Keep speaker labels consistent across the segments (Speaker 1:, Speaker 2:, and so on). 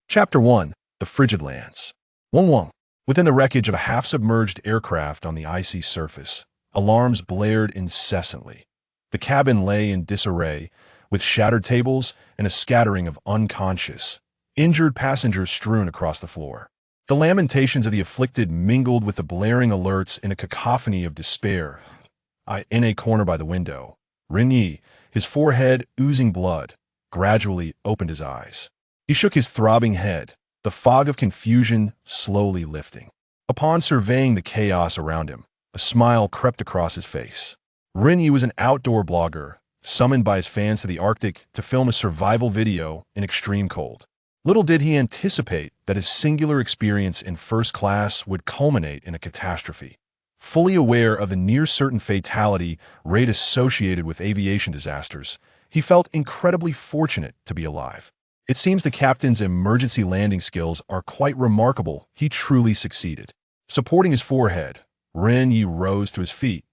Speaker 1: Chapter 1. The Frigid Lands. 1-1. Within the wreckage of a half-submerged aircraft on the icy surface, alarms blared incessantly. The cabin lay in disarray, with shattered tables and a scattering of unconscious, injured passengers strewn across the floor. The lamentations of the afflicted mingled with the blaring alerts in a cacophony of despair. In a corner by the window, Ren Ye, his forehead oozing blood, gradually opened his eyes. He shook his throbbing head, the fog of confusion slowly lifting. Upon surveying the chaos around him, a smile crept across his face. Ren Ye was an outdoor blogger, summoned by his fans to the Arctic to film a survival video in extreme cold. Little did he anticipate that his singular experience in first class would culminate in a catastrophe. Fully aware of the near-certain fatality rate associated with aviation disasters, he felt incredibly fortunate to be alive. It seems the captain's emergency landing skills are quite remarkable. He truly succeeded. Supporting his forehead, Ren Ye rose to his feet.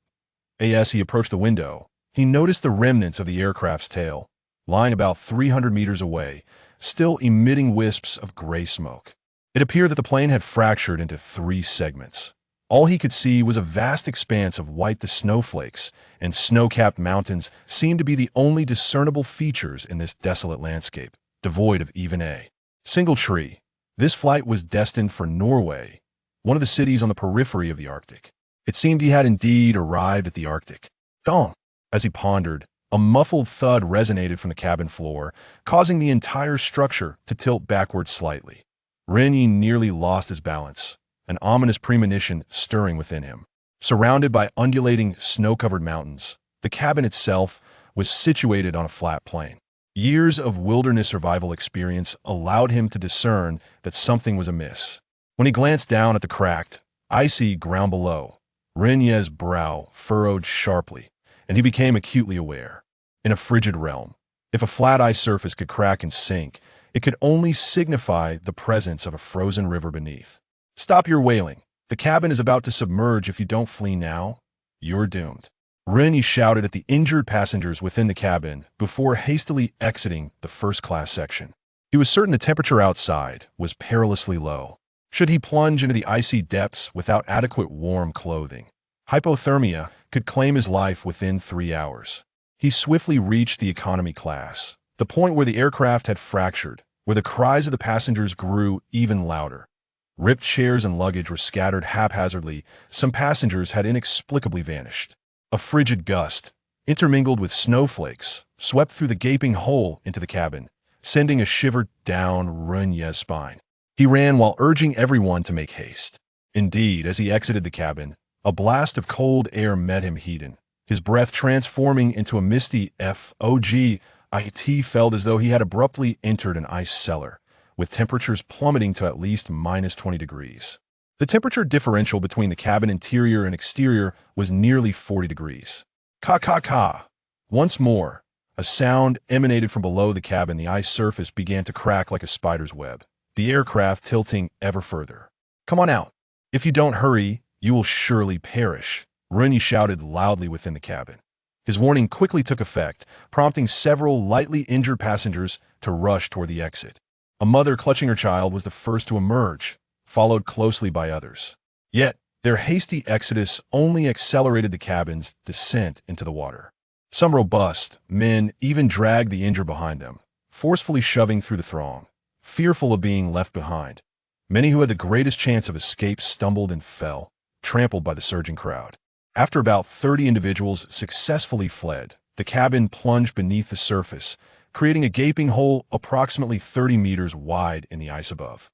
Speaker 1: As he approached the window, he noticed the remnants of the aircraft's tail, lying about 300 meters away, still emitting wisps of gray smoke. It appeared that the plane had fractured into 3 segments. All he could see was a vast expanse of white. The snowflakes and snow-capped mountains seemed to be the only discernible features in this desolate landscape, devoid of even a single tree. This flight was destined for Norway, one of the cities on the periphery of the Arctic. It seemed he had indeed arrived at the Arctic. Dawn. As he pondered, a muffled thud resonated from the cabin floor, causing the entire structure to tilt backward slightly. Ren Ye nearly lost his balance, an ominous premonition stirring within him. Surrounded by undulating, snow-covered mountains, the cabin itself was situated on a flat plain. Years of wilderness survival experience allowed him to discern that something was amiss. When he glanced down at the cracked, icy ground below, Ren Ye's brow furrowed sharply, and he became acutely aware. In a frigid realm, if a flat ice surface could crack and sink, it could only signify the presence of a frozen river beneath. Stop your wailing. The cabin is about to submerge. If you don't flee now, you're doomed. Ren Ye shouted at the injured passengers within the cabin before hastily exiting the first-class section. He was certain the temperature outside was perilously low. Should he plunge into the icy depths without adequate warm clothing, hypothermia could claim his life within 3 hours. He swiftly reached the economy class, the point where the aircraft had fractured, where the cries of the passengers grew even louder. Ripped chairs and luggage were scattered haphazardly. Some passengers had inexplicably vanished. A frigid gust, intermingled with snowflakes, swept through the gaping hole into the cabin, sending a shiver down Ren Ye's spine. He ran while urging everyone to make haste. Indeed, as he exited the cabin, a blast of cold air met him heated, his breath transforming into a misty fog. It felt as though he had abruptly entered an ice cellar, with temperatures plummeting to at least -20 degrees. The temperature differential between the cabin interior and exterior was nearly 40 degrees. Ka. Once more, a sound emanated from below the cabin. The ice surface began to crack like a spider's web, the aircraft tilting ever further. Come on out. If you don't hurry, you will surely perish, Ren Ye shouted loudly within the cabin. His warning quickly took effect, prompting several lightly injured passengers to rush toward the exit. A mother clutching her child was the first to emerge, followed closely by others. Yet, their hasty exodus only accelerated the cabin's descent into the water. Some robust men even dragged the injured behind them, forcefully shoving through the throng, fearful of being left behind. Many who had the greatest chance of escape stumbled and fell, trampled by the surging crowd. After about 30 individuals successfully fled, the cabin plunged beneath the surface, creating a gaping hole approximately 30 meters wide in the ice above.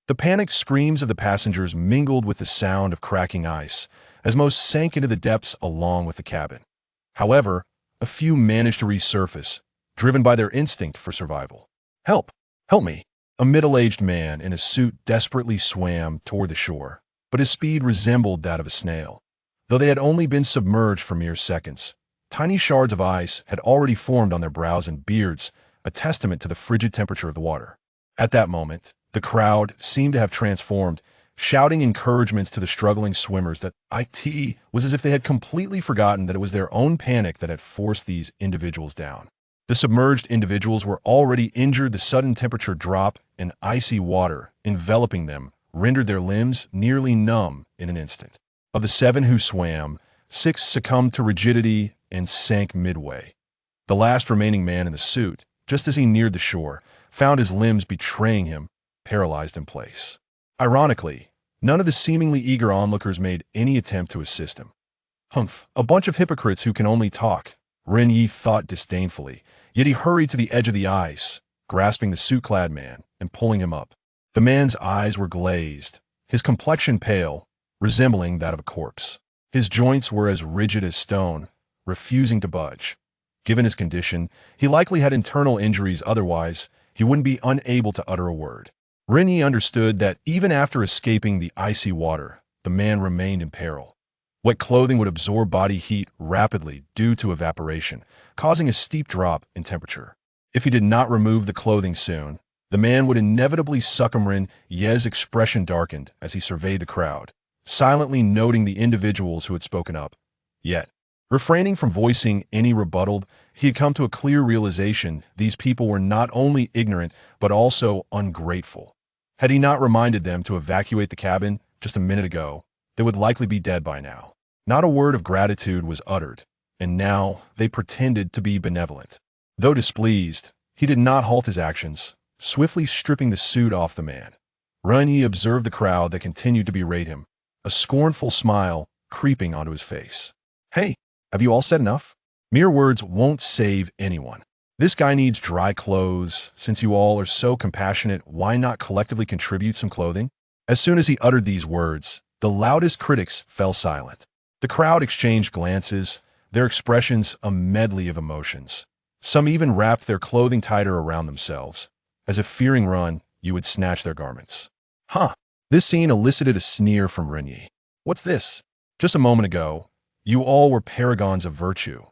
Speaker 1: The panicked screams of the passengers mingled with the sound of cracking ice, as most sank into the depths along with the cabin. However, a few managed to resurface, driven by their instinct for survival. Help! Help me! A middle-aged man in a suit desperately swam toward the shore, but his speed resembled that of a snail. Though they had only been submerged for mere seconds, tiny shards of ice had already formed on their brows and beards, a testament to the frigid temperature of the water. At that moment, the crowd seemed to have transformed, shouting encouragements to the struggling swimmers that it was as if they had completely forgotten that it was their own panic that had forced these individuals down. The submerged individuals were already injured. The sudden temperature drop and icy water enveloping them rendered their limbs nearly numb in an instant. Of the 7 who swam, 6 succumbed to rigidity and sank midway. The last remaining man in the suit, just as he neared the shore, found his limbs betraying him, paralyzed in place. Ironically, none of the seemingly eager onlookers made any attempt to assist him. Humph, a bunch of hypocrites who can only talk, Ren Ye thought disdainfully, yet he hurried to the edge of the ice, grasping the suit-clad man and pulling him up. The man's eyes were glazed, his complexion pale, resembling that of a corpse. His joints were as rigid as stone, refusing to budge. Given his condition, he likely had internal injuries, otherwise he wouldn't be unable to utter a word. Ren Ye understood that even after escaping the icy water, the man remained in peril. Wet clothing would absorb body heat rapidly due to evaporation, causing a steep drop in temperature. If he did not remove the clothing soon, the man would inevitably succumb. Ren Ye's expression darkened as he surveyed the crowd, silently noting the individuals who had spoken up. Yet, refraining from voicing any rebuttal, he had come to a clear realization these people were not only ignorant, but also ungrateful. Had he not reminded them to evacuate the cabin just a minute ago, they would likely be dead by now. Not a word of gratitude was uttered, and now they pretended to be benevolent. Though displeased, he did not halt his actions, swiftly stripping the suit off the man. Ren Ye observed the crowd that continued to berate him, a scornful smile creeping onto his face. Hey, have you all said enough? Mere words won't save anyone. This guy needs dry clothes. Since you all are so compassionate, why not collectively contribute some clothing? As soon as he uttered these words, the loudest critics fell silent. The crowd exchanged glances, their expressions a medley of emotions. Some even wrapped their clothing tighter around themselves, as if fearing Ren Ye would snatch their garments. Huh. This scene elicited a sneer from Ren Ye. What's this? Just a moment ago, you all were paragons of virtue.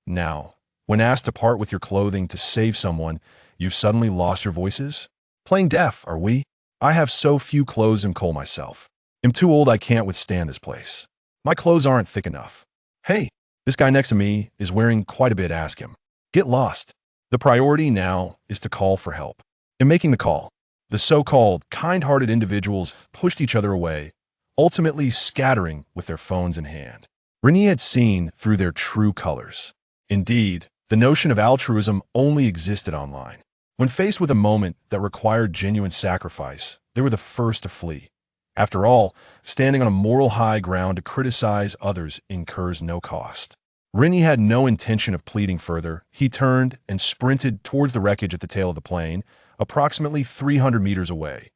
Speaker 1: Now, when asked to part with your clothing to save someone, you've suddenly lost your voices? Playing deaf, are we? I have so few clothes and coal myself. I'm too old, I can't withstand this place. My clothes aren't thick enough. Hey, this guy next to me is wearing quite a bit, ask him. Get lost. The priority now is to call for help. In making the call, the so-called kind-hearted individuals pushed each other away, ultimately scattering with their phones in hand. Ren Ye had seen through their true colors. Indeed, the notion of altruism only existed online. When faced with a moment that required genuine sacrifice, they were the first to flee. After all, standing on a moral high ground to criticize others incurs no cost. Ren Ye had no intention of pleading further. He turned and sprinted towards the wreckage at the tail of the plane, approximately 300 meters away.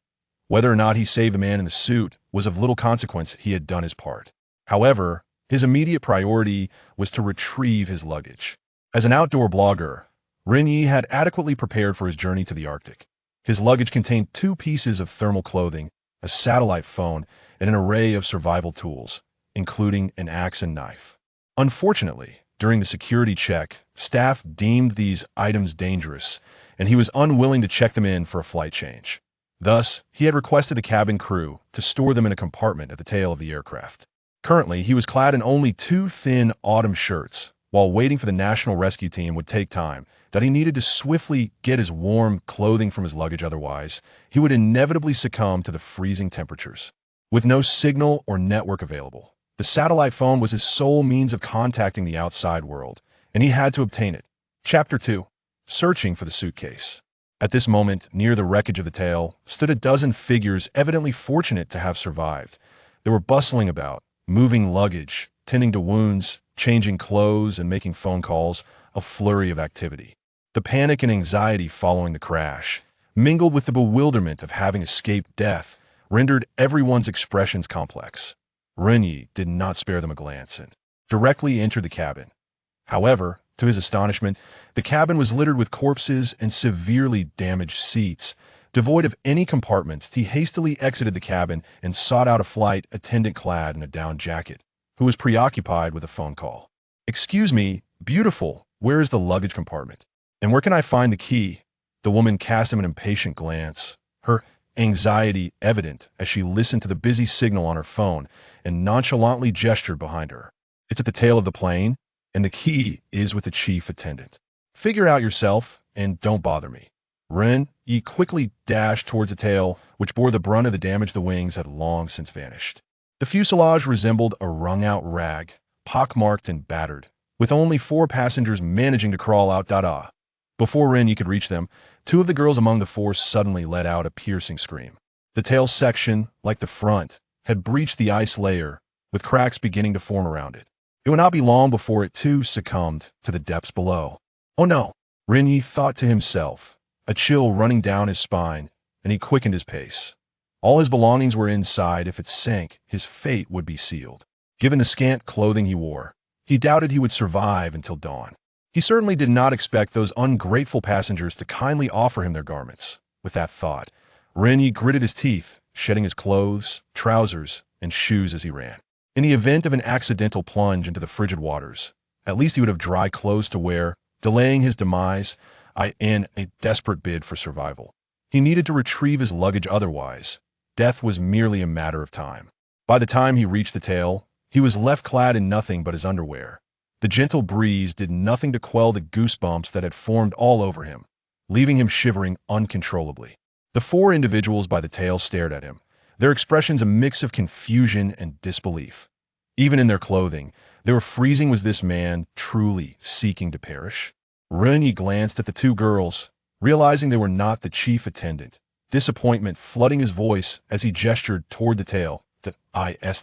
Speaker 1: Whether or not he saved the man in the suit was of little consequence. He had done his part. However, his immediate priority was to retrieve his luggage. As an outdoor blogger, Ren Ye had adequately prepared for his journey to the Arctic. His luggage contained 2 pieces of thermal clothing, a satellite phone, and an array of survival tools, including an axe and knife. Unfortunately, during the security check, staff deemed these items dangerous, and he was unwilling to check them in for a flight change. Thus, he had requested the cabin crew to store them in a compartment at the tail of the aircraft. Currently, he was clad in only 2 thin autumn shirts. While waiting for the National Rescue Team would take time, that he needed to swiftly get his warm clothing from his luggage, otherwise, he would inevitably succumb to the freezing temperatures. With no signal or network available, the satellite phone was his sole means of contacting the outside world, and he had to obtain it. Chapter 2. Searching for the suitcase. At this moment, near the wreckage of the tail, stood a dozen figures evidently fortunate to have survived. They were bustling about, moving luggage, tending to wounds, changing clothes, and making phone calls, a flurry of activity. The panic and anxiety following the crash, mingled with the bewilderment of having escaped death, rendered everyone's expressions complex. Ren Ye did not spare them a glance and directly entered the cabin. However, to his astonishment, the cabin was littered with corpses and severely damaged seats. Devoid of any compartments, he hastily exited the cabin and sought out a flight attendant clad in a down jacket, who was preoccupied with a phone call. Excuse me, beautiful, where is the luggage compartment? And where can I find the key? The woman cast him an impatient glance, her anxiety evident as she listened to the busy signal on her phone and nonchalantly gestured behind her. It's at the tail of the plane, and the key is with the chief attendant. Figure out yourself and don't bother me. Ren Ye quickly dashed towards the tail, which bore the brunt of the damage the wings had long since vanished. The fuselage resembled a wrung-out rag, pockmarked and battered, with only 4 passengers managing to crawl out. Before Ren Ye could reach them, 2 of the girls among the 4 suddenly let out a piercing scream. The tail section, like the front, had breached the ice layer, with cracks beginning to form around it. It would not be long before it too succumbed to the depths below. Oh no, Ren Ye thought to himself, a chill running down his spine, and he quickened his pace. All his belongings were inside. If it sank, his fate would be sealed. Given the scant clothing he wore, he doubted he would survive until dawn. He certainly did not expect those ungrateful passengers to kindly offer him their garments. With that thought, Ren Ye gritted his teeth, shedding his clothes, trousers, and shoes as he ran. In the event of an accidental plunge into the frigid waters, at least he would have dry clothes to wear, delaying his demise in a desperate bid for survival. He needed to retrieve his luggage, otherwise death was merely a matter of time. By the time he reached the tail, he was left clad in nothing but his underwear. The gentle breeze did nothing to quell the goosebumps that had formed all over him, leaving him shivering uncontrollably. The 4 individuals by the tail stared at him, their expressions a mix of confusion and disbelief. Even in their clothing, they were freezing. Was this man truly seeking to perish? Ren Ye glanced at the 2 girls, realizing they were not the chief attendant, disappointment flooding his voice as he gestured toward the tail. The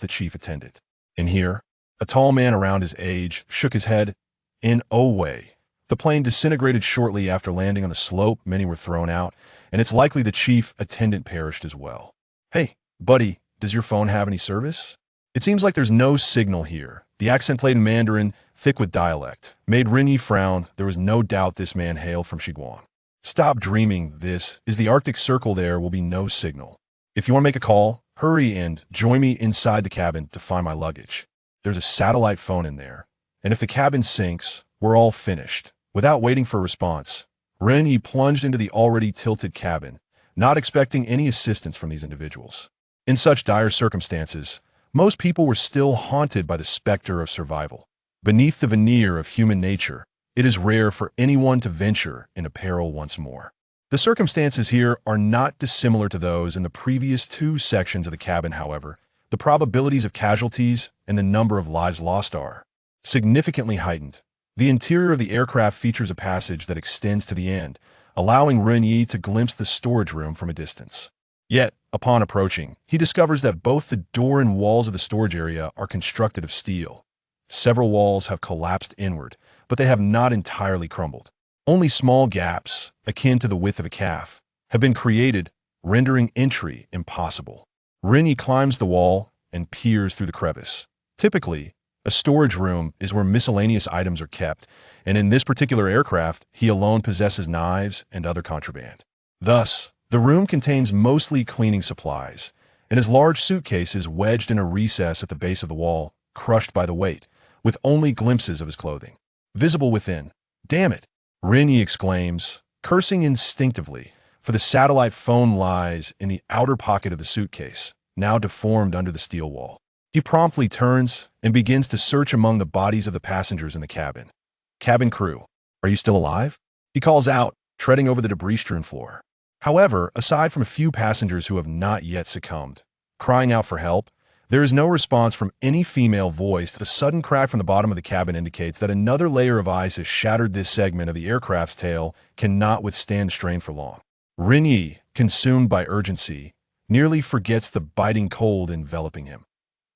Speaker 1: chief attendant. And here, a tall man around his age shook his head. In Norway, the plane disintegrated shortly after landing on the slope. Many were thrown out, and it's likely the chief attendant perished as well. Hey, buddy, does your phone have any service? It seems like there's no signal here. The accent played in Mandarin, thick with dialect, made Ren Ye frown. There was no doubt this man hailed from Shiguan. Stop dreaming. This is the Arctic Circle. There will be no signal. If you want to make a call, hurry and join me inside the cabin to find my luggage. There's a satellite phone in there, and if the cabin sinks, we're all finished. Without waiting for a response, Ren Ye plunged into the already tilted cabin, not expecting any assistance from these individuals. In such dire circumstances, most people were still haunted by the specter of survival. Beneath the veneer of human nature, it is rare for anyone to venture into peril once more. The circumstances here are not dissimilar to those in the previous 2 sections of the cabin. However, the probabilities of casualties and the number of lives lost are significantly heightened. The interior of the aircraft features a passage that extends to the end, allowing Ren Ye to glimpse the storage room from a distance. Yet, upon approaching, he discovers that both the door and walls of the storage area are constructed of steel. Several walls have collapsed inward, but they have not entirely crumbled. Only small gaps, akin to the width of a calf, have been created, rendering entry impossible. Ren Ye climbs the wall and peers through the crevice. Typically, a storage room is where miscellaneous items are kept, and in this particular aircraft, he alone possesses knives and other contraband. Thus, the room contains mostly cleaning supplies, and his large suitcase is wedged in a recess at the base of the wall, crushed by the weight, with only glimpses of his clothing visible within. Damn it! Ren Ye exclaims, cursing instinctively, for the satellite phone lies in the outer pocket of the suitcase, now deformed under the steel wall. He promptly turns and begins to search among the bodies of the passengers in the cabin. Cabin crew, are you still alive? He calls out, treading over the debris-strewn floor. However, aside from a few passengers who have not yet succumbed, crying out for help, there is no response from any female voice. The sudden crack from the bottom of the cabin indicates that another layer of ice has shattered. This segment of the aircraft's tail cannot withstand strain for long. Ren Ye, consumed by urgency, nearly forgets the biting cold enveloping him.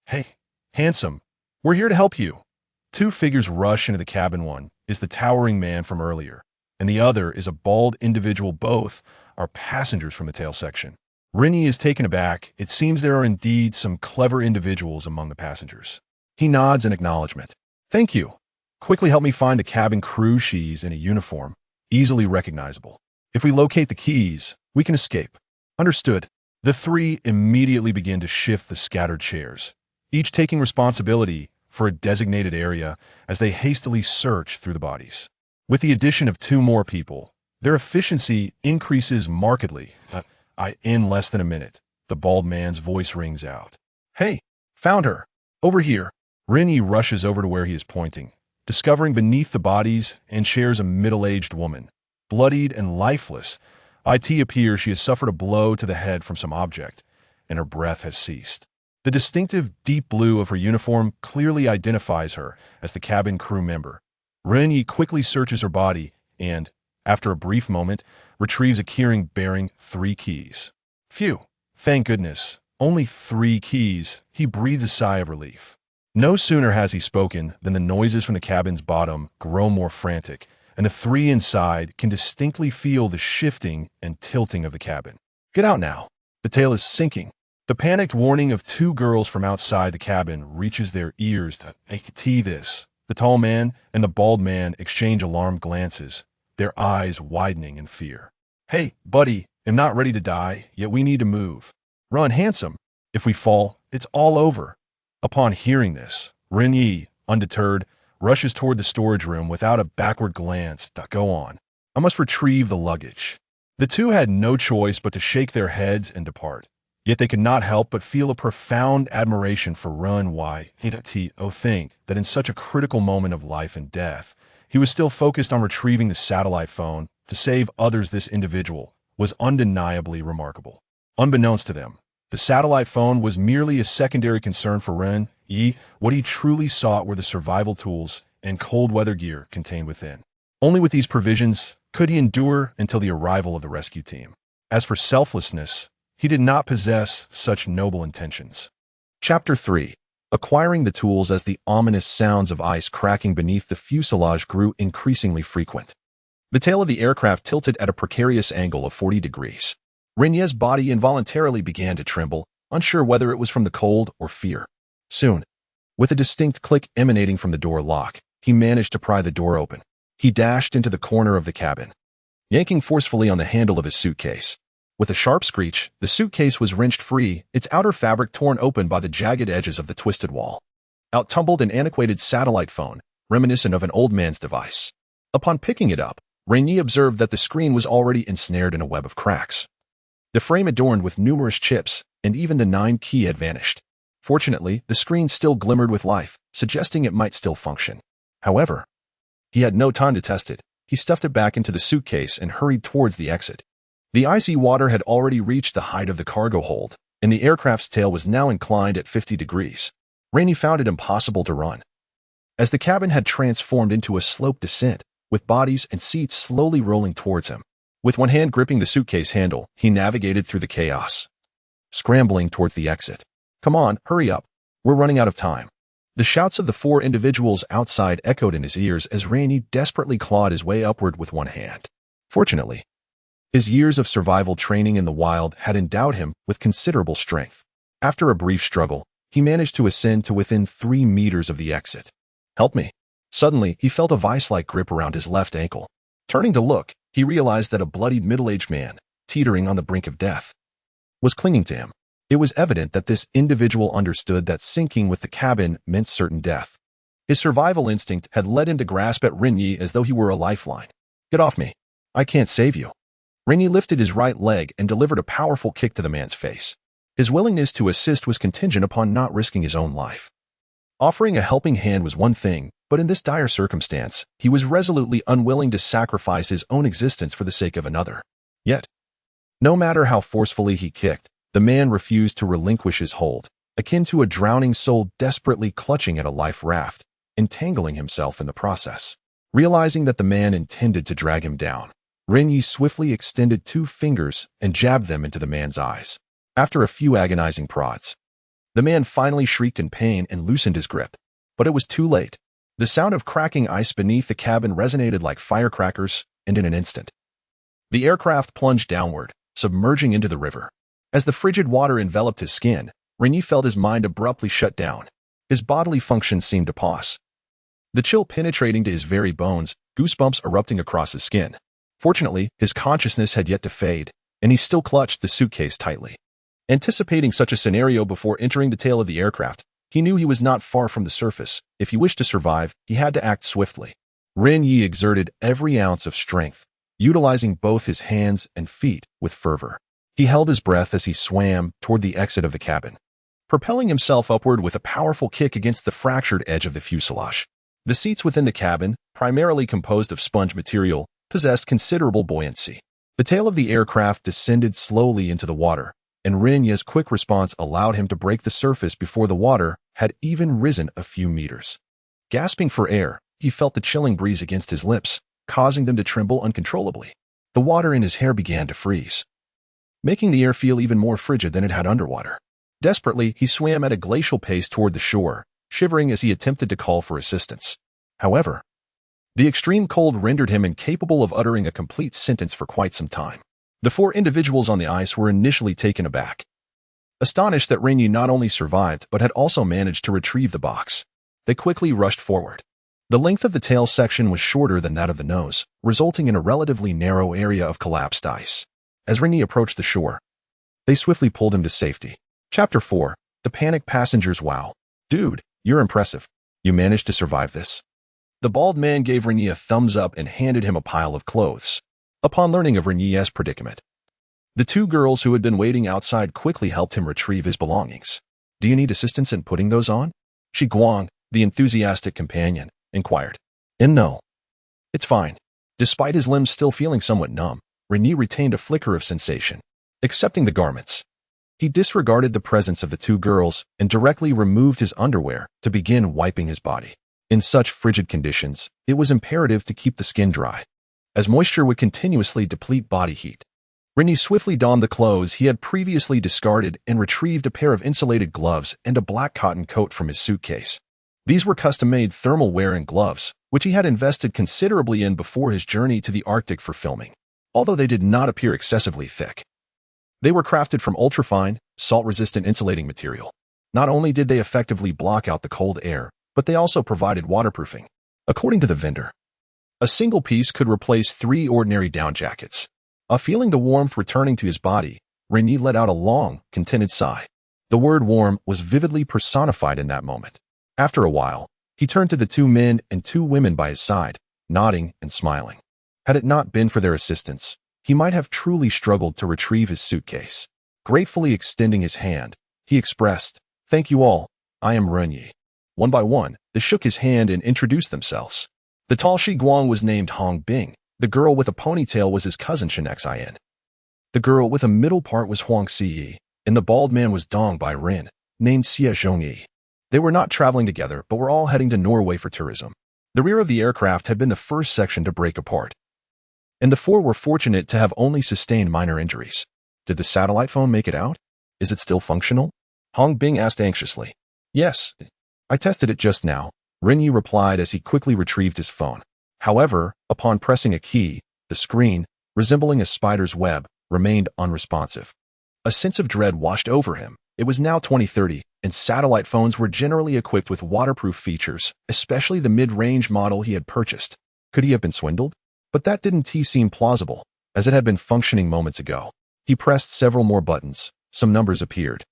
Speaker 1: Hey, handsome, we're here to help you. 2 figures rush into the cabin. One is the towering man from earlier, and the other is a bald individual. Both are passengers from the tail section. Ren Ye is taken aback. It seems there are indeed some clever individuals among the passengers. He nods in acknowledgement. Thank you. Quickly help me find the cabin crew. She's in a uniform, easily recognizable. If we locate the keys, we can escape. Understood. The 3 immediately begin to shift the scattered chairs, each taking responsibility for a designated area as they hastily search through the bodies. With the addition of 2 more people, their efficiency increases markedly. In less than a minute, the bald man's voice rings out. Hey, found her. Over here. Ren Ye rushes over to where he is pointing, discovering beneath the bodies and chairs a middle-aged woman, bloodied and lifeless, IT appears she has suffered a blow to the head from some object, and her breath has ceased. The distinctive deep blue of her uniform clearly identifies her as the cabin crew member. Ren Ye quickly searches her body and, after a brief moment, retrieves a keyring bearing 3 keys. Phew, thank goodness, only 3 keys. He breathes a sigh of relief. No sooner has he spoken than the noises from the cabin's bottom grow more frantic, and the 3 inside can distinctly feel the shifting and tilting of the cabin. Get out now. The tail is sinking. The panicked warning of 2 girls from outside the cabin reaches their ears. This. The tall man and the bald man exchange alarmed glances, their eyes widening in fear. Hey, buddy, I'm not ready to die, yet we need to move. Run, handsome. If we fall, it's all over. Upon hearing this, Ren Ye, undeterred, rushes toward the storage room without a backward glance. Go on. I must retrieve the luggage. The 2 had no choice but to shake their heads and depart. Yet they could not help but feel a profound admiration for Ren Ye. Think that in such a critical moment of life and death, he was still focused on retrieving the satellite phone to save others. This individual was undeniably remarkable. Unbeknownst to them, the satellite phone was merely a secondary concern for Ren Ye. What he truly sought were the survival tools and cold weather gear contained within. Only with these provisions could he endure until the arrival of the rescue team. As for selflessness, he did not possess such noble intentions. Chapter 3. Acquiring the tools. As the ominous sounds of ice cracking beneath the fuselage grew increasingly frequent, the tail of the aircraft tilted at a precarious angle of 40 degrees. Ren Ye's body involuntarily began to tremble, unsure whether it was from the cold or fear. Soon, with a distinct click emanating from the door lock, he managed to pry the door open. He dashed into the corner of the cabin, yanking forcefully on the handle of his suitcase. With a sharp screech, the suitcase was wrenched free, its outer fabric torn open by the jagged edges of the twisted wall. Out tumbled an antiquated satellite phone, reminiscent of an old man's device. Upon picking it up, Ren Ye observed that the screen was already ensnared in a web of cracks. The frame adorned with numerous chips, and even the 9 key had vanished. Fortunately, the screen still glimmered with life, suggesting it might still function. However, he had no time to test it. He stuffed it back into the suitcase and hurried towards the exit. The icy water had already reached the height of the cargo hold, and the aircraft's tail was now inclined at 50 degrees. Ren Ye found it impossible to run, as the cabin had transformed into a sloped descent, with bodies and seats slowly rolling towards him. With one hand gripping the suitcase handle, he navigated through the chaos, scrambling towards the exit. Come on, hurry up. We're running out of time. The shouts of the 4 individuals outside echoed in his ears as Ren Ye desperately clawed his way upward with one hand. Fortunately, his years of survival training in the wild had endowed him with considerable strength. After a brief struggle, he managed to ascend to within 3 meters of the exit. Help me. Suddenly, he felt a vice-like grip around his left ankle. Turning to look, he realized that a bloodied middle-aged man, teetering on the brink of death, was clinging to him. It was evident that this individual understood that sinking with the cabin meant certain death. His survival instinct had led him to grasp at Ren Ye as though he were a lifeline. Get off me. I can't save you. Ren Ye lifted his right leg and delivered a powerful kick to the man's face. His willingness to assist was contingent upon not risking his own life. Offering a helping hand was one thing, but in this dire circumstance, he was resolutely unwilling to sacrifice his own existence for the sake of another. Yet, no matter how forcefully he kicked, the man refused to relinquish his hold, akin to a drowning soul desperately clutching at a life raft, entangling himself in the process. Realizing that the man intended to drag him down, Ren Ye swiftly extended 2 fingers and jabbed them into the man's eyes. After a few agonizing prods, the man finally shrieked in pain and loosened his grip. But it was too late. The sound of cracking ice beneath the cabin resonated like firecrackers, and in an instant, the aircraft plunged downward, submerging into the river. As the frigid water enveloped his skin, Ren Ye felt his mind abruptly shut down. His bodily functions seemed to pause, the chill penetrating to his very bones, goosebumps erupting across his skin. Fortunately, his consciousness had yet to fade, and he still clutched the suitcase tightly. Anticipating such a scenario before entering the tail of the aircraft, he knew he was not far from the surface. If he wished to survive, he had to act swiftly. Ren Ye exerted every ounce of strength, utilizing both his hands and feet with fervor. He held his breath as he swam toward the exit of the cabin, propelling himself upward with a powerful kick against the fractured edge of the fuselage. The seats within the cabin, primarily composed of sponge material, possessed considerable buoyancy. The tail of the aircraft descended slowly into the water, and Ren Ye's quick response allowed him to break the surface before the water had even risen a few meters. Gasping for air, he felt the chilling breeze against his lips, causing them to tremble uncontrollably. The water in his hair began to freeze, making the air feel even more frigid than it had underwater. Desperately, he swam at a glacial pace toward the shore, shivering as he attempted to call for assistance. However, the extreme cold rendered him incapable of uttering a complete sentence for quite some time. The four individuals on the ice were initially taken aback, astonished that Ren Ye not only survived but had also managed to retrieve the box. They quickly rushed forward. The length of the tail section was shorter than that of the nose, resulting in a relatively narrow area of collapsed ice. As Ren Ye approached the shore, they swiftly pulled him to safety. Chapter 4. The Panicked Passengers. Wow. Dude, you're impressive. You managed to survive this. The bald man gave Ren Ye a thumbs up and handed him a pile of clothes. Upon learning of Ren Ye's predicament, the two girls who had been waiting outside quickly helped him retrieve his belongings. Do you need assistance in putting those on? Shi Guang, the enthusiastic companion, inquired. And no. It's fine. Despite his limbs still feeling somewhat numb, Ren Ye retained a flicker of sensation. Accepting the garments, he disregarded the presence of the two girls and directly removed his underwear to begin wiping his body. In such frigid conditions, it was imperative to keep the skin dry, as moisture would continuously deplete body heat. Ren Ye swiftly donned the clothes he had previously discarded and retrieved a pair of insulated gloves and a black cotton coat from his suitcase. These were custom-made thermal wearing gloves, which he had invested considerably in before his journey to the Arctic for filming, although they did not appear excessively thick. They were crafted from ultrafine, salt-resistant insulating material. Not only did they effectively block out the cold air, but they also provided waterproofing. According to the vendor, a single piece could replace 3 ordinary down jackets. Feeling the warmth returning to his body, Ren Ye let out a long, contented sigh. The word warm was vividly personified in that moment. After a while, he turned to the 2 men and 2 women by his side, nodding and smiling. Had it not been for their assistance, he might have truly struggled to retrieve his suitcase. Gratefully extending his hand, he expressed, "Thank you all, I am Ren Ye." One by one, they shook his hand and introduced themselves. The tall Shi Guang was named Hong Bing. The girl with a ponytail was his cousin Chen Xin. The girl with a middle part was Huang Siyi, and the bald man was Dong Bai Ren, named Xie Zhongyi. They were not traveling together, but were all heading to Norway for tourism. The rear of the aircraft had been the first section to break apart, and the 4 were fortunate to have only sustained minor injuries. Did the satellite phone make it out? Is it still functional? Hong Bing asked anxiously. Yes, I tested it just now, Ren Ye replied as he quickly retrieved his phone. However, upon pressing a key, the screen, resembling a spider's web, remained unresponsive. A sense of dread washed over him. It was now 2030, and satellite phones were generally equipped with waterproof features, especially the mid-range model he had purchased. Could he have been swindled? But that didn't seem plausible, as it had been functioning moments ago. He pressed several more buttons. Some numbers appeared,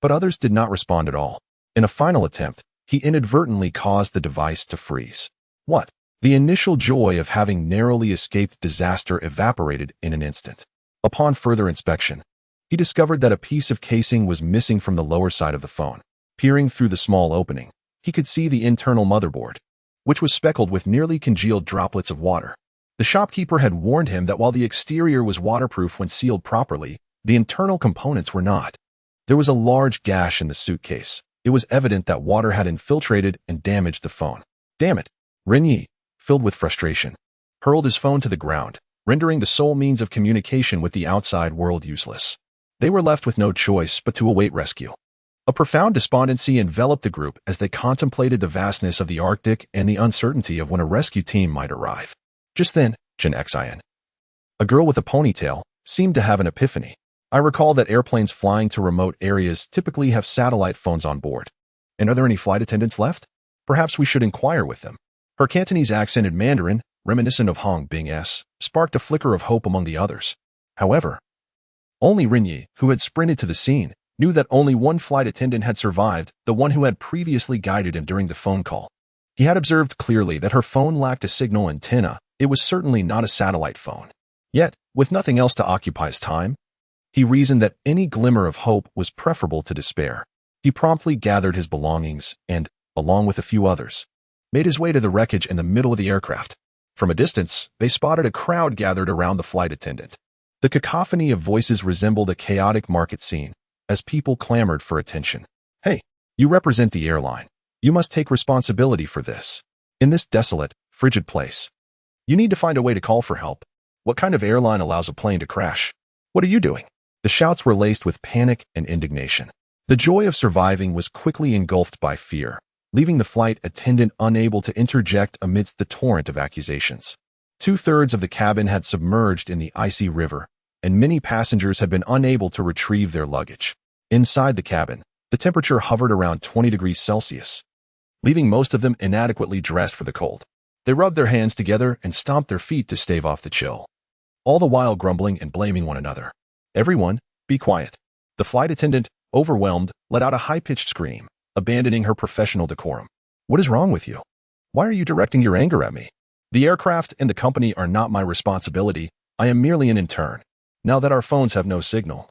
Speaker 1: but others did not respond at all. In a final attempt, he inadvertently caused the device to freeze. What? The initial joy of having narrowly escaped disaster evaporated in an instant. Upon further inspection, he discovered that a piece of casing was missing from the lower side of the phone. Peering through the small opening, he could see the internal motherboard, which was speckled with nearly congealed droplets of water. The shopkeeper had warned him that while the exterior was waterproof when sealed properly, the internal components were not. There was a large gash in the suitcase. It was evident that water had infiltrated and damaged the phone. Damn it! Ren Ye, filled with frustration, hurled his phone to the ground, rendering the sole means of communication with the outside world useless. They were left with no choice but to await rescue. A profound despondency enveloped the group as they contemplated the vastness of the Arctic and the uncertainty of when a rescue team might arrive. Just then, Chen Xin, a girl with a ponytail, seemed to have an epiphany. I recall that airplanes flying to remote areas typically have satellite phones on board. And are there any flight attendants left? Perhaps we should inquire with them. Her Cantonese accented Mandarin, reminiscent of Hong Bing's, sparked a flicker of hope among the others. However, only Ren Ye, who had sprinted to the scene, knew that only one flight attendant had survived, the one who had previously guided him during the phone call. He had observed clearly that her phone lacked a signal antenna. It was certainly not a satellite phone. Yet, with nothing else to occupy his time, he reasoned that any glimmer of hope was preferable to despair. He promptly gathered his belongings and, along with a few others, made his way to the wreckage in the middle of the aircraft. From a distance, they spotted a crowd gathered around the flight attendant. The cacophony of voices resembled a chaotic market scene, as people clamored for attention. Hey, you represent the airline. You must take responsibility for this. In this desolate, frigid place, you need to find a way to call for help. What kind of airline allows a plane to crash? What are you doing? The shouts were laced with panic and indignation. The joy of surviving was quickly engulfed by fear, leaving the flight attendant unable to interject amidst the torrent of accusations. 2/3 of the cabin had submerged in the icy river, and many passengers had been unable to retrieve their luggage. Inside the cabin, the temperature hovered around 20 degrees Celsius, leaving most of them inadequately dressed for the cold. They rubbed their hands together and stomped their feet to stave off the chill, all the while grumbling and blaming one another. Everyone, be quiet. The flight attendant, overwhelmed, let out a high-pitched scream, abandoning her professional decorum. What is wrong with you? Why are you directing your anger at me? The aircraft and the company are not my responsibility. I am merely an intern. Now that our phones have no signal,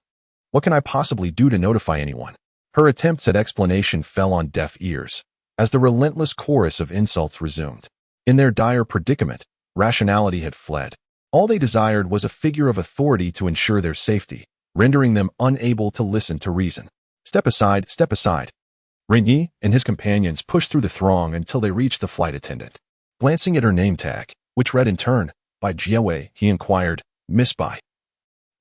Speaker 1: what can I possibly do to notify anyone? Her attempts at explanation fell on deaf ears, as the relentless chorus of insults resumed. In their dire predicament, rationality had fled. All they desired was a figure of authority to ensure their safety, rendering them unable to listen to reason. Step aside, step aside. Ren Ye and his companions pushed through the throng until they reached the flight attendant. Glancing at her name tag, which read in turn, Bai Jiawei, he inquired, Miss Bai,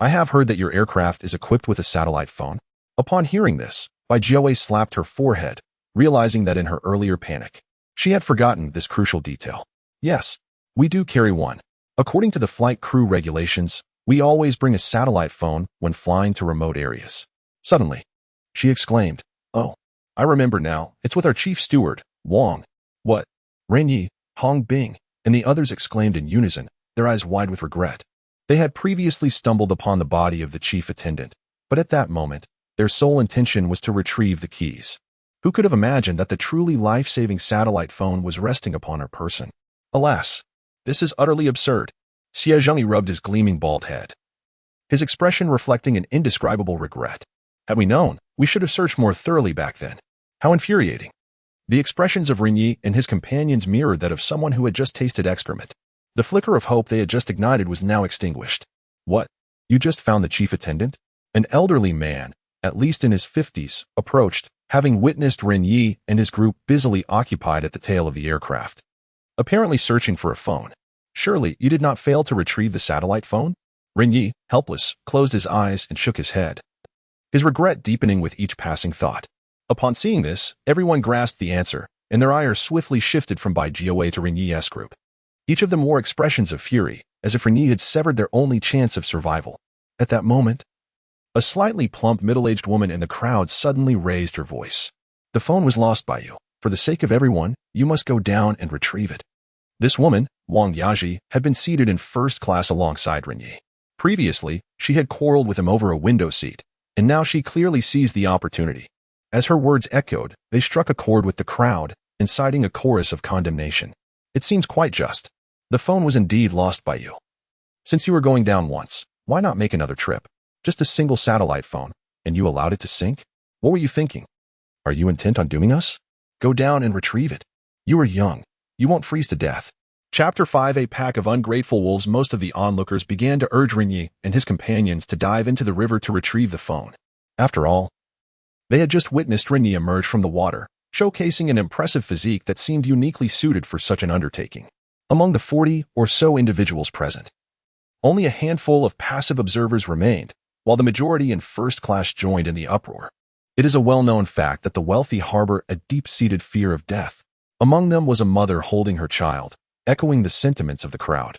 Speaker 1: I have heard that your aircraft is equipped with a satellite phone. Upon hearing this, Bai Jiawei slapped her forehead, realizing that in her earlier panic, she had forgotten this crucial detail. Yes, we do carry one. According to the flight crew regulations, we always bring a satellite phone when flying to remote areas. Suddenly, she exclaimed, Oh, I remember now. It's with our chief steward, Wang. What? Ren Ye, Hong Bing, and the others exclaimed in unison, their eyes wide with regret. They had previously stumbled upon the body of the chief attendant, but at that moment, their sole intention was to retrieve the keys. Who could have imagined that the truly life-saving satellite phone was resting upon her person? Alas, this is utterly absurd. Xie Zhengyi rubbed his gleaming bald head, his expression reflecting an indescribable regret. Had we known, we should have searched more thoroughly back then. How infuriating. The expressions of Ren Ye and his companions mirrored that of someone who had just tasted excrement. The flicker of hope they had just ignited was now extinguished. What? You just found the chief attendant? An elderly man, at least in his 50s, approached, having witnessed Ren Ye and his group busily occupied at the tail of the aircraft, apparently searching for a phone. Surely you did not fail to retrieve the satellite phone? Ren Ye, helpless, closed his eyes and shook his head, his regret deepening with each passing thought. Upon seeing this, everyone grasped the answer, and their ire swiftly shifted from Bai Jiawei to Ren Ye's group. Each of them wore expressions of fury, as if Ren Ye had severed their only chance of survival. At that moment, a slightly plump middle-aged woman in the crowd suddenly raised her voice. The phone was lost by you. For the sake of everyone, you must go down and retrieve it. This woman, Wang Yaji, had been seated in first class alongside Ren Ye. Previously, she had quarreled with him over a window seat, and now she clearly seized the opportunity. As her words echoed, they struck a chord with the crowd, inciting a chorus of condemnation. It seems quite just. The phone was indeed lost by you. Since you were going down once, why not make another trip? Just a single satellite phone, and you allowed it to sink? What were you thinking? Are you intent on dooming us? Go down and retrieve it. You are young. You won't freeze to death. Chapter 5. A pack of ungrateful wolves. Most of the onlookers began to urge Ren Ye and his companions to dive into the river to retrieve the phone. After all, they had just witnessed Ren Ye emerge from the water, showcasing an impressive physique that seemed uniquely suited for such an undertaking. Among the 40 or so individuals present, only a handful of passive observers remained, while the majority in first class joined in the uproar. It is a well-known fact that the wealthy harbor a deep-seated fear of death. Among them was a mother holding her child, echoing the sentiments of the crowd,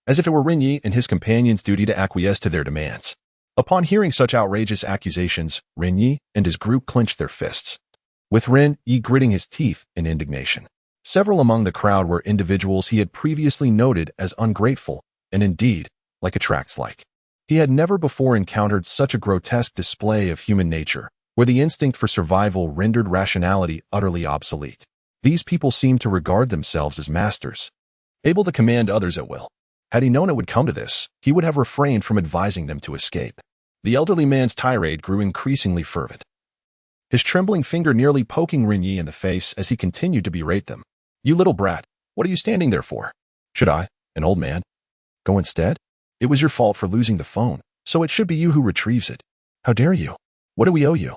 Speaker 1: as if it were Ren Ye and his companions' duty to acquiesce to their demands. Upon hearing such outrageous accusations, Ren Ye and his group clenched their fists, with Ren Ye gritting his teeth in indignation. Several among the crowd were individuals he had previously noted as ungrateful, and indeed, like attracts like. He had never before encountered such a grotesque display of human nature, where the instinct for survival rendered rationality utterly obsolete. These people seemed to regard themselves as masters, able to command others at will. Had he known it would come to this, he would have refrained from advising them to escape. The elderly man's tirade grew increasingly fervent, his trembling finger nearly poking Ren Ye in the face as he continued to berate them. You little brat, what are you standing there for? Should I, an old man, go instead? It was your fault for losing the phone, So it should be you who retrieves it. How dare you? What do we owe you?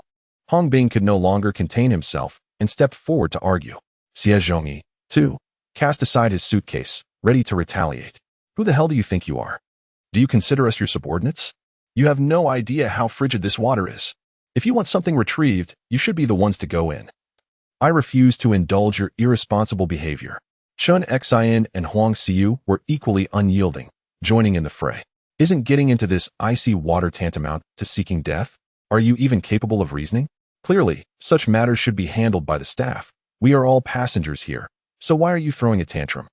Speaker 1: Hong Bing could no longer contain himself and stepped forward to argue. Xie Zhongyi, too, cast aside his suitcase, ready to retaliate. Who the hell do you think you are? Do you consider us your subordinates? You have no idea how frigid this water is. If you want something retrieved, you should be the ones to go in. I refuse to indulge your irresponsible behavior. Chun Xian and Huang Xiu were equally unyielding, joining in the fray. Isn't getting into this icy water tantamount to seeking death? Are you even capable of reasoning? Clearly, such matters should be handled by the staff. We are all passengers here, so why are you throwing a tantrum?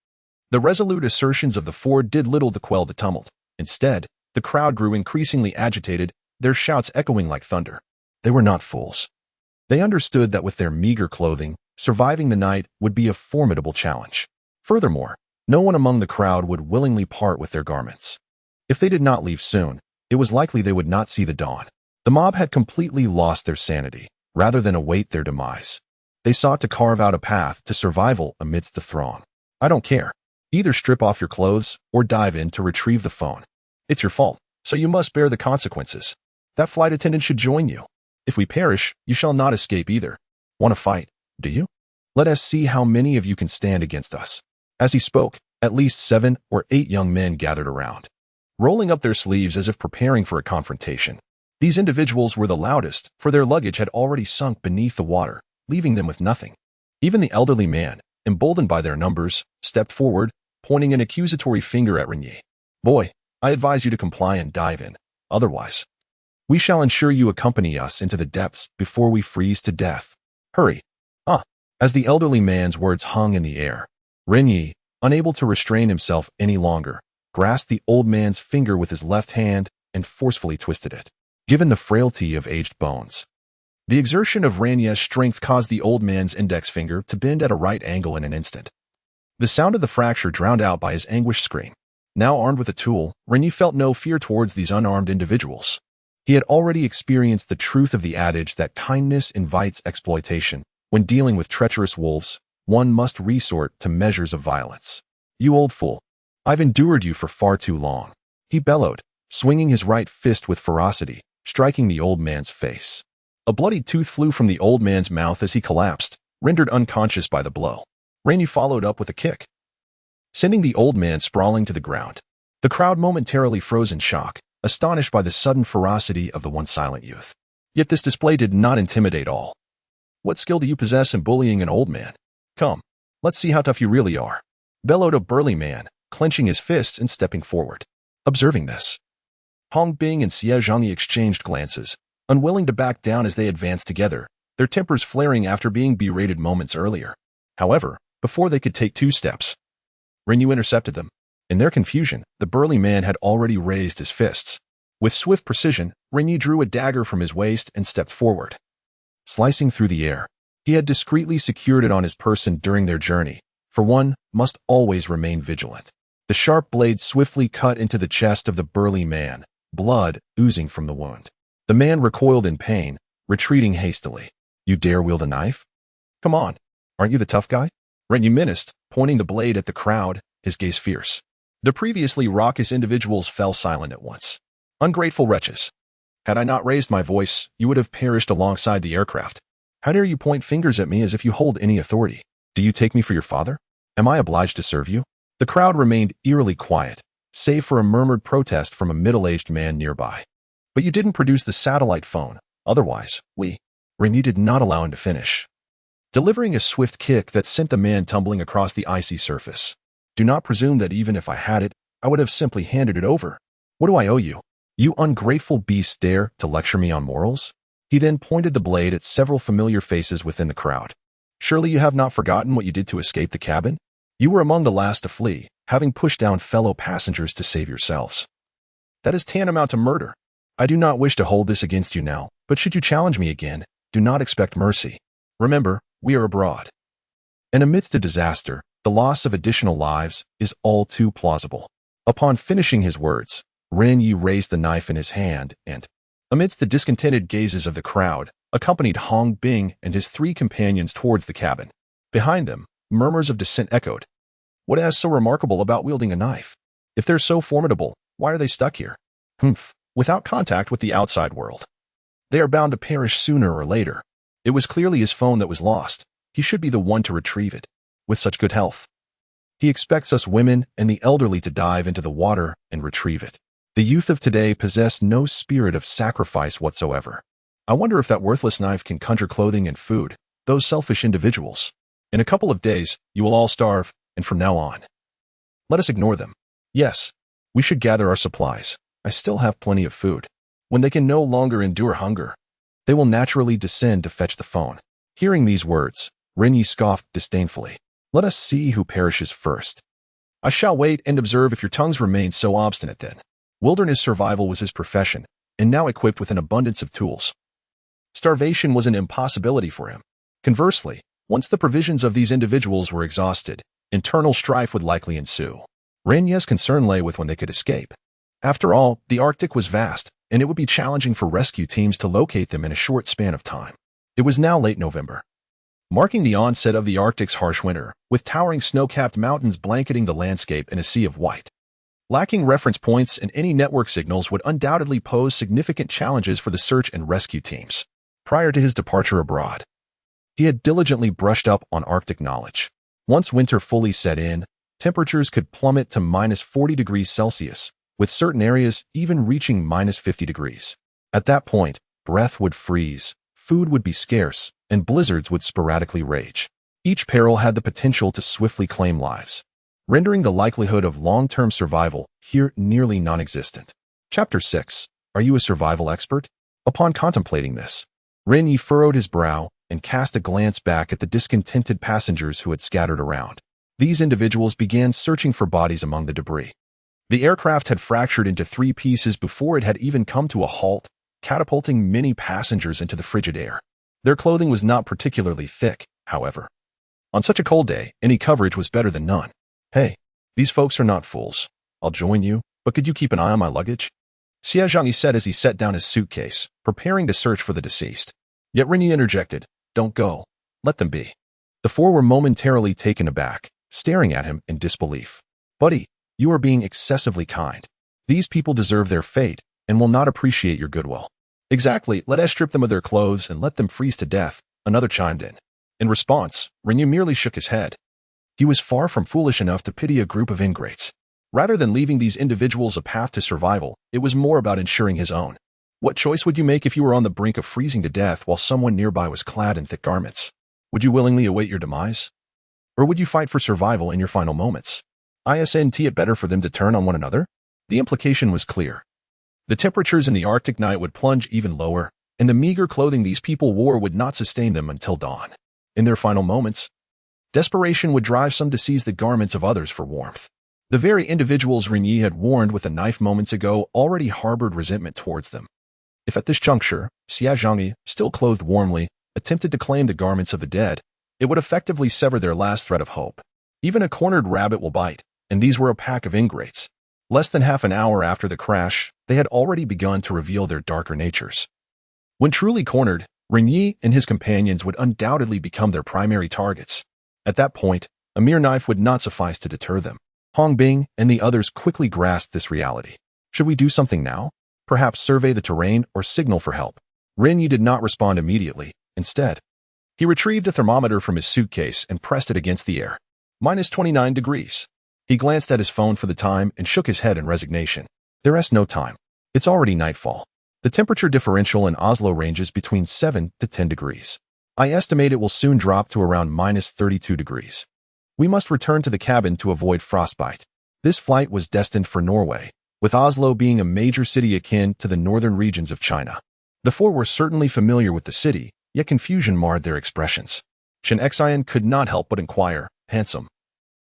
Speaker 1: The resolute assertions of the four did little to quell the tumult. Instead, the crowd grew increasingly agitated, their shouts echoing like thunder. They were not fools. They understood that with their meager clothing, surviving the night would be a formidable challenge. Furthermore, no one among the crowd would willingly part with their garments. If they did not leave soon, it was likely they would not see the dawn. The mob had completely lost their sanity, rather than await their demise. They sought to carve out a path to survival amidst the throng. I don't care. Either strip off your clothes or dive in to retrieve the phone. It's your fault, so you must bear the consequences. That flight attendant should join you. If we perish, you shall not escape either. Want to fight, do you? Let us see how many of you can stand against us. As he spoke, at least 7 or 8 young men gathered around, rolling up their sleeves as if preparing for a confrontation. These individuals were the loudest, for their luggage had already sunk beneath the water, leaving them with nothing. Even the elderly man, emboldened by their numbers, stepped forward, pointing an accusatory finger at Ren Ye. Boy, I advise you to comply and dive in. Otherwise, we shall ensure you accompany us into the depths before we freeze to death. Hurry. As the elderly man's words hung in the air, Ren Ye, unable to restrain himself any longer, grasped the old man's finger with his left hand and forcefully twisted it. Given the frailty of aged bones, the exertion of Ren Ye's strength caused the old man's index finger to bend at a right angle in an instant. The sound of the fracture drowned out by his anguished scream. Now armed with a tool, Ren Ye felt no fear towards these unarmed individuals. He had already experienced the truth of the adage that kindness invites exploitation. When dealing with treacherous wolves, one must resort to measures of violence. You old fool. I've endured you for far too long. He bellowed, swinging his right fist with ferocity, striking the old man's face. A bloody tooth flew from the old man's mouth as he collapsed, rendered unconscious by the blow. Ren Ye followed up with a kick, sending the old man sprawling to the ground. The crowd momentarily froze in shock, astonished by the sudden ferocity of the once silent youth. Yet this display did not intimidate all. What skill do you possess in bullying an old man? Come, let's see how tough you really are, bellowed a burly man, clenching his fists and stepping forward. Observing this, Hong Bing and Xie Zhongyi exchanged glances, unwilling to back down as they advanced together, their tempers flaring after being berated moments earlier. However, before they could take 2 steps, Ren Ye intercepted them. In their confusion, the burly man had already raised his fists. With swift precision, Ren Ye drew a dagger from his waist and stepped forward. Slicing through the air, he had discreetly secured it on his person during their journey, for one must always remain vigilant. The sharp blade swiftly cut into the chest of the burly man, blood oozing from the wound. The man recoiled in pain, retreating hastily. You dare wield a knife? Come on, aren't you the tough guy? Ren Ye menaced, pointing the blade at the crowd, his gaze fierce. The previously raucous individuals fell silent at once. Ungrateful wretches. Had I not raised my voice, you would have perished alongside the aircraft. How dare you point fingers at me as if you hold any authority? Do you take me for your father? Am I obliged to serve you? The crowd remained eerily quiet, save for a murmured protest from a middle-aged man nearby. But you didn't produce the satellite phone. Otherwise, Ren Ye did not allow him to finish, delivering a swift kick that sent the man tumbling across the icy surface. Do not presume that even if I had it, I would have simply handed it over. What do I owe you? You ungrateful beast dare to lecture me on morals? He then pointed the blade at several familiar faces within the crowd. Surely you have not forgotten what you did to escape the cabin? You were among the last to flee, having pushed down fellow passengers to save yourselves. That is tantamount to murder. I do not wish to hold this against you now, but should you challenge me again, do not expect mercy. Remember, we are abroad. And amidst a disaster, the loss of additional lives is all too plausible. Upon finishing his words, Ren Ye raised the knife in his hand and, amidst the discontented gazes of the crowd, accompanied Hong Bing and his 3 companions towards the cabin. Behind them, murmurs of dissent echoed. What is so remarkable about wielding a knife? If they're so formidable, why are they stuck here? without contact with the outside world. They are bound to perish sooner or later. It was clearly his phone that was lost. He should be the one to retrieve it, with such good health. He expects us women and the elderly to dive into the water and retrieve it. The youth of today possess no spirit of sacrifice whatsoever. I wonder if that worthless knife can conjure clothing and food, those selfish individuals. In a couple of days, you will all starve, and from now on. Let us ignore them. Yes, we should gather our supplies. I still have plenty of food. When they can no longer endure hunger, they will naturally descend to fetch the phone. Hearing these words, Ren Ye scoffed disdainfully. Let us see who perishes first. I shall wait and observe if your tongues remain so obstinate then. Wilderness survival was his profession, and now equipped with an abundance of tools. Starvation was an impossibility for him. Conversely, once the provisions of these individuals were exhausted, internal strife would likely ensue. Ren Ye's concern lay with when they could escape. After all, the Arctic was vast, and it would be challenging for rescue teams to locate them in a short span of time. It was now late November, marking the onset of the Arctic's harsh winter, with towering snow-capped mountains blanketing the landscape in a sea of white. Lacking reference points and any network signals would undoubtedly pose significant challenges for the search and rescue teams. Prior to his departure abroad, he had diligently brushed up on Arctic knowledge. Once winter fully set in, temperatures could plummet to -40 degrees Celsius, with certain areas even reaching -50 degrees. At that point, breath would freeze, food would be scarce, and blizzards would sporadically rage. Each peril had the potential to swiftly claim lives, rendering the likelihood of long-term survival here nearly non-existent. Chapter 6. Are you a survival expert? Upon contemplating this, Ren Ye furrowed his brow and cast a glance back at the discontented passengers who had scattered around. These individuals began searching for bodies among the debris. The aircraft had fractured into 3 pieces before it had even come to a halt, catapulting many passengers into the frigid air. Their clothing was not particularly thick, however. On such a cold day, any coverage was better than none. Hey, these folks are not fools. I'll join you, but could you keep an eye on my luggage? Xie Zhangyi said as he set down his suitcase, preparing to search for the deceased. Yet Ren Ye interjected, Don't go. Let them be. The 4 were momentarily taken aback, staring at him in disbelief. Buddy, you are being excessively kind. These people deserve their fate and will not appreciate your goodwill. Exactly, let us strip them of their clothes and let them freeze to death, another chimed in. In response, Ren Ye merely shook his head. He was far from foolish enough to pity a group of ingrates. Rather than leaving these individuals a path to survival, it was more about ensuring his own. What choice would you make if you were on the brink of freezing to death while someone nearby was clad in thick garments? Would you willingly await your demise? Or would you fight for survival in your final moments? Isn't it better for them to turn on one another? The implication was clear. The temperatures in the Arctic night would plunge even lower, and the meager clothing these people wore would not sustain them until dawn. In their final moments, desperation would drive some to seize the garments of others for warmth. The very individuals Ren Ye had warned with a knife moments ago already harbored resentment towards them. If at this juncture, Xie Zhangyi, still clothed warmly, attempted to claim the garments of the dead, it would effectively sever their last thread of hope. Even a cornered rabbit will bite, and these were a pack of ingrates. Less than half an hour after the crash, they had already begun to reveal their darker natures. When truly cornered, Ren Ye and his companions would undoubtedly become their primary targets. At that point, a mere knife would not suffice to deter them. Hong Bing and the others quickly grasped this reality. Should we do something now? Perhaps survey the terrain or signal for help? Ren Ye did not respond immediately. Instead, he retrieved a thermometer from his suitcase and pressed it against the air. -29 degrees. He glanced at his phone for the time and shook his head in resignation. There is no time. It's already nightfall. The temperature differential in Oslo ranges between 7 to 10 degrees. I estimate it will soon drop to around -32 degrees. We must return to the cabin to avoid frostbite. This flight was destined for Norway, with Oslo being a major city akin to the northern regions of China. The 4 were certainly familiar with the city, yet confusion marred their expressions. Chen Xian could not help but inquire, Handsome,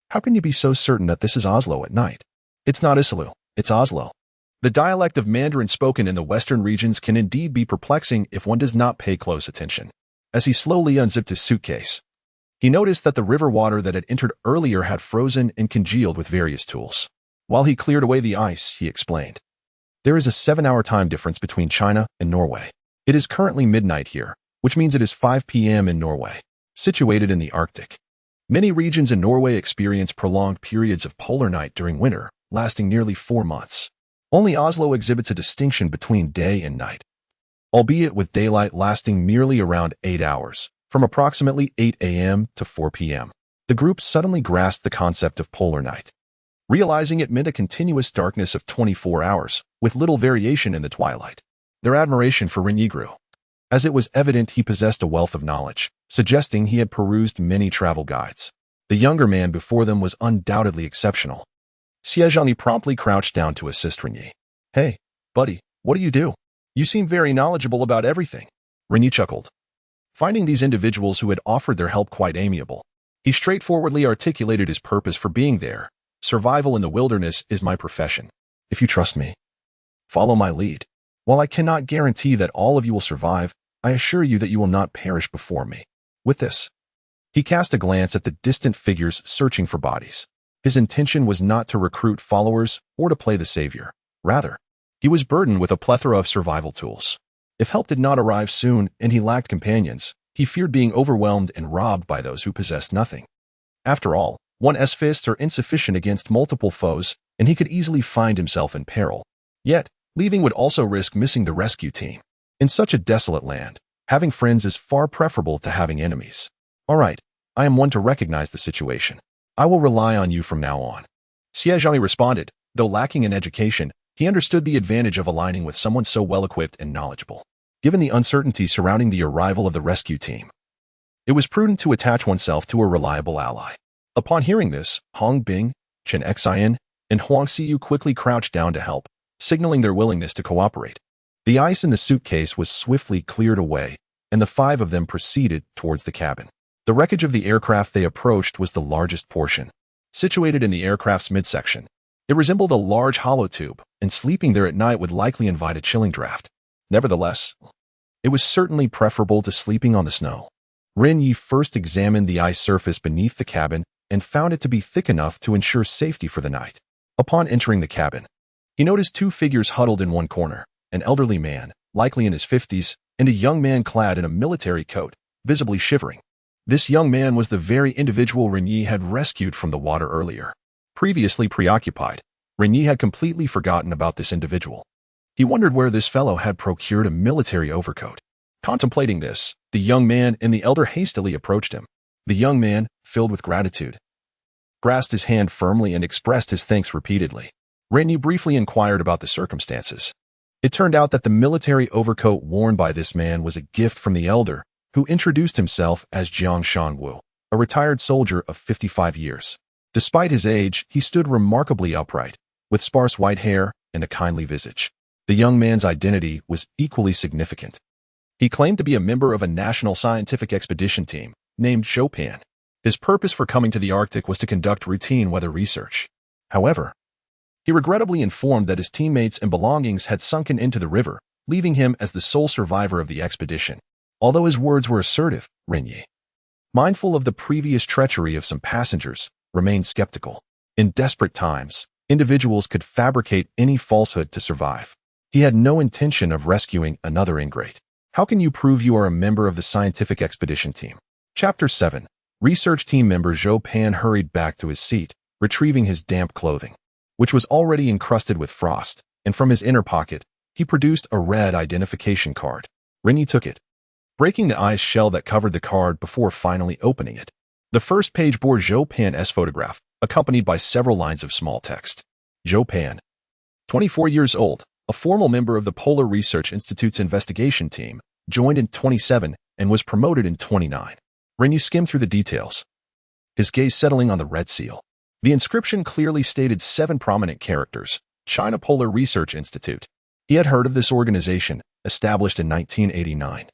Speaker 1: how can you be so certain that this is Oslo at night? It's not Isilu, it's Oslo. The dialect of Mandarin spoken in the western regions can indeed be perplexing if one does not pay close attention. As he slowly unzipped his suitcase, he noticed that the river water that had entered earlier had frozen and congealed with various tools. While he cleared away the ice, he explained, There is a 7-hour time difference between China and Norway. It is currently midnight here, which means it is 5 p.m. in Norway, situated in the Arctic. Many regions in Norway experience prolonged periods of polar night during winter, lasting nearly 4 months. Only Oslo exhibits a distinction between day and night, albeit with daylight lasting merely around 8 hours, from approximately 8 a.m. to 4 p.m. The group suddenly grasped the concept of polar night, realizing it meant a continuous darkness of 24 hours, with little variation in the twilight. Their admiration for Ren Ye grew, as it was evident he possessed a wealth of knowledge, suggesting he had perused many travel guides. The younger man before them was undoubtedly exceptional. Xiejani promptly crouched down to assist Ren Ye. "Hey, buddy, what do you do? You seem very knowledgeable about everything." Ren Ye chuckled, finding these individuals who had offered their help quite amiable. He straightforwardly articulated his purpose for being there. "Survival in the wilderness is my profession. If you trust me, follow my lead. While I cannot guarantee that all of you will survive, I assure you that you will not perish before me." With this, he cast a glance at the distant figures searching for bodies. His intention was not to recruit followers or to play the savior. Rather, he was burdened with a plethora of survival tools. If help did not arrive soon and he lacked companions, he feared being overwhelmed and robbed by those who possessed nothing. After all, one's fists are insufficient against multiple foes, and he could easily find himself in peril. Yet, leaving would also risk missing the rescue team. In such a desolate land, having friends is far preferable to having enemies. "All right, I am one to recognize the situation. I will rely on you from now on." Xiejani responded. Though lacking in education, he understood the advantage of aligning with someone so well-equipped and knowledgeable. Given the uncertainty surrounding the arrival of the rescue team, it was prudent to attach oneself to a reliable ally. Upon hearing this, Hong Bing, Chen Xian, and Huang Xiu quickly crouched down to help, signaling their willingness to cooperate. The ice in the suitcase was swiftly cleared away, and the 5 of them proceeded towards the cabin. The wreckage of the aircraft they approached was the largest portion, situated in the aircraft's midsection. It resembled a large hollow tube, and sleeping there at night would likely invite a chilling draft. Nevertheless, it was certainly preferable to sleeping on the snow. Ren Ye first examined the ice surface beneath the cabin and found it to be thick enough to ensure safety for the night. Upon entering the cabin, he noticed 2 figures huddled in one corner, an elderly man, likely in his 50s, and a young man clad in a military coat, visibly shivering. This young man was the very individual Ren Ye had rescued from the water earlier. Previously preoccupied, Ren Ye had completely forgotten about this individual. He wondered where this fellow had procured a military overcoat. Contemplating this, the young man and the elder hastily approached him. The young man, filled with gratitude, grasped his hand firmly and expressed his thanks repeatedly. Ren Ye briefly inquired about the circumstances. It turned out that the military overcoat worn by this man was a gift from the elder, who introduced himself as Jiang Shanwu, a retired soldier of 55 years. Despite his age, he stood remarkably upright, with sparse white hair and a kindly visage. The young man's identity was equally significant. He claimed to be a member of a national scientific expedition team named Chopin. His purpose for coming to the Arctic was to conduct routine weather research. However, he regrettably informed that his teammates and belongings had sunken into the river, leaving him as the sole survivor of the expedition. Although his words were assertive, Ren Ye, mindful of the previous treachery of some passengers, remained skeptical. In desperate times, individuals could fabricate any falsehood to survive. He had no intention of rescuing another ingrate. How can you prove you are a member of the scientific expedition team? Chapter 7. Research team member Zhou Pan hurried back to his seat, retrieving his damp clothing, which was already encrusted with frost, and from his inner pocket, he produced a red identification card. Ren Ye took it, breaking the ice shell that covered the card before finally opening it. The first page bore Zhou Pan's photograph, accompanied by several lines of small text. Zhou Pan, 24 years old, a formal member of the Polar Research Institute's investigation team, joined in 27 and was promoted in 29. Ren Ye skimmed through the details, his gaze settling on the red seal. The inscription clearly stated 7 prominent characters: China Polar Research Institute. He had heard of this organization, established in 1989.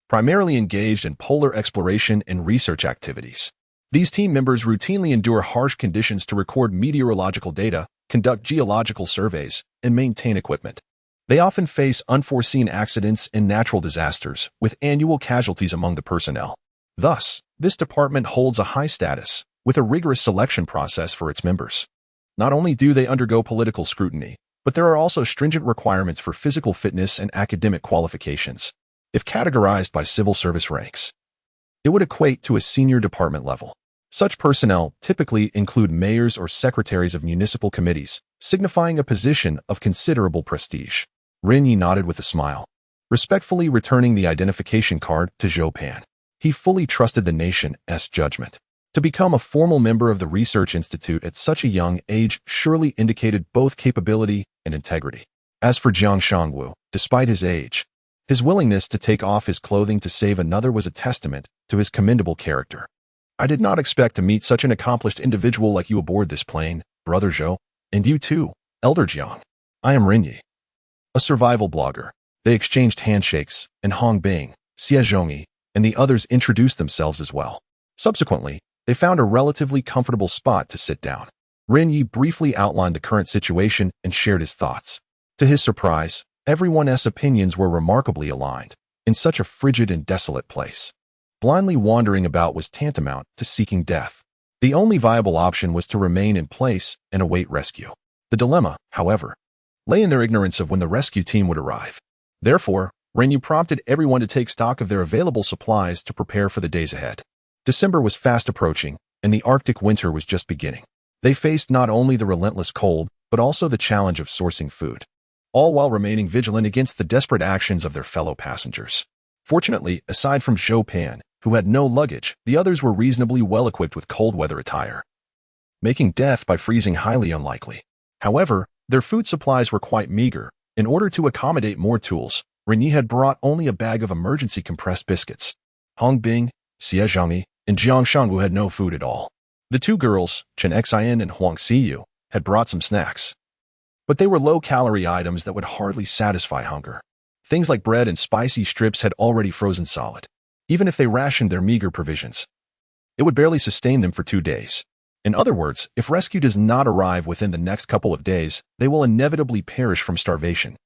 Speaker 1: Primarily engaged in polar exploration and research activities. These team members routinely endure harsh conditions to record meteorological data, conduct geological surveys, and maintain equipment. They often face unforeseen accidents and natural disasters, with annual casualties among the personnel. Thus, this department holds a high status, with a rigorous selection process for its members. Not only do they undergo political scrutiny, but there are also stringent requirements for physical fitness and academic qualifications. If categorized by civil service ranks, it would equate to a senior department level. Such personnel typically include mayors or secretaries of municipal committees, signifying a position of considerable prestige. Ren Ye nodded with a smile, respectfully returning the identification card to Zhou Pan. He fully trusted the nation's judgment. To become a formal member of the research institute at such a young age surely indicated both capability and integrity. As for Jiang Shangwu, despite his age, his willingness to take off his clothing to save another was a testament to his commendable character. I did not expect to meet such an accomplished individual like you aboard this plane, Brother Zhou. And you too, Elder Jiang. I am Ren Ye, a survival blogger. They exchanged handshakes, and Hong Bing, Xie Zhongyi, and the others introduced themselves as well. Subsequently, they found a relatively comfortable spot to sit down. Ren Ye briefly outlined the current situation and shared his thoughts. To his surprise, everyone's opinions were remarkably aligned. In such a frigid and desolate place, blindly wandering about was tantamount to seeking death. The only viable option was to remain in place and await rescue. The dilemma, however, lay in their ignorance of when the rescue team would arrive. Therefore, Ren Ye prompted everyone to take stock of their available supplies to prepare for the days ahead. December was fast approaching, and the Arctic winter was just beginning. They faced not only the relentless cold, but also the challenge of sourcing food, all while remaining vigilant against the desperate actions of their fellow passengers. Fortunately, aside from Zhou Pan, who had no luggage, the others were reasonably well equipped with cold weather attire, making death by freezing highly unlikely. However, their food supplies were quite meager. In order to accommodate more tools, Ren Ye had brought only a bag of emergency compressed biscuits. Hong Bing, Xie Zhongyi, and Jiang Shangwu had no food at all. The two girls, Chen Xian and Huang Xiyu, had brought some snacks, but they were low-calorie items that would hardly satisfy hunger. Things like bread and spicy strips had already frozen solid. Even if they rationed their meager provisions, it would barely sustain them for 2 days. In other words, if rescue does not arrive within the next couple of days, they will inevitably perish from starvation.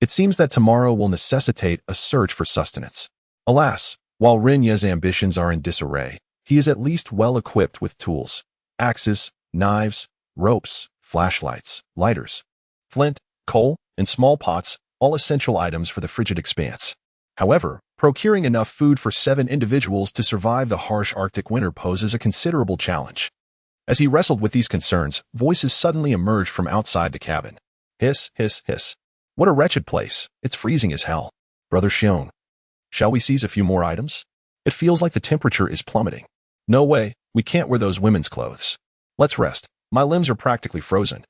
Speaker 1: It seems that tomorrow will necessitate a search for sustenance. Alas, while Ren Ye's ambitions are in disarray, he is at least well equipped with tools: axes, knives, ropes, flashlights, lighters, flint, coal, and small pots, all essential items for the frigid expanse. However, procuring enough food for 7 individuals to survive the harsh Arctic winter poses a considerable challenge. As he wrestled with these concerns, voices suddenly emerged from outside the cabin. Hiss, hiss, hiss. What a wretched place. It's freezing as hell. Brother Xiong, shall we seize a few more items? It feels like the temperature is plummeting. No way, we can't wear those women's clothes. Let's rest. My limbs are practically frozen,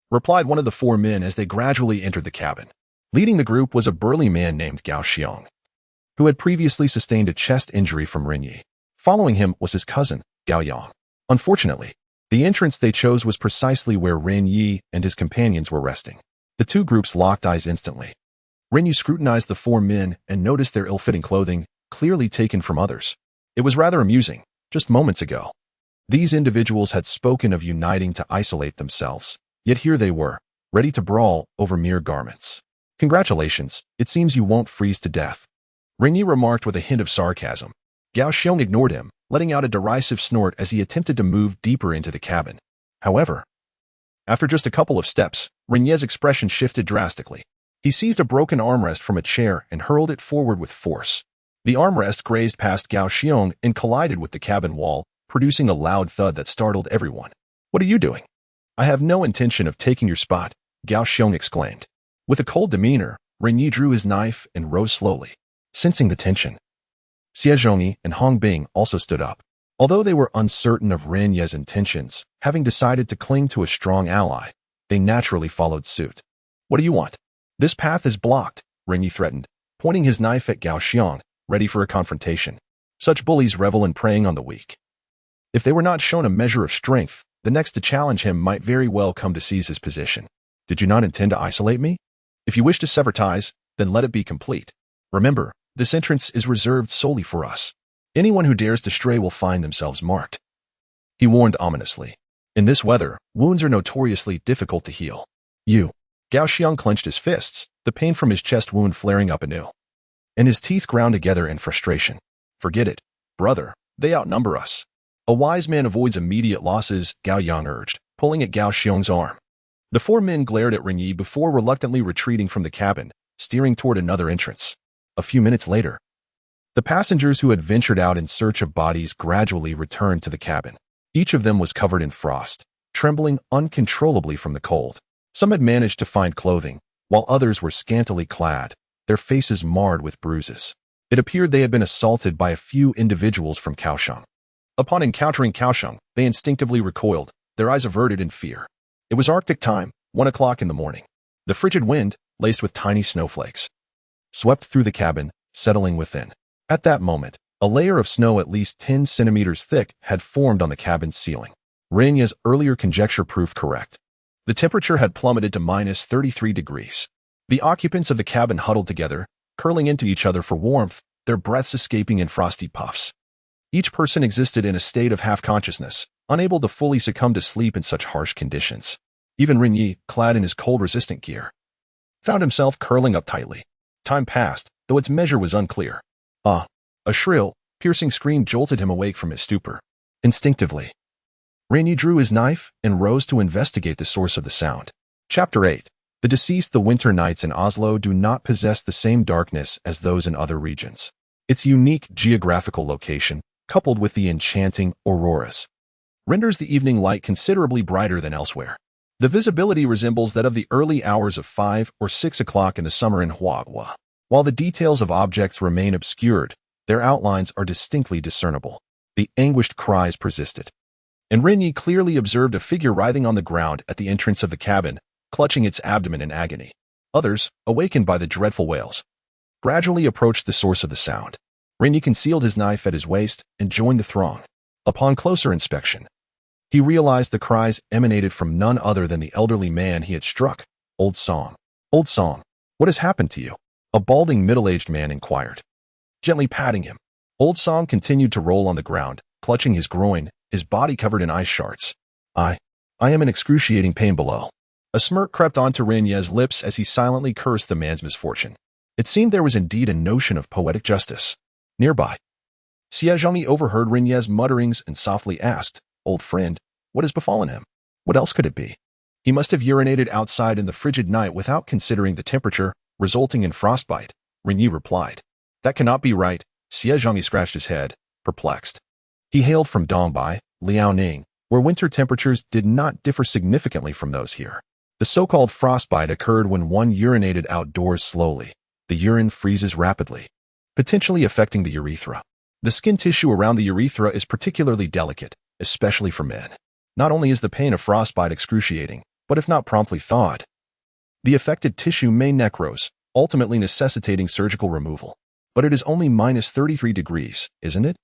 Speaker 1: replied one of the 4 men as they gradually entered the cabin. Leading the group was a burly man named Gao Xiong, who had previously sustained a chest injury from Ren Ye. Following him was his cousin, Gao Yang. Unfortunately, the entrance they chose was precisely where Ren Ye and his companions were resting. The two groups locked eyes instantly. Ren Ye scrutinized the 4 men and noticed their ill-fitting clothing, clearly taken from others. It was rather amusing. Just moments ago, these individuals had spoken of uniting to isolate themselves, yet here they were, ready to brawl over mere garments. Congratulations, it seems you won't freeze to death, Ren Ye remarked with a hint of sarcasm. Gao Xiong ignored him, letting out a derisive snort as he attempted to move deeper into the cabin. However, after just a couple of steps, Ren Ye's expression shifted drastically. He seized a broken armrest from a chair and hurled it forward with force. The armrest grazed past Gao Xiong and collided with the cabin wall, producing a loud thud that startled everyone. What are you doing? I have no intention of taking your spot, Gao Xiong exclaimed. With a cold demeanor, Ren Ye drew his knife and rose slowly. Sensing the tension, Xie Zhongyi and Hong Bing also stood up. Although they were uncertain of Ren Ye's intentions, having decided to cling to a strong ally, they naturally followed suit. What do you want? This path is blocked, Ren Ye threatened, pointing his knife at Gao Xiong, ready for a confrontation. Such bullies revel in preying on the weak. If they were not shown a measure of strength, the next to challenge him might very well come to seize his position. Did you not intend to isolate me? If you wish to sever ties, then let it be complete. Remember, this entrance is reserved solely for us. Anyone who dares to stray will find themselves marked. He warned ominously. In this weather, wounds are notoriously difficult to heal. You. Gao Xiong clenched his fists, the pain from his chest wound flaring up anew, and his teeth ground together in frustration. Forget it, brother. They outnumber us. A wise man avoids immediate losses, Gao Yang urged, pulling at Gao Xiong's arm. The 4 men glared at Ren Ye before reluctantly retreating from the cabin, steering toward another entrance. A few minutes later, the passengers who had ventured out in search of bodies gradually returned to the cabin. Each of them was covered in frost, trembling uncontrollably from the cold. Some had managed to find clothing, while others were scantily clad, their faces marred with bruises. It appeared they had been assaulted by a few individuals from Kaohsiung. Upon encountering Kaohsiung, they instinctively recoiled, their eyes averted in fear. It was Arctic time, 1 o'clock in the morning. The frigid wind, laced with tiny snowflakes, swept through the cabin, settling within. At that moment, a layer of snow at least 10 centimeters thick had formed on the cabin's ceiling. Ren Ye's earlier conjecture proved correct. The temperature had plummeted to minus 33 degrees. The occupants of the cabin huddled together, curling into each other for warmth, their breaths escaping in frosty puffs. Each person existed in a state of half-consciousness, unable to fully succumb to sleep in such harsh conditions. Even Ren Ye, clad in his cold-resistant gear, found himself curling up tightly. Time passed, though its measure was unclear. Ah! A shrill, piercing scream jolted him awake from his stupor. Instinctively, Ren Ye drew his knife and rose to investigate the source of the sound. Chapter 8. The deceased. The winter nights in Oslo do not possess the same darkness as those in other regions. Its unique geographical location, coupled with the enchanting auroras, renders the evening light considerably brighter than elsewhere. The visibility resembles that of the early hours of 5 or 6 o'clock in the summer in Huahua. While the details of objects remain obscured, their outlines are distinctly discernible. The anguished cries persisted, and Ren Ye clearly observed a figure writhing on the ground at the entrance of the cabin, clutching its abdomen in agony. Others, awakened by the dreadful wails, gradually approached the source of the sound. Ren Ye concealed his knife at his waist and joined the throng. Upon closer inspection, he realized the cries emanated from none other than the elderly man he had struck, Old Song. Old Song, what has happened to you? A balding middle-aged man inquired, gently patting him. Old Song continued to roll on the ground, clutching his groin, his body covered in ice shards. I am in excruciating pain below. A smirk crept onto Ren Ye's lips as he silently cursed the man's misfortune. It seemed there was indeed a notion of poetic justice. Nearby, Xie Zhongyi overheard Ren Ye's mutterings and softly asked, Old friend, what has befallen him? What else could it be? He must have urinated outside in the frigid night without considering the temperature, resulting in frostbite. Ren Ye replied. That cannot be right. Xie Zhongyi scratched his head, perplexed. He hailed from Dongbai, Liaoning, where winter temperatures did not differ significantly from those here. The so-called frostbite occurred when one urinated outdoors slowly. The urine freezes rapidly, potentially affecting the urethra. The skin tissue around the urethra is particularly delicate, especially for men. Not only is the pain of frostbite excruciating, but if not promptly thawed, the affected tissue may necrose, ultimately necessitating surgical removal. But it is only minus 33 degrees, isn't it?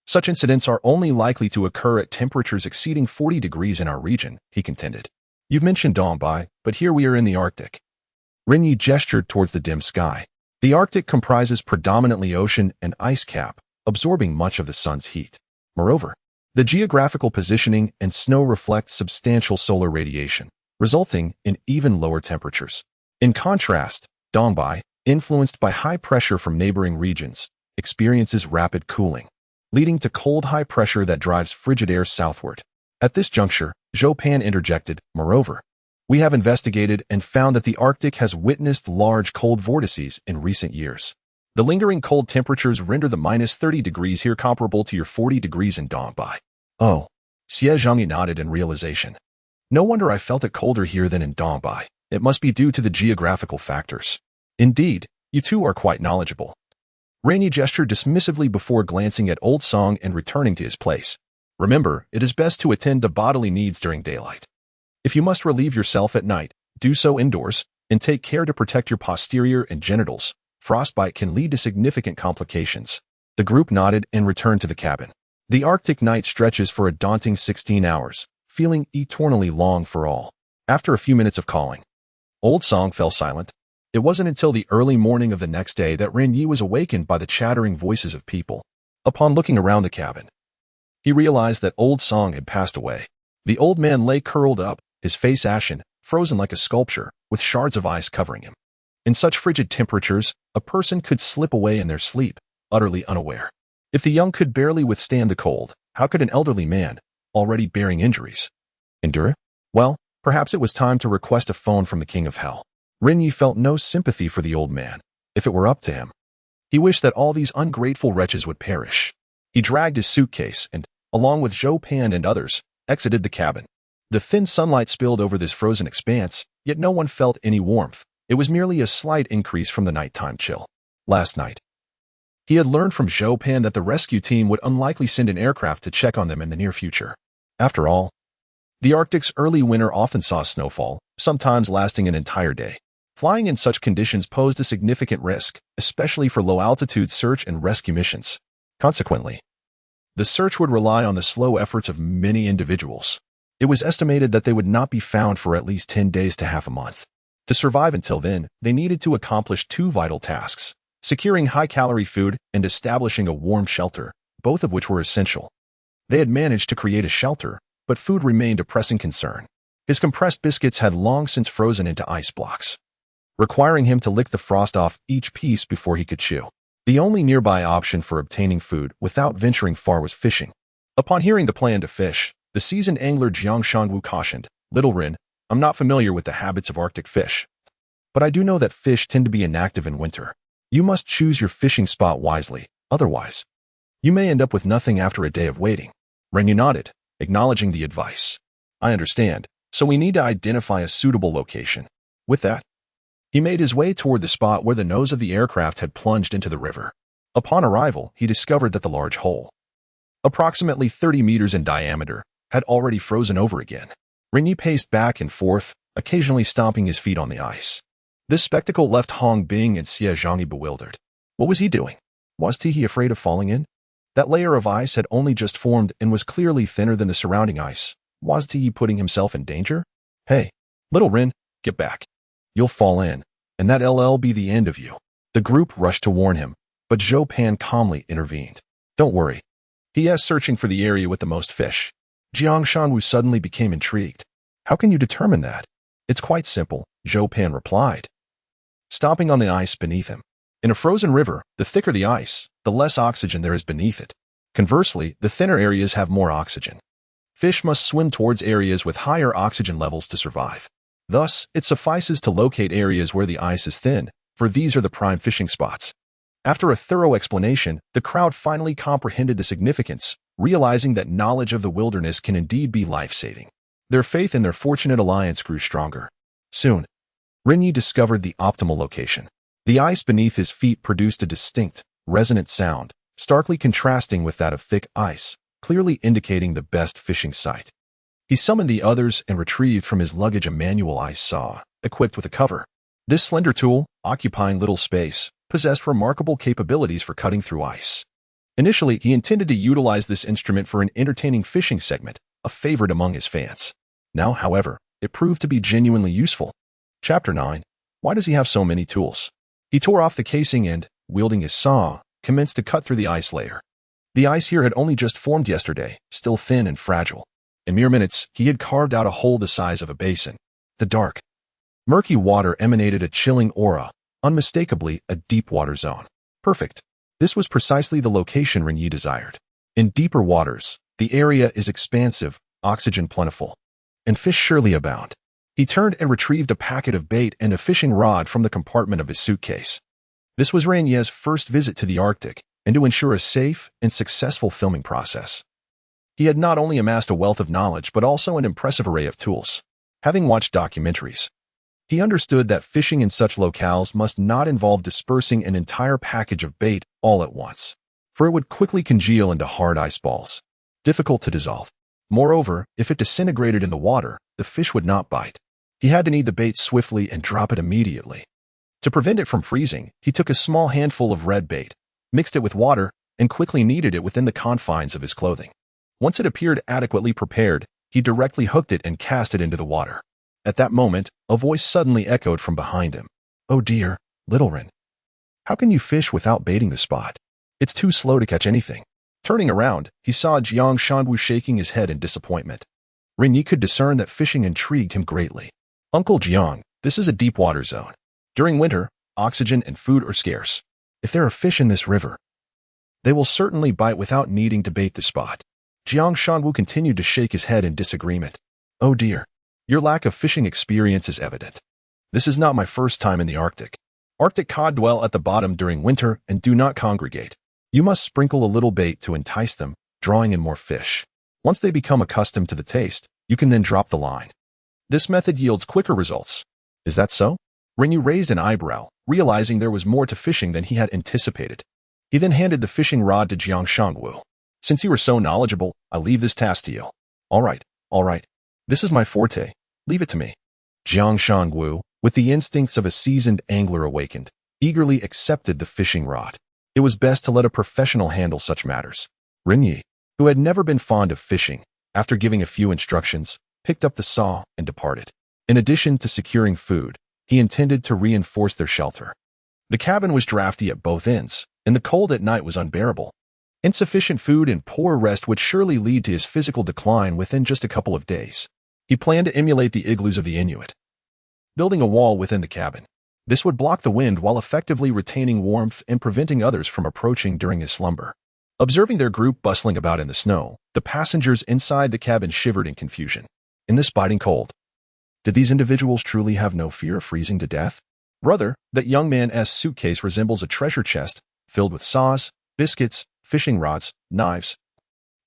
Speaker 1: Such incidents are only likely to occur at temperatures exceeding 40 degrees in our region, he contended. You've mentioned Dongbai, but here we are in the Arctic. Ren Ye gestured towards the dim sky. The Arctic comprises predominantly ocean and ice cap, absorbing much of the sun's heat. Moreover, the geographical positioning and snow reflect substantial solar radiation, resulting in even lower temperatures. In contrast, Dongbai, influenced by high pressure from neighboring regions, experiences rapid cooling, leading to cold high pressure that drives frigid air southward. At this juncture, Zhou Pan interjected, moreover, we have investigated and found that the Arctic has witnessed large cold vortices in recent years. The lingering cold temperatures render the minus 30 degrees here comparable to your 40 degrees in Dongbai. Oh, Xie Zhongyi nodded in realization. No wonder I felt it colder here than in Dongbai. It must be due to the geographical factors. Indeed, you two are quite knowledgeable. Ren Ye gestured dismissively before glancing at Old Song and returning to his place. Remember, it is best to attend to bodily needs during daylight. If you must relieve yourself at night, do so indoors, and take care to protect your posterior and genitals. Frostbite can lead to significant complications. The group nodded and returned to the cabin. The Arctic night stretches for a daunting 16 hours, feeling eternally long for all. After a few minutes of calling, Old Song fell silent. It wasn't until the early morning of the next day that Ren Ye was awakened by the chattering voices of people. Upon looking around the cabin, he realized that Old Song had passed away. The old man lay curled up, his face ashen, frozen like a sculpture, with shards of ice covering him. In such frigid temperatures, a person could slip away in their sleep, utterly unaware. If the young could barely withstand the cold, how could an elderly man, already bearing injuries, endure it? Well, perhaps it was time to request a phone from the King of Hell. Ren Ye felt no sympathy for the old man. If it were up to him, he wished that all these ungrateful wretches would perish. He dragged his suitcase and, along with Zhou Pan and others, exited the cabin. The thin sunlight spilled over this frozen expanse, yet no one felt any warmth. It was merely a slight increase from the nighttime chill. Last night, he had learned from Zhou Pan that the rescue team would unlikely send an aircraft to check on them in the near future. After all, the Arctic's early winter often saw snowfall, sometimes lasting an entire day. Flying in such conditions posed a significant risk, especially for low-altitude search and rescue missions. Consequently, the search would rely on the slow efforts of many individuals. It was estimated that they would not be found for at least 10 days to half a month. To survive until then, they needed to accomplish two vital tasks: securing high-calorie food and establishing a warm shelter, both of which were essential. They had managed to create a shelter, but food remained a pressing concern. His compressed biscuits had long since frozen into ice blocks, requiring him to lick the frost off each piece before he could chew. The only nearby option for obtaining food without venturing far was fishing. Upon hearing the plan to fish, the seasoned angler Jiang Shanwu cautioned, "Little Ren, I'm not familiar with the habits of Arctic fish, but I do know that fish tend to be inactive in winter. You must choose your fishing spot wisely, otherwise, you may end up with nothing after a day of waiting." Ren Ye nodded, acknowledging the advice. "I understand, so we need to identify a suitable location." With that, he made his way toward the spot where the nose of the aircraft had plunged into the river. Upon arrival, he discovered that the large hole, approximately 30 meters in diameter, had already frozen over again. Ren Ye paced back and forth, occasionally stomping his feet on the ice. This spectacle left Hong Bing and Xie Zhangyi bewildered. What was he doing? Was he afraid of falling in? That layer of ice had only just formed and was clearly thinner than the surrounding ice. Was he putting himself in danger? "Hey, little Ren, get back. You'll fall in, and that'll be the end of you." The group rushed to warn him, but Zhou Pan calmly intervened. "Don't worry. He is searching for the area with the most fish." Jiang Shanwu suddenly became intrigued. "How can you determine that?" "It's quite simple," Zhou Pan replied, stomping on the ice beneath him. In a frozen river, the thicker the ice, the less oxygen there is beneath it. Conversely, the thinner areas have more oxygen. Fish must swim towards areas with higher oxygen levels to survive. Thus, it suffices to locate areas where the ice is thin, for these are the prime fishing spots. After a thorough explanation, the crowd finally comprehended the significance, realizing that knowledge of the wilderness can indeed be life-saving. Their faith in their fortunate alliance grew stronger. Soon, Ren Ye discovered the optimal location. The ice beneath his feet produced a distinct, resonant sound, starkly contrasting with that of thick ice, clearly indicating the best fishing site. He summoned the others and retrieved from his luggage a manual ice saw, equipped with a cover. This slender tool, occupying little space, possessed remarkable capabilities for cutting through ice. Initially, he intended to utilize this instrument for an entertaining fishing segment, a favorite among his fans. Now, however, it proved to be genuinely useful. Chapter 9. Why does he have so many tools? He tore off the casing and, wielding his saw, commenced to cut through the ice layer. The ice here had only just formed yesterday, still thin and fragile. In mere minutes, he had carved out a hole the size of a basin. The dark, murky water emanated a chilling aura, unmistakably a deep water zone. Perfect. This was precisely the location Ren Ye desired. In deeper waters, the area is expansive, oxygen plentiful, and fish surely abound. He turned and retrieved a packet of bait and a fishing rod from the compartment of his suitcase. This was Ren Ye's first visit to the Arctic, and to ensure a safe and successful filming process, he had not only amassed a wealth of knowledge but also an impressive array of tools. Having watched documentaries, he understood that fishing in such locales must not involve dispersing an entire package of bait all at once, for it would quickly congeal into hard ice balls, difficult to dissolve. Moreover, if it disintegrated in the water, the fish would not bite. He had to knead the bait swiftly and drop it immediately. To prevent it from freezing, he took a small handful of red bait, mixed it with water, and quickly kneaded it within the confines of his clothing. Once it appeared adequately prepared, he directly hooked it and cast it into the water. At that moment, a voice suddenly echoed from behind him. "Oh dear, little Ren. How can you fish without baiting the spot? It's too slow to catch anything." Turning around, he saw Jiang Shanwu shaking his head in disappointment. Ren Ye could discern that fishing intrigued him greatly. "Uncle Jiang, this is a deep water zone. During winter, oxygen and food are scarce. If there are fish in this river, they will certainly bite without needing to bait the spot." Jiang Shanwu continued to shake his head in disagreement. "Oh dear, your lack of fishing experience is evident. This is not my first time in the Arctic. Arctic cod dwell at the bottom during winter and do not congregate. You must sprinkle a little bait to entice them, drawing in more fish. Once they become accustomed to the taste, you can then drop the line. This method yields quicker results. Is that so? Ren Ye raised an eyebrow, realizing there was more to fishing than he had anticipated. He then handed the fishing rod to Jiang Shangwu. Since you are so knowledgeable, I'll leave this task to you. All right. This is my forte. Leave it to me. Jiang Shangwu, with the instincts of a seasoned angler awakened, eagerly accepted the fishing rod. It was best to let a professional handle such matters. Ren Ye, who had never been fond of fishing, after giving a few instructions, picked up the saw and departed. In addition to securing food, he intended to reinforce their shelter. The cabin was drafty at both ends, and the cold at night was unbearable. Insufficient food and poor rest would surely lead to his physical decline within just a couple of days. He planned to emulate the igloos of the Inuit, building a wall within the cabin. This would block the wind while effectively retaining warmth and preventing others from approaching during his slumber. Observing their group bustling about in the snow, the passengers inside the cabin shivered in confusion. In this biting cold, did these individuals truly have no fear of freezing to death? Brother, that young man's suitcase resembles a treasure chest filled with saws, biscuits, fishing rods, knives,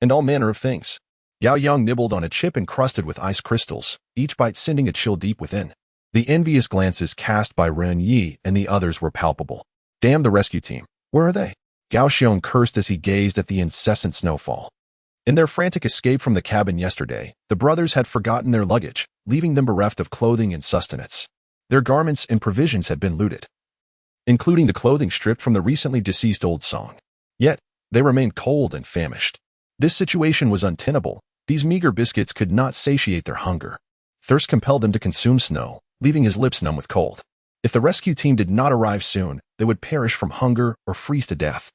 Speaker 1: and all manner of things. Yao Yang nibbled on a chip encrusted with ice crystals, each bite sending a chill deep within. The envious glances cast by Ren Ye and the others were palpable. Damn the rescue team. Where are they? Gao Xiong cursed as he gazed at the incessant snowfall. In their frantic escape from the cabin yesterday, the brothers had forgotten their luggage, leaving them bereft of clothing and sustenance. Their garments and provisions had been looted, including the clothing stripped from the recently deceased old song. Yet, they remained cold and famished. This situation was untenable. These meager biscuits could not satiate their hunger. Thirst compelled them to consume snow, leaving his lips numb with cold. If the rescue team did not arrive soon, they would perish from hunger or freeze to death.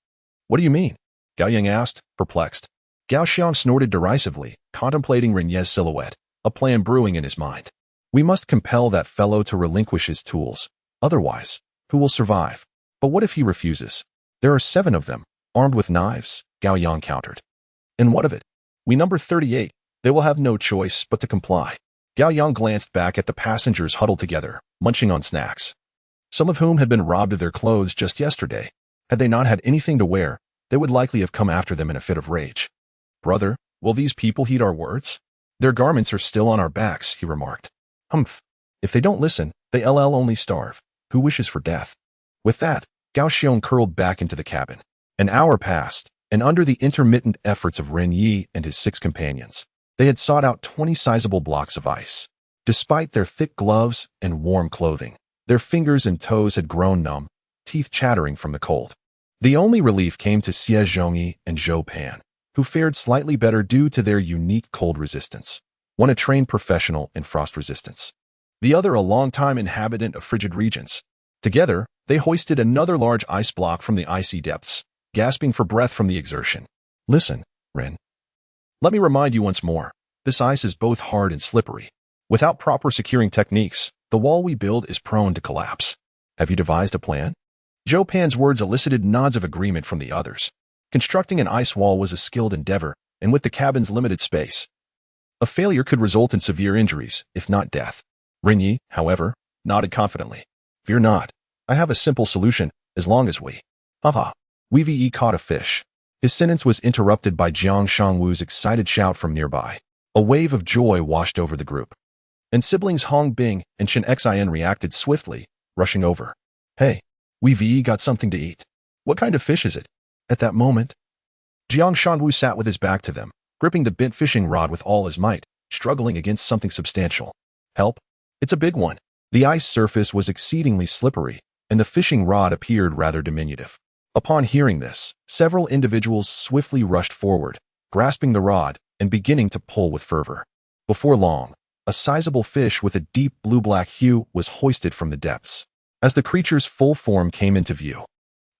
Speaker 1: What do you mean? Gao Yang asked, perplexed. Gao Xiang snorted derisively, contemplating Ren Ye's silhouette, a plan brewing in his mind. We must compel that fellow to relinquish his tools. Otherwise, who will survive? But what if he refuses? There are 7 of them, armed with knives, Gao Yang countered. And what of it? We number 38. They will have no choice but to comply. Gao Yang glanced back at the passengers huddled together, munching on snacks, some of whom had been robbed of their clothes just yesterday. Had they not had anything to wear, they would likely have come after them in a fit of rage. Brother, will these people heed our words? Their garments are still on our backs, he remarked. Humph. If they don't listen, they only starve. Who wishes for death? With that, Gao Xiong curled back into the cabin. An hour passed, and under the intermittent efforts of Ren Ye and his 6 companions, they had sought out 20 sizable blocks of ice. Despite their thick gloves and warm clothing, their fingers and toes had grown numb, teeth chattering from the cold. The only relief came to Xie Zhongyi and Zhou Pan, who fared slightly better due to their unique cold resistance. One a trained professional in frost resistance, the other a long-time inhabitant of frigid regions. Together, they hoisted another large ice block from the icy depths, gasping for breath from the exertion. Listen, Ren. Let me remind you once more, this ice is both hard and slippery. Without proper securing techniques, the wall we build is prone to collapse. Have you devised a plan? Zhou Pan's words elicited nods of agreement from the others. Constructing an ice wall was a skilled endeavor, and with the cabin's limited space, a failure could result in severe injuries, if not death. Ren Ye, however, nodded confidently. Fear not. I have a simple solution, as long as we... We've caught a fish. His sentence was interrupted by Jiang Shangwu's excited shout from nearby. A wave of joy washed over the group, and siblings Hong Bing and Chen Xin reacted swiftly, rushing over. Hey, we've got something to eat. What kind of fish is it? At that moment, Jiang Shangwu sat with his back to them, gripping the bent fishing rod with all his might, struggling against something substantial. Help! It's a big one. The ice surface was exceedingly slippery, and the fishing rod appeared rather diminutive. Upon hearing this, several individuals swiftly rushed forward, grasping the rod and beginning to pull with fervor. Before long, a sizable fish with a deep blue-black hue was hoisted from the depths. As the creature's full form came into view,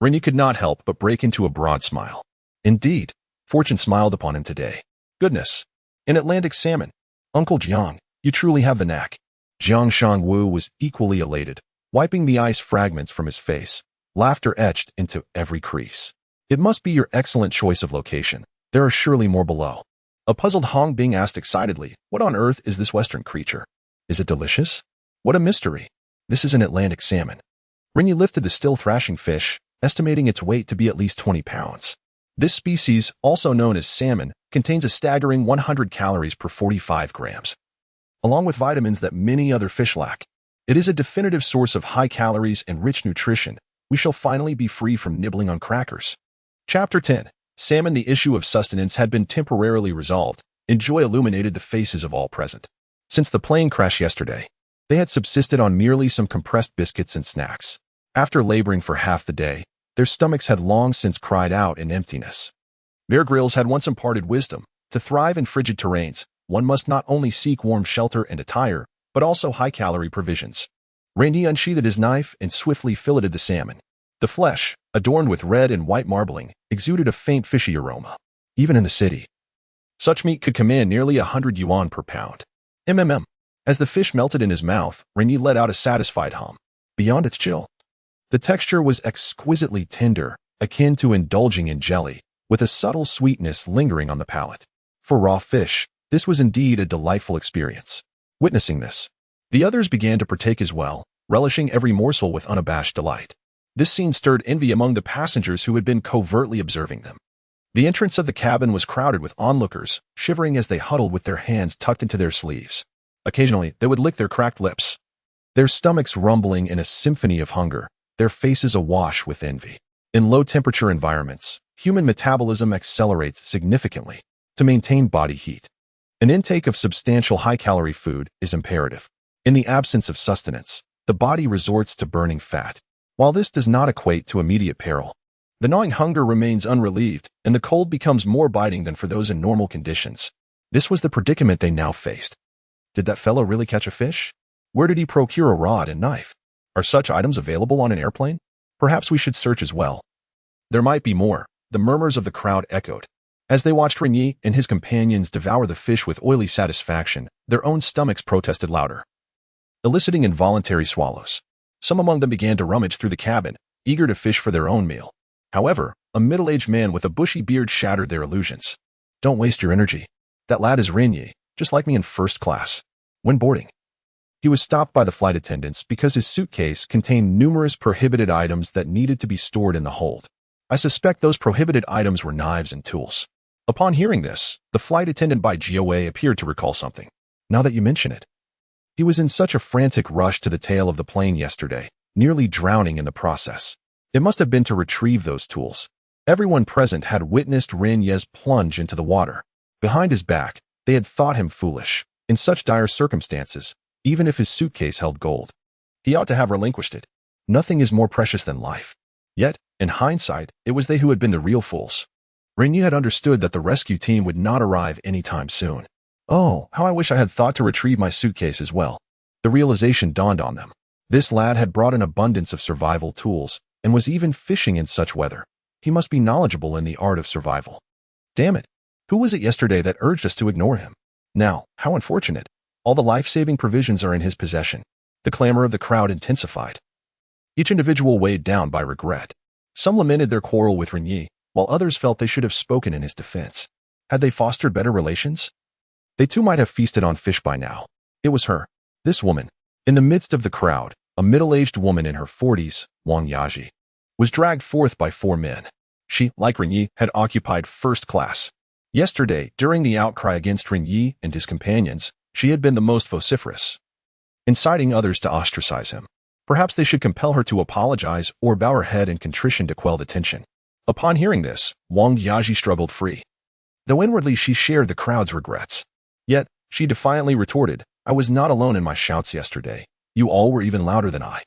Speaker 1: Ren Ye could not help but break into a broad smile. Indeed, fortune smiled upon him today. Goodness, an Atlantic salmon. Uncle Jiang, you truly have the knack. Jiang Shangwu was equally elated, wiping the ice fragments from his face, laughter etched into every crease. It must be your excellent choice of location. There are surely more below. A puzzled Hong Bing asked excitedly, what on earth is this western creature? Is it delicious? What a mystery. This is an Atlantic salmon. Ren Ye lifted the still thrashing fish, estimating its weight to be at least 20 pounds. This species, also known as salmon, contains a staggering 100 calories per 45 grams. Along with vitamins that many other fish lack, it is a definitive source of high calories and rich nutrition. We shall finally be free from nibbling on crackers. Chapter 10. Salmon. The issue of sustenance had been temporarily resolved, and joy illuminated the faces of all present. Since the plane crash yesterday, they had subsisted on merely some compressed biscuits and snacks. After laboring for half the day, their stomachs had long since cried out in emptiness. Bear Grylls had once imparted wisdom: to thrive in frigid terrains, one must not only seek warm shelter and attire, but also high-calorie provisions. Ren Ye unsheathed his knife and swiftly filleted the salmon. The flesh, adorned with red and white marbling, exuded a faint fishy aroma. Even in the city, such meat could command nearly 100 yuan per pound. As the fish melted in his mouth, Ren Ye let out a satisfied hum. Beyond its chill, the texture was exquisitely tender, akin to indulging in jelly, with a subtle sweetness lingering on the palate. For raw fish, this was indeed a delightful experience. Witnessing this, the others began to partake as well, relishing every morsel with unabashed delight. This scene stirred envy among the passengers who had been covertly observing them. The entrance of the cabin was crowded with onlookers, shivering as they huddled with their hands tucked into their sleeves. Occasionally, they would lick their cracked lips, their stomachs rumbling in a symphony of hunger, their faces awash with envy. In low-temperature environments, human metabolism accelerates significantly to maintain body heat. An intake of substantial high-calorie food is imperative. In the absence of sustenance, the body resorts to burning fat. While this does not equate to immediate peril, the gnawing hunger remains unrelieved, and the cold becomes more biting than for those in normal conditions. This was the predicament they now faced. Did that fellow really catch a fish? Where did he procure a rod and knife? Are such items available on an airplane? Perhaps we should search as well. There might be more, the murmurs of the crowd echoed. As they watched Ren Ye and his companions devour the fish with oily satisfaction, their own stomachs protested louder, eliciting involuntary swallows. Some among them began to rummage through the cabin, eager to fish for their own meal. However, a middle-aged man with a bushy beard shattered their illusions. Don't waste your energy. That lad is Ren Ye, just like me in first class. When boarding, he was stopped by the flight attendants because his suitcase contained numerous prohibited items that needed to be stored in the hold. I suspect those prohibited items were knives and tools. Upon hearing this, the flight attendant by GOA appeared to recall something. Now that you mention it, he was in such a frantic rush to the tail of the plane yesterday, nearly drowning in the process. It must have been to retrieve those tools. Everyone present had witnessed Ren Ye's plunge into the water. Behind his back, they had thought him foolish. In such dire circumstances, even if his suitcase held gold, he ought to have relinquished it. Nothing is more precious than life. Yet, in hindsight, it was they who had been the real fools. Ren Ye had understood that the rescue team would not arrive anytime soon. Oh, how I wish I had thought to retrieve my suitcase as well. The realization dawned on them. This lad had brought an abundance of survival tools, and was even fishing in such weather. He must be knowledgeable in the art of survival. Damn it! Who was it yesterday that urged us to ignore him? Now, how unfortunate. All the life-saving provisions are in his possession. The clamor of the crowd intensified, each individual weighed down by regret. Some lamented their quarrel with Ren Ye, while others felt they should have spoken in his defense. Had they fostered better relations, they too might have feasted on fish by now. It was her, this woman. In the midst of the crowd, a middle-aged woman in her 40s, Wang Yaji, was dragged forth by 4 men. She, like Ren Ye, had occupied first class. Yesterday, during the outcry against Ren Ye and his companions, she had been the most vociferous, inciting others to ostracize him. Perhaps they should compel her to apologize or bow her head in contrition to quell the tension. Upon hearing this, Wang Yaji struggled free, though inwardly she shared the crowd's regrets. Yet, she defiantly retorted, I was not alone in my shouts yesterday. You all were even louder than I.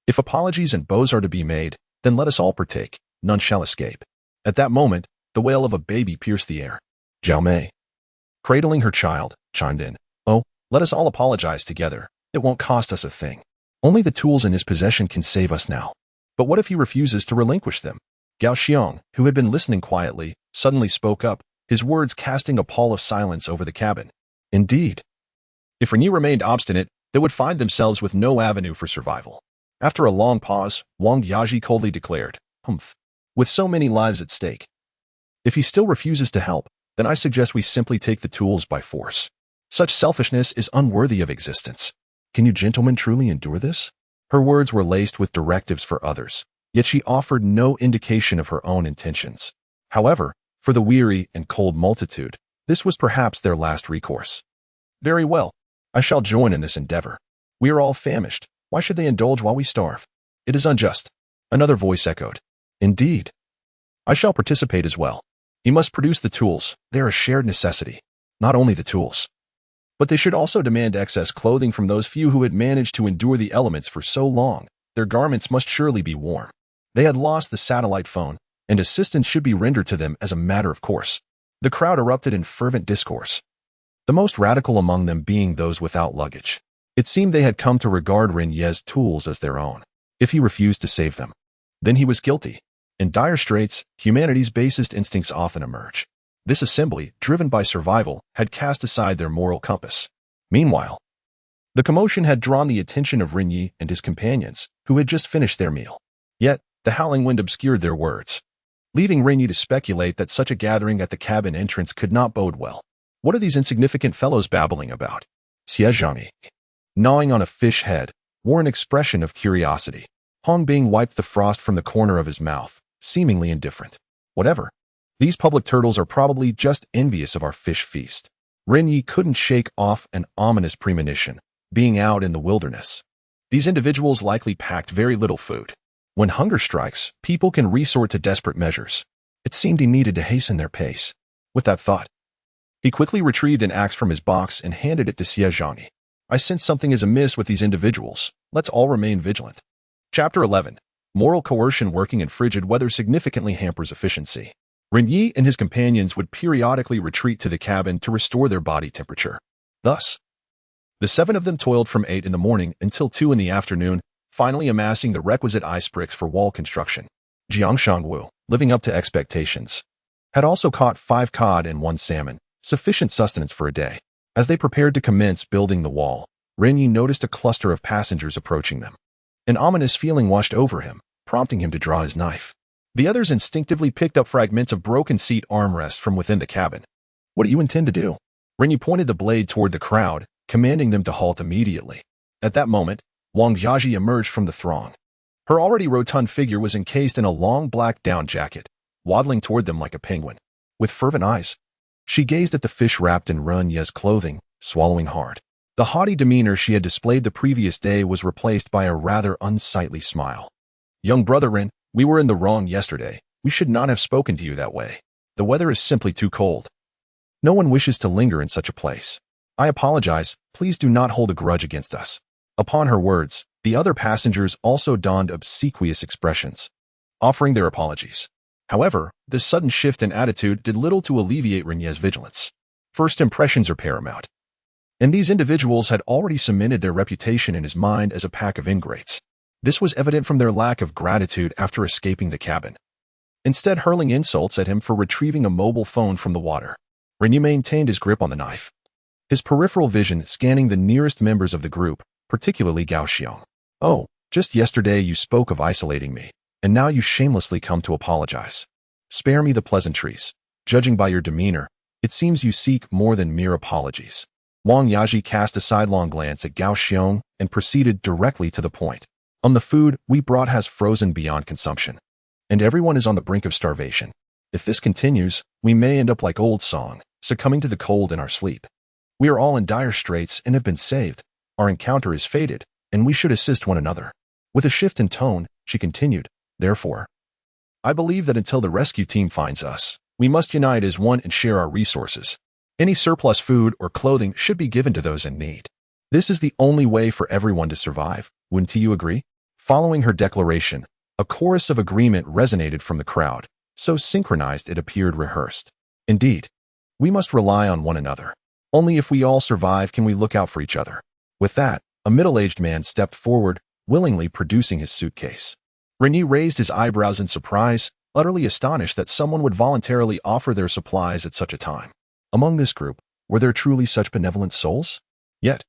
Speaker 1: If apologies and bows are to be made, then let us all partake. None shall escape. At that moment, the wail of a baby pierced the air. Zhao Mei, cradling her child, chimed in. Oh, let us all apologize together. It won't cost us a thing. Only the tools in his possession can save us now. But what if he refuses to relinquish them? Gao Xiong, who had been listening quietly, suddenly spoke up, his words casting a pall of silence over the cabin. Indeed, if Ren Ye remained obstinate, they would find themselves with no avenue for survival. After a long pause, Wang Yaji coldly declared, Humph. With so many lives at stake, if he still refuses to help, then I suggest we simply take the tools by force. Such selfishness is unworthy of existence. Can you gentlemen truly endure this? Her words were laced with directives for others, yet she offered no indication of her own intentions. However, for the weary and cold multitude, this was perhaps their last recourse. Very well, I shall join in this endeavor. We are all famished. Why should they indulge while we starve? It is unjust. Another voice echoed. Indeed. I shall participate as well. He must produce the tools. They are a shared necessity. Not only the tools, but they should also demand excess clothing from those few who had managed to endure the elements for so long. Their garments must surely be warm. They had lost the satellite phone, and assistance should be rendered to them as a matter of course. The crowd erupted in fervent discourse, the most radical among them being those without luggage. It seemed they had come to regard Ren Ye's tools as their own. If he refused to save them, then he was guilty. In dire straits, humanity's basest instincts often emerge. This assembly, driven by survival, had cast aside their moral compass. Meanwhile, the commotion had drawn the attention of Ren Ye and his companions, who had just finished their meal. Yet, the howling wind obscured their words, leaving Ren Ye to speculate that such a gathering at the cabin entrance could not bode well. What are these insignificant fellows babbling about? Xie Zhangyi, gnawing on a fish head, wore an expression of curiosity. Hong Bing wiped the frost from the corner of his mouth, seemingly indifferent. Whatever. These public turtles are probably just envious of our fish feast. Ren Ye couldn't shake off an ominous premonition, being out in the wilderness. These individuals likely packed very little food. When hunger strikes, people can resort to desperate measures. It seemed he needed to hasten their pace. With that thought, he quickly retrieved an axe from his box and handed it to Xie Zhangyi. I sense something is amiss with these individuals. Let's all remain vigilant. Chapter 11. Moral coercion working in frigid weather significantly hampers efficiency. Ren Ye and his companions would periodically retreat to the cabin to restore their body temperature. Thus, the 7 of them toiled from 8 in the morning until 2 in the afternoon, finally amassing the requisite ice bricks for wall construction. Jiang Shangwu, living up to expectations, had also caught 5 cod and 1 salmon, sufficient sustenance for a day. As they prepared to commence building the wall, Ren Ye noticed a cluster of passengers approaching them. An ominous feeling washed over him, prompting him to draw his knife. The others instinctively picked up fragments of broken seat armrests from within the cabin. What do you intend to do? Ren Ye pointed the blade toward the crowd, commanding them to halt immediately. At that moment, Wang Jiaji emerged from the throng. Her already rotund figure was encased in a long black down jacket, waddling toward them like a penguin. With fervent eyes, she gazed at the fish wrapped in Ren Ye's clothing, swallowing hard. The haughty demeanor she had displayed the previous day was replaced by a rather unsightly smile. Young brother Ren, we were in the wrong yesterday. We should not have spoken to you that way. The weather is simply too cold. No one wishes to linger in such a place. I apologize. Please do not hold a grudge against us. Upon her words, the other passengers also donned obsequious expressions, offering their apologies. However, this sudden shift in attitude did little to alleviate Ren Ye's vigilance. First impressions are paramount, and these individuals had already cemented their reputation in his mind as a pack of ingrates. This was evident from their lack of gratitude after escaping the cabin, instead hurling insults at him for retrieving a mobile phone from the water. Ren Ye maintained his grip on the knife, his peripheral vision scanning the nearest members of the group, particularly Gao Xiong. Oh, just yesterday you spoke of isolating me, and now you shamelessly come to apologize. Spare me the pleasantries. Judging by your demeanor, it seems you seek more than mere apologies. Wang Yaji cast a sidelong glance at Gao Xiong and proceeded directly to the point. The food we brought has frozen beyond consumption, and everyone is on the brink of starvation. If this continues, we may end up like old Song, succumbing to the cold in our sleep. We are all in dire straits and have been saved. Our encounter is fated, and we should assist one another. With a shift in tone, she continued, therefore, I believe that until the rescue team finds us, we must unite as one and share our resources. Any surplus food or clothing should be given to those in need. This is the only way for everyone to survive. Wouldn't you agree? Following her declaration, a chorus of agreement resonated from the crowd, so synchronized it appeared rehearsed. Indeed, we must rely on one another. Only if we all survive can we look out for each other. With that, a middle-aged man stepped forward, willingly producing his suitcase. Ren Ye raised his eyebrows in surprise, utterly astonished that someone would voluntarily offer their supplies at such a time. Among this group, were there truly such benevolent souls? Yet,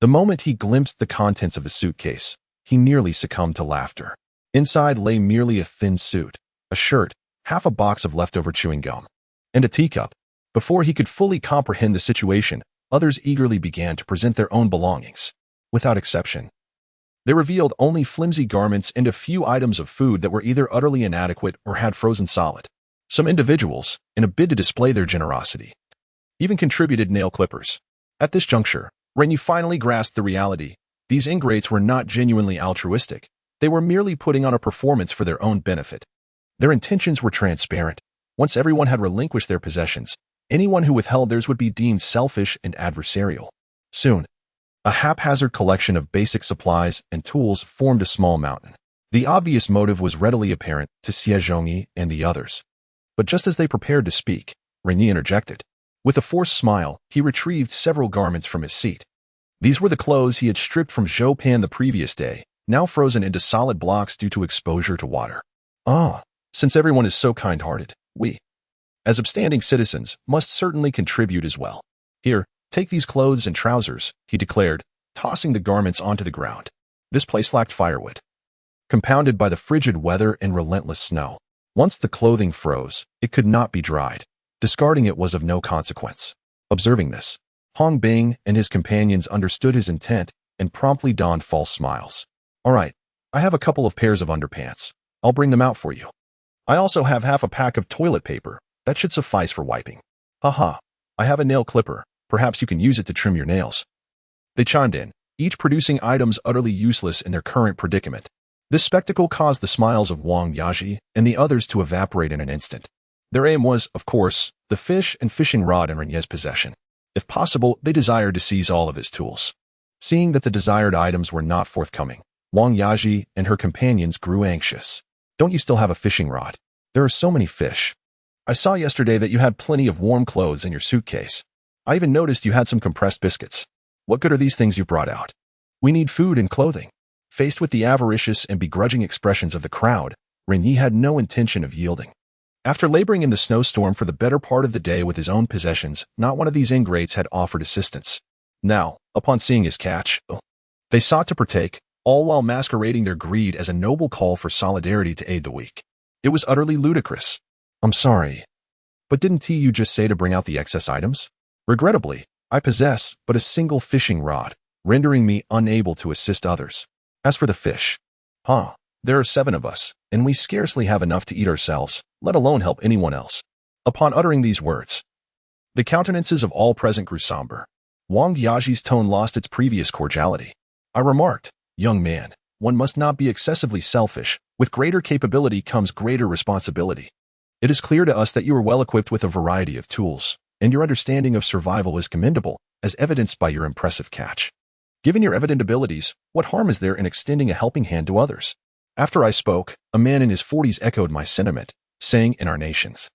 Speaker 1: the moment he glimpsed the contents of his suitcase, he nearly succumbed to laughter. Inside lay merely a thin suit, a shirt, half a box of leftover chewing gum, and a teacup. Before he could fully comprehend the situation, others eagerly began to present their own belongings. Without exception, they revealed only flimsy garments and a few items of food that were either utterly inadequate or had frozen solid. Some individuals, in a bid to display their generosity, even contributed nail clippers. At this juncture, Ren Ye finally grasped the reality. These ingrates were not genuinely altruistic. They were merely putting on a performance for their own benefit. Their intentions were transparent. Once everyone had relinquished their possessions, anyone who withheld theirs would be deemed selfish and adversarial. Soon, a haphazard collection of basic supplies and tools formed a small mountain. The obvious motive was readily apparent to Xie Zhongyi and the others. But just as they prepared to speak, Ren Ye interjected. With a forced smile, he retrieved several garments from his seat. These were the clothes he had stripped from Zhou Pan the previous day, now frozen into solid blocks due to exposure to water. Since everyone is so kind-hearted, we, as upstanding citizens, must certainly contribute as well. Here, take these clothes and trousers, he declared, tossing the garments onto the ground. This place lacked firewood, compounded by the frigid weather and relentless snow. Once the clothing froze, it could not be dried. Discarding it was of no consequence. Observing this, Hong Bing and his companions understood his intent and promptly donned false smiles. All right, I have a couple of pairs of underpants. I'll bring them out for you. I also have half a pack of toilet paper. That should suffice for wiping. Haha, I have a nail clipper. Perhaps you can use it to trim your nails. They chimed in, each producing items utterly useless in their current predicament. This spectacle caused the smiles of Wang Yaji and the others to evaporate in an instant. Their aim was, of course, the fish and fishing rod in Ren Ye's possession. If possible, they desired to seize all of his tools. Seeing that the desired items were not forthcoming, Wang Yaji and her companions grew anxious. Don't you still have a fishing rod? There are so many fish. I saw yesterday that you had plenty of warm clothes in your suitcase. I even noticed you had some compressed biscuits. What good are these things you brought out? We need food and clothing. Faced with the avaricious and begrudging expressions of the crowd, Ren Ye had no intention of yielding. After laboring in the snowstorm for the better part of the day with his own possessions, not one of these ingrates had offered assistance. Now, upon seeing his catch, they sought to partake, all while masquerading their greed as a noble call for solidarity to aid the weak. It was utterly ludicrous. I'm sorry, but didn't you just say to bring out the excess items? Regrettably, I possess but a single fishing rod, rendering me unable to assist others. As for the fish, there are 7 of us, and we scarcely have enough to eat ourselves, let alone help anyone else. Upon uttering these words, the countenances of all present grew somber. Wang Yaji's tone lost its previous cordiality. I remarked, young man, one must not be excessively selfish. With greater capability comes greater responsibility. It is clear to us that you are well equipped with a variety of tools, and your understanding of survival is commendable, as evidenced by your impressive catch. Given your evident abilities, what harm is there in extending a helping hand to others? After I spoke, a man in his 40s echoed my sentiment, saying in our nations,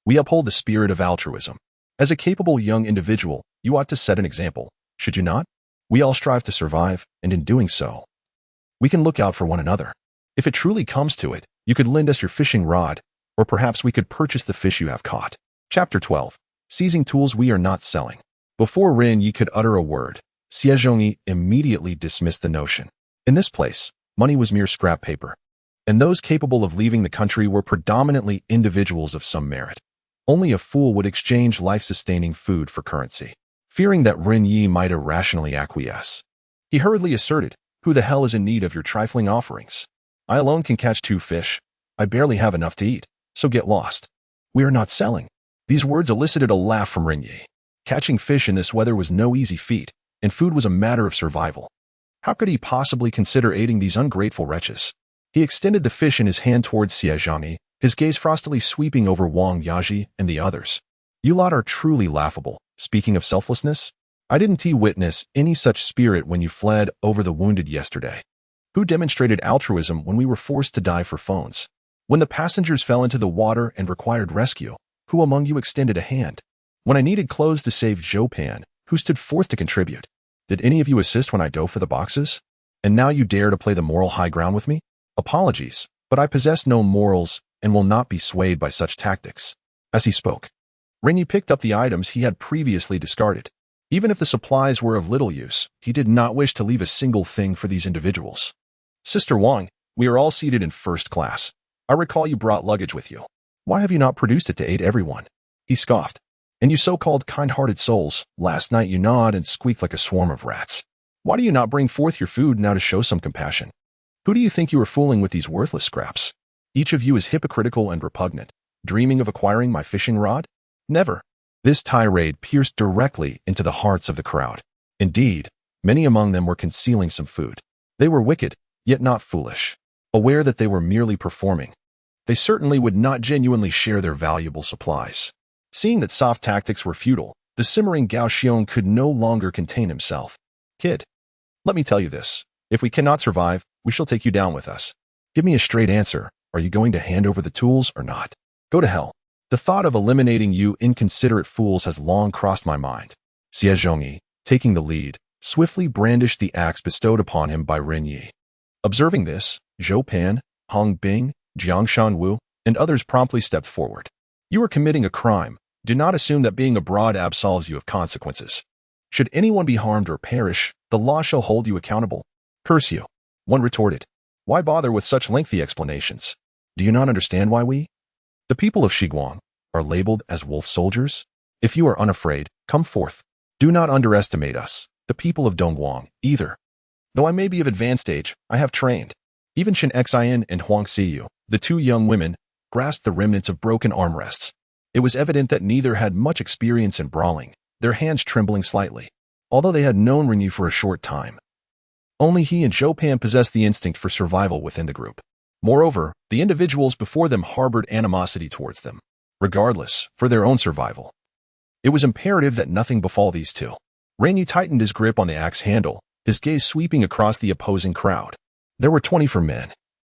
Speaker 1: we uphold the spirit of altruism. As a capable young individual, you ought to set an example, should you not? We all strive to survive, and in doing so, we can look out for one another. If it truly comes to it, you could lend us your fishing rod, or perhaps we could purchase the fish you have caught. Chapter 12. Seizing tools we are not selling. Before Ren Ye could utter a word, Xie Zhongyi immediately dismissed the notion. In this place, money was mere scrap paper, and those capable of leaving the country were predominantly individuals of some merit. Only a fool would exchange life-sustaining food for currency. Fearing that Ren Ye might irrationally acquiesce, he hurriedly asserted, who the hell is in need of your trifling offerings? I alone can catch 2 fish. I barely have enough to eat, so get lost. We are not selling. These words elicited a laugh from Ren Ye. Catching fish in this weather was no easy feat, and food was a matter of survival. How could he possibly consider aiding these ungrateful wretches? He extended the fish in his hand towards Xie Zhongyi, his gaze frostily sweeping over Wang Yaji and the others. You lot are truly laughable. Speaking of selflessness, I didn't witness any such spirit when you fled over the wounded yesterday. Who demonstrated altruism when we were forced to dive for phones? When the passengers fell into the water and required rescue, who among you extended a hand? When I needed clothes to save Zhou Pan, who stood forth to contribute? Did any of you assist when I dove for the boxes? And now you dare to play the moral high ground with me? Apologies, but I possess no morals and will not be swayed by such tactics. As he spoke, Ren Ye picked up the items he had previously discarded. Even if the supplies were of little use, he did not wish to leave a single thing for these individuals. Sister Wang, we are all seated in first class. I recall you brought luggage with you. Why have you not produced it to aid everyone? He scoffed. And you so-called kind-hearted souls, last night you gnawed and squeaked like a swarm of rats. Why do you not bring forth your food now to show some compassion? Who do you think you are fooling with these worthless scraps? Each of you is hypocritical and repugnant. Dreaming of acquiring my fishing rod? Never. This tirade pierced directly into the hearts of the crowd. Indeed, many among them were concealing some food. They were wicked, yet not foolish. Aware that they were merely performing, they certainly would not genuinely share their valuable supplies. Seeing that soft tactics were futile, the simmering Gao Xiong could no longer contain himself. Kid, let me tell you this. If we cannot survive, we shall take you down with us. Give me a straight answer. Are you going to hand over the tools or not? Go to hell. The thought of eliminating you inconsiderate fools has long crossed my mind. Xie Zhongyi, taking the lead, swiftly brandished the axe bestowed upon him by Ren Ye. Observing this, Zhou Pan, Hong Bing, Jiang Shanwu, and others promptly stepped forward. You are committing a crime. Do not assume that being abroad absolves you of consequences. Should anyone be harmed or perish, the law shall hold you accountable. Curse you. One retorted. Why bother with such lengthy explanations? Do you not understand why we, the people of Shiguang, are labeled as wolf soldiers? If you are unafraid, come forth. Do not underestimate us, the people of Dongguang, either. Though I may be of advanced age, I have trained. Even Chen Xian and Huang Xiyu, the two young women, grasped the remnants of broken armrests. It was evident that neither had much experience in brawling, their hands trembling slightly, although they had known Ren Ye for a short time. Only he and Zhou Pan possessed the instinct for survival within the group. Moreover, the individuals before them harbored animosity towards them. Regardless, for their own survival, it was imperative that nothing befall these two. Ren Ye tightened his grip on the axe handle, his gaze sweeping across the opposing crowd. There were 24 men,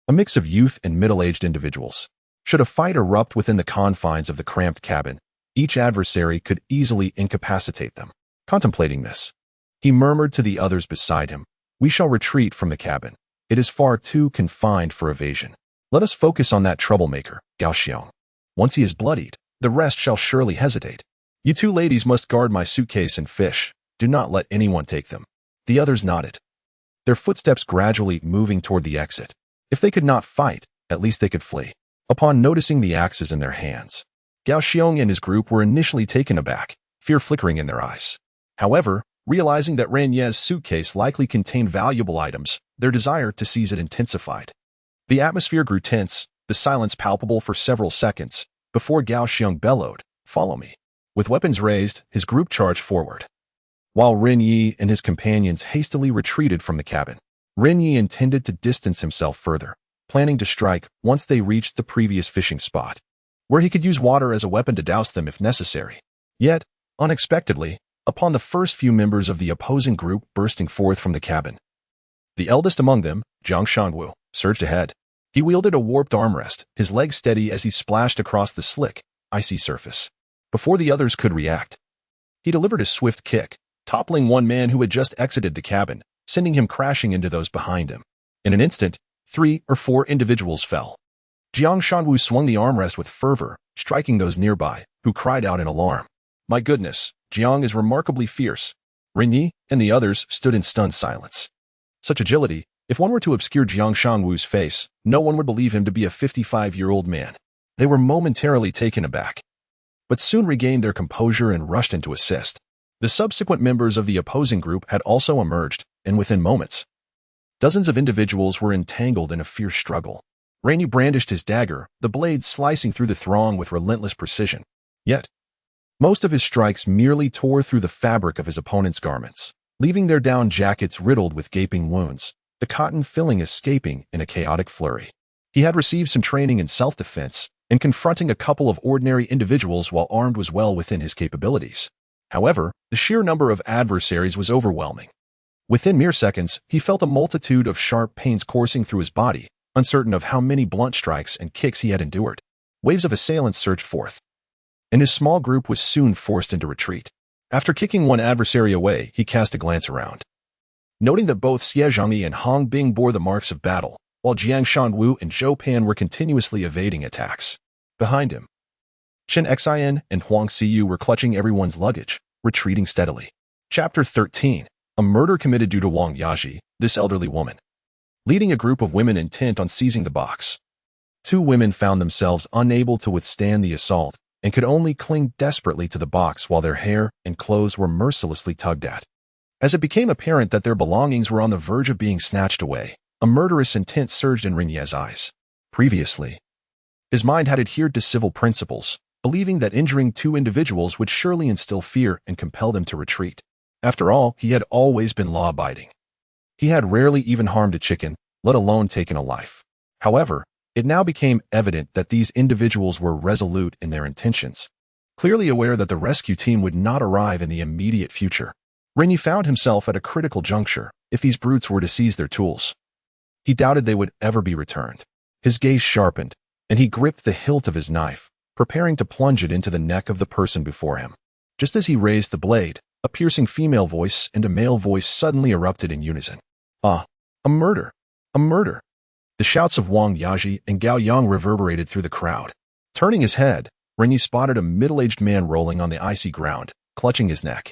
Speaker 1: a mix of youth and middle-aged individuals. Should a fight erupt within the confines of the cramped cabin, each adversary could easily incapacitate them. Contemplating this, he murmured to the others beside him, "We shall retreat from the cabin. It is far too confined for evasion. Let us focus on that troublemaker, Gao Xiong. Once he is bloodied, the rest shall surely hesitate. You two ladies must guard my suitcase and fish. Do not let anyone take them." The others nodded, their footsteps gradually moving toward the exit. If they could not fight, at least they could flee. Upon noticing the axes in their hands, Gao Xiong and his group were initially taken aback, fear flickering in their eyes. However, realizing that Ren Ye's suitcase likely contained valuable items, their desire to seize it intensified. The atmosphere grew tense, the silence palpable for several seconds, before Gao Xiong bellowed, "Follow me." With weapons raised, his group charged forward. While Ren Ye and his companions hastily retreated from the cabin, Ren Ye intended to distance himself further, planning to strike once they reached the previous fishing spot, where he could use water as a weapon to douse them if necessary. Yet, unexpectedly, upon the first few members of the opposing group bursting forth from the cabin, the eldest among them, Jiang Shanwu, surged ahead. He wielded a warped armrest, his legs steady as he splashed across the slick, icy surface. Before the others could react, he delivered a swift kick, toppling one man who had just exited the cabin, sending him crashing into those behind him. In an instant, 3 or 4 individuals fell. Jiang Shanwu swung the armrest with fervor, striking those nearby, who cried out in alarm. My goodness, Jiang is remarkably fierce. Ren Ye and the others stood in stunned silence. Such agility, if one were to obscure Jiang Shanwu's face, no one would believe him to be a 55-year-old man. They were momentarily taken aback, but soon regained their composure and rushed in to assist. The subsequent members of the opposing group had also emerged, and within moments, dozens of individuals were entangled in a fierce struggle. Ren Ye brandished his dagger, the blade slicing through the throng with relentless precision. Yet, most of his strikes merely tore through the fabric of his opponent's garments, leaving their down jackets riddled with gaping wounds, the cotton filling escaping in a chaotic flurry. He had received some training in self-defense, and confronting a couple of ordinary individuals while armed was well within his capabilities. However, the sheer number of adversaries was overwhelming. Within mere seconds, he felt a multitude of sharp pains coursing through his body, uncertain of how many blunt strikes and kicks he had endured. Waves of assailants surged forth, and his small group was soon forced into retreat. After kicking one adversary away, he cast a glance around, noting that both Xie Zhongyi and Hong Bing bore the marks of battle, while Jiang Shanwu and Zhou Pan were continuously evading attacks. Behind him, Chen Xian and Huang Xiyu were clutching everyone's luggage, retreating steadily. Chapter 13. A murder committed due to Wang Yaji, this elderly woman, leading a group of women intent on seizing the box. 2 women found themselves unable to withstand the assault and could only cling desperately to the box while their hair and clothes were mercilessly tugged at. As it became apparent that their belongings were on the verge of being snatched away, a murderous intent surged in Ren Ye's eyes. Previously, His mind had adhered to civil principles, believing that injuring two individuals would surely instill fear and compel them to retreat. After all, he had always been law-abiding. He had rarely even harmed a chicken, let alone taken a life. However, it now became evident that these individuals were resolute in their intentions, clearly aware that the rescue team would not arrive in the immediate future. Ren Ye found himself at a critical juncture if these brutes were to seize their tools. He doubted they would ever be returned. His gaze sharpened, and he gripped the hilt of his knife, preparing to plunge it into the neck of the person before him. Just as he raised the blade, a piercing female voice and a male voice suddenly erupted in unison. "Ah, a murder! A murder!" The shouts of Wang Yaji and Gao Yang reverberated through the crowd. Turning his head, Ren Ye spotted a middle-aged man rolling on the icy ground, clutching his neck.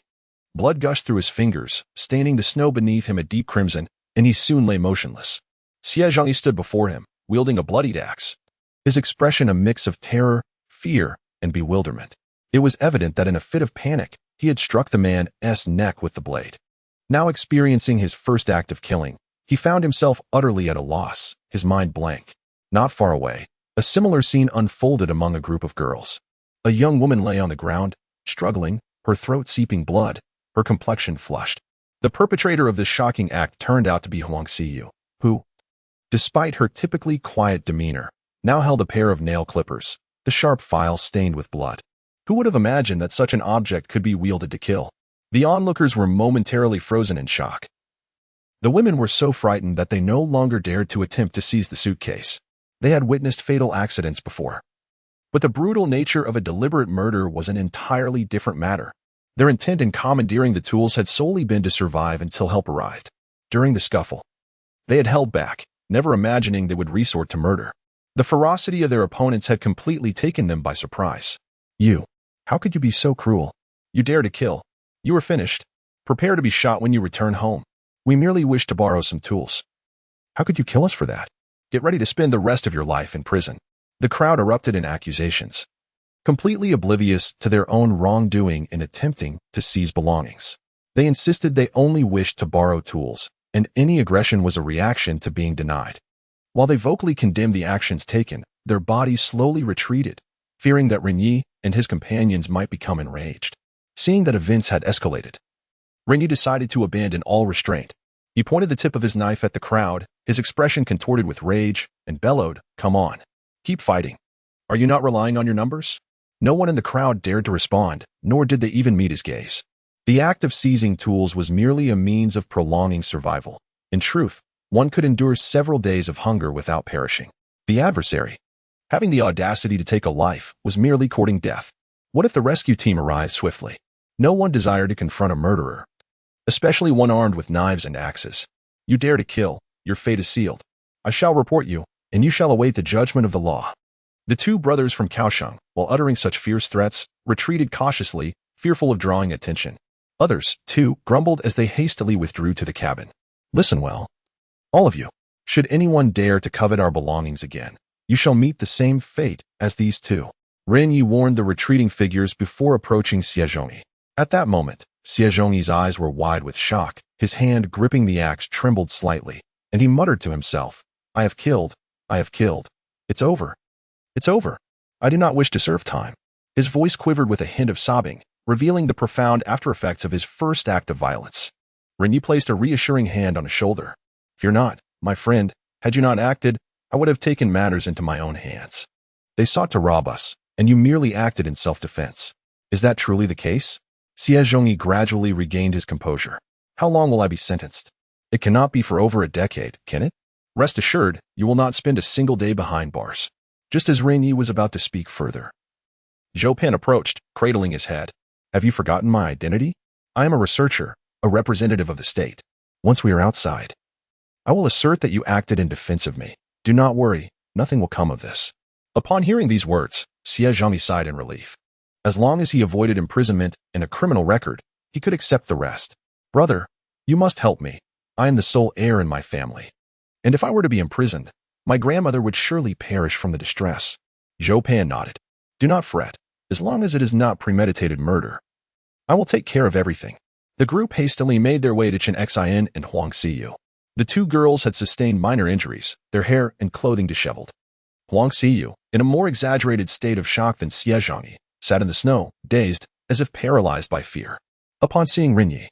Speaker 1: Blood gushed through his fingers, staining the snow beneath him a deep crimson, and he soon lay motionless. Xie Zhongyi stood before him, wielding a bloodied axe, his expression a mix of terror, fear, and bewilderment. It was evident that in a fit of panic, he had struck the man's neck with the blade. Now experiencing his first act of killing, he found himself utterly at a loss, his mind blank. Not far away, a similar scene unfolded among a group of girls. A young woman lay on the ground, struggling, her throat seeping blood, her complexion flushed. The perpetrator of this shocking act turned out to be Huang Xiyu, who, despite her typically quiet demeanor, now held a pair of nail clippers, the sharp file stained with blood. Who would have imagined that such an object could be wielded to kill? The onlookers were momentarily frozen in shock. The women were so frightened that they no longer dared to attempt to seize the suitcase. They had witnessed fatal accidents before. But the brutal nature of a deliberate murder was an entirely different matter. Their intent in commandeering the tools had solely been to survive until help arrived. During the scuffle, they had held back, never imagining they would resort to murder. The ferocity of their opponents had completely taken them by surprise. "You, how could you be so cruel? You dare to kill. You are finished. Prepare to be shot when you return home. We merely wish to borrow some tools. How could you kill us for that? Get ready to spend the rest of your life in prison." The crowd erupted in accusations, completely oblivious to their own wrongdoing in attempting to seize belongings. They insisted they only wished to borrow tools, and any aggression was a reaction to being denied. While they vocally condemned the actions taken, their bodies slowly retreated, fearing that Ren Ye and his companions might become enraged. Seeing that events had escalated, Ren Ye decided to abandon all restraint. He pointed the tip of his knife at the crowd, his expression contorted with rage, and bellowed, "Come on. Keep fighting. Are you not relying on your numbers?" No one in the crowd dared to respond, nor did they even meet his gaze. The act of seizing tools was merely a means of prolonging survival. In truth, one could endure several days of hunger without perishing. The adversary, having the audacity to take a life, was merely courting death. What if the rescue team arrived swiftly? No one desired to confront a murderer, especially one armed with knives and axes. "You dare to kill, your fate is sealed. I shall report you, and you shall await the judgment of the law." The two brothers from Kaohsiung, while uttering such fierce threats, retreated cautiously, fearful of drawing attention. Others, too, grumbled as they hastily withdrew to the cabin. "Listen well, all of you. Should anyone dare to covet our belongings again, you shall meet the same fate as these two." Ren Ye warned the retreating figures before approaching Xie Zhongyi. At that moment, Xie Zhongyi's eyes were wide with shock, his hand gripping the axe trembled slightly, and he muttered to himself, I have killed. It's over. It's over. I do not wish to serve time." His voice quivered with a hint of sobbing, revealing the profound after-effects of his first act of violence. Ren Ye placed a reassuring hand on his shoulder. "Fear not, my friend. Had you not acted, I would have taken matters into my own hands. They sought to rob us, and you merely acted in self-defense. Is that truly the case?" Xie Zhongyi gradually regained his composure. "How long will I be sentenced? It cannot be for over a decade, can it? Rest assured, you will not spend a single day behind bars." Just as Ren Ye was about to speak further, Zhou Pan approached, cradling his head. "Have you forgotten my identity? I am a researcher, a representative of the state. Once we are outside, I will assert that you acted in defense of me. Do not worry, nothing will come of this." Upon hearing these words, Xie Zhongyi sighed in relief. As long as he avoided imprisonment and a criminal record, he could accept the rest. "Brother, you must help me. I am the sole heir in my family. And if I were to be imprisoned, my grandmother would surely perish from the distress." Zhou Pan nodded. "Do not fret, as long as it is not premeditated murder. I will take care of everything." The group hastily made their way to Chen Xian and Huang Xiyu. The two girls had sustained minor injuries, their hair and clothing disheveled. Huang Xiyu, in a more exaggerated state of shock than Xie Zhongyi, sat in the snow, dazed, as if paralyzed by fear. Upon seeing Ren Ye,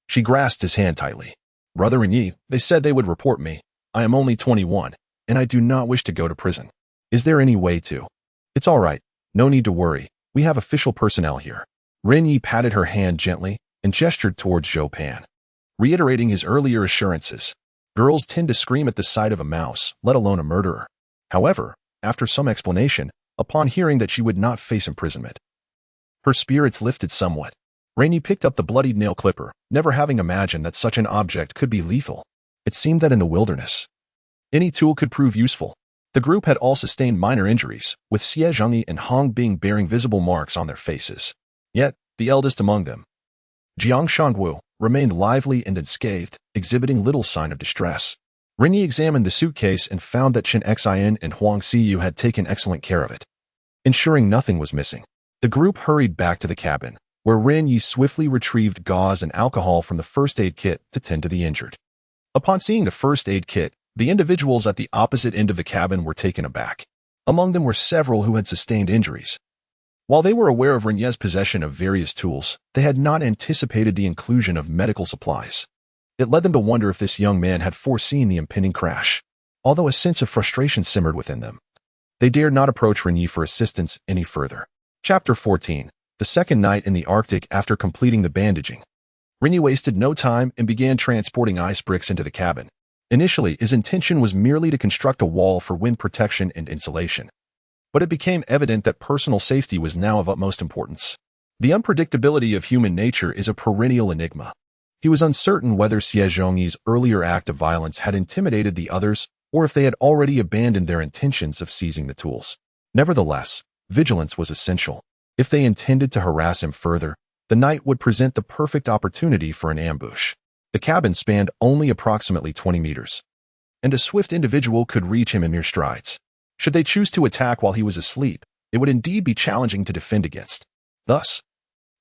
Speaker 1: she grasped his hand tightly. "Brother Ren Ye, they said they would report me. I am only 21, and I do not wish to go to prison. Is there any way to?" "It's all right. No need to worry. We have official personnel here." Ren Ye patted her hand gently and gestured towards Zhou Pan, reiterating his earlier assurances. Girls tend to scream at the sight of a mouse, let alone a murderer. However, after some explanation, upon hearing that she would not face imprisonment, her spirits lifted somewhat. Ren Ye picked up the bloodied nail clipper, never having imagined that such an object could be lethal. It seemed that in the wilderness, any tool could prove useful. The group had all sustained minor injuries, with Xie Zhongyi and Hong Bing bearing visible marks on their faces. Yet, the eldest among them, Jiang Shangwu, remained lively and unscathed, exhibiting little sign of distress. Ren Ye examined the suitcase and found that Chen Xian and Huang Xiyu had taken excellent care of it, ensuring nothing was missing. The group hurried back to the cabin, where Ren Ye swiftly retrieved gauze and alcohol from the first aid kit to tend to the injured. Upon seeing the first aid kit, the individuals at the opposite end of the cabin were taken aback. Among them were several who had sustained injuries. While they were aware of Ren Ye's possession of various tools, they had not anticipated the inclusion of medical supplies. It led them to wonder if this young man had foreseen the impending crash. Although a sense of frustration simmered within them, they dared not approach Ren Ye for assistance any further. Chapter 14. The second night in the Arctic after completing the bandaging. Ren Ye wasted no time and began transporting ice bricks into the cabin. Initially, his intention was merely to construct a wall for wind protection and insulation. But it became evident that personal safety was now of utmost importance. The unpredictability of human nature is a perennial enigma. He was uncertain whether Xie Zhongyi's earlier act of violence had intimidated the others or if they had already abandoned their intentions of seizing the tools. Nevertheless, vigilance was essential. If they intended to harass him further, the night would present the perfect opportunity for an ambush. The cabin spanned only approximately 20 meters, and a swift individual could reach him in mere strides. Should they choose to attack while he was asleep, it would indeed be challenging to defend against. Thus,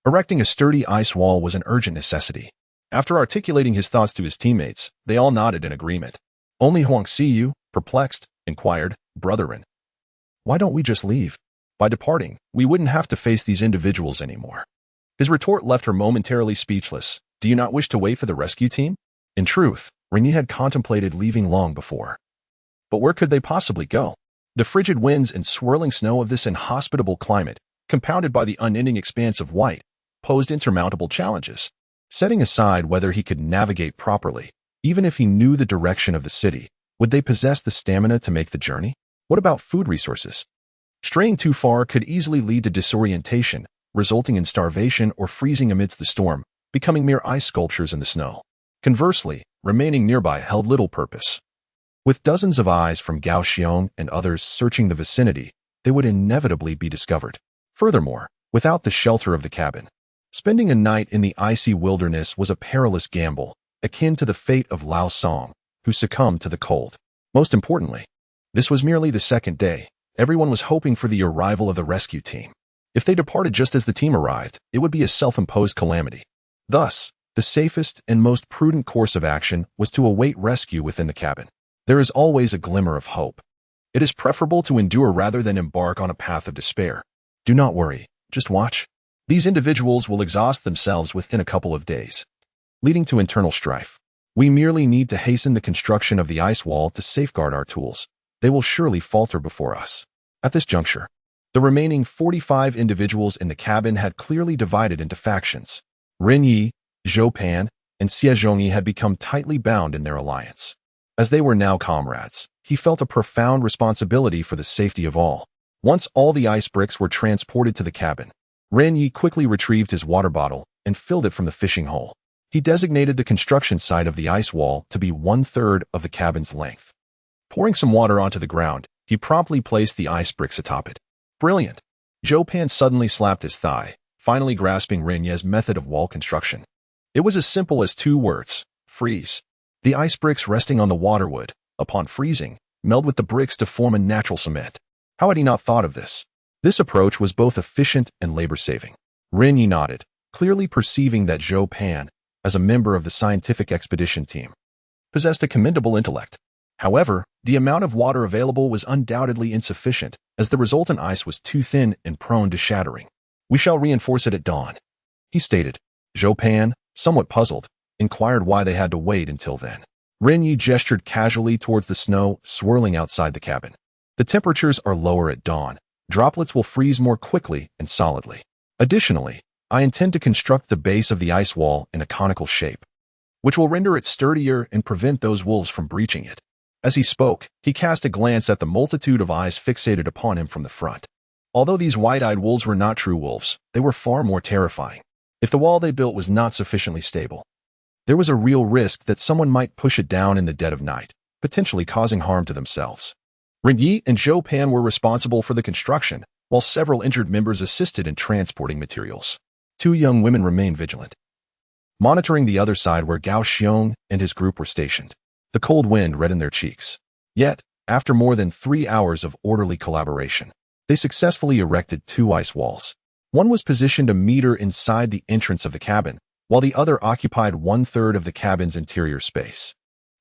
Speaker 1: erecting a sturdy ice wall was an urgent necessity. After articulating his thoughts to his teammates, they all nodded in agreement. Only Huang Xiyu, perplexed, inquired, "Brother Ren, why don't we just leave? By departing, we wouldn't have to face these individuals anymore." His retort left her momentarily speechless. "Do you not wish to wait for the rescue team?" In truth, Ren Ye had contemplated leaving long before. But where could they possibly go? The frigid winds and swirling snow of this inhospitable climate, compounded by the unending expanse of white, posed insurmountable challenges. Setting aside whether he could navigate properly, even if he knew the direction of the city, would they possess the stamina to make the journey? What about food resources? Straying too far could easily lead to disorientation, resulting in starvation or freezing amidst the storm, becoming mere ice sculptures in the snow. Conversely, remaining nearby held little purpose. With dozens of eyes from Gao Xiong and others searching the vicinity, they would inevitably be discovered. Furthermore, without the shelter of the cabin, spending a night in the icy wilderness was a perilous gamble, akin to the fate of Lao Song, who succumbed to the cold. Most importantly, this was merely the second day. Everyone was hoping for the arrival of the rescue team. If they departed just as the team arrived, it would be a self-imposed calamity. Thus, the safest and most prudent course of action was to await rescue within the cabin. There is always a glimmer of hope. It is preferable to endure rather than embark on a path of despair. Do not worry, just watch. These individuals will exhaust themselves within a couple of days, leading to internal strife. We merely need to hasten the construction of the ice wall to safeguard our tools. They will surely falter before us. At this juncture, the remaining 45 individuals in the cabin had clearly divided into factions. Ren Ye, Zhou Pan, and Xie Zhongyi had become tightly bound in their alliance. As they were now comrades, he felt a profound responsibility for the safety of all. Once all the ice bricks were transported to the cabin, Ren Ye quickly retrieved his water bottle and filled it from the fishing hole. He designated the construction site of the ice wall to be 1/3 of the cabin's length. Pouring some water onto the ground, he promptly placed the ice bricks atop it. Brilliant! Zhou Pan suddenly slapped his thigh, finally grasping Ren Ye's method of wall construction. It was as simple as 2 words: freeze. The ice bricks resting on the water would, upon freezing, meld with the bricks to form a natural cement. How had he not thought of this? This approach was both efficient and labor-saving. Ren Ye nodded, clearly perceiving that Zhou Pan, as a member of the scientific expedition team, possessed a commendable intellect. However, the amount of water available was undoubtedly insufficient, as the resultant ice was too thin and prone to shattering. "We shall reinforce it at dawn," he stated. Zhou Pan, somewhat puzzled, inquired why they had to wait until then. Ren Ye gestured casually towards the snow swirling outside the cabin. "The temperatures are lower at dawn. Droplets will freeze more quickly and solidly. Additionally, I intend to construct the base of the ice wall in a conical shape, which will render it sturdier and prevent those wolves from breaching it." As he spoke, he cast a glance at the multitude of eyes fixated upon him from the front. Although these wide-eyed wolves were not true wolves, they were far more terrifying. If the wall they built was not sufficiently stable, there was a real risk that someone might push it down in the dead of night, potentially causing harm to themselves. Ren Ye and Zhou Pan were responsible for the construction, while several injured members assisted in transporting materials. 2 young women remained vigilant, monitoring the other side where Gao Xiong and his group were stationed. The cold wind reddened their cheeks. Yet, after more than 3 hours of orderly collaboration, they successfully erected 2 ice walls. One was positioned a meter inside the entrance of the cabin, while the other occupied 1/3 of the cabin's interior space.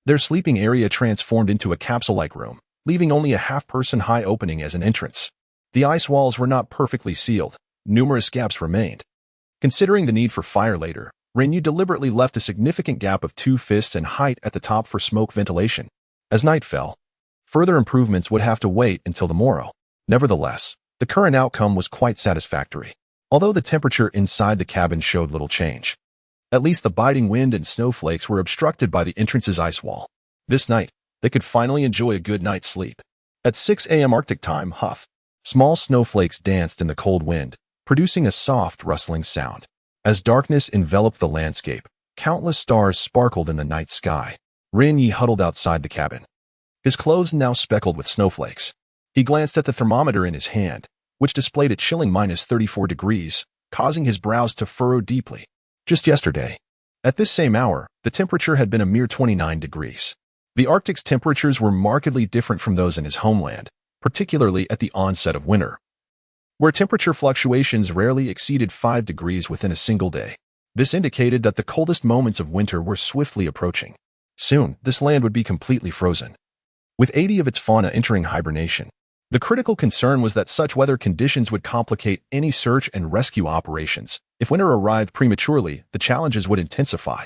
Speaker 1: Their sleeping area transformed into a capsule-like room, leaving only a half-person high opening as an entrance. The ice walls were not perfectly sealed. Numerous gaps remained. Considering the need for fire later, Ren Ye deliberately left a significant gap of 2 fists in height at the top for smoke ventilation. As night fell, further improvements would have to wait until the morrow. Nevertheless, the current outcome was quite satisfactory, although the temperature inside the cabin showed little change. At least the biting wind and snowflakes were obstructed by the entrance's ice wall. This night, they could finally enjoy a good night's sleep. At 6 a.m. Arctic time, huff, small snowflakes danced in the cold wind, producing a soft, rustling sound. As darkness enveloped the landscape, countless stars sparkled in the night sky. Ren Ye huddled outside the cabin, his clothes now speckled with snowflakes. He glanced at the thermometer in his hand, which displayed a chilling -34 degrees, causing his brows to furrow deeply. Just yesterday, at this same hour, the temperature had been a mere 29 degrees. The Arctic's temperatures were markedly different from those in his homeland, particularly at the onset of winter, where temperature fluctuations rarely exceeded 5 degrees within a single day. This indicated that the coldest moments of winter were swiftly approaching. Soon, this land would be completely frozen, with 80 of its fauna entering hibernation. The critical concern was that such weather conditions would complicate any search and rescue operations. If winter arrived prematurely, the challenges would intensify.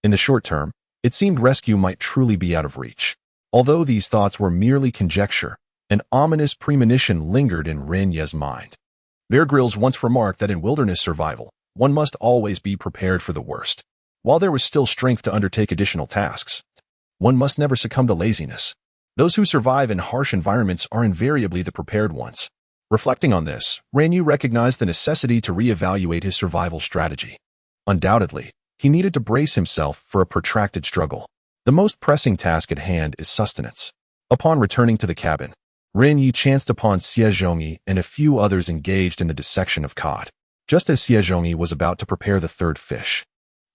Speaker 1: In the short term, it seemed rescue might truly be out of reach. Although these thoughts were merely conjecture, an ominous premonition lingered in Ren Ye's mind. Bear Grylls once remarked that in wilderness survival, one must always be prepared for the worst. While there was still strength to undertake additional tasks, one must never succumb to laziness. Those who survive in harsh environments are invariably the prepared ones. Reflecting on this, Ren Ye recognized the necessity to reevaluate his survival strategy. Undoubtedly, he needed to brace himself for a protracted struggle. The most pressing task at hand is sustenance. Upon returning to the cabin, Ren Ye chanced upon Xie Zhongyi and a few others engaged in the dissection of cod. Just as Xie Zhongyi was about to prepare the 3rd fish,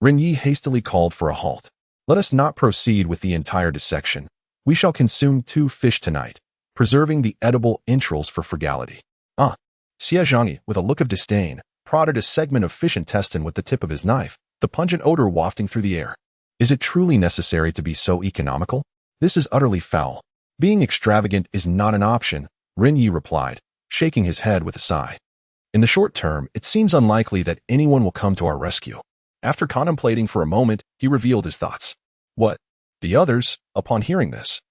Speaker 1: Ren Ye hastily called for a halt. "Let us not proceed with the entire dissection. We shall consume 2 fish tonight, preserving the edible entrails for frugality." Xie Zhongyi, with a look of disdain, prodded a segment of fish intestine with the tip of his knife, the pungent odor wafting through the air. "Is it truly necessary to be so economical? This is utterly foul. Being extravagant is not an option," Ren Ye replied, shaking his head with a sigh. "In the short term, it seems unlikely that anyone will come to our rescue." After contemplating for a moment, he revealed his thoughts. "What?" The others, upon hearing this,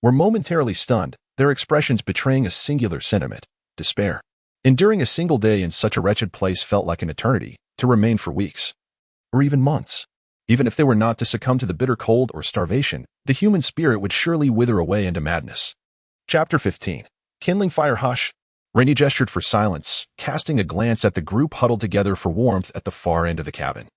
Speaker 1: were momentarily stunned, their expressions betraying a singular sentiment: despair. Enduring a single day in such a wretched place felt like an eternity, to remain for weeks, or even months. Even if they were not to succumb to the bitter cold or starvation, the human spirit would surely wither away into madness. Chapter 15. Kindling Fire. Hush. Ren Ye gestured for silence, casting a glance at the group huddled together for warmth at the far end of the cabin.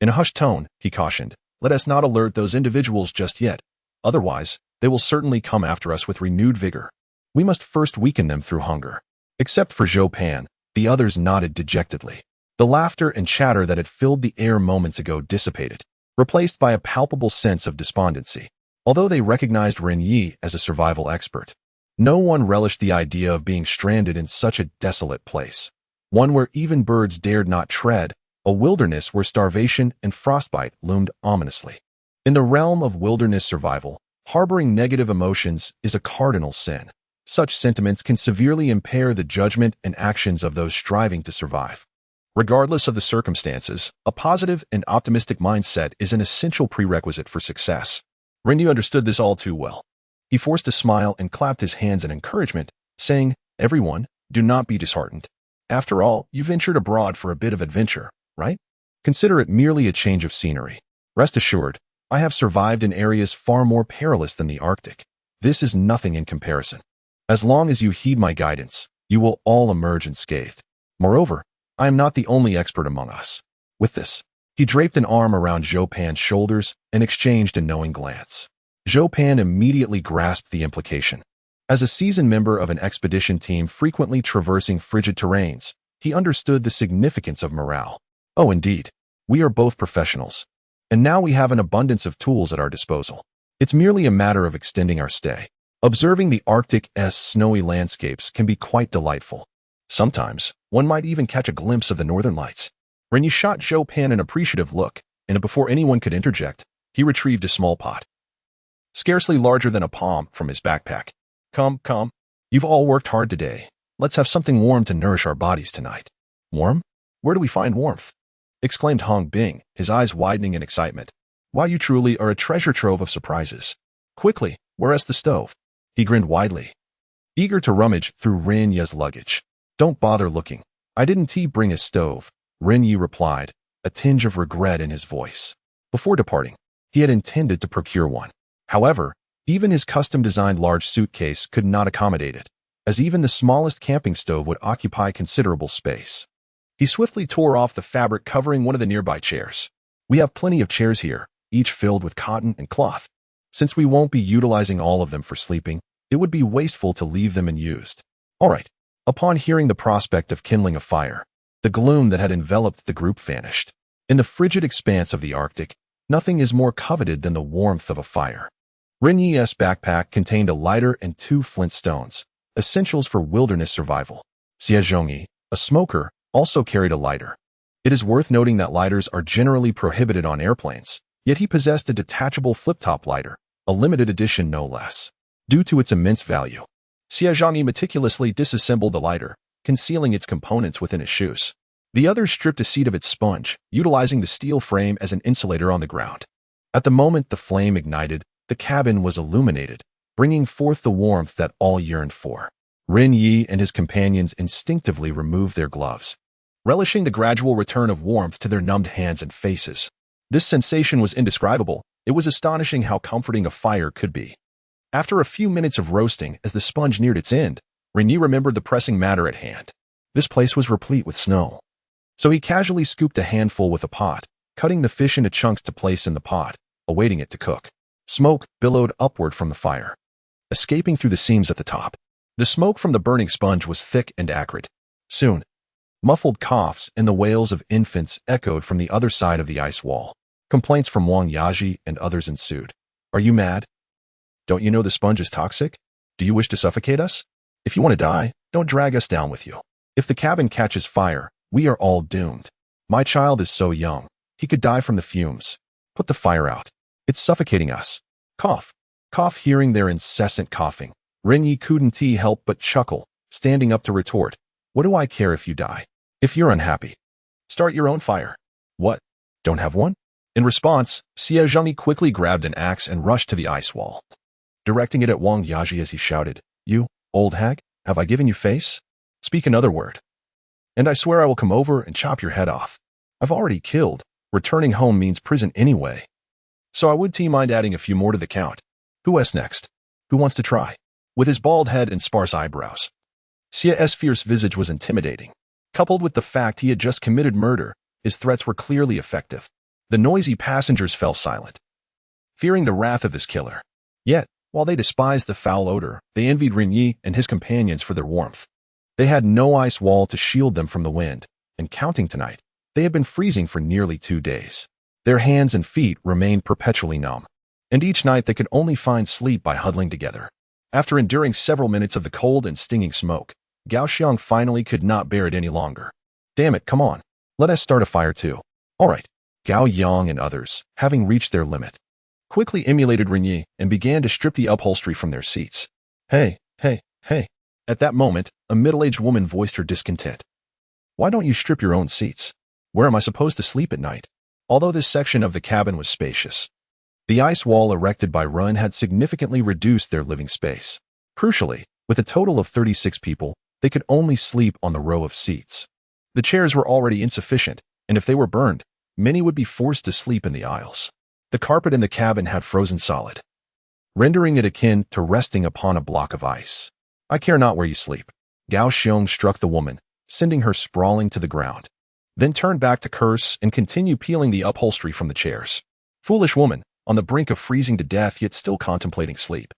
Speaker 1: In a hushed tone, he cautioned, "Let us not alert those individuals just yet. Otherwise, they will certainly come after us with renewed vigor. We must first weaken them through hunger." Except for Zhou Pan, the others nodded dejectedly. The laughter and chatter that had filled the air moments ago dissipated, replaced by a palpable sense of despondency. Although they recognized Ren Ye as a survival expert, no one relished the idea of being stranded in such a desolate place, one where even birds dared not tread, a wilderness where starvation and frostbite loomed ominously. In the realm of wilderness survival, Harboring negative emotions is a cardinal sin. Such sentiments can severely impair the judgment and actions of those striving to survive. Regardless of the circumstances, a positive and optimistic mindset is an essential prerequisite for success. Ren Ye understood this all too well. He forced a smile and clapped his hands in encouragement, saying, "Everyone, do not be disheartened. After all, you ventured abroad for a bit of adventure, right? Consider it merely a change of scenery. Rest assured, I have survived in areas far more perilous than the Arctic. This is nothing in comparison. As long as you heed my guidance, you will all emerge unscathed. Moreover, I am not the only expert among us." With this, he draped an arm around Zhou Pan's shoulders and exchanged a knowing glance. Zhou Pan immediately grasped the implication. As a seasoned member of an expedition team frequently traversing frigid terrains, he understood the significance of morale. Oh, indeed. We are both professionals. And now we have an abundance of tools at our disposal. It's merely a matter of extending our stay. Observing the Arctic's snowy landscapes can be quite delightful. Sometimes, one might even catch a glimpse of the northern lights. Ren Ye shot Zhou Pan an appreciative look, and before anyone could interject, he retrieved a small pot, scarcely larger than a palm, from his backpack. Come. You've all worked hard today. Let's have something warm to nourish our bodies tonight." "Warm? Where do we find warmth?" exclaimed Hong Bing, his eyes widening in excitement. "Why, you truly are a treasure trove of surprises. Quickly, where's the stove?" He grinned widely, eager to rummage through Ren Ye's luggage. "Don't bother looking. I didn't bring a stove," Ren Ye replied, a tinge of regret in his voice. Before departing, he had intended to procure one. However, even his custom-designed large suitcase could not accommodate it, as even the smallest camping stove would occupy considerable space. He swiftly tore off the fabric covering one of the nearby chairs. "We have plenty of chairs here, each filled with cotton and cloth. Since we won't be utilizing all of them for sleeping, it would be wasteful to leave them unused." All right. Upon hearing the prospect of kindling a fire, the gloom that had enveloped the group vanished. In the frigid expanse of the Arctic, nothing is more coveted than the warmth of a fire. Ren Ye's backpack contained a lighter and 2 flint stones, essentials for wilderness survival. Xie Zhongyi, a smoker, also carried a lighter. It is worth noting that lighters are generally prohibited on airplanes, yet he possessed a detachable flip-top lighter, a limited edition no less. Due to its immense value, Xie Zhongyi meticulously disassembled the lighter, concealing its components within his shoes. The other stripped a seat of its sponge, utilizing the steel frame as an insulator on the ground. At the moment the flame ignited, the cabin was illuminated, bringing forth the warmth that all yearned for. Ren Ye and his companions instinctively removed their gloves, relishing the gradual return of warmth to their numbed hands and faces. This sensation was indescribable. It was astonishing how comforting a fire could be. After a few minutes of roasting, as the sponge neared its end, Ren Ye remembered the pressing matter at hand. This place was replete with snow. So he casually scooped a handful with a pot, cutting the fish into chunks to place in the pot, awaiting it to cook. Smoke billowed upward from the fire, escaping through the seams at the top. The smoke from the burning sponge was thick and acrid. Soon, muffled coughs and the wails of infants echoed from the other side of the ice wall. Complaints from Wang Yaji and others ensued. "Are you mad? Don't you know the sponge is toxic? Do you wish to suffocate us? If you want to die, don't drag us down with you. If the cabin catches fire, we are all doomed. My child is so young, he could die from the fumes. Put the fire out. It's suffocating us." Cough. Cough. Hearing their incessant coughing, Ren Ye couldn't help but chuckle, standing up to retort, "What do I care if you die? If you're unhappy, start your own fire." "What? Don't have one?" In response, Xie Zhongyi quickly grabbed an axe and rushed to the ice wall, directing it at Wang Yaji as he shouted, "You, old hag, have I given you face? Speak another word, and I swear I will come over and chop your head off. I've already killed. Returning home means prison anyway. So I would mind adding a few more to the count. Who's next? Who wants to try?" With his bald head and sparse eyebrows, Xie's fierce visage was intimidating. Coupled with the fact he had just committed murder, his threats were clearly effective. The noisy passengers fell silent, fearing the wrath of this killer. Yet, while they despised the foul odor, they envied Ren Ye and his companions for their warmth. They had no ice wall to shield them from the wind, and counting tonight, they had been freezing for nearly 2 days. Their hands and feet remained perpetually numb, and each night they could only find sleep by huddling together. After enduring several minutes of the cold and stinging smoke, Gao Xiang finally could not bear it any longer. "Damn it, come on. Let us start a fire too." "All right." Gao Yang and others, having reached their limit, quickly emulated Ren Ye and began to strip the upholstery from their seats. Hey, hey, hey. At that moment, a middle-aged woman voiced her discontent. Why don't you strip your own seats? Where am I supposed to sleep at night? Although this section of the cabin was spacious, the ice wall erected by Ren had significantly reduced their living space. Crucially, with a total of 36 people, they could only sleep on the row of seats. The chairs were already insufficient, and if they were burned, many would be forced to sleep in the aisles. The carpet in the cabin had frozen solid, rendering it akin to resting upon a block of ice. I care not where you sleep. Gao Xiong struck the woman, sending her sprawling to the ground, then turned back to curse and continue peeling the upholstery from the chairs. Foolish woman, on the brink of freezing to death yet still contemplating sleep.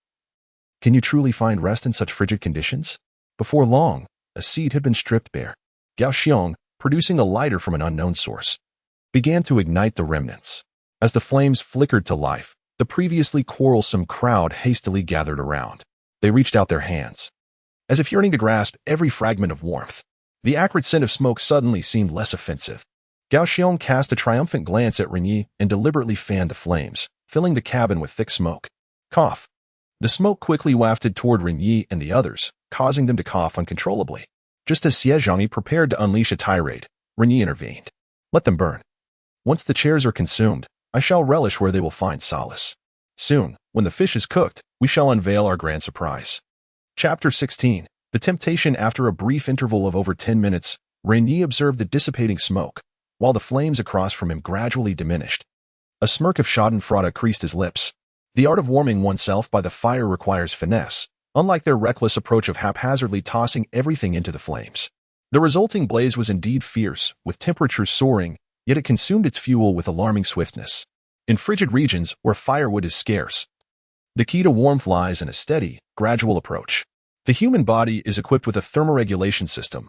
Speaker 1: Can you truly find rest in such frigid conditions? Before long, a seat had been stripped bare. Gao Xiong, producing a lighter from an unknown source, began to ignite the remnants. As the flames flickered to life, the previously quarrelsome crowd hastily gathered around. They reached out their hands, as if yearning to grasp every fragment of warmth. The acrid scent of smoke suddenly seemed less offensive. Gao Xiong cast a triumphant glance at Ren Ye and deliberately fanned the flames, filling the cabin with thick smoke. Cough. The smoke quickly wafted toward Ren Ye and the others, causing them to cough uncontrollably. Just as Xie Zhangyi prepared to unleash a tirade, Ren Ye intervened. Let them burn. Once the chairs are consumed, I shall relish where they will find solace. Soon, when the fish is cooked, we shall unveil our grand surprise. Chapter 16. The temptation. After a brief interval of over 10 minutes, Ren Ye observed the dissipating smoke, while the flames across from him gradually diminished. A smirk of schadenfreude creased his lips. The art of warming oneself by the fire requires finesse, unlike their reckless approach of haphazardly tossing everything into the flames. The resulting blaze was indeed fierce, with temperatures soaring, yet it consumed its fuel with alarming swiftness. In frigid regions where firewood is scarce, the key to warmth lies in a steady, gradual approach. The human body is equipped with a thermoregulation system,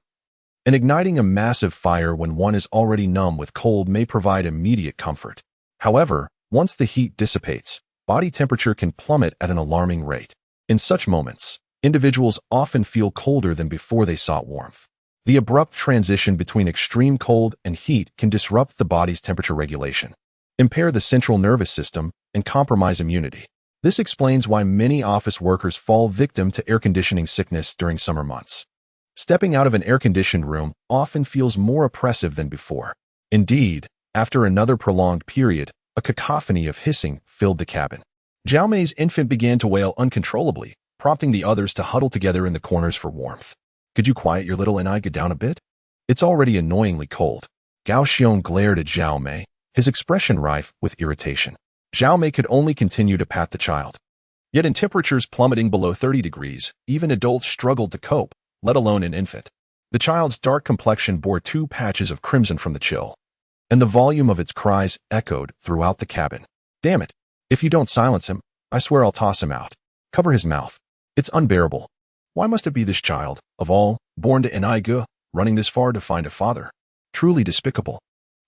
Speaker 1: and igniting a massive fire when one is already numb with cold may provide immediate comfort. However, once the heat dissipates, body temperature can plummet at an alarming rate. In such moments, individuals often feel colder than before they sought warmth. The abrupt transition between extreme cold and heat can disrupt the body's temperature regulation, impair the central nervous system, and compromise immunity. This explains why many office workers fall victim to air conditioning sickness during summer months. Stepping out of an air-conditioned room often feels more oppressive than before. Indeed, after another prolonged period, a cacophony of hissing filled the cabin. Zhao Mei's infant began to wail uncontrollably, prompting the others to huddle together in the corners for warmth. Could you quiet your little eye down a bit? It's already annoyingly cold. Gao Xiong glared at Zhao Mei, his expression rife with irritation. Zhao Mei could only continue to pat the child. Yet in temperatures plummeting below 30 degrees, even adults struggled to cope, let alone an infant. The child's dark complexion bore 2 patches of crimson from the chill, and the volume of its cries echoed throughout the cabin. Damn it! If you don't silence him, I swear I'll toss him out. Cover his mouth. It's unbearable. Why must it be this child, of all, born to Enige, running this far to find a father? Truly despicable.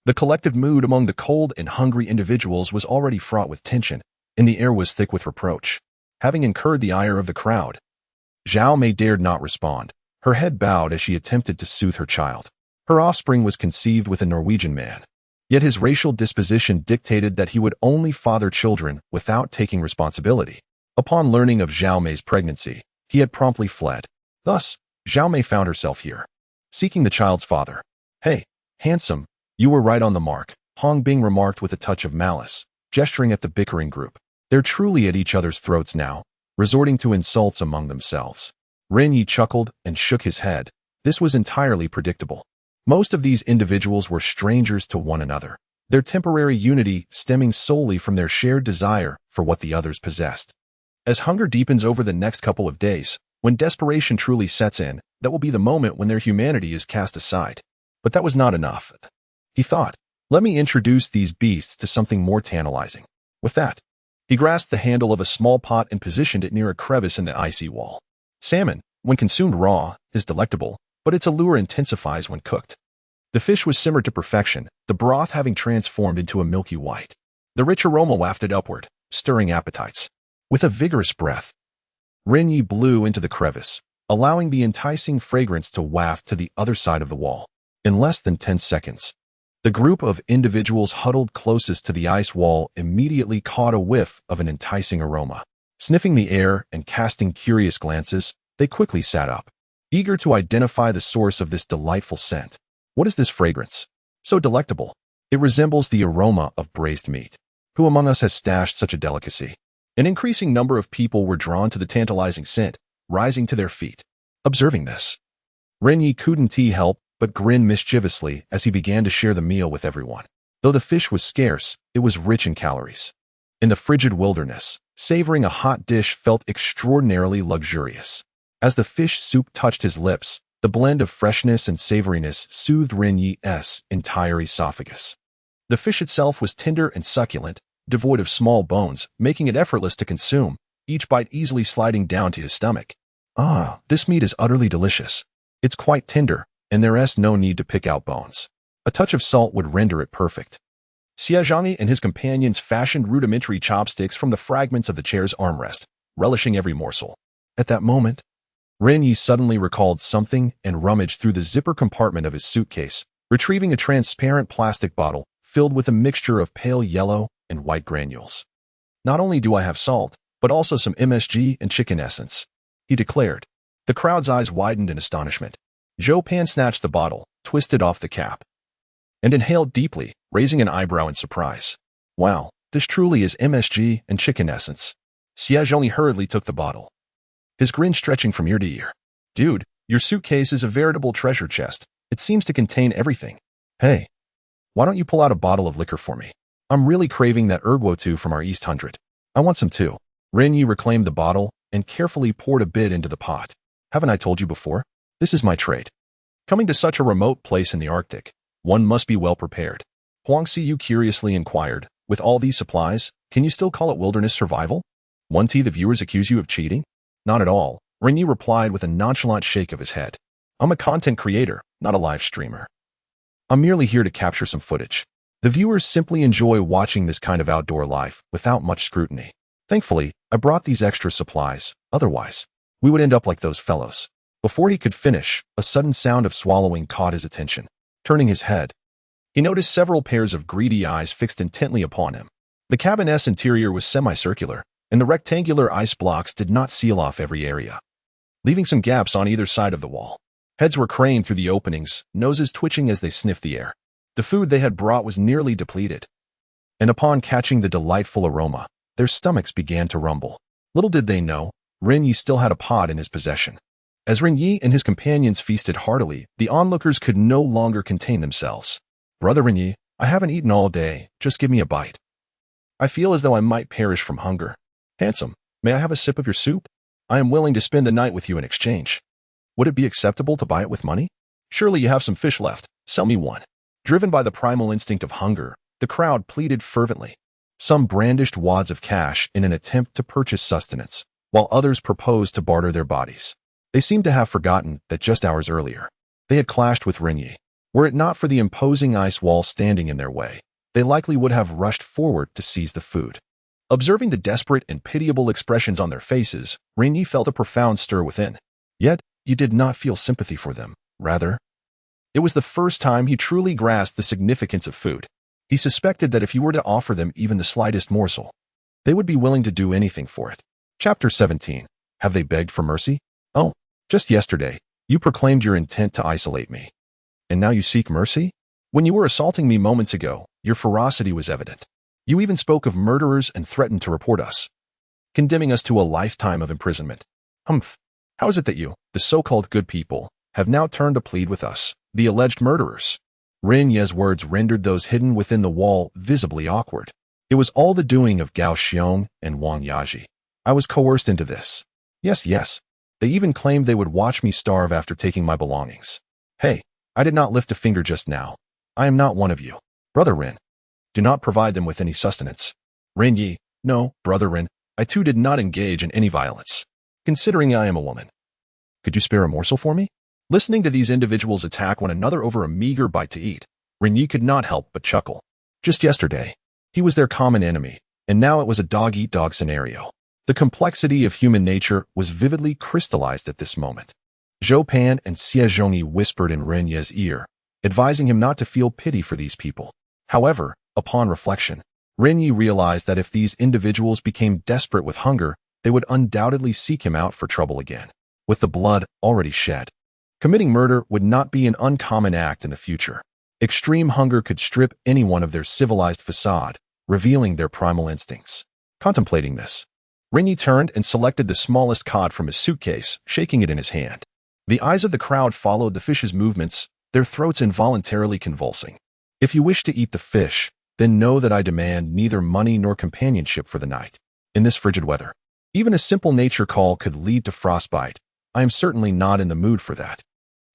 Speaker 1: The collective mood among the cold and hungry individuals was already fraught with tension, and the air was thick with reproach. Having incurred the ire of the crowd, Zhao Mei dared not respond. Her head bowed as she attempted to soothe her child. Her offspring was conceived with a Norwegian man, yet his racial disposition dictated that he would only father children without taking responsibility. Upon learning of Zhao Mei's pregnancy, he had promptly fled. Thus, Zhao Mei found herself here, seeking the child's father. Hey, handsome, you were right on the mark, Hong Bing remarked with a touch of malice, gesturing at the bickering group. They're truly at each other's throats now, resorting to insults among themselves. Ren Ye chuckled and shook his head. This was entirely predictable. Most of these individuals were strangers to one another, their temporary unity stemming solely from their shared desire for what the others possessed. As hunger deepens over the next couple of days, when desperation truly sets in, that will be the moment when their humanity is cast aside. But that was not enough. He thought, let me introduce these beasts to something more tantalizing. With that, he grasped the handle of a small pot and positioned it near a crevice in the icy wall. Salmon, when consumed raw, is delectable, but its allure intensifies when cooked. The fish was simmered to perfection, the broth having transformed into a milky white. The rich aroma wafted upward, stirring appetites. With a vigorous breath, Ren Ye blew into the crevice, allowing the enticing fragrance to waft to the other side of the wall. In less than 10 seconds, The group of individuals huddled closest to the ice wall immediately caught a whiff of an enticing aroma. Sniffing the air and casting curious glances, they quickly sat up, eager to identify the source of this delightful scent. What is this fragrance? So delectable. It resembles the aroma of braised meat. Who among us has stashed such a delicacy? An increasing number of people were drawn to the tantalizing scent, rising to their feet. Observing this, Ren Ye couldn't help but grin mischievously as he began to share the meal with everyone. Though the fish was scarce, it was rich in calories. In the frigid wilderness, savoring a hot dish felt extraordinarily luxurious. As the fish soup touched his lips, the blend of freshness and savoriness soothed Ren Ye's entire esophagus. The fish itself was tender and succulent, devoid of small bones, making it effortless to consume, each bite easily sliding down to his stomach. Ah, this meat is utterly delicious. It's quite tender, and there's no need to pick out bones. A touch of salt would render it perfect. Xie Zhangyi and his companions fashioned rudimentary chopsticks from the fragments of the chair's armrest, relishing every morsel. At that moment, Ren Ye suddenly recalled something and rummaged through the zipper compartment of his suitcase, retrieving a transparent plastic bottle filled with a mixture of pale yellow and white granules. Not only do I have salt, but also some MSG and chicken essence, he declared. The crowd's eyes widened in astonishment. Zhou Pan snatched the bottle, twisted off the cap, and inhaled deeply, raising an eyebrow in surprise. Wow, this truly is MSG and chicken essence. Xie Zhongyi hurriedly took the bottle, his grin stretching from ear to ear. Dude, your suitcase is a veritable treasure chest. It seems to contain everything. Hey, why don't you pull out a bottle of liquor for me? I'm really craving that Erguo from our East 100. I want some too. Ren Ye reclaimed the bottle and carefully poured a bit into the pot. Haven't I told you before? This is my trade. Coming to such a remote place in the Arctic, one must be well prepared. Huang Xiyu curiously inquired, with all these supplies, can you still call it wilderness survival? Won't the viewers accuse you of cheating? Not at all, Ren Ye replied with a nonchalant shake of his head. I'm a content creator, not a live streamer. I'm merely here to capture some footage. The viewers simply enjoy watching this kind of outdoor life without much scrutiny. Thankfully, I brought these extra supplies, otherwise, we would end up like those fellows. Before he could finish, a sudden sound of swallowing caught his attention. Turning his head, he noticed several pairs of greedy eyes fixed intently upon him. The cabin's interior was semicircular, and the rectangular ice blocks did not seal off every area, leaving some gaps on either side of the wall. Heads were craned through the openings, noses twitching as they sniffed the air. The food they had brought was nearly depleted, and upon catching the delightful aroma, their stomachs began to rumble. Little did they know, Ren Ye still had a pod in his possession. As Ren Ye and his companions feasted heartily, the onlookers could no longer contain themselves. Brother Ren Ye, I haven't eaten all day, just give me a bite. I feel as though I might perish from hunger. Handsome, may I have a sip of your soup? I am willing to spend the night with you in exchange. Would it be acceptable to buy it with money? Surely you have some fish left, sell me one. Driven by the primal instinct of hunger, the crowd pleaded fervently. Some brandished wads of cash in an attempt to purchase sustenance, while others proposed to barter their bodies. They seemed to have forgotten that just hours earlier, they had clashed with Ren Ye. Were it not for the imposing ice wall standing in their way, they likely would have rushed forward to seize the food. Observing the desperate and pitiable expressions on their faces, Ren Ye felt a profound stir within. Yet, he did not feel sympathy for them. Rather, it was the first time he truly grasped the significance of food. He suspected that if he were to offer them even the slightest morsel, they would be willing to do anything for it. Chapter 17. Have they begged for mercy? Oh, just yesterday, you proclaimed your intent to isolate me. And now you seek mercy? When you were assaulting me moments ago, your ferocity was evident. You even spoke of murderers and threatened to report us, condemning us to a lifetime of imprisonment. Humph. How is it that you, the so-called good people, have now turned to plead with us, the alleged murderers? Ren Ye's words rendered those hidden within the wall visibly awkward. It was all the doing of Gao Xiong and Wang Yaji. I was coerced into this. Yes. They even claimed they would watch me starve after taking my belongings. Hey, I did not lift a finger just now. I am not one of you. Brother Ren, do not provide them with any sustenance. Ren Ye, no, Brother Ren, I too did not engage in any violence. Considering I am a woman. Could you spare a morsel for me? Listening to these individuals attack one another over a meager bite to eat, Ren Ye could not help but chuckle. Just yesterday, he was their common enemy, and now it was a dog-eat-dog scenario. The complexity of human nature was vividly crystallized at this moment. Zhou Pan and Xie Zhongyi whispered in Ren Ye's ear, advising him not to feel pity for these people. However, upon reflection, Ren Ye realized that if these individuals became desperate with hunger, they would undoubtedly seek him out for trouble again. With the blood already shed, committing murder would not be an uncommon act in the future. Extreme hunger could strip anyone of their civilized facade, revealing their primal instincts. Contemplating this, Ren Ye turned and selected the smallest cod from his suitcase, shaking it in his hand. The eyes of the crowd followed the fish's movements, their throats involuntarily convulsing. If you wish to eat the fish, then know that I demand neither money nor companionship for the night. In this frigid weather, even a simple nature call could lead to frostbite. I am certainly not in the mood for that.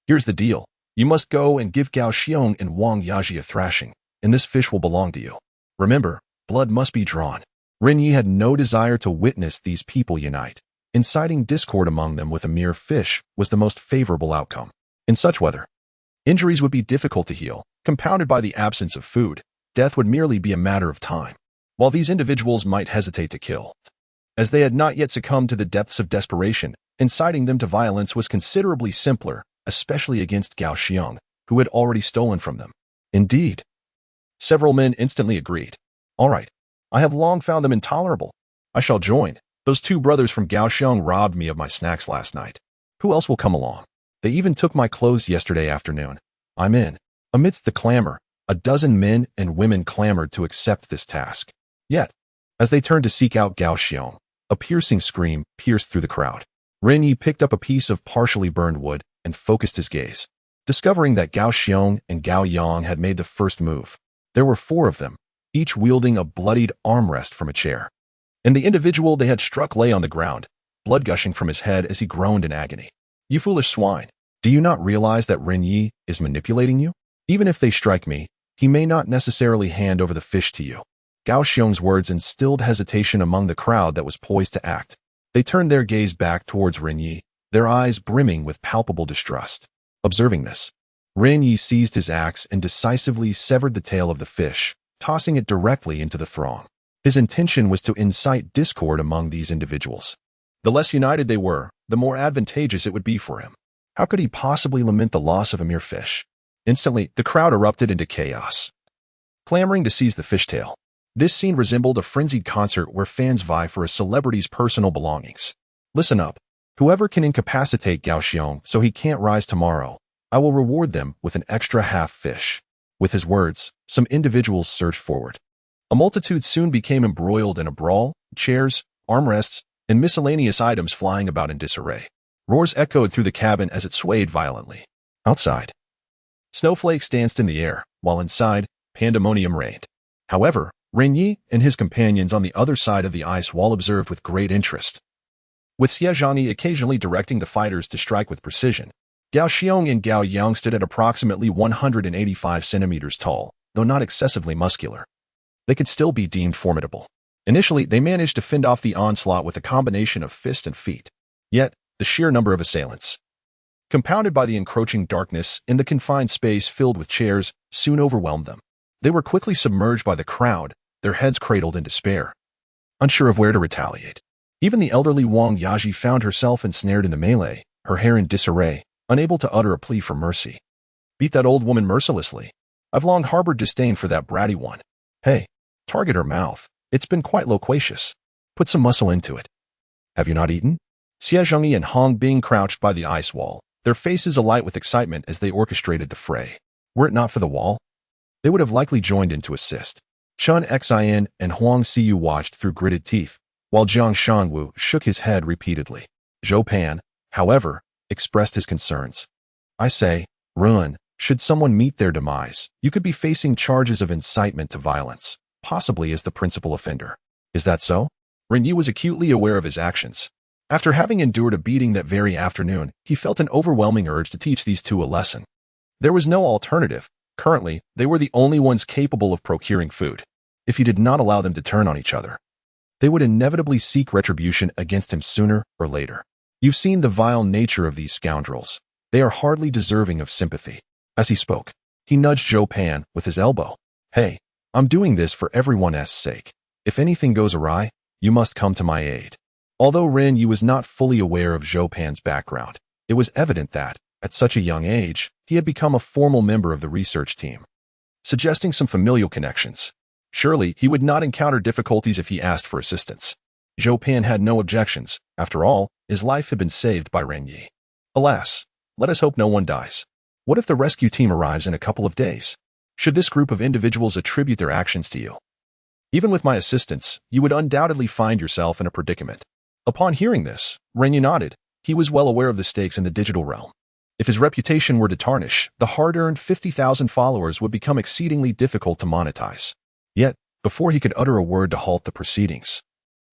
Speaker 1: Here's the deal. You must go and give Gao Xiong and Wang Yaji a thrashing, and this fish will belong to you. Remember, blood must be drawn. Ren Ye had no desire to witness these people unite. Inciting discord among them with a mere fish was the most favorable outcome. In such weather, injuries would be difficult to heal, compounded by the absence of food. Death would merely be a matter of time. While these individuals might hesitate to kill, as they had not yet succumbed to the depths of desperation, inciting them to violence was considerably simpler, especially against Gao Xiong, who had already stolen from them. Indeed. Several men instantly agreed. All right. I have long found them intolerable. I shall join. Those two brothers from Gao Xiong robbed me of my snacks last night. Who else will come along? They even took my clothes yesterday afternoon. I'm in. Amidst the clamor, a dozen men and women clamored to accept this task. Yet, as they turned to seek out Gao Xiong, a piercing scream pierced through the crowd. Ren Ye picked up a piece of partially burned wood and focused his gaze, discovering that Gao Xiong and Gao Yang had made the first move. There were 4 of them, each wielding a bloodied armrest from a chair. And the individual they had struck lay on the ground, blood gushing from his head as he groaned in agony. You foolish swine, do you not realize that Ren Ye is manipulating you? Even if they strike me, he may not necessarily hand over the fish to you. Gao Xiong's words instilled hesitation among the crowd that was poised to act. They turned their gaze back towards Ren Ye, their eyes brimming with palpable distrust. Observing this, Ren Ye seized his axe and decisively severed the tail of the fish, tossing it directly into the throng. His intention was to incite discord among these individuals. The less united they were, the more advantageous it would be for him. How could he possibly lament the loss of a mere fish? Instantly, the crowd erupted into chaos, clamoring to seize the fishtail. This scene resembled a frenzied concert where fans vie for a celebrity's personal belongings. Listen up. Whoever can incapacitate Gao Xiong so he can't rise tomorrow, I will reward them with an extra half fish. With his words, some individuals surged forward. A multitude soon became embroiled in a brawl, chairs, armrests, and miscellaneous items flying about in disarray. Roars echoed through the cabin as it swayed violently. Outside, snowflakes danced in the air, while inside, pandemonium reigned. However, Ren Ye and his companions on the other side of the ice wall observed with great interest. With Xie Zhangyi occasionally directing the fighters to strike with precision, Gao Xiong and Gao Yang stood at approximately 185 centimeters tall, though not excessively muscular. They could still be deemed formidable. Initially, they managed to fend off the onslaught with a combination of fist and feet. Yet, the sheer number of assailants, compounded by the encroaching darkness in the confined space filled with chairs, soon overwhelmed them. They were quickly submerged by the crowd, their heads cradled in despair, unsure of where to retaliate. Even the elderly Wang Yaji found herself ensnared in the melee, her hair in disarray, unable to utter a plea for mercy. Beat that old woman mercilessly. I've long harbored disdain for that bratty one. Hey, target her mouth. It's been quite loquacious. Put some muscle into it. Have you not eaten? Xie Zhangyi and Hong Bing crouched by the ice wall, their faces alight with excitement as they orchestrated the fray. Were it not for the wall, they would have likely joined in to assist. Chun Xin and Huang Siyu watched through gritted teeth, while Jiang Shanwu shook his head repeatedly. Zhou Pan, however, expressed his concerns. I say, Run, should someone meet their demise, you could be facing charges of incitement to violence, possibly as the principal offender. Is that so? Ren Ye was acutely aware of his actions. After having endured a beating that very afternoon, he felt an overwhelming urge to teach these two a lesson. There was no alternative. Currently, they were the only ones capable of procuring food. If he did not allow them to turn on each other, they would inevitably seek retribution against him sooner or later. You've seen the vile nature of these scoundrels. They are hardly deserving of sympathy. As he spoke, he nudged Zhou Pan with his elbow. Hey, I'm doing this for everyone's sake. If anything goes awry, you must come to my aid. Although Ren Ye was not fully aware of Zhou Pan's background, it was evident that, At such a young age, he had become a formal member of the research team, suggesting some familial connections. Surely, he would not encounter difficulties if he asked for assistance. Zhou Pan had no objections. After all, his life had been saved by Ren Ye. Alas, let us hope no one dies. What if the rescue team arrives in a couple of days? Should this group of individuals attribute their actions to you? Even with my assistance, you would undoubtedly find yourself in a predicament. Upon hearing this, Ren Ye nodded. He was well aware of the stakes in the digital realm. If his reputation were to tarnish, the hard-earned 50,000 followers would become exceedingly difficult to monetize. Yet, before he could utter a word to halt the proceedings,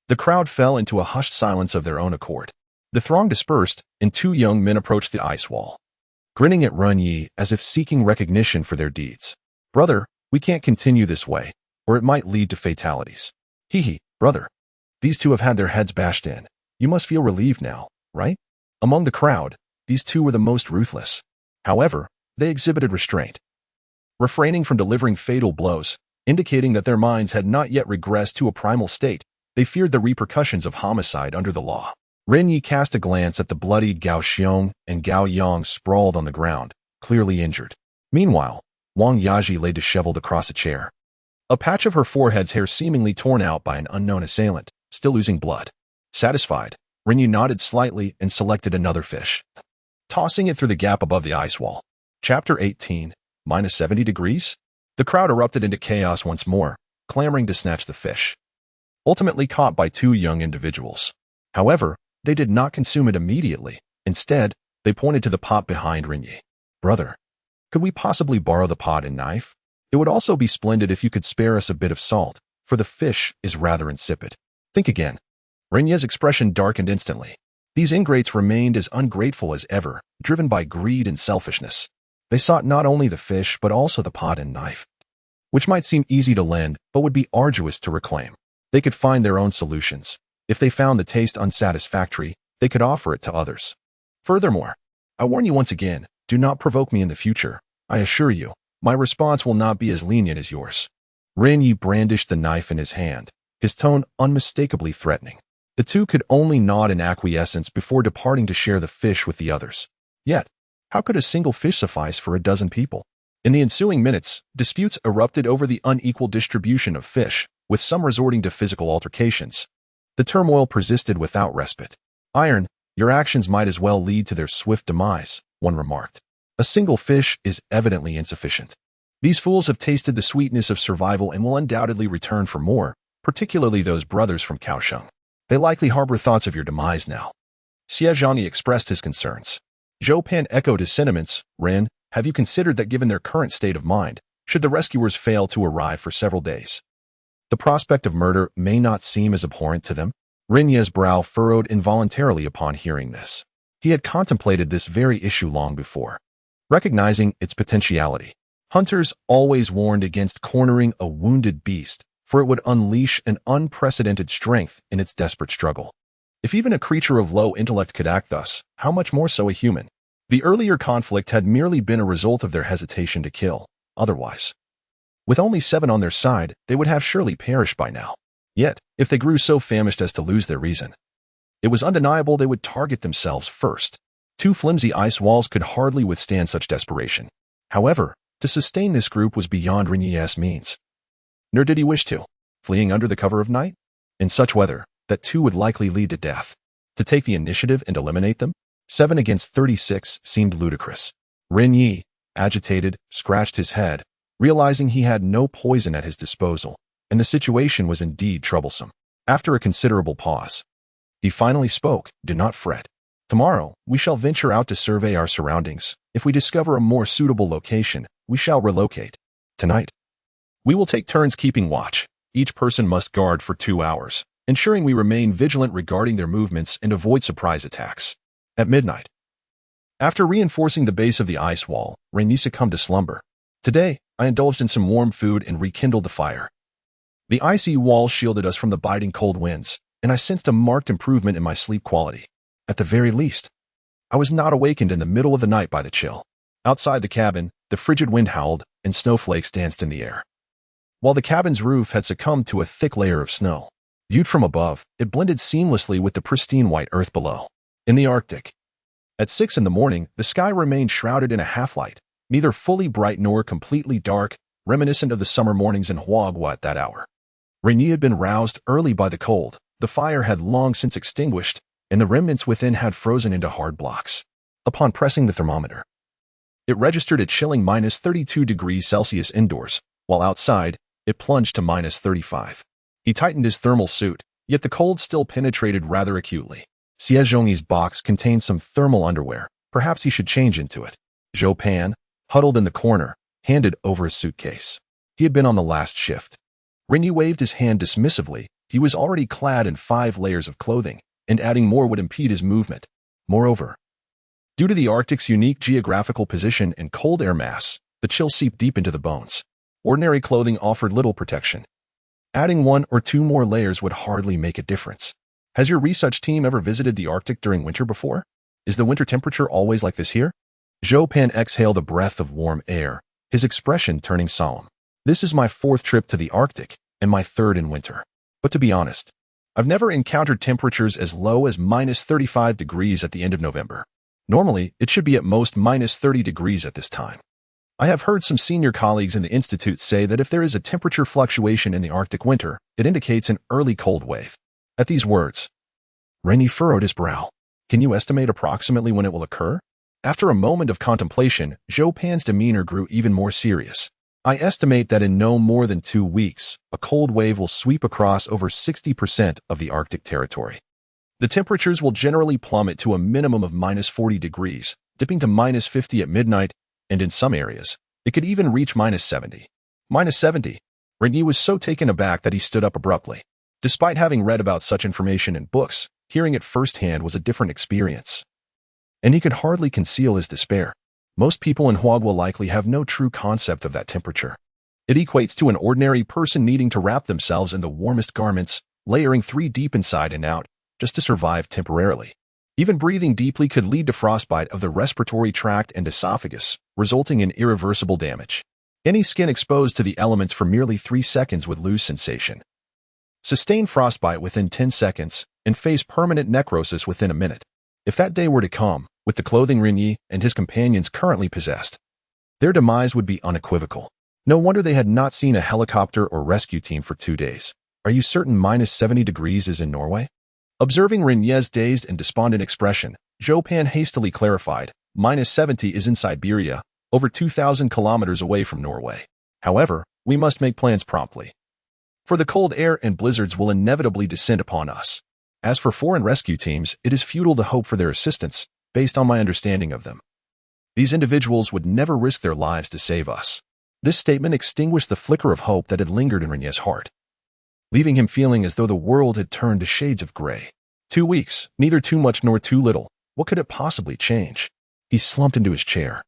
Speaker 1: the crowd fell into a hushed silence of their own accord. The throng dispersed, and two young men approached the ice wall, grinning at Ren Ye as if seeking recognition for their deeds. "Brother, we can't continue this way, or it might lead to fatalities." "Hee, brother. These two have had their heads bashed in. You must feel relieved now, right?" Among the crowd, these two were the most ruthless. However, they exhibited restraint, refraining from delivering fatal blows, indicating that their minds had not yet regressed to a primal state. They feared the repercussions of homicide under the law. Ren Ye cast a glance at the bloodied Gao Xiong and Gao Yang sprawled on the ground, clearly injured. Meanwhile, Wang Yaji lay disheveled across a chair, a patch of her forehead's hair seemingly torn out by an unknown assailant, still oozing blood. Satisfied, Ren Ye nodded slightly and selected another fish, tossing it through the gap above the ice wall. Chapter 18, minus 70 degrees? The crowd erupted into chaos once more, clamoring to snatch the fish, ultimately caught by two young individuals. However, they did not consume it immediately. Instead, they pointed to the pot behind Ren Ye. "Brother, could we possibly borrow the pot and knife? It would also be splendid if you could spare us a bit of salt, for the fish is rather insipid." "Think again." Ren Ye's expression darkened instantly. These ingrates remained as ungrateful as ever, driven by greed and selfishness. They sought not only the fish but also the pot and knife, which might seem easy to lend but would be arduous to reclaim. They could find their own solutions. If they found the taste unsatisfactory, they could offer it to others. Furthermore, I warn you once again, do not provoke me in the future. I assure you, my response will not be as lenient as yours. Ren Ye brandished the knife in his hand, his tone unmistakably threatening. The two could only nod in acquiescence before departing to share the fish with the others. Yet, how could a single fish suffice for a dozen people? In the ensuing minutes, disputes erupted over the unequal distribution of fish, with some resorting to physical altercations. The turmoil persisted without respite. "Iron, your actions might as well lead to their swift demise," one remarked. "A single fish is evidently insufficient. These fools have tasted the sweetness of survival and will undoubtedly return for more, particularly those brothers from Kaohsiung. They likely harbor thoughts of your demise now." Xie Zhangyi expressed his concerns. Zhou Pan echoed his sentiments. "Ren, have you considered that given their current state of mind, should the rescuers fail to arrive for several days, the prospect of murder may not seem as abhorrent to them?" Ren Ye's brow furrowed involuntarily upon hearing this. He had contemplated this very issue long before, recognizing its potentiality. Hunters always warned against cornering a wounded beast, for it would unleash an unprecedented strength in its desperate struggle. If even a creature of low intellect could act thus, how much more so a human? The earlier conflict had merely been a result of their hesitation to kill. Otherwise, with only 7 on their side, they would have surely perished by now. Yet, if they grew so famished as to lose their reason, it was undeniable they would target themselves first. 2 flimsy ice walls could hardly withstand such desperation. However, to sustain this group was beyond Ren Ye's means. Nor did he wish to, fleeing under the cover of night? In such weather, that 2 would likely lead to death. To take the initiative and eliminate them? 7 against 36 seemed ludicrous. Ren Ye, agitated, scratched his head, realizing he had no poison at his disposal, and the situation was indeed troublesome. After a considerable pause, he finally spoke. "Do not fret. Tomorrow, we shall venture out to survey our surroundings. If we discover a more suitable location, we shall relocate. Tonight, we will take turns keeping watch. Each person must guard for 2 hours, ensuring we remain vigilant regarding their movements and avoid surprise attacks." At midnight, after reinforcing the base of the ice wall, Ren Ye succumbed to slumber. "Today, I indulged in some warm food and rekindled the fire. The icy wall shielded us from the biting cold winds, and I sensed a marked improvement in my sleep quality. At the very least, I was not awakened in the middle of the night by the chill." Outside the cabin, the frigid wind howled, and snowflakes danced in the air, while the cabin's roof had succumbed to a thick layer of snow. Viewed from above, it blended seamlessly with the pristine white earth below. In the Arctic, At 6 in the morning, the sky remained shrouded in a half-light, neither fully bright nor completely dark, reminiscent of the summer mornings in Huagua at that hour. Ren Ye had been roused early by the cold. The fire had long since extinguished, and the remnants within had frozen into hard blocks. Upon pressing the thermometer, it registered a chilling -32 degrees Celsius indoors, while outside, it plunged to -35. He tightened his thermal suit, yet the cold still penetrated rather acutely. Xie Zhongyi's box contained some thermal underwear. Perhaps he should change into it. Zhou Pan, huddled in the corner, handed over his suitcase. He had been on the last shift. Ren Ye waved his hand dismissively. He was already clad in 5 layers of clothing, and adding more would impede his movement. Moreover, due to the Arctic's unique geographical position and cold air mass, the chill seeped deep into the bones. Ordinary clothing offered little protection. Adding 1 or 2 more layers would hardly make a difference. Has your research team ever visited the Arctic during winter before? Is the winter temperature always like this here? Zhou Pan exhaled a breath of warm air, his expression turning solemn. This is my 4th trip to the Arctic, and my 3rd in winter. But to be honest, I've never encountered temperatures as low as -35 degrees at the end of November. Normally, it should be at most -30 degrees at this time. I have heard some senior colleagues in the Institute say that if there is a temperature fluctuation in the Arctic winter, it indicates an early cold wave. At these words, Ren Ye furrowed his brow. Can you estimate approximately when it will occur? After a moment of contemplation, Zhou Pan's demeanor grew even more serious. I estimate that in no more than 2 weeks, a cold wave will sweep across over 60% of the Arctic territory. The temperatures will generally plummet to a minimum of -40 degrees, dipping to -50 at midnight, and in some areas, it could even reach -70. -70. Ren Ye was so taken aback that he stood up abruptly. Despite having read about such information in books, hearing it firsthand was a different experience. And he could hardly conceal his despair. Most people in Huagua likely have no true concept of that temperature. It equates to an ordinary person needing to wrap themselves in the warmest garments, layering 3 deep inside and out, just to survive temporarily. Even breathing deeply could lead to frostbite of the respiratory tract and esophagus, resulting in irreversible damage. Any skin exposed to the elements for merely 3 seconds would lose sensation, sustain frostbite within 10 seconds, and face permanent necrosis within a minute. If that day were to come, with the clothing Ren Ye and his companions currently possessed, their demise would be unequivocal. No wonder they had not seen a helicopter or rescue team for 2 days. Are you certain -70 degrees is in Norway? Observing Ren Ye's dazed and despondent expression, Zhou Pan hastily clarified, -70 is in Siberia, over 2,000 kilometers away from Norway. However, we must make plans promptly, for the cold air and blizzards will inevitably descend upon us. As for foreign rescue teams, it is futile to hope for their assistance, based on my understanding of them. These individuals would never risk their lives to save us. This statement extinguished the flicker of hope that had lingered in Ren Ye's heart, leaving him feeling as though the world had turned to shades of gray. 2 weeks, neither too much nor too little. What could it possibly change? He slumped into his chair,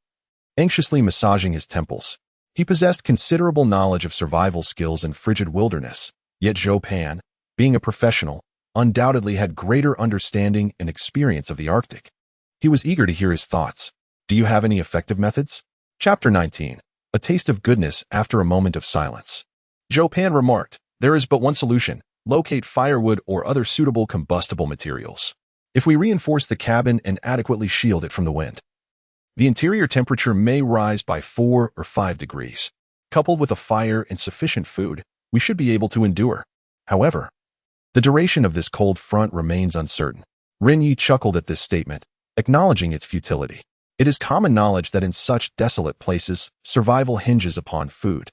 Speaker 1: anxiously massaging his temples. He possessed considerable knowledge of survival skills in frigid wilderness, yet Zhou Pan, being a professional, undoubtedly had greater understanding and experience of the Arctic. He was eager to hear his thoughts. Do you have any effective methods? Chapter 19. A taste of goodness after a moment of silence. Zhou Pan remarked, there is but one solution. Locate firewood or other suitable combustible materials. If we reinforce the cabin and adequately shield it from the wind, the interior temperature may rise by 4 or 5 degrees. Coupled with a fire and sufficient food, we should be able to endure. However, the duration of this cold front remains uncertain. Ren Ye chuckled at this statement, acknowledging its futility. It is common knowledge that in such desolate places, survival hinges upon food,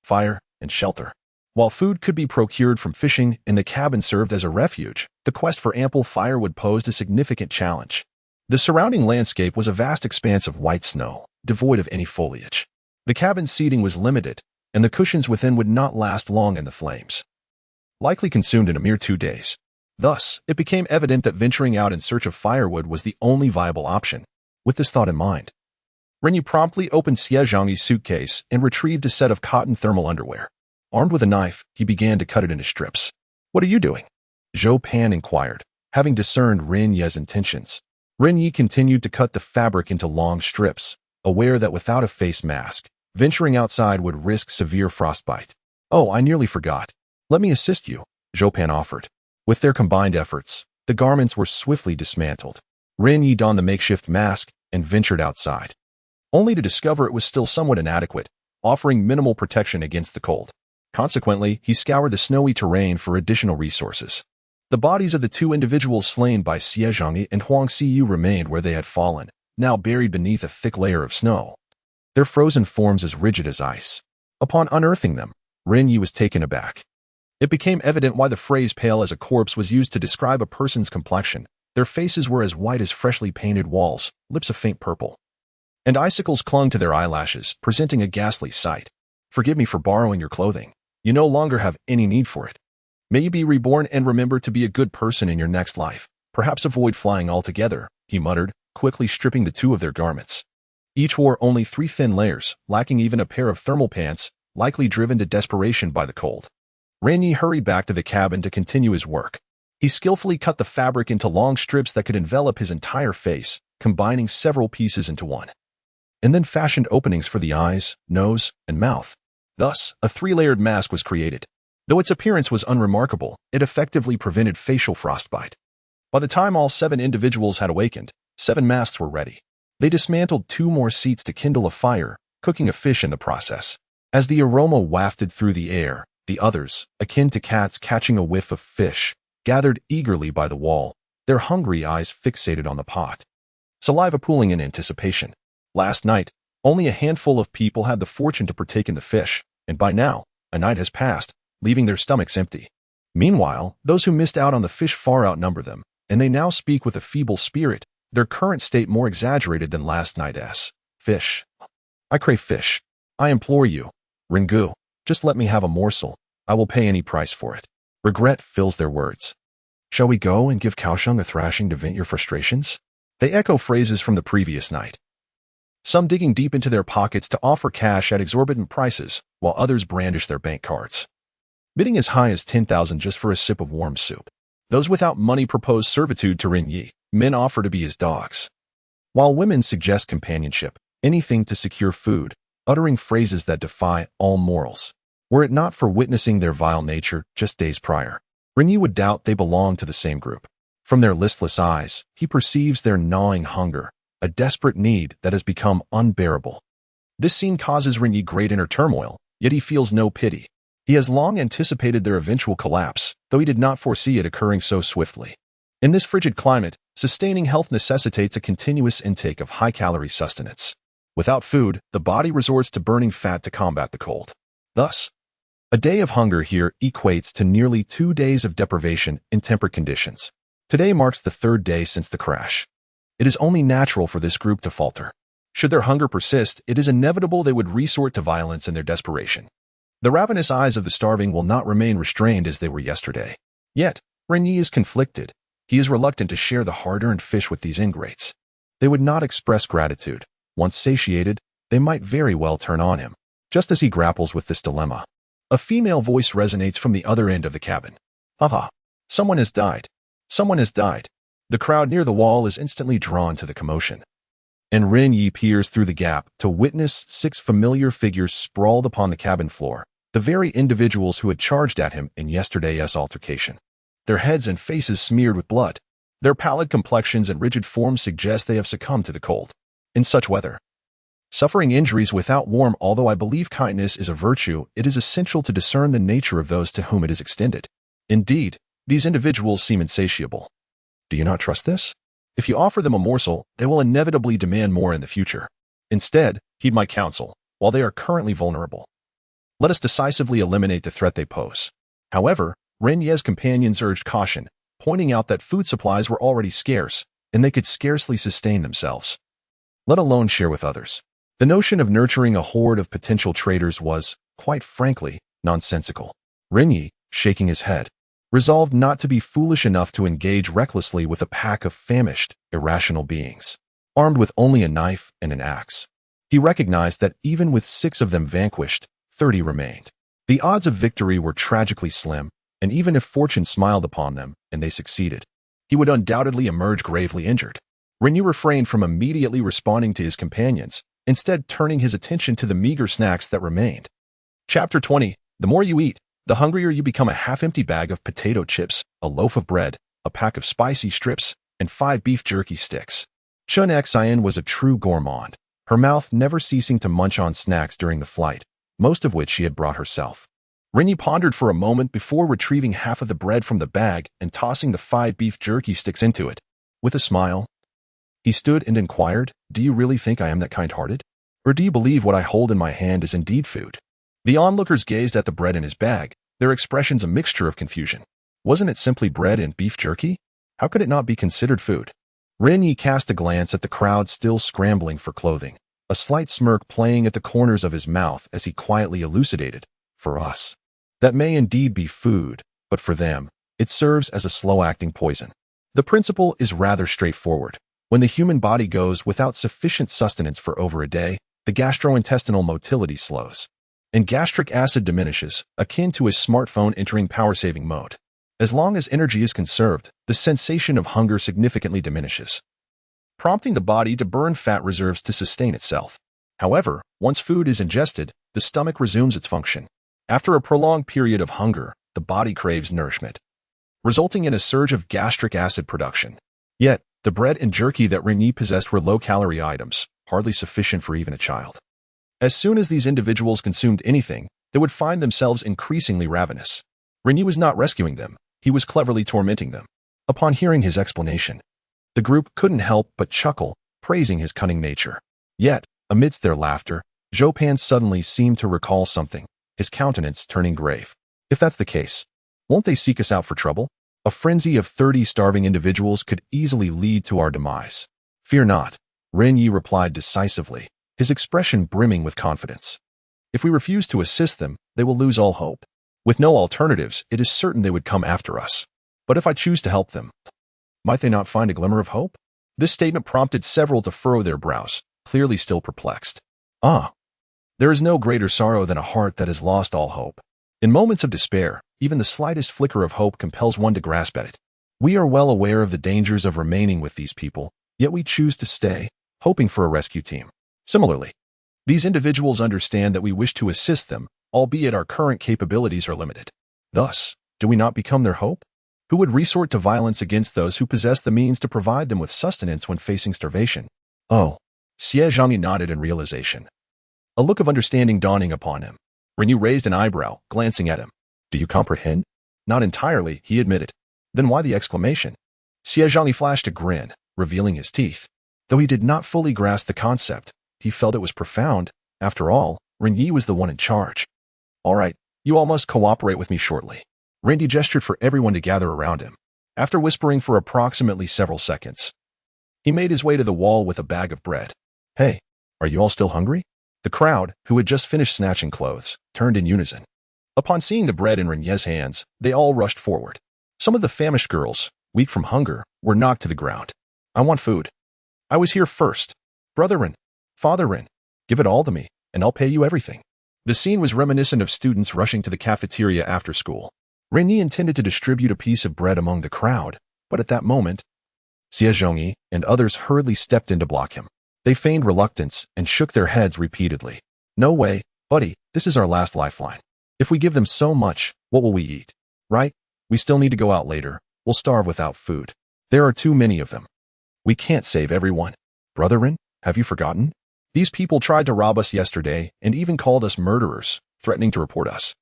Speaker 1: fire, and shelter. While food could be procured from fishing and the cabin served as a refuge, the quest for ample firewood posed a significant challenge. The surrounding landscape was a vast expanse of white snow, devoid of any foliage. The cabin's seating was limited, and the cushions within would not last long in the flames, likely consumed in a mere 2 days. Thus, it became evident that venturing out in search of firewood was the only viable option. With this thought in mind, Ren Ye promptly opened Xie Zhongyi's suitcase and retrieved a set of cotton thermal underwear. Armed with a knife, he began to cut it into strips. What are you doing? Zhou Pan inquired, having discerned Ren Ye's intentions. Ren Ye continued to cut the fabric into long strips, aware that without a face mask, venturing outside would risk severe frostbite. Oh, I nearly forgot. Let me assist you, Zhou Pan offered. With their combined efforts, the garments were swiftly dismantled. Ren Ye donned the makeshift mask and ventured outside, only to discover it was still somewhat inadequate, offering minimal protection against the cold. Consequently, he scoured the snowy terrain for additional resources. The bodies of the two individuals slain by Xie Zhangyi and Huang Xiyu remained where they had fallen, now buried beneath a thick layer of snow, their frozen forms as rigid as ice. Upon unearthing them, Ren Ye was taken aback. It became evident why the phrase pale as a corpse was used to describe a person's complexion. Their faces were as white as freshly painted walls, lips a faint purple, and icicles clung to their eyelashes, presenting a ghastly sight. Forgive me for borrowing your clothing. You no longer have any need for it. May you be reborn and remember to be a good person in your next life. Perhaps avoid flying altogether, he muttered, quickly stripping the two of their garments. Each wore only 3 thin layers, lacking even a pair of thermal pants, likely driven to desperation by the cold. Ren Ye hurried back to the cabin to continue his work. He skillfully cut the fabric into long strips that could envelop his entire face, combining several pieces into one, and then fashioned openings for the eyes, nose, and mouth. Thus, a 3-layered mask was created. Though its appearance was unremarkable, it effectively prevented facial frostbite. By the time all 7 individuals had awakened, 7 masks were ready. They dismantled 2 more seats to kindle a fire, cooking a fish in the process. As the aroma wafted through the air, the others, akin to cats catching a whiff of fish, gathered eagerly by the wall, their hungry eyes fixated on the pot, saliva pooling in anticipation. Last night, only a handful of people had the fortune to partake in the fish, and by now, a night has passed, leaving their stomachs empty. Meanwhile, those who missed out on the fish far outnumber them, and they now speak with a feeble spirit, their current state more exaggerated than last night's. Fish. I crave fish. I implore you, Ringu, just let me have a morsel. I will pay any price for it. Regret fills their words. Shall we go and give Kaohsiung a thrashing to vent your frustrations? They echo phrases from the previous night, some digging deep into their pockets to offer cash at exorbitant prices, while others brandish their bank cards, bidding as high as 10,000 just for a sip of warm soup. Those without money propose servitude to Ren Ye. Men offer to be his dogs, while women suggest companionship, anything to secure food, uttering phrases that defy all morals. Were it not for witnessing their vile nature just days prior, Ren Ye would doubt they belonged to the same group. From their listless eyes, he perceives their gnawing hunger, a desperate need that has become unbearable. This scene causes Ren Ye great inner turmoil, yet he feels no pity. He has long anticipated their eventual collapse, though he did not foresee it occurring so swiftly. In this frigid climate, sustaining health necessitates a continuous intake of high-calorie sustenance. Without food, the body resorts to burning fat to combat the cold. Thus, a day of hunger here equates to nearly 2 days of deprivation in temperate conditions. Today marks the 3rd day since the crash. It is only natural for this group to falter. Should their hunger persist, it is inevitable they would resort to violence in their desperation. The ravenous eyes of the starving will not remain restrained as they were yesterday. Yet, Ren Ye is conflicted. He is reluctant to share the hard-earned fish with these ingrates. They would not express gratitude. Once satiated, they might very well turn on him. Just as he grapples with this dilemma, a female voice resonates from the other end of the cabin. Haha, someone has died. Someone has died. The crowd near the wall is instantly drawn to the commotion, and Ren Ye peers through the gap to witness 6 familiar figures sprawled upon the cabin floor, the very individuals who had charged at him in yesterday's altercation. Their heads and faces smeared with blood. Their pallid complexions and rigid forms suggest they have succumbed to the cold. In such weather, suffering injuries without warmth. Although I believe kindness is a virtue, it is essential to discern the nature of those to whom it is extended. Indeed, these individuals seem insatiable. Do you not trust this? If you offer them a morsel, they will inevitably demand more in the future. Instead, heed my counsel, while they are currently vulnerable. Let us decisively eliminate the threat they pose. However, Ren Ye's companions urged caution, pointing out that food supplies were already scarce, and they could scarcely sustain themselves, let alone share with others. The notion of nurturing a horde of potential traitors was, quite frankly, nonsensical. Ren Ye, shaking his head, resolved not to be foolish enough to engage recklessly with a pack of famished, irrational beings, armed with only a knife and an axe. He recognized that even with 6 of them vanquished, 30 remained. The odds of victory were tragically slim, and even if fortune smiled upon them and they succeeded, he would undoubtedly emerge gravely injured. Ren Ye refrained from immediately responding to his companions, instead turning his attention to the meager snacks that remained. Chapter 20. The more you eat, the hungrier you become. A half-empty bag of potato chips, a loaf of bread, a pack of spicy strips, and 5 beef jerky sticks. Chun Xian was a true gourmand, her mouth never ceasing to munch on snacks during the flight, most of which she had brought herself. Ren Ye pondered for a moment before retrieving half of the bread from the bag and tossing the 5 beef jerky sticks into it. With a smile, he stood and inquired, "Do you really think I am that kind-hearted? Or do you believe what I hold in my hand is indeed food?" The onlookers gazed at the bread in his bag, their expressions a mixture of confusion. Wasn't it simply bread and beef jerky? How could it not be considered food? Ren Ye cast a glance at the crowd still scrambling for clothing, a slight smirk playing at the corners of his mouth as he quietly elucidated, "For us, that may indeed be food, but for them, it serves as a slow-acting poison. The principle is rather straightforward. When the human body goes without sufficient sustenance for over a day, the gastrointestinal motility slows, and gastric acid diminishes, akin to a smartphone entering power-saving mode. As long as energy is conserved, the sensation of hunger significantly diminishes, prompting the body to burn fat reserves to sustain itself. However, once food is ingested, the stomach resumes its function. After a prolonged period of hunger, the body craves nourishment, resulting in a surge of gastric acid production. Yet, the bread and jerky that Ren Ye possessed were low-calorie items, hardly sufficient for even a child. As soon as these individuals consumed anything, they would find themselves increasingly ravenous. Ren Ye was not rescuing them, he was cleverly tormenting them. Upon hearing his explanation, the group couldn't help but chuckle, praising his cunning nature. Yet, amidst their laughter, Zhou Pan suddenly seemed to recall something, his countenance turning grave. "If that's the case, won't they seek us out for trouble? A frenzy of 30 starving individuals could easily lead to our demise." "Fear not," Ren Ye replied decisively, his expression brimming with confidence. "If we refuse to assist them, they will lose all hope. With no alternatives, it is certain they would come after us. But if I choose to help them, might they not find a glimmer of hope?" This statement prompted several to furrow their brows, clearly still perplexed. There is no greater sorrow than a heart that has lost all hope. In moments of despair, even the slightest flicker of hope compels one to grasp at it. We are well aware of the dangers of remaining with these people, yet we choose to stay, hoping for a rescue team. Similarly, these individuals understand that we wish to assist them, albeit our current capabilities are limited. Thus, do we not become their hope? Who would resort to violence against those who possess the means to provide them with sustenance when facing starvation? Oh, Xie Zhangyi nodded in realization, a look of understanding dawning upon him. Ren Ye raised an eyebrow, glancing at him. "Do you comprehend?" "Not entirely," he admitted. "Then why the exclamation?" Xie Zhangyi flashed a grin, revealing his teeth. Though he did not fully grasp the concept, he felt it was profound. After all, Ren Ye was the one in charge. "All right, you all must cooperate with me shortly." Ren Ye gestured for everyone to gather around him. After whispering for approximately several seconds, he made his way to the wall with a bag of bread. "Hey, are you all still hungry?" The crowd, who had just finished snatching clothes, turned in unison. Upon seeing the bread in Ren Ye's hands, they all rushed forward. Some of the famished girls, weak from hunger, were knocked to the ground. "I want food. I was here first. Brother Ren, Father Ren, give it all to me, and I'll pay you everything." The scene was reminiscent of students rushing to the cafeteria after school. Ren Ye intended to distribute a piece of bread among the crowd, but at that moment, Xie Zhongyi and others hurriedly stepped in to block him. They feigned reluctance and shook their heads repeatedly. "No way, buddy, this is our last lifeline. If we give them so much, what will we eat? Right? We still need to go out later. We'll starve without food. There are too many of them. We can't save everyone. Brother Ren, have you forgotten? These people tried to rob us yesterday and even called us murderers, threatening to report us."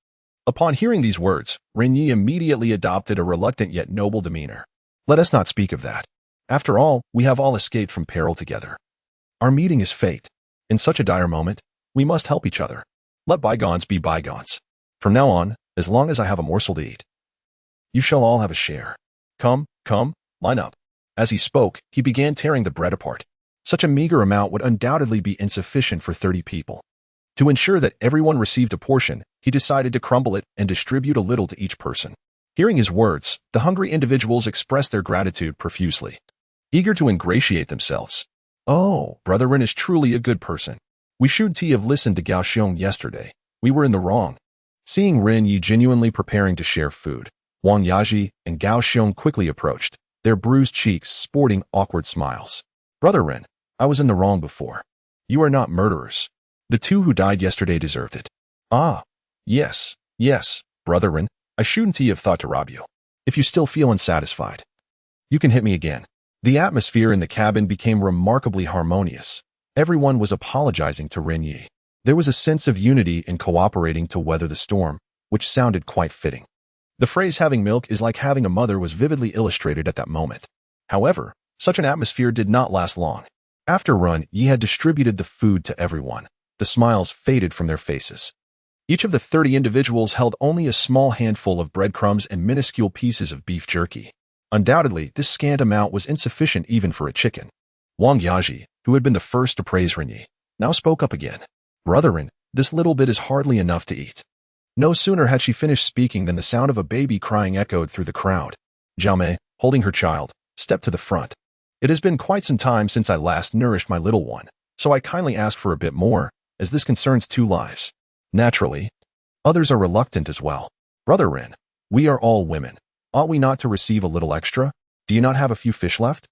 Speaker 1: Upon hearing these words, Ren Ye immediately adopted a reluctant yet noble demeanor. "Let us not speak of that. After all, we have all escaped from peril together. Our meeting is fate. In such a dire moment, we must help each other. Let bygones be bygones. From now on, as long as I have a morsel to eat, you shall all have a share. Come, line up." As he spoke, he began tearing the bread apart. Such a meager amount would undoubtedly be insufficient for 30 people. To ensure that everyone received a portion, he decided to crumble it and distribute a little to each person. Hearing his words, the hungry individuals expressed their gratitude profusely, eager to ingratiate themselves. "Oh, Brother Ren is truly a good person. We should have listened to Gao Xiong yesterday. We were in the wrong." Seeing Ren Ye genuinely preparing to share food, Wang Yaji and Gao Xiong quickly approached, their bruised cheeks sporting awkward smiles. "Brother Ren, I was in the wrong before. You are not murderers. The 2 who died yesterday deserved it." "Ah, yes, Brother Ren, I shouldn't have thought to rob you. If you still feel unsatisfied, you can hit me again." The atmosphere in the cabin became remarkably harmonious. Everyone was apologizing to Ren Ye. There was a sense of unity in cooperating to weather the storm, which sounded quite fitting. The phrase "having milk is like having a mother" was vividly illustrated at that moment. However, such an atmosphere did not last long. After Ren Ye had distributed the food to everyone, the smiles faded from their faces. Each of the 30 individuals held only a small handful of breadcrumbs and minuscule pieces of beef jerky. Undoubtedly, this scant amount was insufficient even for a chicken. Wang Yaji, who had been the first to praise Ren Ye, now spoke up again. "Brother Ren, this little bit is hardly enough to eat." No sooner had she finished speaking than the sound of a baby crying echoed through the crowd. Jiao Mei, holding her child, stepped to the front. "It has been quite some time since I last nourished my little one, so I kindly ask for a bit more, as this concerns 2 lives. Naturally, others are reluctant as well. Brother Ren, we are all women. Ought we not to receive a little extra? Do you not have a few fish left?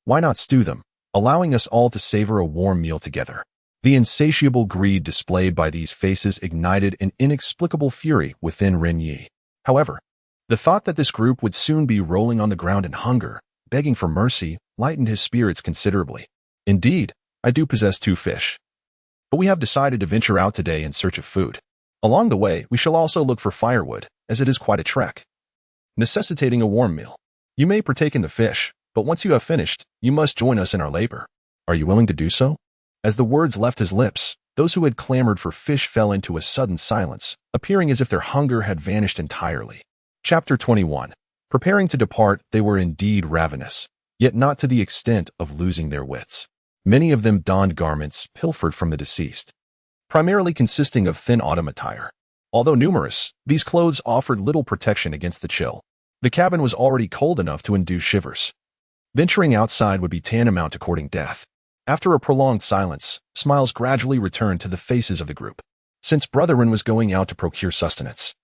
Speaker 1: Why not stew them, allowing us all to savor a warm meal together?" The insatiable greed displayed by these faces ignited an inexplicable fury within Ren Ye. However, the thought that this group would soon be rolling on the ground in hunger, begging for mercy, lightened his spirits considerably. "Indeed, I do possess 2 fish. But we have decided to venture out today in search of food. Along the way, we shall also look for firewood, as it is quite a trek, necessitating a warm meal. You may partake in the fish, but once you have finished, you must join us in our labor. Are you willing to do so?" As the words left his lips, those who had clamored for fish fell into a sudden silence, appearing as if their hunger had vanished entirely. Chapter 21. Preparing to depart, they were indeed ravenous, yet not to the extent of losing their wits. Many of them donned garments pilfered from the deceased, primarily consisting of thin autumn attire. Although numerous, these clothes offered little protection against the chill. The cabin was already cold enough to induce shivers. Venturing outside would be tantamount to courting death. After a prolonged silence, smiles gradually returned to the faces of the group. Since Brother Ren was going out to procure sustenance,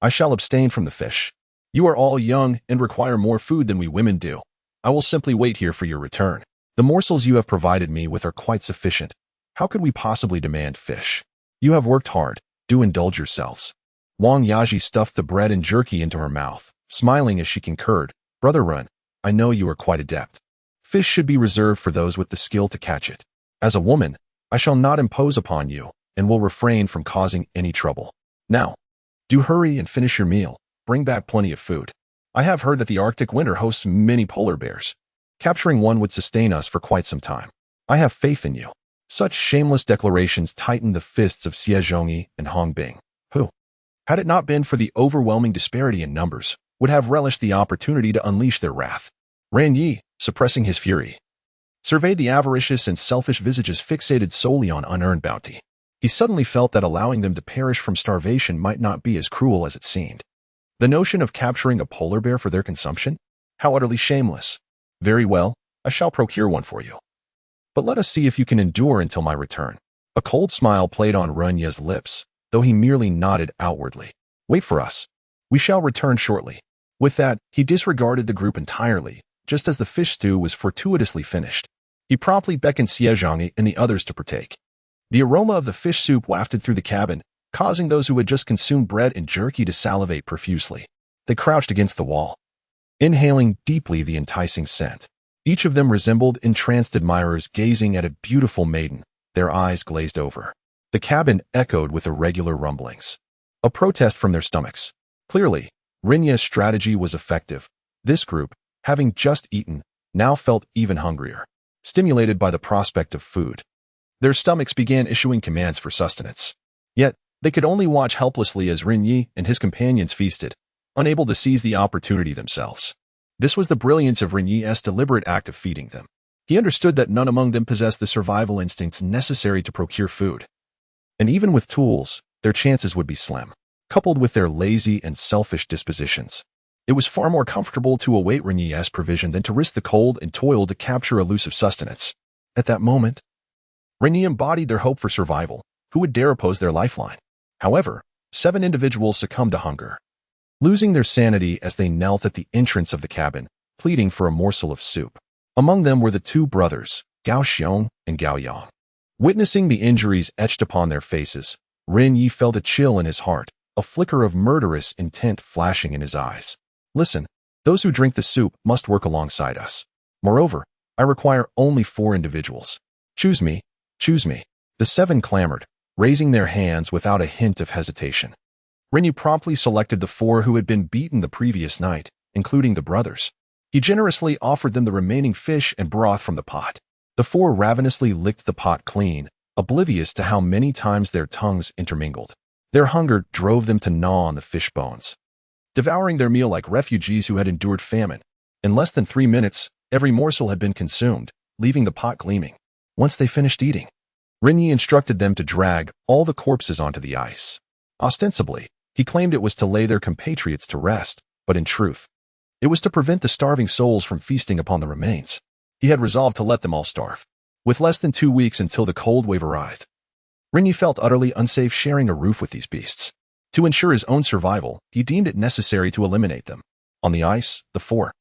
Speaker 1: "I shall abstain from the fish. You are all young and require more food than we women do. I will simply wait here for your return. The morsels you have provided me with are quite sufficient. How could we possibly demand fish? You have worked hard. Do indulge yourselves." Wang Yaji stuffed the bread and jerky into her mouth, smiling as she concurred. "Brother Ren, I know you are quite adept. Fish should be reserved for those with the skill to catch it. As a woman, I shall not impose upon you and will refrain from causing any trouble. Now, do hurry and finish your meal. Bring back plenty of food. I have heard that the Arctic winter hosts many polar bears. Capturing one would sustain us for quite some time. I have faith in you." Such shameless declarations tightened the fists of Xie Zhongyi and Hong Bing, who, had it not been for the overwhelming disparity in numbers, would have relished the opportunity to unleash their wrath. Ren Ye, suppressing his fury, surveyed the avaricious and selfish visages fixated solely on unearned bounty. He suddenly felt that allowing them to perish from starvation might not be as cruel as it seemed. The notion of capturing a polar bear for their consumption? How utterly shameless. "Very well, I shall procure one for you. But let us see if you can endure until my return." A cold smile played on Ren Ye's lips, though he merely nodded outwardly. "Wait for us. We shall return shortly." With that, he disregarded the group entirely, just as the fish stew was fortuitously finished. He promptly beckoned Xie Zhongyi and the others to partake. The aroma of the fish soup wafted through the cabin, causing those who had just consumed bread and jerky to salivate profusely. They crouched against the wall, inhaling deeply the enticing scent. Each of them resembled entranced admirers gazing at a beautiful maiden, their eyes glazed over. The cabin echoed with irregular rumblings, a protest from their stomachs. Clearly, Ren Ye's strategy was effective. This group, having just eaten, now felt even hungrier, stimulated by the prospect of food. Their stomachs began issuing commands for sustenance. Yet, they could only watch helplessly as Ren Ye and his companions feasted, unable to seize the opportunity themselves. This was the brilliance of Ren Ye's deliberate act of feeding them. He understood that none among them possessed the survival instincts necessary to procure food. And even with tools, their chances would be slim. Coupled with their lazy and selfish dispositions, it was far more comfortable to await Ren Ye's provision than to risk the cold and toil to capture elusive sustenance. At that moment, Ren Ye embodied their hope for survival. Who would dare oppose their lifeline? However, 7 individuals succumbed to hunger, losing their sanity as they knelt at the entrance of the cabin, pleading for a morsel of soup. Among them were the 2 brothers, Gao Xiong and Gao Yang. Witnessing the injuries etched upon their faces, Ren Ye felt a chill in his heart, a flicker of murderous intent flashing in his eyes. "Listen, those who drink the soup must work alongside us. Moreover, I require only 4 individuals. Choose me, choose me. The 7 clamored, raising their hands without a hint of hesitation. Ren Ye promptly selected the 4 who had been beaten the previous night, including the brothers. He generously offered them the remaining fish and broth from the pot. The 4 ravenously licked the pot clean, oblivious to how many times their tongues intermingled. Their hunger drove them to gnaw on the fish bones, devouring their meal like refugees who had endured famine. In less than 3 minutes, every morsel had been consumed, leaving the pot gleaming. Once they finished eating, Ren Ye instructed them to drag all the corpses onto the ice. Ostensibly, he claimed it was to lay their compatriots to rest, but in truth, it was to prevent the starving souls from feasting upon the remains. He had resolved to let them all starve. With less than 2 weeks until the cold wave arrived, Ren Ye felt utterly unsafe sharing a roof with these beasts. To ensure his own survival, he deemed it necessary to eliminate them. On the ice, the 4,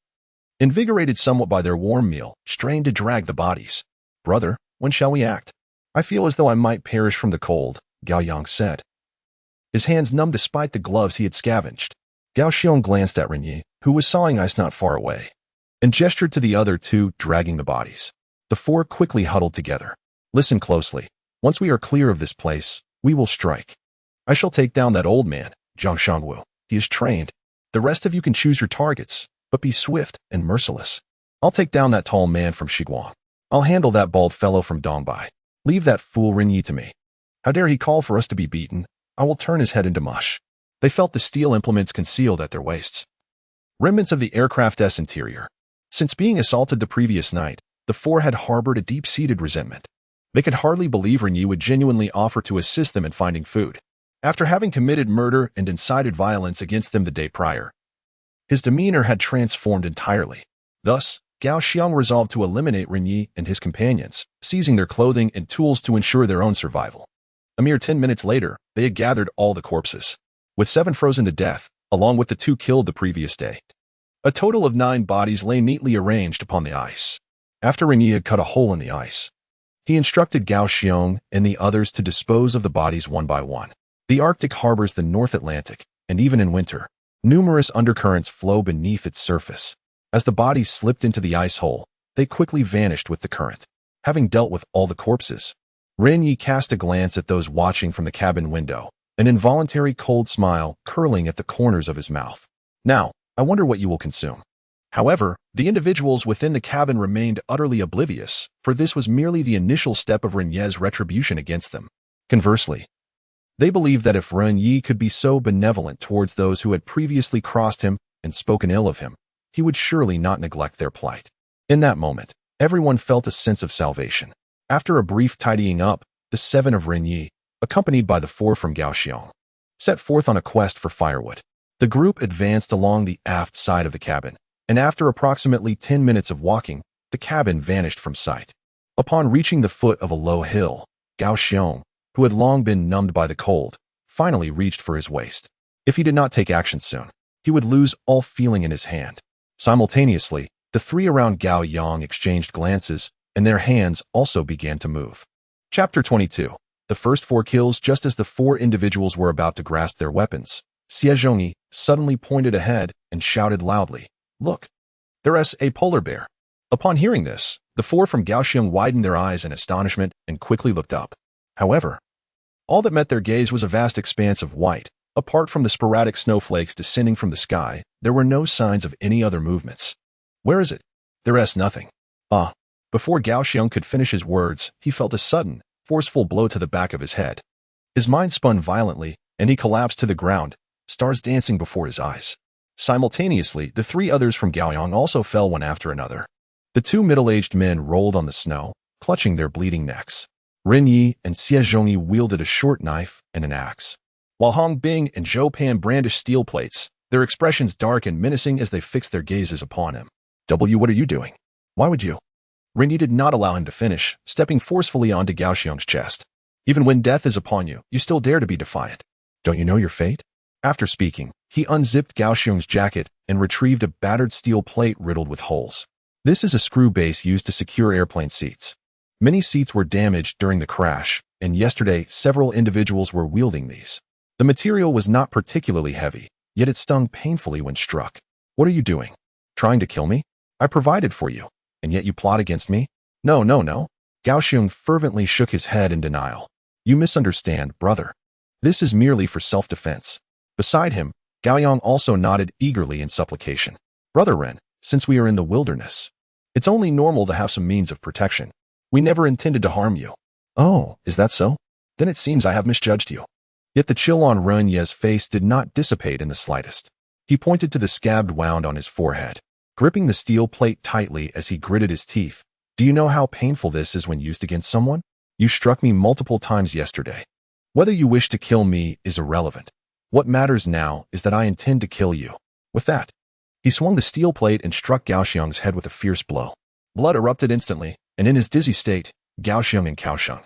Speaker 1: invigorated somewhat by their warm meal, strained to drag the bodies. "Brother, when shall we act? I feel as though I might perish from the cold," Gao Yang said. His hands numb despite the gloves he had scavenged. Gao Xiong glanced at Ren Ye, who was sawing ice not far away, and gestured to the other 2 dragging the bodies. The 4 quickly huddled together. "Listen closely. Once we are clear of this place, we will strike. I shall take down that old man, Zhang Shangwu. He is trained. The rest of you can choose your targets, but be swift and merciless. I'll take down that tall man from Shiguang. I'll handle that bald fellow from Dongbai. Leave that fool Ren Ye to me. How dare he call for us to be beaten? I will turn his head into mush." They felt the steel implements concealed at their waists. Remnants of the aircraft's interior. Since being assaulted the previous night, the 4 had harbored a deep-seated resentment. They could hardly believe Ren Ye would genuinely offer to assist them in finding food, after having committed murder and incited violence against them the day prior. His demeanor had transformed entirely. Thus, Gao Xiong resolved to eliminate Ren Ye and his companions, seizing their clothing and tools to ensure their own survival. A mere 10 minutes later, they had gathered all the corpses, with 7 frozen to death, along with the 2 killed the previous day. A total of 9 bodies lay neatly arranged upon the ice. After Ren Ye had cut a hole in the ice, he instructed Gao Xiong and the others to dispose of the bodies one by one. The Arctic harbors the North Atlantic, and even in winter, numerous undercurrents flow beneath its surface. As the bodies slipped into the ice hole, they quickly vanished with the current. Having dealt with all the corpses, Ren Ye cast a glance at those watching from the cabin window, an involuntary cold smile curling at the corners of his mouth. "Now, I wonder what you will consume." However, the individuals within the cabin remained utterly oblivious, for this was merely the initial step of Ren Ye's retribution against them. Conversely, they believed that if Ren Ye could be so benevolent towards those who had previously crossed him and spoken ill of him, he would surely not neglect their plight. In that moment, everyone felt a sense of salvation. After a brief tidying up, the 7 of Ren Ye, accompanied by the 4 from Gao Xiong, set forth on a quest for firewood. The group advanced along the aft side of the cabin, and after approximately 10 minutes of walking, the cabin vanished from sight. Upon reaching the foot of a low hill, Gao Xiong, who had long been numbed by the cold, finally reached for his waist. If he did not take action soon, he would lose all feeling in his hand. Simultaneously, the 3 around Gao Yang exchanged glances, and their hands also began to move. Chapter 22. The first 4 kills. Just as the 4 individuals were about to grasp their weapons, Xie Zhongyi suddenly pointed ahead and shouted loudly, "Look! There's a polar bear." Upon hearing this, the 4 from Gaoxiong widened their eyes in astonishment and quickly looked up. However, all that met their gaze was a vast expanse of white. Apart from the sporadic snowflakes descending from the sky, there were no signs of any other movements. "Where is it?" "There's nothing." "Ah." Before Gaoxiong could finish his words, he felt a sudden, forceful blow to the back of his head. His mind spun violently, and he collapsed to the ground, stars dancing before his eyes. Simultaneously, the 3 others from Gaoyang also fell one after another. The 2 middle-aged men rolled on the snow, clutching their bleeding necks. Ren Ye and Xie Zhongyi wielded a short knife and an axe, while Hong Bing and Zhou Pan brandished steel plates, their expressions dark and menacing as they fixed their gazes upon him. What are you doing? Why would you?" Ren Ye did not allow him to finish, stepping forcefully onto Gaoxiong's chest. "Even when death is upon you, you still dare to be defiant. Don't you know your fate?" After speaking, he unzipped Gaoxiong's jacket and retrieved a battered steel plate riddled with holes. This is a screw base used to secure airplane seats. Many seats were damaged during the crash, and yesterday several individuals were wielding these. The material was not particularly heavy, yet it stung painfully when struck. "What are you doing? Trying to kill me? I provided for you." And yet you plot against me? No, no, no. Gao Xiong fervently shook his head in denial. You misunderstand, brother. This is merely for self-defense. Beside him, Gao Yang also nodded eagerly in supplication. Brother Ren, since we are in the wilderness, it's only normal to have some means of protection. We never intended to harm you. Oh, is that so? Then it seems I have misjudged you. Yet the chill on Ren Ye's face did not dissipate in the slightest. He pointed to the scabbed wound on his forehead, gripping the steel plate tightly as he gritted his teeth. Do you know how painful this is when used against someone? You struck me multiple times yesterday. Whether you wish to kill me is irrelevant. What matters now is that I intend to kill you. With that, he swung the steel plate and struck Gao Xiong's head with a fierce blow. Blood erupted instantly, and in his dizzy state, Gao Xiong and Cao Sheng.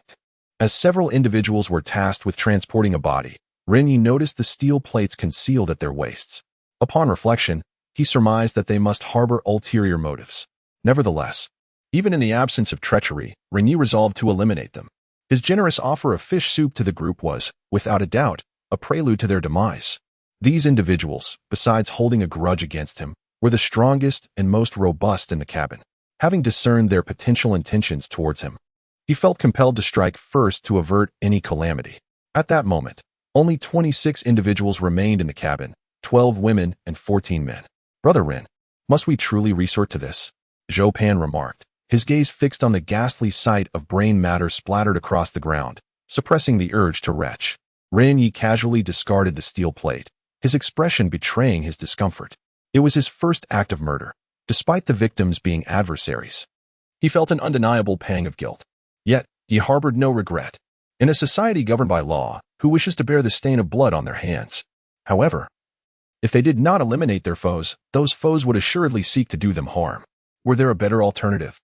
Speaker 1: As several individuals were tasked with transporting a body, Ren Ye noticed the steel plates concealed at their waists. Upon reflection, he surmised that they must harbor ulterior motives. Nevertheless, even in the absence of treachery, Ren Ye resolved to eliminate them. His generous offer of fish soup to the group was, without a doubt, a prelude to their demise. These individuals, besides holding a grudge against him, were the strongest and most robust in the cabin. Having discerned their potential intentions towards him, he felt compelled to strike first to avert any calamity. At that moment, only 26 individuals remained in the cabin, 12 women and 14 men. Brother Ren, must we truly resort to this? Zhou Pan remarked, his gaze fixed on the ghastly sight of brain matter splattered across the ground, suppressing the urge to retch. Ren Ye casually discarded the steel plate, his expression betraying his discomfort. It was his first act of murder, despite the victims being adversaries. He felt an undeniable pang of guilt. Yet, he harbored no regret. In a society governed by law, who wishes to bear the stain of blood on their hands? However, if they did not eliminate their foes, those foes would assuredly seek to do them harm. Were there a better alternative?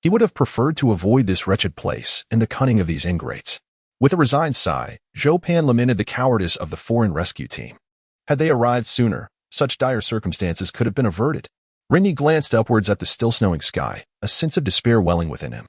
Speaker 1: He would have preferred to avoid this wretched place and the cunning of these ingrates. With a resigned sigh, Zhou Pan lamented the cowardice of the foreign rescue team. Had they arrived sooner, such dire circumstances could have been averted. Ren Ye glanced upwards at the still snowing sky, a sense of despair welling within him.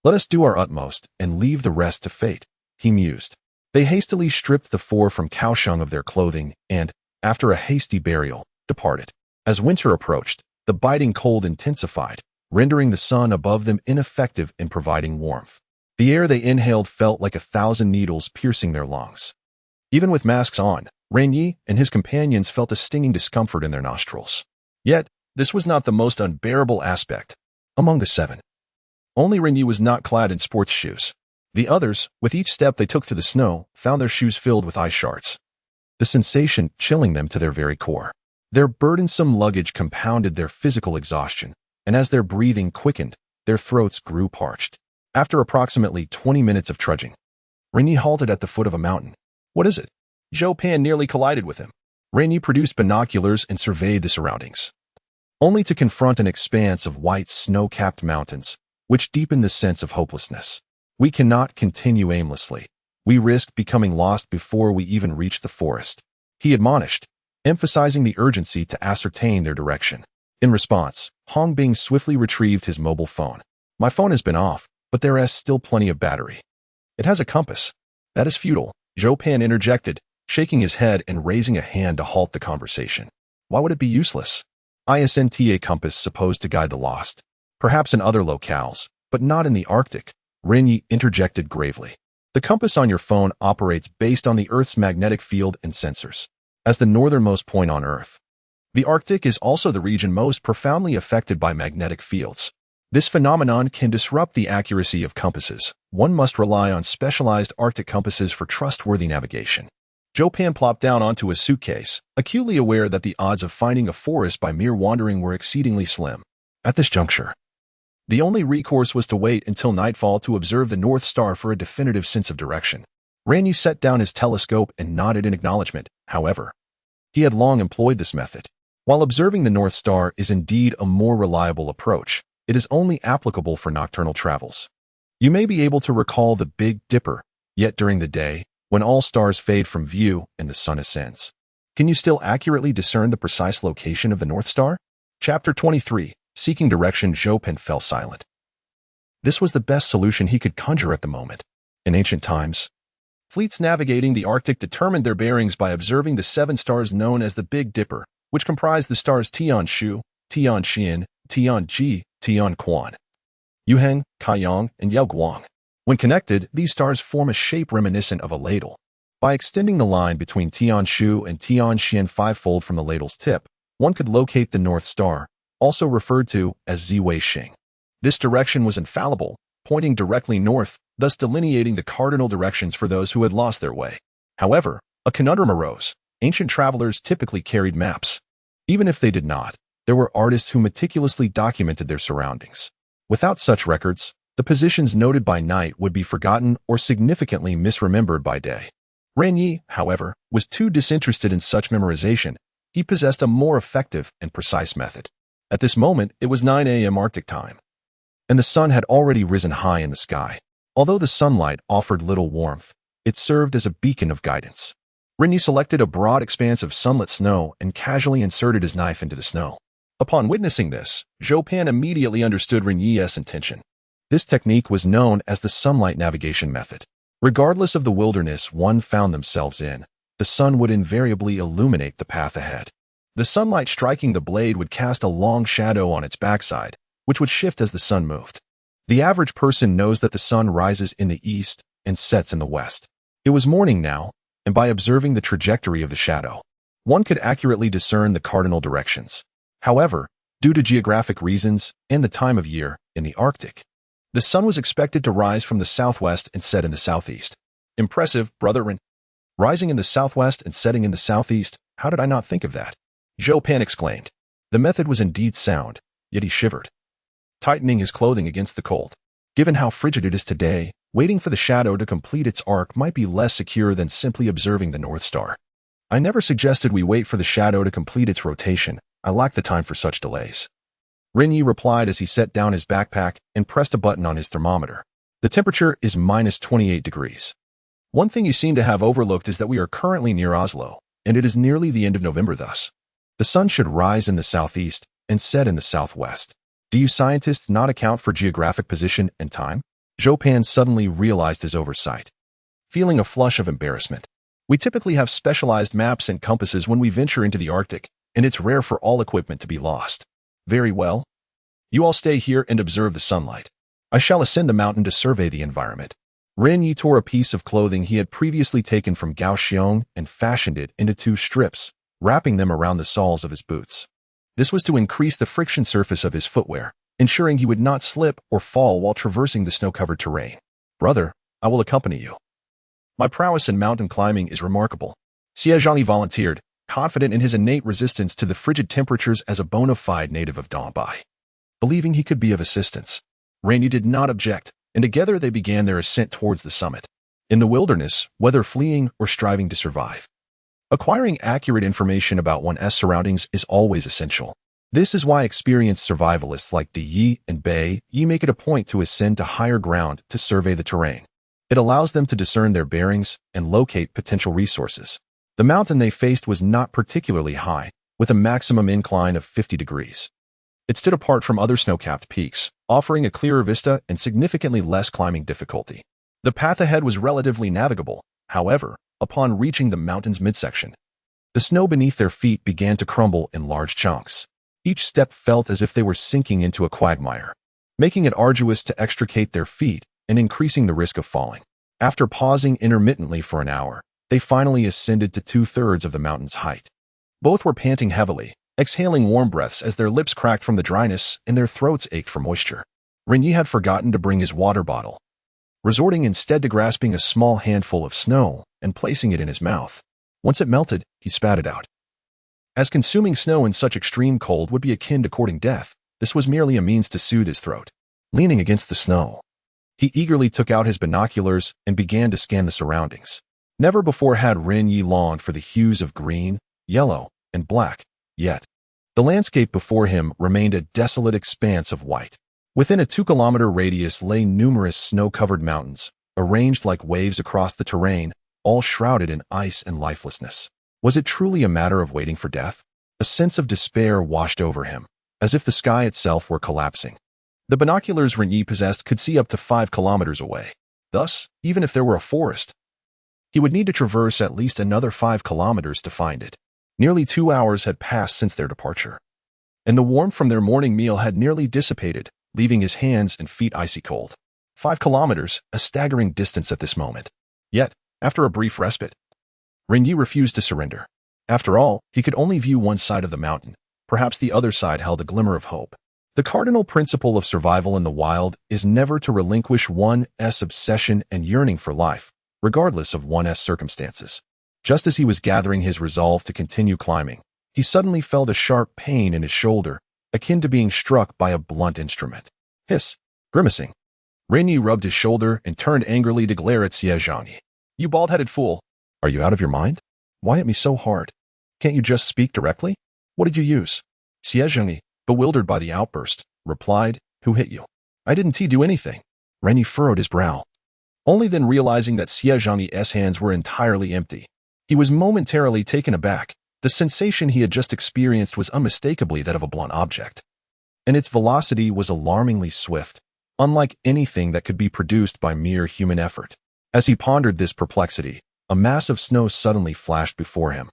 Speaker 1: Let us do our utmost and leave the rest to fate, he mused. They hastily stripped the four from Cao Sheng of their clothing and, after a hasty burial, departed. As winter approached, the biting cold intensified, rendering the sun above them ineffective in providing warmth. The air they inhaled felt like 1,000 needles piercing their lungs. Even with masks on, Ren Ye and his companions felt a stinging discomfort in their nostrils. Yet, this was not the most unbearable aspect. Among the seven, only Ren Ye was not clad in sports shoes. The others, with each step they took through the snow, found their shoes filled with ice shards, the sensation chilling them to their very core. Their burdensome luggage compounded their physical exhaustion, and as their breathing quickened, their throats grew parched. After approximately 20 minutes of trudging, Ren Ye halted at the foot of a mountain. What is it? Zhou Pan nearly collided with him. Ren Ye produced binoculars and surveyed the surroundings, only to confront an expanse of white snow-capped mountains, which deepened the sense of hopelessness. We cannot continue aimlessly. We risk becoming lost before we even reach the forest, he admonished, emphasizing the urgency to ascertain their direction. In response, Hong Bing swiftly retrieved his mobile phone. My phone has been off, but there is still plenty of battery. It has a compass. That is futile, Zhou Pan interjected, shaking his head and raising a hand to halt the conversation. Why would it be useless? Isn't a compass supposed to guide the lost? Perhaps in other locales, but not in the Arctic, Ren Ye interjected gravely. The compass on your phone operates based on the Earth's magnetic field and sensors. As the northernmost point on Earth, the Arctic is also the region most profoundly affected by magnetic fields. This phenomenon can disrupt the accuracy of compasses. One must rely on specialized Arctic compasses for trustworthy navigation. Zhou Pan plopped down onto a suitcase, acutely aware that the odds of finding a forest by mere wandering were exceedingly slim. At this juncture, the only recourse was to wait until nightfall to observe the North Star for a definitive sense of direction. Ren Ye set down his telescope and nodded in acknowledgement. However, he had long employed this method. While observing the North Star is indeed a more reliable approach, it is only applicable for nocturnal travels. You may be able to recall the Big Dipper, yet during the day, when all stars fade from view and the sun ascends, can you still accurately discern the precise location of the North Star? Chapter 23. Seeking direction. Zhou Pan fell silent. This was the best solution he could conjure at the moment. In ancient times, fleets navigating the Arctic determined their bearings by observing the 7 stars known as the Big Dipper, which comprised the stars Tian Shu, Tian Xian, Tianji, Tianquan, Yuheng, Kaiyang, and Yaoguang. When connected, these stars form a shape reminiscent of a ladle. By extending the line between Tianshu and Tianxian fivefold from the ladle's tip, one could locate the North Star, also referred to as Ziwei Xing. This direction was infallible, pointing directly north, thus delineating the cardinal directions for those who had lost their way. However, a conundrum arose. Ancient travelers typically carried maps. Even if they did not, there were artists who meticulously documented their surroundings. Without such records, the positions noted by night would be forgotten or significantly misremembered by day. Ren Ye, however, was too disinterested in such memorization. He possessed a more effective and precise method. At this moment, it was 9 a.m. Arctic time, and the sun had already risen high in the sky. Although the sunlight offered little warmth, it served as a beacon of guidance. Ren Ye selected a broad expanse of sunlit snow and casually inserted his knife into the snow. Upon witnessing this, Zhou Pan immediately understood Ren Ye's intention. This technique was known as the sunlight navigation method. Regardless of the wilderness one found themselves in, the sun would invariably illuminate the path ahead. The sunlight striking the blade would cast a long shadow on its backside, which would shift as the sun moved. The average person knows that the sun rises in the east and sets in the west. It was morning now, and by observing the trajectory of the shadow, one could accurately discern the cardinal directions. However, due to geographic reasons and the time of year in the Arctic, the sun was expected to rise from the southwest and set in the southeast. Impressive, brother Ren. Rising in the southwest and setting in the southeast, how did I not think of that? Zhou Pan exclaimed. The method was indeed sound, yet he shivered, tightening his clothing against the cold. Given how frigid it is today, waiting for the shadow to complete its arc might be less secure than simply observing the North Star. I never suggested we wait for the shadow to complete its rotation. I lack the time for such delays. Ren Ye replied as he set down his backpack and pressed a button on his thermometer. The temperature is minus 28 degrees. One thing you seem to have overlooked is that we are currently near Oslo, and it is nearly the end of November thus. The sun should rise in the southeast and set in the southwest. Do you scientists not account for geographic position and time? Zhou Pan suddenly realized his oversight, feeling a flush of embarrassment. We typically have specialized maps and compasses when we venture into the Arctic, and it's rare for all equipment to be lost. Very well. You all stay here and observe the sunlight. I shall ascend the mountain to survey the environment. Ren Ye tore a piece of clothing he had previously taken from Gao Xiong and fashioned it into 2 strips, wrapping them around the soles of his boots. This was to increase the friction surface of his footwear, ensuring he would not slip or fall while traversing the snow-covered terrain. Brother, I will accompany you. My prowess in mountain climbing is remarkable. Xie Zhangyi volunteered, confident in his innate resistance to the frigid temperatures as a bona fide native of Dongbei. Believing he could be of assistance, Ren Ye did not object, and together they began their ascent towards the summit. In the wilderness, whether fleeing or striving to survive, acquiring accurate information about one's surroundings is always essential. This is why experienced survivalists like De Yi and Bei Yi make it a point to ascend to higher ground to survey the terrain. It allows them to discern their bearings and locate potential resources. The mountain they faced was not particularly high, with a maximum incline of 50 degrees. It stood apart from other snow-capped peaks, offering a clearer vista and significantly less climbing difficulty. The path ahead was relatively navigable. However, upon reaching the mountain's midsection, the snow beneath their feet began to crumble in large chunks. Each step felt as if they were sinking into a quagmire, making it arduous to extricate their feet and increasing the risk of falling. After pausing intermittently for an hour, they finally ascended to 2/3 of the mountain's height. Both were panting heavily, exhaling warm breaths as their lips cracked from the dryness and their throats ached for moisture. Ren Ye had forgotten to bring his water bottle, resorting instead to grasping a small handful of snow and placing it in his mouth. Once it melted, he spat it out. As consuming snow in such extreme cold would be akin to courting death, this was merely a means to soothe his throat. Leaning against the snow, he eagerly took out his binoculars and began to scan the surroundings. Never before had Ren Ye longed for the hues of green, yellow, and black, yet the landscape before him remained a desolate expanse of white. Within a 2-kilometer radius lay numerous snow-covered mountains, arranged like waves across the terrain, all shrouded in ice and lifelessness. Was it truly a matter of waiting for death? A sense of despair washed over him, as if the sky itself were collapsing. The binoculars Ren Ye possessed could see up to 5 kilometers away. Thus, even if there were a forest, he would need to traverse at least another 5 kilometers to find it. Nearly 2 hours had passed since their departure. and the warmth from their morning meal had nearly dissipated, leaving his hands and feet icy cold. 5 kilometers, a staggering distance at this moment. Yet, after a brief respite, Ren Ye refused to surrender. After all, he could only view one side of the mountain. Perhaps the other side held a glimmer of hope. The cardinal principle of survival in the wild is never to relinquish one's obsession and yearning for life, regardless of one's circumstances. Just as he was gathering his resolve to continue climbing, he suddenly felt a sharp pain in his shoulder, akin to being struck by a blunt instrument. Hiss. Grimacing, Ren Ye rubbed his shoulder and turned angrily to glare at Xie Zhangyi. "You bald-headed fool! Are you out of your mind? Why hit me so hard? Can't you just speak directly? What did you use?" Xie Zhangyi, bewildered by the outburst, replied, "Who hit you? I didn't do anything." Ren Ye furrowed his brow. Only then realizing that Xie Zhangyi's hands were entirely empty, he was momentarily taken aback. The sensation he had just experienced was unmistakably that of a blunt object, and its velocity was alarmingly swift, unlike anything that could be produced by mere human effort. As he pondered this perplexity, a mass of snow suddenly flashed before him,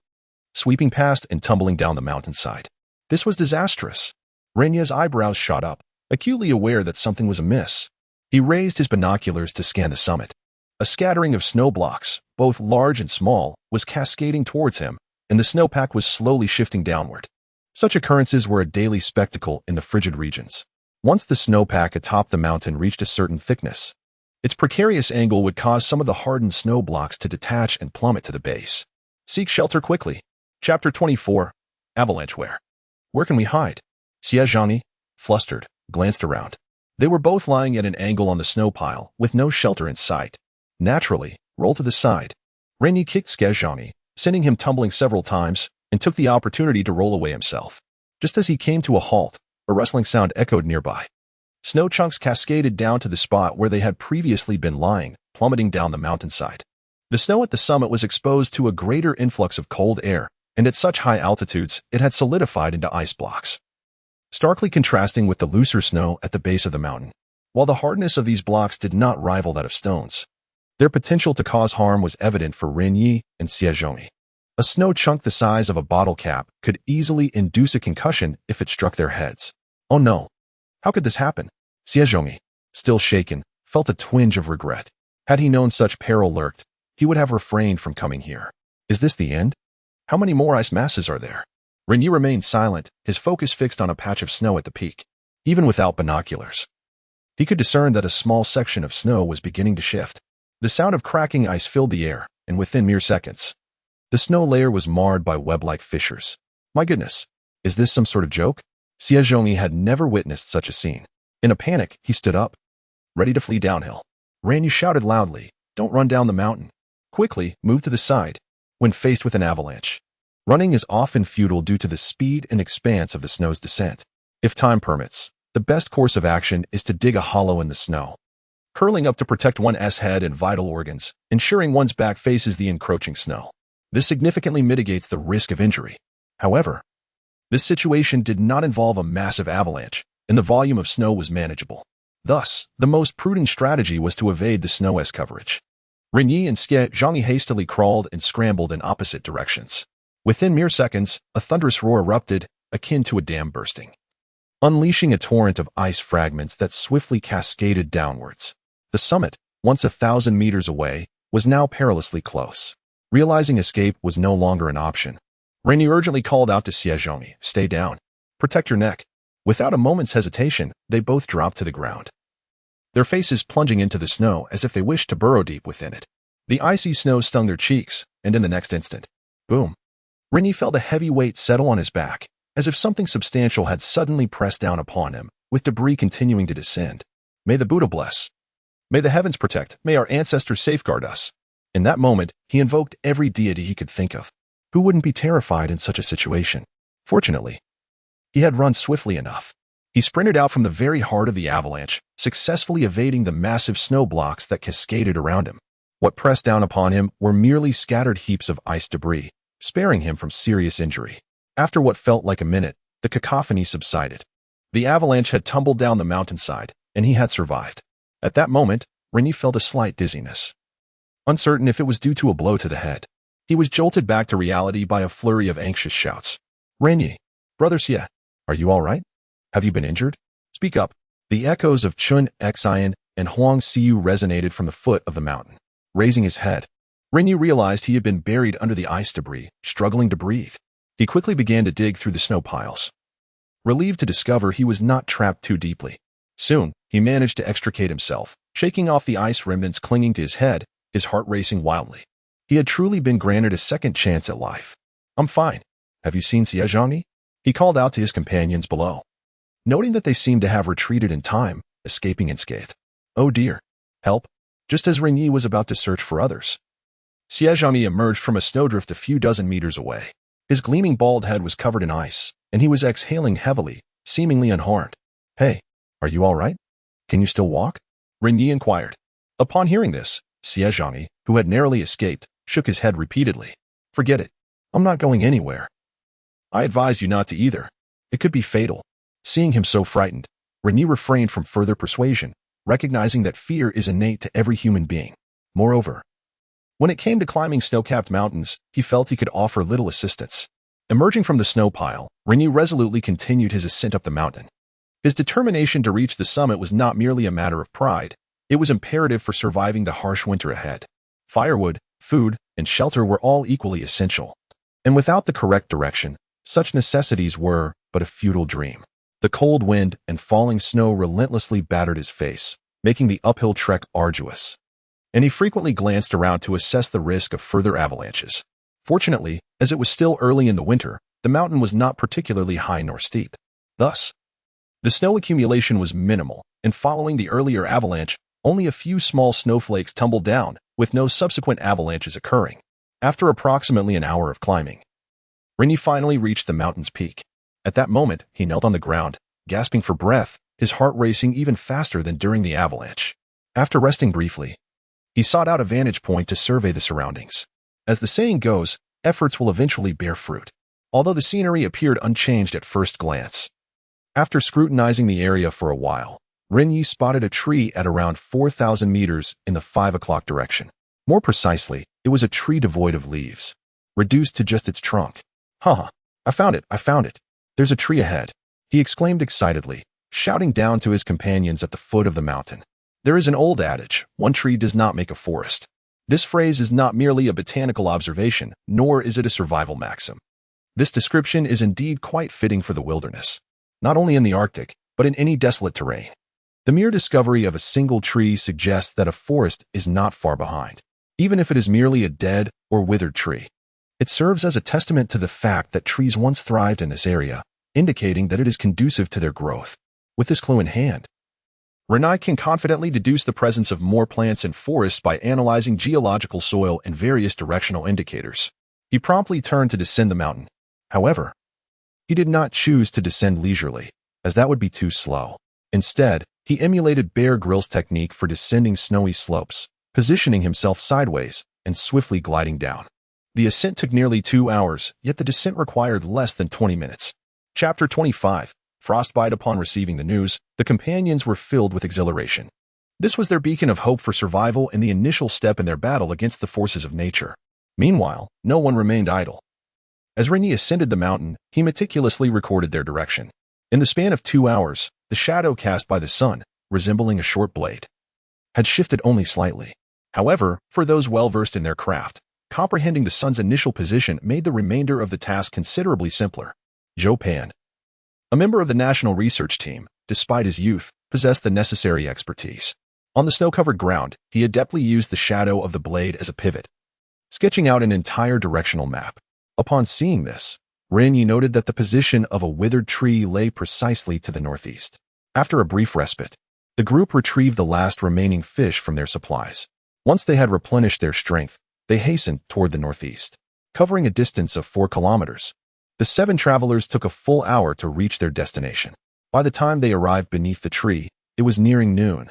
Speaker 1: sweeping past and tumbling down the mountainside. This was disastrous. Ren Ye's eyebrows shot up, acutely aware that something was amiss. He raised his binoculars to scan the summit. A scattering of snow blocks, both large and small, was cascading towards him, and the snowpack was slowly shifting downward. Such occurrences were a daily spectacle in the frigid regions. Once the snowpack atop the mountain reached a certain thickness, its precarious angle would cause some of the hardened snow blocks to detach and plummet to the base. Seek shelter quickly. Chapter 24. Avalancheware. Where can we hide? Xie Zhangyi, flustered, glanced around. They were both lying at an angle on the snow pile, with no shelter in sight. Naturally, roll to the side. Ren Ye kicked Xie Zhangyi, sending him tumbling several times, and took the opportunity to roll away himself. Just as he came to a halt, a rustling sound echoed nearby. Snow chunks cascaded down to the spot where they had previously been lying, plummeting down the mountainside. The snow at the summit was exposed to a greater influx of cold air, and at such high altitudes, it had solidified into ice blocks, starkly contrasting with the looser snow at the base of the mountain. While the hardness of these blocks did not rival that of stones, their potential to cause harm was evident for Ren Ye and Xie Zhangyi. A snow chunk the size of a bottle cap could easily induce a concussion if it struck their heads. Oh no! How could this happen? Xie Zhangyi, still shaken, felt a twinge of regret. Had he known such peril lurked, he would have refrained from coming here. Is this the end? How many more ice masses are there? Ren Ye remained silent, his focus fixed on a patch of snow at the peak. Even without binoculars, he could discern that a small section of snow was beginning to shift. The sound of cracking ice filled the air, and within mere seconds, the snow layer was marred by web-like fissures. My goodness, is this some sort of joke? Xie Zhangyi had never witnessed such a scene. In a panic, he stood up, ready to flee downhill. Ren Ye shouted loudly, "Don't run down the mountain. Quickly, move to the side." When faced with an avalanche, running is often futile due to the speed and expanse of the snow's descent. If time permits, the best course of action is to dig a hollow in the snow, curling up to protect one's head and vital organs, ensuring one's back faces the encroaching snow. This significantly mitigates the risk of injury. However, this situation did not involve a massive avalanche, and the volume of snow was manageable. Thus, the most prudent strategy was to evade the snow's coverage. Ren Ye and Xie Zhangyi hastily crawled and scrambled in opposite directions. Within mere seconds, a thunderous roar erupted, akin to a dam bursting, unleashing a torrent of ice fragments that swiftly cascaded downwards. The summit, once 1,000 meters away, was now perilously close. Realizing escape was no longer an option, Ren Ye urgently called out to Xie Zhangyi, "Stay down. Protect your neck." Without a moment's hesitation, they both dropped to the ground, their faces plunging into the snow as if they wished to burrow deep within it. The icy snow stung their cheeks, and in the next instant, boom! Ren Ye felt a heavy weight settle on his back, as if something substantial had suddenly pressed down upon him, with debris continuing to descend. May the Buddha bless. May the heavens protect. May our ancestors safeguard us. In that moment, he invoked every deity he could think of. Who wouldn't be terrified in such a situation? Fortunately, he had run swiftly enough. He sprinted out from the very heart of the avalanche, successfully evading the massive snow blocks that cascaded around him. What pressed down upon him were merely scattered heaps of ice debris, sparing him from serious injury. After what felt like a minute, the cacophony subsided. The avalanche had tumbled down the mountainside, and he had survived. At that moment, Ren Ye felt a slight dizziness. Uncertain if it was due to a blow to the head, he was jolted back to reality by a flurry of anxious shouts. "Ren Ye! Brother Xie! Are you all right? Have you been injured? Speak up. The echoes of Chun Xian and Huang Xiu resonated from the foot of the mountain. Raising his head, Ren Ye realized he had been buried under the ice debris, struggling to breathe. He quickly began to dig through the snow piles, relieved to discover he was not trapped too deeply. Soon, he managed to extricate himself, shaking off the ice remnants clinging to his head, his heart racing wildly. He had truly been granted a second chance at life. I'm fine. Have you seen Xie Zhangyi? He called out to his companions below, noting that they seemed to have retreated in time, escaping unscathed. Oh dear. Help. Just as Ren Ye was about to search for others, Xie Zhangyi emerged from a snowdrift a few dozen meters away. His gleaming bald head was covered in ice, and he was exhaling heavily, seemingly unharmed. Hey, are you all right? Can you still walk? Ren Ye inquired. Upon hearing this, Xie Zhangyi, who had narrowly escaped, shook his head repeatedly. Forget it. I'm not going anywhere. I advise you not to either. It could be fatal. Seeing him so frightened, Ren Ye refrained from further persuasion, recognizing that fear is innate to every human being. Moreover, when it came to climbing snow-capped mountains, he felt he could offer little assistance. Emerging from the snow pile, Ren Ye resolutely continued his ascent up the mountain. His determination to reach the summit was not merely a matter of pride. It was imperative for surviving the harsh winter ahead. Firewood, food, and shelter were all equally essential. And without the correct direction, such necessities were but a futile dream. The cold wind and falling snow relentlessly battered his face, making the uphill trek arduous. And he frequently glanced around to assess the risk of further avalanches. Fortunately, as it was still early in the winter, the mountain was not particularly high nor steep. Thus, the snow accumulation was minimal, and following the earlier avalanche, only a few small snowflakes tumbled down, with no subsequent avalanches occurring. After approximately an hour of climbing, Ren Ye finally reached the mountain's peak. At that moment, he knelt on the ground, gasping for breath, his heart racing even faster than during the avalanche. After resting briefly, he sought out a vantage point to survey the surroundings. As the saying goes, efforts will eventually bear fruit. Although the scenery appeared unchanged at first glance, after scrutinizing the area for a while, Ren Ye spotted a tree at around 4,000 meters in the 5 o'clock direction. More precisely, it was a tree devoid of leaves, reduced to just its trunk. Haha, I found it. There's a tree ahead, he exclaimed excitedly, shouting down to his companions at the foot of the mountain. There is an old adage, one tree does not make a forest. This phrase is not merely a botanical observation, nor is it a survival maxim. This description is indeed quite fitting for the wilderness, not only in the Arctic, but in any desolate terrain. The mere discovery of a single tree suggests that a forest is not far behind, even if it is merely a dead or withered tree. It serves as a testament to the fact that trees once thrived in this area, indicating that it is conducive to their growth. With this clue in hand, Ren Ye can confidently deduce the presence of more plants in forests by analyzing geological soil and various directional indicators. He promptly turned to descend the mountain. However, he did not choose to descend leisurely, as that would be too slow. Instead, he emulated Bear Grylls' technique for descending snowy slopes, positioning himself sideways and swiftly gliding down. The ascent took nearly 2 hours, yet the descent required less than 20 minutes. Chapter 25. Frostbite. Upon receiving the news, the companions were filled with exhilaration. This was their beacon of hope for survival and the initial step in their battle against the forces of nature. Meanwhile, no one remained idle. As Ren Ye ascended the mountain, he meticulously recorded their direction. In the span of 2 hours, the shadow cast by the sun, resembling a short blade, had shifted only slightly. However, for those well-versed in their craft, comprehending the sun's initial position made the remainder of the task considerably simpler. Zhou Pan, a member of the National Research Team, despite his youth, possessed the necessary expertise. On the snow-covered ground, he adeptly used the shadow of the blade as a pivot, sketching out an entire directional map. Upon seeing this, Ren Ye noted that the position of a withered tree lay precisely to the northeast. After a brief respite, the group retrieved the last remaining fish from their supplies. Once they had replenished their strength, they hastened toward the northeast. Covering a distance of 4 kilometers, the 7 travelers took a full hour to reach their destination. By the time they arrived beneath the tree, it was nearing noon,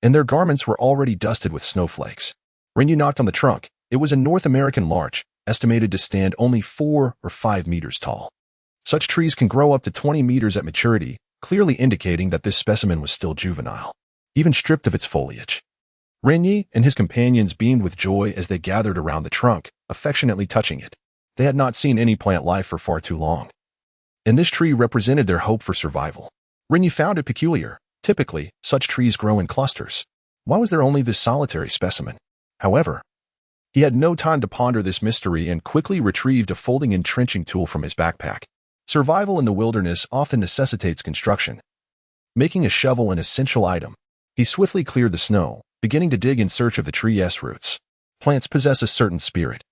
Speaker 1: and their garments were already dusted with snowflakes. Ren Ye knocked on the trunk. It was a North American larch, estimated to stand only 4 or 5 meters tall. Such trees can grow up to 20 meters at maturity, clearly indicating that this specimen was still juvenile, even stripped of its foliage. Ren Ye and his companions beamed with joy as they gathered around the trunk, affectionately touching it. They had not seen any plant life for far too long. and this tree represented their hope for survival. Ren Ye found it peculiar. Typically, such trees grow in clusters. Why was there only this solitary specimen? However, he had no time to ponder this mystery and quickly retrieved a folding entrenching tool from his backpack. Survival in the wilderness often necessitates construction, making a shovel an essential item. He swiftly cleared the snow, beginning to dig in search of the tree's roots. Plants possess a certain spirit.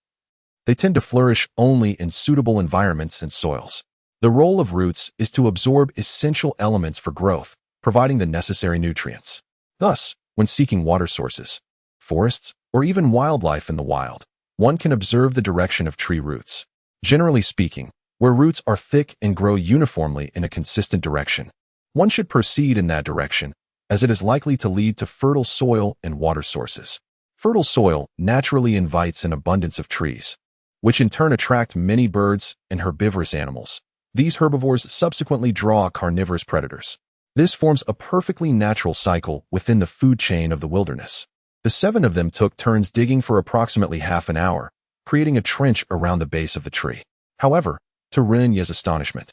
Speaker 1: They tend to flourish only in suitable environments and soils. The role of roots is to absorb essential elements for growth, providing the necessary nutrients. Thus, when seeking water sources, forests, or even wildlife in the wild, one can observe the direction of tree roots. Generally speaking, where roots are thick and grow uniformly in a consistent direction, one should proceed in that direction, as it is likely to lead to fertile soil and water sources. Fertile soil naturally invites an abundance of trees, which in turn attract many birds and herbivorous animals. These herbivores subsequently draw carnivorous predators. This forms a perfectly natural cycle within the food chain of the wilderness. The 7 of them took turns digging for approximately half an hour, creating a trench around the base of the tree. However, to Ren Ye's astonishment,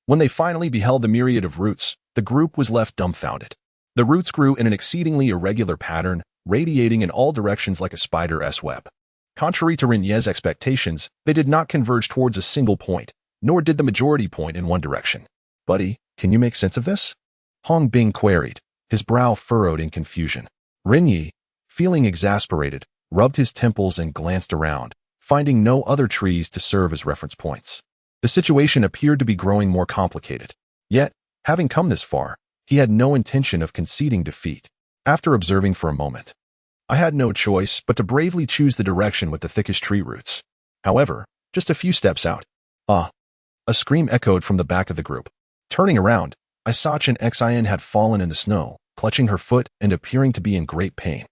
Speaker 1: when they finally beheld the myriad of roots, the group was left dumbfounded. The roots grew in an exceedingly irregular pattern, radiating in all directions like a spider's web. Contrary to Ren Ye's expectations, they did not converge towards a single point, nor did the majority point in one direction. "Buddy, can you make sense of this?" Hong Bing queried, his brow furrowed in confusion. Ren Ye, feeling exasperated, rubbed his temples and glanced around, finding no other trees to serve as reference points. The situation appeared to be growing more complicated. Yet, having come this far, he had no intention of conceding defeat. After observing for a moment, "I had no choice but to bravely choose the direction with the thickest tree roots." However, just a few steps out, a scream echoed from the back of the group. Turning around, I saw Chen Xin had fallen in the snow, clutching her foot and appearing to be in great pain.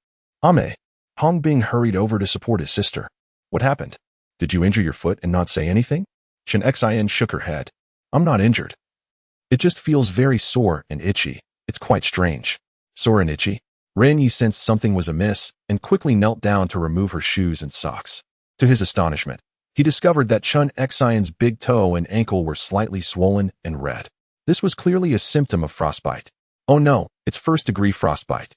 Speaker 1: "Ame." Hong Bing hurried over to support his sister. "What happened? Did you injure your foot and not say anything?" Chen Xin shook her head. "I'm not injured. It just feels very sore and itchy. It's quite strange." "Sore and itchy?" Ren Ye sensed something was amiss and quickly knelt down to remove her shoes and socks. To his astonishment, he discovered that Chen Xion's big toe and ankle were slightly swollen and red. This was clearly a symptom of frostbite. "Oh no, it's first-degree frostbite.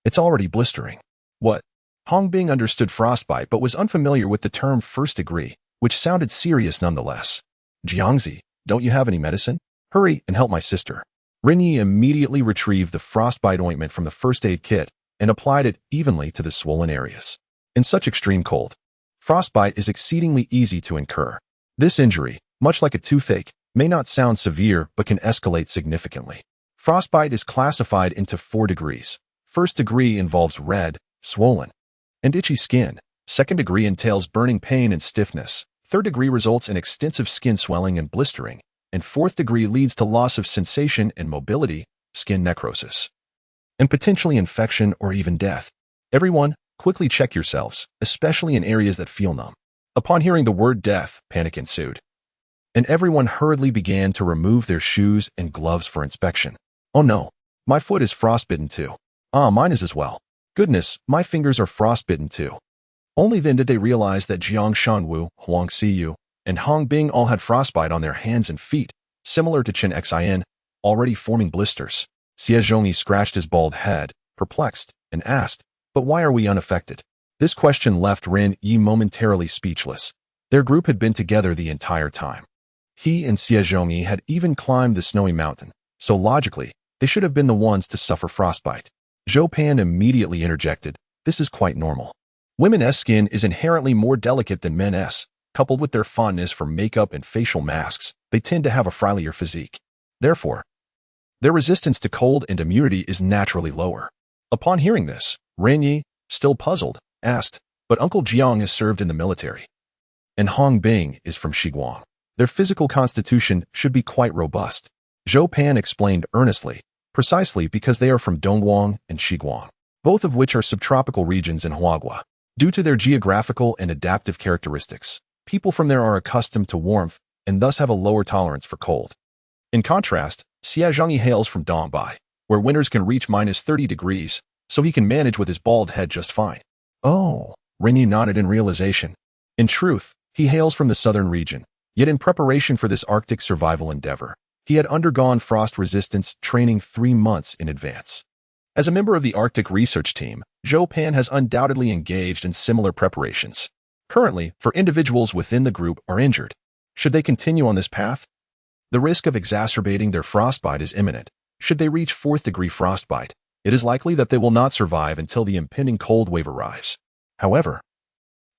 Speaker 1: It's already blistering." "What?" Hong Bing understood frostbite but was unfamiliar with the term first degree, which sounded serious nonetheless. "Jiangzi, don't you have any medicine? Hurry and help my sister." Ren Ye immediately retrieved the frostbite ointment from the first aid kit and applied it evenly to the swollen areas. In such extreme cold, frostbite is exceedingly easy to incur. This injury, much like a toothache, may not sound severe but can escalate significantly. Frostbite is classified into 4 degrees. First degree involves red, swollen, and itchy skin. Second degree entails burning pain and stiffness. Third degree results in extensive skin swelling and blistering. And fourth degree leads to loss of sensation and mobility, skin necrosis, and potentially infection or even death. Everyone, quickly check yourselves, especially in areas that feel numb. Upon hearing the word death, panic ensued, and everyone hurriedly began to remove their shoes and gloves for inspection. "Oh no, my foot is frostbitten too." "Ah, mine is as well." "Goodness, my fingers are frostbitten too." Only then did they realize that Jiang Shanwu, Huang Xiyu, and Hong Bing all had frostbite on their hands and feet, similar to Chen Xin, already forming blisters. Xie Zhongyi scratched his bald head, perplexed, and asked, "But why are we unaffected?" This question left Ren Ye momentarily speechless. Their group had been together the entire time. He and Xie Zhongyi had even climbed the snowy mountain, so logically, they should have been the ones to suffer frostbite. Zhou Pan immediately interjected, "This is quite normal. Women's skin is inherently more delicate than men's. Coupled with their fondness for makeup and facial masks, they tend to have a frilier physique. Therefore, their resistance to cold and immunity is naturally lower." Upon hearing this, Ren Ye, still puzzled, asked, "But Uncle Jiang has served in the military, and Hong Bing is from Xiguang. Their physical constitution should be quite robust." Zhou Pan explained earnestly, "Precisely because they are from Dongguang and Xiguang, both of which are subtropical regions in Huaghua. Due to their geographical and adaptive characteristics, people from there are accustomed to warmth and thus have a lower tolerance for cold. In contrast, Xie Zhongyi hails from Dongbei, where winters can reach -30 degrees, so he can manage with his bald head just fine." "Oh," Ren Ye nodded in realization. In truth, he hails from the southern region, Yet in preparation for this Arctic survival endeavor, he had undergone frost resistance training 3 months in advance. As a member of the Arctic research team, Zhou Pan has undoubtedly engaged in similar preparations. Currently, for individuals within the group are injured. Should they continue on this path? The risk of exacerbating their frostbite is imminent. Should they reach 4th-degree frostbite, it is likely that they will not survive until the impending cold wave arrives. However,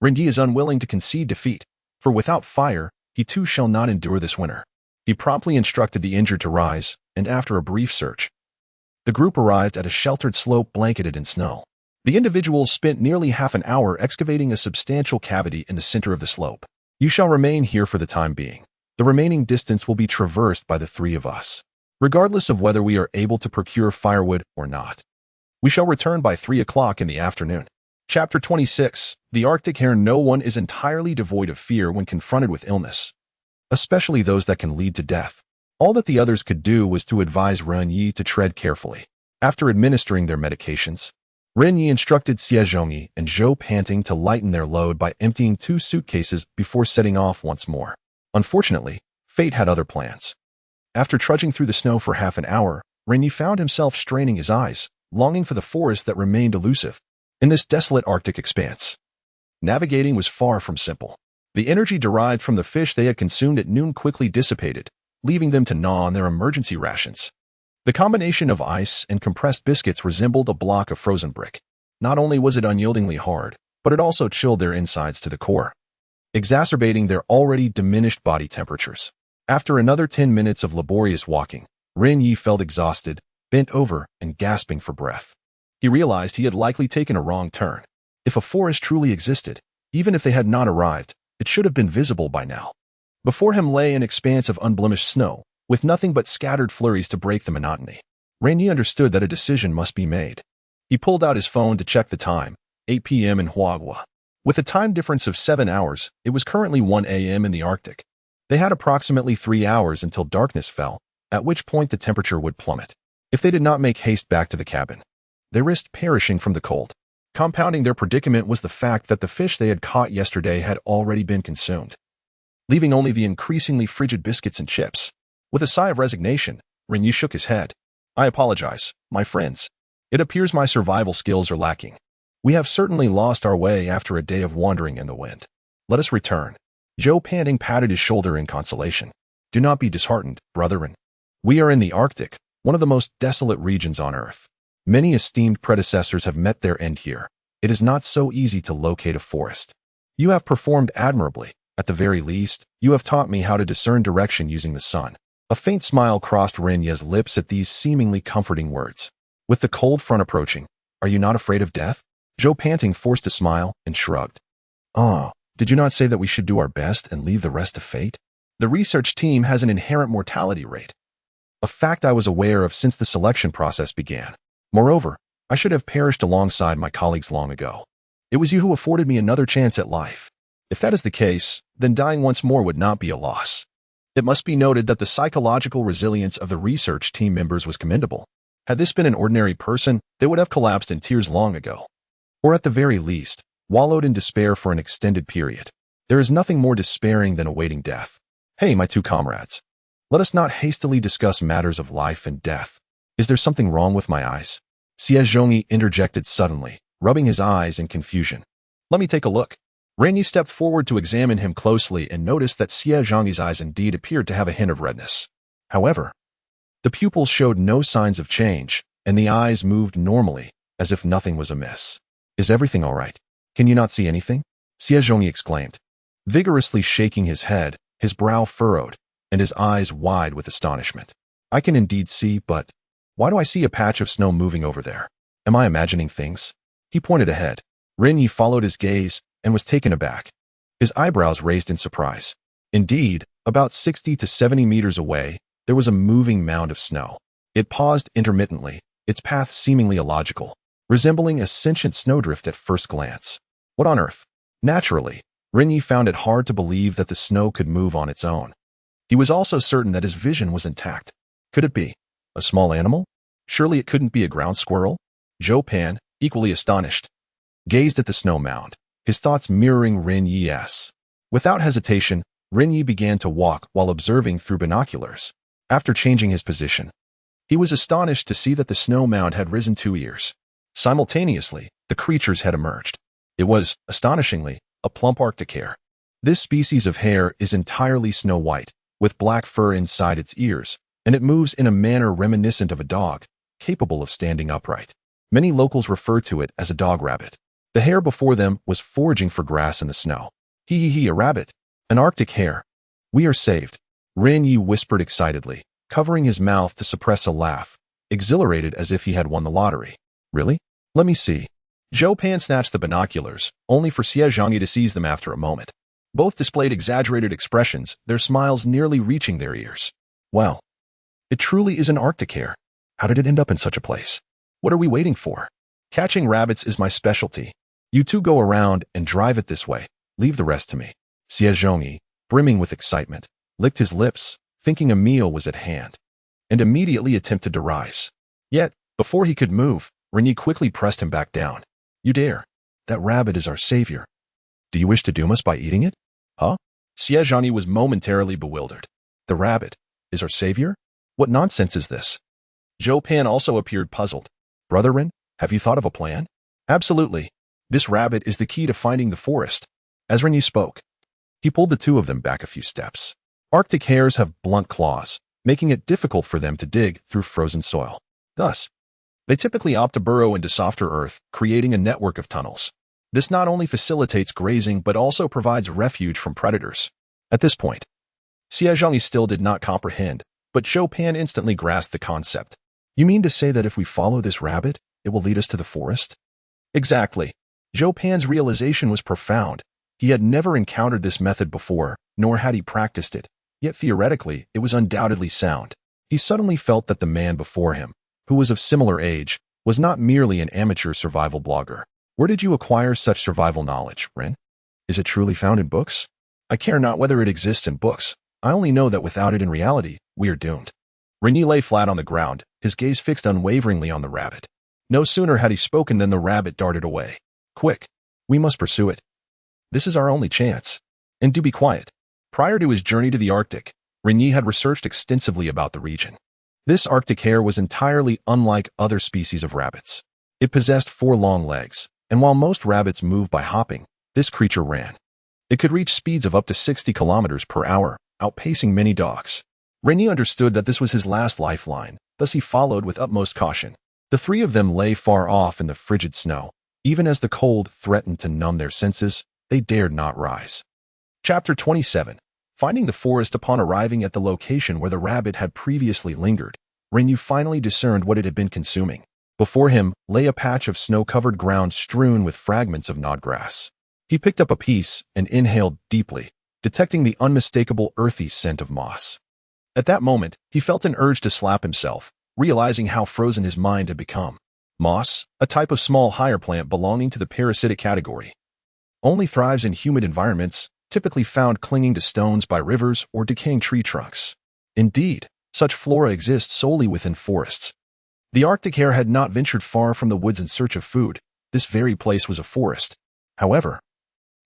Speaker 1: Ren Ye is unwilling to concede defeat, for without fire, he too shall not endure this winter. He promptly instructed the injured to rise, and after a brief search, the group arrived at a sheltered slope blanketed in snow. The individuals spent nearly half an hour excavating a substantial cavity in the center of the slope. You shall remain here for the time being. The remaining distance will be traversed by the 3 of us, regardless of whether we are able to procure firewood or not. We shall return by 3 o'clock in the afternoon. Chapter 26. The Arctic Hare. No one is entirely devoid of fear when confronted with illness, especially those that can lead to death. All that the others could do was to advise Ren Ye to tread carefully. After administering their medications, Ren Ye instructed Xie Zhongyi and Zhou Panting to lighten their load by emptying 2 suitcases before setting off once more. Unfortunately, fate had other plans. After trudging through the snow for half an hour, Ren Ye found himself straining his eyes, longing for the forest that remained elusive in this desolate Arctic expanse. Navigating was far from simple. The energy derived from the fish they had consumed at noon quickly dissipated, leaving them to gnaw on their emergency rations. The combination of ice and compressed biscuits resembled a block of frozen brick. Not only was it unyieldingly hard, but it also chilled their insides to the core, exacerbating their already diminished body temperatures. After another 10 minutes of laborious walking, Ren Ye felt exhausted, bent over, and gasping for breath. He realized he had likely taken a wrong turn. If a forest truly existed, even if they had not arrived, it should have been visible by now. Before him lay an expanse of unblemished snow, with nothing but scattered flurries to break the monotony. Ren Ye understood that a decision must be made. He pulled out his phone to check the time, 8 p.m. in Huagua. With a time difference of 7 hours, it was currently 1 a.m. in the Arctic. They had approximately 3 hours until darkness fell, at which point the temperature would plummet. If they did not make haste back to the cabin, they risked perishing from the cold. Compounding their predicament was the fact that the fish they had caught yesterday had already been consumed, leaving only the increasingly frigid biscuits and chips. With a sigh of resignation, Ren Ye shook his head. I apologize, my friends. It appears my survival skills are lacking. We have certainly lost our way after a day of wandering in the wind. Let us return. Zhou Panting patted his shoulder in consolation. Do not be disheartened, brethren. We are in the Arctic, one of the most desolate regions on Earth. Many esteemed predecessors have met their end here. It is not so easy to locate a forest. You have performed admirably. At the very least, you have taught me how to discern direction using the sun. A faint smile crossed Ren Ye's lips at these seemingly comforting words. With the cold front approaching, are you not afraid of death? Zhou Panting forced a smile and shrugged. Oh, did you not say that we should do our best and leave the rest to fate? The research team has an inherent mortality rate, a fact I was aware of since the selection process began. Moreover, I should have perished alongside my colleagues long ago. It was you who afforded me another chance at life. If that is the case, then dying once more would not be a loss. It must be noted that the psychological resilience of the research team members was commendable. Had this been an ordinary person, they would have collapsed in tears long ago. Or at the very least, wallowed in despair for an extended period. There is nothing more despairing than awaiting death. Hey, my 2 comrades. Let us not hastily discuss matters of life and death. Is there something wrong with my eyes? Xie Zhongyi interjected suddenly, rubbing his eyes in confusion. Let me take a look. Ren Ye stepped forward to examine him closely and noticed that Xie Zhongyi's eyes indeed appeared to have a hint of redness. However, the pupils showed no signs of change, and the eyes moved normally, as if nothing was amiss. Is everything all right? Can you not see anything? Xie Zhongyi exclaimed, vigorously shaking his head, his brow furrowed, and his eyes wide with astonishment. I can indeed see, but why do I see a patch of snow moving over there? Am I imagining things? He pointed ahead. Ren Ye followed his gaze and was taken aback. His eyebrows raised in surprise. Indeed, about 60 to 70 meters away, there was a moving mound of snow. It paused intermittently, its path seemingly illogical, resembling a sentient snowdrift at first glance. What on earth? Naturally, Ren Ye found it hard to believe that the snow could move on its own. He was also certain that his vision was intact. Could it be a small animal? Surely it couldn't be a ground squirrel? Zhou Pan, equally astonished, gazed at the snow mound, his thoughts mirroring Ren Ye's. Without hesitation, Ren Ye began to walk while observing through binoculars. After changing his position, he was astonished to see that the snow mound had risen 2 ears. Simultaneously, the creature's head emerged. It was, astonishingly, a plump Arctic hare. This species of hare is entirely snow white, with black fur inside its ears, and it moves in a manner reminiscent of a dog, capable of standing upright. Many locals refer to it as a dog rabbit. The hare before them was foraging for grass in the snow. Hee, a rabbit. An Arctic hare. We are saved. Ren Ye whispered excitedly, covering his mouth to suppress a laugh, exhilarated as if he had won the lottery. Really? Let me see. Zhou Pan snatched the binoculars, only for Xie Zhangyi to seize them after a moment. Both displayed exaggerated expressions, their smiles nearly reaching their ears. Well, it truly is an Arctic hare. How did it end up in such a place? What are we waiting for? Catching rabbits is my specialty. You two go around and drive it this way. Leave the rest to me. Xie Zhangyi, brimming with excitement, licked his lips, thinking a meal was at hand, and immediately attempted to rise. Yet, before he could move, Ren Ye quickly pressed him back down. You dare. That rabbit is our savior. Do you wish to doom us by eating it? Huh? Xie Zhangyi was momentarily bewildered. The rabbit is our savior? What nonsense is this? Zhou Pan also appeared puzzled. Brother Ren, have you thought of a plan? Absolutely. This rabbit is the key to finding the forest. As Ren Ye spoke, he pulled the two of them back a few steps. Arctic hares have blunt claws, making it difficult for them to dig through frozen soil. Thus, they typically opt to burrow into softer earth, creating a network of tunnels. This not only facilitates grazing but also provides refuge from predators. At this point, Xie Zhangyi still did not comprehend, but Zhou Pan instantly grasped the concept. You mean to say that if we follow this rabbit, it will lead us to the forest? Exactly. Zhou Pan's realization was profound. He had never encountered this method before, nor had he practiced it, yet theoretically it was undoubtedly sound. He suddenly felt that the man before him, who was of similar age, was not merely an amateur survival blogger. Where did you acquire such survival knowledge, Ren? Is it truly found in books? I care not whether it exists in books. I only know that without it in reality, we are doomed. Ren Ye lay flat on the ground, his gaze fixed unwaveringly on the rabbit. No sooner had he spoken than the rabbit darted away. Quick, we must pursue it. This is our only chance. And do be quiet. Prior to his journey to the Arctic, Ren Ye had researched extensively about the region. This Arctic hare was entirely unlike other species of rabbits. It possessed 4 long legs, and while most rabbits move by hopping, this creature ran. It could reach speeds of up to 60 kilometers per hour, outpacing many dogs. Ren Ye understood that this was his last lifeline, thus he followed with utmost caution. The 3 of them lay far off in the frigid snow. Even as the cold threatened to numb their senses, they dared not rise. Chapter 27. Finding the forest. Upon arriving at the location where the rabbit had previously lingered, Ren Ye finally discerned what it had been consuming. Before him lay a patch of snow-covered ground strewn with fragments of gnawed grass. He picked up a piece and inhaled deeply, detecting the unmistakable earthy scent of moss. At that moment, he felt an urge to slap himself, realizing how frozen his mind had become. Moss, a type of small higher plant belonging to the parasitic category, only thrives in humid environments, typically found clinging to stones by rivers or decaying tree trunks. Indeed, such flora exists solely within forests. The Arctic hare had not ventured far from the woods in search of food. This very place was a forest. However,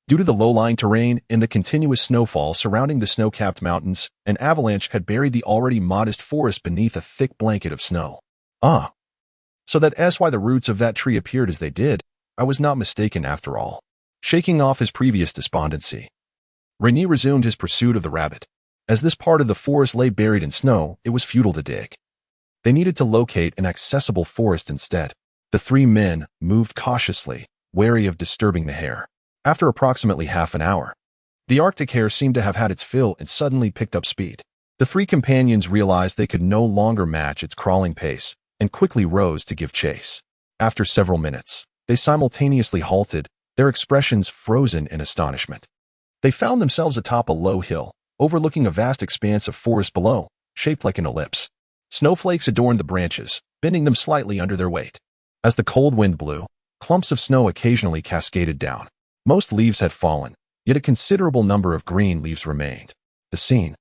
Speaker 1: due to the low-lying terrain and the continuous snowfall surrounding the snow-capped mountains, an avalanche had buried the already modest forest beneath a thick blanket of snow. So that's why the roots of that tree appeared as they did. I was not mistaken after all. Shaking off his previous despondency, Ren Ye resumed his pursuit of the rabbit. As this part of the forest lay buried in snow, it was futile to dig. They needed to locate an accessible forest instead. The 3 men moved cautiously, wary of disturbing the hare. After approximately half an hour, the Arctic hare seemed to have had its fill and suddenly picked up speed. The 3 companions realized they could no longer match its crawling pace and quickly rose to give chase. After several minutes, they simultaneously halted, their expressions frozen in astonishment. They found themselves atop a low hill, overlooking a vast expanse of forest below, shaped like an ellipse. Snowflakes adorned the branches, bending them slightly under their weight. As the cold wind blew, clumps of snow occasionally cascaded down. Most leaves had fallen, yet a considerable number of green leaves remained. The scene,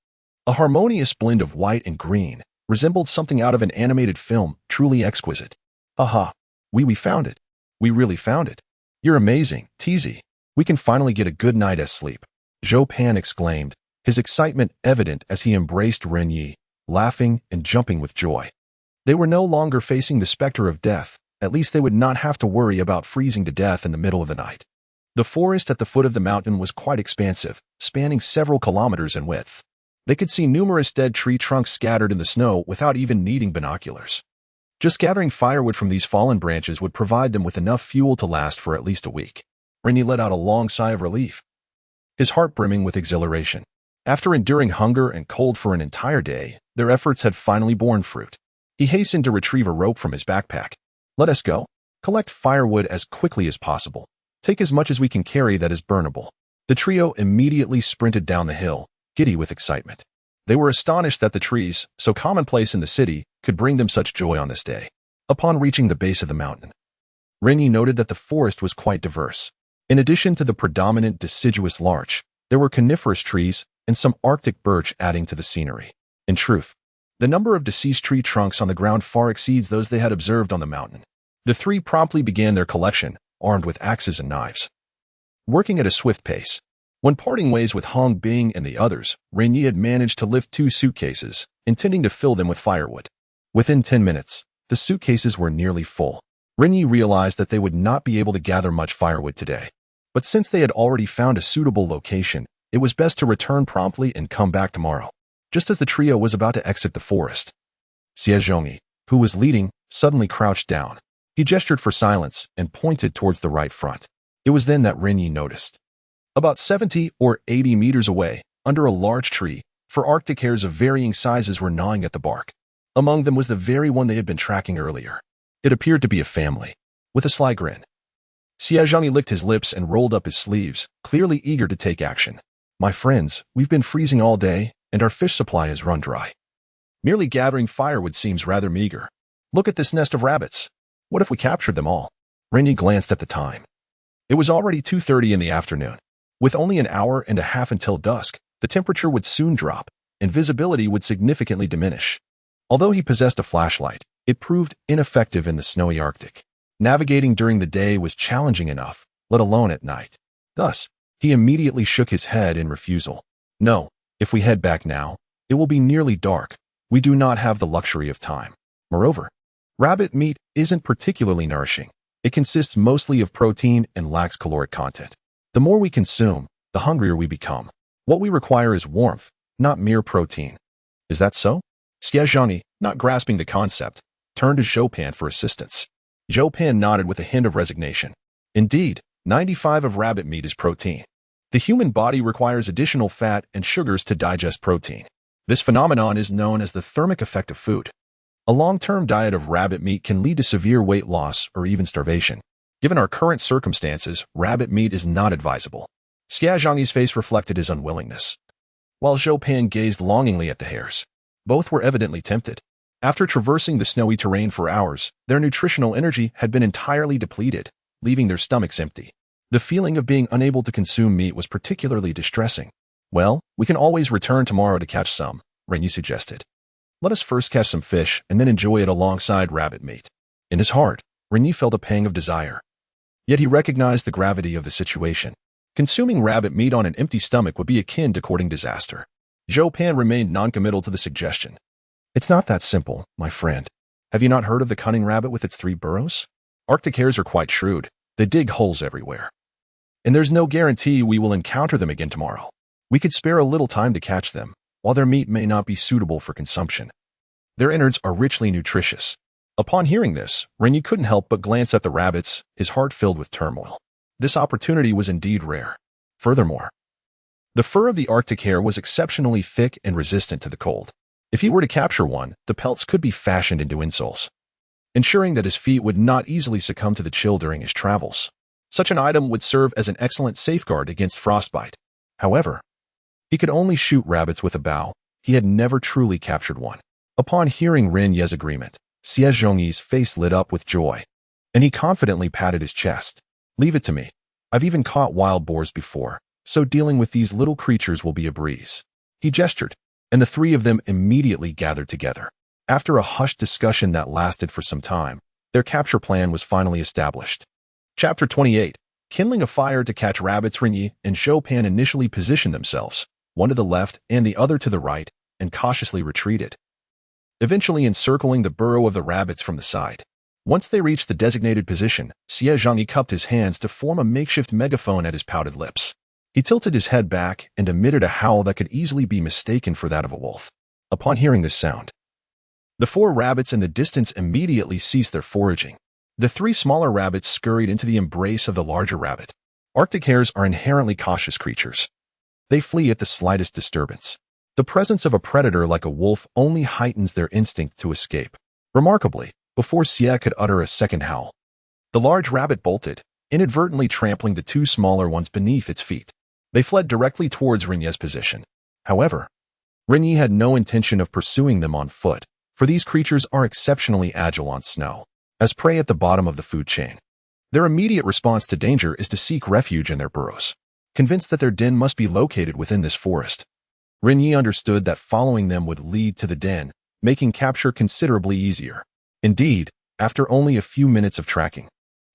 Speaker 1: a harmonious blend of white and green, resembled something out of an animated film, truly exquisite. Aha, we found it. We really found it. You're amazing, Teasy. We can finally get a good night's sleep. Zhou Pan exclaimed, his excitement evident as he embraced Ren Ye, laughing and jumping with joy. They were no longer facing the specter of death. At least they would not have to worry about freezing to death in the middle of the night. The forest at the foot of the mountain was quite expansive, spanning several kilometers in width. They could see numerous dead tree trunks scattered in the snow without even needing binoculars. Just gathering firewood from these fallen branches would provide them with enough fuel to last for at least a week. Ren Ye let out a long sigh of relief, his heart brimming with exhilaration. After enduring hunger and cold for an entire day, their efforts had finally borne fruit. He hastened to retrieve a rope from his backpack. "Let us go. Collect firewood as quickly as possible. Take as much as we can carry that is burnable." The trio immediately sprinted down the hill, giddy with excitement. They were astonished that the trees, so commonplace in the city, could bring them such joy on this day. Upon reaching the base of the mountain, Ren Ye noted that the forest was quite diverse. In addition to the predominant deciduous larch, there were coniferous trees and some Arctic birch adding to the scenery. In truth, the number of deceased tree trunks on the ground far exceeds those they had observed on the mountain. The three promptly began their collection, armed with axes and knives. Working at a swift pace, when parting ways with Hong Bing and the others, Ren Ye had managed to lift 2 suitcases, intending to fill them with firewood. Within 10 minutes, the suitcases were nearly full. Ren Ye realized that they would not be able to gather much firewood today. But since they had already found a suitable location, it was best to return promptly and come back tomorrow. Just as the trio was about to exit the forest, Xie Zhongyi, who was leading, suddenly crouched down. He gestured for silence and pointed towards the right front. It was then that Ren Ye noticed. About 70 or 80 meters away, under a large tree, 4 Arctic hares of varying sizes were gnawing at the bark. Among them was the very one they had been tracking earlier. It appeared to be a family. With a sly grin, Xie Zhongyi licked his lips and rolled up his sleeves, clearly eager to take action. "My friends, we've been freezing all day, and our fish supply has run dry. Merely gathering firewood seems rather meager. Look at this nest of rabbits. What if we captured them all?" Ren Ye glanced at the time. It was already 2:30 in the afternoon. With only an hour and a half until dusk, the temperature would soon drop, and visibility would significantly diminish. Although he possessed a flashlight, it proved ineffective in the snowy Arctic. Navigating during the day was challenging enough, let alone at night. Thus, he immediately shook his head in refusal. "No, if we head back now, it will be nearly dark. We do not have the luxury of time. Moreover, rabbit meat isn't particularly nourishing. It consists mostly of protein and lacks caloric content. The more we consume, the hungrier we become. What we require is warmth, not mere protein." "Is that so?" Xie Zhongyi, not grasping the concept, turned to Zhou Pan for assistance. Zhou Pan nodded with a hint of resignation. Indeed, 95% of rabbit meat is protein. The human body requires additional fat and sugars to digest protein. This phenomenon is known as the thermic effect of food. A long-term diet of rabbit meat can lead to severe weight loss or even starvation. Given our current circumstances, rabbit meat is not advisable. Xie Zhongyi's face reflected his unwillingness, while Zhou Pan gazed longingly at the hares. Both were evidently tempted. After traversing the snowy terrain for hours, their nutritional energy had been entirely depleted, leaving their stomachs empty. The feeling of being unable to consume meat was particularly distressing. "Well, we can always return tomorrow to catch some," Ren Ye suggested. "Let us first catch some fish and then enjoy it alongside rabbit meat." In his heart, Ren Ye felt a pang of desire. Yet he recognized the gravity of the situation. Consuming rabbit meat on an empty stomach would be akin to courting disaster. Zhou Pan remained noncommittal to the suggestion. "It's not that simple, my friend. Have you not heard of the cunning rabbit with its 3 burrows? Arctic hares are quite shrewd. They dig holes everywhere. And there's no guarantee we will encounter them again tomorrow. We could spare a little time to catch them, while their meat may not be suitable for consumption. Their innards are richly nutritious." Upon hearing this, Ren Ye couldn't help but glance at the rabbits, his heart filled with turmoil. This opportunity was indeed rare. Furthermore, the fur of the Arctic hare was exceptionally thick and resistant to the cold. If he were to capture one, the pelts could be fashioned into insoles, ensuring that his feet would not easily succumb to the chill during his travels. Such an item would serve as an excellent safeguard against frostbite. However, he could only shoot rabbits with a bow. He had never truly captured one. Upon hearing Ren Ye's agreement, Xie Zhongyi's face lit up with joy, and he confidently patted his chest. "Leave it to me. I've even caught wild boars before, so dealing with these little creatures will be a breeze." He gestured, and the 3 of them immediately gathered together. After a hushed discussion that lasted for some time, their capture plan was finally established. Chapter 28. Kindling a fire to catch rabbits. Ren Ye and Zhou Pan initially positioned themselves, one to the left and the other to the right, and cautiously retreated, eventually encircling the burrow of the rabbits from the side. Once they reached the designated position, Xie Zhangyi cupped his hands to form a makeshift megaphone at his pouted lips. He tilted his head back and emitted a howl that could easily be mistaken for that of a wolf. Upon hearing this sound, the 4 rabbits in the distance immediately ceased their foraging. The 3 smaller rabbits scurried into the embrace of the larger rabbit. Arctic hares are inherently cautious creatures. They flee at the slightest disturbance. The presence of a predator like a wolf only heightens their instinct to escape. Remarkably, before Xie could utter a second howl, the large rabbit bolted, inadvertently trampling the 2 smaller ones beneath its feet. They fled directly towards Ren Ye's position. However, Ren Ye had no intention of pursuing them on foot, for these creatures are exceptionally agile on snow, as prey at the bottom of the food chain. Their immediate response to danger is to seek refuge in their burrows, convinced that their den must be located within this forest. Ren Ye understood that following them would lead to the den, making capture considerably easier. Indeed, after only a few minutes of tracking,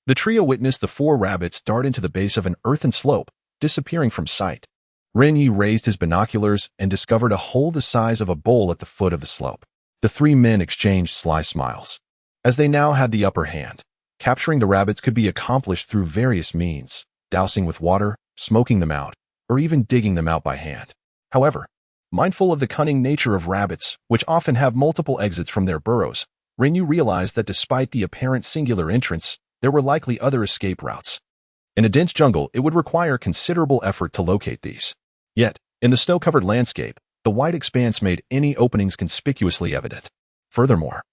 Speaker 1: the trio witnessed the 4 rabbits dart into the base of an earthen slope, disappearing from sight. Ren Ye raised his binoculars and discovered a hole the size of a bowl at the foot of the slope. The 3 men exchanged sly smiles. As they now had the upper hand, capturing the rabbits could be accomplished through various means, dousing with water, smoking them out, or even digging them out by hand. However, mindful of the cunning nature of rabbits, which often have multiple exits from their burrows, Ren Ye realized that despite the apparent singular entrance, there were likely other escape routes. In a dense jungle, it would require considerable effort to locate these. Yet, in the snow-covered landscape, the wide expanse made any openings conspicuously evident. Furthermore,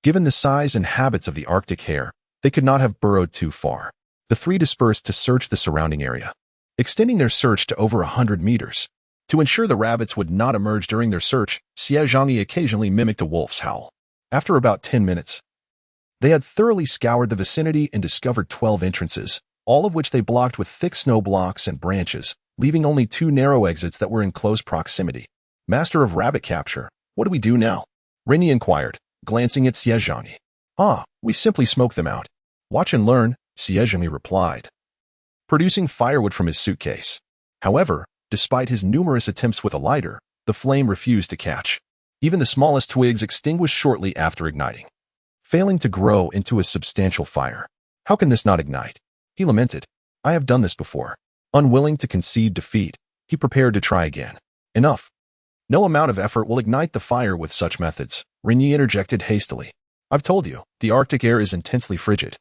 Speaker 1: given the size and habits of the Arctic hare, they could not have burrowed too far. The 3 dispersed to search the surrounding area, extending their search to over 100 meters. To ensure the rabbits would not emerge during their search, Xie Zhangyi occasionally mimicked a wolf's howl. After about 10 minutes, they had thoroughly scoured the vicinity and discovered 12 entrances, all of which they blocked with thick snow blocks and branches, leaving only 2 narrow exits that were in close proximity. Master of rabbit capture, what do we do now? Ren Ye inquired, glancing at Xie Zhangyi. We simply smoke them out. Watch and learn, Xie Zhangyi replied, producing firewood from his suitcase. However, despite his numerous attempts with a lighter, the flame refused to catch. Even the smallest twigs extinguished shortly after igniting, failing to grow into a substantial fire. How can this not ignite? He lamented. I have done this before. Unwilling to concede defeat, he prepared to try again. Enough. No amount of effort will ignite the fire with such methods, Ren Ye interjected hastily. I've told you, the Arctic air is intensely frigid.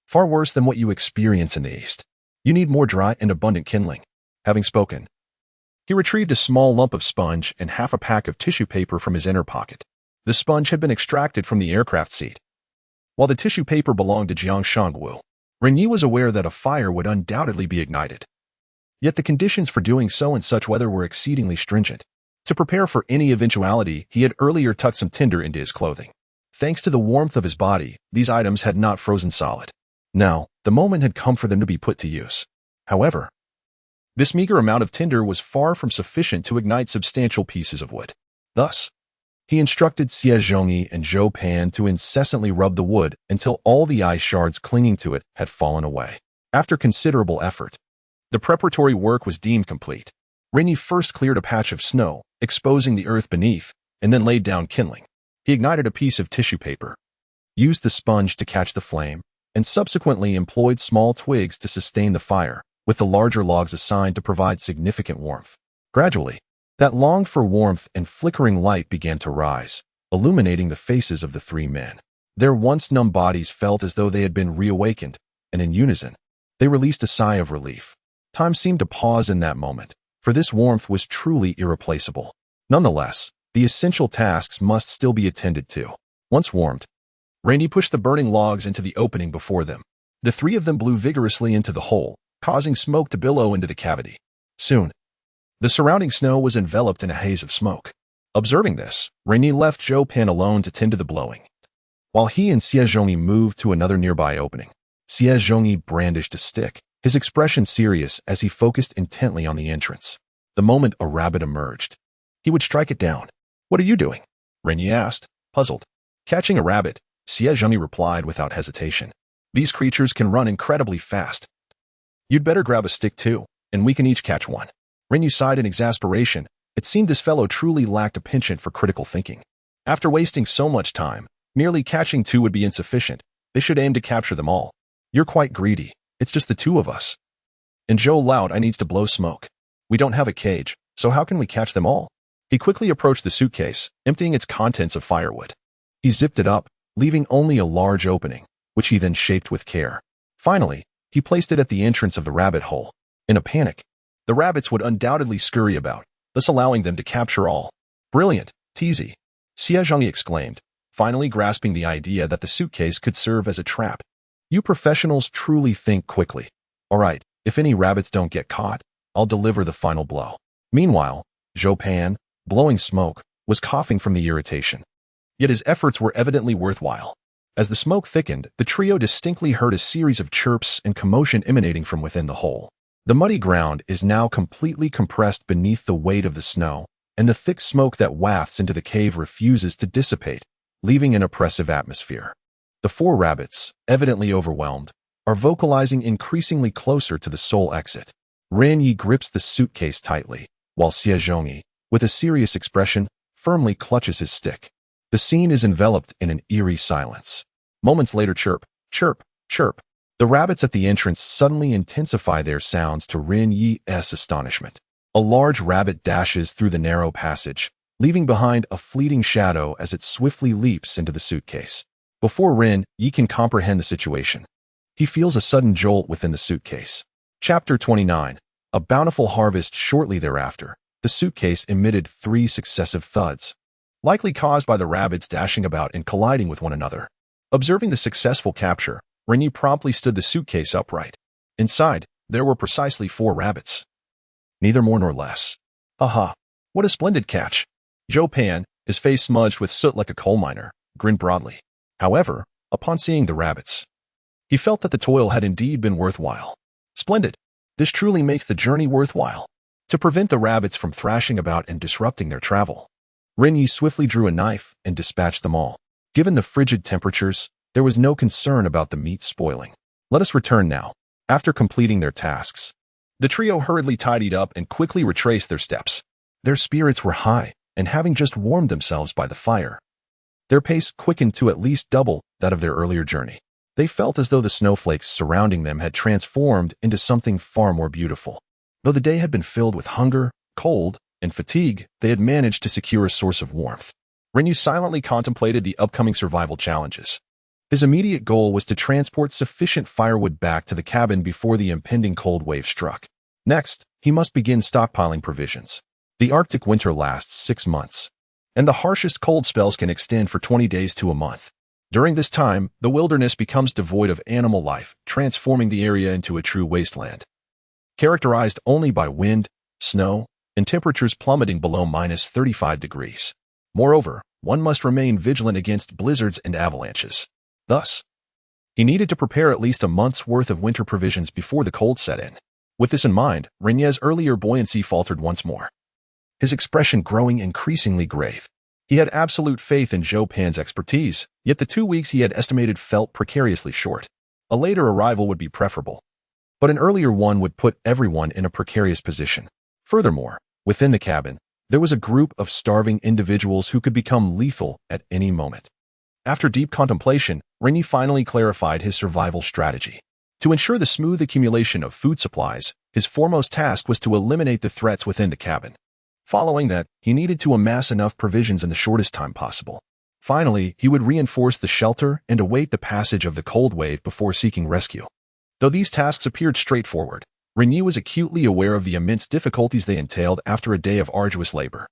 Speaker 1: Far worse than what you experience in the East. You need more dry and abundant kindling. Having spoken, he retrieved a small lump of sponge and half a pack of tissue paper from his inner pocket. The sponge had been extracted from the aircraft seat, while the tissue paper belonged to Jiang Shangwu. Ren Ye was aware that a fire would undoubtedly be ignited. Yet the conditions for doing so in such weather were exceedingly stringent. To prepare for any eventuality, he had earlier tucked some tinder into his clothing. Thanks to the warmth of his body, these items had not frozen solid. Now, the moment had come for them to be put to use. However, this meager amount of tinder was far from sufficient to ignite substantial pieces of wood. Thus, he instructed Xie Zhongyi and Zhou Pan to incessantly rub the wood until all the ice shards clinging to it had fallen away. After considerable effort, the preparatory work was deemed complete. Ren Ye first cleared a patch of snow, exposing the earth beneath, and then laid down kindling. He ignited a piece of tissue paper, used the sponge to catch the flame, and subsequently employed small twigs to sustain the fire, with the larger logs assigned to provide significant warmth. Gradually, that longed for warmth and flickering light began to rise, illuminating the faces of the 3 men. Their once numb bodies felt as though they had been reawakened, and in unison, they released a sigh of relief. Time seemed to pause in that moment, for this warmth was truly irreplaceable. Nonetheless, the essential tasks must still be attended to. Once warmed, Ren Ye pushed the burning logs into the opening before them. The 3 of them blew vigorously into the hole, causing smoke to billow into the cavity. Soon, the surrounding snow was enveloped in a haze of smoke. Observing this, Ren Ye left Zhou Pan alone to tend to the blowing, while he and Xie Zhongyi moved to another nearby opening. Xie Zhongyi brandished a stick, his expression serious as he focused intently on the entrance. The moment a rabbit emerged, he would strike it down. What are you doing? Ren Ye asked, puzzled. Catching a rabbit, Xie Zhongyi replied without hesitation. These creatures can run incredibly fast. You'd better grab a stick too, and we can each catch one. Ren Ye sighed in exasperation. It seemed this fellow truly lacked a penchant for critical thinking. After wasting so much time, merely catching 2 would be insufficient. They should aim to capture them all. You're quite greedy. It's just the 2 of us. And Joe loud, I needs to blow smoke. We don't have a cage, so how can we catch them all? He quickly approached the suitcase, emptying its contents of firewood. He zipped it up, leaving only a large opening, which he then shaped with care. Finally, he placed it at the entrance of the rabbit hole. In a panic, the rabbits would undoubtedly scurry about, thus allowing them to capture all. Brilliant, Teasy, Xie Zhongyi exclaimed, finally grasping the idea that the suitcase could serve as a trap. You professionals truly think quickly. All right, if any rabbits don't get caught, I'll deliver the final blow. Meanwhile, Zhou Pan, blowing smoke, was coughing from the irritation. Yet his efforts were evidently worthwhile. As the smoke thickened, the trio distinctly heard a series of chirps and commotion emanating from within the hole. The muddy ground is now completely compressed beneath the weight of the snow, and the thick smoke that wafts into the cave refuses to dissipate, leaving an oppressive atmosphere. The 4 rabbits, evidently overwhelmed, are vocalizing increasingly closer to the sole exit. Ren Ye grips the suitcase tightly, while Xie Zhongyi, with a serious expression, firmly clutches his stick. The scene is enveloped in an eerie silence. Moments later, chirp, chirp, chirp. The rabbits at the entrance suddenly intensify their sounds to Ren Ye's astonishment. A large rabbit dashes through the narrow passage, leaving behind a fleeting shadow as it swiftly leaps into the suitcase. Before Ren Ye can comprehend the situation, he feels a sudden jolt within the suitcase. Chapter 29. A bountiful harvest. Shortly thereafter, the suitcase emitted 3 successive thuds, likely caused by the rabbits dashing about and colliding with one another. Observing the successful capture, Ren Ye promptly stood the suitcase upright. Inside, there were precisely 4 rabbits. Neither more nor less. Aha! What a splendid catch! Zhou Pan, his face smudged with soot like a coal miner, grinned broadly. However, upon seeing the rabbits, he felt that the toil had indeed been worthwhile. Splendid! This truly makes the journey worthwhile. To prevent the rabbits from thrashing about and disrupting their travel, Ren Ye swiftly drew a knife and dispatched them all. Given the frigid temperatures, there was no concern about the meat spoiling. Let us return now. After completing their tasks, the trio hurriedly tidied up and quickly retraced their steps. Their spirits were high, and having just warmed themselves by the fire, their pace quickened to at least double that of their earlier journey. They felt as though the snowflakes surrounding them had transformed into something far more beautiful. Though the day had been filled with hunger, cold, and fatigue, they had managed to secure a source of warmth. Ren Ye silently contemplated the upcoming survival challenges. His immediate goal was to transport sufficient firewood back to the cabin before the impending cold wave struck. Next, he must begin stockpiling provisions. The Arctic winter lasts 6 months, and the harshest cold spells can extend for 20 days to a month. During this time, the wilderness becomes devoid of animal life, transforming the area into a true wasteland, characterized only by wind, snow, and temperatures plummeting below -35 degrees. Moreover, one must remain vigilant against blizzards and avalanches. Thus, he needed to prepare at least a month's worth of winter provisions before the cold set in. With this in mind, Ren Ye's earlier buoyancy faltered once more, his expression growing increasingly grave. He had absolute faith in Zhou Pan's expertise, yet the 2 weeks he had estimated felt precariously short. A later arrival would be preferable, but an earlier one would put everyone in a precarious position. Furthermore, within the cabin, there was a group of starving individuals who could become lethal at any moment. After deep contemplation, Ren Ye finally clarified his survival strategy. To ensure the smooth accumulation of food supplies, his foremost task was to eliminate the threats within the cabin. Following that, he needed to amass enough provisions in the shortest time possible. Finally, he would reinforce the shelter and await the passage of the cold wave before seeking rescue. Though these tasks appeared straightforward, Ren Ye was acutely aware of the immense difficulties they entailed after a day of arduous labor.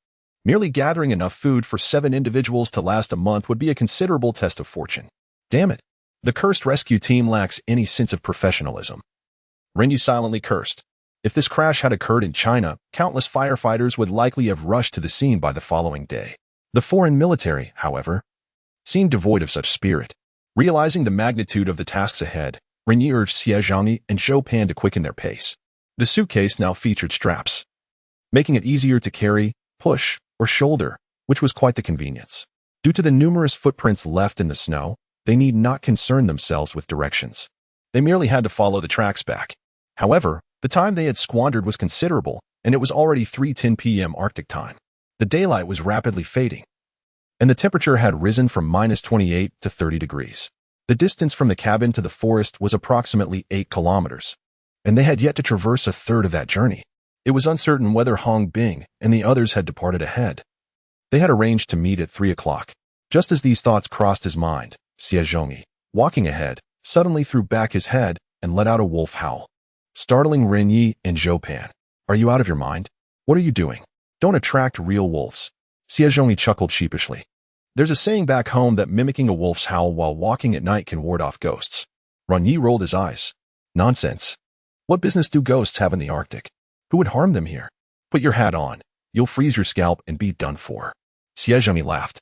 Speaker 1: Merely gathering enough food for 7 individuals to last a month would be a considerable test of fortune. Damn it! The cursed rescue team lacks any sense of professionalism. Ren Ye silently cursed. If this crash had occurred in China, countless firefighters would likely have rushed to the scene by the following day. The foreign military, however, seemed devoid of such spirit. Realizing the magnitude of the tasks ahead, Ren Ye urged Xie Zhongyi and Zhou Pan to quicken their pace. The suitcase now featured straps, making it easier to carry, push, or shoulder, which was quite the convenience. Due to the numerous footprints left in the snow, they need not concern themselves with directions. They merely had to follow the tracks back. However, the time they had squandered was considerable, and it was already 3:10 p.m. Arctic time. The daylight was rapidly fading, and the temperature had risen from -28 to 30 degrees. The distance from the cabin to the forest was approximately 8 kilometers, and they had yet to traverse a third of that journey. It was uncertain whether Hong Bing and the others had departed ahead. They had arranged to meet at 3 o'clock. Just as these thoughts crossed his mind, Xie Zhongyi, walking ahead, suddenly threw back his head and let out a wolf howl, startling Ren Ye and Zhou Pan. "Are you out of your mind? What are you doing? Don't attract real wolves." Xie Zhongyi chuckled sheepishly. "There's a saying back home that mimicking a wolf's howl while walking at night can ward off ghosts." Ren Ye rolled his eyes. "Nonsense. What business do ghosts have in the Arctic? Who would harm them here? Put your hat on. You'll freeze your scalp and be done for." Xie Zhongyi laughed,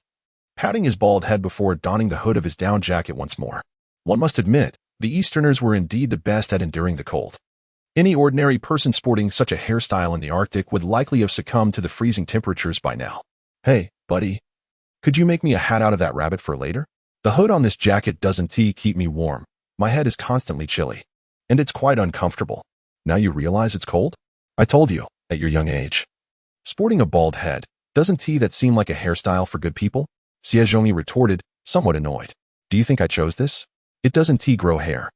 Speaker 1: patting his bald head before donning the hood of his down jacket once more. One must admit, the Easterners were indeed the best at enduring the cold. Any ordinary person sporting such a hairstyle in the Arctic would likely have succumbed to the freezing temperatures by now. "Hey, buddy, could you make me a hat out of that rabbit for later? The hood on this jacket doesn't keep me warm. My head is constantly chilly, and it's quite uncomfortable. Now you realize it's cold? I told you, at your young age." Sporting a bald head, doesn't that seem like a hairstyle for good people? Xie Zhongyi retorted, somewhat annoyed. "Do you think I chose this? It doesn't grow hair.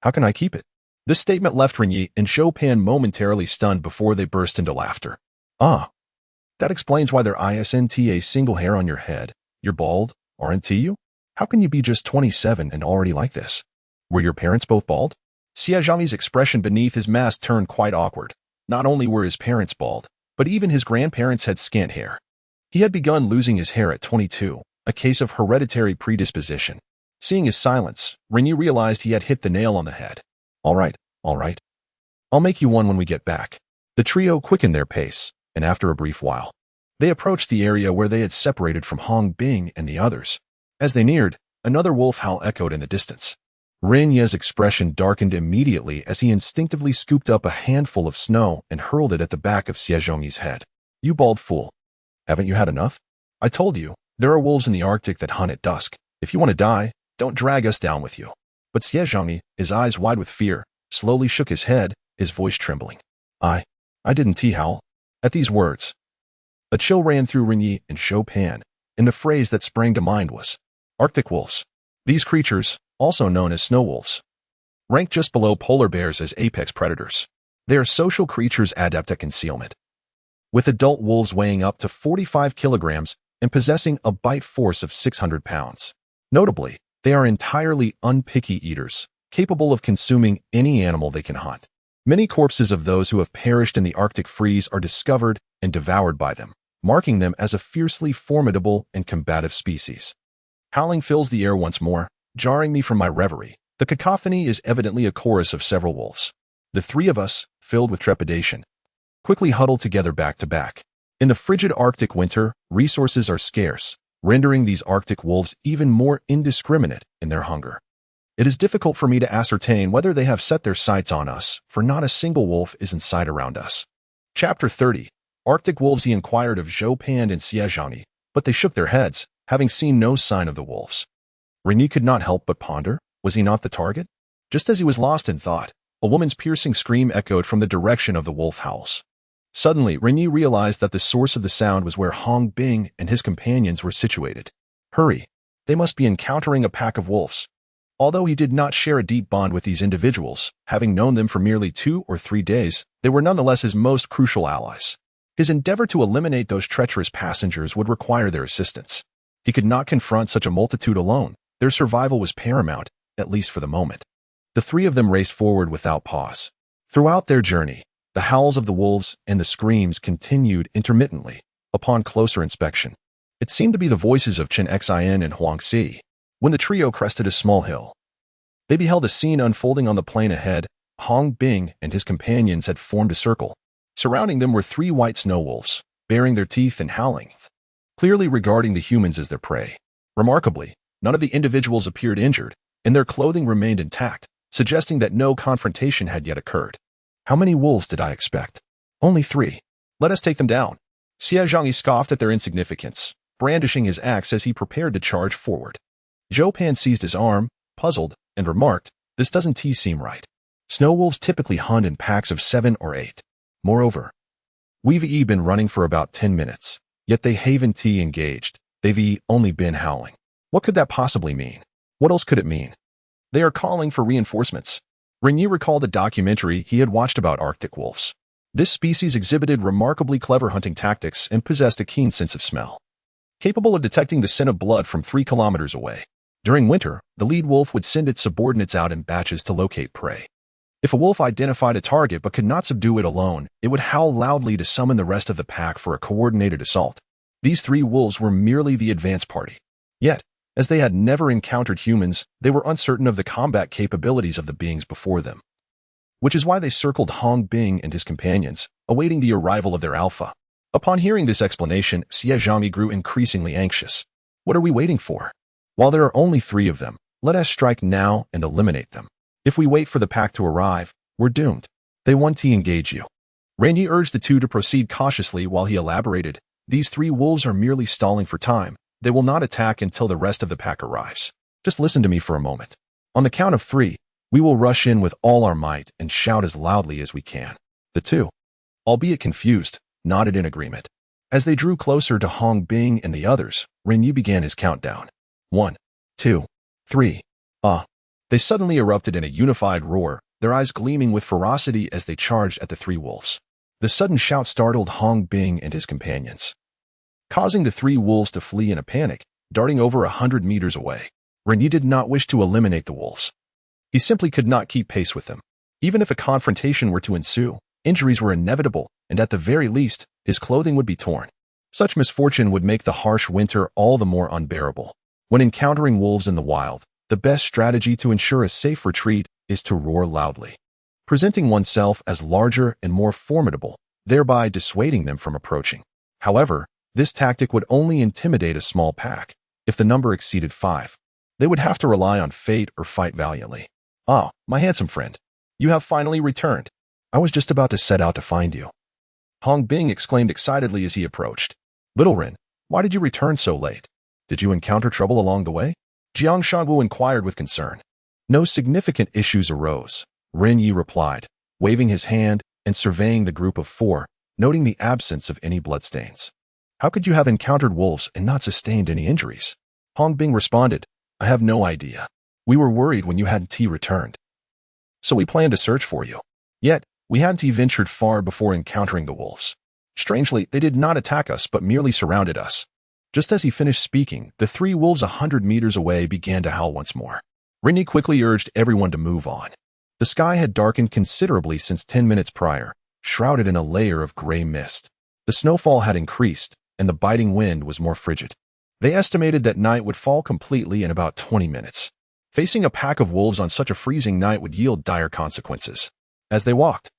Speaker 1: How can I keep it?" This statement left Ren Ye and Zhou Pan momentarily stunned before they burst into laughter. "Ah, that explains why there isn't a single hair on your head. You're bald, aren't you? How can you be just 27 and already like this? Were your parents both bald?" Xie Zhongyi's expression beneath his mask turned quite awkward. Not only were his parents bald, but even his grandparents had scant hair. He had begun losing his hair at 22, a case of hereditary predisposition. Seeing his silence, Ren Ye realized he had hit the nail on the head. All right. I'll make you one when we get back." The trio quickened their pace, and after a brief while, they approached the area where they had separated from Hong Bing and the others. As they neared, another wolf howl echoed in the distance. Ren Ye's expression darkened immediately as he instinctively scooped up a handful of snow and hurled it at the back of Xie Zhongyi's head. "You bald fool. Haven't you had enough? I told you, there are wolves in the Arctic that hunt at dusk. If you want to die, don't drag us down with you." But Xie Zhongyi, his eyes wide with fear, slowly shook his head, his voice trembling. I didn't howl." At these words, a chill ran through Ren Ye and Zhou Pan, and the phrase that sprang to mind was Arctic wolves. These creatures, also known as snow wolves, rank just below polar bears as apex predators. They are social creatures adept at concealment, with adult wolves weighing up to 45 kilograms and possessing a bite force of 600 pounds. Notably, they are entirely unpicky eaters, capable of consuming any animal they can hunt. Many corpses of those who have perished in the Arctic freeze are discovered and devoured by them, marking them as a fiercely formidable and combative species. Howling fills the air once more, jarring me from my reverie. The cacophony is evidently a chorus of several wolves. The three of us, filled with trepidation, quickly huddle together back to back. In the frigid Arctic winter, resources are scarce, rendering these Arctic wolves even more indiscriminate in their hunger. It is difficult for me to ascertain whether they have set their sights on us, for not a single wolf is in sight around us. Chapter 30. Arctic wolves. He inquired of Zhou Pan and Xie Zhongyi, but they shook their heads, having seen no sign of the wolves. Ren Ye could not help but ponder, was he not the target? Just as he was lost in thought, a woman's piercing scream echoed from the direction of the wolf howls. Suddenly, Ren Ye realized that the source of the sound was where Hong Bing and his companions were situated. Hurry! They must be encountering a pack of wolves. Although he did not share a deep bond with these individuals, having known them for merely 2 or 3 days, they were nonetheless his most crucial allies. His endeavor to eliminate those treacherous passengers would require their assistance. He could not confront such a multitude alone. Their survival was paramount, at least for the moment. The three of them raced forward without pause. Throughout their journey, the howls of the wolves and the screams continued intermittently. Upon closer inspection, it seemed to be the voices of Chen Xin and Huang Si. When the trio crested a small hill, they beheld a scene unfolding on the plain ahead. Hong Bing and his companions had formed a circle. Surrounding them were 3 white snow wolves, baring their teeth and howling, clearly regarding the humans as their prey. Remarkably, none of the individuals appeared injured, and their clothing remained intact, suggesting that no confrontation had yet occurred. How many wolves did I expect? Only 3. Let us take them down. Xie Zhongyi scoffed at their insignificance, brandishing his axe as he prepared to charge forward. Zhou Pan seized his arm, puzzled, and remarked, "This doesn't seem right. Snow wolves typically hunt in packs of 7 or 8. Moreover, We've been running for about 10 minutes, yet they haven't engaged. They've only been howling. What could that possibly mean? What else could it mean? They are calling for reinforcements. Ren Ye recalled a documentary he had watched about Arctic wolves. This species exhibited remarkably clever hunting tactics and possessed a keen sense of smell, capable of detecting the scent of blood from 3 kilometers away. During winter, the lead wolf would send its subordinates out in batches to locate prey. If a wolf identified a target but could not subdue it alone, it would howl loudly to summon the rest of the pack for a coordinated assault. These 3 wolves were merely the advance party. Yet, as they had never encountered humans, they were uncertain of the combat capabilities of the beings before them, which is why they circled Hong Bing and his companions, awaiting the arrival of their alpha. Upon hearing this explanation, Xie Zhangyi grew increasingly anxious. What are we waiting for? While there are only 3 of them, let us strike now and eliminate them. If we wait for the pack to arrive, we're doomed. They want to engage you. Ren Ye urged the 2 to proceed cautiously while he elaborated. These 3 wolves are merely stalling for time. They will not attack until the rest of the pack arrives. Just listen to me for a moment. On the count of 3, we will rush in with all our might and shout as loudly as we can. The 2, albeit confused, nodded in agreement. As they drew closer to Hong Bing and the others, Ren Ye began his countdown. 1, 2, 3. They suddenly erupted in a unified roar, their eyes gleaming with ferocity as they charged at the 3 wolves. The sudden shout startled Hong Bing and his companions, causing the 3 wolves to flee in a panic, darting over 100 meters away. Ren Ye did not wish to eliminate the wolves. He simply could not keep pace with them. Even if a confrontation were to ensue, injuries were inevitable, and at the very least, his clothing would be torn. Such misfortune would make the harsh winter all the more unbearable. When encountering wolves in the wild, the best strategy to ensure a safe retreat is to roar loudly, presenting oneself as larger and more formidable, thereby dissuading them from approaching. However, this tactic would only intimidate a small pack. If the number exceeded 5, they would have to rely on fate or fight valiantly. Ah, my handsome friend, you have finally returned. I was just about to set out to find you. Hong Bing exclaimed excitedly as he approached. Little Ren, why did you return so late? Did you encounter trouble along the way? Jiang Shanwu inquired with concern. No significant issues arose, Ren Ye replied, waving his hand and surveying the group of 4, noting the absence of any bloodstains. How could you have encountered wolves and not sustained any injuries? Hong Bing responded, I have no idea. We were worried when you hadn't returned, so we planned to search for you. Yet, we hadn't ventured far before encountering the wolves. Strangely, they did not attack us but merely surrounded us. Just as he finished speaking, the 3 wolves 100 meters away began to howl once more. Ren Ye quickly urged everyone to move on. The sky had darkened considerably since 10 minutes prior, shrouded in a layer of gray mist. The snowfall had increased, and the biting wind was more frigid. They estimated that night would fall completely in about 20 minutes. Facing a pack of wolves on such a freezing night would yield dire consequences. As they walked,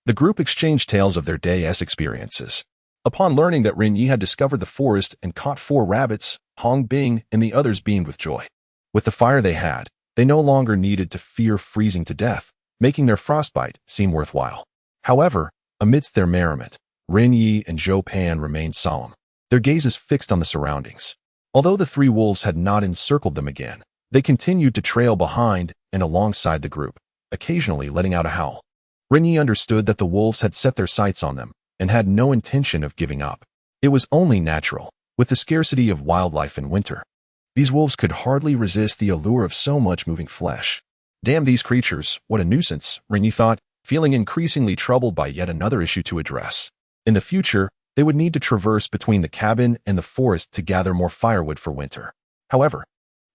Speaker 1: the group exchanged tales of their day's experiences. Upon learning that Ren Ye had discovered the forest and caught 4 rabbits, Hong Bing and the others beamed with joy. With the fire they had, they no longer needed to fear freezing to death, making their frostbite seem worthwhile. However, amidst their merriment, Ren Ye and Zhou Pan remained solemn, their gazes fixed on the surroundings. Although the 3 wolves had not encircled them again, they continued to trail behind and alongside the group, occasionally letting out a howl. Ren Ye understood that the wolves had set their sights on them and had no intention of giving up. It was only natural, with the scarcity of wildlife in winter. These wolves could hardly resist the allure of so much moving flesh. Damn these creatures, what a nuisance, Ren Ye thought, feeling increasingly troubled by yet another issue to address. In the future, they would need to traverse between the cabin and the forest to gather more firewood for winter. However,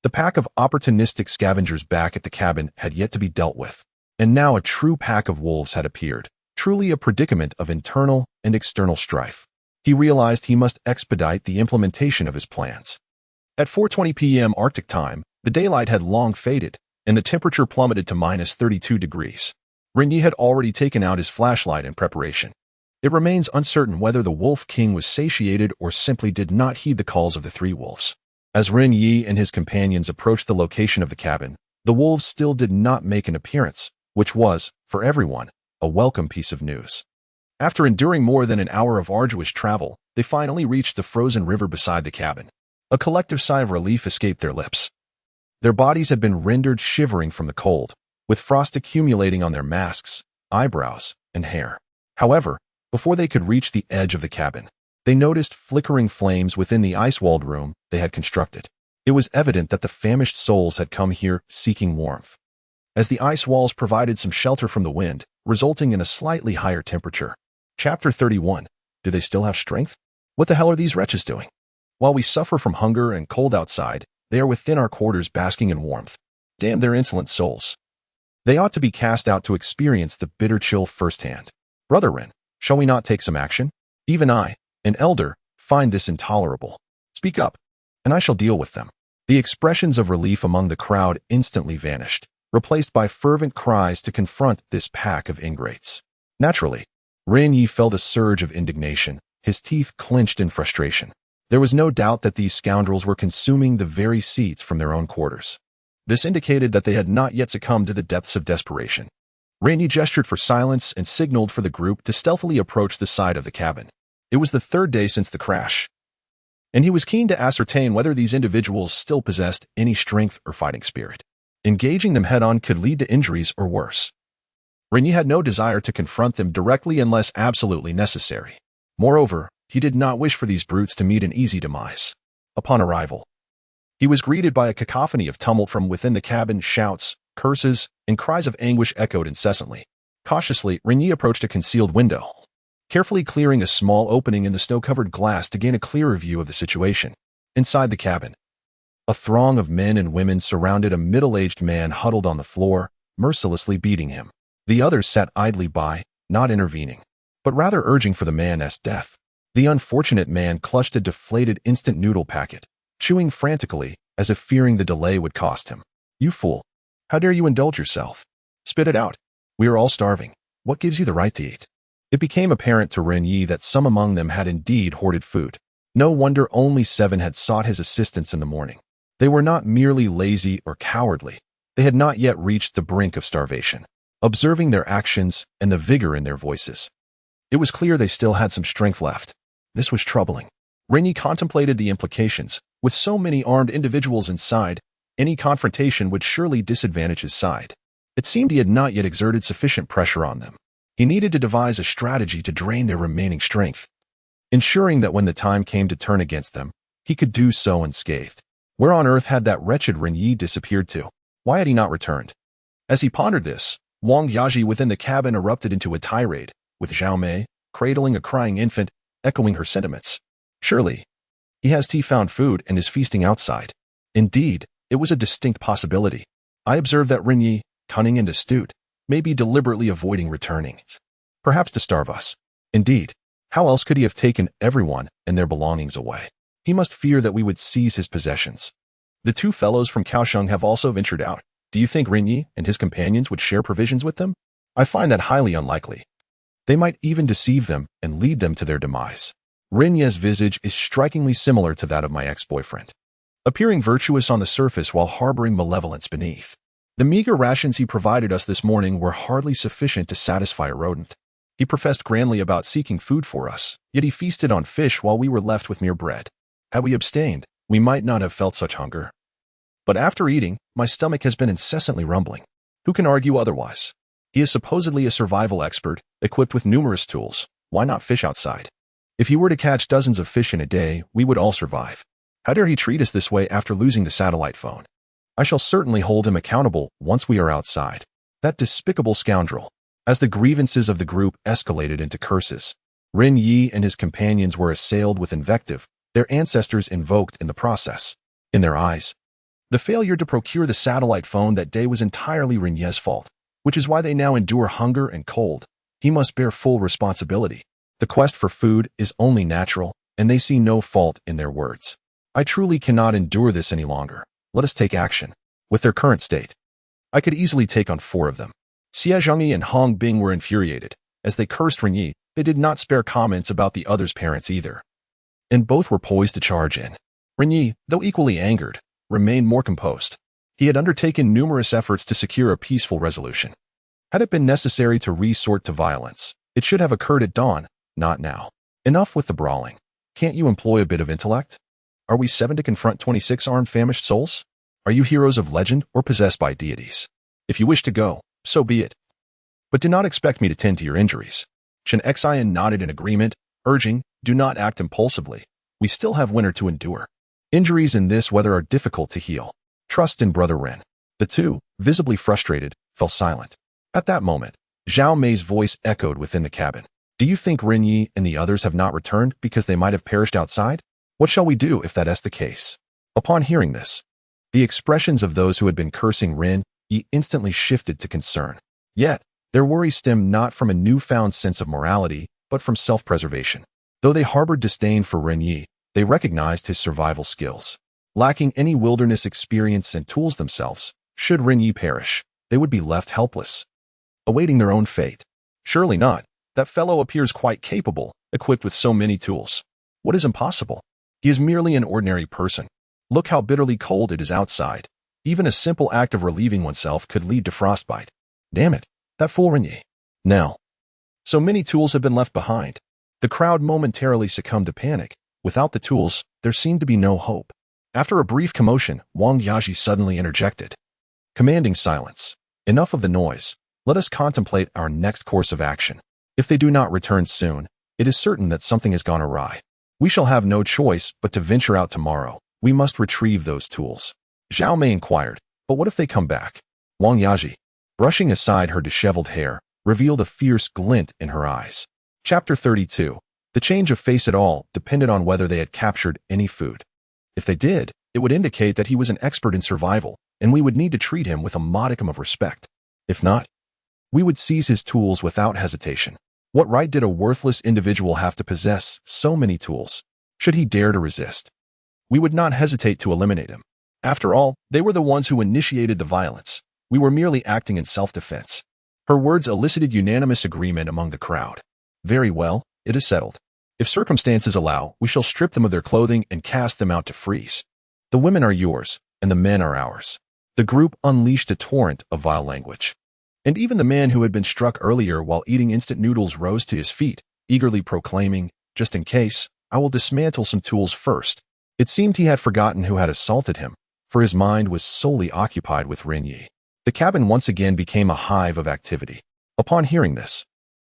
Speaker 1: the pack of opportunistic scavengers back at the cabin had yet to be dealt with, and now a true pack of wolves had appeared, truly a predicament of internal and external strife. He realized he must expedite the implementation of his plans. At 4:20 p.m. Arctic time, the daylight had long faded, and the temperature plummeted to -32 degrees. Ren Ye had already taken out his flashlight in preparation. It remains uncertain whether the Wolf King was satiated or simply did not heed the calls of the 3 wolves. As Ren Ye and his companions approached the location of the cabin, the wolves still did not make an appearance, which was, for everyone, a welcome piece of news. After enduring more than an hour of arduous travel, they finally reached the frozen river beside the cabin. A collective sigh of relief escaped their lips. Their bodies had been rendered shivering from the cold, with frost accumulating on their masks, eyebrows, and hair. However, Before they could reach the edge of the cabin, they noticed flickering flames within the ice-walled room they had constructed. It was evident that the famished souls had come here seeking warmth, as the ice walls provided some shelter from the wind, resulting in a slightly higher temperature. Chapter 31. Do they still have strength? What the hell are these wretches doing? While we suffer from hunger and cold outside, they are within our quarters basking in warmth. Damn their insolent souls. They ought to be cast out to experience the bitter chill firsthand. Brother Ren, shall we not take some action? Even I, an elder, find this intolerable. Speak up, and I shall deal with them. The expressions of relief among the crowd instantly vanished, replaced by fervent cries to confront this pack of ingrates. Naturally, Ren Ye felt a surge of indignation, his teeth clenched in frustration. There was no doubt that these scoundrels were consuming the very seats from their own quarters. This indicated that they had not yet succumbed to the depths of desperation. Ren Ye gestured for silence and signaled for the group to stealthily approach the side of the cabin. It was the third day since the crash, and he was keen to ascertain whether these individuals still possessed any strength or fighting spirit. Engaging them head-on could lead to injuries or worse. Ren Ye had no desire to confront them directly unless absolutely necessary. Moreover, he did not wish for these brutes to meet an easy demise. Upon arrival, he was greeted by a cacophony of tumult from within the cabin. Shouts, curses, and cries of anguish echoed incessantly. Cautiously, Ren Ye approached a concealed window, carefully clearing a small opening in the snow-covered glass to gain a clearer view of the situation. Inside the cabin, a throng of men and women surrounded a middle-aged man huddled on the floor, mercilessly beating him. The others sat idly by, not intervening, but rather urging for the man's death. The unfortunate man clutched a deflated instant noodle packet, chewing frantically as if fearing the delay would cost him. You fool! How dare you indulge yourself? Spit it out. We are all starving. What gives you the right to eat? It became apparent to Ren Ye that some among them had indeed hoarded food. No wonder only 7 had sought his assistance in the morning. They were not merely lazy or cowardly. They had not yet reached the brink of starvation. Observing their actions and the vigor in their voices, it was clear they still had some strength left. This was troubling. Ren Ye contemplated the implications. With so many armed individuals inside, any confrontation would surely disadvantage his side. It seemed he had not yet exerted sufficient pressure on them. He needed to devise a strategy to drain their remaining strength, ensuring that when the time came to turn against them, he could do so unscathed. Where on earth had that wretched Ren Ye disappeared to? Why had he not returned? As he pondered this, Wang Yaji within the cabin erupted into a tirade, with Zhao Mei, cradling a crying infant, echoing her sentiments. Surely, he has found food and is feasting outside. Indeed, it was a distinct possibility. I observed that Ren Ye, cunning and astute, may be deliberately avoiding returning. Perhaps to starve us. Indeed, how else could he have taken everyone and their belongings away? He must fear that we would seize his possessions. The 2 fellows from Kaohsiung have also ventured out. Do you think Ren Ye and his companions would share provisions with them? I find that highly unlikely. They might even deceive them and lead them to their demise. Ren Ye's visage is strikingly similar to that of my ex-boyfriend, appearing virtuous on the surface while harboring malevolence beneath. The meager rations he provided us this morning were hardly sufficient to satisfy a rodent. He professed grandly about seeking food for us, yet he feasted on fish while we were left with mere bread. Had we abstained, we might not have felt such hunger. But after eating, my stomach has been incessantly rumbling. Who can argue otherwise? He is supposedly a survival expert, equipped with numerous tools. Why not fish outside? If he were to catch dozens of fish in a day, we would all survive. How dare he treat us this way after losing the satellite phone? I shall certainly hold him accountable once we are outside. That despicable scoundrel. As the grievances of the group escalated into curses, Ren Ye and his companions were assailed with invective, their ancestors invoked in the process. In their eyes, the failure to procure the satellite phone that day was entirely Ren Ye's fault, which is why they now endure hunger and cold. He must bear full responsibility. The quest for food is only natural, and they see no fault in their words. I truly cannot endure this any longer. Let us take action. With their current state, I could easily take on 4 of them. Xie Zhengyi and Hong Bing were infuriated. As they cursed Ren Ye, they did not spare comments about the others' parents either. And both were poised to charge in. Ren Ye, though equally angered, remained more composed. He had undertaken numerous efforts to secure a peaceful resolution. Had it been necessary to resort to violence, it should have occurred at dawn, not now. Enough with the brawling. Can't you employ a bit of intellect? Are we 7 to confront 26 armed famished souls? Are you heroes of legend or possessed by deities? If you wish to go, so be it. But do not expect me to tend to your injuries. Chen Xian nodded in agreement, urging, "Do not act impulsively. We still have winter to endure. Injuries in this weather are difficult to heal. Trust in Brother Ren." The two, visibly frustrated, fell silent. At that moment, Zhao Mei's voice echoed within the cabin. "Do you think Ren Ye and the others have not returned because they might have perished outside? What shall we do if that is the case?" Upon hearing this, the expressions of those who had been cursing Ren Ye instantly shifted to concern. Yet, their worry stemmed not from a newfound sense of morality, but from self-preservation. Though they harbored disdain for Ren Ye, they recognized his survival skills. Lacking any wilderness experience and tools themselves, should Ren Ye perish, they would be left helpless, awaiting their own fate. Surely not. That fellow appears quite capable, equipped with so many tools. What is impossible? He is merely an ordinary person. Look how bitterly cold it is outside. Even a simple act of relieving oneself could lead to frostbite. Damn it, that fool Ren Ye. Now, so many tools have been left behind. The crowd momentarily succumbed to panic. Without the tools, there seemed to be no hope. After a brief commotion, Wang Yaji suddenly interjected, commanding silence. Enough of the noise. Let us contemplate our next course of action. If they do not return soon, it is certain that something has gone awry. We shall have no choice but to venture out tomorrow. We must retrieve those tools. Zhao Mei inquired, but what if they come back? Wang Yaji, brushing aside her disheveled hair, revealed a fierce glint in her eyes. Chapter 32. The change of face at all depended on whether they had captured any food. If they did, it would indicate that he was an expert in survival, and we would need to treat him with a modicum of respect. If not, we would seize his tools without hesitation. What right did a worthless individual have to possess so many tools? Should he dare to resist, we would not hesitate to eliminate him. After all, they were the ones who initiated the violence. We were merely acting in self-defense. Her words elicited unanimous agreement among the crowd. Very well, it is settled. If circumstances allow, we shall strip them of their clothing and cast them out to freeze. The women are yours, and the men are ours. The group unleashed a torrent of vile language. And even the man who had been struck earlier while eating instant noodles rose to his feet, eagerly proclaiming, "Just in case, I will dismantle some tools first." It seemed he had forgotten who had assaulted him, for his mind was solely occupied with Ren Ye. The cabin once again became a hive of activity. Upon hearing this,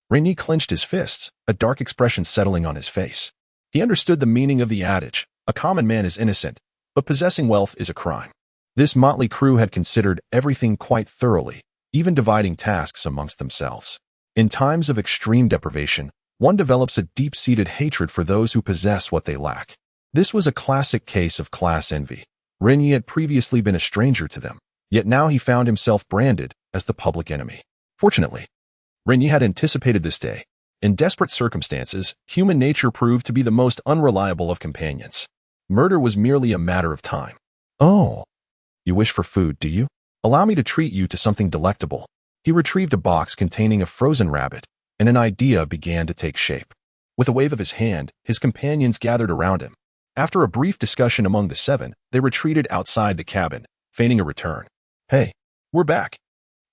Speaker 1: Ren Ye clenched his fists, a dark expression settling on his face. He understood the meaning of the adage, "A common man is innocent, but possessing wealth is a crime." This motley crew had considered everything quite thoroughly, even dividing tasks amongst themselves. In times of extreme deprivation, one develops a deep-seated hatred for those who possess what they lack. This was a classic case of class envy. Ren Ye had previously been a stranger to them, yet now he found himself branded as the public enemy. Fortunately, Ren Ye had anticipated this day. In desperate circumstances, human nature proved to be the most unreliable of companions. Murder was merely a matter of time. "Oh, you wish for food, do you? Allow me to treat you to something delectable." He retrieved a box containing a frozen rabbit, and an idea began to take shape. With a wave of his hand, his companions gathered around him. After a brief discussion among the seven, they retreated outside the cabin, feigning a return. "Hey, we're back,"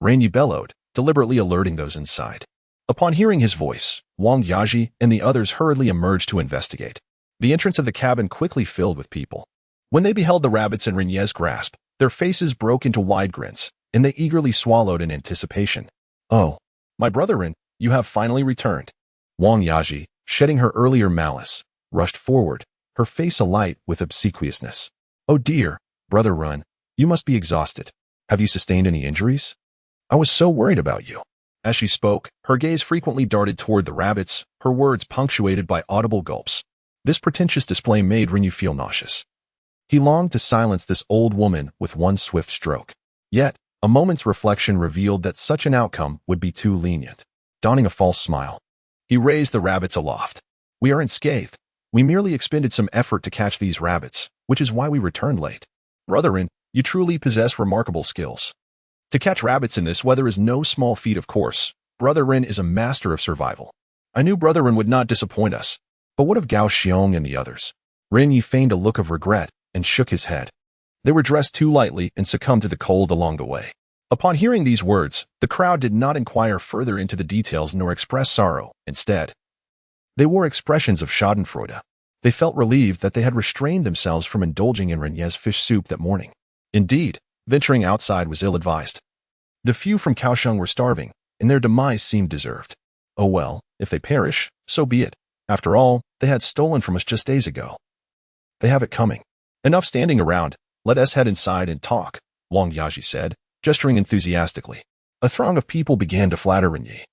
Speaker 1: Ren Ye bellowed, deliberately alerting those inside. Upon hearing his voice, Wang Yaji and the others hurriedly emerged to investigate. The entrance of the cabin quickly filled with people. When they beheld the rabbits in Ren Ye's grasp, their faces broke into wide grins, and they eagerly swallowed in anticipation. "Oh, my brother Ren, you have finally returned." Wang Yaji, shedding her earlier malice, rushed forward, her face alight with obsequiousness. "Oh dear, Brother Ren, you must be exhausted. Have you sustained any injuries? I was so worried about you." As she spoke, her gaze frequently darted toward the rabbits, her words punctuated by audible gulps. This pretentious display made Ren Ye feel nauseous. He longed to silence this old woman with one swift stroke. Yet, a moment's reflection revealed that such an outcome would be too lenient. Donning a false smile, he raised the rabbits aloft. "We are unscathed. We merely expended some effort to catch these rabbits, which is why we returned late. Brother Ren, you truly possess remarkable skills. To catch rabbits in this weather is no small feat, of course. Brother Ren is a master of survival. I knew Brother Ren would not disappoint us. But what of Gao Xiong and the others?" Ren Ye feigned a look of regret and shook his head. They were dressed too lightly and succumbed to the cold along the way. Upon hearing these words, the crowd did not inquire further into the details nor express sorrow. Instead, they wore expressions of schadenfreude. They felt relieved that they had restrained themselves from indulging in Ren Ye's fish soup that morning. Indeed, venturing outside was ill-advised. The few from Kaohsiung were starving, and their demise seemed deserved. Oh well, If they perish, so be it. After all, they had stolen from us just days ago. They have it coming. Enough standing around. Let us head inside and talk, Wang Yaji said, gesturing enthusiastically. A throng of people began to flatter Ren Ye,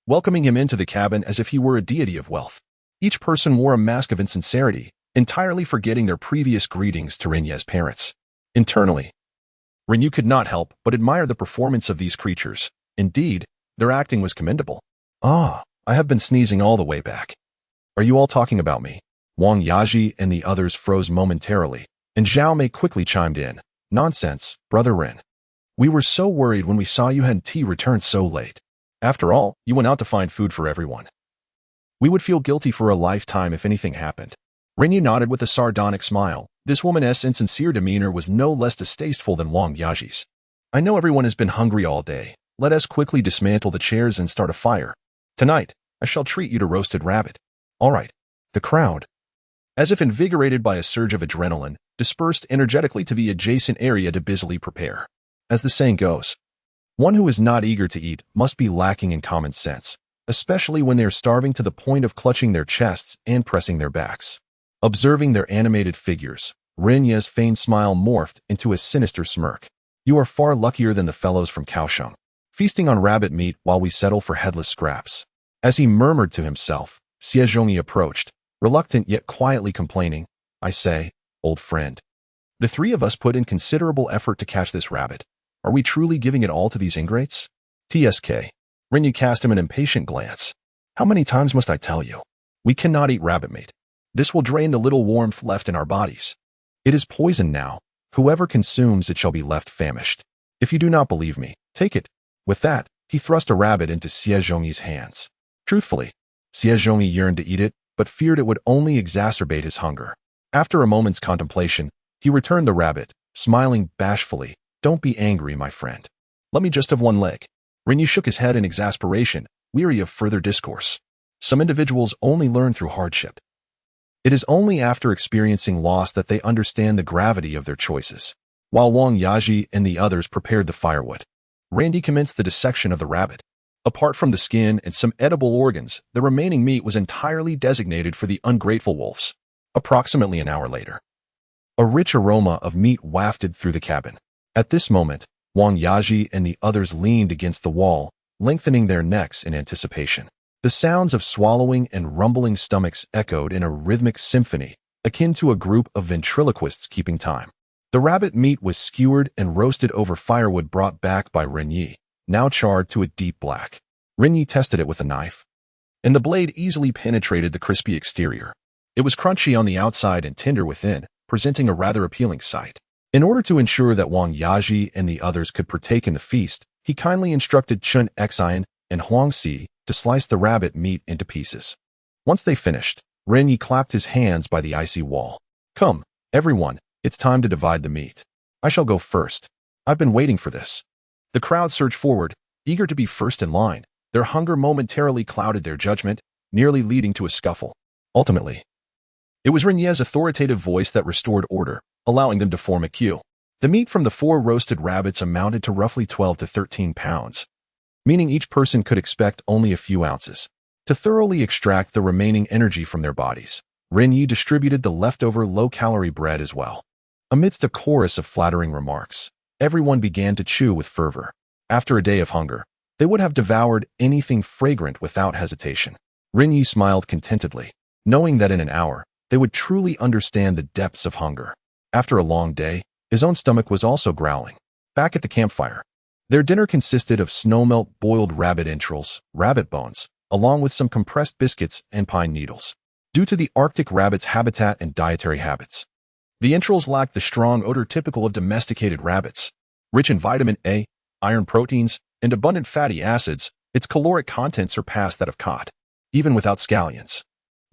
Speaker 1: welcoming him into the cabin as if he were a deity of wealth. Each person wore a mask of insincerity, entirely forgetting their previous greetings to Ren Ye's parents. Internally, Ren Ye could not help but admire the performance of these creatures. Indeed, their acting was commendable. Ah, I have been sneezing all the way back. Are you all talking about me? Wang Yaji and the others froze momentarily, and Zhao Mei quickly chimed in. Nonsense, Brother Ren. We were so worried when we saw you had tea returned so late. After all, you went out to find food for everyone. We would feel guilty for a lifetime if anything happened. Ren Ye nodded with a sardonic smile. This woman's insincere demeanor was no less distasteful than Wang Yaji's. I know everyone has been hungry all day. Let us quickly dismantle the chairs and start a fire. Tonight, I shall treat you to roasted rabbit. All right. The crowd, as if invigorated by a surge of adrenaline, dispersed energetically to the adjacent area to busily prepare. As the saying goes, one who is not eager to eat must be lacking in common sense, especially when they are starving to the point of clutching their chests and pressing their backs. Observing their animated figures, Ren Ye's feigned smile morphed into a sinister smirk. You are far luckier than the fellows from Kaohsiung, feasting on rabbit meat while we settle for headless scraps. As he murmured to himself, Xie Zhongyi approached, reluctant yet quietly complaining. I say, old friend, the three of us put in considerable effort to catch this rabbit. Are we truly giving it all to these ingrates? TSK. Ren Ye cast him an impatient glance. How many times must I tell you? We cannot eat rabbit meat. This will drain the little warmth left in our bodies. It is poison now. Whoever consumes it shall be left famished. If you do not believe me, take it. With that, he thrust a rabbit into Xie Zhongyi's hands. Truthfully, Xie Zhongyi yearned to eat it, but feared it would only exacerbate his hunger. After a moment's contemplation, he returned the rabbit, smiling bashfully. Don't be angry, my friend. Let me just have one leg. Ren Ye shook his head in exasperation, weary of further discourse. Some individuals only learn through hardship. It is only after experiencing loss that they understand the gravity of their choices. While Wang Yaji and the others prepared the firewood, Ren Ye commenced the dissection of the rabbit. Apart from the skin and some edible organs, the remaining meat was entirely designated for the ungrateful wolves. Approximately an hour later, a rich aroma of meat wafted through the cabin. At this moment, Wang Yaji and the others leaned against the wall, lengthening their necks in anticipation. The sounds of swallowing and rumbling stomachs echoed in a rhythmic symphony, akin to a group of ventriloquists keeping time. The rabbit meat was skewered and roasted over firewood brought back by Ren Ye, now charred to a deep black. Ren Ye tested it with a knife, and the blade easily penetrated the crispy exterior. It was crunchy on the outside and tender within, presenting a rather appealing sight. In order to ensure that Wang Yaji and the others could partake in the feast, he kindly instructed Chun Xian and Huang Si to slice the rabbit meat into pieces. Once they finished, Ren Ye clapped his hands by the icy wall. Come, everyone, it's time to divide the meat. I shall go first. I've been waiting for this. The crowd surged forward, eager to be first in line. Their hunger momentarily clouded their judgment, nearly leading to a scuffle. Ultimately, it was Ren Ye's authoritative voice that restored order, allowing them to form a queue. The meat from the 4 roasted rabbits amounted to roughly 12 to 13 pounds, meaning each person could expect only a few ounces. To thoroughly extract the remaining energy from their bodies, Ren Ye distributed the leftover low-calorie bread as well. Amidst a chorus of flattering remarks, everyone began to chew with fervor. After a day of hunger, they would have devoured anything fragrant without hesitation. Ren Ye smiled contentedly, knowing that in an hour, they would truly understand the depths of hunger. After a long day, his own stomach was also growling. Back at the campfire, their dinner consisted of snowmelt boiled rabbit entrails, rabbit bones, along with some compressed biscuits and pine needles. Due to the Arctic rabbit's habitat and dietary habits, the entrails lacked the strong odor typical of domesticated rabbits. Rich in vitamin A, iron proteins, and abundant fatty acids, its caloric content surpassed that of cod. Even without scallions,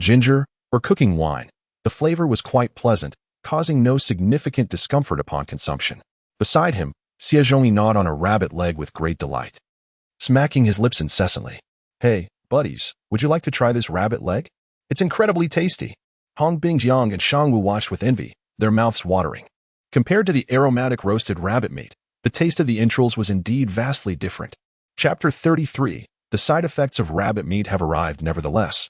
Speaker 1: ginger, or cooking wine, the flavor was quite pleasant, causing no significant discomfort upon consumption. Beside him, Xie Zhongyi gnawed on a rabbit leg with great delight, smacking his lips incessantly. Hey, buddies, would you like to try this rabbit leg? It's incredibly tasty. Hong Bingjiang and Shangwu watched with envy, their mouths watering. Compared to the aromatic roasted rabbit meat, the taste of the entrails was indeed vastly different. Chapter 33, The side effects of rabbit meat have arrived nevertheless.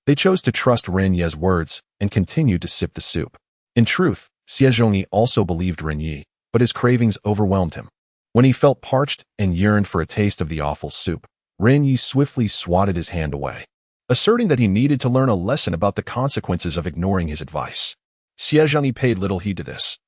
Speaker 1: They chose to trust Ren Ye's words and continued to sip the soup. In truth, Xiezhongyi also believed Ren Ye, but his cravings overwhelmed him. When he felt parched and yearned for a taste of the awful soup, Ren Ye swiftly swatted his hand away, asserting that he needed to learn a lesson about the consequences of ignoring his advice. Xiezhongyi paid little heed to this,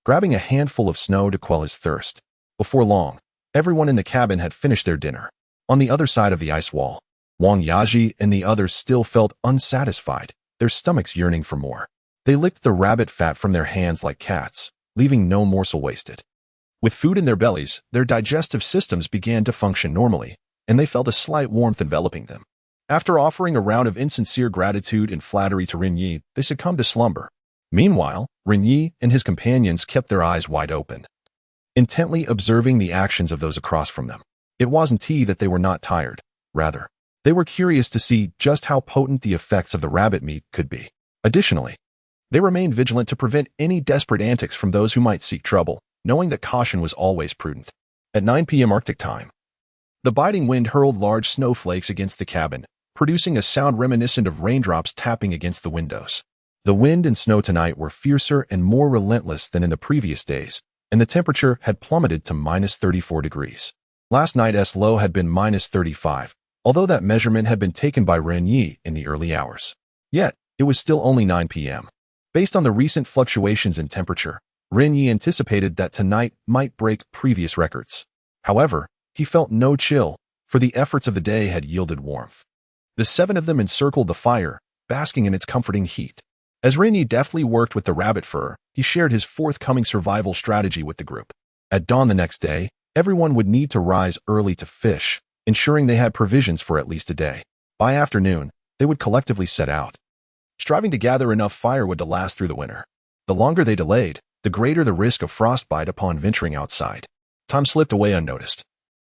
Speaker 1: grabbing a handful of snow to quell his thirst. Before long, everyone in the cabin had finished their dinner. On the other side of the ice wall, Wang Yaji and the others still felt unsatisfied, their stomachs yearning for more. They licked the rabbit fat from their hands like cats, leaving no morsel wasted. With food in their bellies, their digestive systems began to function normally, and they felt a slight warmth enveloping them. After offering a round of insincere gratitude and flattery to Ren Ye, they succumbed to slumber. Meanwhile, Ren Ye and his companions kept their eyes wide open, intently observing the actions of those across from them. It wasn't that they were not tired. Rather, they were curious to see just how potent the effects of the rabbit meat could be. Additionally, they remained vigilant to prevent any desperate antics from those who might seek trouble, knowing that caution was always prudent. At 9 p.m. Arctic time, the biting wind hurled large snowflakes against the cabin, producing a sound reminiscent of raindrops tapping against the windows. The wind and snow tonight were fiercer and more relentless than in the previous days, and the temperature had plummeted to -34 degrees. Last night's low had been -35, although that measurement had been taken by Ren Ye in the early hours. Yet, it was still only 9 p.m. Based on the recent fluctuations in temperature, Ren Ye anticipated that tonight might break previous records. However, he felt no chill, for the efforts of the day had yielded warmth. The 7 of them encircled the fire, basking in its comforting heat. As Ren Ye deftly worked with the rabbit fur, he shared his forthcoming survival strategy with the group. At dawn the next day, everyone would need to rise early to fish, ensuring they had provisions for at least a day. By afternoon, they would collectively set out, striving to gather enough firewood to last through the winter. The longer they delayed, the greater the risk of frostbite upon venturing outside. Time slipped away unnoticed,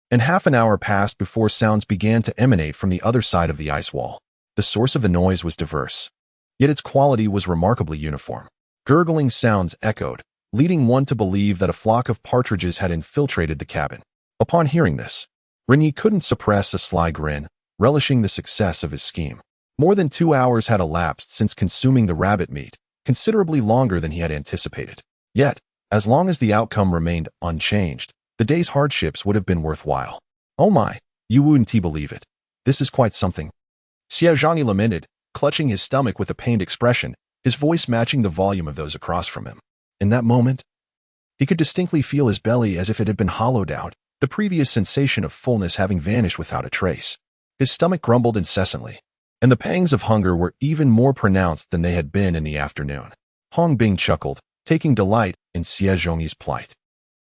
Speaker 1: and half an hour passed before sounds began to emanate from the other side of the ice wall. The source of the noise was diverse, yet its quality was remarkably uniform. Gurgling sounds echoed, leading one to believe that a flock of partridges had infiltrated the cabin. Upon hearing this, Ren Ye couldn't suppress a sly grin, relishing the success of his scheme. More than 2 hours had elapsed since consuming the rabbit meat, considerably longer than he had anticipated. Yet, as long as the outcome remained unchanged, the day's hardships would have been worthwhile. Oh my, you wouldn't believe it. This is quite something. Xiezhongyi lamented, clutching his stomach with a pained expression, his voice matching the volume of those across from him. In that moment, he could distinctly feel his belly as if it had been hollowed out, the previous sensation of fullness having vanished without a trace. His stomach grumbled incessantly, and the pangs of hunger were even more pronounced than they had been in the afternoon. Hong Bing chuckled, taking delight in Xiezhongyi's plight,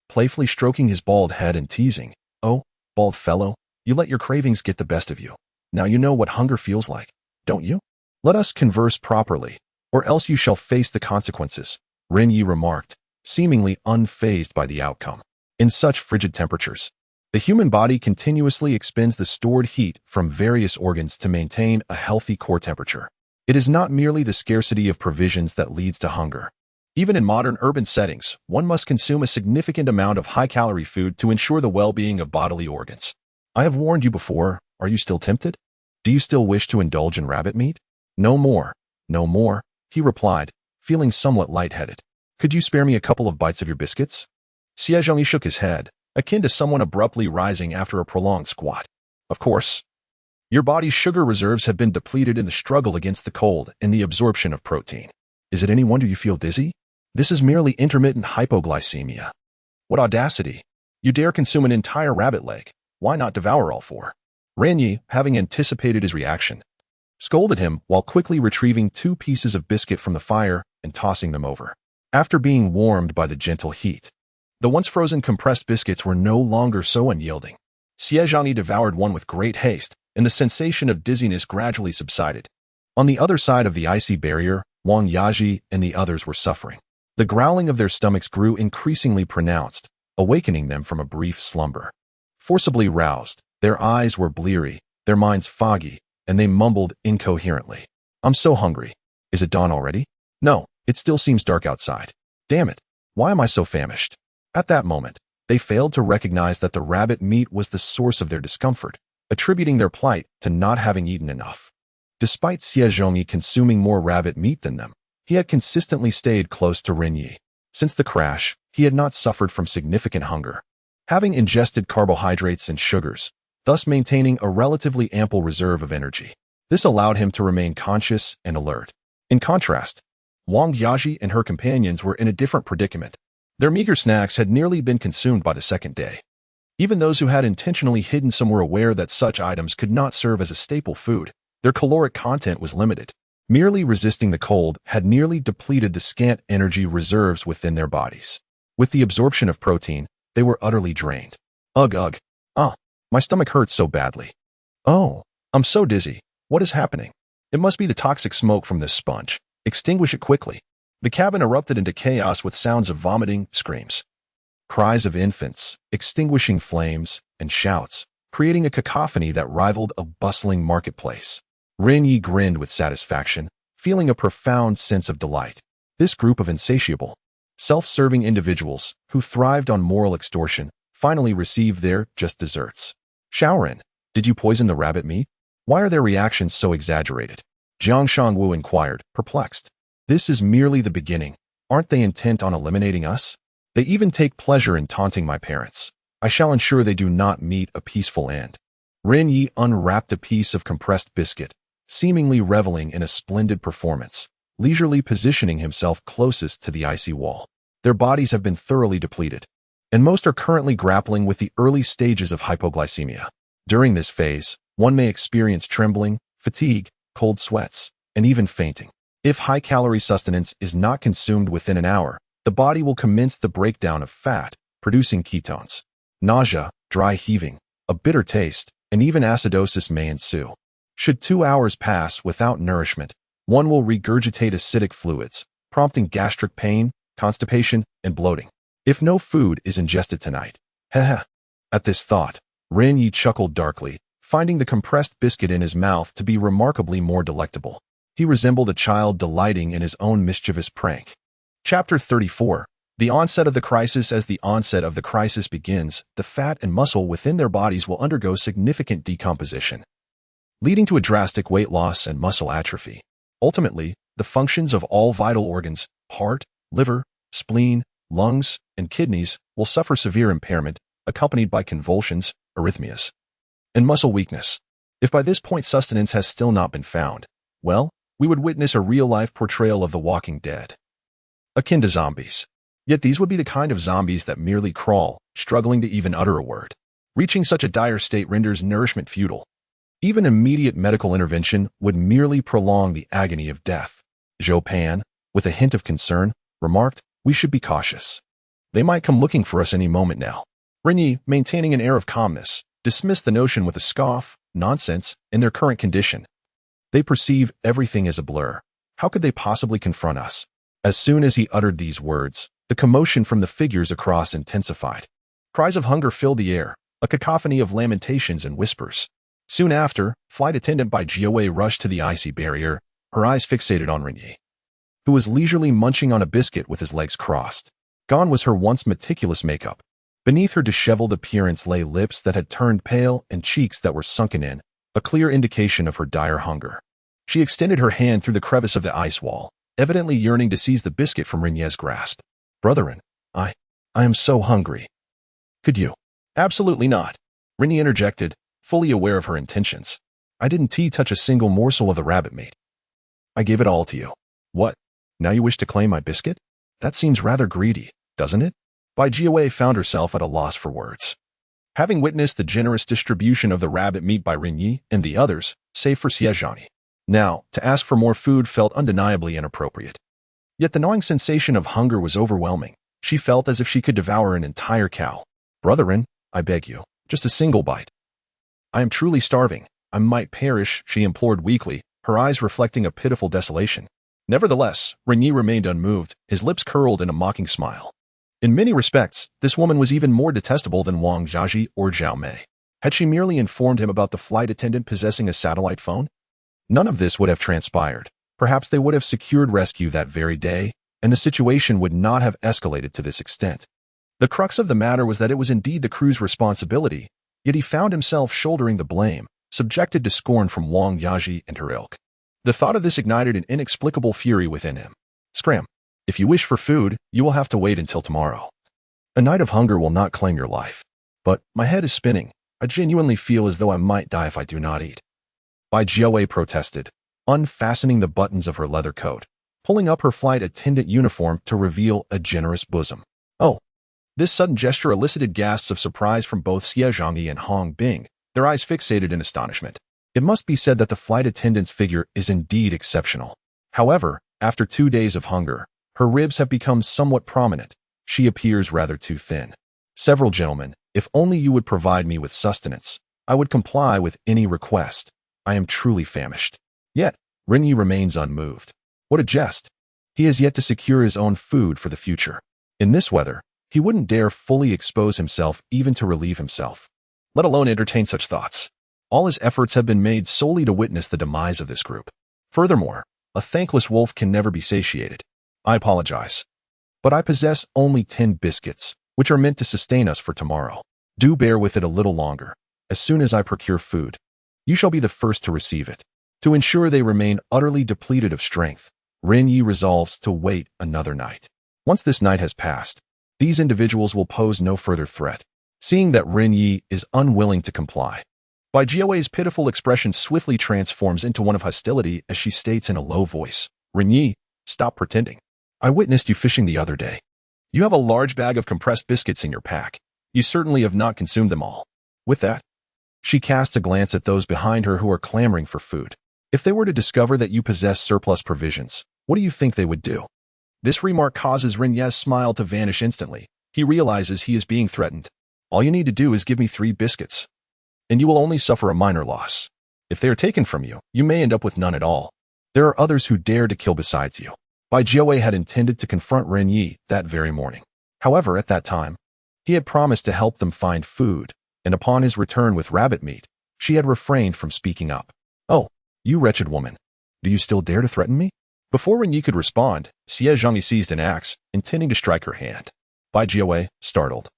Speaker 1: playfully stroking his bald head and teasing, "Oh, bald fellow, you let your cravings get the best of you. Now you know what hunger feels like, don't you? Let us converse properly, or else you shall face the consequences," Ren Ye remarked, seemingly unfazed by the outcome. In such frigid temperatures, the human body continuously expends the stored heat from various organs to maintain a healthy core temperature. It is not merely the scarcity of provisions that leads to hunger. Even in modern urban settings, one must consume a significant amount of high-calorie food to ensure the well-being of bodily organs. I have warned you before. Are you still tempted? Do you still wish to indulge in rabbit meat? No more, no more, he replied, feeling somewhat lightheaded. Could you spare me a couple of bites of your biscuits? Xiezhongyi shook his head, akin to someone abruptly rising after a prolonged squat. Of course. Your body's sugar reserves have been depleted in the struggle against the cold and the absorption of protein. Is it any wonder you feel dizzy? This is merely intermittent hypoglycemia. What audacity! You dare consume an entire rabbit leg. Why not devour all 4? Ren Ye, having anticipated his reaction, scolded him while quickly retrieving 2 pieces of biscuit from the fire and tossing them over. After being warmed by the gentle heat, the once frozen compressed biscuits were no longer so unyielding. Xiezhongyi devoured one with great haste, and the sensation of dizziness gradually subsided. On the other side of the icy barrier, Wang Yaji and the others were suffering. The growling of their stomachs grew increasingly pronounced, awakening them from a brief slumber. Forcibly roused, their eyes were bleary, their minds foggy, and they mumbled incoherently. I'm so hungry. Is it dawn already? No, it still seems dark outside. Damn it, why am I so famished? At that moment, they failed to recognize that the rabbit meat was the source of their discomfort. attributing their plight to not having eaten enough. Despite Xie Zhongyi consuming more rabbit meat than them, he had consistently stayed close to Ren Ye. Since the crash, he had not suffered from significant hunger, having ingested carbohydrates and sugars, thus maintaining a relatively ample reserve of energy. This allowed him to remain conscious and alert. In contrast, Wang Yaji and her companions were in a different predicament. Their meager snacks had nearly been consumed by the second day. Even those who had intentionally hidden some were aware that such items could not serve as a staple food. Their caloric content was limited. Merely resisting the cold had nearly depleted the scant energy reserves within their bodies. With the absorption of protein, they were utterly drained. Ugh. My stomach hurts so badly. Oh, I'm so dizzy. What is happening? It must be the toxic smoke from this sponge. Extinguish it quickly. The cabin erupted into chaos with sounds of vomiting, screams, cries of infants, extinguishing flames, and shouts, creating a cacophony that rivaled a bustling marketplace. Ren Ye grinned with satisfaction, feeling a profound sense of delight. This group of insatiable, self-serving individuals who thrived on moral extortion finally received their just desserts. Shaoren, did you poison the rabbit meat? Why are their reactions so exaggerated? Jiang Shangwu inquired, perplexed. This is merely the beginning. Aren't they intent on eliminating us? They even take pleasure in taunting my parents. I shall ensure they do not meet a peaceful end. Ren Ye unwrapped a piece of compressed biscuit, seemingly reveling in a splendid performance, leisurely positioning himself closest to the icy wall. Their bodies have been thoroughly depleted, and most are currently grappling with the early stages of hypoglycemia. During this phase, one may experience trembling, fatigue, cold sweats, and even fainting. If high-calorie sustenance is not consumed within an hour, the body will commence the breakdown of fat, producing ketones. Nausea, dry heaving, a bitter taste, and even acidosis may ensue. Should 2 hours pass without nourishment, one will regurgitate acidic fluids, prompting gastric pain, constipation, and bloating. If no food is ingested tonight. Heh. At this thought, Ren Ye chuckled darkly, finding the compressed biscuit in his mouth to be remarkably more delectable. He resembled a child delighting in his own mischievous prank. Chapter 34. The onset of the crisis. As the onset of the crisis begins, the fat and muscle within their bodies will undergo significant decomposition, leading to a drastic weight loss and muscle atrophy. Ultimately, the functions of all vital organs, heart, liver, spleen, lungs, and kidneys, will suffer severe impairment, accompanied by convulsions, arrhythmias, and muscle weakness. If by this point sustenance has still not been found, well, we would witness a real-life portrayal of the walking dead, akin to zombies. Yet these would be the kind of zombies that merely crawl, struggling to even utter a word. Reaching such a dire state renders nourishment futile. Even immediate medical intervention would merely prolong the agony of death. Zhou Pan, with a hint of concern, remarked, we should be cautious. They might come looking for us any moment now. Ren Ye, maintaining an air of calmness, dismissed the notion with a scoff. Nonsense, in their current condition. They perceive everything as a blur. How could they possibly confront us? As soon as he uttered these words, the commotion from the figures across intensified. Cries of hunger filled the air, a cacophony of lamentations and whispers. Soon after, flight attendant Bai Jiawei rushed to the icy barrier, her eyes fixated on Ren Ye, who was leisurely munching on a biscuit with his legs crossed. Gone was her once meticulous makeup. Beneath her disheveled appearance lay lips that had turned pale and cheeks that were sunken in, a clear indication of her dire hunger. She extended her hand through the crevice of the ice wall, evidently yearning to seize the biscuit from Ren Ye's grasp. Brethren, I am so hungry. Could you? Absolutely not. Ren Ye interjected, fully aware of her intentions. I didn't touch a single morsel of the rabbit meat. I gave it all to you. What? Now you wish to claim my biscuit? That seems rather greedy, doesn't it? Bai Jiawei found herself at a loss for words. Having witnessed the generous distribution of the rabbit meat by Ren Ye and the others, save for Xie Zhongyi, now, to ask for more food felt undeniably inappropriate. Yet the gnawing sensation of hunger was overwhelming. She felt as if she could devour an entire cow. Brethren, I beg you, just a single bite. I am truly starving. I might perish, she implored weakly, her eyes reflecting a pitiful desolation. Nevertheless, Ren Ye remained unmoved, his lips curled in a mocking smile. In many respects, this woman was even more detestable than Wang Jiaji or Zhao Mei. Had she merely informed him about the flight attendant possessing a satellite phone? None of this would have transpired. Perhaps they would have secured rescue that very day, and the situation would not have escalated to this extent. The crux of the matter was that it was indeed the crew's responsibility, Yet he found himself shouldering the blame, subjected to scorn from Wang Yaji and her ilk. The thought of this ignited an inexplicable fury within him. Scram! If you wish for food, you will have to wait until tomorrow. A night of hunger will not claim your life. But my head is spinning. I genuinely feel as though I might die if I do not eat. Bai Jiawei protested, unfastening the buttons of her leather coat, pulling up her flight attendant uniform to reveal a generous bosom. Oh! This sudden gesture elicited gasps of surprise from both Xie Zhangyi and Hong Bing, their eyes fixated in astonishment. It must be said that the flight attendant's figure is indeed exceptional. However, after 2 days of hunger, her ribs have become somewhat prominent. She appears rather too thin. Several gentlemen, if only you would provide me with sustenance, I would comply with any request. I am truly famished. Yet, Ren Ye remains unmoved. What a jest! He has yet to secure his own food for the future. In this weather, he wouldn't dare fully expose himself even to relieve himself, let alone entertain such thoughts. All his efforts have been made solely to witness the demise of this group. Furthermore, a thankless wolf can never be satiated. I apologize, but I possess only 10 biscuits, which are meant to sustain us for tomorrow. Do bear with it a little longer. As soon as I procure food, you shall be the first to receive it. To ensure they remain utterly depleted of strength, Ren Ye resolves to wait another night. Once this night has passed, these individuals will pose no further threat. Seeing that Ren Ye is unwilling to comply, Bai Jiawei's pitiful expression swiftly transforms into one of hostility as she states in a low voice, Ren Ye, stop pretending. I witnessed you fishing the other day. You have a large bag of compressed biscuits in your pack. You certainly have not consumed them all. With that, she casts a glance at those behind her who are clamoring for food. If they were to discover that you possess surplus provisions, what do you think they would do? This remark causes Ren Ye's smile to vanish instantly. He realizes he is being threatened. All you need to do is give me 3 biscuits, and you will only suffer a minor loss. If they are taken from you, you may end up with none at all. There are others who dare to kill besides you. Bai Jiawei had intended to confront Ren Ye that very morning. However, at that time, he had promised to help them find food, and upon his return with rabbit meat, she had refrained from speaking up. Oh, you wretched woman. Do you still dare to threaten me? Before Ren Ye could respond, Xie Zhangyi seized an axe, intending to strike her hand. Bai Jiawei, startled,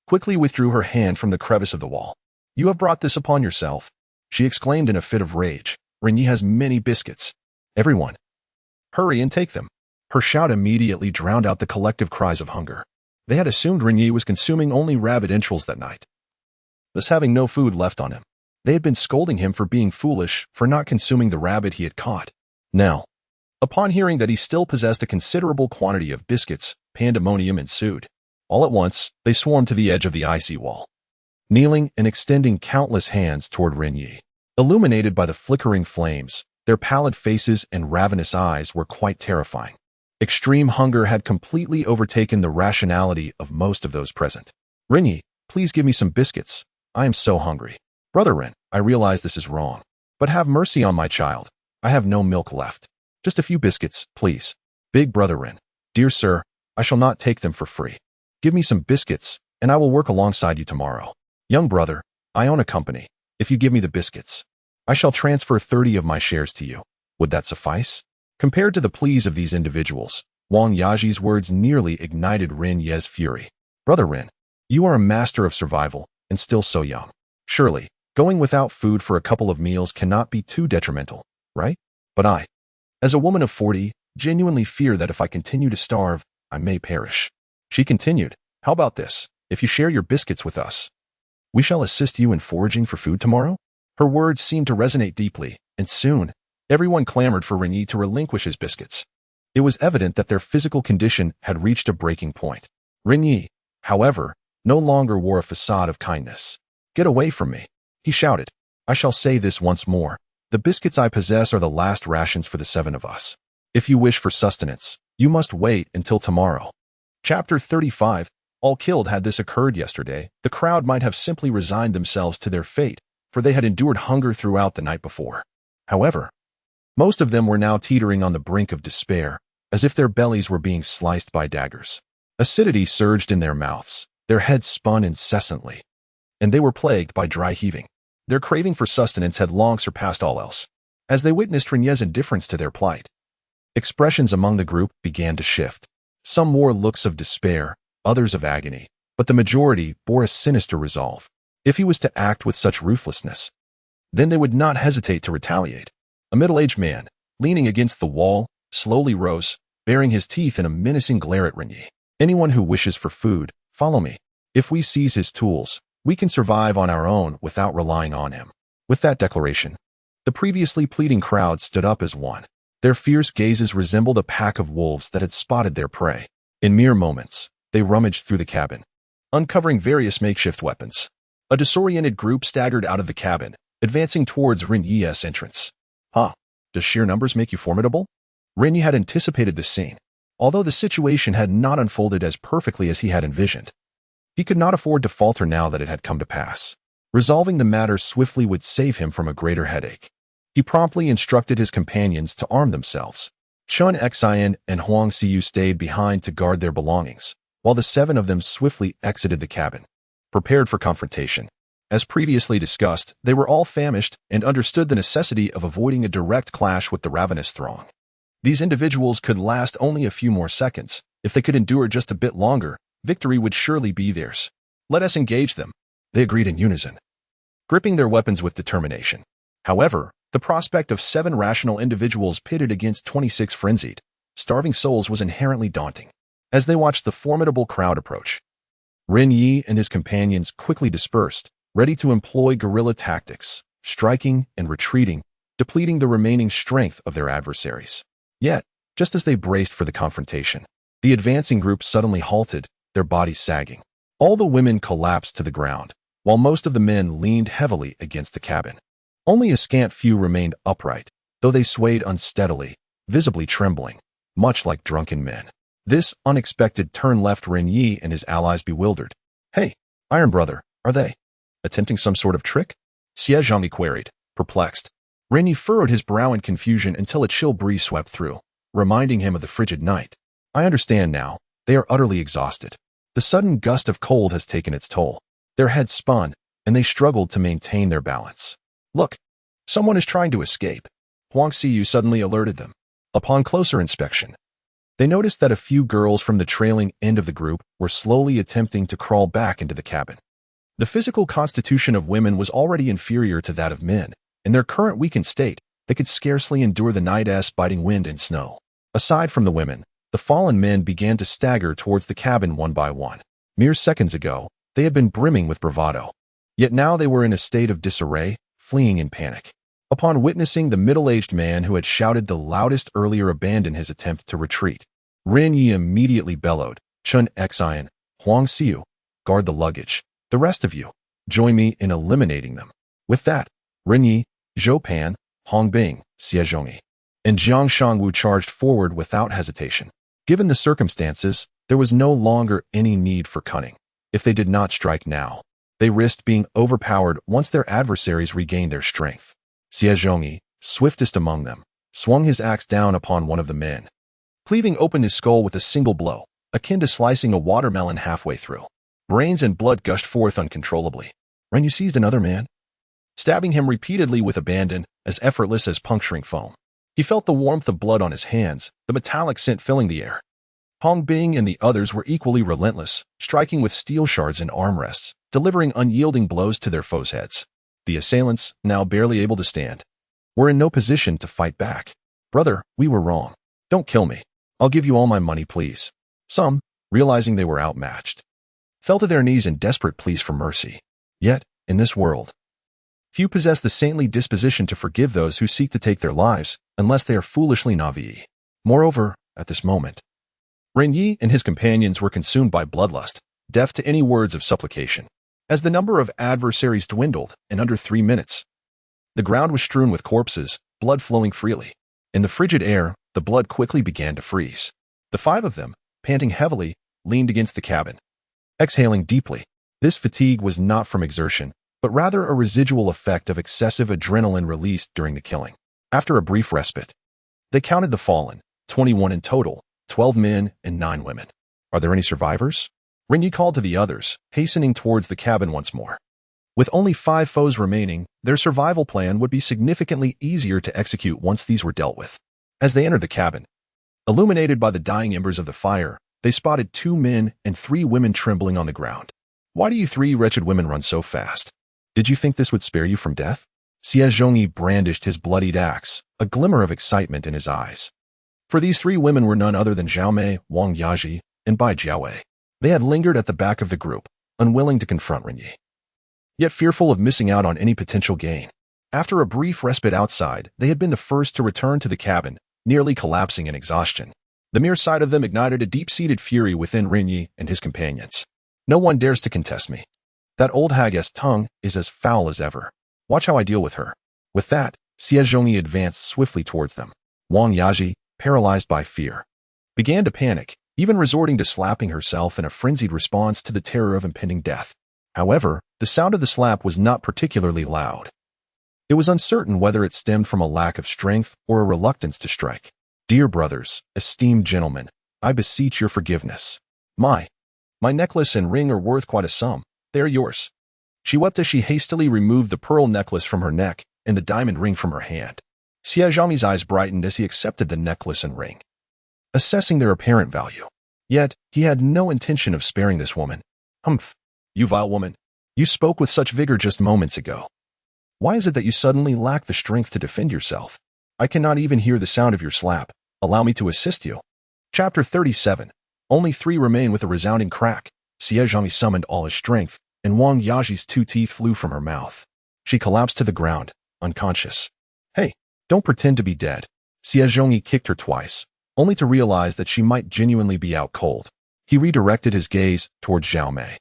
Speaker 1: quickly withdrew her hand from the crevice of the wall. You have brought this upon yourself, she exclaimed in a fit of rage. Ren Ye has many biscuits. Everyone, hurry and take them. Her shout immediately drowned out the collective cries of hunger. They had assumed Ren Ye was consuming only rabbit entrails that night, thus having no food left on him. They had been scolding him for being foolish for not consuming the rabbit he had caught. Now, upon hearing that he still possessed a considerable quantity of biscuits, pandemonium ensued. All at once, they swarmed to the edge of the icy wall, kneeling and extending countless hands toward Ren Ye. Illuminated by the flickering flames, their pallid faces and ravenous eyes were quite terrifying. Extreme hunger had completely overtaken the rationality of most of those present. Ren Ye, please give me some biscuits. I am so hungry. Brother Ren, I realize this is wrong, but have mercy on my child. I have no milk left. Just a few biscuits, please. Big brother Ren, dear sir, I shall not take them for free. Give me some biscuits, and I will work alongside you tomorrow. Young brother, I own a company. If you give me the biscuits, I shall transfer 30 of my shares to you. Would that suffice? Compared to the pleas of these individuals, Wang Yaji's words nearly ignited Ren Ye's fury. Brother Ren, you are a master of survival, and still so young. Surely, going without food for a couple of meals cannot be too detrimental, right? But I, as a woman of 40, genuinely fear that if I continue to starve, I may perish. She continued, how about this? If you share your biscuits with us, we shall assist you in foraging for food tomorrow? Her words seemed to resonate deeply, and soon, everyone clamored for Ren Ye to relinquish his biscuits. It was evident that their physical condition had reached a breaking point. Ren Ye, however, no longer wore a facade of kindness. Get away from me, he shouted. I shall say this once more. The biscuits I possess are the last rations for the 7 of us. If you wish for sustenance, you must wait until tomorrow. Chapter 35. All killed. Had this occurred yesterday, the crowd might have simply resigned themselves to their fate, for they had endured hunger throughout the night before. However, most of them were now teetering on the brink of despair, as if their bellies were being sliced by daggers. Acidity surged in their mouths, their heads spun incessantly, and they were plagued by dry heaving. Their craving for sustenance had long surpassed all else. As they witnessed Ren Ye's indifference to their plight, expressions among the group began to shift. Some wore looks of despair, others of agony, but the majority bore a sinister resolve. If he was to act with such ruthlessness, then they would not hesitate to retaliate. A middle-aged man, leaning against the wall, slowly rose, baring his teeth in a menacing glare at Ren Ye. Anyone who wishes for food, follow me. If we seize his tools, we can survive on our own without relying on him. With that declaration, the previously pleading crowd stood up as one. Their fierce gazes resembled a pack of wolves that had spotted their prey. In mere moments, they rummaged through the cabin, uncovering various makeshift weapons. A disoriented group staggered out of the cabin, advancing towards Ren Ye's entrance. Does sheer numbers make you formidable? Ren Ye had anticipated this scene. Although the situation had not unfolded as perfectly as he had envisioned, he could not afford to falter now that it had come to pass. Resolving the matter swiftly would save him from a greater headache. He promptly instructed his companions to arm themselves. Chun Xian and Huang Xiu stayed behind to guard their belongings, while the 7 of them swiftly exited the cabin, prepared for confrontation. As previously discussed, they were all famished and understood the necessity of avoiding a direct clash with the ravenous throng. These individuals could last only a few more seconds. If they could endure just a bit longer, victory would surely be theirs. Let us engage them, they agreed in unison, gripping their weapons with determination. However, the prospect of 7 rational individuals pitted against 26 frenzied, starving souls was inherently daunting. As they watched the formidable crowd approach, Ren Ye and his companions quickly dispersed, ready to employ guerrilla tactics, striking and retreating, depleting the remaining strength of their adversaries. Yet, just as they braced for the confrontation, the advancing group suddenly halted, their bodies sagging. All the women collapsed to the ground, while most of the men leaned heavily against the cabin. Only a scant few remained upright, though they swayed unsteadily, visibly trembling, much like drunken men. This unexpected turn left Ren Ye and his allies bewildered. Hey, Iron Brother, are they attempting some sort of trick? Xie Zhongyi queried, perplexed. Ren Ye furrowed his brow in confusion until a chill breeze swept through, reminding him of the frigid night. I understand now. They are utterly exhausted. The sudden gust of cold has taken its toll. Their heads spun, and they struggled to maintain their balance. Look, someone is trying to escape. Huang Xiu suddenly alerted them. Upon closer inspection, they noticed that a few girls from the trailing end of the group were slowly attempting to crawl back into the cabin. The physical constitution of women was already inferior to that of men. In their current weakened state, they could scarcely endure the night's biting wind and snow. Aside from the women, the fallen men began to stagger towards the cabin one by one. Mere seconds ago, they had been brimming with bravado. Yet now they were in a state of disarray, fleeing in panic. Upon witnessing the middle-aged man who had shouted the loudest earlier abandon his attempt to retreat, Ren Ye immediately bellowed, Chun Xian, Huang Xiu, guard the luggage. The rest of you, join me in eliminating them. With that, Ren Ye, Zhou Pan, Hong Bing, Xie Zhongyi, and Jiang Shangwu charged forward without hesitation. Given the circumstances, there was no longer any need for cunning. If they did not strike now, they risked being overpowered once their adversaries regained their strength. Xie Zhongyi, swiftest among them, swung his axe down upon one of the men, cleaving open his skull with a single blow, akin to slicing a watermelon halfway through. Brains and blood gushed forth uncontrollably. Ren Ye seized another man, stabbing him repeatedly with abandon, as effortless as puncturing foam. He felt the warmth of blood on his hands, the metallic scent filling the air. Hong Bing and the others were equally relentless, striking with steel shards and armrests, delivering unyielding blows to their foes' heads. The assailants, now barely able to stand, were in no position to fight back. Brother, we were wrong. Don't kill me. I'll give you all my money, please. Some, realizing they were outmatched, fell to their knees in desperate pleas for mercy. Yet, in this world, few possess the saintly disposition to forgive those who seek to take their lives, unless they are foolishly naive. Moreover, at this moment, Ren Ye and his companions were consumed by bloodlust, deaf to any words of supplication. As the number of adversaries dwindled, in under 3 minutes, the ground was strewn with corpses, blood flowing freely. In the frigid air, the blood quickly began to freeze. The 5 of them, panting heavily, leaned against the cabin, exhaling deeply. This fatigue was not from exertion, but rather a residual effect of excessive adrenaline released during the killing. After a brief respite, they counted the fallen, 21 in total, 12 men and 9 women. Are there any survivors? Ren Ye called to the others, hastening towards the cabin once more. With only 5 foes remaining, their survival plan would be significantly easier to execute once these were dealt with. As they entered the cabin, illuminated by the dying embers of the fire, they spotted 2 men and 3 women trembling on the ground. Why do you three wretched women run so fast? Did you think this would spare you from death? Xie Zhongyi brandished his bloodied axe, a glimmer of excitement in his eyes. For these three women were none other than Zhao Mei, Wang Yaji, and Bai Jiawei. They had lingered at the back of the group, unwilling to confront Ren Ye, yet fearful of missing out on any potential gain. After a brief respite outside, they had been the first to return to the cabin, nearly collapsing in exhaustion. The mere sight of them ignited a deep-seated fury within Ren Ye and his companions. No one dares to contest me. That old hag's tongue is as foul as ever. Watch how I deal with her. With that, Xie Zhongyi advanced swiftly towards them. Wang Yaji, paralyzed by fear, began to panic, even resorting to slapping herself in a frenzied response to the terror of impending death. However, the sound of the slap was not particularly loud. It was uncertain whether it stemmed from a lack of strength or a reluctance to strike. Dear brothers, esteemed gentlemen, I beseech your forgiveness. My necklace and ring are worth quite a sum. They are yours. She wept as she hastily removed the pearl necklace from her neck and the diamond ring from her hand. Xie Zhongyi's eyes brightened as he accepted the necklace and ring, assessing their apparent value. Yet, he had no intention of sparing this woman. Humph! You vile woman! You spoke with such vigor just moments ago. Why is it that you suddenly lack the strength to defend yourself? I cannot even hear the sound of your slap. Allow me to assist you. Chapter 37. Only 3 remain with a resounding crack. Xie Zhongyi summoned all his strength, and Wang Yaji's 2 teeth flew from her mouth. She collapsed to the ground, unconscious. Hey, don't pretend to be dead. Xie Zhongyi kicked her twice, only to realize that she might genuinely be out cold. He redirected his gaze towards Zhao Mei,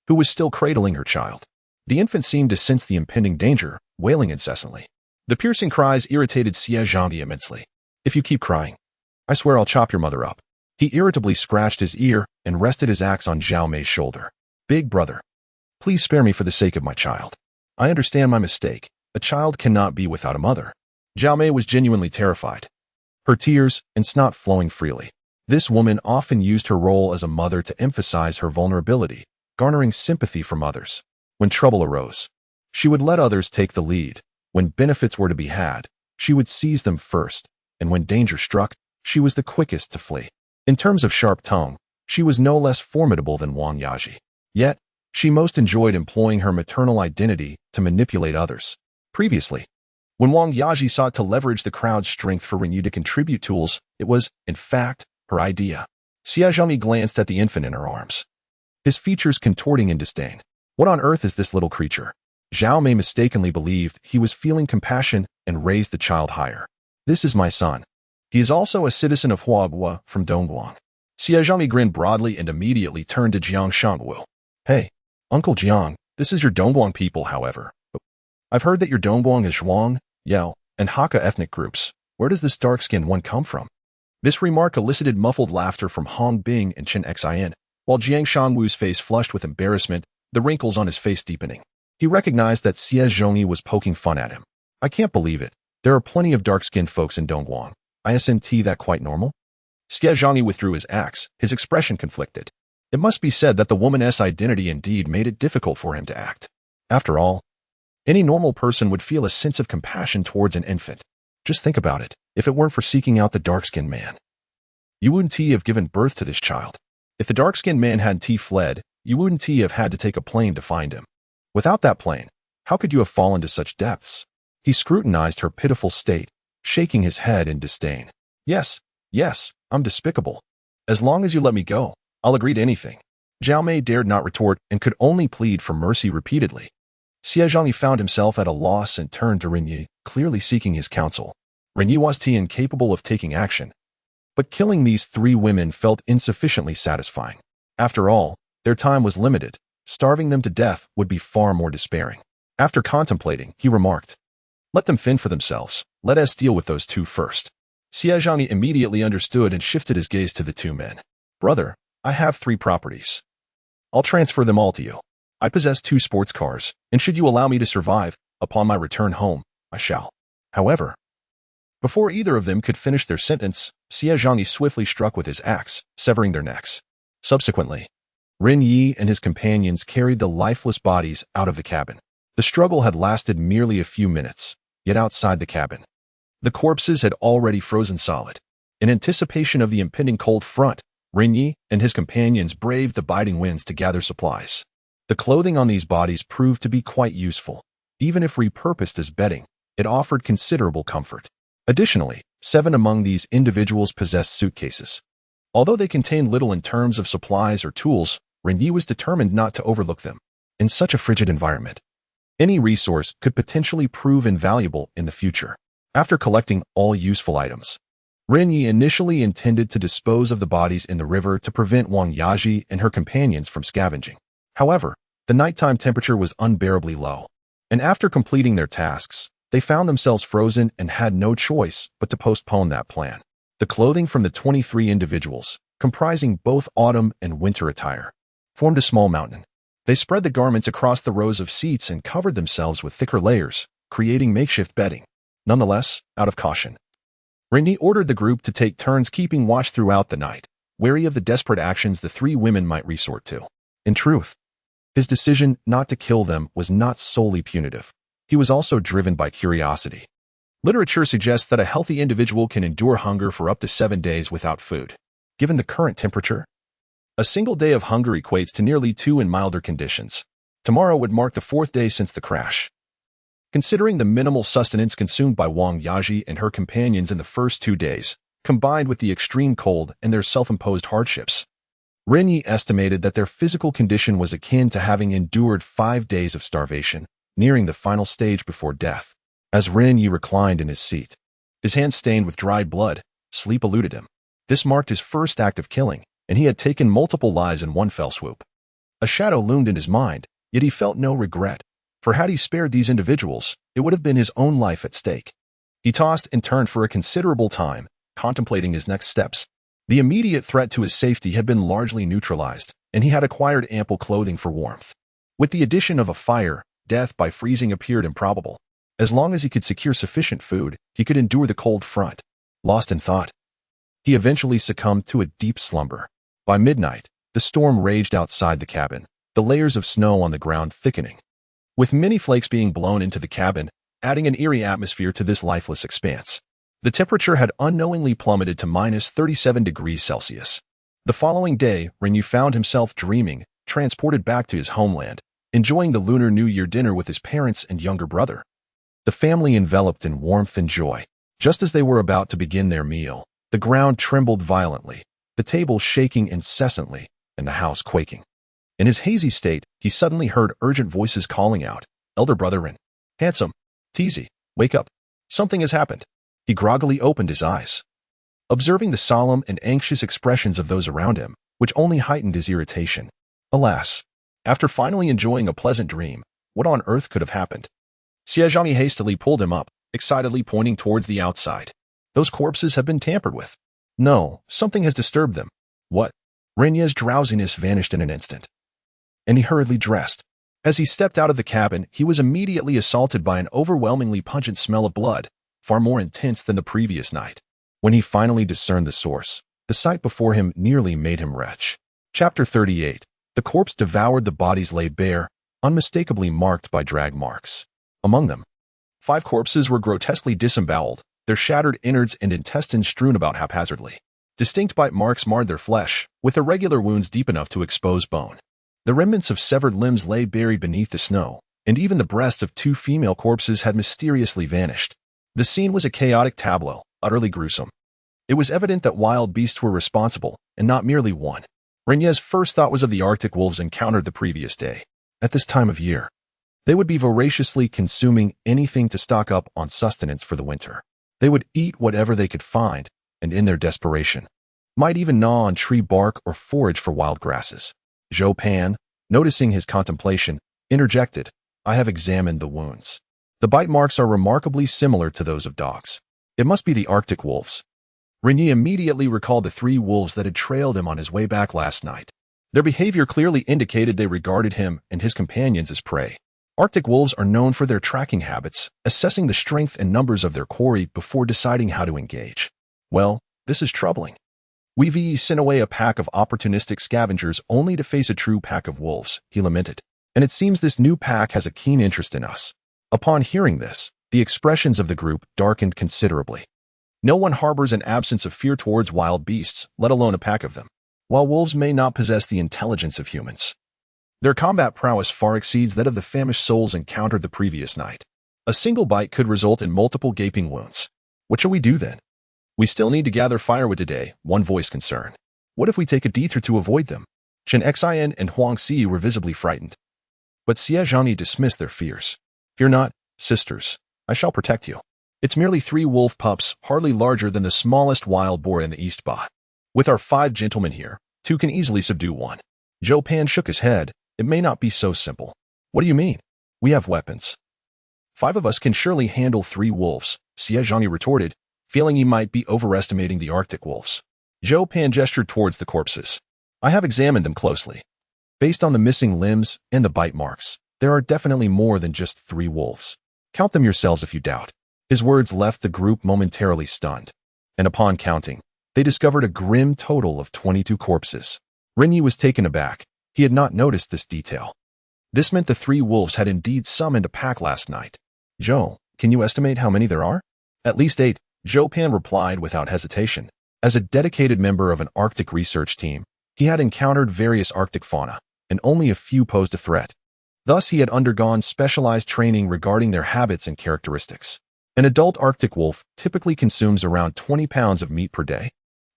Speaker 1: who was still cradling her child. The infant seemed to sense the impending danger, wailing incessantly. The piercing cries irritated Xie Zhongyi immensely. If you keep crying, I swear I'll chop your mother up. He irritably scratched his ear and rested his axe on Zhao Mei's shoulder. Big brother, please spare me for the sake of my child. I understand my mistake. A child cannot be without a mother. Zhao Mei was genuinely terrified, her tears and snot flowing freely. This woman often used her role as a mother to emphasize her vulnerability, garnering sympathy from others. When trouble arose, she would let others take the lead. When benefits were to be had, she would seize them first, and when danger struck, she was the quickest to flee. In terms of sharp tongue, she was no less formidable than Wang Yaji. Yet, she most enjoyed employing her maternal identity to manipulate others. Previously, when Wang Yaji sought to leverage the crowd's strength for Ren Ye to contribute tools, it was, in fact, her idea. Xie Zhongyi glanced at the infant in her arms, his features contorting in disdain. What on earth is this little creature? Zhao Mei mistakenly believed he was feeling compassion and raised the child higher. This is my son. He is also a citizen of Huaguo from Dongguang. Xie Zhongyi grinned broadly and immediately turned to Jiang Shangwu. Hey, Uncle Jiang, this is your Dongguang people, however. I've heard that your Dongguang is Zhuang, Yao, and Hakka ethnic groups. Where does this dark-skinned one come from? This remark elicited muffled laughter from Hong Bing and Chen Xin, while Jiang Shangwu's face flushed with embarrassment, the wrinkles on his face deepening. He recognized that Xie Zhongyi was poking fun at him. I can't believe it. There are plenty of dark-skinned folks in Dongguang. Isn't that quite normal? Xie Zhongyi withdrew his axe, his expression conflicted. It must be said that the woman's identity indeed made it difficult for him to act. After all, any normal person would feel a sense of compassion towards an infant. Just think about it. If it weren't for seeking out the dark-skinned man, you wouldn't have given birth to this child. If the dark-skinned man hadn't fled, you wouldn't have had to take a plane to find him. Without that plane, how could you have fallen to such depths? He scrutinized her pitiful state, shaking his head in disdain. Yes, I'm despicable. As long as you let me go, I'll agree to anything. Zhao Mei dared not retort and could only plead for mercy repeatedly. Xie Zhongyi found himself at a loss and turned to Ren Ye, clearly seeking his counsel. Ren Ye was incapable of taking action, but killing these 3 women felt insufficiently satisfying. After all, their time was limited. Starving them to death would be far more despairing. After contemplating, he remarked, let them fend for themselves. Let us deal with those 2 first. Xie Zhongyi immediately understood and shifted his gaze to the 2 men. Brother, I have 3 properties. I'll transfer them all to you. I possess 2 sports cars, and should you allow me to survive, upon my return home, I shall. However, before either of them could finish their sentence, Xie Zhongyi swiftly struck with his axe, severing their necks. Subsequently, Ren Ye and his companions carried the lifeless bodies out of the cabin. The struggle had lasted merely a few minutes, yet outside the cabin, the corpses had already frozen solid. In anticipation of the impending cold front, Ren Ye and his companions braved the biting winds to gather supplies. The clothing on these bodies proved to be quite useful. Even if repurposed as bedding, it offered considerable comfort. Additionally, 7 among these individuals possessed suitcases. Although they contained little in terms of supplies or tools, Ren Ye was determined not to overlook them. In such a frigid environment, any resource could potentially prove invaluable in the future. After collecting all useful items, Ren Ye initially intended to dispose of the bodies in the river to prevent Wang Yaji and her companions from scavenging. However, the nighttime temperature was unbearably low, and after completing their tasks, they found themselves frozen and had no choice but to postpone that plan. The clothing from the 23 individuals, comprising both autumn and winter attire, formed a small mountain. They spread the garments across the rows of seats and covered themselves with thicker layers, creating makeshift bedding. Nonetheless, out of caution, Ren Ye ordered the group to take turns keeping watch throughout the night, wary of the desperate actions the 3 women might resort to. In truth, his decision not to kill them was not solely punitive. He was also driven by curiosity. Literature suggests that a healthy individual can endure hunger for up to 7 days without food. Given the current temperature, a single day of hunger equates to nearly 2 in milder conditions. Tomorrow would mark the 4th day since the crash. Considering the minimal sustenance consumed by Wang Yaji and her companions in the first 2 days, combined with the extreme cold and their self-imposed hardships, Ren Ye estimated that their physical condition was akin to having endured 5 days of starvation, nearing the final stage before death. As Ren Ye reclined in his seat, his hands stained with dried blood, sleep eluded him. This marked his first act of killing, and he had taken multiple lives in one fell swoop. A shadow loomed in his mind, yet he felt no regret, for had he spared these individuals, it would have been his own life at stake. He tossed and turned for a considerable time, contemplating his next steps. The immediate threat to his safety had been largely neutralized, and he had acquired ample clothing for warmth. With the addition of a fire, death by freezing appeared improbable. As long as he could secure sufficient food, he could endure the cold front. Lost in thought, he eventually succumbed to a deep slumber. By midnight, the storm raged outside the cabin, the layers of snow on the ground thickening, with many flakes being blown into the cabin, adding an eerie atmosphere to this lifeless expanse. The temperature had unknowingly plummeted to minus 37 degrees Celsius. The following day, Ren Ye found himself dreaming, transported back to his homeland, enjoying the Lunar New Year dinner with his parents and younger brother. The family enveloped in warmth and joy. Just as they were about to begin their meal, the ground trembled violently, the table shaking incessantly, and the house quaking. In his hazy state, he suddenly heard urgent voices calling out, "Elder brother Ren, handsome, Teasy, wake up. Something has happened." He groggily opened his eyes, observing the solemn and anxious expressions of those around him, which only heightened his irritation. Alas, after finally enjoying a pleasant dream, what on earth could have happened? Xiaozhami hastily pulled him up, excitedly pointing towards the outside. "Those corpses have been tampered with. No, something has disturbed them." "What?" Ren Ye's drowsiness vanished in an instant, and he hurriedly dressed. As he stepped out of the cabin, he was immediately assaulted by an overwhelmingly pungent smell of blood, far more intense than the previous night. When he finally discerned the source, the sight before him nearly made him retch. Chapter 38. The corpse devoured. The bodies lay bare, unmistakably marked by drag marks. Among them, 5 corpses were grotesquely disemboweled, their shattered innards and intestines strewn about haphazardly. Distinct bite marks marred their flesh, with irregular wounds deep enough to expose bone. The remnants of severed limbs lay buried beneath the snow, and even the breasts of 2 female corpses had mysteriously vanished. The scene was a chaotic tableau, utterly gruesome. It was evident that wild beasts were responsible, and not merely one. Ren Ye's first thought was of the Arctic wolves encountered the previous day. At this time of year, they would be voraciously consuming anything to stock up on sustenance for the winter. They would eat whatever they could find, and in their desperation, might even gnaw on tree bark or forage for wild grasses. Zhou Pan, noticing his contemplation, interjected, "I have examined the wounds. The bite marks are remarkably similar to those of dogs. It must be the Arctic wolves." Ren Ye immediately recalled the 3 wolves that had trailed him on his way back last night. Their behavior clearly indicated they regarded him and his companions as prey. Arctic wolves are known for their tracking habits, assessing the strength and numbers of their quarry before deciding how to engage. Well, this is troubling. We've sent away a pack of opportunistic scavengers only to face a true pack of wolves, he lamented. And it seems this new pack has a keen interest in us. Upon hearing this, the expressions of the group darkened considerably. No one harbors an absence of fear towards wild beasts, let alone a pack of them. While wolves may not possess the intelligence of humans, Their combat prowess far exceeds that of the famished souls encountered the previous night. A single bite could result in multiple gaping wounds. What shall we do then? We still need to gather firewood today, one voice concerned. What if we take a detour to avoid them? Chen Xin and Huang Xi were visibly frightened. But Xie Zhangyi dismissed their fears. Fear not, sisters. I shall protect you. It's merely 3 wolf pups, hardly larger than the smallest wild boar in the East Ba. With our 5 gentlemen here, 2 can easily subdue 1. Zhou Pan shook his head. It may not be so simple. What do you mean? We have weapons. 5 of us can surely handle 3 wolves, Xie Zhangyi retorted, feeling he might be overestimating the Arctic wolves. Zhou Pan gestured towards the corpses. I have examined them closely. Based on the missing limbs and the bite marks, there are definitely more than just 3 wolves. Count them yourselves if you doubt. His words left the group momentarily stunned, and upon counting, they discovered a grim total of 22 corpses. Ren Ye was taken aback. He had not noticed this detail. This meant the 3 wolves had indeed summoned a pack last night. Zhou, can you estimate how many there are? At least 8, Zhou Pan replied without hesitation. As a dedicated member of an Arctic research team, he had encountered various Arctic fauna, and only a few posed a threat. Thus, he had undergone specialized training regarding their habits and characteristics. An adult Arctic wolf typically consumes around 20 pounds of meat per day,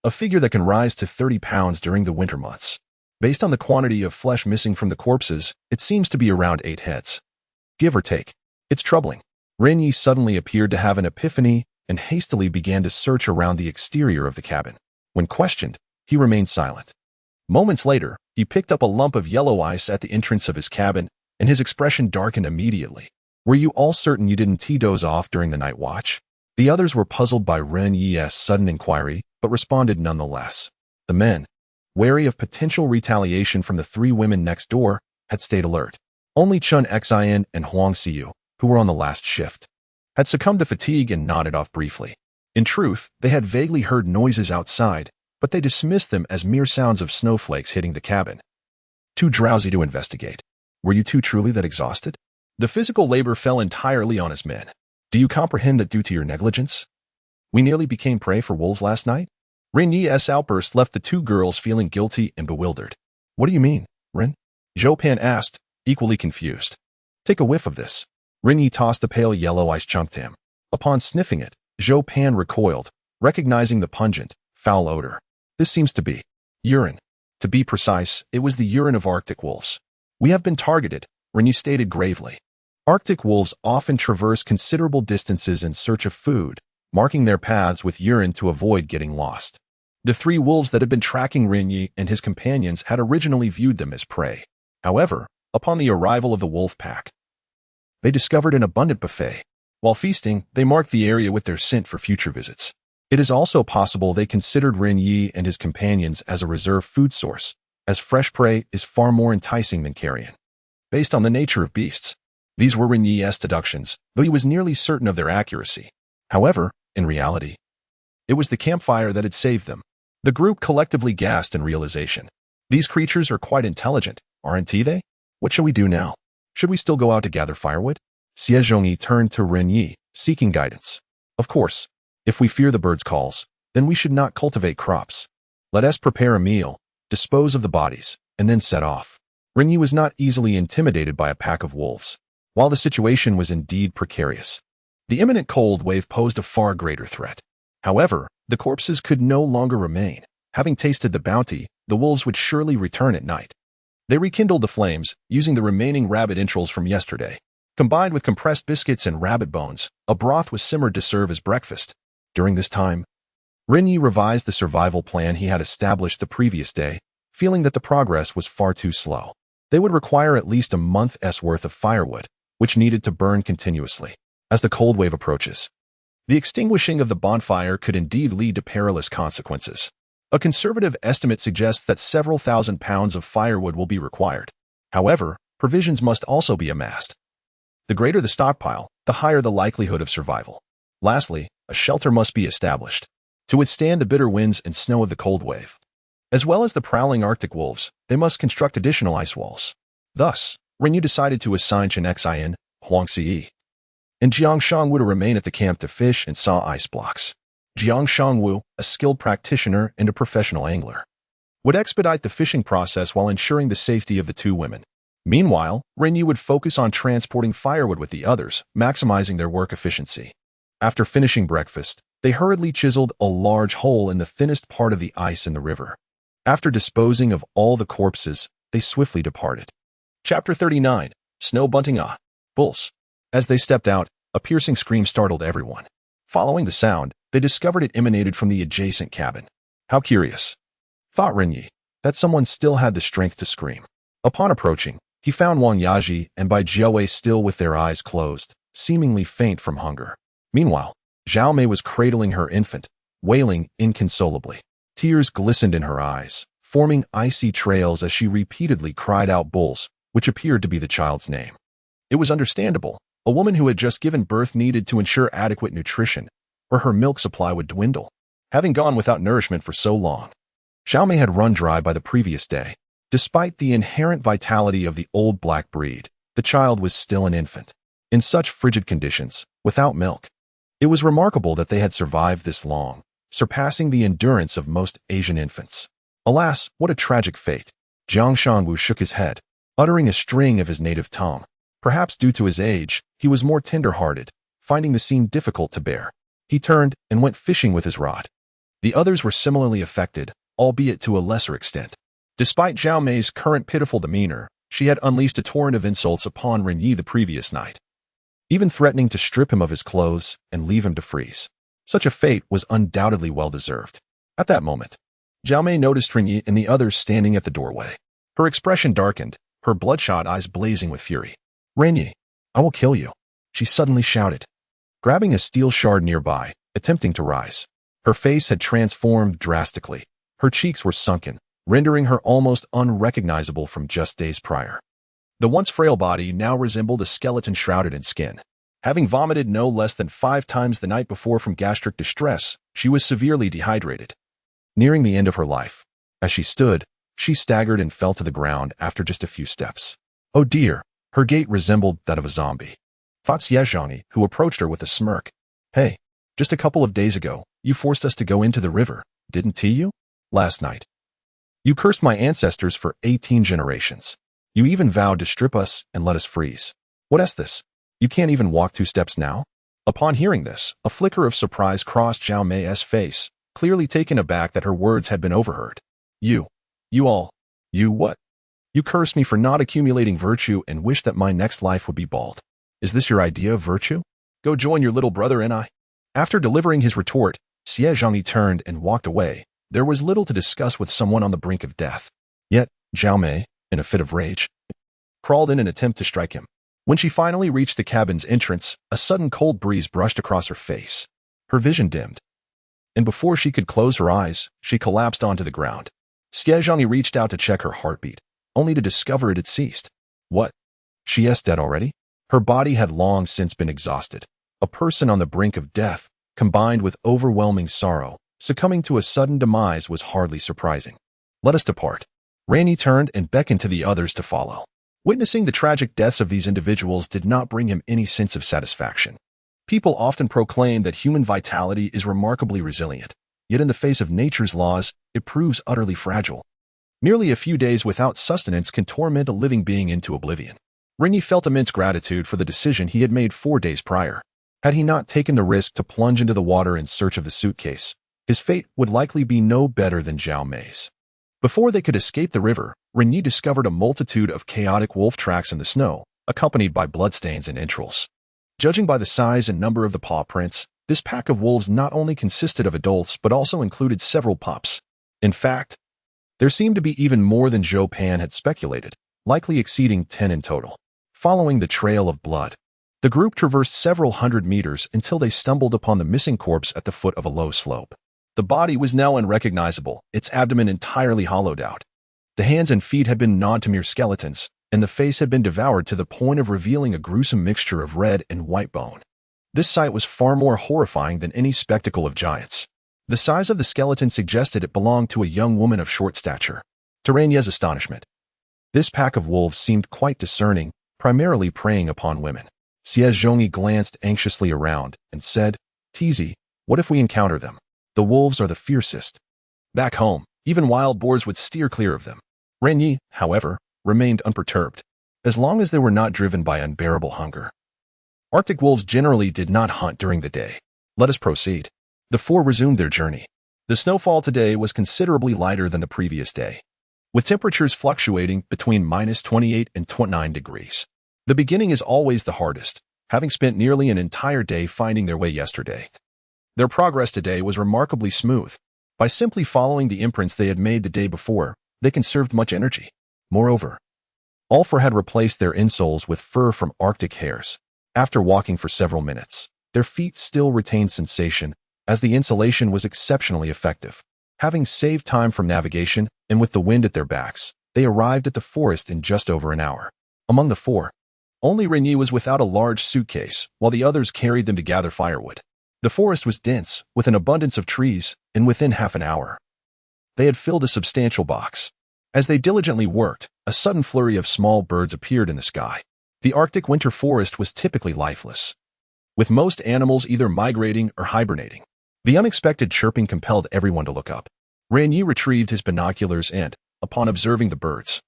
Speaker 1: a figure that can rise to 30 pounds during the winter months. Based on the quantity of flesh missing from the corpses, it seems to be around 8 heads. Give or take. It's troubling. Ren Ye suddenly appeared to have an epiphany and hastily began to search around the exterior of the cabin. When questioned, he remained silent. Moments later, he picked up a lump of yellow ice at the entrance of his cabin, and his expression darkened immediately. Were you all certain you didn't doze off during the night watch? The others were puzzled by Ren Ye's sudden inquiry, but responded nonetheless. The men, wary of potential retaliation from the 3 women next door, had stayed alert. Only Chen Xin and Huang Xiu, who were on the last shift, had succumbed to fatigue and nodded off briefly. In truth, they had vaguely heard noises outside, but they dismissed them as mere sounds of snowflakes hitting the cabin. Too drowsy to investigate. Were you 2 truly that exhausted? The physical labor fell entirely on his men. Do you comprehend that due to your negligence, we nearly became prey for wolves last night? Ren Ye's outburst left the 2 girls feeling guilty and bewildered. What do you mean, Ren? Zhou Pan asked, equally confused. Take a whiff of this. Ren Ye tossed the pale yellow ice chunk to him. Upon sniffing it, Zhou Pan recoiled, recognizing the pungent, foul odor. This seems to be urine. To be precise, it was the urine of Arctic wolves. We have been targeted, Ren Ye stated gravely. Arctic wolves often traverse considerable distances in search of food, marking their paths with urine to avoid getting lost. The 3 wolves that had been tracking Ren Ye and his companions had originally viewed them as prey. However, upon the arrival of the wolf pack, they discovered an abundant buffet. While feasting, they marked the area with their scent for future visits. It is also possible they considered Ren Ye and his companions as a reserve food source, as fresh prey is far more enticing than carrion. Based on the nature of beasts, these were Ren Ye's deductions, though he was nearly certain of their accuracy. However, in reality, it was the campfire that had saved them. The group collectively gasped in realization. These creatures are quite intelligent, aren't they? What shall we do now? Should we still go out to gather firewood? Xie Zhangyi turned to Ren Ye, seeking guidance. Of course, if we fear the birds' calls, then we should not cultivate crops. Let us prepare a meal, dispose of the bodies, and then set off. Ren Ye was not easily intimidated by a pack of wolves. While the situation was indeed precarious, the imminent cold wave posed a far greater threat. However, the corpses could no longer remain. Having tasted the bounty, the wolves would surely return at night. They rekindled the flames, using the remaining rabbit entrails from yesterday. Combined with compressed biscuits and rabbit bones, a broth was simmered to serve as breakfast. During this time, Ren Ye revised the survival plan he had established the previous day, feeling that the progress was far too slow. They would require at least a month's worth of firewood, which needed to burn continuously. As the cold wave approaches, the extinguishing of the bonfire could indeed lead to perilous consequences. A conservative estimate suggests that several thousand pounds of firewood will be required. However, provisions must also be amassed. The greater the stockpile, the higher the likelihood of survival. Lastly, a shelter must be established to withstand the bitter winds and snow of the cold wave. As well as the prowling Arctic wolves, they must construct additional ice walls. Thus, Ren Ye decided to assign Chen Xin, Huang Xi, and Jiang Shangwu to remain at the camp to fish and saw ice blocks. Jiang Shangwu, a skilled practitioner and a professional angler, would expedite the fishing process while ensuring the safety of the 2 women. Meanwhile, Ren Ye would focus on transporting firewood with the others, maximizing their work efficiency. After finishing breakfast, they hurriedly chiseled a large hole in the thinnest part of the ice in the river. After disposing of all the corpses, they swiftly departed. Chapter 39. Snow Bunting Ah! Bulls. As they stepped out, a piercing scream startled everyone. Following the sound, they discovered it emanated from the adjacent cabin. How curious, thought Ren Ye, that someone still had the strength to scream. Upon approaching, he found Wang Yaji and Bai Jiawei still with their eyes closed, seemingly faint from hunger. Meanwhile, Zhao Mei was cradling her infant, wailing inconsolably. Tears glistened in her eyes, forming icy trails as she repeatedly cried out bulls, which appeared to be the child's name. It was understandable. A woman who had just given birth needed to ensure adequate nutrition, or her milk supply would dwindle, having gone without nourishment for so long. Zhao Mei had run dry by the previous day. Despite the inherent vitality of the old black breed, the child was still an infant. In such frigid conditions, without milk, it was remarkable that they had survived this long, surpassing the endurance of most Asian infants. Alas, what a tragic fate! Jiang Shanwu shook his head, uttering a string of his native tongue. Perhaps due to his age, he was more tender-hearted, finding the scene difficult to bear. He turned and went fishing with his rod. The others were similarly affected, albeit to a lesser extent. Despite Zhao Mei's current pitiful demeanor, she had unleashed a torrent of insults upon Ren Ye the previous night, even threatening to strip him of his clothes and leave him to freeze. Such a fate was undoubtedly well-deserved. At that moment, Zhao Mei noticed Ren Ye and the others standing at the doorway. Her expression darkened, her bloodshot eyes blazing with fury. "Ren Ye, I will kill you," she suddenly shouted, grabbing a steel shard nearby, attempting to rise. Her face had transformed drastically. Her cheeks were sunken, rendering her almost unrecognizable from just days prior. The once frail body now resembled a skeleton shrouded in skin. Having vomited no less than 5 times the night before from gastric distress, she was severely dehydrated. Nearing the end of her life, as she stood, she staggered and fell to the ground after just a few steps. Oh dear, her gait resembled that of a zombie, thought Xiezhongyi, who approached her with a smirk. "Hey, just a couple of days ago, you forced us to go into the river, didn't you? Last night, you cursed my ancestors for 18 generations. You even vowed to strip us and let us freeze. What is this? You can't even walk 2 steps now?" Upon hearing this, a flicker of surprise crossed Zhao Mei's face, clearly taken aback that her words had been overheard. You what? You cursed me for not accumulating virtue and wished that my next life would be bald. Is this your idea of virtue? Go join your little brother and I. After delivering his retort, Xie Zhongyi turned and walked away. There was little to discuss with someone on the brink of death. Yet, Zhao Mei, in a fit of rage, crawled in an attempt to strike him. When she finally reached the cabin's entrance, a sudden cold breeze brushed across her face. Her vision dimmed, and before she could close her eyes, she collapsed onto the ground. Xie Zhongyi reached out to check her heartbeat, only to discover it had ceased. What? She is dead already? Her body had long since been exhausted. A person on the brink of death, combined with overwhelming sorrow, succumbing to a sudden demise was hardly surprising. Let us depart. Ren Ye turned and beckoned to the others to follow. Witnessing the tragic deaths of these individuals did not bring him any sense of satisfaction. People often proclaim that human vitality is remarkably resilient, yet in the face of nature's laws, it proves utterly fragile. Merely a few days without sustenance can torment a living being into oblivion. Ren Ye felt immense gratitude for the decision he had made 4 days prior. Had he not taken the risk to plunge into the water in search of the suitcase, his fate would likely be no better than Zhao Mei's. Before they could escape the river, Ren Ye discovered a multitude of chaotic wolf tracks in the snow, accompanied by bloodstains and entrails. Judging by the size and number of the paw prints, this pack of wolves not only consisted of adults but also included several pups. In fact, there seemed to be even more than Zhou Pan had speculated, likely exceeding 10 in total. Following the trail of blood, the group traversed several hundred meters until they stumbled upon the missing corpse at the foot of a low slope. The body was now unrecognizable, its abdomen entirely hollowed out. The hands and feet had been gnawed to mere skeletons, and the face had been devoured to the point of revealing a gruesome mixture of red and white bone. This sight was far more horrifying than any spectacle of giants. The size of the skeleton suggested it belonged to a young woman of short stature. To Ren Ye's astonishment, this pack of wolves seemed quite discerning, primarily preying upon women. Xie Zhongyi glanced anxiously around and said, "Tizi, what if we encounter them? The wolves are the fiercest. Back home, even wild boars would steer clear of them." Ren Ye, however, remained unperturbed. as long as they were not driven by unbearable hunger. Arctic wolves generally did not hunt during the day. Let us proceed. The four resumed their journey. The snowfall today was considerably lighter than the previous day, with temperatures fluctuating between -28 and 29 degrees. The beginning is always the hardest, having spent nearly an entire day finding their way yesterday. Their progress today was remarkably smooth. By simply following the imprints they had made the day before, they conserved much energy. Moreover, all four had replaced their insoles with fur from Arctic hares. After walking for several minutes, their feet still retained sensation, as the insulation was exceptionally effective. Having saved time from navigation, and with the wind at their backs, they arrived at the forest in just over an hour. Among the four, only Ren Ye was without a large suitcase, while the others carried them to gather firewood. The forest was dense, with an abundance of trees, and within half an hour, they had filled a substantial box. As they diligently worked, a sudden flurry of small birds appeared in the sky. The Arctic winter forest was typically lifeless, with most animals either migrating or hibernating. The unexpected chirping compelled everyone to look up. Ren Ye retrieved his binoculars and, upon observing the birds,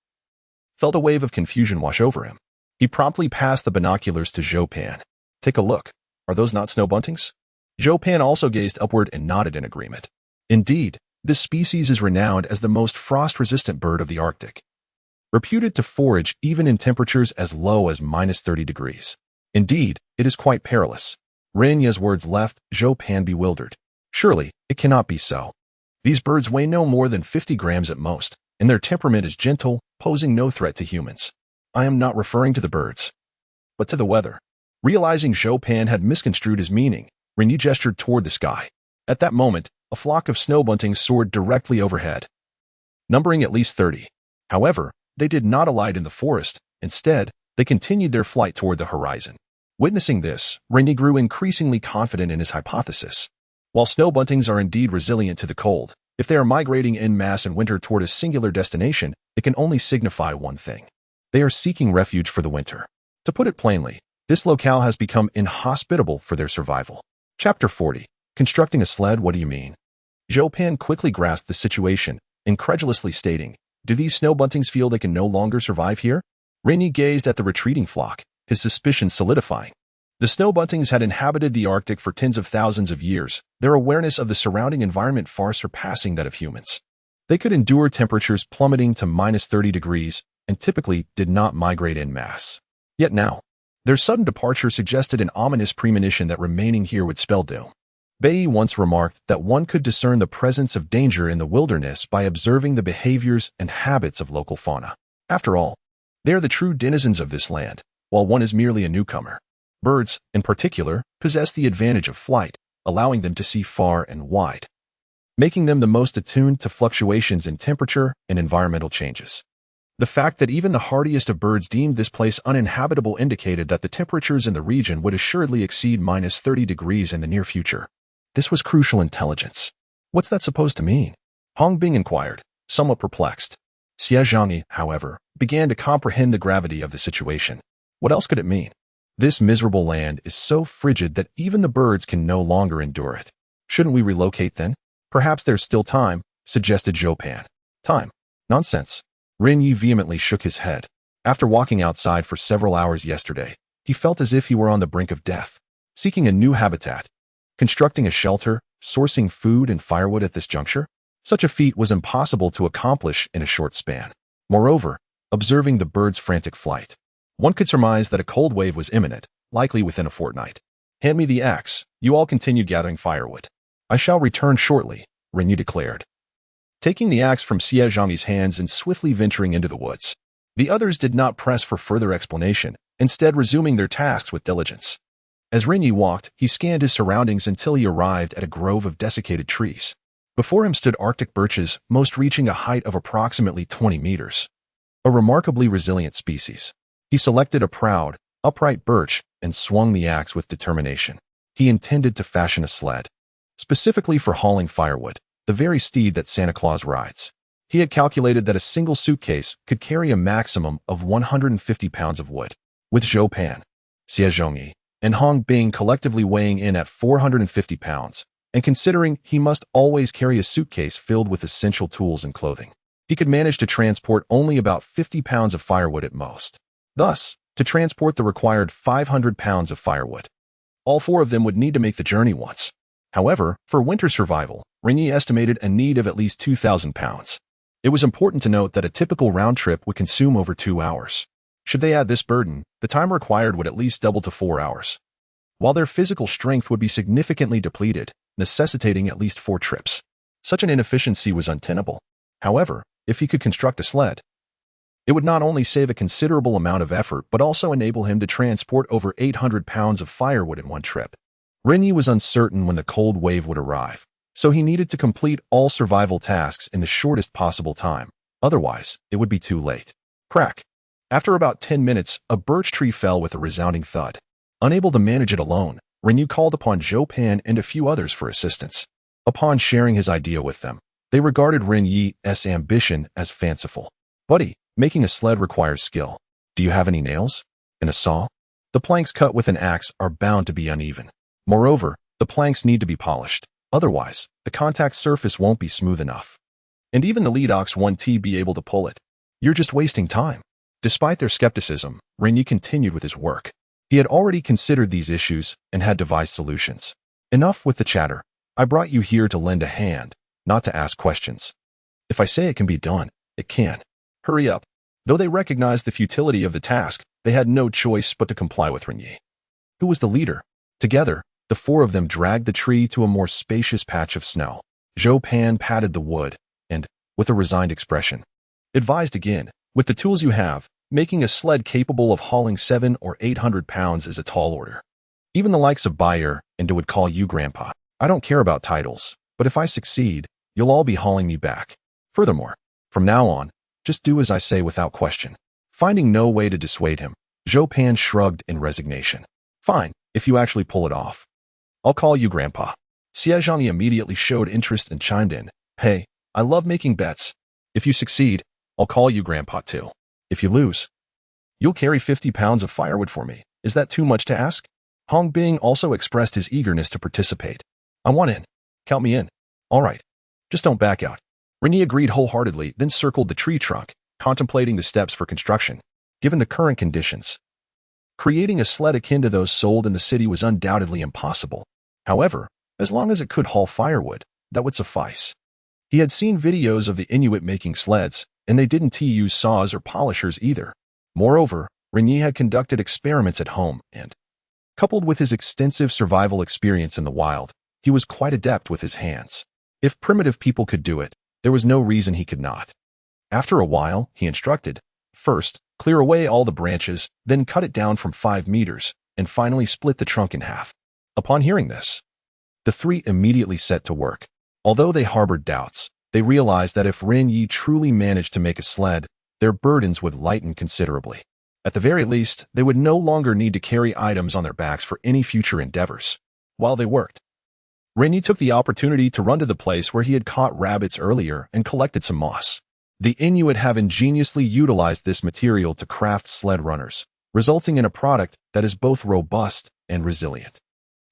Speaker 1: felt a wave of confusion wash over him. He promptly passed the binoculars to Zhou Pan. Take a look. Are those not snow buntings? Zhou Pan also gazed upward and nodded in agreement. Indeed, this species is renowned as the most frost-resistant bird of the Arctic, reputed to forage even in temperatures as low as -30 degrees. Indeed, it is quite perilous. Ren Ye's words left Zhou Pan bewildered. Surely, it cannot be so. These birds weigh no more than 50 grams at most, and their temperament is gentle, posing no threat to humans. I am not referring to the birds, but to the weather. Realizing Zhou Pan had misconstrued his meaning, Ren Ye gestured toward the sky. At that moment, a flock of snow buntings soared directly overhead, numbering at least 30. However, they did not alight in the forest. Instead, they continued their flight toward the horizon. Witnessing this, Ren Ye grew increasingly confident in his hypothesis. While snow buntings are indeed resilient to the cold, if they are migrating en masse in winter toward a singular destination, it can only signify one thing. They are seeking refuge for the winter. To put it plainly, this locale has become inhospitable for their survival. Chapter 40. Constructing a sled, what do you mean? Zhou Pan quickly grasped the situation, incredulously stating, do these snow buntings feel they can no longer survive here? Ren Ye gazed at the retreating flock, his suspicions solidifying. The snow buntings had inhabited the Arctic for tens of thousands of years, their awareness of the surrounding environment far surpassing that of humans. They could endure temperatures plummeting to -30 degrees and typically did not migrate en masse. Yet now, their sudden departure suggested an ominous premonition that remaining here would spell doom. Bai once remarked that one could discern the presence of danger in the wilderness by observing the behaviors and habits of local fauna. After all, they are the true denizens of this land, while one is merely a newcomer. Birds, in particular, possess the advantage of flight, allowing them to see far and wide, making them the most attuned to fluctuations in temperature and environmental changes. The fact that even the hardiest of birds deemed this place uninhabitable indicated that the temperatures in the region would assuredly exceed -30 degrees in the near future. This was crucial intelligence. What's that supposed to mean? Hong Bing inquired, somewhat perplexed. Xie Zhangyi, however, began to comprehend the gravity of the situation. What else could it mean? This miserable land is so frigid that even the birds can no longer endure it. Shouldn't we relocate then? Perhaps there's still time, suggested Zhou Pan. Time? Nonsense. Ren Ye vehemently shook his head. After walking outside for several hours yesterday, he felt as if he were on the brink of death. Seeking a new habitat, constructing a shelter, sourcing food and firewood at this juncture? Such a feat was impossible to accomplish in a short span. Moreover, observing the birds' frantic flight, one could surmise that a cold wave was imminent, likely within a fortnight. Hand me the axe. You all continue gathering firewood. I shall return shortly, Ren Ye declared, taking the axe from Xie Zhangyi's hands and swiftly venturing into the woods. The others did not press for further explanation, instead resuming their tasks with diligence. As Ren Ye walked, he scanned his surroundings until he arrived at a grove of desiccated trees. Before him stood Arctic birches, most reaching a height of approximately 20 meters. A remarkably resilient species. He selected a proud, upright birch and swung the axe with determination. He intended to fashion a sled, specifically for hauling firewood, the very steed that Santa Claus rides. He had calculated that a single suitcase could carry a maximum of 150 pounds of wood, with Zhou Pan, Xie Zhangyi, and Hong Bing collectively weighing in at 450 pounds, and considering he must always carry a suitcase filled with essential tools and clothing. He could manage to transport only about 50 pounds of firewood at most. Thus, to transport the required 500 pounds of firewood, all four of them would need to make the journey once. However, for winter survival, Ren Ye estimated a need of at least 2,000 pounds. It was important to note that a typical round trip would consume over 2 hours. Should they add this burden, the time required would at least double to 4 hours. While their physical strength would be significantly depleted, necessitating at least 4 trips. Such an inefficiency was untenable. However, if he could construct a sled, it would not only save a considerable amount of effort but also enable him to transport over 800 pounds of firewood in one trip. Ren Ye was uncertain when the cold wave would arrive, so he needed to complete all survival tasks in the shortest possible time. Otherwise, it would be too late. Crack. After about 10 minutes, a birch tree fell with a resounding thud. Unable to manage it alone, Ren Ye called upon Zhou Pan and a few others for assistance. Upon sharing his idea with them, they regarded Ren Ye's ambition as fanciful. Buddy, making a sled requires skill. Do you have any nails? And a saw? The planks cut with an axe are bound to be uneven. Moreover, the planks need to be polished. Otherwise, the contact surface won't be smooth enough. And even the lead ox won't be able to pull it. You're just wasting time. Despite their skepticism, Ren Ye continued with his work. He had already considered these issues and had devised solutions. Enough with the chatter. I brought you here to lend a hand, not to ask questions. If I say it can be done, it can. Hurry up. Though they recognized the futility of the task, they had no choice but to comply with Ren Ye. Who was the leader? Together, the four of them dragged the tree to a more spacious patch of snow. Zhou Pan patted the wood, and, with a resigned expression, advised again, with the tools you have, making a sled capable of hauling 700 or 800 pounds is a tall order. Even the likes of Bayer and would call you Grandpa. I don't care about titles, but if I succeed, you'll all be hauling me back. Furthermore, from now on, just do as I say without question. Finding no way to dissuade him, Zhou Pan shrugged in resignation. Fine, if you actually pull it off. I'll call you Grandpa. Xie Zhangyi immediately showed interest and chimed in. Hey, I love making bets. If you succeed, I'll call you Grandpa too. If you lose, you'll carry 50 pounds of firewood for me. Is that too much to ask? Hong Bing also expressed his eagerness to participate. I want in. Count me in. All right. Just don't back out. Ren Ye agreed wholeheartedly, then circled the tree trunk, contemplating the steps for construction. Given the current conditions, creating a sled akin to those sold in the city was undoubtedly impossible. However, as long as it could haul firewood, that would suffice. He had seen videos of the Inuit making sleds, and they didn't use saws or polishers either. Moreover, Ren Ye had conducted experiments at home and, coupled with his extensive survival experience in the wild, he was quite adept with his hands. If primitive people could do it, there was no reason he could not. After a while, he instructed, first, clear away all the branches, then cut it down from 5 meters, and finally split the trunk in half. Upon hearing this, the three immediately set to work. Although they harbored doubts, they realized that if Ren Ye truly managed to make a sled, their burdens would lighten considerably. At the very least, they would no longer need to carry items on their backs for any future endeavors. While they worked, Ren Ye took the opportunity to run to the place where he had caught rabbits earlier and collected some moss. The Inuit have ingeniously utilized this material to craft sled runners, resulting in a product that is both robust and resilient.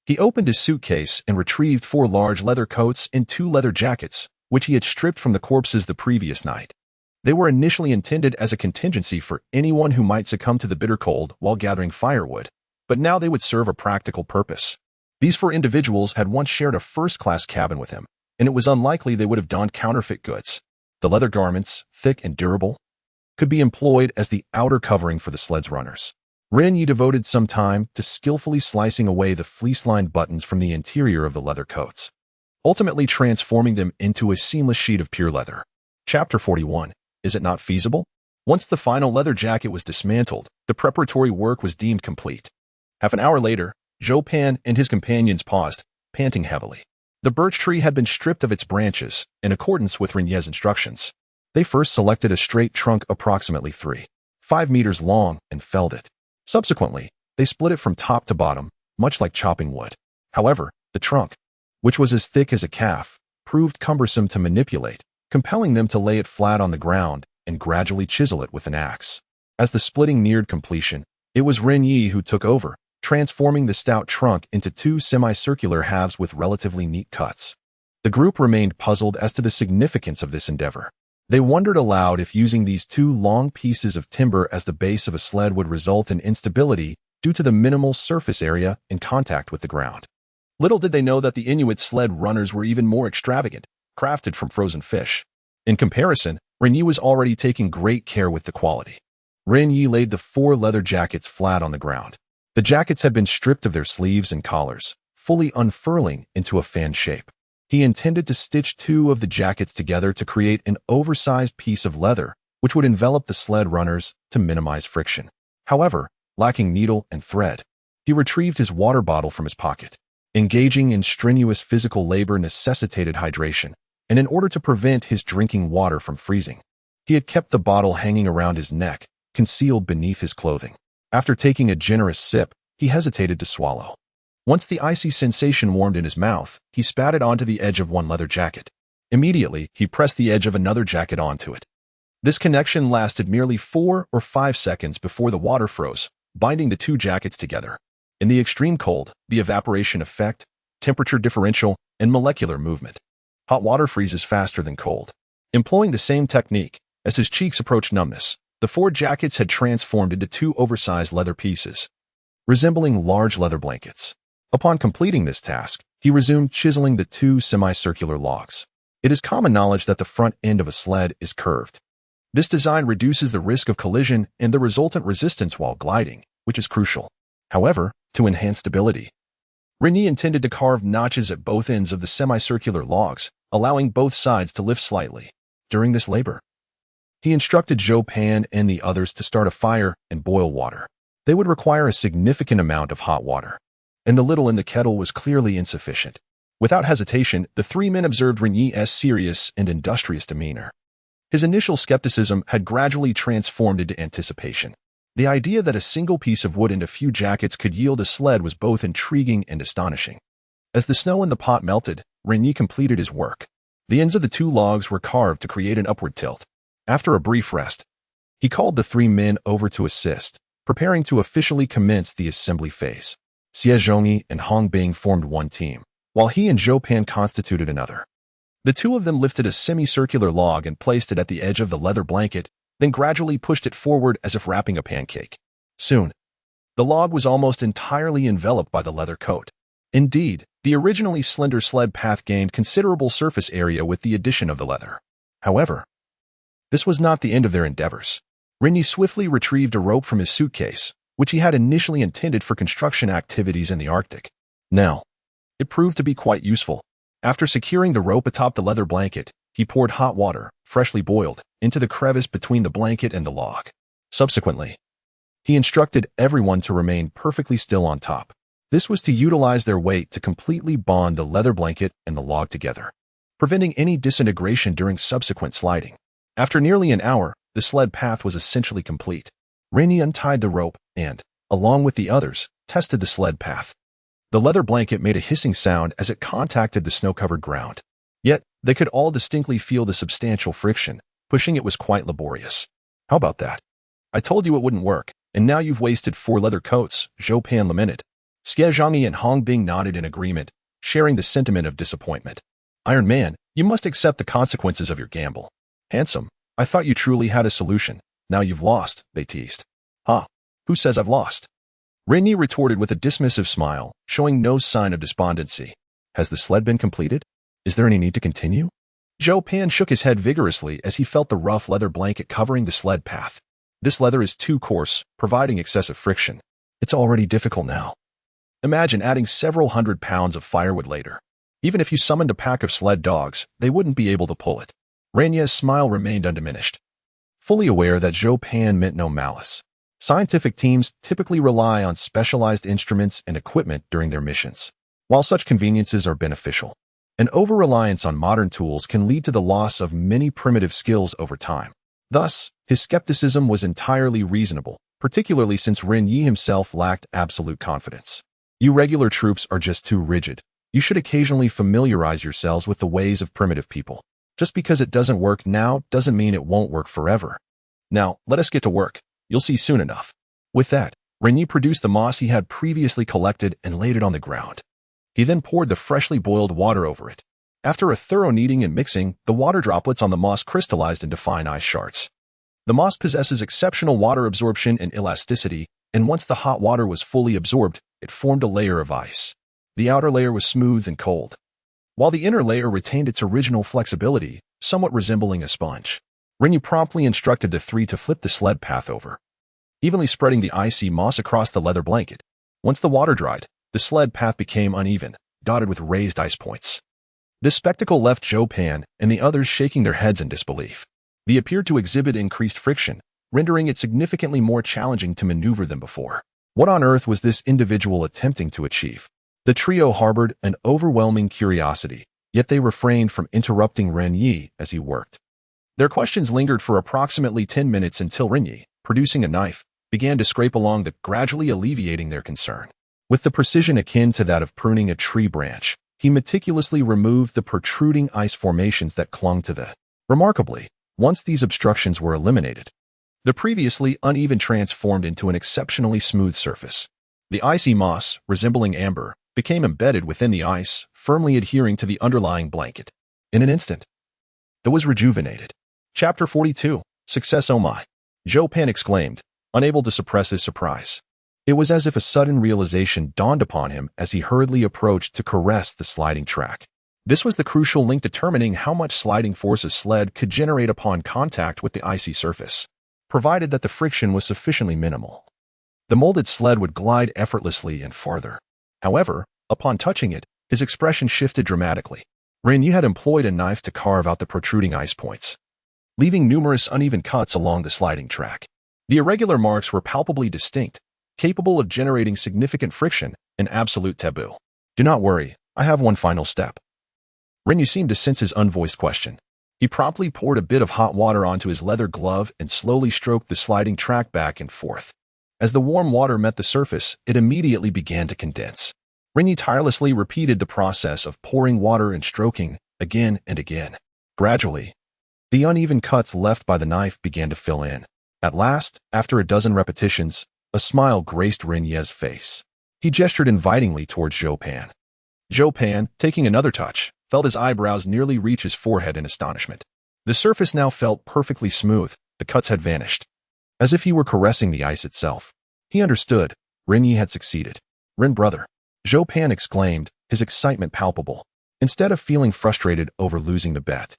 Speaker 1: He opened his suitcase and retrieved 4 large leather coats and 2 leather jackets, which he had stripped from the corpses the previous night. They were initially intended as a contingency for anyone who might succumb to the bitter cold while gathering firewood, but now they would serve a practical purpose. These 4 individuals had once shared a first-class cabin with him, and it was unlikely they would have donned counterfeit goods. The leather garments, thick and durable, could be employed as the outer covering for the sled's runners. Ren Ye devoted some time to skillfully slicing away the fleece-lined buttons from the interior of the leather coats, ultimately transforming them into a seamless sheet of pure leather. Chapter 41. Is it not feasible? Once the final leather jacket was dismantled, the preparatory work was deemed complete. Half an hour later, Zhou Pan and his companions paused, panting heavily. The birch tree had been stripped of its branches, in accordance with Ren Ye's instructions. They first selected a straight trunk approximately 3.5 meters long and felled it. Subsequently, they split it from top to bottom, much like chopping wood. However, the trunk, which was as thick as a calf, proved cumbersome to manipulate, compelling them to lay it flat on the ground and gradually chisel it with an axe. As the splitting neared completion, it was Ren Ye who took over, transforming the stout trunk into 2 semicircular halves with relatively neat cuts. The group remained puzzled as to the significance of this endeavor. They wondered aloud if using these two long pieces of timber as the base of a sled would result in instability due to the minimal surface area in contact with the ground. Little did they know that the Inuit sled runners were even more extravagant, crafted from frozen fish. In comparison, Ren Ye was already taking great care with the quality. Ren Ye laid the 4 leather jackets flat on the ground. The jackets had been stripped of their sleeves and collars, fully unfurling into a fan shape. He intended to stitch 2 of the jackets together to create an oversized piece of leather, which would envelop the sled runners to minimize friction. However, lacking needle and thread, he retrieved his water bottle from his pocket. Engaging in strenuous physical labor necessitated hydration, and in order to prevent his drinking water from freezing, he had kept the bottle hanging around his neck, concealed beneath his clothing. After taking a generous sip, he hesitated to swallow. Once the icy sensation warmed in his mouth, he spat it onto the edge of one leather jacket. Immediately, he pressed the edge of another jacket onto it. This connection lasted merely 4 or 5 seconds before the water froze, binding the 2 jackets together. In the extreme cold, the evaporation effect, temperature differential, and molecular movement. Hot water freezes faster than cold. Employing the same technique, as his cheeks approached numbness, the 4 jackets had transformed into 2 oversized leather pieces, resembling large leather blankets. Upon completing this task, he resumed chiseling the 2 semicircular logs. It is common knowledge that the front end of a sled is curved. This design reduces the risk of collision and the resultant resistance while gliding, which is crucial. However, to enhance stability, Ren Ye intended to carve notches at both ends of the semicircular logs, allowing both sides to lift slightly. During this labor, he instructed Zhou Pan and the others to start a fire and boil water. They would require a significant amount of hot water, and the little in the kettle was clearly insufficient. Without hesitation, the 3 men observed Ren Ye's serious and industrious demeanor. His initial skepticism had gradually transformed into anticipation. The idea that a single piece of wood and a few jackets could yield a sled was both intriguing and astonishing. As the snow in the pot melted, Ren Ye completed his work. The ends of the 2 logs were carved to create an upward tilt. After a brief rest, he called the 3 men over to assist, preparing to officially commence the assembly phase. Xie Zhongyi and Hong Bing formed one team, while he and Zhou Pan constituted another. The 2 of them lifted a semicircular log and placed it at the edge of the leather blanket, then gradually pushed it forward as if wrapping a pancake. Soon, the log was almost entirely enveloped by the leather coat. Indeed, the originally slender sled path gained considerable surface area with the addition of the leather. However, this was not the end of their endeavors. Ren Ye swiftly retrieved a rope from his suitcase, which he had initially intended for construction activities in the Arctic. Now, it proved to be quite useful. After securing the rope atop the leather blanket, he poured hot water, freshly boiled, into the crevice between the blanket and the log. Subsequently, he instructed everyone to remain perfectly still on top. This was to utilize their weight to completely bond the leather blanket and the log together, preventing any disintegration during subsequent sliding. After nearly an hour, the sled path was essentially complete. Ren Ye untied the rope and, along with the others, tested the sled path. The leather blanket made a hissing sound as it contacted the snow-covered ground. Yet, they could all distinctly feel the substantial friction. Pushing it was quite laborious. How about that? I told you it wouldn't work, and now you've wasted 4 leather coats, Zhou Pan lamented. Xie Zhongyi and Hong Bing nodded in agreement, sharing the sentiment of disappointment. Iron Man, you must accept the consequences of your gamble. Handsome, I thought you truly had a solution. Now you've lost, they teased. Huh? Who says I've lost? Ren Ye retorted with a dismissive smile, showing no sign of despondency. Has the sled been completed? Is there any need to continue? Zhou Pan shook his head vigorously as he felt the rough leather blanket covering the sled path. This leather is too coarse, providing excessive friction. It's already difficult now. Imagine adding several hundred pounds of firewood later. Even if you summoned a pack of sled dogs, they wouldn't be able to pull it. Ren Ye's smile remained undiminished, fully aware that Zhou Pan meant no malice. Scientific teams typically rely on specialized instruments and equipment during their missions. While such conveniences are beneficial, an over-reliance on modern tools can lead to the loss of many primitive skills over time. Thus, his skepticism was entirely reasonable, particularly since Ren Ye himself lacked absolute confidence. You regular troops are just too rigid. You should occasionally familiarize yourselves with the ways of primitive people. Just because it doesn't work now doesn't mean it won't work forever. Now, let us get to work. You'll see soon enough. With that, Ren Ye produced the moss he had previously collected and laid it on the ground. He then poured the freshly boiled water over it. After a thorough kneading and mixing, the water droplets on the moss crystallized into fine ice shards. The moss possesses exceptional water absorption and elasticity, and once the hot water was fully absorbed, it formed a layer of ice. The outer layer was smooth and cold, while the inner layer retained its original flexibility, somewhat resembling a sponge. Ren Ye promptly instructed the three to flip the sled path over, evenly spreading the icy moss across the leather blanket. Once the water dried, the sled path became uneven, dotted with raised ice points. This spectacle left Zhou Pan and the others shaking their heads in disbelief. They appeared to exhibit increased friction, rendering it significantly more challenging to maneuver than before. What on earth was this individual attempting to achieve? The trio harbored an overwhelming curiosity, yet they refrained from interrupting Ren Ye as he worked. Their questions lingered for approximately 10 minutes until Ren Ye, producing a knife, began to scrape along the, gradually alleviating their concern. With the precision akin to that of pruning a tree branch, he meticulously removed the protruding ice formations that clung to the. Remarkably, once these obstructions were eliminated, the previously uneven transformed into an exceptionally smooth surface. The icy moss, resembling amber, became embedded within the ice, firmly adhering to the underlying blanket. In an instant, it was rejuvenated. Chapter 42, Success Oh My! Zhou Pan exclaimed, unable to suppress his surprise. It was as if a sudden realization dawned upon him as he hurriedly approached to caress the sliding track. This was the crucial link determining how much sliding force a sled could generate upon contact with the icy surface, provided that the friction was sufficiently minimal. The molded sled would glide effortlessly and farther. However, upon touching it, his expression shifted dramatically. Ren Ye had employed a knife to carve out the protruding ice points, leaving numerous uneven cuts along the sliding track. The irregular marks were palpably distinct, capable of generating significant friction, an absolute taboo. Do not worry, I have one final step. Ren Ye seemed to sense his unvoiced question. He promptly poured a bit of hot water onto his leather glove and slowly stroked the sliding track back and forth. As the warm water met the surface, it immediately began to condense. Ren Ye tirelessly repeated the process of pouring water and stroking again and again. Gradually, the uneven cuts left by the knife began to fill in. At last, after a dozen repetitions, a smile graced Ren Ye's face. He gestured invitingly towards Zhou Pan. Zhou Pan, taking another touch, felt his eyebrows nearly reach his forehead in astonishment. The surface now felt perfectly smooth, the cuts had vanished, as if he were caressing the ice itself. He understood. Ren Ye had succeeded. Ren brother, Zhou Pan exclaimed, his excitement palpable. Instead of feeling frustrated over losing the bet,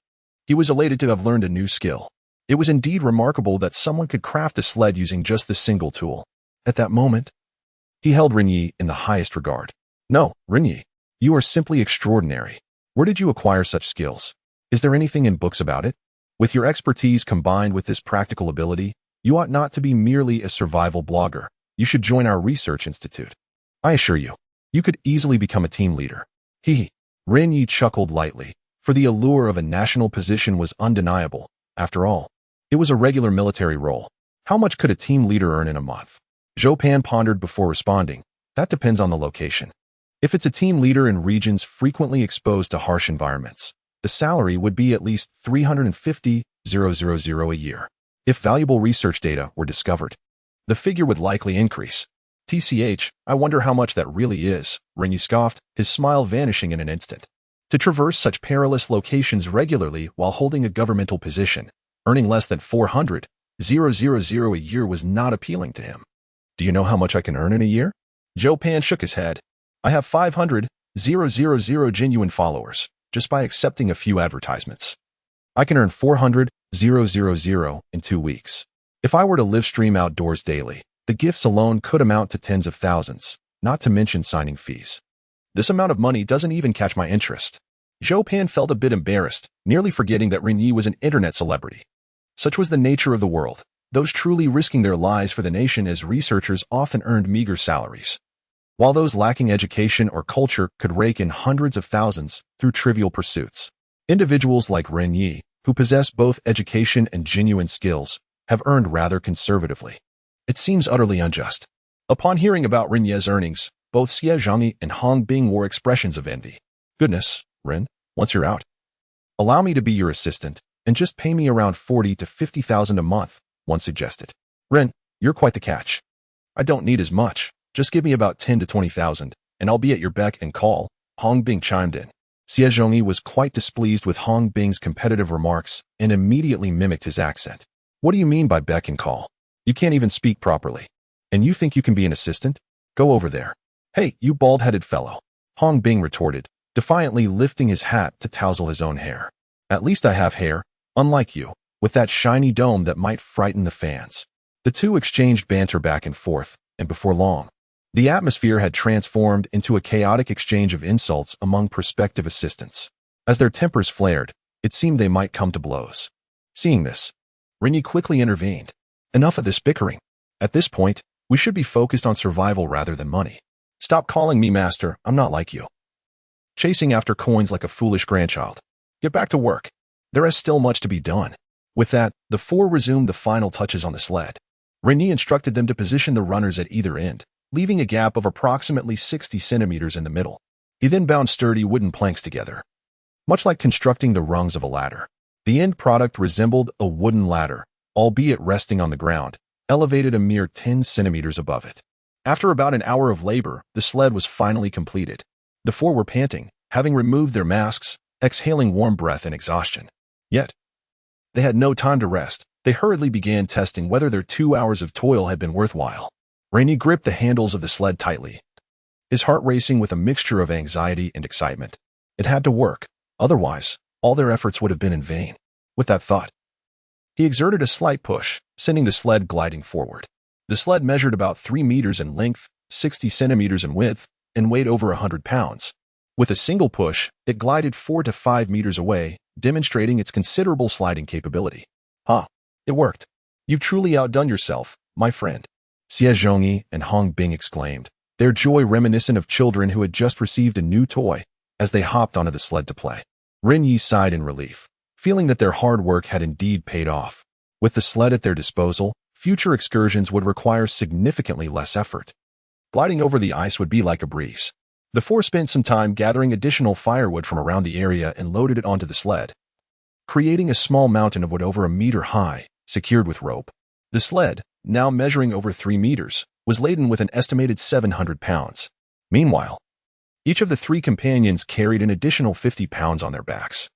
Speaker 1: he was elated to have learned a new skill. It was indeed remarkable that someone could craft a sled using just this single tool. At that moment, he held Ren Ye in the highest regard. No, Ren Ye, you are simply extraordinary. Where did you acquire such skills? Is there anything in books about it? With your expertise combined with this practical ability, you ought not to be merely a survival blogger. You should join our research institute. I assure you, you could easily become a team leader. Ren Ye chuckled lightly, for the allure of a national position was undeniable. After all, it was a regular military role. How much could a team leader earn in a month? Zhou Pan pondered before responding. That depends on the location. If it's a team leader in regions frequently exposed to harsh environments, the salary would be at least 350,000 a year. If valuable research data were discovered, the figure would likely increase. TCH, I wonder how much that really is, Ren Ye scoffed, his smile vanishing in an instant. To traverse such perilous locations regularly while holding a governmental position, earning less than 400,000 a year was not appealing to him. Do you know how much I can earn in a year? Zhou Pan shook his head. I have 500,000 genuine followers, just by accepting a few advertisements. I can earn 400,000 in 2 weeks. If I were to live stream outdoors daily, the gifts alone could amount to tens of thousands, not to mention signing fees. This amount of money doesn't even catch my interest. Zhou Pan felt a bit embarrassed, nearly forgetting that Ren Ye was an internet celebrity. Such was the nature of the world. Those truly risking their lives for the nation as researchers often earned meager salaries, while those lacking education or culture could rake in hundreds of thousands through trivial pursuits. Individuals like Ren Ye, who possess both education and genuine skills, have earned rather conservatively. It seems utterly unjust. Upon hearing about Ren Ye's earnings, both Xie Zhangyi and Hong Bing wore expressions of envy. Goodness, Ren, once you're out, allow me to be your assistant, and just pay me around 40,000 to 50,000 a month, one suggested. Ren, you're quite the catch. I don't need as much. Just give me about 10,000 to 20,000, and I'll be at your beck and call, Hong Bing chimed in. Xie was quite displeased with Hong Bing's competitive remarks and immediately mimicked his accent. What do you mean by beck and call? You can't even speak properly. And you think you can be an assistant? Go over there. Hey, you bald-headed fellow. Hong Bing retorted, defiantly lifting his hat to tousle his own hair. At least I have hair, unlike you, with that shiny dome that might frighten the fans. The two exchanged banter back and forth, and before long, the atmosphere had transformed into a chaotic exchange of insults among prospective assistants. As their tempers flared, it seemed they might come to blows. Seeing this, Ren Ye quickly intervened. Enough of this bickering. At this point, we should be focused on survival rather than money. Stop calling me master, I'm not like you. Chasing after coins like a foolish grandchild. Get back to work. There is still much to be done. With that, the four resumed the final touches on the sled. Ren Ye instructed them to position the runners at either end, leaving a gap of approximately 60 centimeters in the middle. He then bound sturdy wooden planks together. Much like constructing the rungs of a ladder, the end product resembled a wooden ladder, albeit resting on the ground, elevated a mere 10 centimeters above it. After about an hour of labor, the sled was finally completed. The four were panting, having removed their masks, exhaling warm breath and exhaustion. Yet, they had no time to rest. They hurriedly began testing whether their 2 hours of toil had been worthwhile. Ren Ye gripped the handles of the sled tightly, his heart racing with a mixture of anxiety and excitement. It had to work, otherwise, all their efforts would have been in vain. With that thought, he exerted a slight push, sending the sled gliding forward. The sled measured about 3 meters in length, 60 centimeters in width, and weighed over 100 pounds. With a single push, it glided 4 to 5 meters away, demonstrating its considerable sliding capability. It worked. You've truly outdone yourself, my friend. Xie and Hong Bing exclaimed, their joy reminiscent of children who had just received a new toy, as they hopped onto the sled to play. Ren Ye sighed in relief, feeling that their hard work had indeed paid off. With the sled at their disposal, future excursions would require significantly less effort. Gliding over the ice would be like a breeze. The four spent some time gathering additional firewood from around the area and loaded it onto the sled, creating a small mountain of wood over a meter high, secured with rope. The sled, now measuring over 3 meters, was laden with an estimated 700 pounds. Meanwhile, each of the three companions carried an additional 50 pounds on their backs,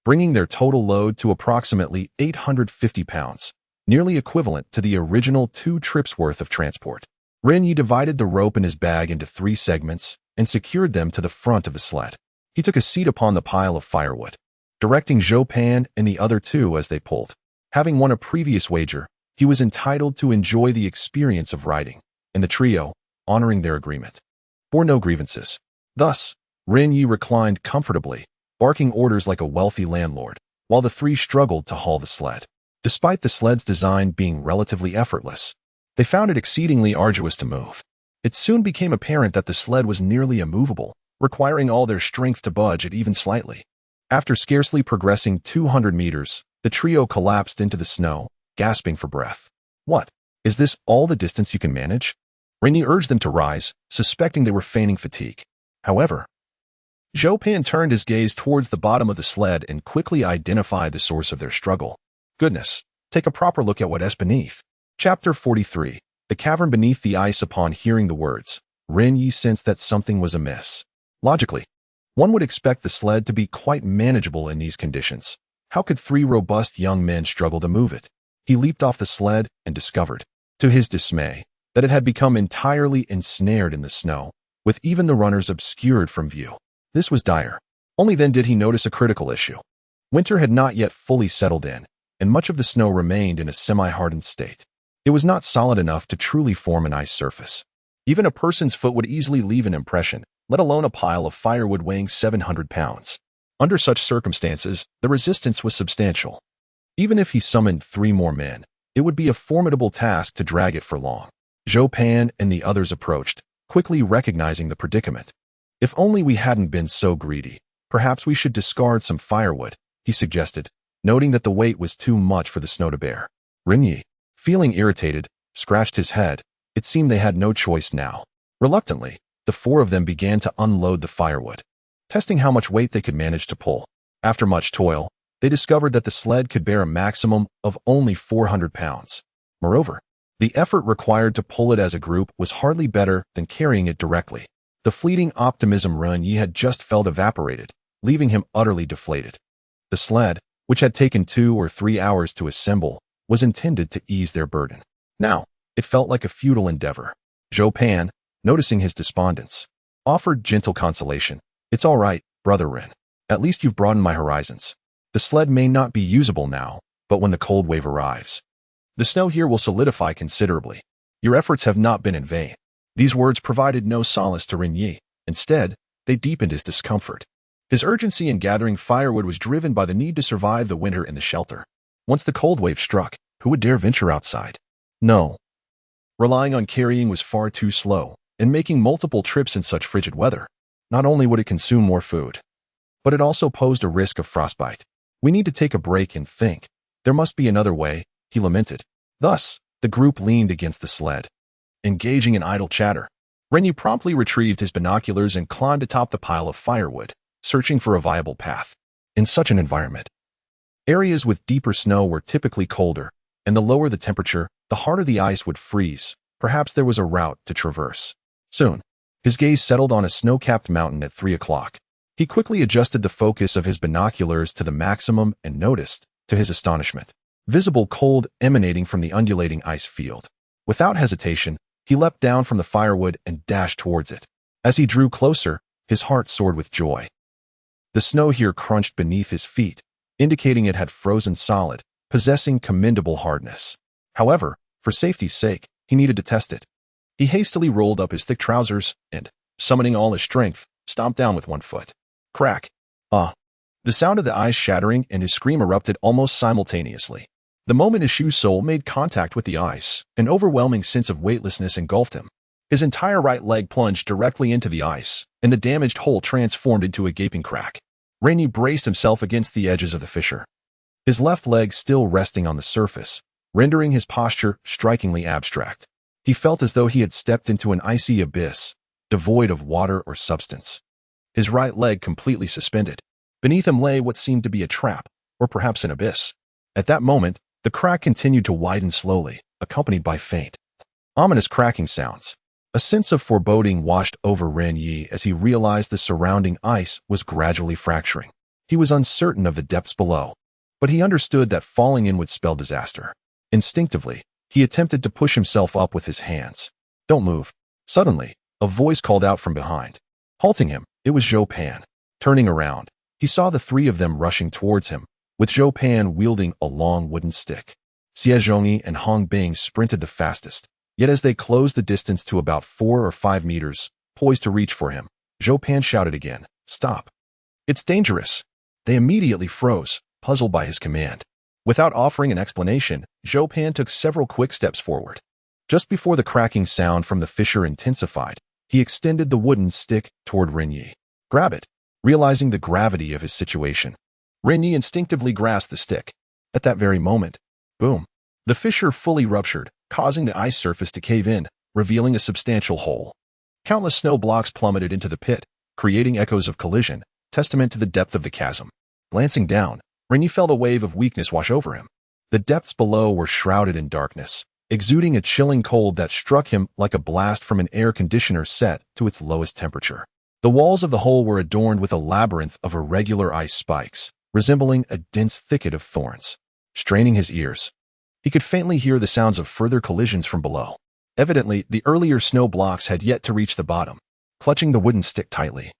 Speaker 1: bringing their total load to approximately 850 pounds, nearly equivalent to the original 2 trips worth of transport. Ren Ye divided the rope in his bag into 3 segments and secured them to the front of the sled. He took a seat upon the pile of firewood, directing Zhou Pan and the other 2 as they pulled. Having won a previous wager, he was entitled to enjoy the experience of riding, and the trio, honoring their agreement, bore no grievances. Thus, Ren Ye reclined comfortably, barking orders like a wealthy landlord, while the 3 struggled to haul the sled. Despite the sled's design being relatively effortless, they found it exceedingly arduous to move. It soon became apparent that the sled was nearly immovable, requiring all their strength to budge it even slightly. After scarcely progressing 200 meters, the trio collapsed into the snow, gasping for breath. What? Is this all the distance you can manage? Ren Ye urged them to rise, suspecting they were feigning fatigue. However, Zhou Pan turned his gaze towards the bottom of the sled and quickly identified the source of their struggle. Goodness, take a proper look at what is beneath. Chapter 43. The cavern beneath the ice. Upon hearing the words, Ren Ye sensed that something was amiss. Logically, one would expect the sled to be quite manageable in these conditions. How could 3 robust young men struggle to move it? He leaped off the sled and discovered, to his dismay, that it had become entirely ensnared in the snow, with even the runners obscured from view. This was dire. Only then did he notice a critical issue. Winter had not yet fully settled in, and much of the snow remained in a semi-hardened state. It was not solid enough to truly form an ice surface. Even a person's foot would easily leave an impression, let alone a pile of firewood weighing 700 pounds. Under such circumstances, the resistance was substantial. Even if he summoned 3 more men, it would be a formidable task to drag it for long. Zhou Pan and the others approached, quickly recognizing the predicament. If only we hadn't been so greedy, perhaps we should discard some firewood, he suggested, noting that the weight was too much for the snow to bear. Ren Ye, feeling irritated, scratched his head. It seemed they had no choice now. Reluctantly, the 4 of them began to unload the firewood, testing how much weight they could manage to pull. After much toil, they discovered that the sled could bear a maximum of only 400 pounds. Moreover, the effort required to pull it as a group was hardly better than carrying it directly. The fleeting optimism Ren Ye had just felt evaporated, leaving him utterly deflated. The sled, which had taken 2 or 3 hours to assemble, was intended to ease their burden. Now, it felt like a futile endeavor. Zhou Pan, noticing his despondence, offered gentle consolation. "It's all right, Brother Ren. At least you've broadened my horizons. The sled may not be usable now, but when the cold wave arrives, the snow here will solidify considerably. Your efforts have not been in vain." These words provided no solace to Ren Ye. Instead, they deepened his discomfort. His urgency in gathering firewood was driven by the need to survive the winter in the shelter. Once the cold wave struck, who would dare venture outside? No. Relying on carrying was far too slow, and making multiple trips in such frigid weather. Not only would it consume more food, but it also posed a risk of frostbite. "We need to take a break and think. There must be another way," he lamented. Thus, the group leaned against the sled, engaging in idle chatter. Ren Ye promptly retrieved his binoculars and climbed atop the pile of firewood, searching for a viable path. In such an environment, areas with deeper snow were typically colder, and the lower the temperature, the harder the ice would freeze. Perhaps there was a route to traverse. Soon, his gaze settled on a snow-capped mountain at 3 o'clock. He quickly adjusted the focus of his binoculars to the maximum and noticed, to his astonishment, visible cold emanating from the undulating ice field. Without hesitation, he leapt down from the firewood and dashed towards it. As he drew closer, his heart soared with joy. The snow here crunched beneath his feet, indicating it had frozen solid, possessing commendable hardness. However, for safety's sake, he needed to test it. He hastily rolled up his thick trousers and, summoning all his strength, stomped down with one foot. Crack! Ah! The sound of the ice shattering and his scream erupted almost simultaneously. The moment his shoe sole made contact with the ice, an overwhelming sense of weightlessness engulfed him. His entire right leg plunged directly into the ice, and the damaged hole transformed into a gaping crack. Ren Ye braced himself against the edges of the fissure, his left leg still resting on the surface, rendering his posture strikingly abstract. He felt as though he had stepped into an icy abyss, devoid of water or substance. His right leg completely suspended. Beneath him lay what seemed to be a trap, or perhaps an abyss. At that moment, the crack continued to widen slowly, accompanied by faint, ominous cracking sounds. A sense of foreboding washed over Ren Ye as he realized the surrounding ice was gradually fracturing. He was uncertain of the depths below, but he understood that falling in would spell disaster. Instinctively, he attempted to push himself up with his hands. "Don't move." Suddenly, a voice called out from behind. Halting him, it was Zhou Pan. Turning around, he saw the three of them rushing towards him, with Zhou Pan wielding a long wooden stick. Xie Zhongyi and Hong Bing sprinted the fastest, yet as they closed the distance to about 4 or 5 meters, poised to reach for him, Zhou Pan shouted again, "Stop! It's dangerous!" They immediately froze, puzzled by his command. Without offering an explanation, Zhou Pan took several quick steps forward. Just before the cracking sound from the fissure intensified, he extended the wooden stick toward Ren Ye. "Grab it!" Realizing the gravity of his situation, Ren Ye instinctively grasped the stick. At that very moment, boom! The fissure fully ruptured, causing the ice surface to cave in, revealing a substantial hole. Countless snow blocks plummeted into the pit, creating echoes of collision, testament to the depth of the chasm. Glancing down, Ren Ye felt a wave of weakness wash over him. The depths below were shrouded in darkness, exuding a chilling cold that struck him like a blast from an air conditioner set to its lowest temperature. The walls of the hole were adorned with a labyrinth of irregular ice spikes, resembling a dense thicket of thorns. Straining his ears, he could faintly hear the sounds of further collisions from below. Evidently, the earlier snow blocks had yet to reach the bottom. Clutching the wooden stick tightly,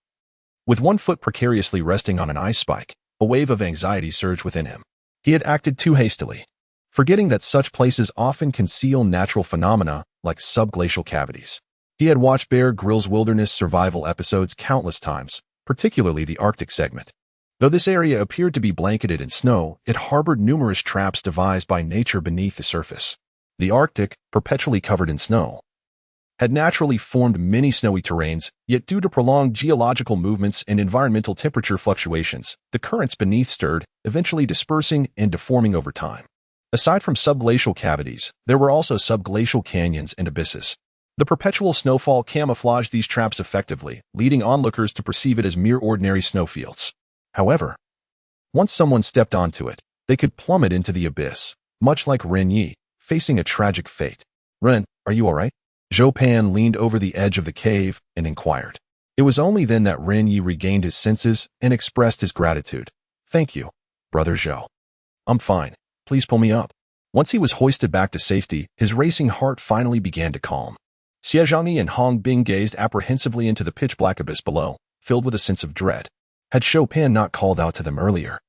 Speaker 1: with one foot precariously resting on an ice spike, a wave of anxiety surged within him. He had acted too hastily, forgetting that such places often conceal natural phenomena like subglacial cavities. He had watched Bear Grylls wilderness survival episodes countless times, particularly the Arctic segment. Though this area appeared to be blanketed in snow, it harbored numerous traps devised by nature beneath the surface. The Arctic, perpetually covered in snow, had naturally formed many snowy terrains, yet due to prolonged geological movements and environmental temperature fluctuations, the currents beneath stirred, eventually dispersing and deforming over time. Aside from subglacial cavities, there were also subglacial canyons and abysses. The perpetual snowfall camouflaged these traps effectively, leading onlookers to perceive it as mere ordinary snowfields. However, once someone stepped onto it, they could plummet into the abyss, much like Ren Ye, facing a tragic fate. "Ren, are you all right?" Zhou Pan leaned over the edge of the cave and inquired. It was only then that Ren Ye regained his senses and expressed his gratitude. "Thank you, Brother Zhou. I'm fine. Please pull me up." Once he was hoisted back to safety, his racing heart finally began to calm. Xie Zhangyi and Hong Bing gazed apprehensively into the pitch-black abyss below, filled with a sense of dread. Had Chopin not called out to them earlier,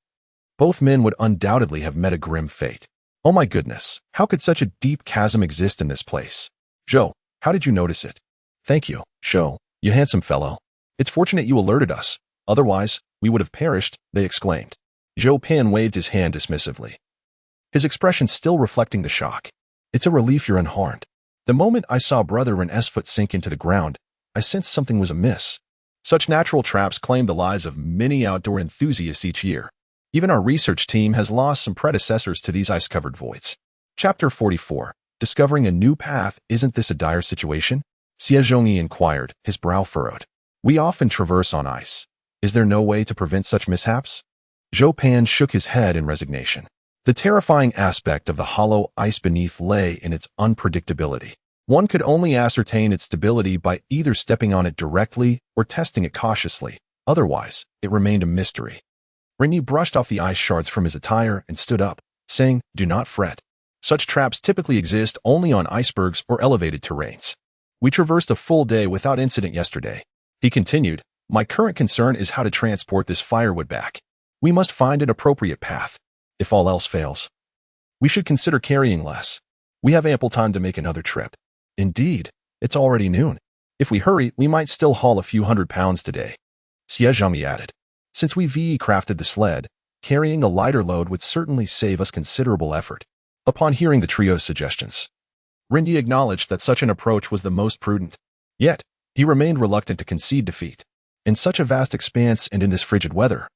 Speaker 1: both men would undoubtedly have met a grim fate. Oh my goodness, how could such a deep chasm exist in this place? Zhou, how did you notice it? Thank you, Zhou, you handsome fellow. It's fortunate you alerted us. Otherwise, we would have perished, they exclaimed. Zhou Pan waved his hand dismissively, his expression still reflecting the shock. It's a relief you're unharmed. The moment I saw Brother Ren Ye's foot sink into the ground, I sensed something was amiss. Such natural traps claim the lives of many outdoor enthusiasts each year. Even our research team has lost some predecessors to these ice-covered voids. Chapter 44. Discovering a new path. Isn't this a dire situation? Xie Zhongyi inquired, his brow furrowed. We often traverse on ice. Is there no way to prevent such mishaps? Zhou Pan shook his head in resignation. The terrifying aspect of the hollow ice beneath lay in its unpredictability. One could only ascertain its stability by either stepping on it directly or testing it cautiously. Otherwise, it remained a mystery. Ren Ye brushed off the ice shards from his attire and stood up, saying, "Do not fret. Such traps typically exist only on icebergs or elevated terrains. We traversed a full day without incident yesterday." He continued, "My current concern is how to transport this firewood back. We must find an appropriate path. If all else fails, we should consider carrying less. We have ample time to make another trip. Indeed, it's already noon. If we hurry, we might still haul a few 100 pounds today." Xie Zhangyi added, "Since we VE crafted the sled, carrying a lighter load would certainly save us considerable effort." Upon hearing the trio's suggestions, Ren Ye acknowledged that such an approach was the most prudent. Yet, he remained reluctant to concede defeat. In such a vast expanse and in this frigid weather,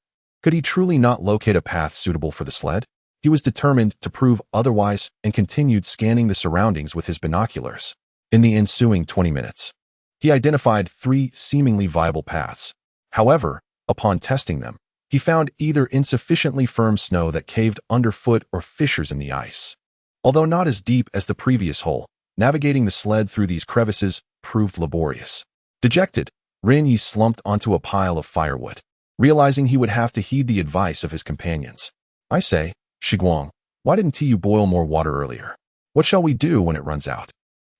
Speaker 1: could he truly not locate a path suitable for the sled? He was determined to prove otherwise and continued scanning the surroundings with his binoculars. In the ensuing 20 minutes, he identified 3 seemingly viable paths. However, upon testing them, he found either insufficiently firm snow that caved underfoot or fissures in the ice. Although not as deep as the previous hole, navigating the sled through these crevices proved laborious. Dejected, Ren Ye slumped onto a pile of firewood, realizing he would have to heed the advice of his companions. "I say, Shiguang, why didn't you boil more water earlier? What shall we do when it runs out?"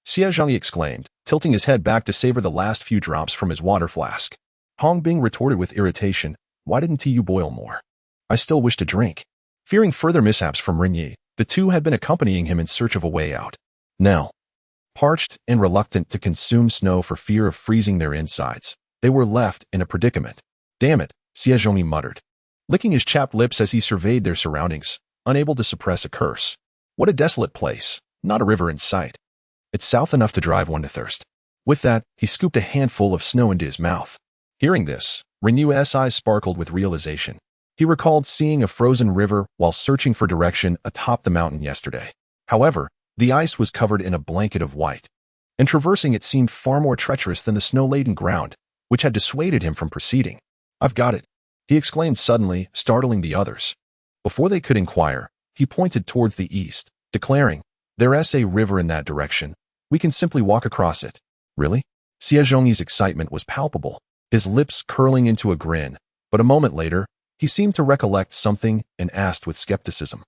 Speaker 1: Xie Zhangyi exclaimed, tilting his head back to savor the last few drops from his water flask. Hong Bing retorted with irritation, "Why didn't you boil more? I still wish to drink." Fearing further mishaps from Ren Ye, the two had been accompanying him in search of a way out. Now, parched and reluctant to consume snow for fear of freezing their insides, they were left in a predicament. "Damn it," Xie Zhongyi muttered, licking his chapped lips as he surveyed their surroundings, unable to suppress a curse. What a desolate place, not a river in sight. It's south enough to drive one to thirst. With that, he scooped a handful of snow into his mouth. Hearing this, Ren Ye's eyes sparkled with realization. He recalled seeing a frozen river while searching for direction atop the mountain yesterday. However, the ice was covered in a blanket of white, and traversing it seemed far more treacherous than the snow-laden ground, which had dissuaded him from proceeding. "I've got it," he exclaimed suddenly, startling the others. Before they could inquire, he pointed towards the east, declaring, "There's a river in that direction. We can simply walk across it." "Really?" Xie Zhongyi's excitement was palpable, his lips curling into a grin, but a moment later, he seemed to recollect something and asked with skepticism,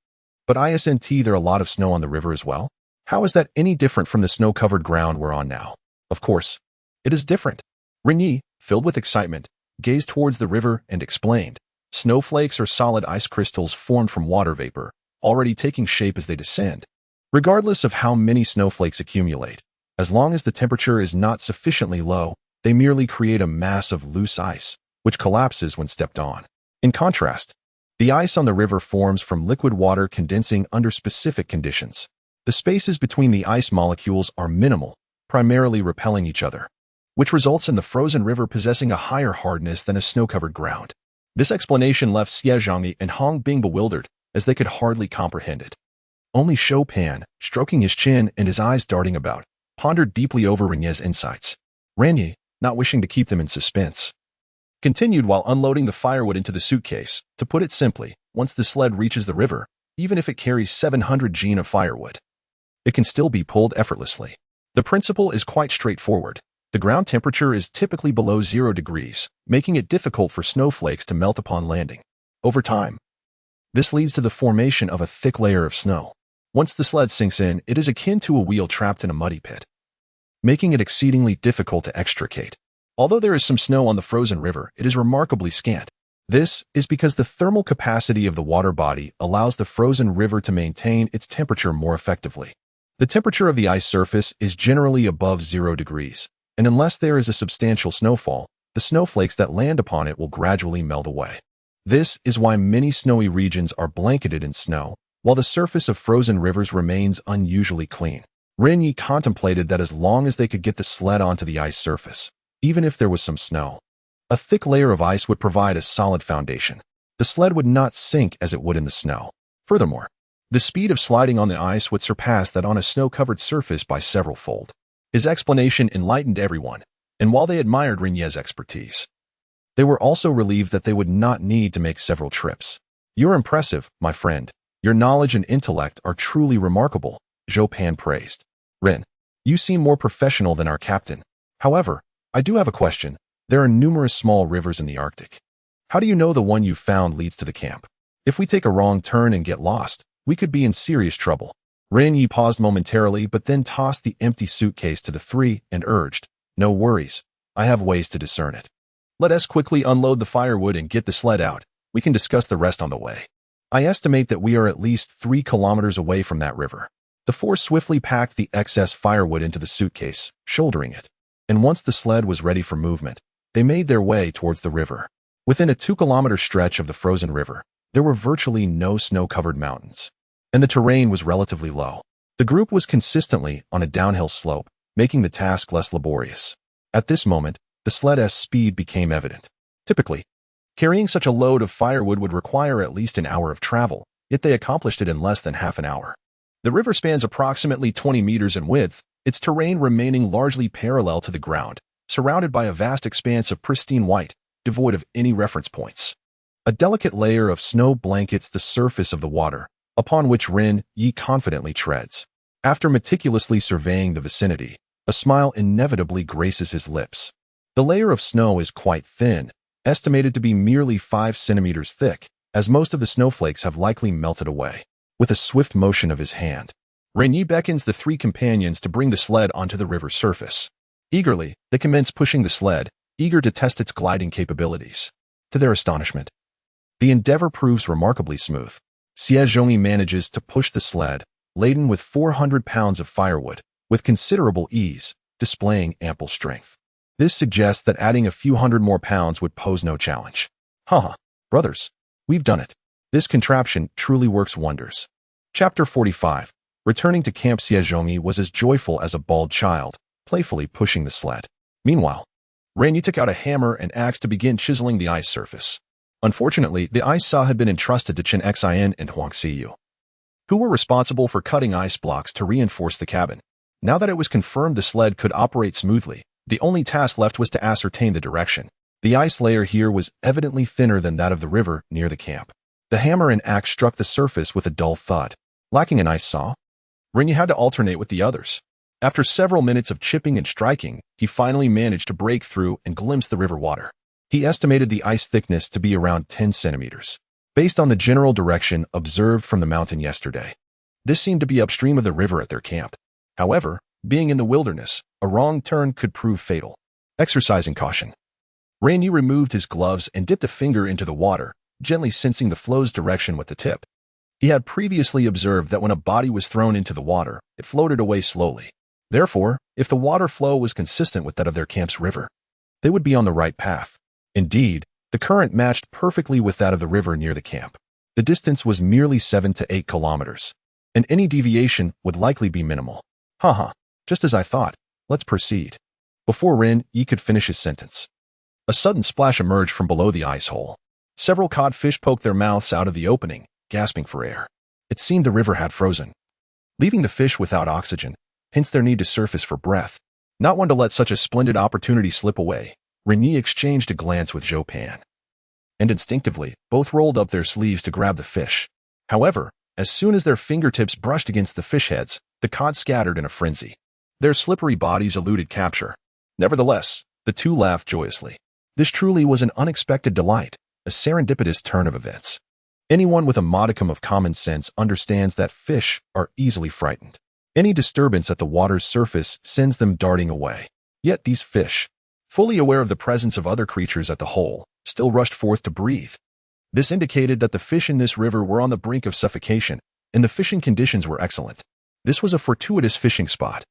Speaker 1: "But isn't there a lot of snow on the river as well? How is that any different from the snow-covered ground we're on now?" "Of course, it is different." Ren Ye, filled with excitement, gazed towards the river and explained, "Snowflakes are solid ice crystals formed from water vapor, already taking shape as they descend. Regardless of how many snowflakes accumulate, as long as the temperature is not sufficiently low, they merely create a mass of loose ice, which collapses when stepped on. In contrast, the ice on the river forms from liquid water condensing under specific conditions. The spaces between the ice molecules are minimal, primarily repelling each other, which results in the frozen river possessing a higher hardness than a snow-covered ground." This explanation left Xie Zhangyi and Hong Bing bewildered, as they could hardly comprehend it. Only Chopin, stroking his chin and his eyes darting about, pondered deeply over Ren Ye's insights. Ren Ye, not wishing to keep them in suspense, continued while unloading the firewood into the suitcase. "To put it simply, once the sled reaches the river, even if it carries 700 gen of firewood, it can still be pulled effortlessly. The principle is quite straightforward. The ground temperature is typically below 0 degrees, making it difficult for snowflakes to melt upon landing. Over time, this leads to the formation of a thick layer of snow. Once the sled sinks in, it is akin to a wheel trapped in a muddy pit, making it exceedingly difficult to extricate. Although there is some snow on the frozen river, it is remarkably scant. This is because the thermal capacity of the water body allows the frozen river to maintain its temperature more effectively. The temperature of the ice surface is generally above 0 degrees, and unless there is a substantial snowfall, the snowflakes that land upon it will gradually melt away. This is why many snowy regions are blanketed in snow, while the surface of frozen rivers remains unusually clean. Ren Ye contemplated that as long as they could get the sled onto the ice surface, even if there was some snow, a thick layer of ice would provide a solid foundation. The sled would not sink as it would in the snow. Furthermore, the speed of sliding on the ice would surpass that on a snow-covered surface by several-fold. His explanation enlightened everyone, and while they admired Ren Ye's expertise, they were also relieved that they would not need to make several trips. "You're impressive, my friend. Your knowledge and intellect are truly remarkable," Zhou Pan praised. "Ren, you seem more professional than our captain. However, I do have a question. There are numerous small rivers in the Arctic. How do you know the one you found leads to the camp? If we take a wrong turn and get lost, we could be in serious trouble." Ren Ye paused momentarily but then tossed the empty suitcase to the three and urged, "No worries. I have ways to discern it. Let us quickly unload the firewood and get the sled out. We can discuss the rest on the way. I estimate that we are at least 3 kilometers away from that river." The four swiftly packed the excess firewood into the suitcase, shouldering it, and once the sled was ready for movement, they made their way towards the river. Within a 2-kilometer stretch of the frozen river, there were virtually no snow-covered mountains, and the terrain was relatively low. The group was consistently on a downhill slope, making the task less laborious. At this moment, the sled's speed became evident. Typically, carrying such a load of firewood would require at least an hour of travel, yet they accomplished it in less than half an hour. The river spans approximately 20 meters in width, its terrain remaining largely parallel to the ground, surrounded by a vast expanse of pristine white, devoid of any reference points. A delicate layer of snow blankets the surface of the water, upon which Ren Ye confidently treads. After meticulously surveying the vicinity, a smile inevitably graces his lips. The layer of snow is quite thin, estimated to be merely 5 centimeters thick, as most of the snowflakes have likely melted away. With a swift motion of his hand, Ren Ye beckons the 3 companions to bring the sled onto the river's surface. Eagerly, they commence pushing the sled, eager to test its gliding capabilities. To their astonishment, the endeavor proves remarkably smooth. Xie Zhongyi manages to push the sled, laden with 400 pounds of firewood, with considerable ease, displaying ample strength. This suggests that adding a few hundred more pounds would pose no challenge. Haha, brothers, we've done it. This contraption truly works wonders. Chapter 45. Returning to Camp Xie Zhongyi was as joyful as a bald child, playfully pushing the sled. Meanwhile, Ren Ye took out a hammer and axe to begin chiseling the ice surface. Unfortunately, the ice saw had been entrusted to Chen Xian and Huang Xiyu, who were responsible for cutting ice blocks to reinforce the cabin. Now that it was confirmed the sled could operate smoothly, the only task left was to ascertain the direction. The ice layer here was evidently thinner than that of the river near the camp. The hammer and axe struck the surface with a dull thud. Lacking an ice saw, Ren Ye had to alternate with the others. After several minutes of chipping and striking, he finally managed to break through and glimpse the river water. He estimated the ice thickness to be around 10 centimeters, based on the general direction observed from the mountain yesterday. This seemed to be upstream of the river at their camp. However, being in the wilderness, a wrong turn could prove fatal. Exercising caution, Ren Ye removed his gloves and dipped a finger into the water, gently sensing the flow's direction with the tip. He had previously observed that when a body was thrown into the water, it floated away slowly. Therefore, if the water flow was consistent with that of their camp's river, they would be on the right path. Indeed, the current matched perfectly with that of the river near the camp. The distance was merely 7 to 8 kilometers, and any deviation would likely be minimal. Haha, just as I thought. Let's proceed. Before Ren Ye could finish his sentence, a sudden splash emerged from below the ice hole. Several codfish poked their mouths out of the opening, gasping for air. It seemed the river had frozen, leaving the fish without oxygen, hence their need to surface for breath. Not one to let such a splendid opportunity slip away, Ren Ye exchanged a glance with Zhou Pan, and instinctively, both rolled up their sleeves to grab the fish. However, as soon as their fingertips brushed against the fish heads, the cod scattered in a frenzy. Their slippery bodies eluded capture. Nevertheless, the two laughed joyously. This truly was an unexpected delight, a serendipitous turn of events. Anyone with a modicum of common sense understands that fish are easily frightened. Any disturbance at the water's surface sends them darting away. Yet these fish, fully aware of the presence of other creatures at the hole, still rushed forth to breathe. This indicated that the fish in this river were on the brink of suffocation, and the fishing conditions were excellent. This was a fortuitous fishing spot,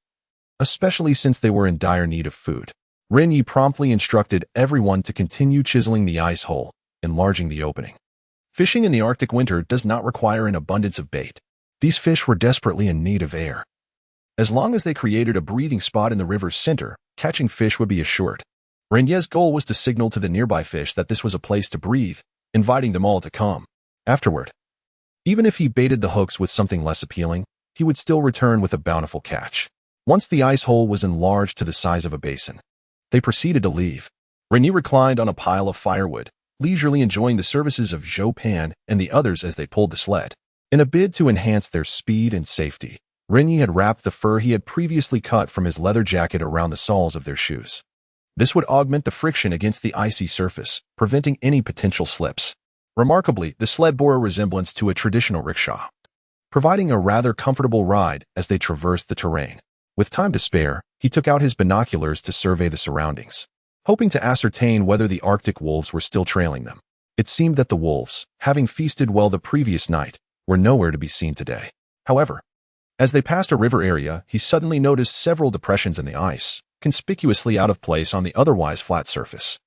Speaker 1: especially since they were in dire need of food. Ren Ye promptly instructed everyone to continue chiseling the ice hole, enlarging the opening. Fishing in the Arctic winter does not require an abundance of bait. These fish were desperately in need of air. As long as they created a breathing spot in the river's center, catching fish would be assured. Ren Ye's goal was to signal to the nearby fish that this was a place to breathe, inviting them all to come. Afterward, even if he baited the hooks with something less appealing, he would still return with a bountiful catch. Once the ice hole was enlarged to the size of a basin, they proceeded to leave. Ren Ye reclined on a pile of firewood, leisurely enjoying the services of Zhou Pan and the others as they pulled the sled. In a bid to enhance their speed and safety, Ren Ye had wrapped the fur he had previously cut from his leather jacket around the soles of their shoes. This would augment the friction against the icy surface, preventing any potential slips. Remarkably, the sled bore a resemblance to a traditional rickshaw, providing a rather comfortable ride as they traversed the terrain. With time to spare, he took out his binoculars to survey the surroundings, hoping to ascertain whether the Arctic wolves were still trailing them. It seemed that the wolves, having feasted well the previous night, were nowhere to be seen today. However, as they passed a river area, he suddenly noticed several depressions in the ice, conspicuously out of place on the otherwise flat surface.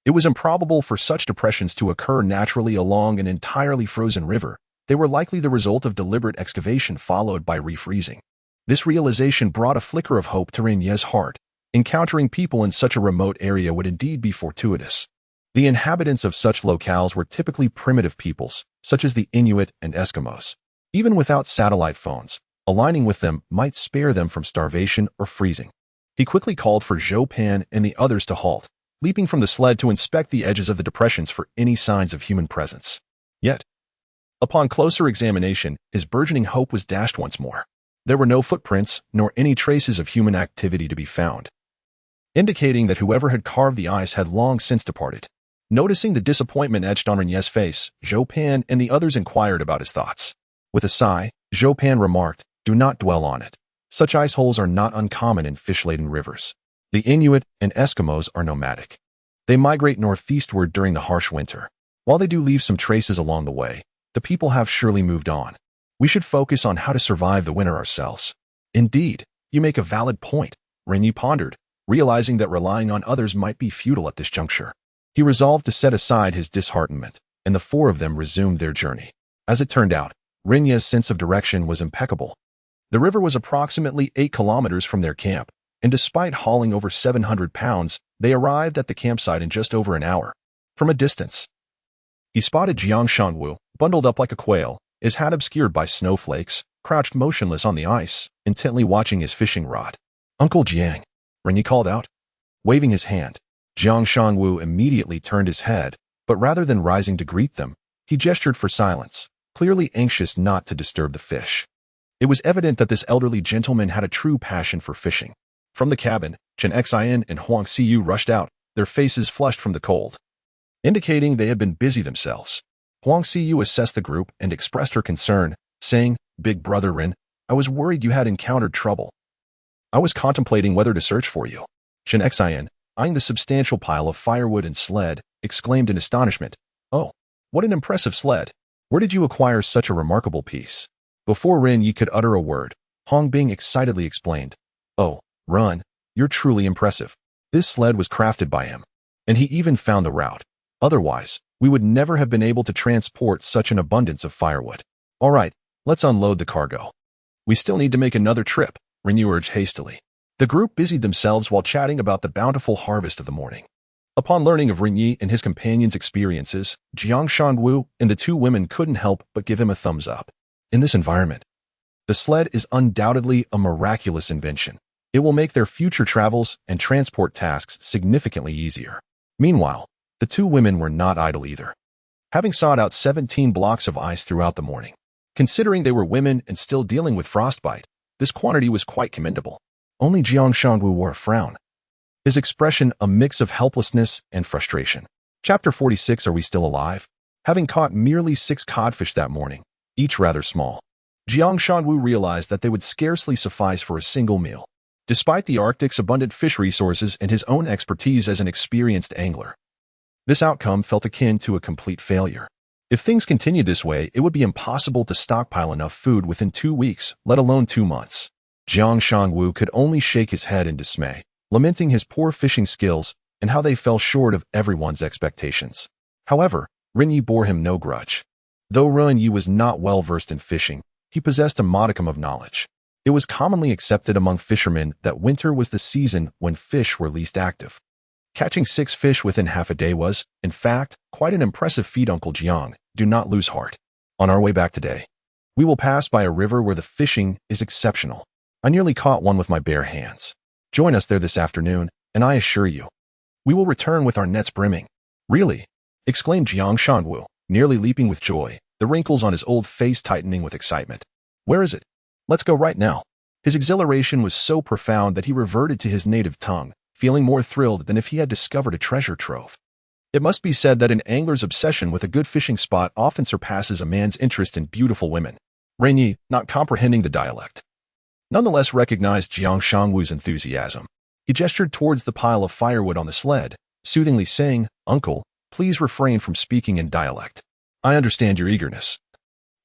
Speaker 1: It was improbable for such depressions to occur naturally along an entirely frozen river. They were likely the result of deliberate excavation followed by refreezing. This realization brought a flicker of hope to Ren Ye's heart. Encountering people in such a remote area would indeed be fortuitous. The inhabitants of such locales were typically primitive peoples, such as the Inuit and Eskimos. Even without satellite phones, aligning with them might spare them from starvation or freezing. He quickly called for Zhou Pan and the others to halt, leaping from the sled to inspect the edges of the depressions for any signs of human presence. Yet, upon closer examination, his burgeoning hope was dashed once more. There were no footprints, nor any traces of human activity to be found, indicating that whoever had carved the ice had long since departed. Noticing the disappointment etched on Ren Ye's face, Zhou Pan and the others inquired about his thoughts. With a sigh, Zhou Pan remarked, "Do not dwell on it. Such ice holes are not uncommon in fish-laden rivers. The Inuit and Eskimos are nomadic. They migrate northeastward during the harsh winter. While they do leave some traces along the way, the people have surely moved on. We should focus on how to survive the winter ourselves." "Indeed, you make a valid point," Ren Ye pondered, realizing that relying on others might be futile at this juncture. He resolved to set aside his disheartenment, and the four of them resumed their journey. As it turned out, Ren Ye's sense of direction was impeccable. The river was approximately 8 kilometers from their camp, and despite hauling over 700 pounds, they arrived at the campsite in just over an hour. From a distance, he spotted Jiang Shanwu, bundled up like a quail, his hat obscured by snowflakes, crouched motionless on the ice, intently watching his fishing rod. "Uncle Jiang," Ren Ye called out, waving his hand. Jiang Shanwu immediately turned his head, but rather than rising to greet them, he gestured for silence, clearly anxious not to disturb the fish. It was evident that this elderly gentleman had a true passion for fishing. From the cabin, Chen Xian and Huang Xiyu rushed out, their faces flushed from the cold, indicating they had been busy themselves. Huang Xiyu assessed the group and expressed her concern, saying, "Big brother Ren, I was worried you had encountered trouble. I was contemplating whether to search for you." Chen Xian, eyeing the substantial pile of firewood and sled, exclaimed in astonishment, "Oh, what an impressive sled. Where did you acquire such a remarkable piece?" Before Ren Ye could utter a word, Hong Bing excitedly explained, "Oh, Ren, you're truly impressive. This sled was crafted by him, and he even found the route. Otherwise, we would never have been able to transport such an abundance of firewood. All right, let's unload the cargo. We still need to make another trip," Ren Ye urged hastily. The group busied themselves while chatting about the bountiful harvest of the morning. Upon learning of Ren Ye and his companion's experiences, Jiang Shanwu and the two women couldn't help but give him a thumbs up. In this environment, the sled is undoubtedly a miraculous invention. It will make their future travels and transport tasks significantly easier. Meanwhile, the two women were not idle either, having sought out 17 blocks of ice throughout the morning. Considering they were women and still dealing with frostbite, this quantity was quite commendable. Only Jiang Shanwu wore a frown. his expression a mix of helplessness and frustration. Chapter 46. Are we still alive? Having caught merely 6 codfish that morning, each rather small, Jiang Shanwu realized that they would scarcely suffice for a single meal. Despite the Arctic's abundant fish resources and his own expertise as an experienced angler, this outcome felt akin to a complete failure. If things continued this way, it would be impossible to stockpile enough food within 2 weeks, let alone 2 months. Jiang Shanwu could only shake his head in dismay, lamenting his poor fishing skills and how they fell short of everyone's expectations. However, Ren Ye bore him no grudge. Though Ren Ye was not well versed in fishing, he possessed a modicum of knowledge. It was commonly accepted among fishermen that winter was the season when fish were least active. Catching 6 fish within half a day was, in fact, quite an impressive feat. Uncle Jiang, do not lose heart. On our way back today, we will pass by a river where the fishing is exceptional. I nearly caught one with my bare hands. Join us there this afternoon, and I assure you, we will return with our nets brimming. Really? Exclaimed Jiang Shanwu, nearly leaping with joy, the wrinkles on his old face tightening with excitement. Where is it? Let's go right now. His exhilaration was so profound that he reverted to his native tongue, feeling more thrilled than if he had discovered a treasure trove. It must be said that an angler's obsession with a good fishing spot often surpasses a man's interest in beautiful women. Ren Ye, not comprehending the dialect, nonetheless recognized Jiang Shanwu's enthusiasm. He gestured towards the pile of firewood on the sled, soothingly saying, "Uncle, please refrain from speaking in dialect. I understand your eagerness,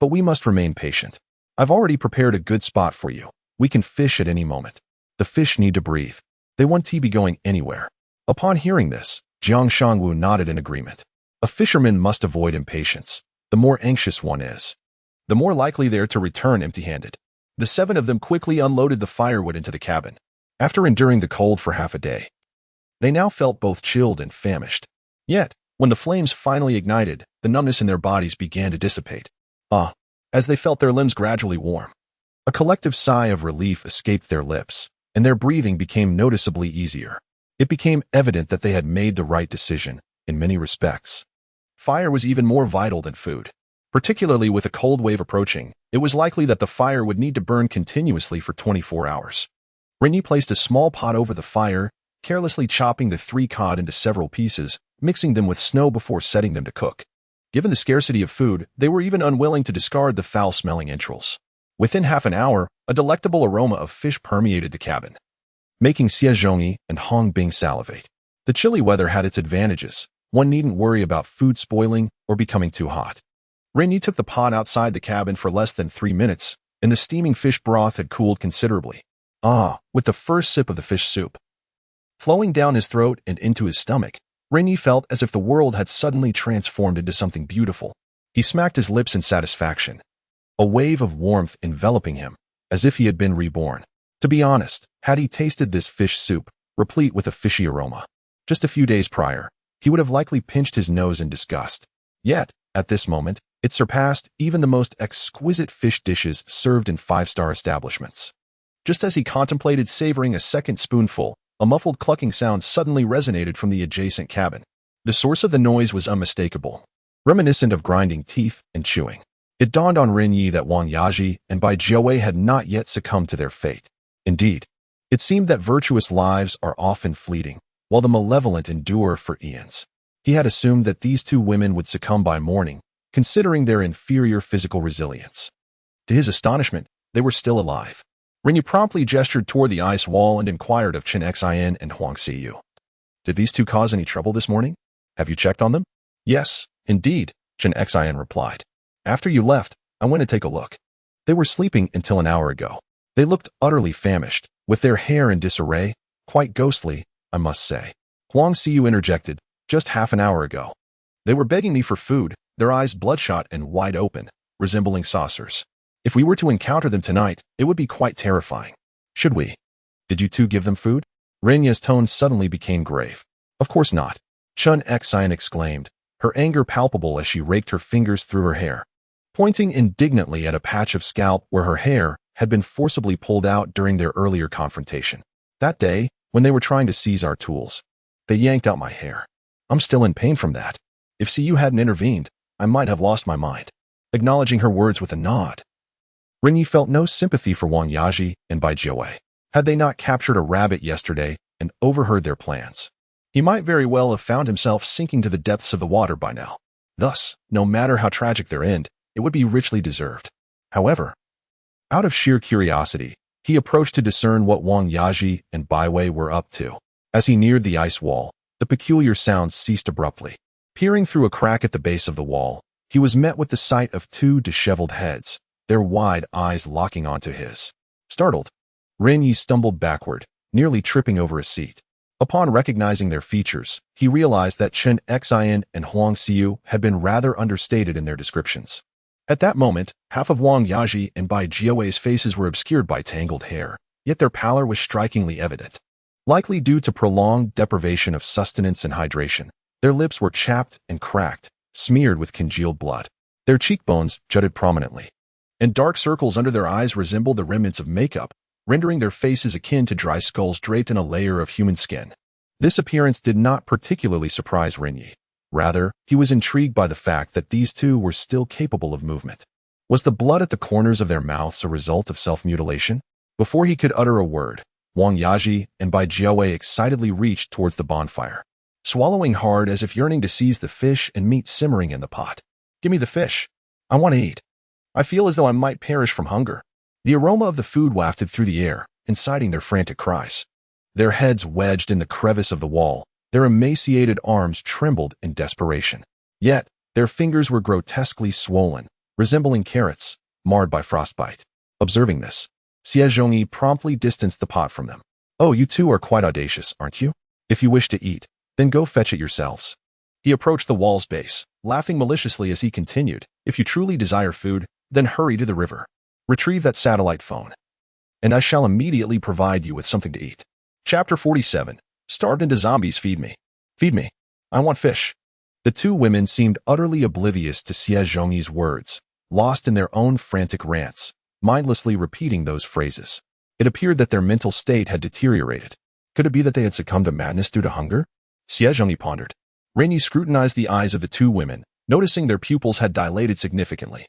Speaker 1: but we must remain patient. I've already prepared a good spot for you. We can fish at any moment. The fish need to breathe. They want to be going anywhere." Upon hearing this, Jiang Shanwu nodded in agreement. A fisherman must avoid impatience. The more anxious one is, the more likely they are to return empty-handed. The 7 of them quickly unloaded the firewood into the cabin. After enduring the cold for half a day, they now felt both chilled and famished. Yet, when the flames finally ignited, the numbness in their bodies began to dissipate. As they felt their limbs gradually warm, a collective sigh of relief escaped their lips, and their breathing became noticeably easier. It became evident that they had made the right decision, in many respects. Fire was even more vital than food. Particularly with a cold wave approaching, it was likely that the fire would need to burn continuously for 24 hours. Ren Ye placed a small pot over the fire, carelessly chopping the 3 cod into several pieces, mixing them with snow before setting them to cook. Given the scarcity of food, they were even unwilling to discard the foul-smelling entrails. Within half an hour, a delectable aroma of fish permeated the cabin, making Xie Zhongyi and Hong Bing salivate. The chilly weather had its advantages. One needn't worry about food spoiling or becoming too hot. Ren Ye took the pot outside the cabin for less than 3 minutes, and the steaming fish broth had cooled considerably. With the first sip of the fish soup flowing down his throat and into his stomach, Ren Ye felt as if the world had suddenly transformed into something beautiful. He smacked his lips in satisfaction, a wave of warmth enveloping him, as if he had been reborn. To be honest, had he tasted this fish soup, replete with a fishy aroma, just a few days prior, he would have likely pinched his nose in disgust. Yet, at this moment, it surpassed even the most exquisite fish dishes served in 5-star establishments. Just as he contemplated savoring a second spoonful, a muffled clucking sound suddenly resonated from the adjacent cabin. The source of the noise was unmistakable, reminiscent of grinding teeth and chewing. It dawned on Ren Ye that Wang Yaji and Bai Jiawei had not yet succumbed to their fate. Indeed, it seemed that virtuous lives are often fleeting, while the malevolent endure for eons. He had assumed that these 2 women would succumb by morning, considering their inferior physical resilience. To his astonishment, they were still alive. Ren Ye promptly gestured toward the ice wall and inquired of Chen Xian and Huang Xiyu. "Did these 2 cause any trouble this morning? Have you checked on them?" "Yes, indeed," Chen Xian replied. "After you left, I went to take a look. They were sleeping until an hour ago. They looked utterly famished, with their hair in disarray, quite ghostly, I must say." Huang Xiyu interjected, "Just half an hour ago, they were begging me for food, their eyes bloodshot and wide open, resembling saucers. If we were to encounter them tonight, it would be quite terrifying. Should we? Did you 2 give them food?" Ren Ye's tone suddenly became grave. "Of course not," Chen Xian exclaimed, her anger palpable as she raked her fingers through her hair, pointing indignantly at a patch of scalp where her hair had been forcibly pulled out during their earlier confrontation. "That day, when they were trying to seize our tools, they yanked out my hair. I'm still in pain from that. If Siyu hadn't intervened, I might have lost my mind." Acknowledging her words with a nod, Ren Ye felt no sympathy for Wang Yaji and Bai Jiawei. Had they not captured a rabbit yesterday, and overheard their plans. He might very well have found himself sinking to the depths of the water by now. Thus, no matter how tragic their end, it would be richly deserved. However, out of sheer curiosity, he approached to discern what Wang Yaji and Bai Wei were up to. As he neared the ice wall, the peculiar sounds ceased abruptly. Peering through a crack at the base of the wall, he was met with the sight of two disheveled heads, their wide eyes locking onto his. Startled, Ren Ye stumbled backward, nearly tripping over a seat. Upon recognizing their features, he realized that Chen Xian and Huang Xiu had been rather understated in their descriptions. At that moment, half of Wang Yaji and Bai Jiawei's faces were obscured by tangled hair, yet their pallor was strikingly evident. Likely due to prolonged deprivation of sustenance and hydration, their lips were chapped and cracked, smeared with congealed blood. Their cheekbones jutted prominently, and dark circles under their eyes resembled the remnants of makeup, rendering their faces akin to dry skulls draped in a layer of human skin. This appearance did not particularly surprise Ren Ye. Rather, he was intrigued by the fact that these two were still capable of movement. Was the blood at the corners of their mouths a result of self-mutilation? Before he could utter a word, Wang Yaji and Bai Jiawei excitedly reached towards the bonfire, swallowing hard as if yearning to seize the fish and meat simmering in the pot. "Give me the fish. I want to eat. I feel as though I might perish from hunger." The aroma of the food wafted through the air, inciting their frantic cries. Their heads wedged in the crevice of the wall, their emaciated arms trembled in desperation. Yet, their fingers were grotesquely swollen, resembling carrots, marred by frostbite. Observing this, Xie Zhongyi promptly distanced the pot from them. "Oh, you two are quite audacious, aren't you? If you wish to eat, then go fetch it yourselves." He approached the wall's base, laughing maliciously as he continued, "If you truly desire food, then hurry to the river. Retrieve that satellite phone, and I shall immediately provide you with something to eat." Chapter 47. Starved into zombies, feed me. Feed me. I want fish. The two women seemed utterly oblivious to Xie Zhongyi's words, lost in their own frantic rants, mindlessly repeating those phrases. It appeared that their mental state had deteriorated. Could it be that they had succumbed to madness due to hunger? Xie Zhongyi pondered. Ren Ye scrutinized the eyes of the two women, noticing their pupils had dilated significantly.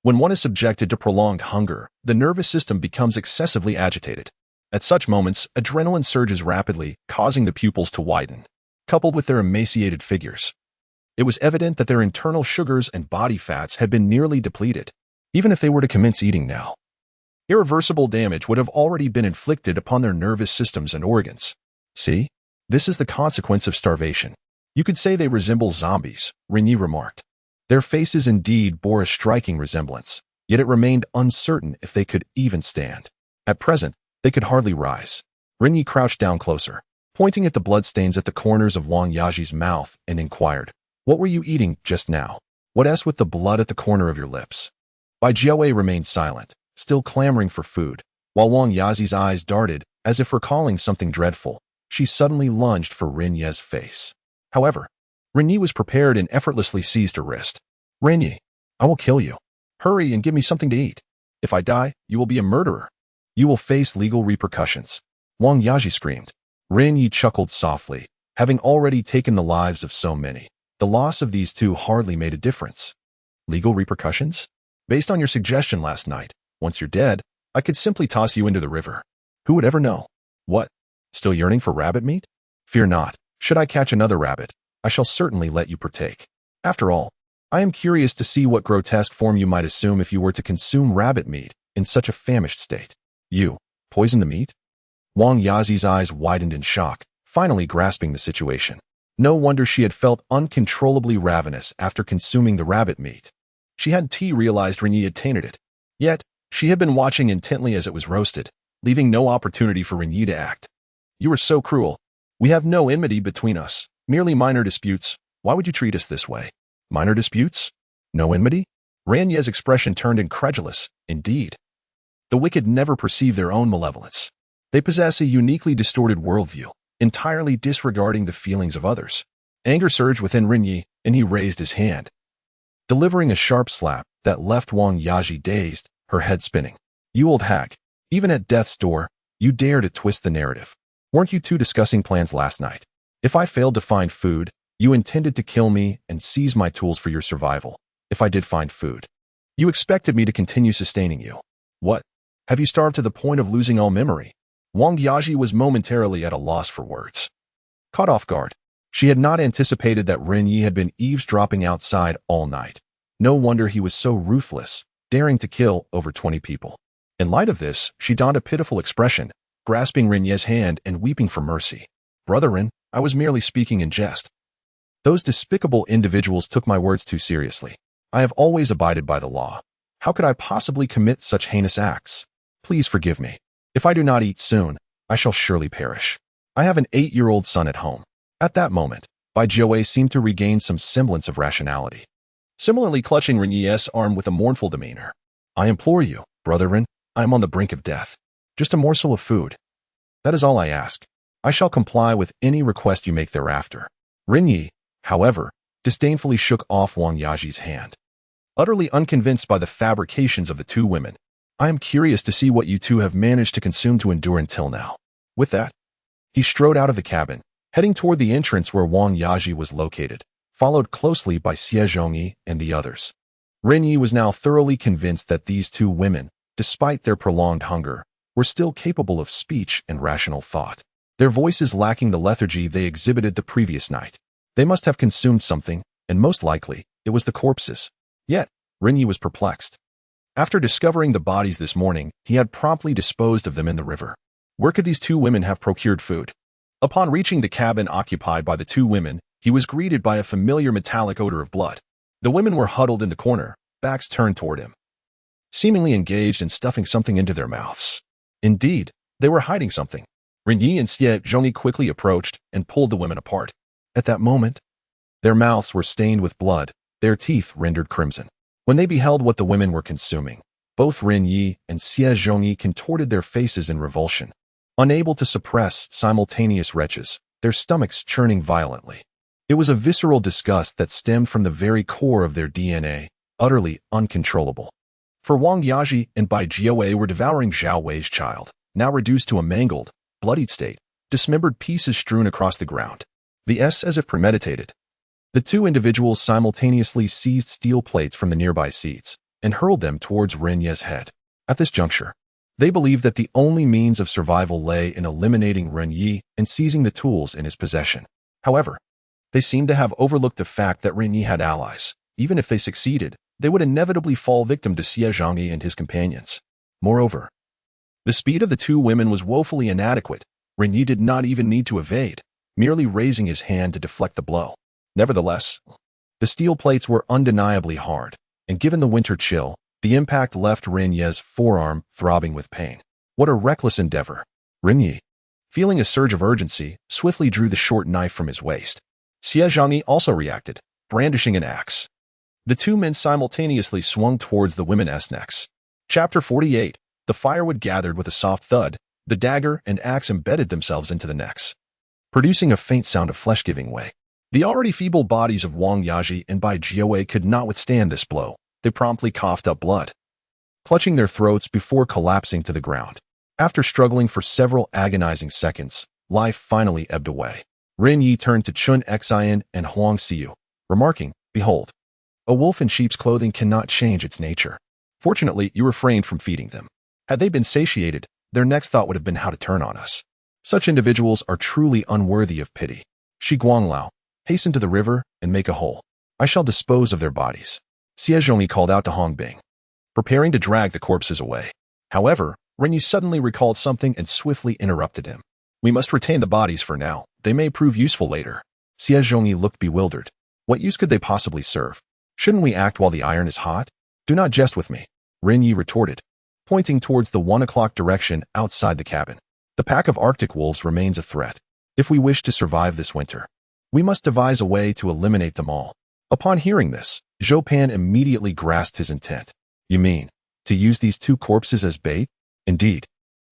Speaker 1: When one is subjected to prolonged hunger, the nervous system becomes excessively agitated. At such moments, adrenaline surges rapidly, causing the pupils to widen. Coupled with their emaciated figures, it was evident that their internal sugars and body fats had been nearly depleted. Even if they were to commence eating now, irreversible damage would have already been inflicted upon their nervous systems and organs. "See? This is the consequence of starvation. You could say they resemble zombies," Ren Ye remarked. Their faces indeed bore a striking resemblance, yet it remained uncertain if they could even stand. At present, they could hardly rise. Ren Ye crouched down closer, pointing at the bloodstains at the corners of Wang Yaji's mouth, and inquired, "What were you eating just now? What s with the blood at the corner of your lips?" Bai Jiawei remained silent, still clamoring for food, while Wang Yaji's eyes darted, as if recalling something dreadful. She suddenly lunged for Ren Ye's face. However, Ren Ye was prepared and effortlessly seized her wrist. "Ren Ye, I will kill you. Hurry and give me something to eat. If I die, you will be a murderer. You will face legal repercussions." Wang Yaji screamed. Ren Ye chuckled softly. Having already taken the lives of so many, the loss of these two hardly made a difference. "Legal repercussions? Based on your suggestion last night, once you're dead, I could simply toss you into the river. Who would ever know? What? Still yearning for rabbit meat? Fear not. Should I catch another rabbit, I shall certainly let you partake. After all, I am curious to see what grotesque form you might assume if you were to consume rabbit meat in such a famished state." "You poison the meat?" Wang Yazi's eyes widened in shock, finally grasping the situation. No wonder she had felt uncontrollably ravenous after consuming the rabbit meat. She hadn't realized Ren Ye had tainted it. Yet, she had been watching intently as it was roasted, leaving no opportunity for Ren Ye to act. "You are so cruel. We have no enmity between us, merely minor disputes. Why would you treat us this way?" "Minor disputes? No enmity?" Ren Ye's expression turned incredulous. Indeed, the wicked never perceive their own malevolence. They possess a uniquely distorted worldview, entirely disregarding the feelings of others. Anger surged within Ren Ye, and he raised his hand, delivering a sharp slap that left Wang Yaji dazed, her head spinning. "You old hack, even at death's door, you dare to twist the narrative. Weren't you two discussing plans last night? If I failed to find food, you intended to kill me and seize my tools for your survival. If I did find food, you expected me to continue sustaining you. What? Have you starved to the point of losing all memory? Wang Yaji was momentarily at a loss for words. Caught off guard, she had not anticipated that Ren Ye had been eavesdropping outside all night. No wonder he was so ruthless, daring to kill over 20 people. In light of this, she donned a pitiful expression, grasping Ren Ye's hand and weeping for mercy. "Brother Ren, I was merely speaking in jest. Those despicable individuals took my words too seriously. I have always abided by the law. How could I possibly commit such heinous acts? Please forgive me. If I do not eat soon, I shall surely perish. I have an 8-year-old son at home." At that moment, Bai Jiawei seemed to regain some semblance of rationality, similarly clutching Ren Ye's arm with a mournful demeanor. "I implore you, Brother Ren, I am on the brink of death. Just a morsel of food. That is all I ask. I shall comply with any request you make thereafter." Ren Ye, however, disdainfully shook off Wang Yaji's hand. Utterly unconvinced by the fabrications of the two women, "I am curious to see what you two have managed to consume to endure until now." With that, he strode out of the cabin, heading toward the entrance where Wang Yaji was located, followed closely by Xie Zhongyi and the others. Ren Ye was now thoroughly convinced that these two women, despite their prolonged hunger, were still capable of speech and rational thought. Their voices lacking the lethargy they exhibited the previous night. They must have consumed something, and most likely, it was the corpses. Yet, Ren Ye was perplexed. After discovering the bodies this morning, he had promptly disposed of them in the river. Where could these two women have procured food? Upon reaching the cabin occupied by the two women, he was greeted by a familiar metallic odor of blood. The women were huddled in the corner, backs turned toward him, seemingly engaged in stuffing something into their mouths. Indeed, they were hiding something. Ren Ye and Xie Zhongyi quickly approached and pulled the women apart. At that moment, their mouths were stained with blood, their teeth rendered crimson. When they beheld what the women were consuming, both Ren Ye and Xie Zhongyi contorted their faces in revulsion, unable to suppress simultaneous retches, their stomachs churning violently. It was a visceral disgust that stemmed from the very core of their DNA, utterly uncontrollable. For Wang Yaji and Bai Jiawei were devouring Zhao Wei's child, now reduced to a mangled, bloodied state, dismembered pieces strewn across the ground. The S as if premeditated. The two individuals simultaneously seized steel plates from the nearby seats and hurled them towards Ren Ye's head. At this juncture, they believed that the only means of survival lay in eliminating Ren Ye and seizing the tools in his possession. However, they seemed to have overlooked the fact that Ren Ye had allies. Even if they succeeded, they would inevitably fall victim to Xie Zhongyi and his companions. Moreover, the speed of the two women was woefully inadequate. Ren Ye did not even need to evade, merely raising his hand to deflect the blow. Nevertheless, the steel plates were undeniably hard, and given the winter chill, the impact left Ren Ye's forearm throbbing with pain. What a reckless endeavor. Ren Ye, feeling a surge of urgency, swiftly drew the short knife from his waist. Xie Zhongyi also reacted, brandishing an axe. The two men simultaneously swung towards the women's necks. Chapter 48. The firewood gathered with a soft thud. The dagger and axe embedded themselves into the necks, producing a faint sound of flesh giving way. The already feeble bodies of Wang Yaji and Bai Jiawei could not withstand this blow. They promptly coughed up blood, clutching their throats before collapsing to the ground. After struggling for several agonizing seconds, life finally ebbed away. Ren Ye turned to Chun Xian and Huang Xiu, remarking, "Behold, a wolf in sheep's clothing cannot change its nature. Fortunately, you refrained from feeding them. Had they been satiated, their next thought would have been how to turn on us. Such individuals are truly unworthy of pity. Shi Guanglao, hasten to the river and make a hole. I shall dispose of their bodies." Xie Zhongyi called out to Hong Bing, preparing to drag the corpses away. However, Ren Ye suddenly recalled something and swiftly interrupted him. "We must retain the bodies for now. They may prove useful later." Xie Zhongyi looked bewildered. What use could they possibly serve? Shouldn't we act while the iron is hot? "Do not jest with me," Ren Ye retorted, pointing towards the 1 o'clock direction outside the cabin. "The pack of Arctic wolves remains a threat. If we wish to survive this winter, we must devise a way to eliminate them all." Upon hearing this, Zhou Pan immediately grasped his intent. "You mean, to use these two corpses as bait?" "Indeed."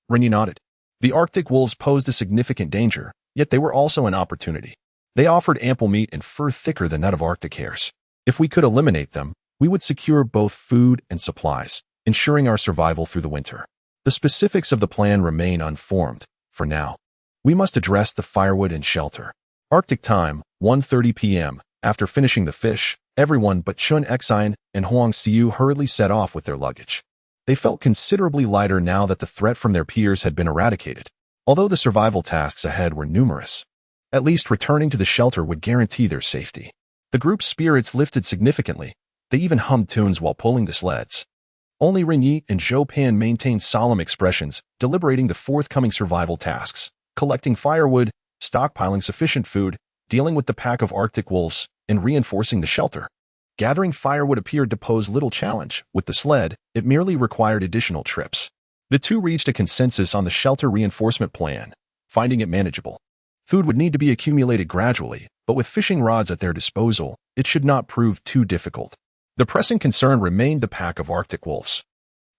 Speaker 1: Ren Ye nodded. The Arctic wolves posed a significant danger, yet they were also an opportunity. They offered ample meat and fur thicker than that of Arctic hares. If we could eliminate them, we would secure both food and supplies, ensuring our survival through the winter. The specifics of the plan remain unformed, for now. We must address the firewood and shelter. Arctic time, 1:30 p.m. After finishing the fish, everyone but Chun Xian and Huang Xiu hurriedly set off with their luggage. They felt considerably lighter now that the threat from their peers had been eradicated. Although the survival tasks ahead were numerous, at least returning to the shelter would guarantee their safety. The group's spirits lifted significantly. They even hummed tunes while pulling the sleds. Only Ren Ye and Zhou Pan maintained solemn expressions, deliberating the forthcoming survival tasks, collecting firewood, stockpiling sufficient food, dealing with the pack of Arctic wolves, and reinforcing the shelter. Gathering firewood appeared to pose little challenge. With the sled, it merely required additional trips. The two reached a consensus on the shelter reinforcement plan, finding it manageable. Food would need to be accumulated gradually, but with fishing rods at their disposal, it should not prove too difficult. The pressing concern remained the pack of Arctic wolves.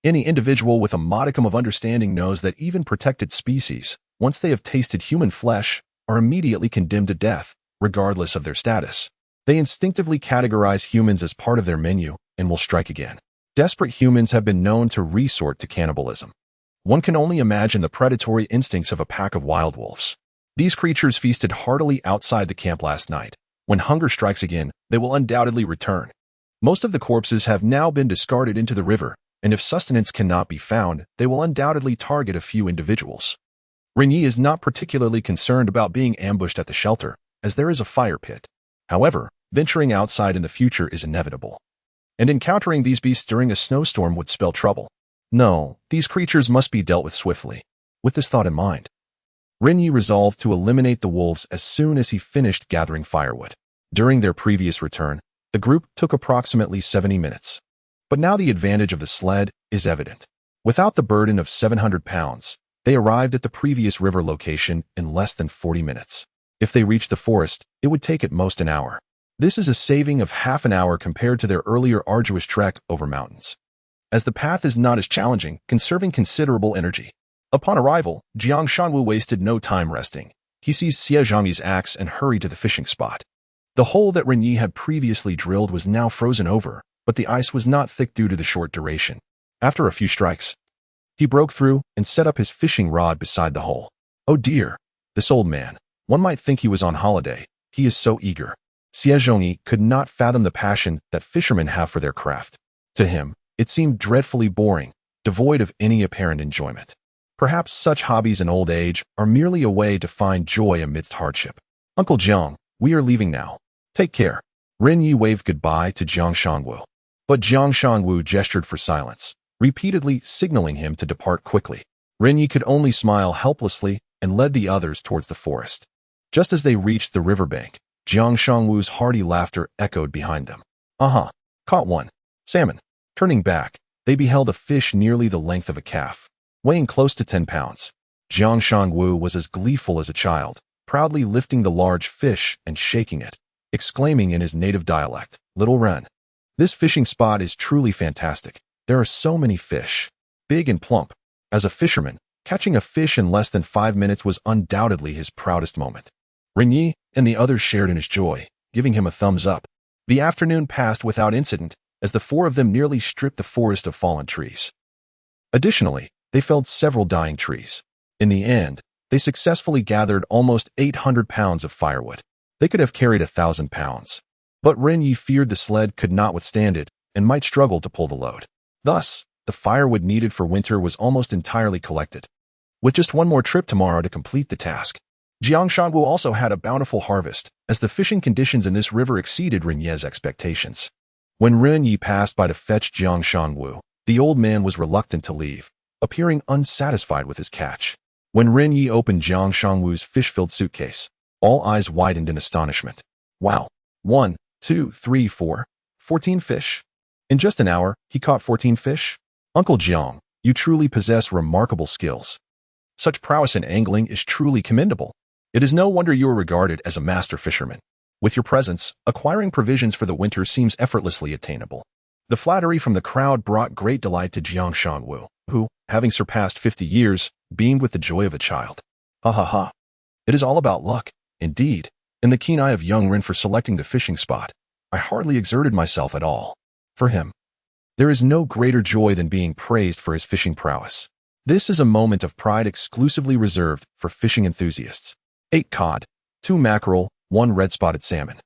Speaker 1: Any individual with a modicum of understanding knows that even protected species, once they have tasted human flesh, are immediately condemned to death, regardless of their status. They instinctively categorize humans as part of their menu and will strike again. Desperate humans have been known to resort to cannibalism. One can only imagine the predatory instincts of a pack of wild wolves. These creatures feasted heartily outside the camp last night. When hunger strikes again, they will undoubtedly return. Most of the corpses have now been discarded into the river, and if sustenance cannot be found, they will undoubtedly target a few individuals. Ren Ye is not particularly concerned about being ambushed at the shelter, as there is a fire pit. However, venturing outside in the future is inevitable. And encountering these beasts during a snowstorm would spell trouble. No, these creatures must be dealt with swiftly. With this thought in mind, Ren Ye resolved to eliminate the wolves as soon as he finished gathering firewood. During their previous return, the group took approximately 70 minutes. But now the advantage of the sled is evident. Without the burden of 700 pounds, they arrived at the previous river location in less than 40 minutes. If they reached the forest, it would take at most an hour. This is a saving of half an hour compared to their earlier arduous trek over mountains. As the path is not as challenging, conserving considerable energy. Upon arrival, Jiang Shanwu wasted no time resting. He seized Xie Zhangyi's axe and hurried to the fishing spot. The hole that Ren Ye had previously drilled was now frozen over, but the ice was not thick due to the short duration. After a few strikes, he broke through and set up his fishing rod beside the hole. Oh dear, this old man. One might think he was on holiday. He is so eager. Xie Zhangyi could not fathom the passion that fishermen have for their craft. To him, it seemed dreadfully boring, devoid of any apparent enjoyment. Perhaps such hobbies in old age are merely a way to find joy amidst hardship. Uncle Jiang, we are leaving now. Take care. Ren Ye waved goodbye to Jiang Shanwu. But Jiang Shanwu gestured for silence, repeatedly signaling him to depart quickly. Ren Ye could only smile helplessly and led the others towards the forest. Just as they reached the riverbank, Jiang Shanwu's hearty laughter echoed behind them. Caught one. Salmon. Turning back, they beheld a fish nearly the length of a calf, weighing close to 10 pounds. Jiang Shanwu was as gleeful as a child, proudly lifting the large fish and shaking it, exclaiming in his native dialect, "Little Ren. This fishing spot is truly fantastic. There are so many fish, big and plump." As a fisherman, catching a fish in less than 5 minutes was undoubtedly his proudest moment. Ren Ye and the others shared in his joy, giving him a thumbs up. The afternoon passed without incident, as the four of them nearly stripped the forest of fallen trees. Additionally, they felled several dying trees. In the end, they successfully gathered almost 800 pounds of firewood. They could have carried 1,000 pounds. But Ren Ye feared the sled could not withstand it and might struggle to pull the load. Thus, the firewood needed for winter was almost entirely collected. With just one more trip tomorrow to complete the task, Jiang Shanwu also had a bountiful harvest, as the fishing conditions in this river exceeded Ren Ye's expectations. When Ren Ye passed by to fetch Jiang Shanwu, the old man was reluctant to leave, appearing unsatisfied with his catch. When Ren Ye opened Jiang Shanwu's fish-filled suitcase, all eyes widened in astonishment. Wow. 1, 2, 3, 4, 14 fish. In just an hour, he caught 14 fish? Uncle Jiang, you truly possess remarkable skills. Such prowess in angling is truly commendable. It is no wonder you are regarded as a master fisherman. With your presence, acquiring provisions for the winter seems effortlessly attainable. The flattery from the crowd brought great delight to Jiang Shanwu, who, having surpassed 50 years, beamed with the joy of a child. Ha ha ha. It is all about luck, indeed, and the keen eye of young Ren for selecting the fishing spot. I hardly exerted myself at all. For him, there is no greater joy than being praised for his fishing prowess. This is a moment of pride exclusively reserved for fishing enthusiasts. 8 cod, 2 mackerel, 1 red-spotted salmon,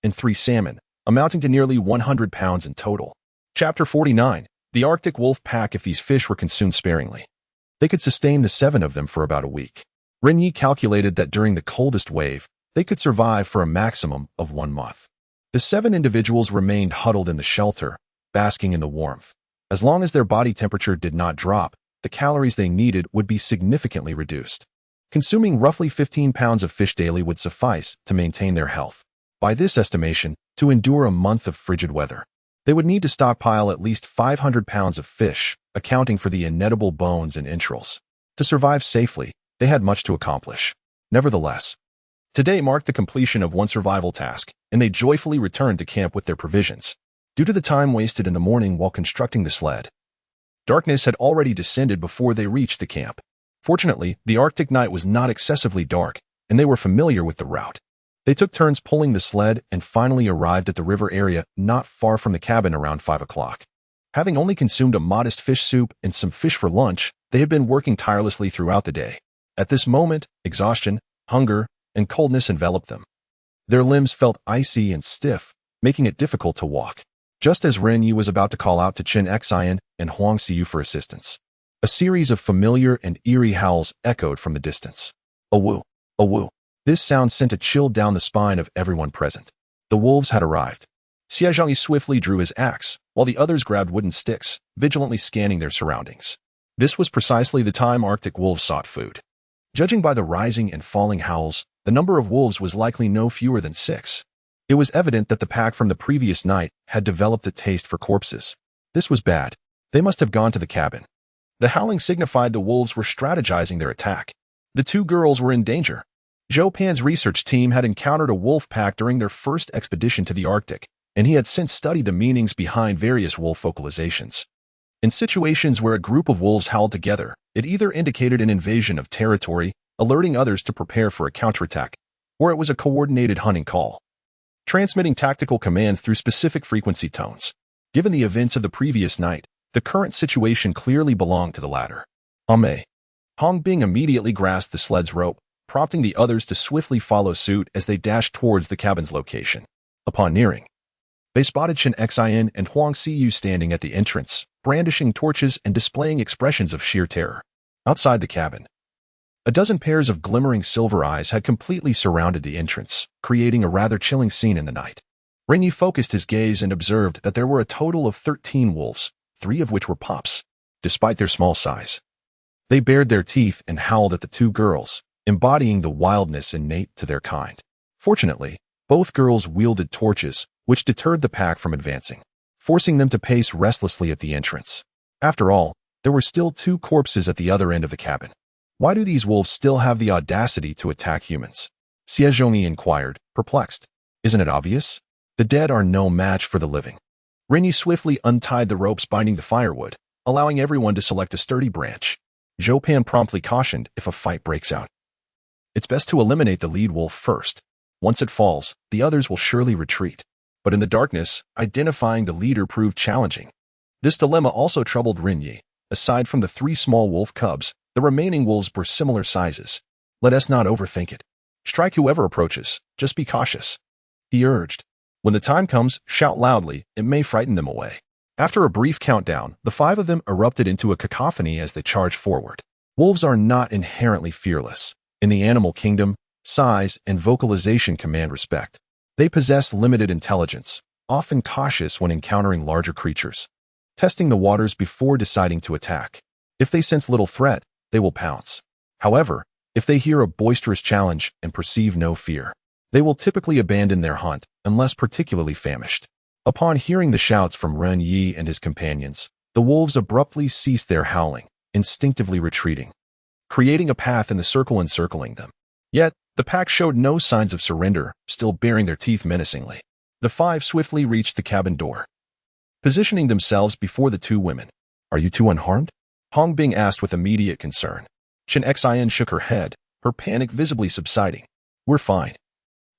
Speaker 1: and 3 salmon, amounting to nearly 100 pounds in total. Chapter 49. The Arctic wolf pack. If these fish were consumed sparingly, they could sustain the 7 of them for about a week. Ren Ye calculated that during the coldest wave, they could survive for a maximum of 1 month. The 7 individuals remained huddled in the shelter, basking in the warmth. As long as their body temperature did not drop, the calories they needed would be significantly reduced. Consuming roughly 15 pounds of fish daily would suffice to maintain their health. By this estimation, to endure a month of frigid weather, they would need to stockpile at least 500 pounds of fish, accounting for the inedible bones and entrails. To survive safely, they had much to accomplish. Nevertheless, today marked the completion of one survival task, and they joyfully returned to camp with their provisions. Due to the time wasted in the morning while constructing the sled, darkness had already descended before they reached the camp. Fortunately, the Arctic night was not excessively dark, and they were familiar with the route. They took turns pulling the sled and finally arrived at the river area not far from the cabin around 5 o'clock. Having only consumed a modest fish soup and some fish for lunch, they had been working tirelessly throughout the day. At this moment, exhaustion, hunger, and coldness enveloped them. Their limbs felt icy and stiff, making it difficult to walk. Just as Ren Ye was about to call out to Chen Xian and Huang Xiu for assistance, a series of familiar and eerie howls echoed from the distance. A woo, a woo. This sound sent a chill down the spine of everyone present. The wolves had arrived. Xie Zhongyi swiftly drew his axe, while the others grabbed wooden sticks, vigilantly scanning their surroundings. This was precisely the time Arctic wolves sought food. Judging by the rising and falling howls, the number of wolves was likely no fewer than 6. It was evident that the pack from the previous night had developed a taste for corpses. This was bad. They must have gone to the cabin. The howling signified the wolves were strategizing their attack. The 2 girls were in danger. Zhou Pan's research team had encountered a wolf pack during their first expedition to the Arctic, and he had since studied the meanings behind various wolf vocalizations. In situations where a group of wolves howled together, it either indicated an invasion of territory, alerting others to prepare for a counterattack, or it was a coordinated hunting call, transmitting tactical commands through specific frequency tones. Given the events of the previous night, the current situation clearly belonged to the latter. Hong Bing immediately grasped the sled's rope, prompting the others to swiftly follow suit as they dashed towards the cabin's location. Upon nearing, they spotted Chen Xian and Huang Xiu standing at the entrance, brandishing torches and displaying expressions of sheer terror. Outside the cabin, a dozen pairs of glimmering silver eyes had completely surrounded the entrance, creating a rather chilling scene in the night. Ren Ye focused his gaze and observed that there were a total of 13 wolves, 3 of which were pups. Despite their small size, they bared their teeth and howled at the 2 girls, embodying the wildness innate to their kind. Fortunately, both girls wielded torches, which deterred the pack from advancing, forcing them to pace restlessly at the entrance. After all, there were still 2 corpses at the other end of the cabin. Why do these wolves still have the audacity to attack humans? Xie Zhongyi inquired, perplexed. Isn't it obvious? The dead are no match for the living. Ren Ye swiftly untied the ropes binding the firewood, allowing everyone to select a sturdy branch. Zhou Pan promptly cautioned if a fight breaks out, it's best to eliminate the lead wolf first. Once it falls, the others will surely retreat. But in the darkness, identifying the leader proved challenging. This dilemma also troubled Ren Ye. Aside from the 3 small wolf cubs, the remaining wolves were similar sizes. Let us not overthink it. Strike whoever approaches, just be cautious, he urged. When the time comes, shout loudly, it may frighten them away. After a brief countdown, the 5 of them erupted into a cacophony as they charged forward. Wolves are not inherently fearless. In the animal kingdom, size and vocalization command respect. They possess limited intelligence, often cautious when encountering larger creatures, testing the waters before deciding to attack. If they sense little threat, they will pounce. However, if they hear a boisterous challenge and perceive no fear, they will typically abandon their hunt unless particularly famished. Upon hearing the shouts from Ren Ye and his companions, the wolves abruptly ceased their howling, instinctively retreating, creating a path in the circle encircling them. Yet, the pack showed no signs of surrender, still baring their teeth menacingly. The 5 swiftly reached the cabin door, positioning themselves before the 2 women. Are you 2 unharmed? Hong Bing asked with immediate concern. Chen Xian shook her head, her panic visibly subsiding. We're fine.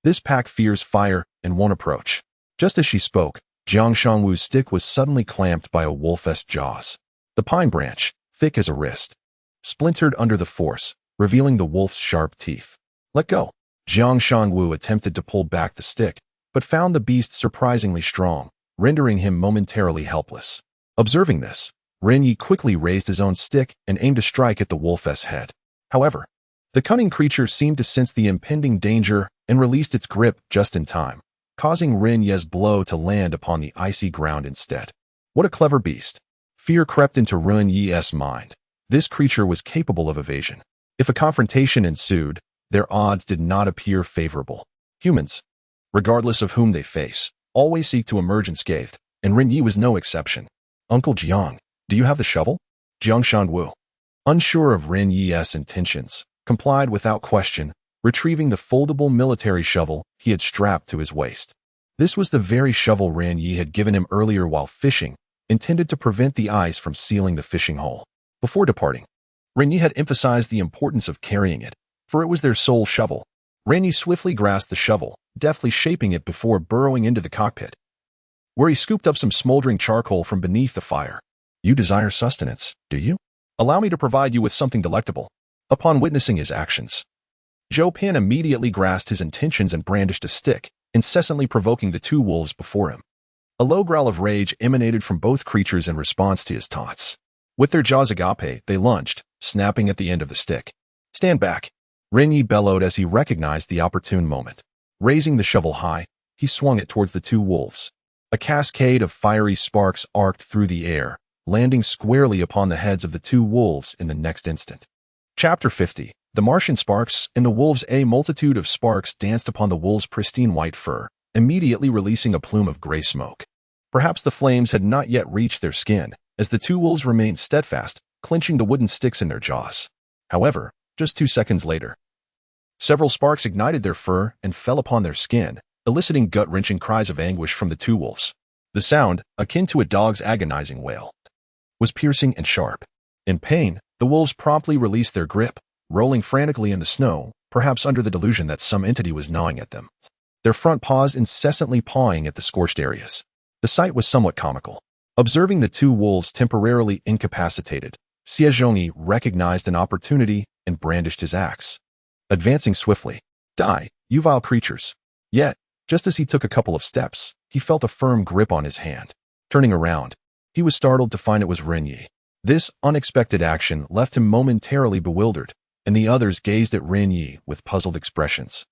Speaker 1: This pack fears fire and won't approach. Just as she spoke, Jiang Shangwu's stick was suddenly clamped by a wolf's jaws. The pine branch, thick as a wrist, splintered under the force, revealing the wolf's sharp teeth. Let go. Jiang Shangwu attempted to pull back the stick, but found the beast surprisingly strong, rendering him momentarily helpless. Observing this, Ren Ye quickly raised his own stick and aimed a strike at the wolf's head. However, The cunning creature seemed to sense the impending danger and released its grip just in time, causing Ren Ye's blow to land upon the icy ground instead. What a clever beast. Fear crept into Ren Ye's mind. This creature was capable of evasion. If a confrontation ensued, their odds did not appear favorable. Humans, regardless of whom they face, always seek to emerge unscathed, and Ren Ye was no exception. Uncle Jiang, do you have the shovel? Jiang Shanwu, unsure of Ren Ye's intentions, complied without question, retrieving the foldable military shovel he had strapped to his waist. This was the very shovel Ren Ye had given him earlier while fishing, intended to prevent the ice from sealing the fishing hole. Before departing, Ren Ye had emphasized the importance of carrying it, for it was their sole shovel. Ren Ye swiftly grasped the shovel, deftly shaping it before burrowing into the cockpit, where he scooped up some smoldering charcoal from beneath the fire. You desire sustenance, do you? Allow me to provide you with something delectable. Upon witnessing his actions, Zhou Pan immediately grasped his intentions and brandished a stick, incessantly provoking the two wolves before him. A low growl of rage emanated from both creatures in response to his taunts. With their jaws agape, they lunged, snapping at the end of the stick. Stand back, Ren Ye bellowed as he recognized the opportune moment. Raising the shovel high, he swung it towards the two wolves. A cascade of fiery sparks arced through the air, landing squarely upon the heads of the two wolves in the next instant. Chapter 50. The Martian sparks and the wolves. A multitude of sparks danced upon the wolves' pristine white fur, immediately releasing a plume of gray smoke. Perhaps the flames had not yet reached their skin, as the two wolves remained steadfast, clenching the wooden sticks in their jaws. However, just 2 seconds later, several sparks ignited their fur and fell upon their skin, eliciting gut-wrenching cries of anguish from the two wolves. The sound, akin to a dog's agonizing wail, was piercing and sharp. In pain, the wolves promptly released their grip, rolling frantically in the snow, perhaps under the delusion that some entity was gnawing at them, their front paws incessantly pawing at the scorched areas. The sight was somewhat comical. Observing the two wolves temporarily incapacitated, Xie Zhongyi recognized an opportunity and brandished his axe. Advancing swiftly, "Die, you vile creatures!" Yet, just as he took a couple of steps, he felt a firm grip on his hand. Turning around, he was startled to find it was Ren Ye. This unexpected action left him momentarily bewildered, and the others gazed at Ren Ye with puzzled expressions.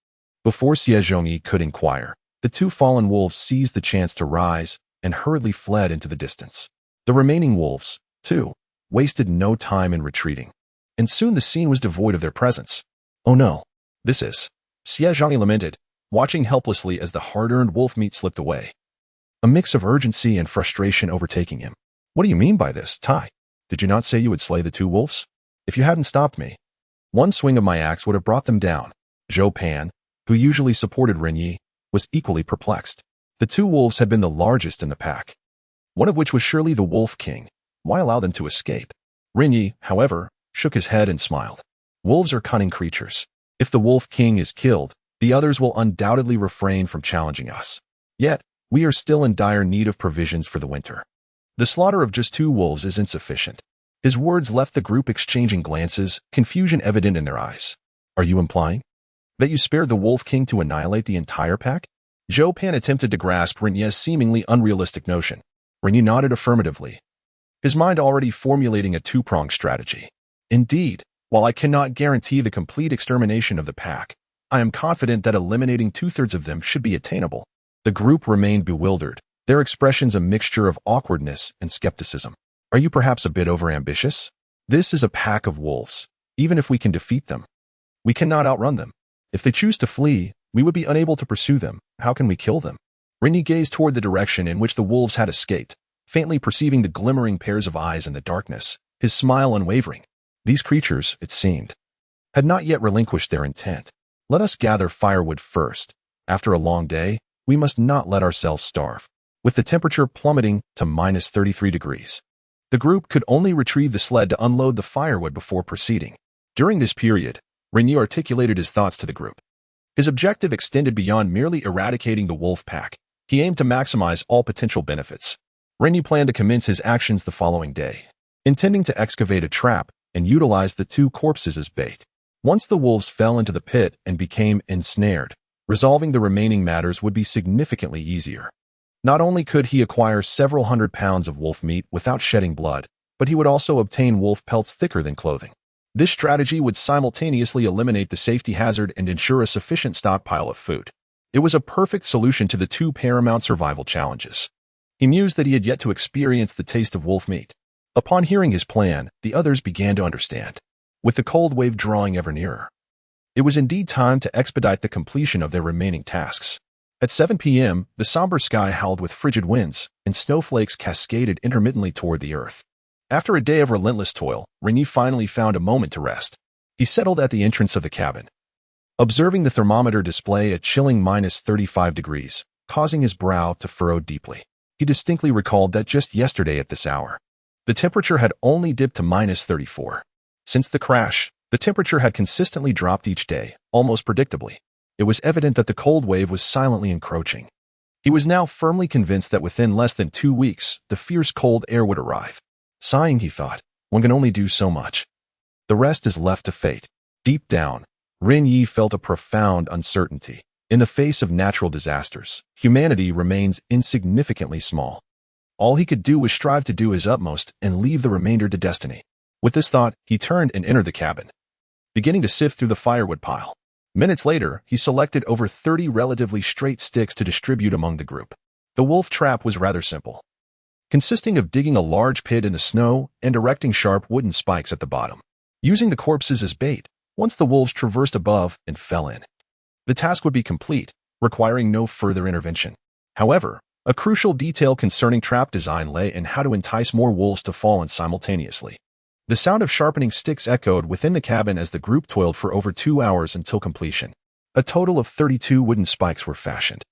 Speaker 1: Before Xie Zhongyi could inquire, the two fallen wolves seized the chance to rise and hurriedly fled into the distance. The remaining wolves, too, wasted no time in retreating, and soon the scene was devoid of their presence. Oh no, this is... Xie Zhongyi lamented, watching helplessly as the hard-earned wolf meat slipped away. A mix of urgency and frustration overtaking him. What do you mean by this, Tai? Did you not say you would slay the two wolves? If you hadn't stopped me, one swing of my axe would have brought them down. Zhou Pan, who usually supported Ren Ye, was equally perplexed. The two wolves had been the largest in the pack, one of which was surely the Wolf King. Why allow them to escape? Ren Ye, however, shook his head and smiled. Wolves are cunning creatures. If the Wolf King is killed, the others will undoubtedly refrain from challenging us. Yet, we are still in dire need of provisions for the winter. The slaughter of just 2 wolves is insufficient. His words left the group exchanging glances, confusion evident in their eyes. Are you implying that you spared the Wolf King to annihilate the entire pack? Zhou Pan attempted to grasp Ren Ye's seemingly unrealistic notion. Ren Ye nodded affirmatively, his mind already formulating a 2-pronged strategy. Indeed, while I cannot guarantee the complete extermination of the pack, I am confident that eliminating 2/3 of them should be attainable. The group remained bewildered, their expressions a mixture of awkwardness and skepticism. Are you perhaps a bit overambitious? This is a pack of wolves. Even if we can defeat them, we cannot outrun them. If they choose to flee, we would be unable to pursue them. How can we kill them? Ren Ye gazed toward the direction in which the wolves had escaped, faintly perceiving the glimmering pairs of eyes in the darkness, his smile unwavering. These creatures, it seemed, had not yet relinquished their intent. Let us gather firewood first. After a long day, we must not let ourselves starve. With the temperature plummeting to -33 degrees, the group could only retrieve the sled to unload the firewood before proceeding. During this period, Ren Ye articulated his thoughts to the group. His objective extended beyond merely eradicating the wolf pack. He aimed to maximize all potential benefits. Ren Ye planned to commence his actions the following day, intending to excavate a trap and utilize the 2 corpses as bait. Once the wolves fell into the pit and became ensnared, resolving the remaining matters would be significantly easier. Not only could he acquire several hundred pounds of wolf meat without shedding blood, but he would also obtain wolf pelts thicker than clothing. This strategy would simultaneously eliminate the safety hazard and ensure a sufficient stockpile of food. It was a perfect solution to the two paramount survival challenges. He mused that he had yet to experience the taste of wolf meat. Upon hearing his plan, the others began to understand, with the cold wave drawing ever nearer. It was indeed time to expedite the completion of their remaining tasks. At 7 p.m., the somber sky howled with frigid winds, and snowflakes cascaded intermittently toward the earth. After a day of relentless toil, Ren Ye finally found a moment to rest. He settled at the entrance of the cabin, observing the thermometer display a chilling -35 degrees, causing his brow to furrow deeply. He distinctly recalled that just yesterday at this hour, the temperature had only dipped to -34. Since the crash, the temperature had consistently dropped each day, almost predictably. It was evident that the cold wave was silently encroaching. He was now firmly convinced that within less than 2 weeks, the fierce cold air would arrive. Sighing, he thought, one can only do so much. The rest is left to fate. Deep down, Ren Ye felt a profound uncertainty. In the face of natural disasters, humanity remains insignificantly small. All he could do was strive to do his utmost and leave the remainder to destiny. With this thought, he turned and entered the cabin, beginning to sift through the firewood pile. Minutes later, he selected over 30 relatively straight sticks to distribute among the group. The wolf trap was rather simple, consisting of digging a large pit in the snow and erecting sharp wooden spikes at the bottom, using the corpses as bait once the wolves traversed above and fell in. The task would be complete, requiring no further intervention. However, a crucial detail concerning trap design lay in how to entice more wolves to fall in simultaneously. The sound of sharpening sticks echoed within the cabin as the group toiled for over 2 hours until completion. A total of 32 wooden spikes were fashioned,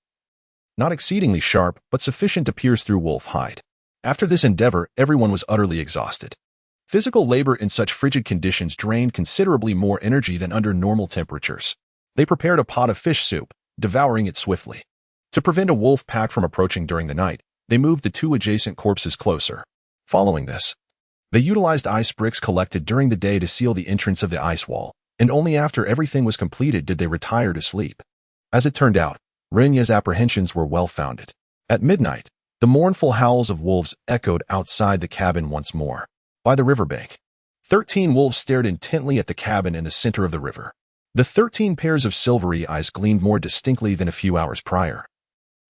Speaker 1: not exceedingly sharp, but sufficient to pierce through wolf hide. After this endeavor, everyone was utterly exhausted. Physical labor in such frigid conditions drained considerably more energy than under normal temperatures. They prepared a pot of fish soup, devouring it swiftly. To prevent a wolf pack from approaching during the night, they moved the 2 adjacent corpses closer. Following this, they utilized ice bricks collected during the day to seal the entrance of the ice wall, and only after everything was completed did they retire to sleep. As it turned out, Ren Ye's apprehensions were well-founded. At midnight, the mournful howls of wolves echoed outside the cabin once more. By the riverbank, 13 wolves stared intently at the cabin in the center of the river. The 13 pairs of silvery eyes gleamed more distinctly than a few hours prior,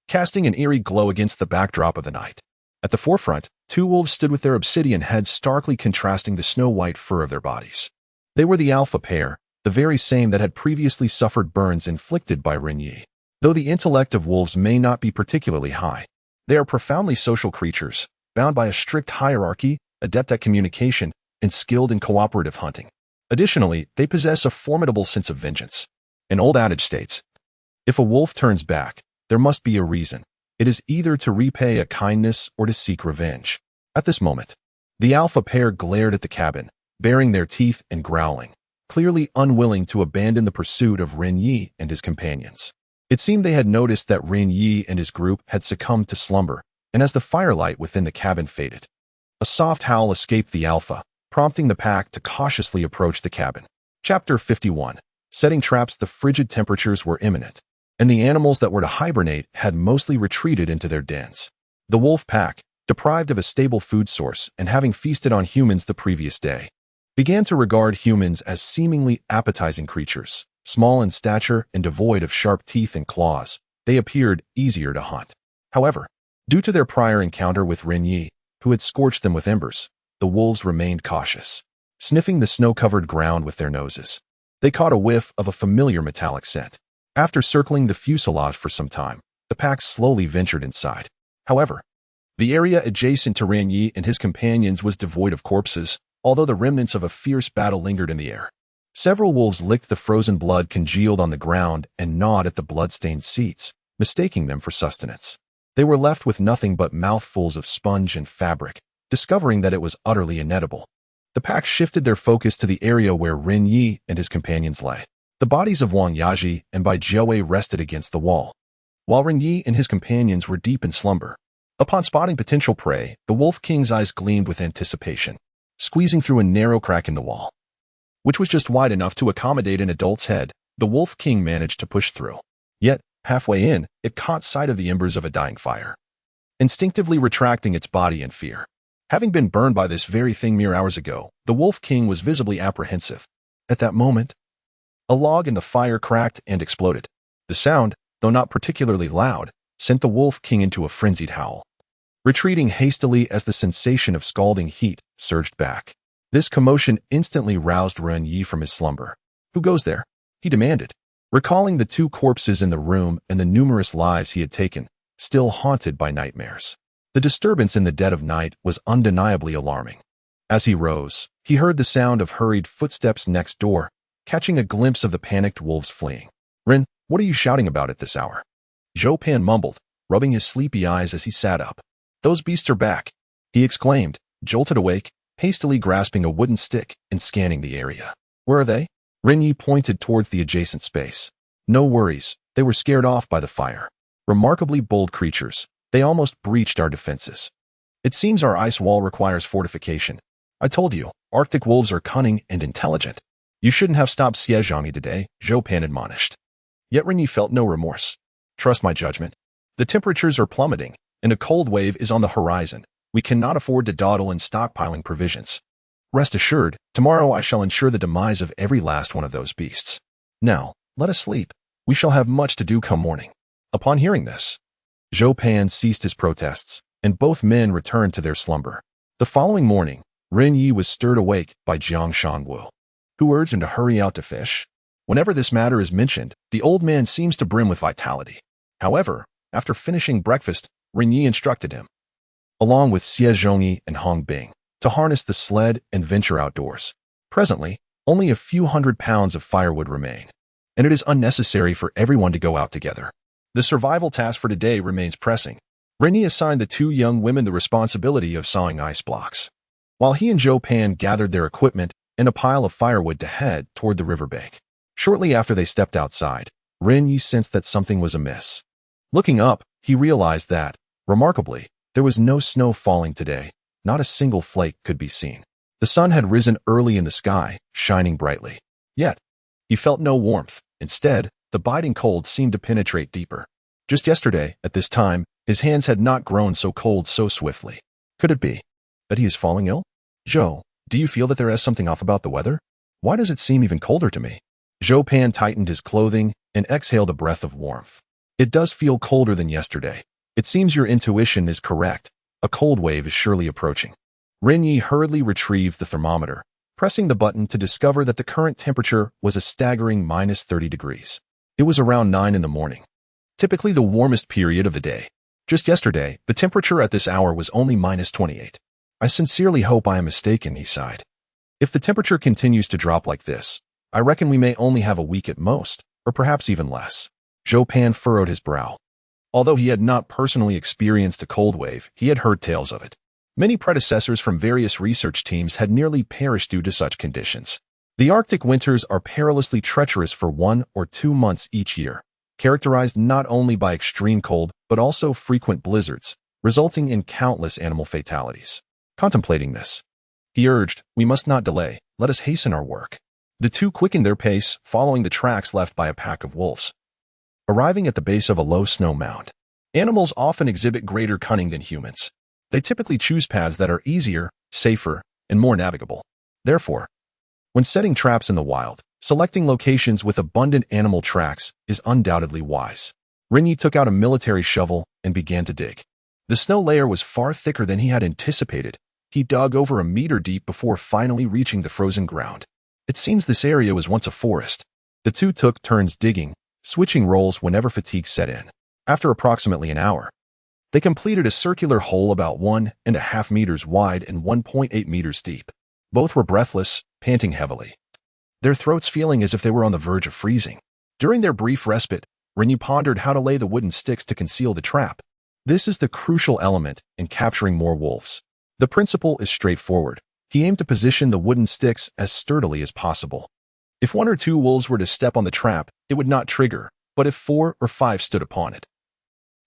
Speaker 1: casting an eerie glow against the backdrop of the night. At the forefront, 2 wolves stood with their obsidian heads starkly contrasting the snow-white fur of their bodies. They were the alpha pair, the very same that had previously suffered burns inflicted by Ren Ye. Though the intellect of wolves may not be particularly high, they are profoundly social creatures, bound by a strict hierarchy, adept at communication, and skilled in cooperative hunting. Additionally, they possess a formidable sense of vengeance. An old adage states, if a wolf turns back, there must be a reason. It is either to repay a kindness or to seek revenge. At this moment, the alpha pair glared at the cabin, baring their teeth and growling, clearly unwilling to abandon the pursuit of Ren Ye and his companions. It seemed they had noticed that Ren Ye and his group had succumbed to slumber, and as the firelight within the cabin faded, a soft howl escaped the alpha, prompting the pack to cautiously approach the cabin. Chapter 51. Setting traps. The frigid temperatures were imminent, and the animals that were to hibernate had mostly retreated into their dens. The wolf pack, deprived of a stable food source and having feasted on humans the previous day, began to regard humans as seemingly appetizing creatures. Small in stature and devoid of sharp teeth and claws, they appeared easier to hunt. However, due to their prior encounter with Ren Ye, who had scorched them with embers, the wolves remained cautious. Sniffing the snow-covered ground with their noses, they caught a whiff of a familiar metallic scent. After circling the fuselage for some time, the pack slowly ventured inside. However, the area adjacent to Ren Ye and his companions was devoid of corpses, although the remnants of a fierce battle lingered in the air. Several wolves licked the frozen blood congealed on the ground and gnawed at the blood-stained seats, mistaking them for sustenance. They were left with nothing but mouthfuls of sponge and fabric, discovering that it was utterly inedible. The pack shifted their focus to the area where Ren Ye and his companions lay. The bodies of Wang Yaji and Bai Jiawei rested against the wall, while Ren Ye and his companions were deep in slumber. Upon spotting potential prey, the Wolf King's eyes gleamed with anticipation, squeezing through a narrow crack in the wall, which was just wide enough to accommodate an adult's head. The Wolf King managed to push through. Yet, halfway in, it caught sight of the embers of a dying fire, instinctively retracting its body in fear. Having been burned by this very thing mere hours ago, the Wolf King was visibly apprehensive. At that moment, a log in the fire cracked and exploded. The sound, though not particularly loud, sent the Wolf King into a frenzied howl, retreating hastily as the sensation of scalding heat surged back. This commotion instantly roused Ren Ye from his slumber. "Who goes there?" he demanded, recalling the 2 corpses in the room and the numerous lives he had taken, still haunted by nightmares. The disturbance in the dead of night was undeniably alarming. As he rose, he heard the sound of hurried footsteps next door, catching a glimpse of the panicked wolves fleeing. "Ren, what are you shouting about at this hour?" Zhou Pan mumbled, rubbing his sleepy eyes as he sat up. "Those beasts are back," he exclaimed, jolted awake, hastily grasping a wooden stick and scanning the area. "Where are they?" Ren Ye pointed towards the adjacent space. "No worries, they were scared off by the fire. Remarkably bold creatures. They almost breached our defenses. It seems our ice wall requires fortification. I told you, Arctic wolves are cunning and intelligent. You shouldn't have stopped Xiejiang today," Zhou Pan admonished. Yet Ren Ye felt no remorse. "Trust my judgment. The temperatures are plummeting, and a cold wave is on the horizon. We cannot afford to dawdle in stockpiling provisions. Rest assured, tomorrow I shall ensure the demise of every last one of those beasts. Now, let us sleep. We shall have much to do come morning." Upon hearing this, Zhou Pan ceased his protests, and both men returned to their slumber. The following morning, Ren Ye was stirred awake by Jiang Shangwu, who urged him to hurry out to fish. Whenever this matter is mentioned, the old man seems to brim with vitality. However, after finishing breakfast, Ren Ye instructed him, along with Xie Zhongyi and Hong Bing, to harness the sled and venture outdoors. Presently, only a few hundred pounds of firewood remain, and it is unnecessary for everyone to go out together. The survival task for today remains pressing. Ren Ye assigned the 2 young women the responsibility of sawing ice blocks, while he and Zhou Pan gathered their equipment and a pile of firewood to head toward the riverbank. Shortly after they stepped outside, Ren Ye sensed that something was amiss. Looking up, he realized that, remarkably, there was no snow falling today. Not a single flake could be seen. The sun had risen early in the sky, shining brightly. Yet, he felt no warmth. Instead, the biting cold seemed to penetrate deeper. Just yesterday, at this time, his hands had not grown so cold so swiftly. Could it be that he is falling ill? "Zhou, do you feel that there is something off about the weather? Why does it seem even colder to me?" Zhou Pan tightened his clothing and exhaled a breath of warmth. "It does feel colder than yesterday. It seems your intuition is correct. A cold wave is surely approaching." Ren Ye hurriedly retrieved the thermometer, pressing the button to discover that the current temperature was a staggering -30 degrees. It was around 9 in the morning, typically the warmest period of the day. Just yesterday, the temperature at this hour was only -28. "I sincerely hope I am mistaken," he sighed. "If the temperature continues to drop like this, I reckon we may only have a week at most, or perhaps even less." Zhou Pan furrowed his brow. Although he had not personally experienced a cold wave, he had heard tales of it. Many predecessors from various research teams had nearly perished due to such conditions. The Arctic winters are perilously treacherous for 1 or 2 months each year, characterized not only by extreme cold but also frequent blizzards, resulting in countless animal fatalities. Contemplating this, he urged, "We must not delay. Let us hasten our work." The 2 quickened their pace, following the tracks left by a pack of wolves. Arriving at the base of a low snow mound, animals often exhibit greater cunning than humans. They typically choose paths that are easier, safer, and more navigable. Therefore, when setting traps in the wild, selecting locations with abundant animal tracks is undoubtedly wise. Ren Ye took out a military shovel and began to dig. The snow layer was far thicker than he had anticipated. He dug over a meter deep before finally reaching the frozen ground. It seems this area was once a forest. The 2 took turns digging, switching roles whenever fatigue set in. After approximately an hour, they completed a circular hole about 1.5 meters wide and 1.8 meters deep. Both were breathless, panting heavily, their throats feeling as if they were on the verge of freezing. During their brief respite, Ren Ye pondered how to lay the wooden sticks to conceal the trap. This is the crucial element in capturing more wolves. The principle is straightforward. He aimed to position the wooden sticks as sturdily as possible. If 1 or 2 wolves were to step on the trap, it would not trigger, but if 4 or 5 stood upon it,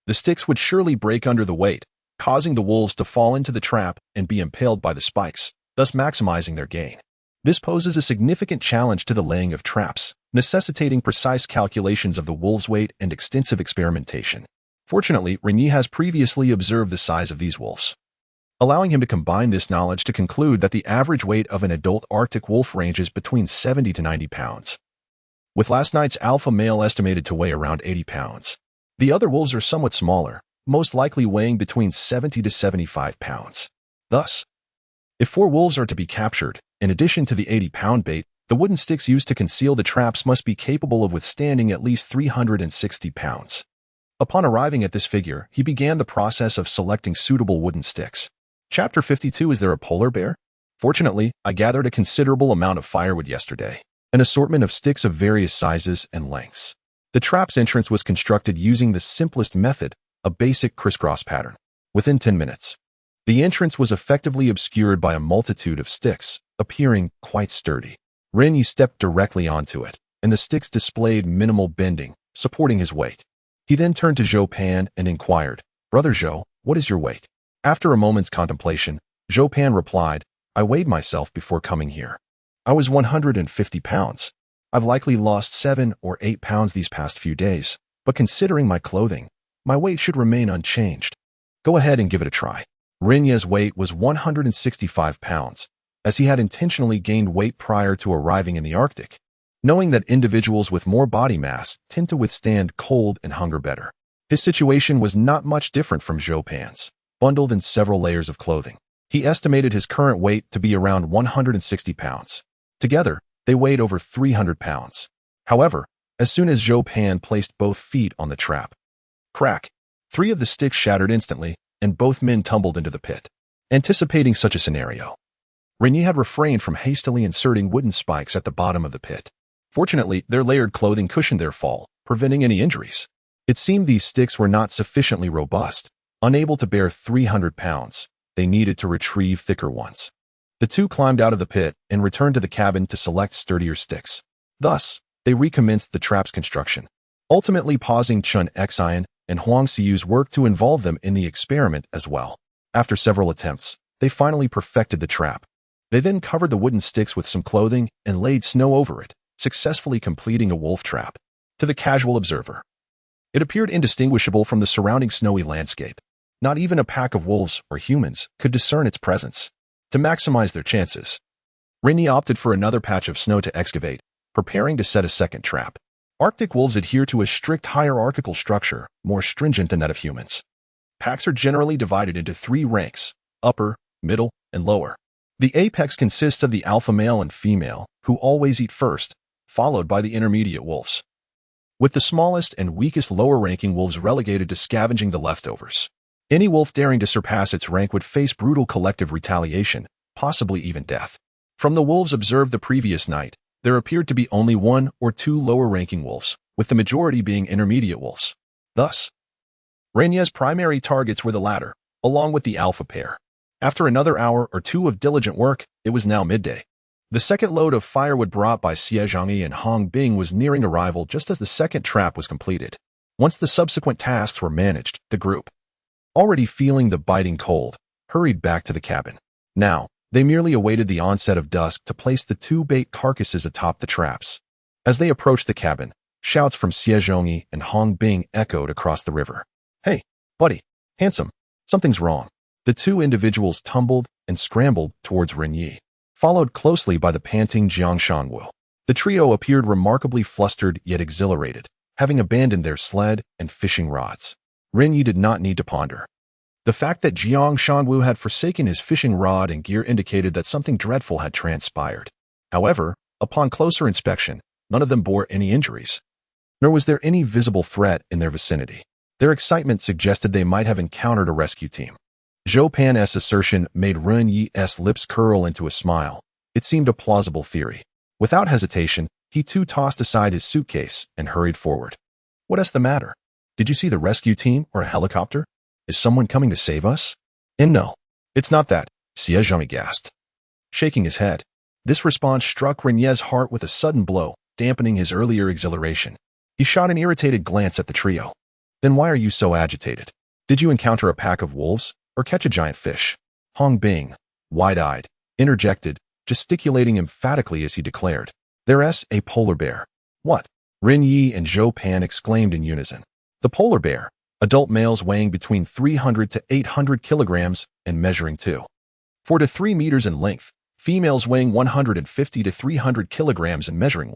Speaker 1: the sticks would surely break under the weight, causing the wolves to fall into the trap and be impaled by the spikes, thus maximizing their gain. This poses a significant challenge to the laying of traps, necessitating precise calculations of the wolves' weight and extensive experimentation. Fortunately, Ren Ye has previously observed the size of these wolves. allowing him to combine this knowledge to conclude that the average weight of an adult Arctic wolf ranges between 70 to 90 pounds. With last night's alpha male estimated to weigh around 80 pounds. The other wolves are somewhat smaller, most likely weighing between 70 to 75 pounds. Thus, if 4 wolves are to be captured, in addition to the 80-pound bait, the wooden sticks used to conceal the traps must be capable of withstanding at least 360 pounds. Upon arriving at this figure, he began the process of selecting suitable wooden sticks. Chapter 52. Is there a polar bear? Fortunately, I gathered a considerable amount of firewood yesterday, an assortment of sticks of various sizes and lengths. The trap's entrance was constructed using the simplest method, a basic crisscross pattern. Within 10 minutes, the entrance was effectively obscured by a multitude of sticks, appearing quite sturdy. Ren Ye stepped directly onto it, and the sticks displayed minimal bending, supporting his weight. He then turned to Zhou Pan and inquired, "Brother Zhou, what is your weight?" After a moment's contemplation, Zhou Pan replied, "I weighed myself before coming here. I was 150 pounds. I've likely lost 7 or 8 pounds these past few days, but considering my clothing, my weight should remain unchanged. Go ahead and give it a try." Ren Ye's weight was 165 pounds, as he had intentionally gained weight prior to arriving in the Arctic, knowing that individuals with more body mass tend to withstand cold and hunger better. His situation was not much different from Zhou Pan's, bundled in several layers of clothing. He estimated his current weight to be around 160 pounds. Together, they weighed over 300 pounds. However, as soon as Zhou Pan placed both feet on the trap, crack, 3 of the sticks shattered instantly, and both men tumbled into the pit. Anticipating such a scenario, Ren Ye had refrained from hastily inserting wooden spikes at the bottom of the pit. Fortunately, their layered clothing cushioned their fall, preventing any injuries. It seemed these sticks were not sufficiently robust. Unable to bear 300 pounds, they needed to retrieve thicker ones. The 2 climbed out of the pit and returned to the cabin to select sturdier sticks. Thus, they recommenced the trap's construction, ultimately pausing Chun Xian and Huang Xiu's work to involve them in the experiment as well. After several attempts, they finally perfected the trap. They then covered the wooden sticks with some clothing and laid snow over it, successfully completing a wolf trap. To the casual observer, it appeared indistinguishable from the surrounding snowy landscape. Not even a pack of wolves or humans could discern its presence. To maximize their chances, Ren Ye opted for another patch of snow to excavate, preparing to set a second trap. Arctic wolves adhere to a strict hierarchical structure, more stringent than that of humans. Packs are generally divided into 3 ranks: upper, middle, and lower. The apex consists of the alpha male and female, who always eat first, followed by the intermediate wolves, with the smallest and weakest lower-ranking wolves relegated to scavenging the leftovers. Any wolf daring to surpass its rank would face brutal collective retaliation, possibly even death. From the wolves observed the previous night, there appeared to be only 1 or 2 lower-ranking wolves, with the majority being intermediate wolves. Thus, Ren Ye's primary targets were the latter, along with the alpha pair. After another hour or 2 of diligent work, it was now midday. The second load of firewood brought by Xie Zhangyi and Hong Bing was nearing arrival just as the second trap was completed. Once the subsequent tasks were managed, the group, already feeling the biting cold, hurried back to the cabin. Now, they merely awaited the onset of dusk to place the 2 bait carcasses atop the traps. As they approached the cabin, shouts from Xie Zhangyi and Hong Bing echoed across the river. "Hey, buddy, handsome, something's wrong." The 2 individuals tumbled and scrambled towards Ren Ye, followed closely by the panting Jiang Shanwu. The trio appeared remarkably flustered yet exhilarated, having abandoned their sled and fishing rods. Ren Ye did not need to ponder. The fact that Jiang Shanwu had forsaken his fishing rod and gear indicated that something dreadful had transpired. However, upon closer inspection, none of them bore any injuries, nor was there any visible threat in their vicinity. Their excitement suggested they might have encountered a rescue team. Zhou Pan's assertion made Ren Ye's lips curl into a smile. It seemed a plausible theory. Without hesitation, he too tossed aside his suitcase and hurried forward. "What's the matter? Did you see the rescue team or a helicopter? Is someone coming to save us?" "And no, it's not that," Xie Zhangyi gasped, shaking his head. This response struck Ren Ye's heart with a sudden blow, dampening his earlier exhilaration. He shot an irritated glance at the trio. "Then why are you so agitated? Did you encounter a pack of wolves or catch a giant fish?" Hong Bing, wide-eyed, interjected, gesticulating emphatically as he declared, "There's a polar bear." "What?" Ren Ye and Zhou Pan exclaimed in unison. The polar bear, adult males weighing between 300 to 800 kilograms and measuring 4 to 3 meters in length, females weighing 150 to 300 kilograms and measuring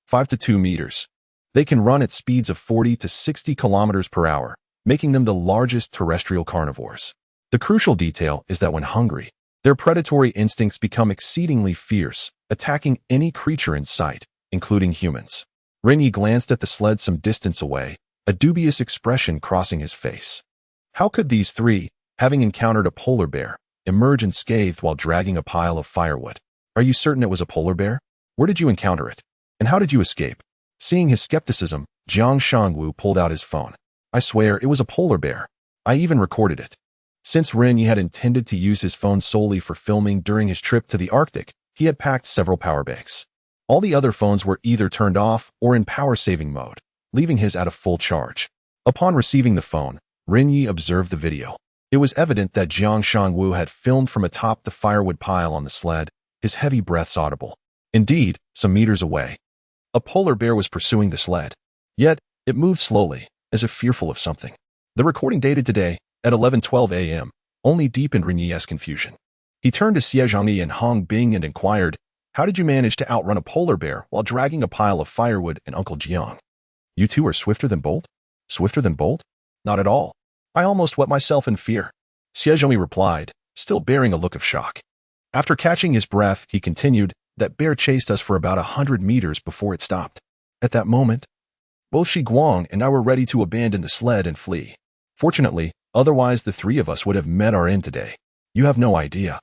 Speaker 1: 5 to 2 meters. They can run at speeds of 40 to 60 kilometers per hour, making them the largest terrestrial carnivores. The crucial detail is that when hungry, their predatory instincts become exceedingly fierce, attacking any creature in sight, including humans. Ren Ye glanced at the sled some distance away, a dubious expression crossing his face. How could these three, having encountered a polar bear, emerge unscathed while dragging a pile of firewood? Are you certain it was a polar bear? Where did you encounter it? And how did you escape? Seeing his skepticism, Jiang Shangwu pulled out his phone. I swear it was a polar bear. I even recorded it. Since Ren Ye had intended to use his phone solely for filming during his trip to the Arctic, he had packed several power banks. All the other phones were either turned off or in power-saving mode, leaving his at a full charge. Upon receiving the phone, Ren Ye observed the video. It was evident that Jiang Shangwu had filmed from atop the firewood pile on the sled, his heavy breaths audible. Indeed, some meters away, a polar bear was pursuing the sled. Yet, it moved slowly, as if fearful of something. The recording dated today, at 11:12 a.m., only deepened Ren Ye's confusion. He turned to Xie Zhongyi and Hong Bing and inquired, "How did you manage to outrun a polar bear while dragging a pile of firewood and Uncle Jiang? You two are swifter than Bolt?" "Swifter than Bolt? Not at all. I almost wet myself in fear," Xie Zhongyi replied, still bearing a look of shock. After catching his breath, he continued, "That bear chased us for about 100 meters before it stopped. At that moment, both Shi Guang and I were ready to abandon the sled and flee. Fortunately, otherwise the three of us would have met our end today. You have no idea."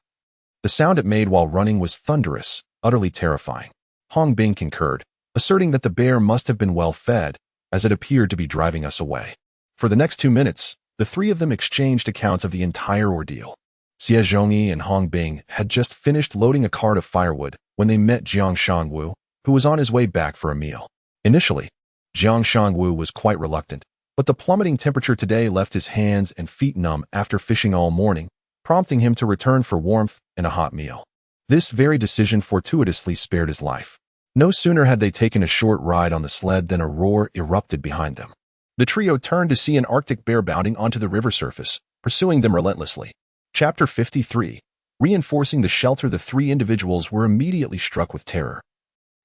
Speaker 1: The sound it made while running was thunderous, utterly terrifying. Hong Bing concurred, asserting that the bear must have been well fed, as it appeared to be driving us away. For the next 2 minutes, the three of them exchanged accounts of the entire ordeal. Xie Zhongyi and Hong Bing had just finished loading a cart of firewood when they met Jiang Shangwu, who was on his way back for a meal. Initially, Jiang Shangwu was quite reluctant, but the plummeting temperature today left his hands and feet numb after fishing all morning, prompting him to return for warmth and a hot meal. This very decision fortuitously spared his life. No sooner had they taken a short ride on the sled than a roar erupted behind them. The trio turned to see an Arctic bear bounding onto the river surface, pursuing them relentlessly. Chapter 53. Reinforcing the shelter, the three individuals were immediately struck with terror,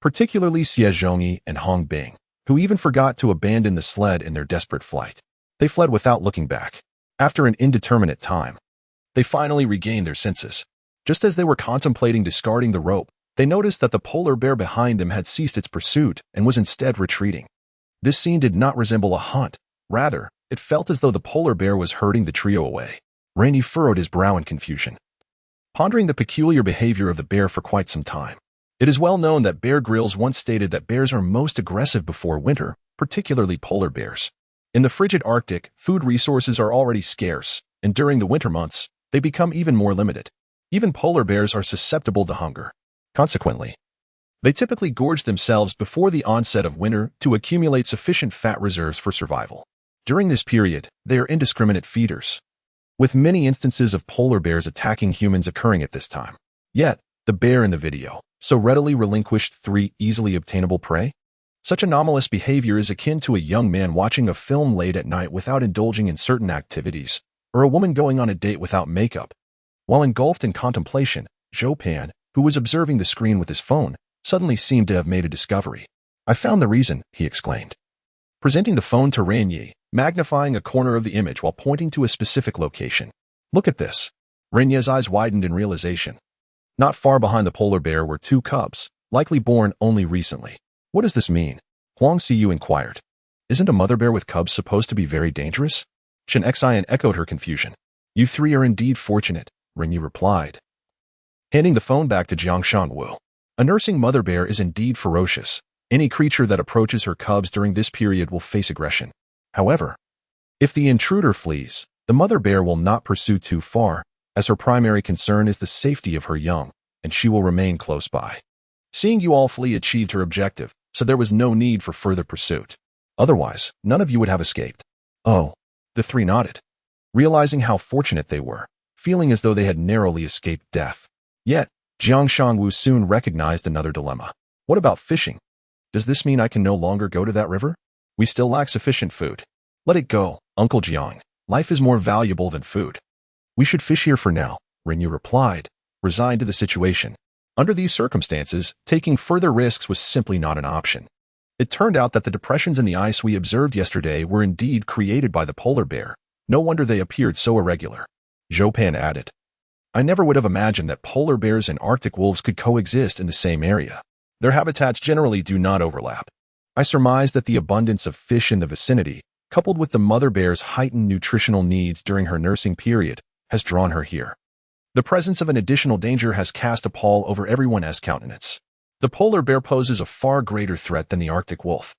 Speaker 1: particularly Xie Zhongyi and Hong Bing, who even forgot to abandon the sled in their desperate flight. They fled without looking back. After an indeterminate time, they finally regained their senses. Just as they were contemplating discarding the rope, they noticed that the polar bear behind them had ceased its pursuit and was instead retreating. This scene did not resemble a hunt. Rather, it felt as though the polar bear was herding the trio away. Ren Ye furrowed his brow in confusion, pondering the peculiar behavior of the bear for quite some time. It is well known that Bear Grylls once stated that bears are most aggressive before winter, particularly polar bears. In the frigid Arctic, food resources are already scarce, and during the winter months, they become even more limited. Even polar bears are susceptible to hunger. Consequently, they typically gorge themselves before the onset of winter to accumulate sufficient fat reserves for survival. During this period, they are indiscriminate feeders, with many instances of polar bears attacking humans occurring at this time. Yet, the bear in the video so readily relinquished three easily obtainable prey? Such anomalous behavior is akin to a young man watching a film late at night without indulging in certain activities, or a woman going on a date without makeup. While engulfed in contemplation, Zhou Pan, who was observing the screen with his phone, suddenly seemed to have made a discovery. "I found the reason," he exclaimed, presenting the phone to Ren Ye, magnifying a corner of the image while pointing to a specific location. "Look at this." Ren Ye's eyes widened in realization. Not far behind the polar bear were two cubs, likely born only recently. "What does this mean?" Huang Xiyu inquired. "Isn't a mother bear with cubs supposed to be very dangerous?" Chen Xian echoed her confusion. "You three are indeed fortunate," Ren Ye replied, handing the phone back to Jiang Shangwu. "A nursing mother bear is indeed ferocious. Any creature that approaches her cubs during this period will face aggression. However, if the intruder flees, the mother bear will not pursue too far, as her primary concern is the safety of her young, and she will remain close by. Seeing you all flee achieved her objective, so there was no need for further pursuit. Otherwise, none of you would have escaped." "Oh." The three nodded, realizing how fortunate they were, feeling as though they had narrowly escaped death. Yet, Jiang Shangwu soon recognized another dilemma. "What about fishing? Does this mean I can no longer go to that river? We still lack sufficient food." "Let it go," Uncle Jiang, life is more valuable than food. We should fish here for now, Ren Ye replied, resigned to the situation. Under these circumstances, taking further risks was simply not an option. It turned out that the depressions in the ice we observed yesterday were indeed created by the polar bear. No wonder they appeared so irregular. Zhou Pan added. I never would have imagined that polar bears and Arctic wolves could coexist in the same area. Their habitats generally do not overlap. I surmise that the abundance of fish in the vicinity, coupled with the mother bear's heightened nutritional needs during her nursing period, has drawn her here. The presence of an additional danger has cast a pall over everyone's countenance. The polar bear poses a far greater threat than the Arctic wolf.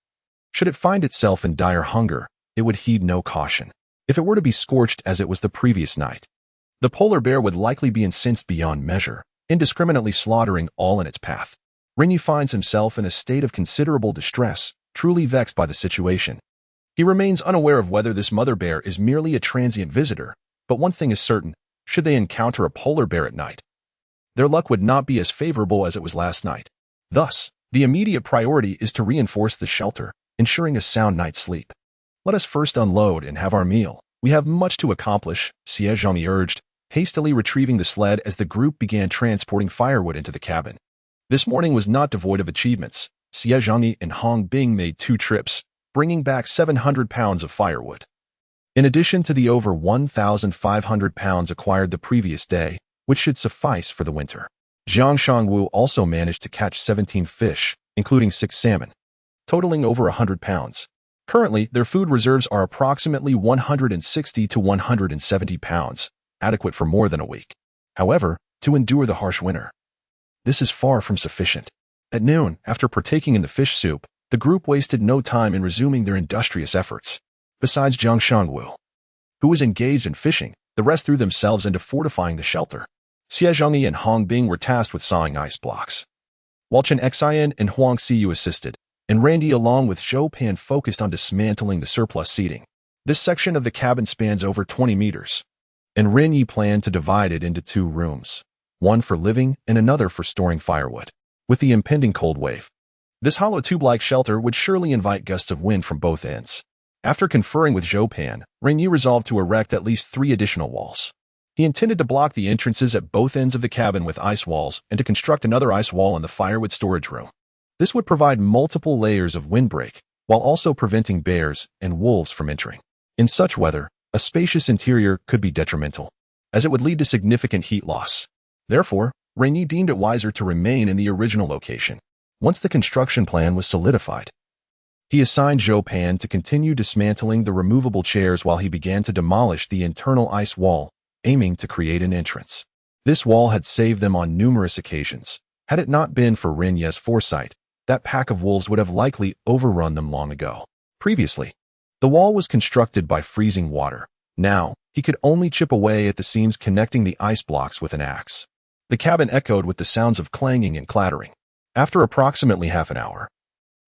Speaker 1: Should it find itself in dire hunger, it would heed no caution. If it were to be scorched as it was the previous night, the polar bear would likely be incensed beyond measure, indiscriminately slaughtering all in its path. Ren Ye finds himself in a state of considerable distress, truly vexed by the situation. He remains unaware of whether this mother bear is merely a transient visitor, but one thing is certain, should they encounter a polar bear at night, their luck would not be as favorable as it was last night. Thus, the immediate priority is to reinforce the shelter, ensuring a sound night's sleep. Let us first unload and have our meal. We have much to accomplish, Xie Zhongyi urged, hastily retrieving the sled as the group began transporting firewood into the cabin. This morning was not devoid of achievements. Xie Zhongyi and Hong Bing made 2 trips, bringing back 700 pounds of firewood. In addition to the over 1,500 pounds acquired the previous day, which should suffice for the winter. Jiang Shangwu also managed to catch 17 fish, including 6 salmon, totaling over 100 pounds. Currently, their food reserves are approximately 160 to 170 pounds, adequate for more than a week. However, to endure the harsh winter, this is far from sufficient. At noon, after partaking in the fish soup, the group wasted no time in resuming their industrious efforts. Besides Jiang Shangwu, who was engaged in fishing, the rest threw themselves into fortifying the shelter. Xie Zhongyi and Hong Bing were tasked with sawing ice blocks, while Chen Xian and Huang Xiyu assisted, and Ren Ye along with Zhou Pan focused on dismantling the surplus seating. This section of the cabin spans over 20 meters, and Ren Ye planned to divide it into 2 rooms, one for living and another for storing firewood. With the impending cold wave, this hollow tube-like shelter would surely invite gusts of wind from both ends. After conferring with Zhou Pan, Ren Ye resolved to erect at least 3 additional walls. He intended to block the entrances at both ends of the cabin with ice walls and to construct another ice wall in the firewood storage room. This would provide multiple layers of windbreak, while also preventing bears and wolves from entering. In such weather, a spacious interior could be detrimental, as it would lead to significant heat loss. Therefore, Ren Ye deemed it wiser to remain in the original location. Once the construction plan was solidified, he assigned Zhou Pan to continue dismantling the removable chairs while he began to demolish the internal ice wall, aiming to create an entrance. This wall had saved them on numerous occasions. Had it not been for Ren Ye's foresight, that pack of wolves would have likely overrun them long ago. Previously, the wall was constructed by freezing water. Now, he could only chip away at the seams connecting the ice blocks with an axe. The cabin echoed with the sounds of clanging and clattering. After approximately half an hour,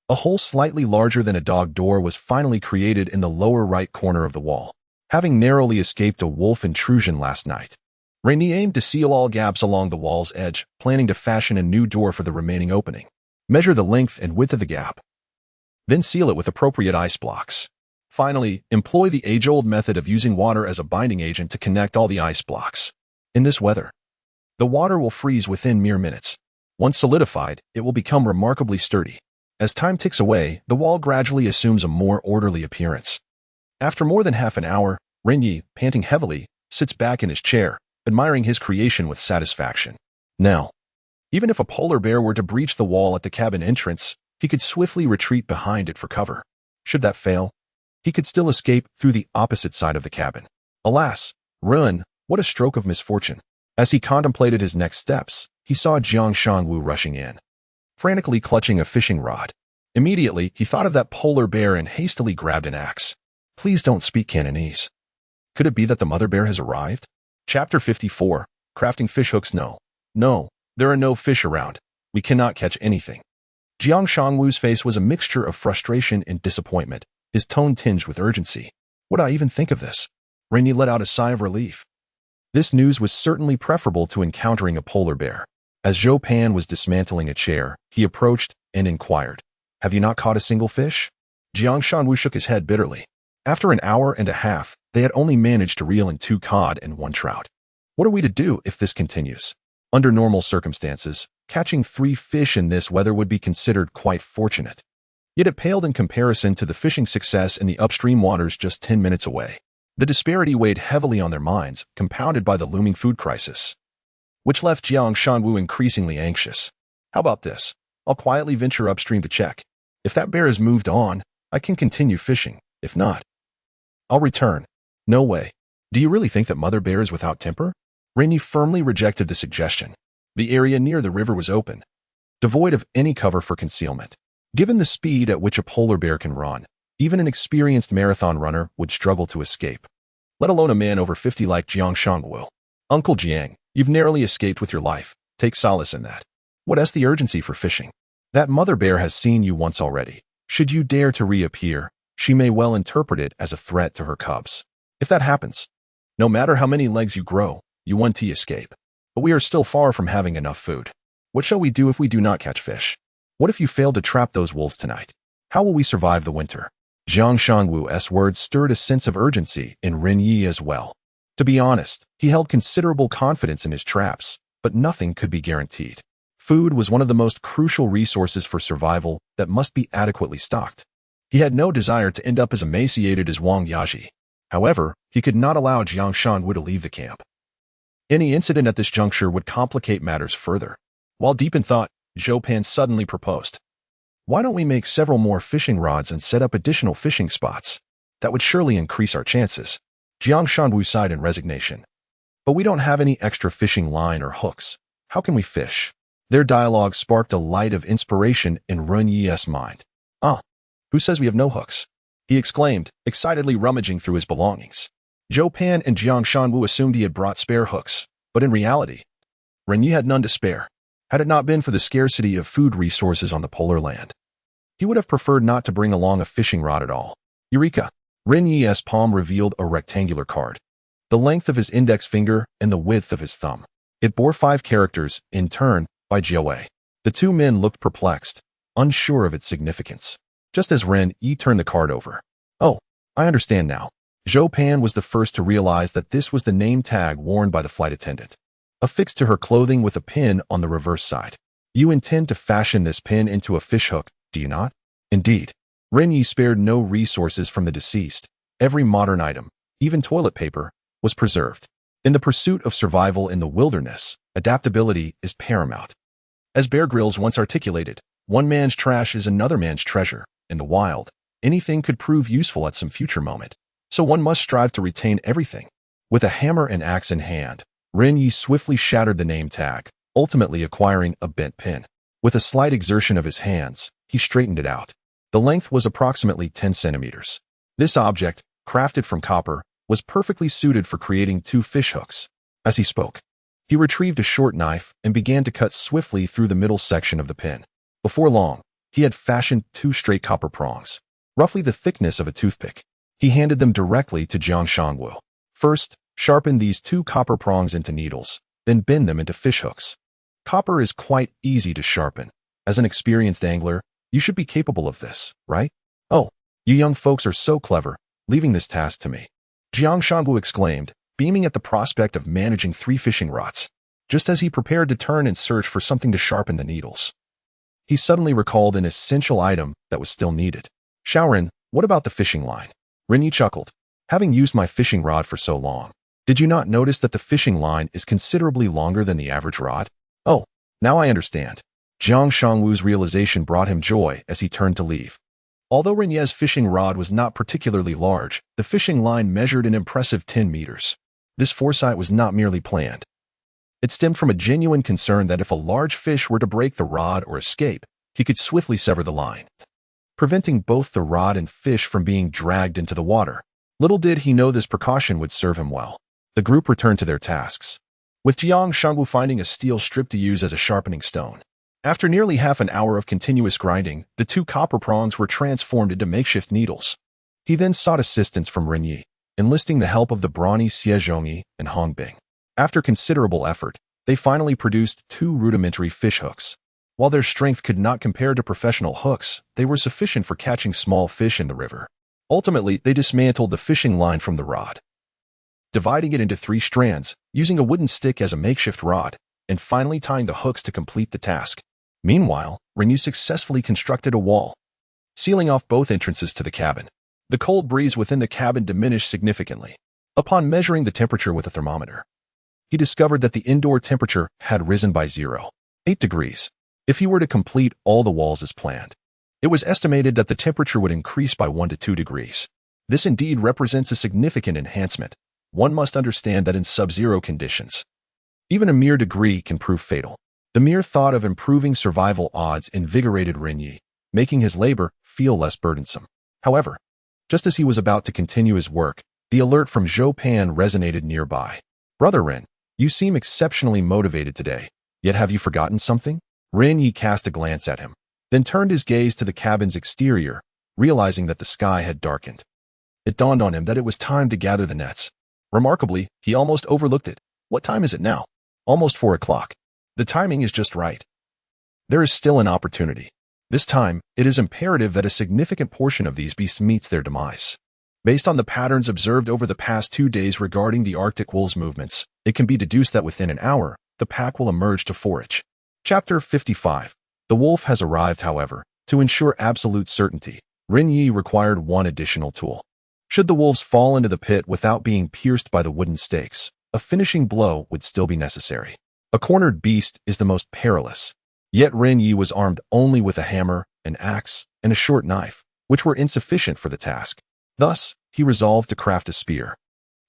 Speaker 1: a hole slightly larger than a dog door was finally created in the lower right corner of the wall. Having narrowly escaped a wolf intrusion last night, Ren Ye aimed to seal all gaps along the wall's edge, planning to fashion a new door for the remaining opening. Measure the length and width of the gap, then seal it with appropriate ice blocks. Finally, employ the age-old method of using water as a binding agent to connect all the ice blocks. In this weather, the water will freeze within mere minutes. Once solidified, it will become remarkably sturdy. As time ticks away, the wall gradually assumes a more orderly appearance. After more than half an hour, Ren Ye, panting heavily, sits back in his chair, admiring his creation with satisfaction. Now, even if a polar bear were to breach the wall at the cabin entrance, he could swiftly retreat behind it for cover. Should that fail, he could still escape through the opposite side of the cabin. Alas, Ren, what a stroke of misfortune. As he contemplated his next steps, he saw Jiang Shangwu rushing in, frantically clutching a fishing rod. Immediately, he thought of that polar bear and hastily grabbed an axe. Please don't speak Cantonese. Could it be that the mother bear has arrived? Chapter 54. Crafting fish hooks. No, there are no fish around. We cannot catch anything. Jiang Shangwu's face was a mixture of frustration and disappointment, his tone tinged with urgency. Would I even think of this? Ren Ye let out a sigh of relief. This news was certainly preferable to encountering a polar bear. As Zhou Pan was dismantling a chair, he approached and inquired, "Have you not caught a single fish?" Jiang Shangwu shook his head bitterly. After an hour and a half, they had only managed to reel in 2 cod and 1 trout. What are we to do if this continues? Under normal circumstances, catching 3 fish in this weather would be considered quite fortunate. Yet it paled in comparison to the fishing success in the upstream waters just 10 minutes away. The disparity weighed heavily on their minds, compounded by the looming food crisis, which left Jiang Shanwu increasingly anxious. How about this? I'll quietly venture upstream to check. If that bear has moved on, I can continue fishing. If not, I'll return. No way. Do you really think that Mother Bear is without temper? Ren Ye firmly rejected the suggestion. The area near the river was open, devoid of any cover for concealment. Given the speed at which a polar bear can run, even an experienced marathon runner would struggle to escape, let alone a man over 50 like Jiang Shangwu. Uncle Jiang, you've narrowly escaped with your life. Take solace in that. What's the urgency for fishing? That mother bear has seen you once already. Should you dare to reappear, she may well interpret it as a threat to her cubs. If that happens, no matter how many legs you grow, you won't escape. But we are still far from having enough food. What shall we do if we do not catch fish? What if you fail to trap those wolves tonight? How will we survive the winter? Jiang Shangwu's words stirred a sense of urgency in Ren Ye as well. To be honest, he held considerable confidence in his traps, but nothing could be guaranteed. Food was one of the most crucial resources for survival that must be adequately stocked. He had no desire to end up as emaciated as Wang Yaji. However, he could not allow Jiang Shanwu to leave the camp. Any incident at this juncture would complicate matters further. While deep in thought, Zhou Pan suddenly proposed, "Why don't we make several more fishing rods and set up additional fishing spots? That would surely increase our chances." Jiang Shanwu sighed in resignation. "But we don't have any extra fishing line or hooks. How can we fish?" Their dialogue sparked a light of inspiration in Ren Ye's mind. Who says we have no hooks?" he exclaimed, excitedly rummaging through his belongings. Zhou Pan and Jiang Shanwu assumed he had brought spare hooks, but in reality, Ren Ye had none to spare. Had it not been for the scarcity of food resources on the polar land, he would have preferred not to bring along a fishing rod at all. Eureka! Ren Ye's palm revealed a rectangular card, the length of his index finger and the width of his thumb. It bore 5 characters, in turn, by Jiawei. The 2 men looked perplexed, unsure of its significance. Just as Ren Ye turned the card over. "Oh, I understand now." Zhou Pan was the first to realize that this was the name tag worn by the flight attendant, affixed to her clothing with a pin on the reverse side. "You intend to fashion this pin into a fishhook, do you not?" Indeed. Ren Ye spared no resources from the deceased. Every modern item, even toilet paper, was preserved. In the pursuit of survival in the wilderness, adaptability is paramount. As Bear Grylls once articulated, one man's trash is another man's treasure. In the wild, anything could prove useful at some future moment, so one must strive to retain everything. With a hammer and axe in hand, Ren Ye swiftly shattered the name tag, ultimately acquiring a bent pin. With a slight exertion of his hands, he straightened it out. The length was approximately 10 centimeters. This object, crafted from copper, was perfectly suited for creating 2 fish hooks. As he spoke, he retrieved a short knife and began to cut swiftly through the middle section of the pin. Before long, he had fashioned 2 straight copper prongs, roughly the thickness of a toothpick. He handed them directly to Jiang Shangwu. "First, sharpen these 2 copper prongs into needles, then bend them into fish hooks. Copper is quite easy to sharpen. As an experienced angler, you should be capable of this, right?" "Oh, you young folks are so clever, leaving this task to me," Jiang Shangwu exclaimed, beaming at the prospect of managing 3 fishing rods. Just as he prepared to turn and search for something to sharpen the needles, he suddenly recalled an essential item that was still needed. "Shaoren, what about the fishing line?" Ren Ye chuckled. "Having used my fishing rod for so long, did you not notice that the fishing line is considerably longer than the average rod?" "Oh, now I understand." Jiang Shangwu's realization brought him joy as he turned to leave. Although Ren Ye's fishing rod was not particularly large, the fishing line measured an impressive 10 meters. This foresight was not merely planned. It stemmed from a genuine concern that if a large fish were to break the rod or escape, he could swiftly sever the line, preventing both the rod and fish from being dragged into the water. Little did he know this precaution would serve him well. The group returned to their tasks, with Jiang Shangwu finding a steel strip to use as a sharpening stone. After nearly half an hour of continuous grinding, the 2 copper prongs were transformed into makeshift needles. He then sought assistance from Ren Ye, enlisting the help of the brawny Xie Zhongyi and Hong Bing. After considerable effort, they finally produced 2 rudimentary fish hooks. While their strength could not compare to professional hooks, they were sufficient for catching small fish in the river. Ultimately, they dismantled the fishing line from the rod, dividing it into 3 strands, using a wooden stick as a makeshift rod, and finally tying the hooks to complete the task. Meanwhile, Ren Ye successfully constructed a wall, sealing off both entrances to the cabin. The cold breeze within the cabin diminished significantly. Upon measuring the temperature with a thermometer, he discovered that the indoor temperature had risen by 0.8 degrees. If he were to complete all the walls as planned, it was estimated that the temperature would increase by 1 to 2 degrees. This indeed represents a significant enhancement. One must understand that in sub-zero conditions, even a mere degree can prove fatal. The mere thought of improving survival odds invigorated Ren Ye, making his labor feel less burdensome. However, just as he was about to continue his work, the alert from Zhou Pan resonated nearby. "Brother Ren, you seem exceptionally motivated today, yet have you forgotten something?" Ren Ye cast a glance at him, then turned his gaze to the cabin's exterior, realizing that the sky had darkened. It dawned on him that it was time to gather the nets. Remarkably, he almost overlooked it. What time is it now? Almost 4 o'clock. The timing is just right. There is still an opportunity. This time, it is imperative that a significant portion of these beasts meets their demise. Based on the patterns observed over the past 2 days regarding the Arctic wolves' movements, it can be deduced that within an hour, the pack will emerge to forage. Chapter 55. The wolf has arrived, however. To ensure absolute certainty, Ren Ye required one additional tool. Should the wolves fall into the pit without being pierced by the wooden stakes, a finishing blow would still be necessary. A cornered beast is the most perilous. Yet Ren Ye was armed only with a hammer, an axe, and a short knife, which were insufficient for the task. Thus, he resolved to craft a spear,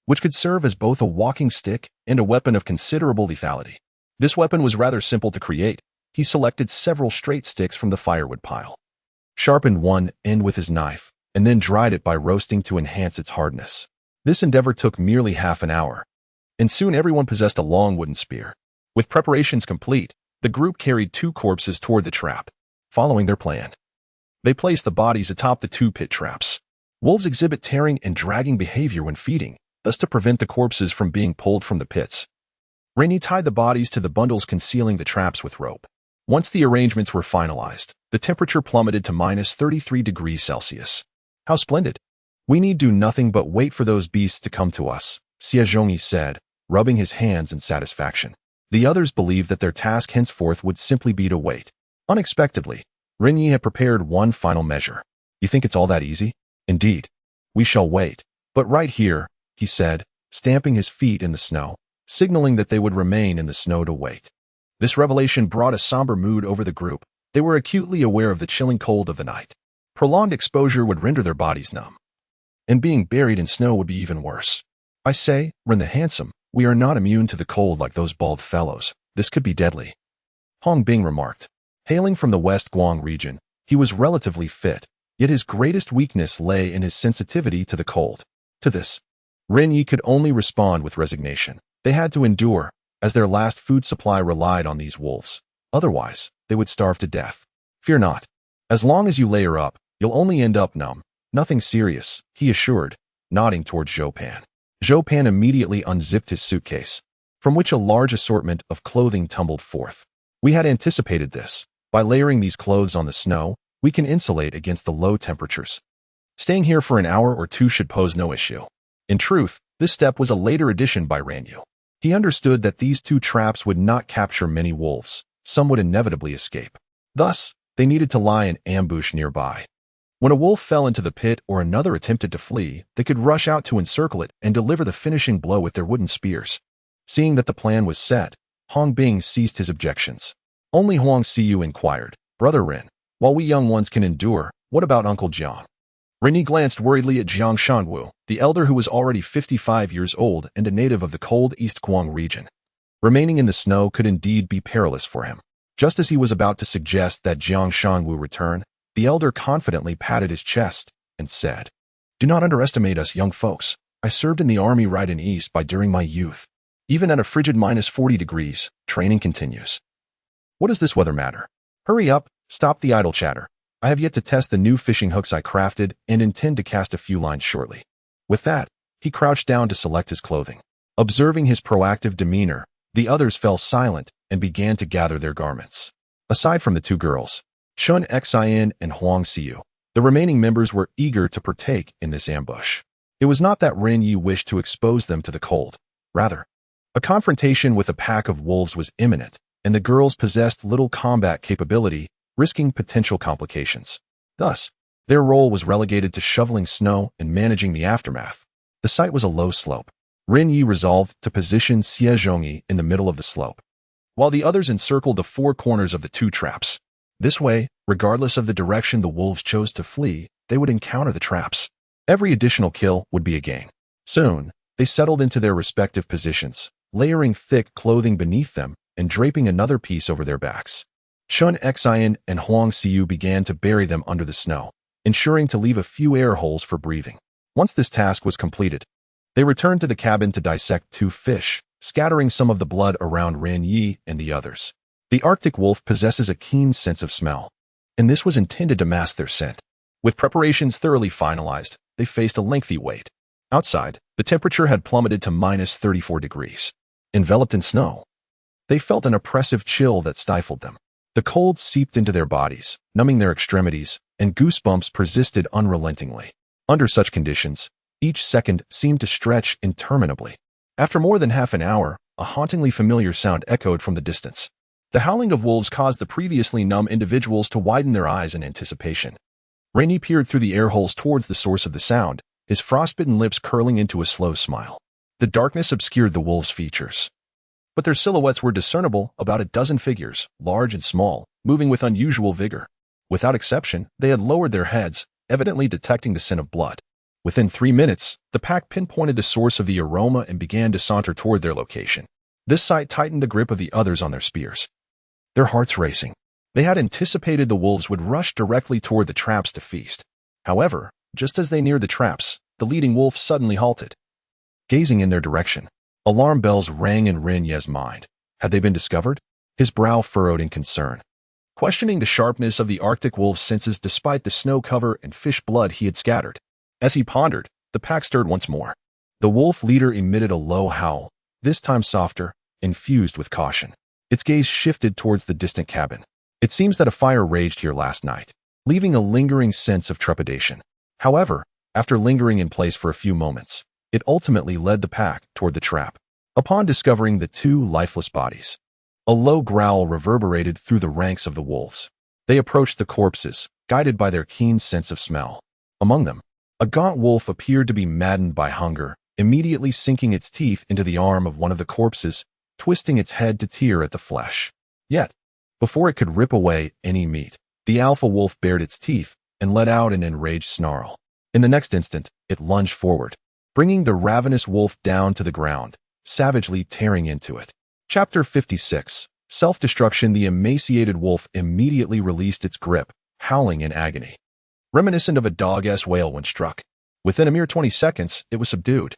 Speaker 1: which could serve as both a walking stick and a weapon of considerable lethality. This weapon was rather simple to create. He selected several straight sticks from the firewood pile, sharpened one end with his knife, and then dried it by roasting to enhance its hardness. This endeavor took merely half an hour, and soon everyone possessed a long wooden spear. With preparations complete, the group carried 2 corpses toward the trap. Following their plan, they placed the bodies atop the 2 pit traps. Wolves exhibit tearing and dragging behavior when feeding, thus to prevent the corpses from being pulled from the pits. Ren Ye tied the bodies to the bundles concealing the traps with rope. Once the arrangements were finalized, the temperature plummeted to -33 degrees Celsius. "How splendid! We need do nothing but wait for those beasts to come to us," Xie Zhongyi said, rubbing his hands in satisfaction. The others believed that their task henceforth would simply be to wait. Unexpectedly, Ren Ye had prepared one final measure. "You think it's all that easy?" "Indeed. We shall wait. But right here," he said, stamping his feet in the snow, signaling that they would remain in the snow to wait. This revelation brought a somber mood over the group. They were acutely aware of the chilling cold of the night. Prolonged exposure would render their bodies numb, and being buried in snow would be even worse. "I say, Ren the Handsome, we are not immune to the cold like those bald fellows. This could be deadly," Hong Bing remarked. Hailing from the West Guang region, he was relatively fit, yet his greatest weakness lay in his sensitivity to the cold. To this, Ren Ye could only respond with resignation. They had to endure, as their last food supply relied on these wolves. Otherwise, they would starve to death. "Fear not. As long as you layer up, you'll only end up numb. Nothing serious," he assured, nodding towards Zhou Pan. Zhou Pan immediately unzipped his suitcase, from which a large assortment of clothing tumbled forth. "We had anticipated this. By layering these clothes on the snow, we can insulate against the low temperatures. Staying here for an hour or 2 should pose no issue." In truth, this step was a later addition by Ren Ye. He understood that these 2 traps would not capture many wolves. Some would inevitably escape. Thus, they needed to lie in ambush nearby. When a wolf fell into the pit or another attempted to flee, they could rush out to encircle it and deliver the finishing blow with their wooden spears. Seeing that the plan was set, Hong Bing ceased his objections. Only Huang Siyu inquired, "Brother Ren, while we young ones can endure, what about Uncle Jiang?" Ren Ye glanced worriedly at Jiang Shanwu, the elder who was already 55 years old and a native of the cold East Guang region. Remaining in the snow could indeed be perilous for him. Just as he was about to suggest that Jiang Shanwu return, the elder confidently patted his chest and said, "Do not underestimate us young folks. I served in the army right in East by during my youth. Even at a frigid -40 degrees, training continues. What does this weather matter? Hurry up, stop the idle chatter. I have yet to test the new fishing hooks I crafted and intend to cast a few lines shortly." With that, he crouched down to select his clothing. Observing his proactive demeanor, the others fell silent and began to gather their garments. Aside from the 2 girls, Chun Xin and Huang Siyu, The remaining members were eager to partake in this ambush. It was not that Ren Ye wished to expose them to the cold. Rather, a confrontation with a pack of wolves was imminent, and the girls possessed little combat capability, risking potential complications. Thus, their role was relegated to shoveling snow and managing the aftermath. The site was a low slope. Ren Ye resolved to position Xie Zhongyi in the middle of the slope, while the others encircled the four corners of the two traps. This way, regardless of the direction the wolves chose to flee, they would encounter the traps. Every additional kill would be a gain. Soon, they settled into their respective positions, layering thick clothing beneath them and draping another piece over their backs. Chun Xian and Huang Xiu began to bury them under the snow, ensuring to leave a few air holes for breathing. Once this task was completed, they returned to the cabin to dissect two fish, scattering some of the blood around Ren Ye and the others. The Arctic wolf possesses a keen sense of smell, and this was intended to mask their scent. With preparations thoroughly finalized, they faced a lengthy wait. Outside, the temperature had plummeted to -34 degrees. Enveloped in snow, they felt an oppressive chill that stifled them. The cold seeped into their bodies, numbing their extremities, and goosebumps persisted unrelentingly. Under such conditions, each second seemed to stretch interminably. After more than half an hour, a hauntingly familiar sound echoed from the distance. The howling of wolves caused the previously numb individuals to widen their eyes in anticipation. Ren Ye peered through the air holes towards the source of the sound, his frostbitten lips curling into a slow smile. The darkness obscured the wolves' features, but their silhouettes were discernible, about a dozen figures, large and small, moving with unusual vigor. Without exception, they had lowered their heads, evidently detecting the scent of blood. Within 3 minutes, the pack pinpointed the source of the aroma and began to saunter toward their location. This sight tightened the grip of the others on their spears, their hearts racing. They had anticipated the wolves would rush directly toward the traps to feast. However, just as they neared the traps, the leading wolf suddenly halted. Gazing in their direction, alarm bells rang in Ren Ye's mind. Had they been discovered? His brow furrowed in concern, questioning the sharpness of the Arctic wolf's senses despite the snow cover and fish blood he had scattered. As he pondered, the pack stirred once more. The wolf leader emitted a low howl, this time softer, infused with caution. Its gaze shifted towards the distant cabin. It seems that a fire raged here last night, leaving a lingering sense of trepidation. However, after lingering in place for a few moments, it ultimately led the pack toward the trap. Upon discovering the two lifeless bodies, a low growl reverberated through the ranks of the wolves. They approached the corpses, guided by their keen sense of smell. Among them, a gaunt wolf appeared to be maddened by hunger, immediately sinking its teeth into the arm of one of the corpses, twisting its head to tear at the flesh. Yet, before it could rip away any meat, the alpha wolf bared its teeth and let out an enraged snarl. In the next instant, it lunged forward, bringing the ravenous wolf down to the ground, savagely tearing into it. Chapter 56. Self-destruction. The emaciated wolf immediately released its grip, howling in agony, reminiscent of a dog-ass whale when struck. Within a mere 20 seconds, it was subdued,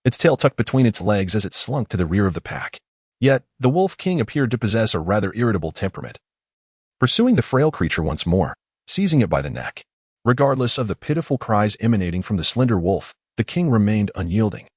Speaker 1: its tail tucked between its legs as it slunk to the rear of the pack. Yet, the Wolf King appeared to possess a rather irritable temperament, pursuing the frail creature once more, seizing it by the neck. Regardless of the pitiful cries emanating from the slender wolf, the king remained unyielding,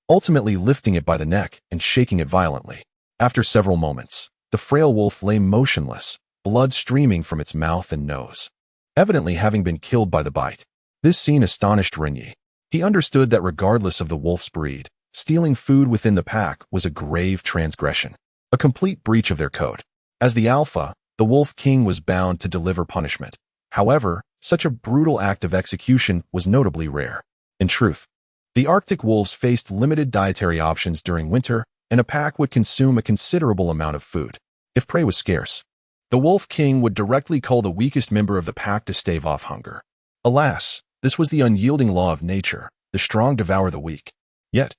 Speaker 1: ultimately lifting it by the neck and shaking it violently. After several moments, the frail wolf lay motionless, blood streaming from its mouth and nose, evidently having been killed by the bite. This scene astonished Ren Ye. He understood that regardless of the wolf's breed, stealing food within the pack was a grave transgression, a complete breach of their code. As the alpha, the Wolf King was bound to deliver punishment. However, such a brutal act of execution was notably rare. In truth, the Arctic wolves faced limited dietary options during winter, and a pack would consume a considerable amount of food. If prey was scarce, the Wolf King would directly cull the weakest member of the pack to stave off hunger. Alas, this was the unyielding law of nature. The strong devour the weak. Yet,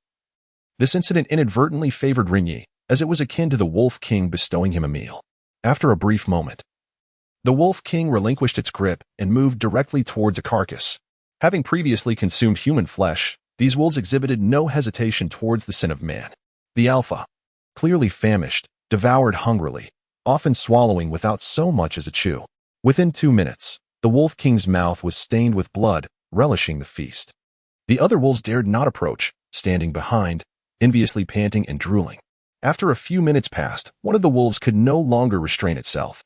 Speaker 1: this incident inadvertently favored Ren Ye, as it was akin to the Wolf King bestowing him a meal. After a brief moment, the Wolf King relinquished its grip and moved directly towards a carcass. Having previously consumed human flesh, these wolves exhibited no hesitation towards the sin of man. The alpha, clearly famished, devoured hungrily, often swallowing without so much as a chew. Within 2 minutes, the Wolf King's mouth was stained with blood, relishing the feast. The other wolves dared not approach, standing behind, enviously panting and drooling. After a few minutes passed, one of the wolves could no longer restrain itself.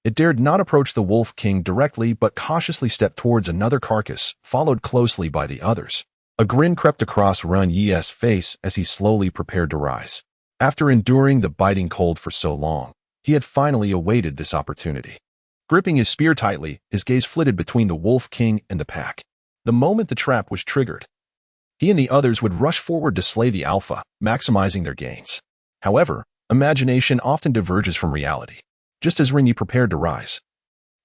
Speaker 1: It dared not approach the Wolf King directly but cautiously stepped towards another carcass, followed closely by the others. A grin crept across Ren Ye's face as he slowly prepared to rise. After enduring the biting cold for so long, he had finally awaited this opportunity. Gripping his spear tightly, his gaze flitted between the Wolf King and the pack. The moment the trap was triggered, he and the others would rush forward to slay the alpha, maximizing their gains. However, imagination often diverges from reality. Just as Ren Ye prepared to rise,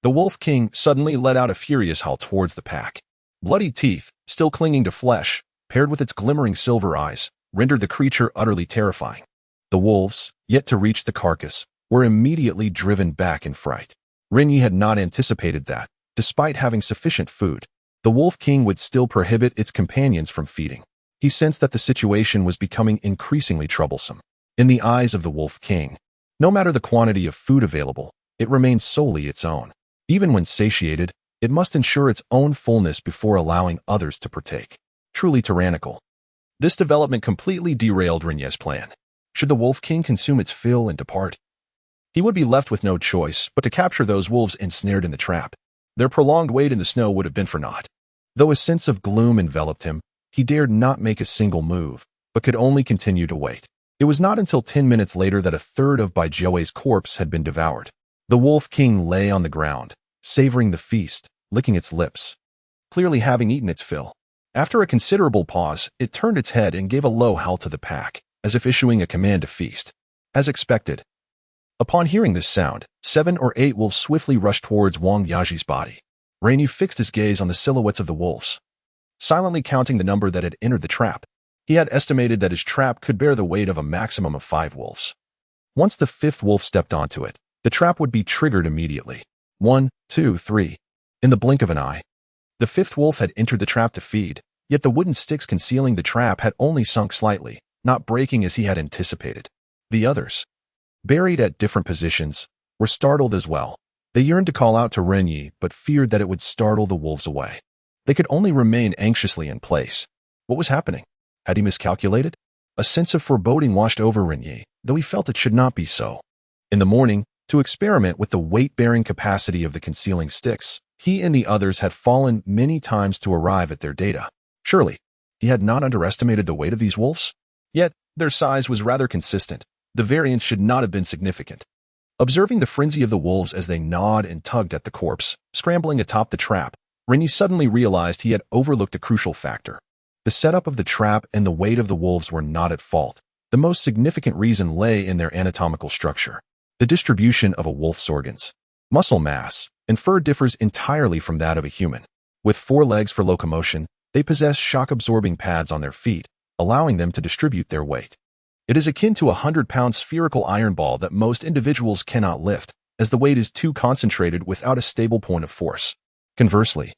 Speaker 1: the Wolf King suddenly let out a furious howl towards the pack. Bloody teeth, still clinging to flesh, paired with its glimmering silver eyes, rendered the creature utterly terrifying. The wolves, yet to reach the carcass, were immediately driven back in fright. Ren Ye had not anticipated that, despite having sufficient food, the Wolf King would still prohibit its companions from feeding. He sensed that the situation was becoming increasingly troublesome. In the eyes of the Wolf King, no matter the quantity of food available, it remained solely its own. Even when satiated, it must ensure its own fullness before allowing others to partake. Truly tyrannical. This development completely derailed Ren Ye's plan. Should the Wolf King consume its fill and depart, he would be left with no choice but to capture those wolves ensnared in the trap. Their prolonged wait in the snow would have been for naught. Though a sense of gloom enveloped him, he dared not make a single move, but could only continue to wait. It was not until 10 minutes later that a third of Bai Jiu's corpse had been devoured. The Wolf King lay on the ground, savoring the feast, licking its lips, clearly having eaten its fill. After a considerable pause, it turned its head and gave a low howl to the pack, as if issuing a command to feast. As expected, upon hearing this sound, 7 or 8 wolves swiftly rushed towards Wang Yaji's body. Ren Ye fixed his gaze on the silhouettes of the wolves, silently counting the number that had entered the trap. He had estimated that his trap could bear the weight of a maximum of 5 wolves. Once the 5th wolf stepped onto it, the trap would be triggered immediately. 1, 2, 3. In the blink of an eye, the 5th wolf had entered the trap to feed, yet the wooden sticks concealing the trap had only sunk slightly, not breaking as he had anticipated. The others, buried at different positions, were startled as well. They yearned to call out to Ren Ye, but feared that it would startle the wolves away. They could only remain anxiously in place. What was happening? Had he miscalculated? A sense of foreboding washed over Ren Ye, though he felt it should not be so. In the morning, to experiment with the weight-bearing capacity of the concealing sticks, he and the others had fallen many times to arrive at their data. Surely, he had not underestimated the weight of these wolves? Yet, their size was rather consistent. The variance should not have been significant. Observing the frenzy of the wolves as they gnawed and tugged at the corpse, scrambling atop the trap, Ren Ye suddenly realized he had overlooked a crucial factor. The setup of the trap and the weight of the wolves were not at fault. The most significant reason lay in their anatomical structure. The distribution of a wolf's organs, muscle mass, and fur differs entirely from that of a human. With 4 legs for locomotion, they possess shock-absorbing pads on their feet, allowing them to distribute their weight. It is akin to a 100-pound spherical iron ball that most individuals cannot lift, as the weight is too concentrated without a stable point of force. Conversely,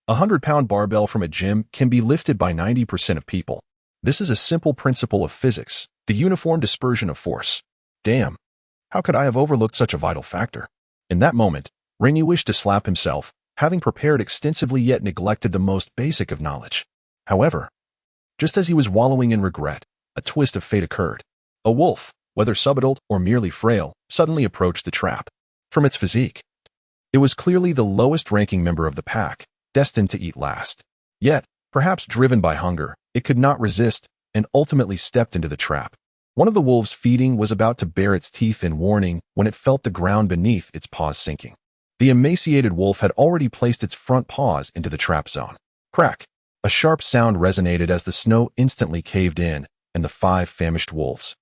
Speaker 1: a 100-pound barbell from a gym can be lifted by 90% of people. This is a simple principle of physics, the uniform dispersion of force. Damn, how could I have overlooked such a vital factor? In that moment, Ren Ye wished to slap himself, having prepared extensively yet neglected the most basic of knowledge. However, just as he was wallowing in regret, a twist of fate occurred. A wolf, whether subadult or merely frail, suddenly approached the trap. From its physique, it was clearly the lowest-ranking member of the pack, destined to eat last. Yet, perhaps driven by hunger, it could not resist and ultimately stepped into the trap. One of the wolves feeding was about to bare its teeth in warning when it felt the ground beneath its paws sinking. The emaciated wolf had already placed its front paws into the trap zone. Crack! A sharp sound resonated as the snow instantly caved in, and the 5 famished wolves,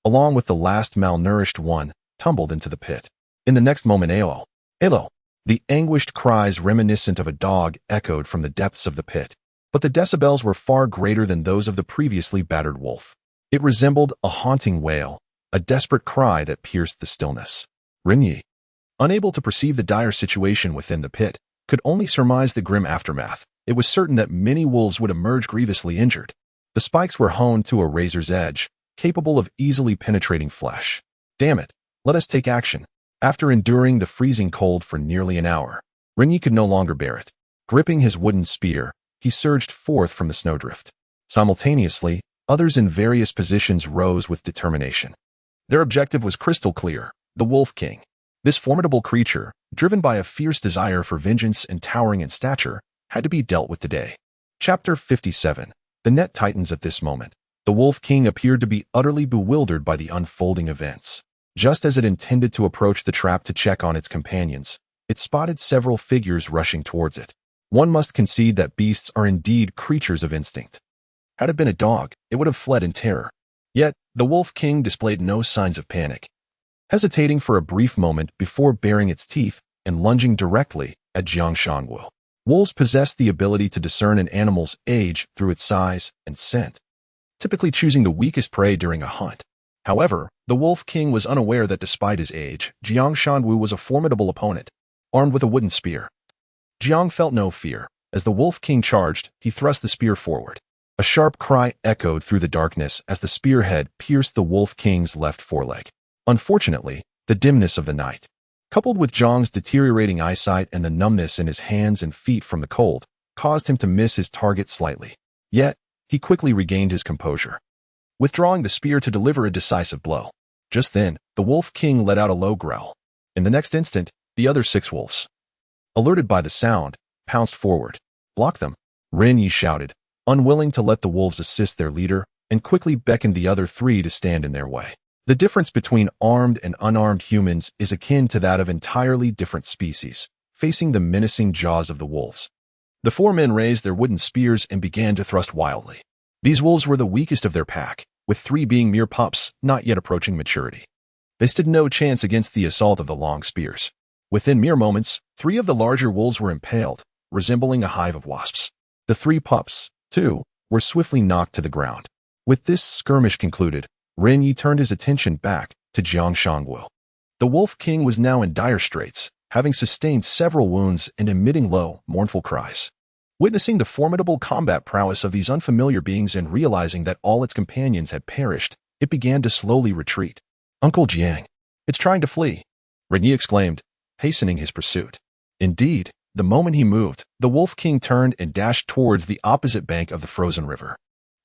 Speaker 1: along with the last malnourished one, tumbled into the pit. In the next moment, Elo, Elo! The anguished cries reminiscent of a dog echoed from the depths of the pit. But the decibels were far greater than those of the previously battered wolf. It resembled a haunting wail, a desperate cry that pierced the stillness. Ren Ye, unable to perceive the dire situation within the pit, could only surmise the grim aftermath. It was certain that many wolves would emerge grievously injured. The spikes were honed to a razor's edge, capable of easily penetrating flesh. Damn it, let us take action. After enduring the freezing cold for nearly an hour, Ren Ye could no longer bear it. Gripping his wooden spear, he surged forth from the snowdrift. Simultaneously, others in various positions rose with determination. Their objective was crystal clear: the Wolf King. This formidable creature, driven by a fierce desire for vengeance and towering in stature, had to be dealt with today. Chapter 57. The net tightens at this moment. The Wolf King appeared to be utterly bewildered by the unfolding events. Just as it intended to approach the trap to check on its companions, it spotted several figures rushing towards it. One must concede that beasts are indeed creatures of instinct. Had it been a dog, it would have fled in terror. Yet, the Wolf King displayed no signs of panic, hesitating for a brief moment before baring its teeth and lunging directly at Jiang Shangwu. Wolves possess the ability to discern an animal's age through its size and scent, typically choosing the weakest prey during a hunt. However, the Wolf King was unaware that despite his age, Jiang Shangwu was a formidable opponent, armed with a wooden spear. Jiang felt no fear. As the Wolf King charged, he thrust the spear forward. A sharp cry echoed through the darkness as the spearhead pierced the Wolf King's left foreleg. Unfortunately, the dimness of the night, coupled with Jiang's deteriorating eyesight and the numbness in his hands and feet from the cold, caused him to miss his target slightly. Yet, he quickly regained his composure, withdrawing the spear to deliver a decisive blow. Just then, the Wolf King let out a low growl. In the next instant, the other 6 wolves, alerted by the sound, pounced forward. "Block them," Ren Ye shouted, unwilling to let the wolves assist their leader, and quickly beckoned the other 3 to stand in their way. The difference between armed and unarmed humans is akin to that of entirely different species, facing the menacing jaws of the wolves. The 4 men raised their wooden spears and began to thrust wildly. These wolves were the weakest of their pack, with 3 being mere pups, not yet approaching maturity. They stood no chance against the assault of the long spears. Within mere moments, 3 of the larger wolves were impaled, resembling a hive of wasps. The 3 pups, too, were swiftly knocked to the ground. With this skirmish concluded, Ren Ye turned his attention back to Jiang Shangwu. The Wolf King was now in dire straits, having sustained several wounds and emitting low, mournful cries. Witnessing the formidable combat prowess of these unfamiliar beings and realizing that all its companions had perished, it began to slowly retreat. "Uncle Jiang, it's trying to flee," Ren Ye exclaimed, hastening his pursuit. Indeed, the moment he moved, the Wolf King turned and dashed towards the opposite bank of the frozen river.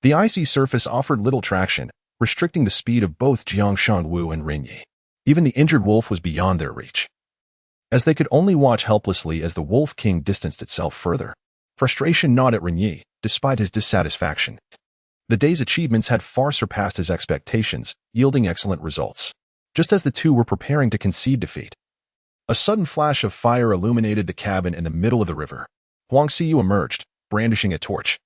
Speaker 1: The icy surface offered little traction, restricting the speed of both Jiang Shangwu and Ren Ye. Even the injured wolf was beyond their reach, as they could only watch helplessly as the Wolf King distanced itself further. Frustration gnawed at Ren Ye, despite his dissatisfaction. The day's achievements had far surpassed his expectations, yielding excellent results. Just as the 2 were preparing to concede defeat, a sudden flash of fire illuminated the cabin in the middle of the river. Huang Xiyu emerged, brandishing a torch,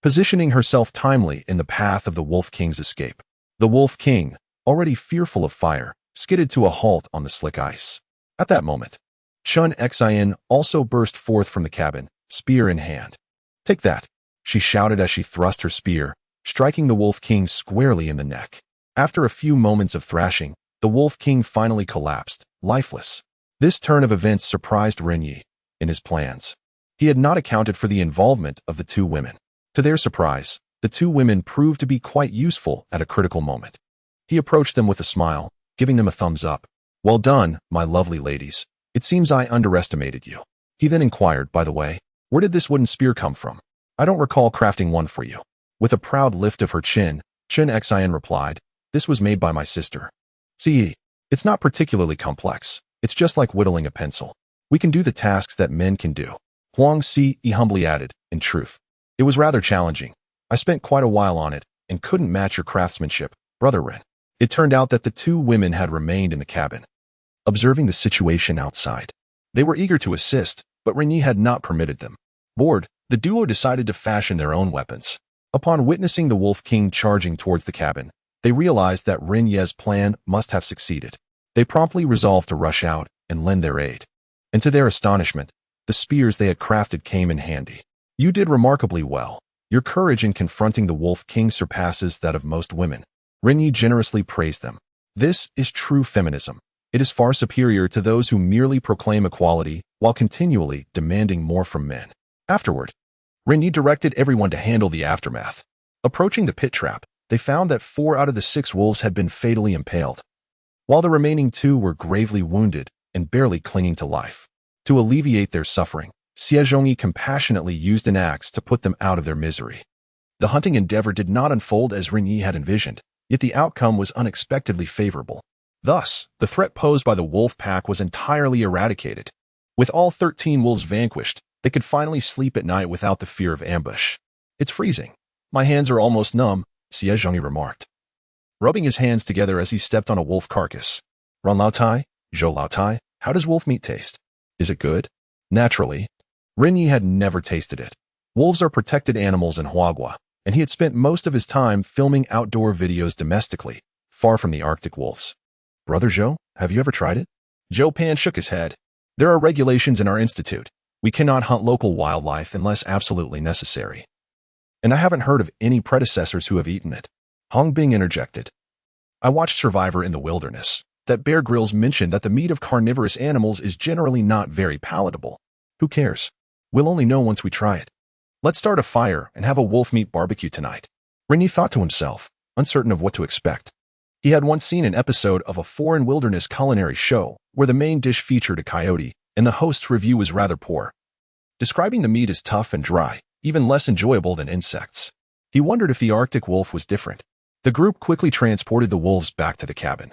Speaker 1: positioning herself timely in the path of the Wolf King's escape. The Wolf King, already fearful of fire, skidded to a halt on the slick ice. At that moment, Chun Xin also burst forth from the cabin, spear in hand. "Take that," she shouted as she thrust her spear, striking the Wolf King squarely in the neck. After a few moments of thrashing, the Wolf King finally collapsed, lifeless. This turn of events surprised Ren Ye in his plans. He had not accounted for the involvement of the 2 women. To their surprise, the 2 women proved to be quite useful at a critical moment. He approached them with a smile, giving them a thumbs up. "Well done, my lovely ladies. It seems I underestimated you." He then inquired, "By the way, where did this wooden spear come from? I don't recall crafting one for you." With a proud lift of her chin, Chun Xin replied, "This was made by my sister. See, it's not particularly complex. It's just like whittling a pencil. We can do the tasks that men can do." Huang Xiyu humbly added, "In truth, it was rather challenging. I spent quite a while on it and couldn't match your craftsmanship, Brother Ren." It turned out that the 2 women had remained in the cabin, observing the situation outside. They were eager to assist, but Ren Ye had not permitted them. Bored, the duo decided to fashion their own weapons. Upon witnessing the Wolf King charging towards the cabin, they realized that Ren Ye's plan must have succeeded. They promptly resolved to rush out and lend their aid. And to their astonishment, the spears they had crafted came in handy. "You did remarkably well. Your courage in confronting the Wolf King surpasses that of most women." Ren Ye generously praised them. This is true feminism. It is far superior to those who merely proclaim equality while continually demanding more from men. Afterward, Ren Ye directed everyone to handle the aftermath. Approaching the pit trap, they found that 4 out of the 6 wolves had been fatally impaled, while the remaining 2 were gravely wounded and barely clinging to life. To alleviate their suffering, Xie Zhongyi compassionately used an axe to put them out of their misery. The hunting endeavor did not unfold as Ren Ye had envisioned, yet the outcome was unexpectedly favorable. Thus, the threat posed by the wolf pack was entirely eradicated. With all 13 wolves vanquished, they could finally sleep at night without the fear of ambush. It's freezing. My hands are almost numb, Xie Zhongyi remarked, rubbing his hands together as he stepped on a wolf carcass. Ren Lao Tai, Zhou Lao Tai, how does wolf meat taste? Is it good? Naturally, Ren Ye had never tasted it. Wolves are protected animals in Huagua, and he had spent most of his time filming outdoor videos domestically, far from the Arctic wolves. Brother Zhou, have you ever tried it? Zhou Pan shook his head. There are regulations in our institute. We cannot hunt local wildlife unless absolutely necessary. And I haven't heard of any predecessors who have eaten it. Hong Bing interjected. I watched Survivor in the Wilderness. That Bear Grylls mentioned that the meat of carnivorous animals is generally not very palatable. Who cares? We'll only know once we try it. Let's start a fire and have a wolf meat barbecue tonight. Ren Ye thought to himself, uncertain of what to expect. He had once seen an episode of a foreign wilderness culinary show where the main dish featured a coyote, and the host's review was rather poor, describing the meat as tough and dry, even less enjoyable than insects. He wondered if the Arctic wolf was different. The group quickly transported the wolves back to the cabin,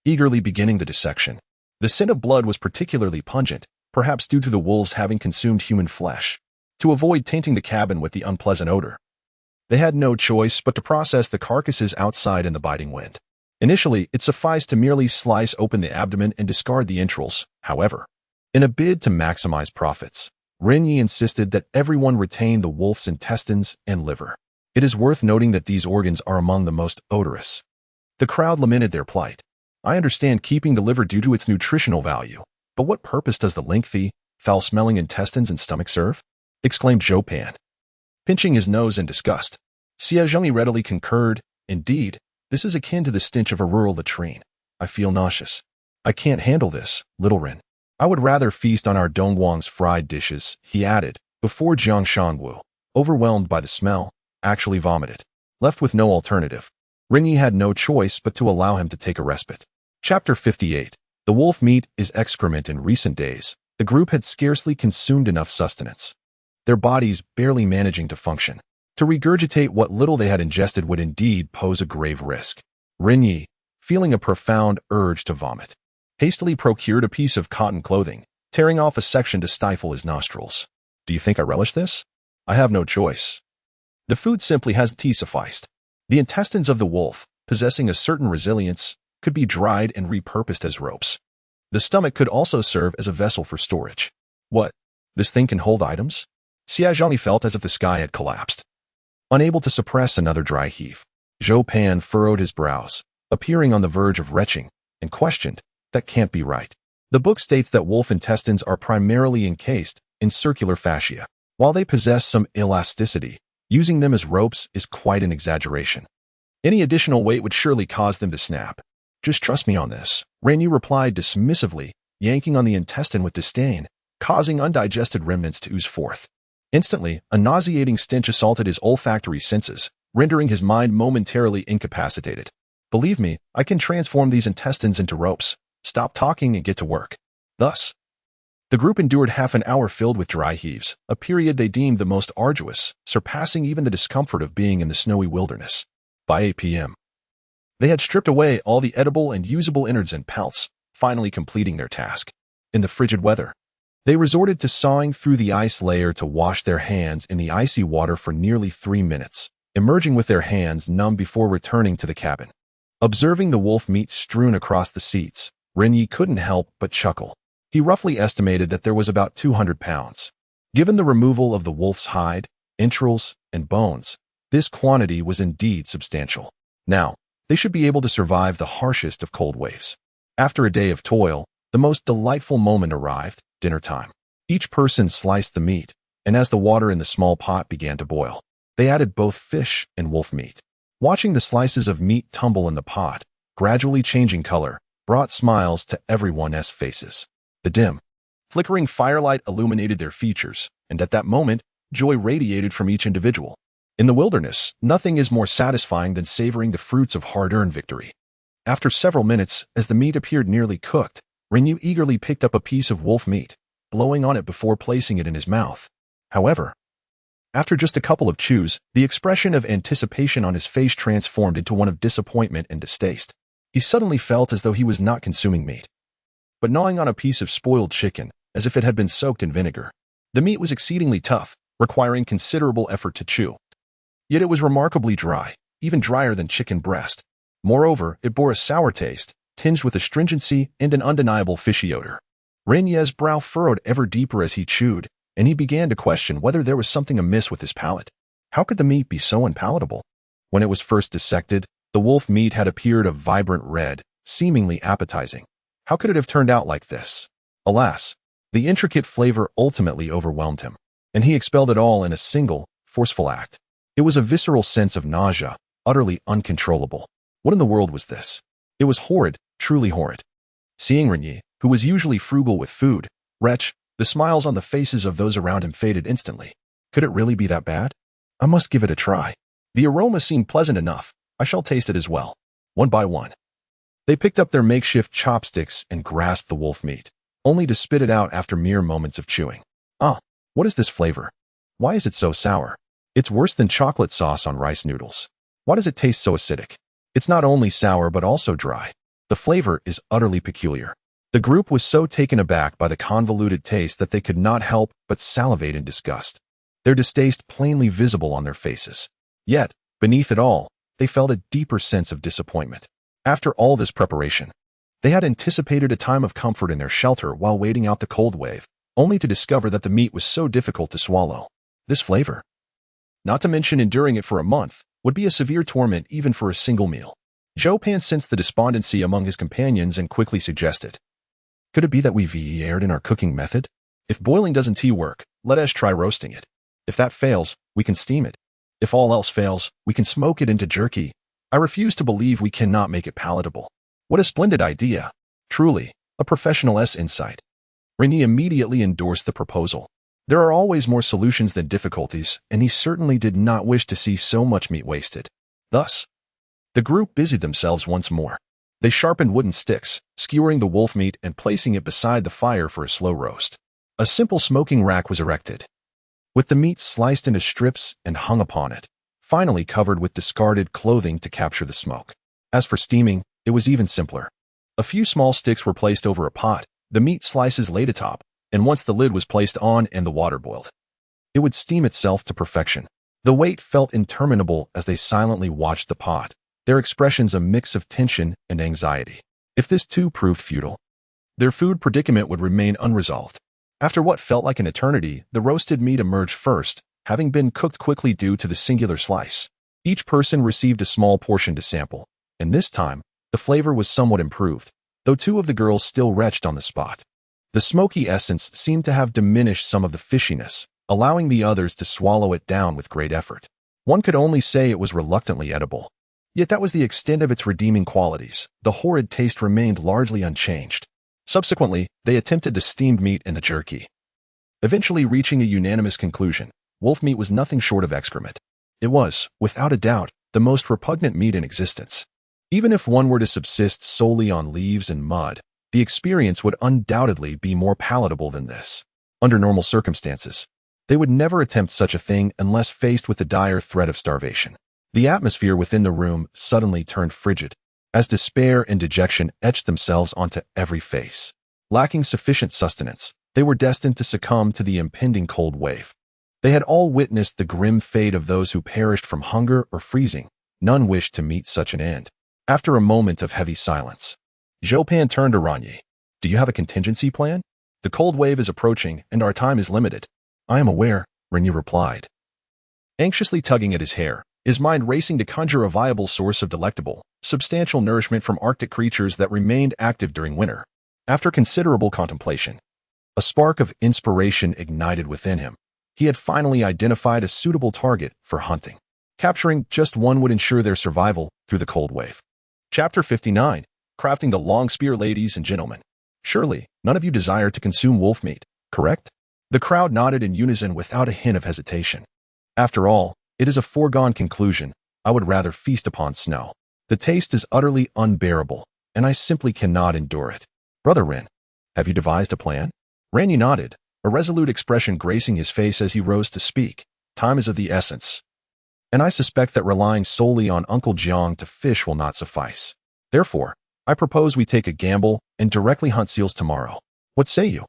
Speaker 1: eagerly beginning the dissection. The scent of blood was particularly pungent, perhaps due to the wolves having consumed human flesh. To avoid tainting the cabin with the unpleasant odor, they had no choice but to process the carcasses outside in the biting wind. Initially, it sufficed to merely slice open the abdomen and discard the entrails. However, in a bid to maximize profits, Ren Ye insisted that everyone retain the wolf's intestines and liver. It is worth noting that these organs are among the most odorous. The crowd lamented their plight. I understand keeping the liver due to its nutritional value, but what purpose does the lengthy, foul-smelling intestines and stomach serve? Exclaimed Zhou Pan, pinching his nose in disgust. Xie Zhongyi readily concurred. Indeed, this is akin to the stench of a rural latrine. I feel nauseous. I can't handle this, little Ren. I would rather feast on our Dongguang's fried dishes, he added, before Jiang Shangwu, overwhelmed by the smell, actually vomited. Left with no alternative, Ren Ye had no choice but to allow him to take a respite. Chapter 58. The wolf meat is excrement. In recent days, the group had scarcely consumed enough sustenance, their bodies barely managing to function. To regurgitate what little they had ingested would indeed pose a grave risk. Ren Ye, feeling a profound urge to vomit, hastily procured a piece of cotton clothing, tearing off a section to stifle his nostrils. Do you think I relish this? I have no choice. The food simply hasn't sufficed. The intestines of the wolf, possessing a certain resilience, could be dried and repurposed as ropes. The stomach could also serve as a vessel for storage. What? This thing can hold items? Xie Zhongyi felt as if the sky had collapsed. Unable to suppress another dry heave, Zhou Pan furrowed his brows, appearing on the verge of retching, and questioned, that can't be right. The book states that wolf intestines are primarily encased in circular fascia. While they possess some elasticity, using them as ropes is quite an exaggeration. Any additional weight would surely cause them to snap. Just trust me on this, Ren Ye replied dismissively, yanking on the intestine with disdain, causing undigested remnants to ooze forth. Instantly, a nauseating stench assaulted his olfactory senses, rendering his mind momentarily incapacitated. Believe me, I can transform these intestines into ropes. Stop talking and get to work. Thus, the group endured half an hour filled with dry heaves, a period they deemed the most arduous, surpassing even the discomfort of being in the snowy wilderness. By 8 p.m., they had stripped away all the edible and usable innards and pelts, finally completing their task. In the frigid weather, they resorted to sawing through the ice layer to wash their hands in the icy water for nearly 3 minutes, emerging with their hands numb before returning to the cabin. Observing the wolf meat strewn across the seats, Ren Ye couldn't help but chuckle. He roughly estimated that there was about 200 pounds. Given the removal of the wolf's hide, entrails, and bones, this quantity was indeed substantial. Now, they should be able to survive the harshest of cold waves. After a day of toil, the most delightful moment arrived. Dinner time. Each person sliced the meat, and as the water in the small pot began to boil, they added both fish and wolf meat. Watching the slices of meat tumble in the pot, gradually changing color, brought smiles to everyone's faces. The dim, flickering firelight illuminated their features, and at that moment, joy radiated from each individual. In the wilderness, nothing is more satisfying than savoring the fruits of hard-earned victory. After several minutes, as the meat appeared nearly cooked, Ren Ye eagerly picked up a piece of wolf meat, blowing on it before placing it in his mouth. However, after just a couple of chews, the expression of anticipation on his face transformed into one of disappointment and distaste. He suddenly felt as though he was not consuming meat, but gnawing on a piece of spoiled chicken as if it had been soaked in vinegar. The meat was exceedingly tough, requiring considerable effort to chew. Yet it was remarkably dry, even drier than chicken breast. Moreover, it bore a sour taste, tinged with astringency and an undeniable fishy odor. Ren Ye's brow furrowed ever deeper as he chewed, and he began to question whether there was something amiss with his palate. How could the meat be so unpalatable? When it was first dissected, the wolf meat had appeared a vibrant red, seemingly appetizing. How could it have turned out like this? Alas, the intricate flavor ultimately overwhelmed him, and he expelled it all in a single, forceful act. It was a visceral sense of nausea, utterly uncontrollable. What in the world was this? It was horrid, truly horrid. Seeing Ren Ye, who was usually frugal with food, retch, the smiles on the faces of those around him faded instantly. Could it really be that bad? I must give it a try. The aroma seemed pleasant enough. I shall taste it as well. One by one, they picked up their makeshift chopsticks and grasped the wolf meat, only to spit it out after mere moments of chewing. Ah, what is this flavor? Why is it so sour? It's worse than chocolate sauce on rice noodles. Why does it taste so acidic? It's not only sour but also dry. The flavor is utterly peculiar. The group was so taken aback by the convoluted taste that they could not help but salivate in disgust, their distaste plainly visible on their faces. Yet, beneath it all, they felt a deeper sense of disappointment. After all this preparation, they had anticipated a time of comfort in their shelter while waiting out the cold wave, only to discover that the meat was so difficult to swallow. This flavor, not to mention enduring it for a month, would be a severe torment even for a single meal. Zhou Pan sensed the despondency among his companions and quickly suggested, could it be that we've erred in our cooking method? If boiling doesn't work, let us try roasting it. If that fails, we can steam it. If all else fails, we can smoke it into jerky. I refuse to believe we cannot make it palatable. What a splendid idea. Truly, a professional's insight. Ren Ye immediately endorsed the proposal. There are always more solutions than difficulties, and he certainly did not wish to see so much meat wasted. Thus, the group busied themselves once more. They sharpened wooden sticks, skewering the wolf meat and placing it beside the fire for a slow roast. A simple smoking rack was erected, with the meat sliced into strips and hung upon it, finally covered with discarded clothing to capture the smoke. As for steaming, it was even simpler. A few small sticks were placed over a pot, the meat slices laid atop, and once the lid was placed on and the water boiled, it would steam itself to perfection. The wait felt interminable as they silently watched the pot, their expressions a mix of tension and anxiety. If this too proved futile, their food predicament would remain unresolved. After what felt like an eternity, the roasted meat emerged first, having been cooked quickly due to the singular slice. Each person received a small portion to sample, and this time, the flavor was somewhat improved, though two of the girls still retched on the spot. The smoky essence seemed to have diminished some of the fishiness, allowing the others to swallow it down with great effort. One could only say it was reluctantly edible. Yet that was the extent of its redeeming qualities. The horrid taste remained largely unchanged. Subsequently, they attempted the steamed meat and the jerky, eventually reaching a unanimous conclusion. Wolf meat was nothing short of excrement. It was, without a doubt, the most repugnant meat in existence. Even if one were to subsist solely on leaves and mud, the experience would undoubtedly be more palatable than this. Under normal circumstances, they would never attempt such a thing unless faced with the dire threat of starvation. The atmosphere within the room suddenly turned frigid, as despair and dejection etched themselves onto every face. Lacking sufficient sustenance, they were destined to succumb to the impending cold wave. They had all witnessed the grim fate of those who perished from hunger or freezing. None wished to meet such an end. After a moment of heavy silence, Zhou Pan turned to Ren Ye. Do you have a contingency plan? The cold wave is approaching, and our time is limited. I am aware, Ren Ye replied, anxiously tugging at his hair, his mind racing to conjure a viable source of delectable, substantial nourishment from Arctic creatures that remained active during winter. After considerable contemplation, a spark of inspiration ignited within him. He had finally identified a suitable target for hunting. Capturing just one would ensure their survival through the cold wave. Chapter 59. Crafting the Long Spear. Ladies and gentlemen, surely none of you desire to consume wolf meat, correct? The crowd nodded in unison without a hint of hesitation. After all, it is a foregone conclusion. I would rather feast upon snow. The taste is utterly unbearable, and I simply cannot endure it. Brother Ren, have you devised a plan? Ren Ye nodded, a resolute expression gracing his face as he rose to speak. Time is of the essence, and I suspect that relying solely on Uncle Jiang to fish will not suffice. Therefore, I propose we take a gamble and directly hunt seals tomorrow. What say you?"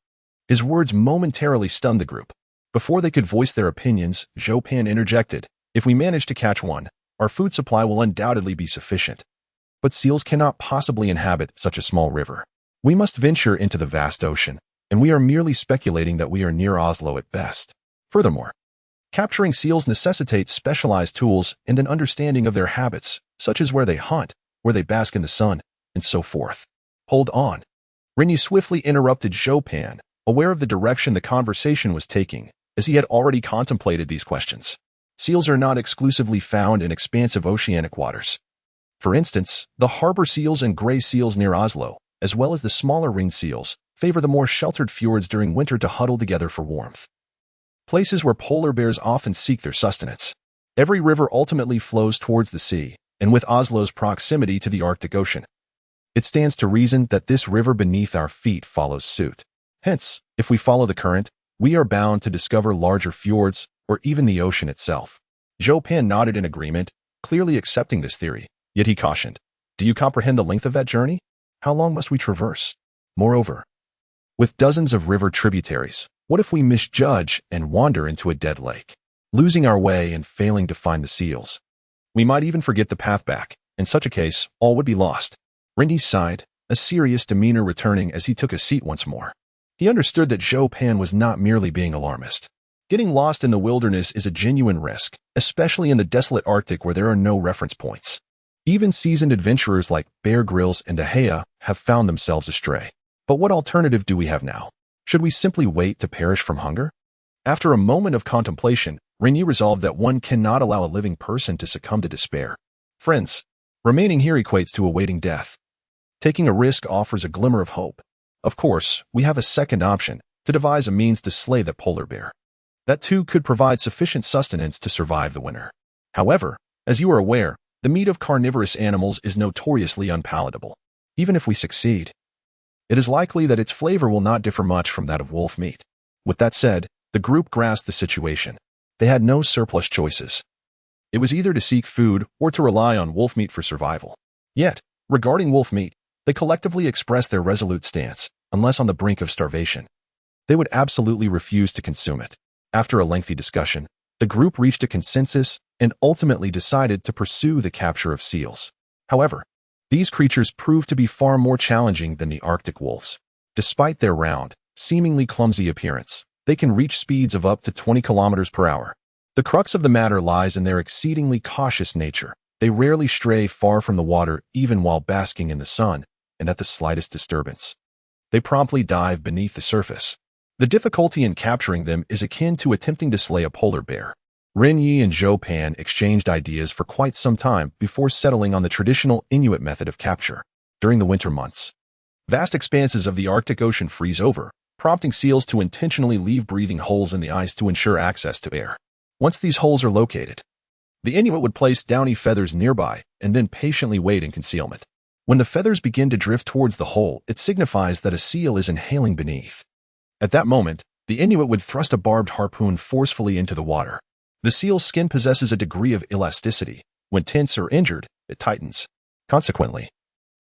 Speaker 1: His words momentarily stunned the group. Before they could voice their opinions, Zhou Pan interjected, "If we manage to catch one, our food supply will undoubtedly be sufficient. But seals cannot possibly inhabit such a small river. We must venture into the vast ocean, and we are merely speculating that we are near Oslo at best. Furthermore, capturing seals necessitates specialized tools and an understanding of their habits, such as where they hunt, where they bask in the sun, and so forth." "Hold on." Ren Ye swiftly interrupted Zhou Pan, aware of the direction the conversation was taking, as he had already contemplated these questions. Seals are not exclusively found in expansive oceanic waters. For instance, the harbor seals and gray seals near Oslo, as well as the smaller ringed seals, favor the more sheltered fjords during winter to huddle together for warmth. Places where polar bears often seek their sustenance. Every river ultimately flows towards the sea, and with Oslo's proximity to the Arctic Ocean, it stands to reason that this river beneath our feet follows suit. Hence, if we follow the current, we are bound to discover larger fjords or even the ocean itself. Zhou Pan nodded in agreement, clearly accepting this theory, yet he cautioned, "Do you comprehend the length of that journey? How long must we traverse? Moreover, with dozens of river tributaries, what if we misjudge and wander into a dead lake, losing our way and failing to find the seals? We might even forget the path back. In such a case, all would be lost." Ren Ye sighed, a serious demeanor returning as he took a seat once more. He understood that Zhou Pan was not merely being alarmist. Getting lost in the wilderness is a genuine risk, especially in the desolate Arctic where there are no reference points. Even seasoned adventurers like Bear Grylls and Ahea have found themselves astray. But what alternative do we have now? Should we simply wait to perish from hunger? After a moment of contemplation, Ren Ye resolved that one cannot allow a living person to succumb to despair. Friends, remaining here equates to awaiting death. Taking a risk offers a glimmer of hope. Of course, we have a second option, to devise a means to slay the polar bear. That too could provide sufficient sustenance to survive the winter. However, as you are aware, the meat of carnivorous animals is notoriously unpalatable. Even if we succeed, it is likely that its flavor will not differ much from that of wolf meat. With that said, the group grasped the situation. They had no surplus choices. It was either to seek food or to rely on wolf meat for survival. Yet, regarding wolf meat, they collectively expressed their resolute stance, unless on the brink of starvation. They would absolutely refuse to consume it. After a lengthy discussion, the group reached a consensus and ultimately decided to pursue the capture of seals. However, these creatures proved to be far more challenging than the Arctic wolves. Despite their round, seemingly clumsy appearance, they can reach speeds of up to 20 kilometers per hour. The crux of the matter lies in their exceedingly cautious nature. They rarely stray far from the water even while basking in the sun, and at the slightest disturbance, they promptly dive beneath the surface. The difficulty in capturing them is akin to attempting to slay a polar bear. Ren Ye and Zhou Pan exchanged ideas for quite some time before settling on the traditional Inuit method of capture. During the winter months, vast expanses of the Arctic Ocean freeze over, prompting seals to intentionally leave breathing holes in the ice to ensure access to air. Once these holes are located, the Inuit would place downy feathers nearby and then patiently wait in concealment. When the feathers begin to drift towards the hole, it signifies that a seal is inhaling beneath. At that moment, the Inuit would thrust a barbed harpoon forcefully into the water. The seal's skin possesses a degree of elasticity. When tense or injured, it tightens. Consequently,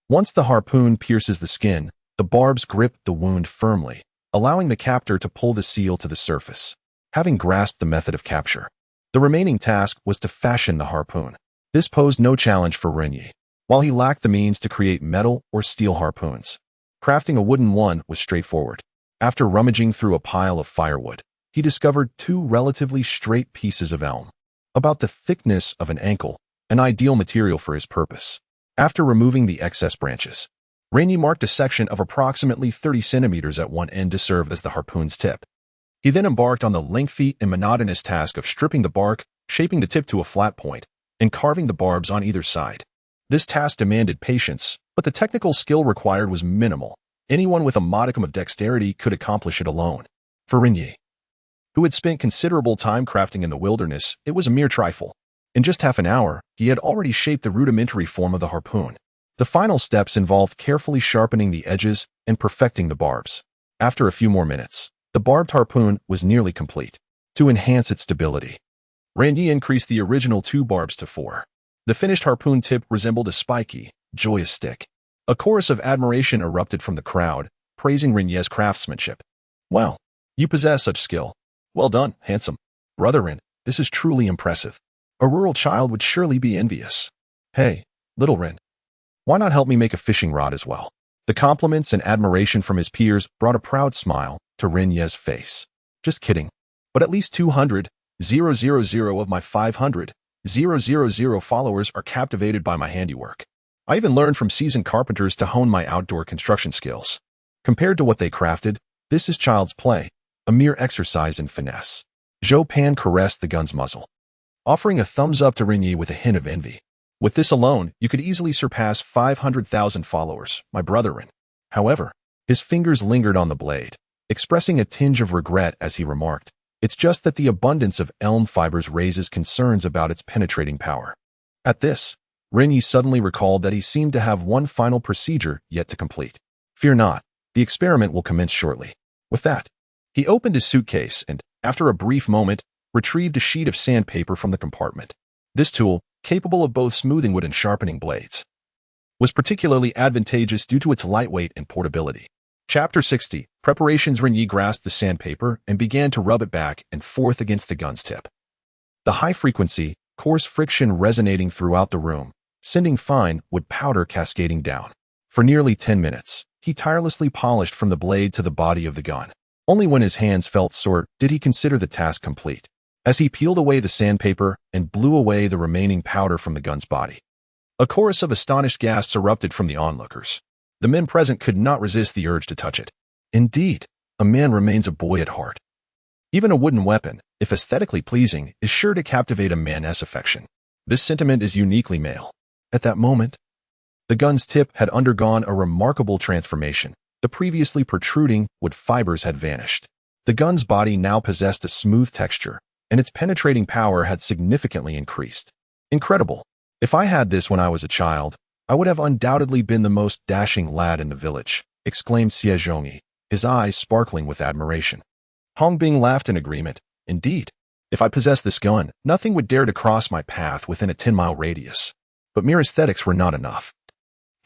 Speaker 1: once the harpoon pierces the skin, the barbs grip the wound firmly, allowing the captor to pull the seal to the surface. Having grasped the method of capture, the remaining task was to fashion the harpoon. This posed no challenge for Ren Ye, while he lacked the means to create metal or steel harpoons. Crafting a wooden one was straightforward. After rummaging through a pile of firewood, he discovered two relatively straight pieces of elm, about the thickness of an ankle, an ideal material for his purpose. After removing the excess branches, Ren Ye marked a section of approximately 30 centimeters at one end to serve as the harpoon's tip. He then embarked on the lengthy and monotonous task of stripping the bark, shaping the tip to a flat point, and carving the barbs on either side. This task demanded patience, but the technical skill required was minimal. Anyone with a modicum of dexterity could accomplish it alone. For Ren Ye, who had spent considerable time crafting in the wilderness, it was a mere trifle. In just half an hour, he had already shaped the rudimentary form of the harpoon. The final steps involved carefully sharpening the edges and perfecting the barbs. After a few more minutes, the barbed harpoon was nearly complete. To enhance its stability, Ren Ye increased the original 2 barbs to 4. The finished harpoon tip resembled a spiky, joyous stick. A chorus of admiration erupted from the crowd, praising Ren Ye's craftsmanship. Wow, you possess such skill. Well done, handsome. Brother Ren, this is truly impressive. A rural child would surely be envious. Hey, little Ren, why not help me make a fishing rod as well? The compliments and admiration from his peers brought a proud smile to Ren Ye's face. Just kidding. But at least 200,000 of my 500,000 followers are captivated by my handiwork. I even learned from seasoned carpenters to hone my outdoor construction skills. Compared to what they crafted, this is child's play, a mere exercise in finesse. Zhou Pan caressed the gun's muzzle, offering a thumbs up to Ren Ye with a hint of envy. With this alone, you could easily surpass 500,000 followers, my brother Ren. However, his fingers lingered on the blade, expressing a tinge of regret as he remarked, "It's just that the abundance of elm fibers raises concerns about its penetrating power." At this, Ren Ye suddenly recalled that he seemed to have one final procedure yet to complete. Fear not, the experiment will commence shortly. With that, he opened his suitcase and, after a brief moment, retrieved a sheet of sandpaper from the compartment. This tool, capable of both smoothing wood and sharpening blades, was particularly advantageous due to its lightweight and portability. Chapter 60. Preparations. Ren Ye grasped the sandpaper and began to rub it back and forth against the gun's tip. The high-frequency, coarse friction resonating throughout the room, sending fine wood powder cascading down. For nearly 10 minutes, he tirelessly polished from the blade to the body of the gun. Only when his hands felt sore did he consider the task complete, as he peeled away the sandpaper and blew away the remaining powder from the gun's body. A chorus of astonished gasps erupted from the onlookers. The men present could not resist the urge to touch it. Indeed, a man remains a boy at heart. Even a wooden weapon, if aesthetically pleasing, is sure to captivate a man's affection. This sentiment is uniquely male. At that moment, the gun's tip had undergone a remarkable transformation. The previously protruding wood fibers had vanished. The gun's body now possessed a smooth texture, and its penetrating power had significantly increased. Incredible. If I had this when I was a child, I would have undoubtedly been the most dashing lad in the village, exclaimed Xie Zhongyi, his eyes sparkling with admiration. Hong Bing laughed in agreement. Indeed, if I possessed this gun, nothing would dare to cross my path within a 10-mile radius. But mere aesthetics were not enough.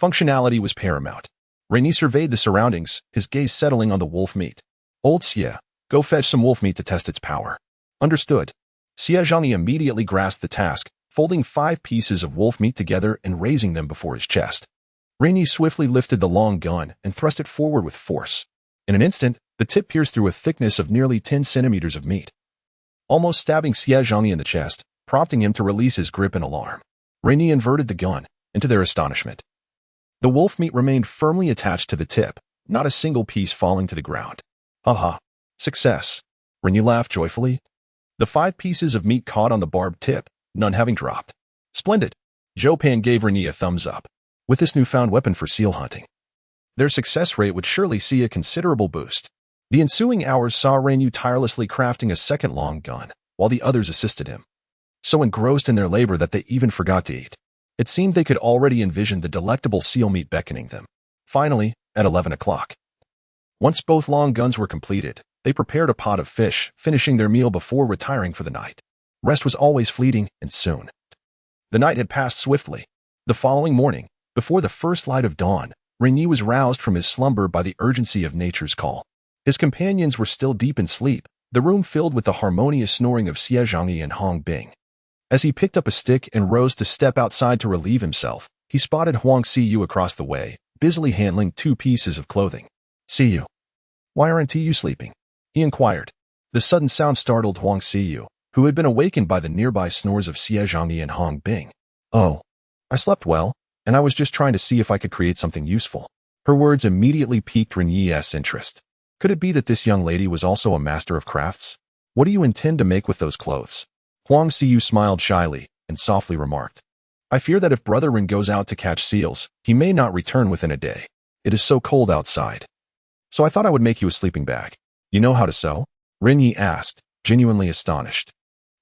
Speaker 1: Functionality was paramount. Ren Ye surveyed the surroundings, his gaze settling on the wolf meat. Old Xie, go fetch some wolf meat to test its power. Understood. Xie Zhongyi immediately grasped the task, folding 5 pieces of wolf meat together and raising them before his chest. Ren Ye swiftly lifted the long gun and thrust it forward with force. In an instant, the tip pierced through a thickness of nearly 10 centimeters of meat, almost stabbing Xie Zhongyi in the chest, prompting him to release his grip in alarm. Ren Ye inverted the gun, and to their astonishment, the wolf meat remained firmly attached to the tip, not a single piece falling to the ground. Aha! Success! Ren Ye laughed joyfully. The 5 pieces of meat caught on the barbed tip, none having dropped. Splendid! Zhou Pan gave Ren Ye a thumbs up. With this newfound weapon for seal hunting, their success rate would surely see a considerable boost. The ensuing hours saw Ren Ye tirelessly crafting a second long gun, while the others assisted him, so engrossed in their labor that they even forgot to eat. It seemed they could already envision the delectable seal meat beckoning them. Finally, at 11 o'clock, once both long guns were completed, they prepared a pot of fish, finishing their meal before retiring for the night. Rest was always fleeting, and soon the night had passed swiftly. The following morning, before the first light of dawn, Ren Ye was roused from his slumber by the urgency of nature's call. His companions were still deep in sleep, the room filled with the harmonious snoring of Xie Zhongyi and Hong Bing. As he picked up a stick and rose to step outside to relieve himself, he spotted Huang Xiyu across the way, busily handling 2 pieces of clothing. "Xiyu, why aren't you sleeping?" he inquired. The sudden sound startled Huang Xiyu, who had been awakened by the nearby snores of Xie Zhongyi and Hong Bing. "Oh, I slept well, and I was just trying to see if I could create something useful." Her words immediately piqued Ren Ye's interest. Could it be that this young lady was also a master of crafts? "What do you intend to make with those clothes?" Huang Xiyu smiled shyly and softly remarked, "I fear that if Brother Ren goes out to catch seals, he may not return within a day. It is so cold outside. So I thought I would make you a sleeping bag." "You know how to sew?" Ren Ye asked, genuinely astonished.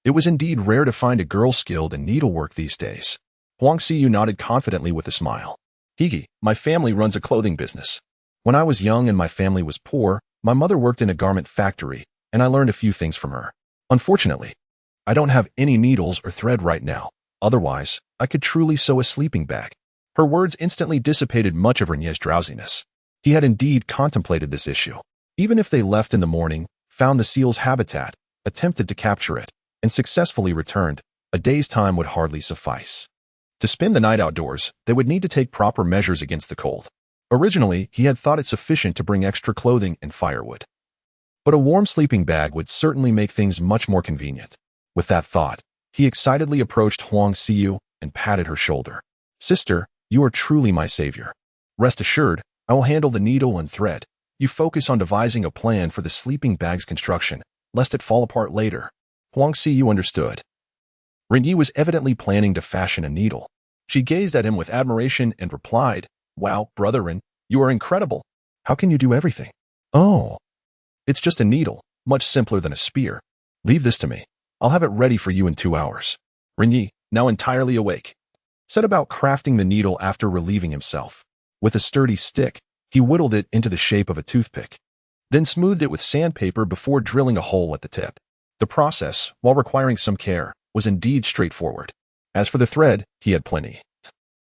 Speaker 1: It was indeed rare to find a girl skilled in needlework these days. Huang Xiyu nodded confidently with a smile. "Higi, my family runs a clothing business. When I was young and my family was poor, my mother worked in a garment factory, and I learned a few things from her. Unfortunately, I don't have any needles or thread right now. Otherwise, I could truly sew a sleeping bag." Her words instantly dissipated much of Ren Ye's drowsiness. He had indeed contemplated this issue. Even if they left in the morning, found the seal's habitat, attempted to capture it, and successfully returned, a day's time would hardly suffice. To spend the night outdoors, they would need to take proper measures against the cold. Originally, he had thought it sufficient to bring extra clothing and firewood. But a warm sleeping bag would certainly make things much more convenient. With that thought, he excitedly approached Huang Xiyu and patted her shoulder. "Sister, you are truly my savior. Rest assured, I will handle the needle and thread. You focus on devising a plan for the sleeping bag's construction, lest it fall apart later." Huang Xiyu understood. Ren Ye was evidently planning to fashion a needle. She gazed at him with admiration and replied, "Wow, Brother Ren, you are incredible. How can you do everything?" "Oh, it's just a needle, much simpler than a spear. Leave this to me. I'll have it ready for you in 2 hours." Ren Ye, now entirely awake, set about crafting the needle after relieving himself. With a sturdy stick, he whittled it into the shape of a toothpick, then smoothed it with sandpaper before drilling a hole at the tip. The process, while requiring some care, was indeed straightforward. As for the thread, he had plenty.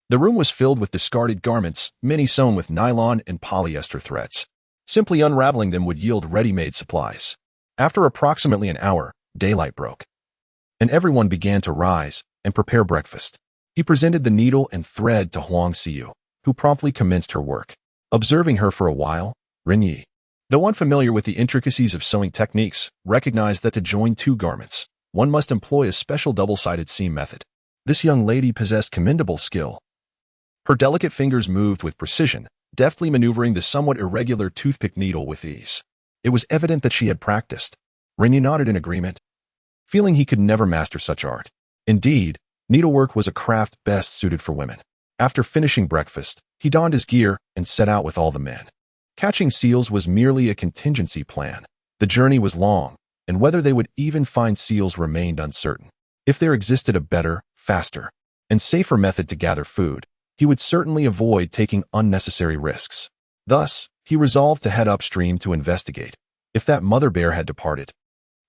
Speaker 1: The room was filled with discarded garments, many sewn with nylon and polyester threads. Simply unraveling them would yield ready-made supplies. After approximately an hour, daylight broke, and everyone began to rise and prepare breakfast. He presented the needle and thread to Huang Xiyu, who promptly commenced her work. Observing her for a while, Ren Ye, though unfamiliar with the intricacies of sewing techniques, recognized that to join two garments, one must employ a special double-sided seam method. This young lady possessed commendable skill. Her delicate fingers moved with precision, deftly maneuvering the somewhat irregular toothpick needle with ease. It was evident that she had practiced. Ren Ye nodded in agreement, feeling he could never master such art. Indeed, needlework was a craft best suited for women. After finishing breakfast, he donned his gear and set out with all the men. Catching seals was merely a contingency plan. The journey was long, and whether they would even find seals remained uncertain. If there existed a better, faster, and safer method to gather food, he would certainly avoid taking unnecessary risks. Thus, he resolved to head upstream to investigate. If that mother bear had departed,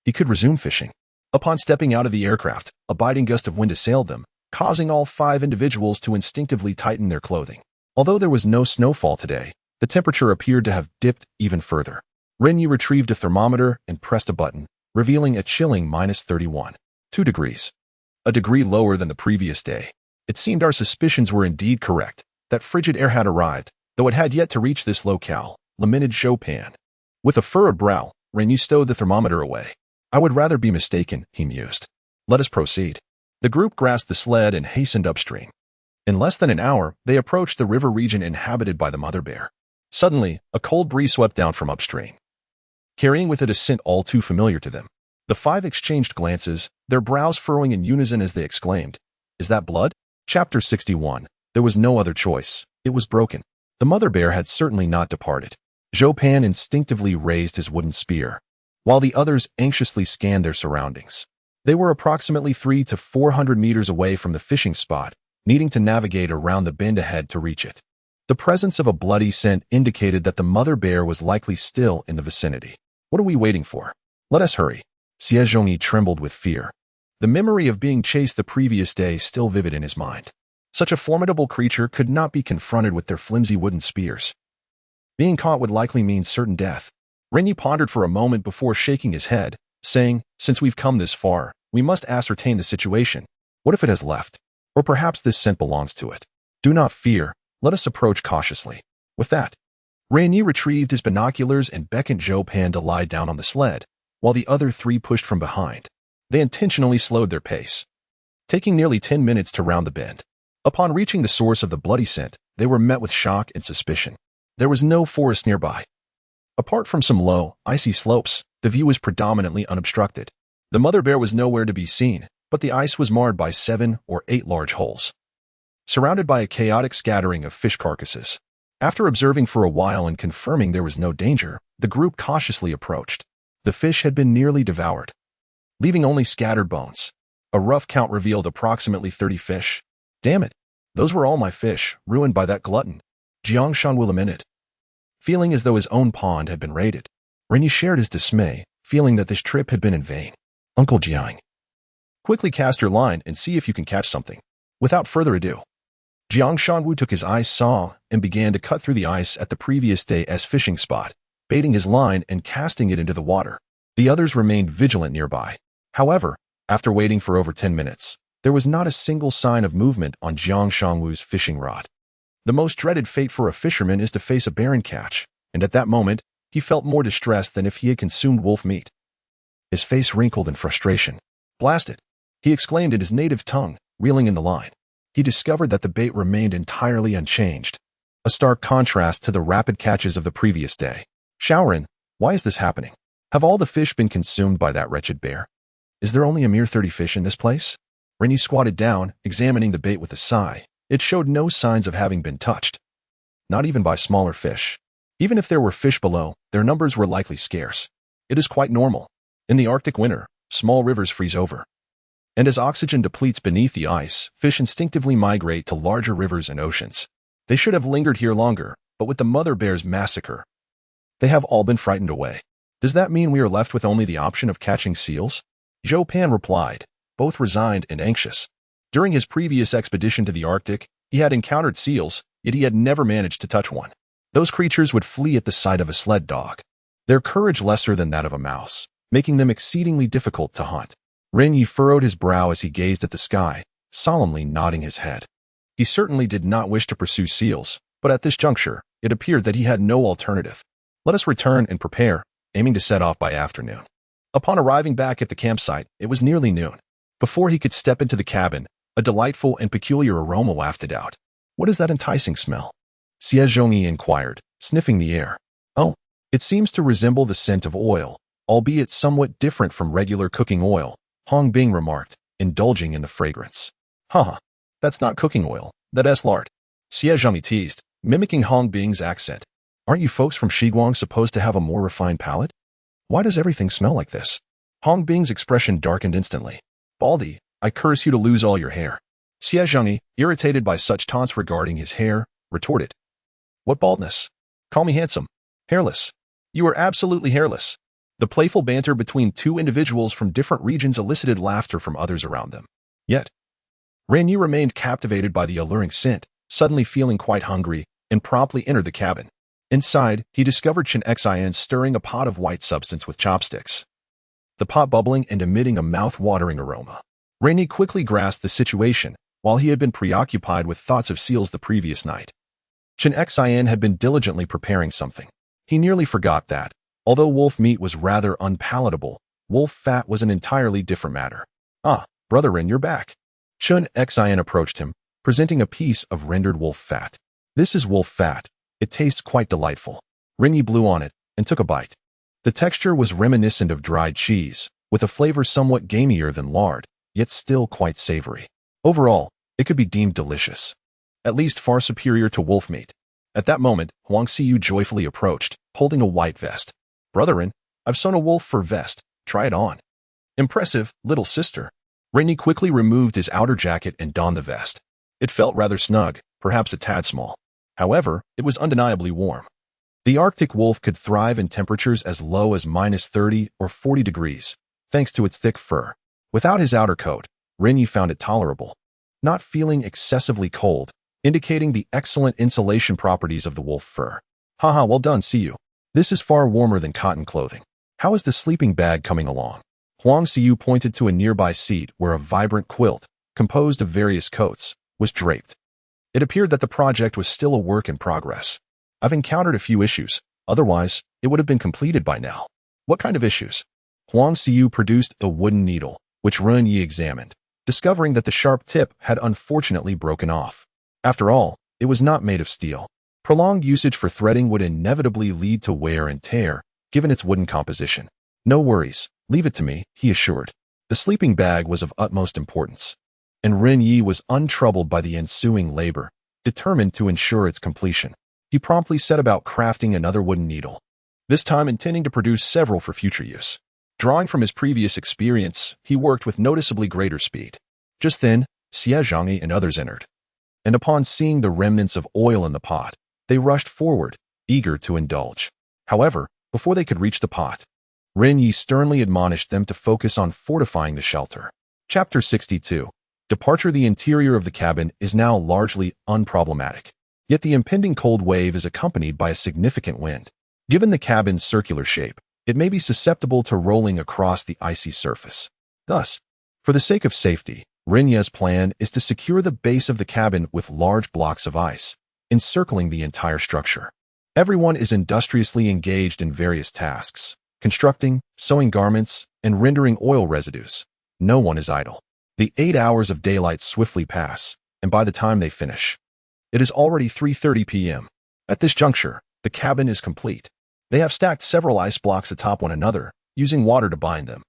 Speaker 1: he could resume fishing. Upon stepping out of the aircraft, a biting gust of wind assailed them, causing all 5 individuals to instinctively tighten their clothing. Although there was no snowfall today, the temperature appeared to have dipped even further. Ren Ye retrieved a thermometer and pressed a button, revealing a chilling -31.2 degrees. A degree lower than the previous day. It seemed our suspicions were indeed correct, that frigid air had arrived, though it had yet to reach this locale, lamented Chopin. With a furrowed brow, Ren Ye stowed the thermometer away. "I would rather be mistaken," he mused. "Let us proceed." The group grasped the sled and hastened upstream. In less than an hour, they approached the river region inhabited by the mother bear. Suddenly, a cold breeze swept down from upstream, carrying with it a scent all too familiar to them. The 5 exchanged glances, their brows furrowing in unison as they exclaimed, "Is that blood?" Chapter 61. There was no other choice. It was broken. The mother bear had certainly not departed. Chopin instinctively raised his wooden spear, while the others anxiously scanned their surroundings. They were approximately 300 to 400 meters away from the fishing spot, needing to navigate around the bend ahead to reach it. The presence of a bloody scent indicated that the mother bear was likely still in the vicinity. "What are we waiting for? Let us hurry." Xie Zhongyi trembled with fear. The memory of being chased the previous day still vivid in his mind. Such a formidable creature could not be confronted with their flimsy wooden spears. Being caught would likely mean certain death. Ren Ye pondered for a moment before shaking his head, saying, "Since we've come this far, we must ascertain the situation. What if it has left? Or perhaps this scent belongs to it. Do not fear. Let us approach cautiously." With that, Ren Ye retrieved his binoculars and beckoned Chopin to lie down on the sled, while the other 3 pushed from behind. They intentionally slowed their pace, taking nearly 10 minutes to round the bend. Upon reaching the source of the bloody scent, they were met with shock and suspicion. There was no forest nearby. Apart from some low, icy slopes, the view was predominantly unobstructed. The mother bear was nowhere to be seen, but the ice was marred by 7 or 8 large holes, surrounded by a chaotic scattering of fish carcasses. After observing for a while and confirming there was no danger, the group cautiously approached. The fish had been nearly devoured, leaving only scattered bones. A rough count revealed approximately 30 fish. "Damn it, those were all my fish, ruined by that glutton," Jiang Shan will lamented, feeling as though his own pond had been raided. Ren Ye shared his dismay, feeling that this trip had been in vain. "Uncle Jiang, quickly cast your line and see if you can catch something." Without further ado, Jiang Shanwu took his ice saw and began to cut through the ice at the previous day's fishing spot, baiting his line and casting it into the water. The others remained vigilant nearby. However, after waiting for over 10 minutes, there was not a single sign of movement on Jiang Shanwu's fishing rod. The most dreaded fate for a fisherman is to face a barren catch, and at that moment, he felt more distressed than if he had consumed wolf meat. His face wrinkled in frustration. "Blast it!" he exclaimed in his native tongue, reeling in the line. He discovered that the bait remained entirely unchanged, a stark contrast to the rapid catches of the previous day. "Shaoran, why is this happening? Have all the fish been consumed by that wretched bear? Is there only a mere 30 fish in this place?" Ren Ye squatted down, examining the bait with a sigh. It showed no signs of having been touched. Not even by smaller fish. Even if there were fish below, their numbers were likely scarce. It is quite normal. In the Arctic winter, small rivers freeze over. And as oxygen depletes beneath the ice, fish instinctively migrate to larger rivers and oceans. They should have lingered here longer, but with the mother bear's massacre, they have all been frightened away. Does that mean we are left with only the option of catching seals? Zhou Pan replied, both resigned and anxious. During his previous expedition to the Arctic, he had encountered seals, yet he had never managed to touch one. Those creatures would flee at the sight of a sled dog, their courage lesser than that of a mouse, making them exceedingly difficult to hunt. Ren Ye furrowed his brow as he gazed at the sky, solemnly nodding his head. He certainly did not wish to pursue seals, but at this juncture, it appeared that he had no alternative. Let us return and prepare, aiming to set off by afternoon. Upon arriving back at the campsite, it was nearly noon. Before he could step into the cabin, a delightful and peculiar aroma wafted out. "What is that enticing smell?" Xie Zhongyi inquired, sniffing the air. "Oh, it seems to resemble the scent of oil, albeit somewhat different from regular cooking oil," Hong Bing remarked, indulging in the fragrance. "Haha, that's not cooking oil, that's lard," Xie Zhongyi teased, mimicking Hong Bing's accent. "Aren't you folks from Shiguang supposed to have a more refined palate? Why does everything smell like this?" Hong Bing's expression darkened instantly. "Baldy, I curse you to lose all your hair." Xie Zhongyi, irritated by such taunts regarding his hair, retorted. "What baldness? Call me handsome. Hairless. You are absolutely hairless." The playful banter between two individuals from different regions elicited laughter from others around them. Yet, Ren Ye remained captivated by the alluring scent, suddenly feeling quite hungry, and promptly entered the cabin. Inside, he discovered Chen Xian stirring a pot of white substance with chopsticks, the pot bubbling and emitting a mouth-watering aroma. Ren Ye quickly grasped the situation, while he had been preoccupied with thoughts of seals the previous night. Chen Xian had been diligently preparing something. He nearly forgot that, although wolf meat was rather unpalatable, wolf fat was an entirely different matter. "Ah, Brother Ren, you're back." Chen Xian approached him, presenting a piece of rendered wolf fat. "This is wolf fat. It tastes quite delightful." Ren Ye blew on it and took a bite. The texture was reminiscent of dried cheese, with a flavor somewhat gamier than lard, yet still quite savory. Overall, it could be deemed delicious, at least far superior to wolf meat. At that moment, Huang Xiyu joyfully approached, holding a white vest. "Brother Ren, I've sewn a wolf fur vest. Try it on." "Impressive, little sister." Ren Ye quickly removed his outer jacket and donned the vest. It felt rather snug, perhaps a tad small. However, it was undeniably warm. The Arctic wolf could thrive in temperatures as low as -30 or 40 degrees, thanks to its thick fur. Without his outer coat, Ren Ye found it tolerable, not feeling excessively cold, indicating the excellent insulation properties of the wolf fur. "Haha, well done, Xiyu. This is far warmer than cotton clothing. How is the sleeping bag coming along?" Huang Xiyu pointed to a nearby seat where a vibrant quilt, composed of various coats, was draped. It appeared that the project was still a work in progress. "I've encountered a few issues, otherwise, it would have been completed by now." "What kind of issues?" Huang Xiyu produced a wooden needle, which Ren Ye examined, discovering that the sharp tip had unfortunately broken off. After all, it was not made of steel. Prolonged usage for threading would inevitably lead to wear and tear, given its wooden composition. "No worries, leave it to me," he assured. The sleeping bag was of utmost importance, and Ren Ye was untroubled by the ensuing labor, determined to ensure its completion. He promptly set about crafting another wooden needle, this time intending to produce several for future use. Drawing from his previous experience, he worked with noticeably greater speed. Just then, Xie Zhongyi and others entered, and upon seeing the remnants of oil in the pot, they rushed forward, eager to indulge. However, before they could reach the pot, Ren Ye sternly admonished them to focus on fortifying the shelter. Chapter 62. Departure. The interior of the cabin is now largely unproblematic. Yet the impending cold wave is accompanied by a significant wind. Given the cabin's circular shape, it may be susceptible to rolling across the icy surface. Thus, for the sake of safety, Ren Ye's plan is to secure the base of the cabin with large blocks of ice, encircling the entire structure. Everyone is industriously engaged in various tasks, constructing, sewing garments, and rendering oil residues. No one is idle. The 8 hours of daylight swiftly pass, and by the time they finish, it is already 3:30 p.m. At this juncture, the cabin is complete. They have stacked several ice blocks atop one another, using water to bind them,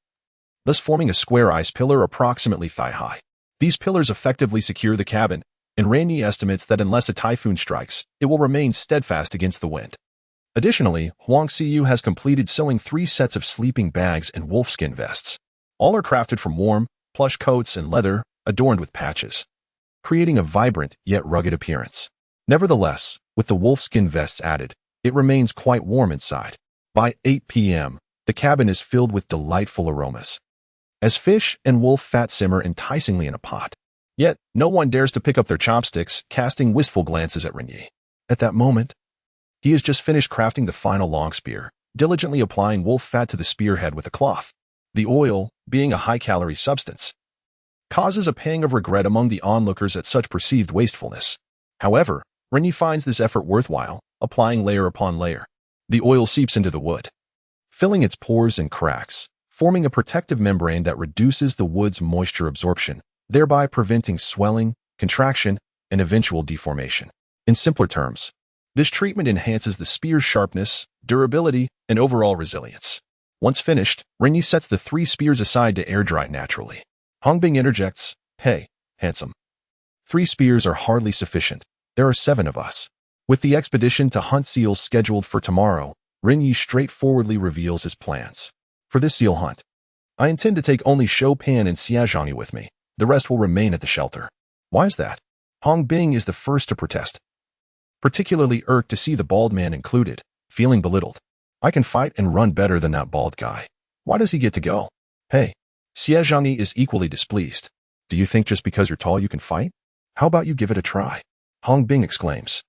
Speaker 1: thus forming a square ice pillar approximately thigh-high. These pillars effectively secure the cabin, and Ren Ye estimates that unless a typhoon strikes, it will remain steadfast against the wind. Additionally, Huang Xiyu has completed sewing 3 sets of sleeping bags and wolfskin vests. All are crafted from warm, plush coats and leather, adorned with patches, creating a vibrant yet rugged appearance. Nevertheless, with the wolfskin vests added, it remains quite warm inside. By 8 p.m., the cabin is filled with delightful aromas, as fish and wolf fat simmer enticingly in a pot. Yet, no one dares to pick up their chopsticks, casting wistful glances at Ren Ye. At that moment, he has just finished crafting the final long spear, diligently applying wolf fat to the spearhead with a cloth. The oil, being a high-calorie substance, causes a pang of regret among the onlookers at such perceived wastefulness. However, Ren Ye finds this effort worthwhile, applying layer upon layer. The oil seeps into the wood, filling its pores and cracks, forming a protective membrane that reduces the wood's moisture absorption, thereby preventing swelling, contraction, and eventual deformation. In simpler terms, this treatment enhances the spear's sharpness, durability, and overall resilience. Once finished, Ren Ye sets the 3 spears aside to air dry naturally. Hongbing interjects, "Hey, handsome. 3 spears are hardly sufficient. There are 7 of us." With the expedition to hunt seals scheduled for tomorrow, Ren Ye straightforwardly reveals his plans. For this seal hunt, I intend to take only Shou Pan and Xia Zhangyi with me. The rest will remain at the shelter. Why is that? Hong Bing is the first to protest, particularly irked to see the bald man included, feeling belittled. I can fight and run better than that bald guy. Why does he get to go? Hey, Xia Zhangyi is equally displeased. Do you think just because you're tall you can fight? How about you give it a try? Hong Bing exclaims,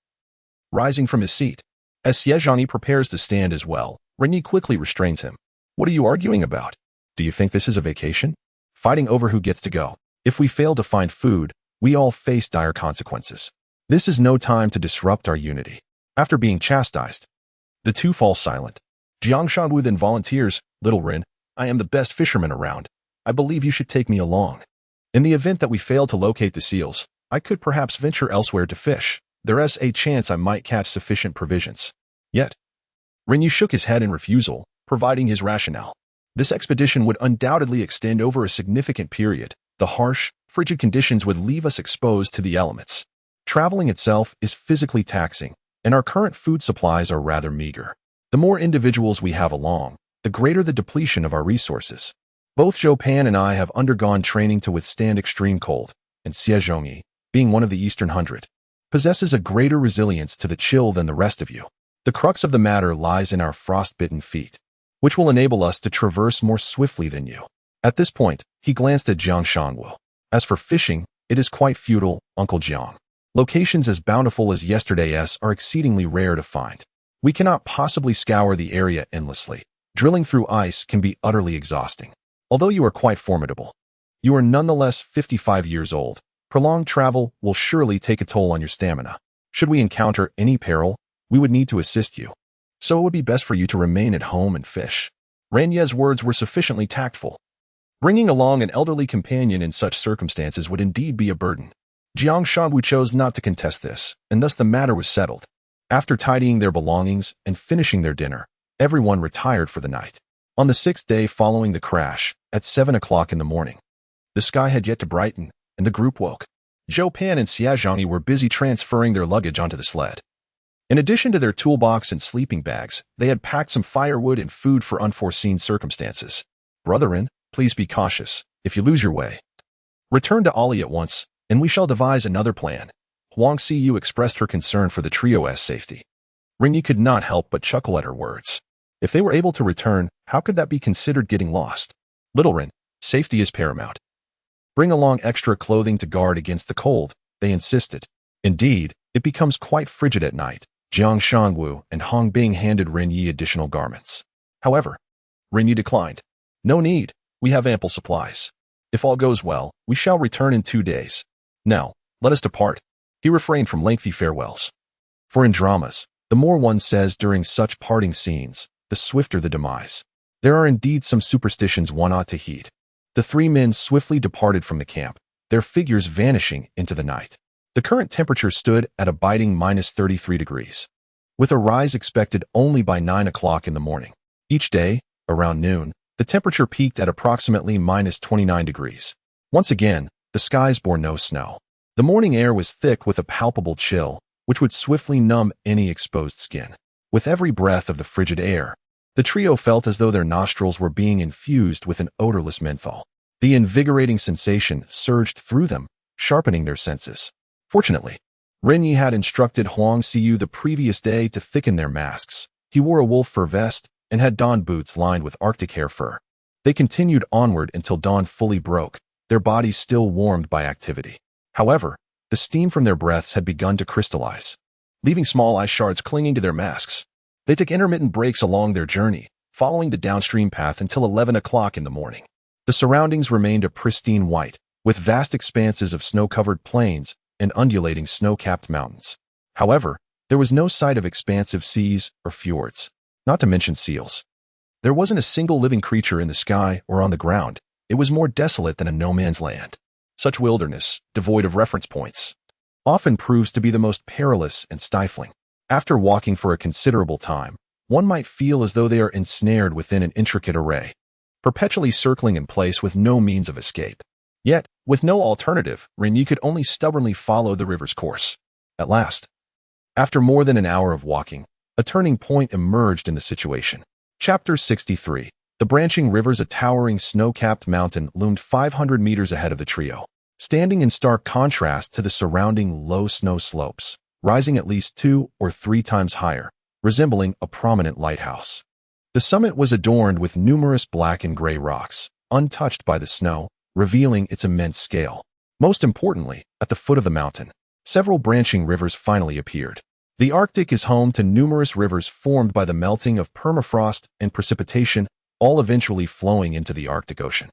Speaker 1: rising from his seat. As Xia Zhangyi prepares to stand as well, Ren Ye quickly restrains him. What are you arguing about? Do you think this is a vacation? Fighting over who gets to go. If we fail to find food, we all face dire consequences. This is no time to disrupt our unity. After being chastised, the two fall silent. Jiang Shanwu then volunteers, "Little Ren, I am the best fisherman around. I believe you should take me along. In the event that we fail to locate the seals, I could perhaps venture elsewhere to fish. There is a chance I might catch sufficient provisions." Yet, Ren Ye shook his head in refusal, providing his rationale. This expedition would undoubtedly extend over a significant period. The harsh, frigid conditions would leave us exposed to the elements. Traveling itself is physically taxing, and our current food supplies are rather meager. The more individuals we have along, the greater the depletion of our resources. Both Shou Pan and I have undergone training to withstand extreme cold, and Xie Zhongyi, being one of the Eastern 100, possesses a greater resilience to the chill than the rest of you. The crux of the matter lies in our frostbitten feet, which will enable us to traverse more swiftly than you. At this point, he glanced at Jiang Shanwu. As for fishing, it is quite futile, Uncle Jiang. Locations as bountiful as yesterday's are exceedingly rare to find. We cannot possibly scour the area endlessly. Drilling through ice can be utterly exhausting. Although you are quite formidable, you are nonetheless 55 years old. Prolonged travel will surely take a toll on your stamina. Should we encounter any peril, we would need to assist you. So it would be best for you to remain at home and fish. Ren Ye's words were sufficiently tactful. Bringing along an elderly companion in such circumstances would indeed be a burden. Jiang Shanwu chose not to contest this, and thus the matter was settled. After tidying their belongings and finishing their dinner, everyone retired for the night. On the 6th day following the crash, at 7 o'clock in the morning, the sky had yet to brighten, and the group woke. Shou Pan and Xia Zhangyi were busy transferring their luggage onto the sled. In addition to their toolbox and sleeping bags, they had packed some firewood and food for unforeseen circumstances. "Brethren, please be cautious. If you lose your way, return to Ollie at once, and we shall devise another plan." Huang Xiyu expressed her concern for the trio's safety. Ren Ye could not help but chuckle at her words. If they were able to return, how could that be considered getting lost? "Little Ren, safety is paramount. Bring along extra clothing to guard against the cold, they insisted. Indeed, it becomes quite frigid at night. Jiang Shangwu and Hong Bing handed Ren Ye additional garments. However, Ren Ye declined. No need, we have ample supplies. If all goes well, we shall return in 2 days. Now, let us depart. He refrained from lengthy farewells. For in dramas, the more one says during such parting scenes, the swifter the demise. There are indeed some superstitions one ought to heed. The 3 men swiftly departed from the camp, their figures vanishing into the night. The current temperature stood at a biting -33 degrees, with a rise expected only by 9 o'clock in the morning. Each day, around noon, the temperature peaked at approximately -29 degrees. Once again, the skies bore no snow. The morning air was thick with a palpable chill, which would swiftly numb any exposed skin. With every breath of the frigid air, the trio felt as though their nostrils were being infused with an odorless menthol. The invigorating sensation surged through them, sharpening their senses. Fortunately, Ren Ye had instructed Huang Xiu the previous day to thicken their masks. He wore a wolf fur vest and had donned boots lined with Arctic hare fur. They continued onward until dawn fully broke, their bodies still warmed by activity. However, the steam from their breaths had begun to crystallize, leaving small ice shards clinging to their masks. They took intermittent breaks along their journey, following the downstream path until 11 o'clock in the morning. The surroundings remained a pristine white, with vast expanses of snow-covered plains and undulating snow-capped mountains. However, there was no sight of expansive seas or fjords, not to mention seals. There wasn't a single living creature in the sky or on the ground. It was more desolate than a no-man's land. Such wilderness, devoid of reference points, often proves to be the most perilous and stifling. After walking for a considerable time, one might feel as though they are ensnared within an intricate array, perpetually circling in place with no means of escape. Yet, with no alternative, Ren Ye could only stubbornly follow the river's course. At last, after more than an hour of walking, a turning point emerged in the situation. Chapter 63. The branching rivers. A towering snow-capped mountain loomed 500 meters ahead of the trio, standing in stark contrast to the surrounding low snow slopes, rising at least 2 or 3 times higher, resembling a prominent lighthouse. The summit was adorned with numerous black and gray rocks, untouched by the snow, revealing its immense scale. Most importantly, at the foot of the mountain, several branching rivers finally appeared. The Arctic is home to numerous rivers formed by the melting of permafrost and precipitation, all eventually flowing into the Arctic Ocean.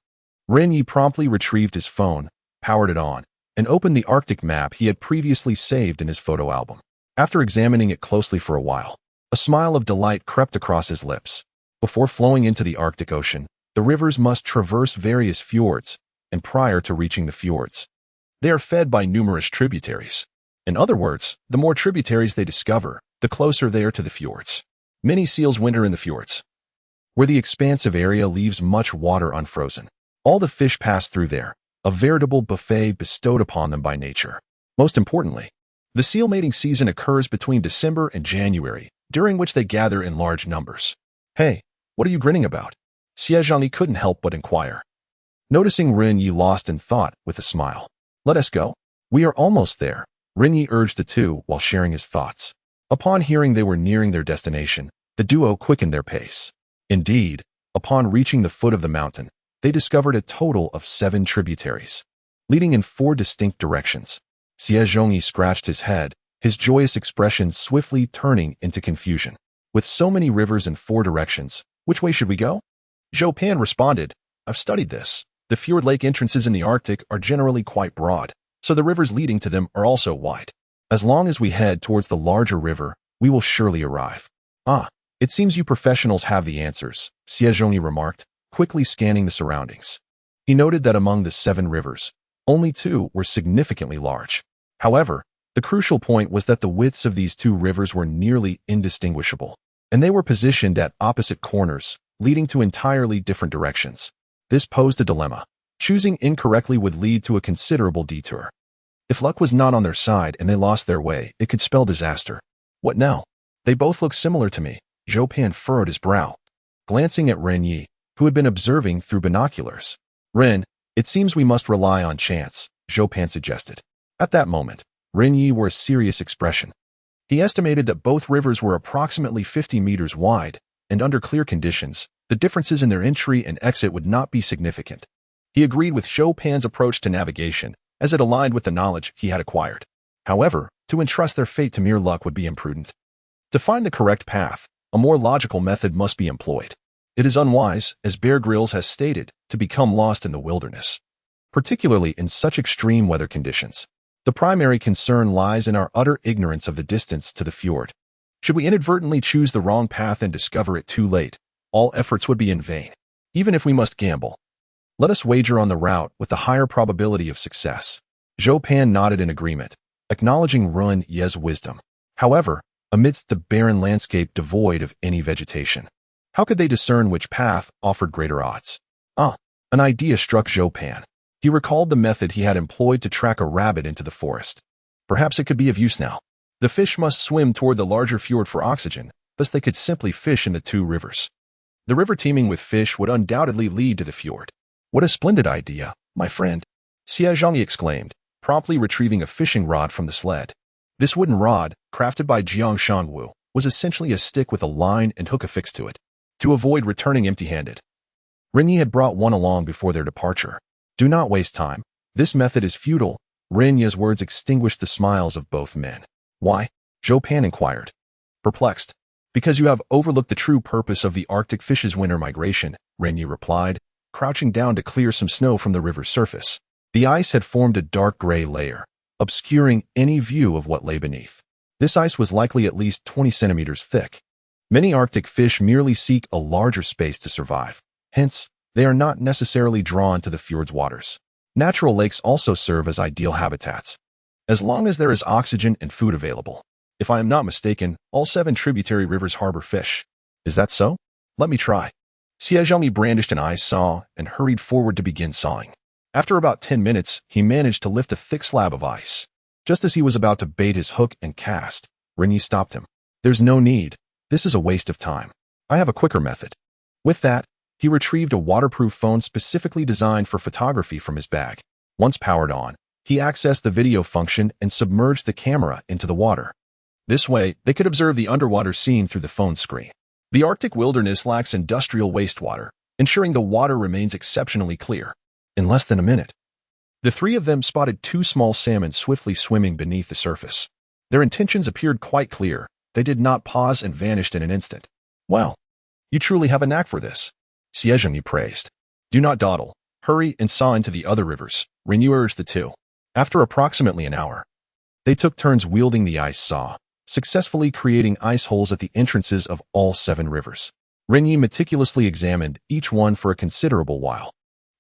Speaker 1: Ren Ye promptly retrieved his phone, powered it on, and opened the Arctic map he had previously saved in his photo album. After examining it closely for a while, a smile of delight crept across his lips. Before flowing into the Arctic Ocean, the rivers must traverse various fjords, and prior to reaching the fjords, they are fed by numerous tributaries. In other words, the more tributaries they discover, the closer they are to the fjords. Many seals winter in the fjords, where the expansive area leaves much water unfrozen. All the fish pass through there, a veritable buffet bestowed upon them by nature. Most importantly, the seal mating season occurs between December and January, during which they gather in large numbers. "Hey, what are you grinning about?" Xie Zhangyi couldn't help but inquire, noticing Ren Ye lost in thought with a smile. "Let us go. We are almost there," Ren Ye urged the two while sharing his thoughts. Upon hearing they were nearing their destination, the duo quickened their pace. Indeed, upon reaching the foot of the mountain, they discovered a total of 7 tributaries, leading in 4 distinct directions. Xie Zhongyi scratched his head, his joyous expression swiftly turning into confusion. "With so many rivers in 4 directions, which way should we go?" Zhou Pan responded, "I've studied this. The fjord lake entrances in the Arctic are generally quite broad, so the rivers leading to them are also wide. As long as we head towards the larger river, we will surely arrive." "Ah, it seems you professionals have the answers," Xie Zhongyi remarked, quickly scanning the surroundings. He noted that among the 7 rivers, only 2 were significantly large. However, the crucial point was that the widths of these 2 rivers were nearly indistinguishable, and they were positioned at opposite corners, leading to entirely different directions. This posed a dilemma. Choosing incorrectly would lead to a considerable detour. If luck was not on their side and they lost their way, it could spell disaster. "What now? They both look similar to me." Zhou Pan furrowed his brow, glancing at Ren Ye, who had been observing through binoculars. "Ren, it seems we must rely on chance," Zhou Pan suggested. At that moment, Ren Ye wore a serious expression. He estimated that both rivers were approximately 50 meters wide, and under clear conditions, the differences in their entry and exit would not be significant. He agreed with Zhou Pan's approach to navigation, as it aligned with the knowledge he had acquired. However, to entrust their fate to mere luck would be imprudent. To find the correct path, a more logical method must be employed. It is unwise, as Bear Grylls has stated, to become lost in the wilderness, particularly in such extreme weather conditions. The primary concern lies in our utter ignorance of the distance to the fjord. Should we inadvertently choose the wrong path and discover it too late, all efforts would be in vain. Even if we must gamble, let us wager on the route with the higher probability of success. Zhou Pan nodded in agreement, acknowledging Ren Ye's wisdom. However, amidst the barren landscape devoid of any vegetation, how could they discern which path offered greater odds? An idea struck Zhou Pan. He recalled the method he had employed to track a rabbit into the forest. Perhaps it could be of use now. The fish must swim toward the larger fjord for oxygen, thus they could simply fish in the two rivers. The river teeming with fish would undoubtedly lead to the fjord. What a splendid idea, my friend, Xie Zhongyi exclaimed, promptly retrieving a fishing rod from the sled. This wooden rod, crafted by Jiang Shangwu, was essentially a stick with a line and hook affixed to it, to avoid returning empty-handed. Ren Ye had brought one along before their departure. Do not waste time. This method is futile. Ren Ye's words extinguished the smiles of both men. Why? Zhou Pan inquired. Perplexed. Because you have overlooked the true purpose of the Arctic fish's winter migration, Ren Ye replied, crouching down to clear some snow from the river's surface. The ice had formed a dark gray layer, obscuring any view of what lay beneath. This ice was likely at least 20 centimeters thick. Many Arctic fish merely seek a larger space to survive. Hence, they are not necessarily drawn to the fjord's waters. Natural lakes also serve as ideal habitats, as long as there is oxygen and food available. If I am not mistaken, all 7 tributary rivers harbor fish. Is that so? Let me try. Xie Zhongyi brandished an ice saw and hurried forward to begin sawing. After about 10 minutes, he managed to lift a thick slab of ice. Just as he was about to bait his hook and cast, Ren Ye stopped him. There's no need. This is a waste of time. I have a quicker method. With that, he retrieved a waterproof phone specifically designed for photography from his bag. Once powered on, he accessed the video function and submerged the camera into the water. This way, they could observe the underwater scene through the phone screen. The Arctic wilderness lacks industrial wastewater, ensuring the water remains exceptionally clear. In less than a minute, the three of them spotted 2 small salmon swiftly swimming beneath the surface. Their intentions appeared quite clear. They did not pause and vanished in an instant. Well, you truly have a knack for this, Xie Zhongyi praised. Do not dawdle. Hurry and saw into the other rivers, Ren Ye urged the two. After approximately an hour, they took turns wielding the ice saw, successfully creating ice holes at the entrances of all 7 rivers. Ren Ye meticulously examined each one for a considerable while.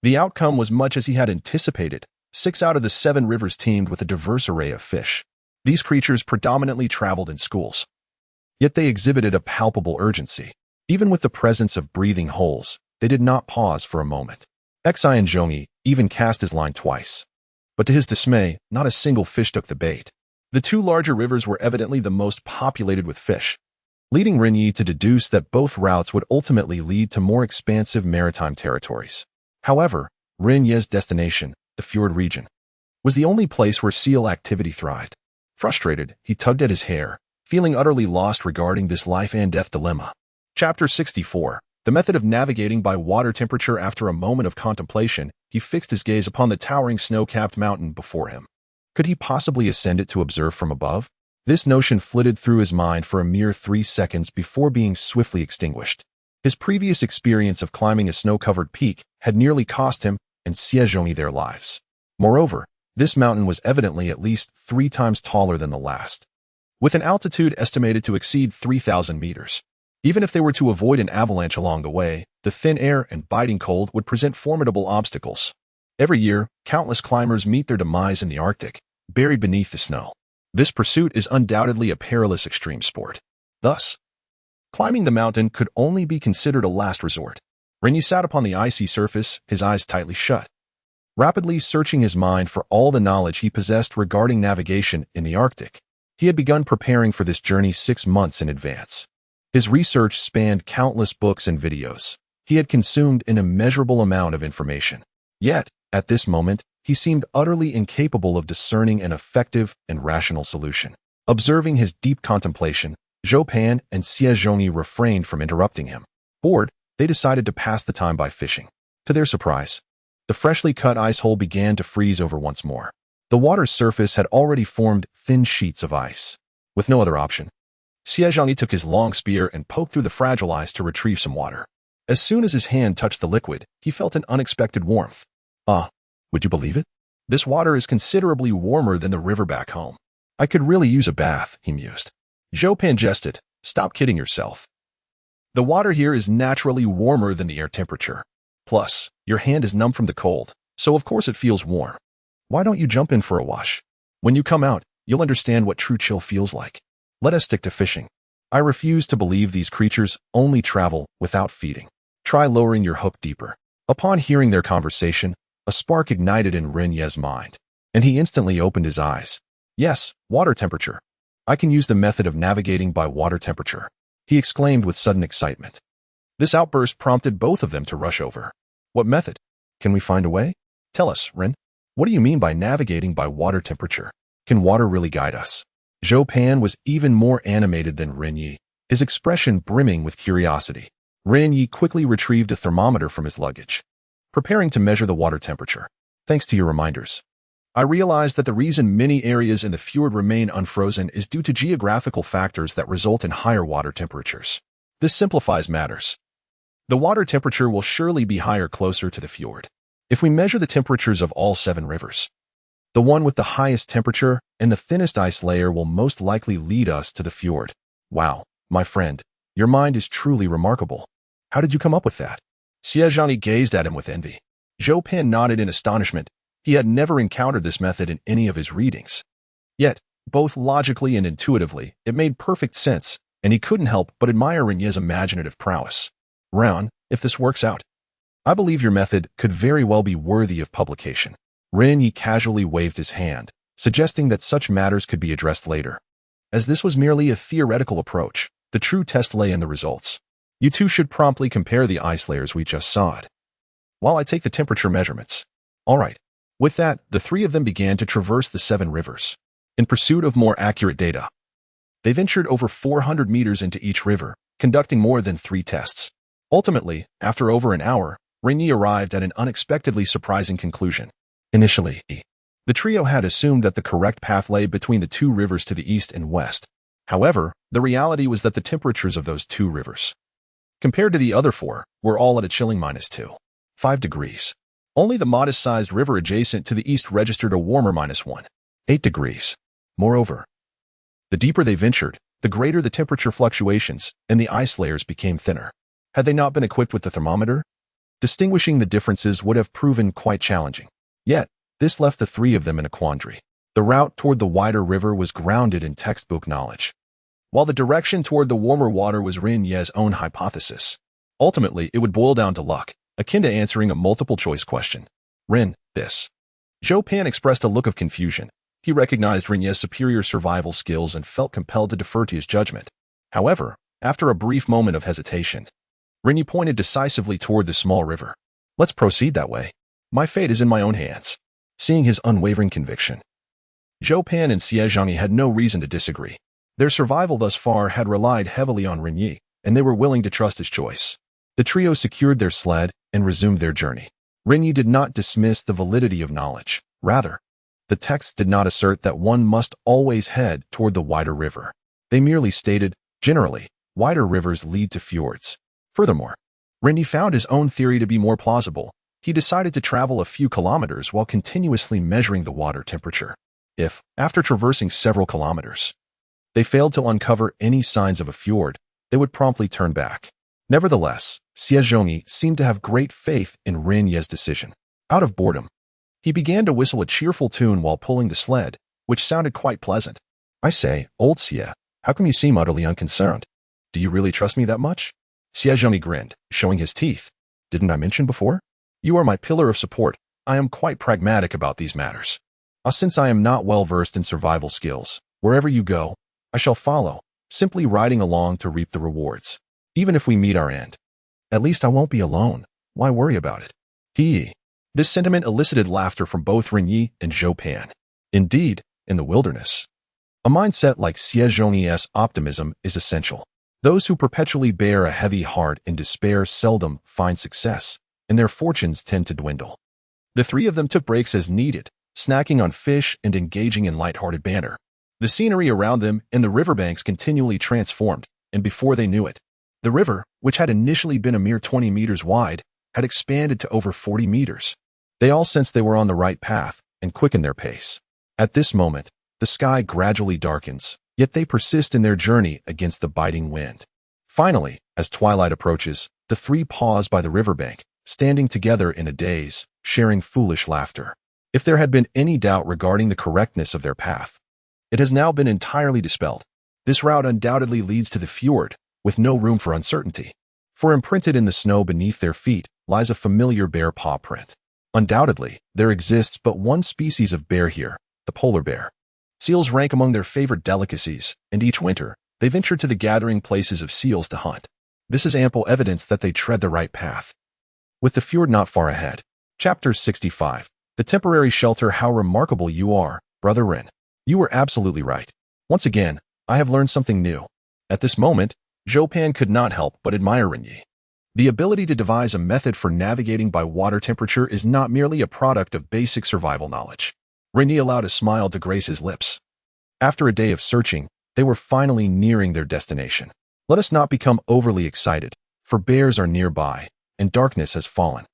Speaker 1: The outcome was much as he had anticipated. 6 out of the 7 rivers teemed with a diverse array of fish. These creatures predominantly traveled in schools. Yet they exhibited a palpable urgency. Even with the presence of breathing holes, they did not pause for a moment. Xie Zhongyi even cast his line twice. But to his dismay, not a single fish took the bait. The 2 larger rivers were evidently the most populated with fish, leading Ren Ye to deduce that both routes would ultimately lead to more expansive maritime territories. However, Ren Ye's destination, the fjord region, was the only place where seal activity thrived. Frustrated, he tugged at his hair, feeling utterly lost regarding this life-and-death dilemma. Chapter 64. The method of navigating by water temperature. After a moment of contemplation, he fixed his gaze upon the towering snow-capped mountain before him. Could he possibly ascend it to observe from above? This notion flitted through his mind for a mere 3 seconds before being swiftly extinguished. His previous experience of climbing a snow-covered peak had nearly cost him and Xie Zhongyi their lives. Moreover, this mountain was evidently at least 3 times taller than the last, with an altitude estimated to exceed 3,000 meters. Even if they were to avoid an avalanche along the way, the thin air and biting cold would present formidable obstacles. Every year, countless climbers meet their demise in the Arctic, buried beneath the snow. This pursuit is undoubtedly a perilous extreme sport. Thus, climbing the mountain could only be considered a last resort. Ren Ye sat upon the icy surface, his eyes tightly shut, rapidly searching his mind for all the knowledge he possessed regarding navigation in the Arctic. He had begun preparing for this journey 6 months in advance. His research spanned countless books and videos. He had consumed an immeasurable amount of information. Yet, at this moment, he seemed utterly incapable of discerning an effective and rational solution. Observing his deep contemplation, Zhou Pan and Xie Zhongyi refrained from interrupting him. Bored, they decided to pass the time by fishing. To their surprise, The freshly cut ice hole began to freeze over once more. The water's surface had already formed thin sheets of ice. With no other option, Xie Zhangyi took his long spear and poked through the fragile ice to retrieve some water. As soon as his hand touched the liquid, he felt an unexpected warmth. Would you believe it? This water is considerably warmer than the river back home. I could really use a bath, he mused. Zhou Pan jested. Stop kidding yourself. The water here is naturally warmer than the air temperature. Plus, your hand is numb from the cold, so of course it feels warm. Why don't you jump in for a wash? When you come out, you'll understand what true chill feels like. Let us stick to fishing. I refuse to believe these creatures only travel without feeding. Try lowering your hook deeper. Upon hearing their conversation, a spark ignited in Ren Ye's mind, and he instantly opened his eyes. Yes, water temperature. I can use the method of navigating by water temperature, he exclaimed with sudden excitement. This outburst prompted both of them to rush over. What method? Can we find a way? Tell us, Ren. What do you mean by navigating by water temperature? Can water really guide us? Zhou Pan was even more animated than Ren Ye, his expression brimming with curiosity. Ren Ye quickly retrieved a thermometer from his luggage, preparing to measure the water temperature. Thanks to your reminders, I realized that the reason many areas in the fjord remain unfrozen is due to geographical factors that result in higher water temperatures. This simplifies matters. The water temperature will surely be higher closer to the fjord. If we measure the temperatures of all 7 rivers, the one with the highest temperature and the thinnest ice layer will most likely lead us to the fjord. Wow, my friend, your mind is truly remarkable. How did you come up with that? Xie Zhangyi gazed at him with envy. Zhou Pan nodded in astonishment. He had never encountered this method in any of his readings. Yet, both logically and intuitively, it made perfect sense, and he couldn't help but admire Ren Ye's imaginative prowess. Ren, if this works out, I believe your method could very well be worthy of publication. Ren Ye casually waved his hand, suggesting that such matters could be addressed later. As this was merely a theoretical approach, the true test lay in the results. You two should promptly compare the ice layers we just saw, while I take the temperature measurements. All right. With that, the 3 of them began to traverse the 7 rivers, in pursuit of more accurate data. They ventured over 400 meters into each river, conducting more than 3 tests. Ultimately, after over an hour, Ren Ye arrived at an unexpectedly surprising conclusion. Initially, the trio had assumed that the correct path lay between the 2 rivers to the east and west. However, the reality was that the temperatures of those 2 rivers, compared to the other 4, were all at a chilling -2.5 degrees. Only the modest-sized river adjacent to the east registered a warmer -1.8 degrees. Moreover, the deeper they ventured, the greater the temperature fluctuations, and the ice layers became thinner. Had they not been equipped with the thermometer, distinguishing the differences would have proven quite challenging. Yet, this left the 3 of them in a quandary. The route toward the wider river was grounded in textbook knowledge, while the direction toward the warmer water was Ren Ye's own hypothesis. Ultimately, it would boil down to luck, akin to answering a multiple-choice question. Ren, this. Zhou Pan expressed a look of confusion. He recognized Ren Ye's superior survival skills and felt compelled to defer to his judgment. However, after a brief moment of hesitation, Ren Ye pointed decisively toward the small river. Let's proceed that way. My fate is in my own hands. Seeing his unwavering conviction, Zhou Pan and Xie Zhangyi had no reason to disagree. Their survival thus far had relied heavily on Ren Ye, and they were willing to trust his choice. The trio secured their sled and resumed their journey. Ren Ye did not dismiss the validity of knowledge. Rather, the texts did not assert that one must always head toward the wider river. They merely stated, generally, wider rivers lead to fjords. Furthermore, Ren Ye found his own theory to be more plausible. He decided to travel a few kilometers while continuously measuring the water temperature. If, after traversing several kilometers, they failed to uncover any signs of a fjord, they would promptly turn back. Nevertheless, Xie Zhangyi seemed to have great faith in Ren Ye's decision. Out of boredom, he began to whistle a cheerful tune while pulling the sled, which sounded quite pleasant. I say, old Xie, how come you seem utterly unconcerned? Do you really trust me that much? Xie Zhangyi grinned, showing his teeth. Didn't I mention before? You are my pillar of support. I am quite pragmatic about these matters. Since I am not well versed in survival skills, wherever you go, I shall follow, simply riding along to reap the rewards. Even if we meet our end, at least I won't be alone. Why worry about it? This sentiment elicited laughter from both Ren Ye and Zhou Pan. Indeed, in the wilderness, a mindset like Xie Zhangyi's optimism is essential. Those who perpetually bear a heavy heart in despair seldom find success, and their fortunes tend to dwindle. The three of them took breaks as needed, snacking on fish and engaging in lighthearted banter. The scenery around them and the riverbanks continually transformed, and before they knew it, the river, which had initially been a mere 20 meters wide, had expanded to over 40 meters. They all sensed they were on the right path and quickened their pace. At this moment, the sky gradually darkens, yet they persist in their journey against the biting wind. Finally, as twilight approaches, the three pause by the riverbank, standing together in a daze, sharing foolish laughter. If there had been any doubt regarding the correctness of their path, it has now been entirely dispelled. This route undoubtedly leads to the fjord, with no room for uncertainty. For imprinted in the snow beneath their feet lies a familiar bear paw print. Undoubtedly, there exists but one species of bear here, the polar bear. Seals rank among their favorite delicacies, and each winter, they venture to the gathering places of seals to hunt. This is ample evidence that they tread the right path. With the fjord not far ahead. Chapter 65. The temporary shelter. How remarkable you are, Brother Ren. You were absolutely right. Once again, I have learned something new. At this moment, Jopan could not help but admire Ren Ye. The ability to devise a method for navigating by water temperature is not merely a product of basic survival knowledge. Ren Ye allowed a smile to grace his lips. After a day of searching, they were finally nearing their destination. Let us not become overly excited, for bears are nearby, and darkness has fallen.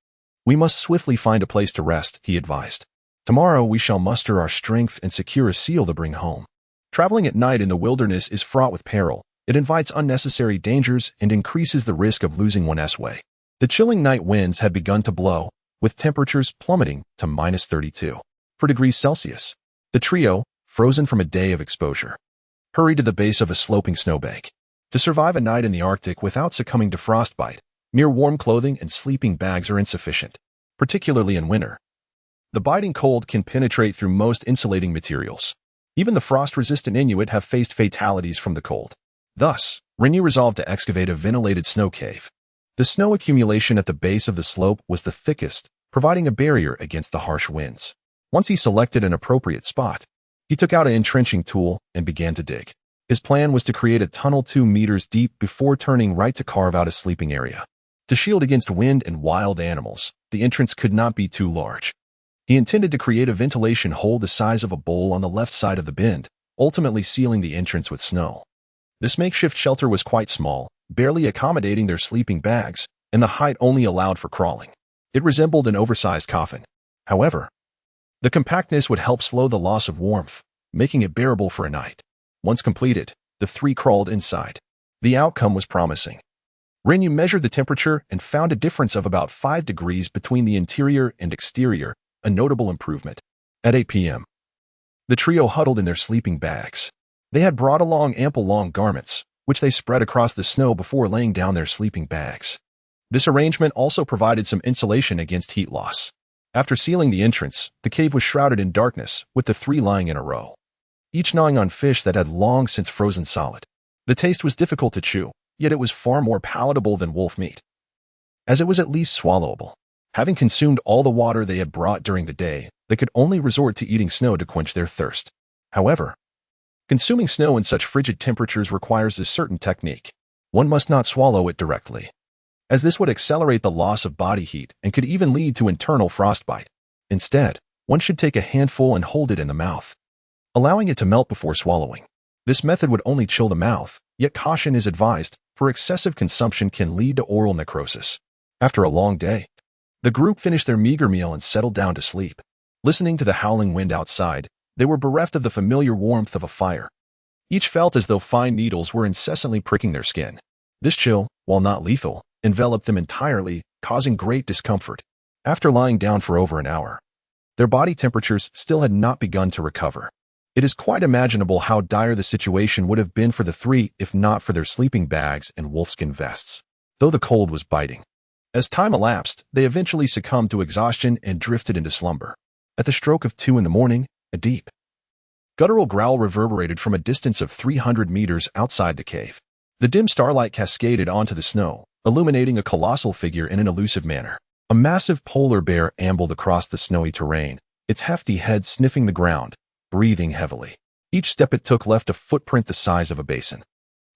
Speaker 1: We must swiftly find a place to rest, he advised. Tomorrow we shall muster our strength and secure a seal to bring home. Traveling at night in the wilderness is fraught with peril. It invites unnecessary dangers and increases the risk of losing one's way. The chilling night winds had begun to blow, with temperatures plummeting to -32 degrees Celsius. The trio, frozen from a day of exposure, hurried to the base of a sloping snowbank. To survive a night in the Arctic without succumbing to frostbite, mere warm clothing and sleeping bags are insufficient, particularly in winter. The biting cold can penetrate through most insulating materials. Even the frost-resistant Inuit have faced fatalities from the cold. Thus, Ren Ye resolved to excavate a ventilated snow cave. The snow accumulation at the base of the slope was the thickest, providing a barrier against the harsh winds. Once he selected an appropriate spot, he took out an entrenching tool and began to dig. His plan was to create a tunnel 2 meters deep before turning right to carve out a sleeping area. To shield against wind and wild animals, the entrance could not be too large. He intended to create a ventilation hole the size of a bowl on the left side of the bend, ultimately sealing the entrance with snow. This makeshift shelter was quite small, barely accommodating their sleeping bags, and the height only allowed for crawling. It resembled an oversized coffin. However, the compactness would help slow the loss of warmth, making it bearable for a night. Once completed, the three crawled inside. The outcome was promising. Ren Ye measured the temperature and found a difference of about 5 degrees between the interior and exterior, a notable improvement. At 8 p.m., the trio huddled in their sleeping bags. They had brought along ample long garments, which they spread across the snow before laying down their sleeping bags. This arrangement also provided some insulation against heat loss. After sealing the entrance, the cave was shrouded in darkness, with the three lying in a row, each gnawing on fish that had long since frozen solid. The taste was difficult to chew, yet it was far more palatable than wolf meat, as it was at least swallowable. Having consumed all the water they had brought during the day, they could only resort to eating snow to quench their thirst. However, consuming snow in such frigid temperatures requires a certain technique. One must not swallow it directly, as this would accelerate the loss of body heat and could even lead to internal frostbite. Instead, one should take a handful and hold it in the mouth, allowing it to melt before swallowing. This method would only chill the mouth, yet caution is advised, for excessive consumption can lead to oral necrosis. After a long day, the group finished their meager meal and settled down to sleep. Listening to the howling wind outside, they were bereft of the familiar warmth of a fire. Each felt as though fine needles were incessantly pricking their skin. This chill, while not lethal, enveloped them entirely, causing great discomfort. After lying down for over an hour, their body temperatures still had not begun to recover. It is quite imaginable how dire the situation would have been for the three if not for their sleeping bags and wolfskin vests, though the cold was biting. As time elapsed, they eventually succumbed to exhaustion and drifted into slumber. At the stroke of 2 in the morning, a deep, guttural growl reverberated from a distance of 300 meters outside the cave. The dim starlight cascaded onto the snow, illuminating a colossal figure in an elusive manner. A massive polar bear ambled across the snowy terrain, its hefty head sniffing the ground, breathing heavily. Each step it took left a footprint the size of a basin.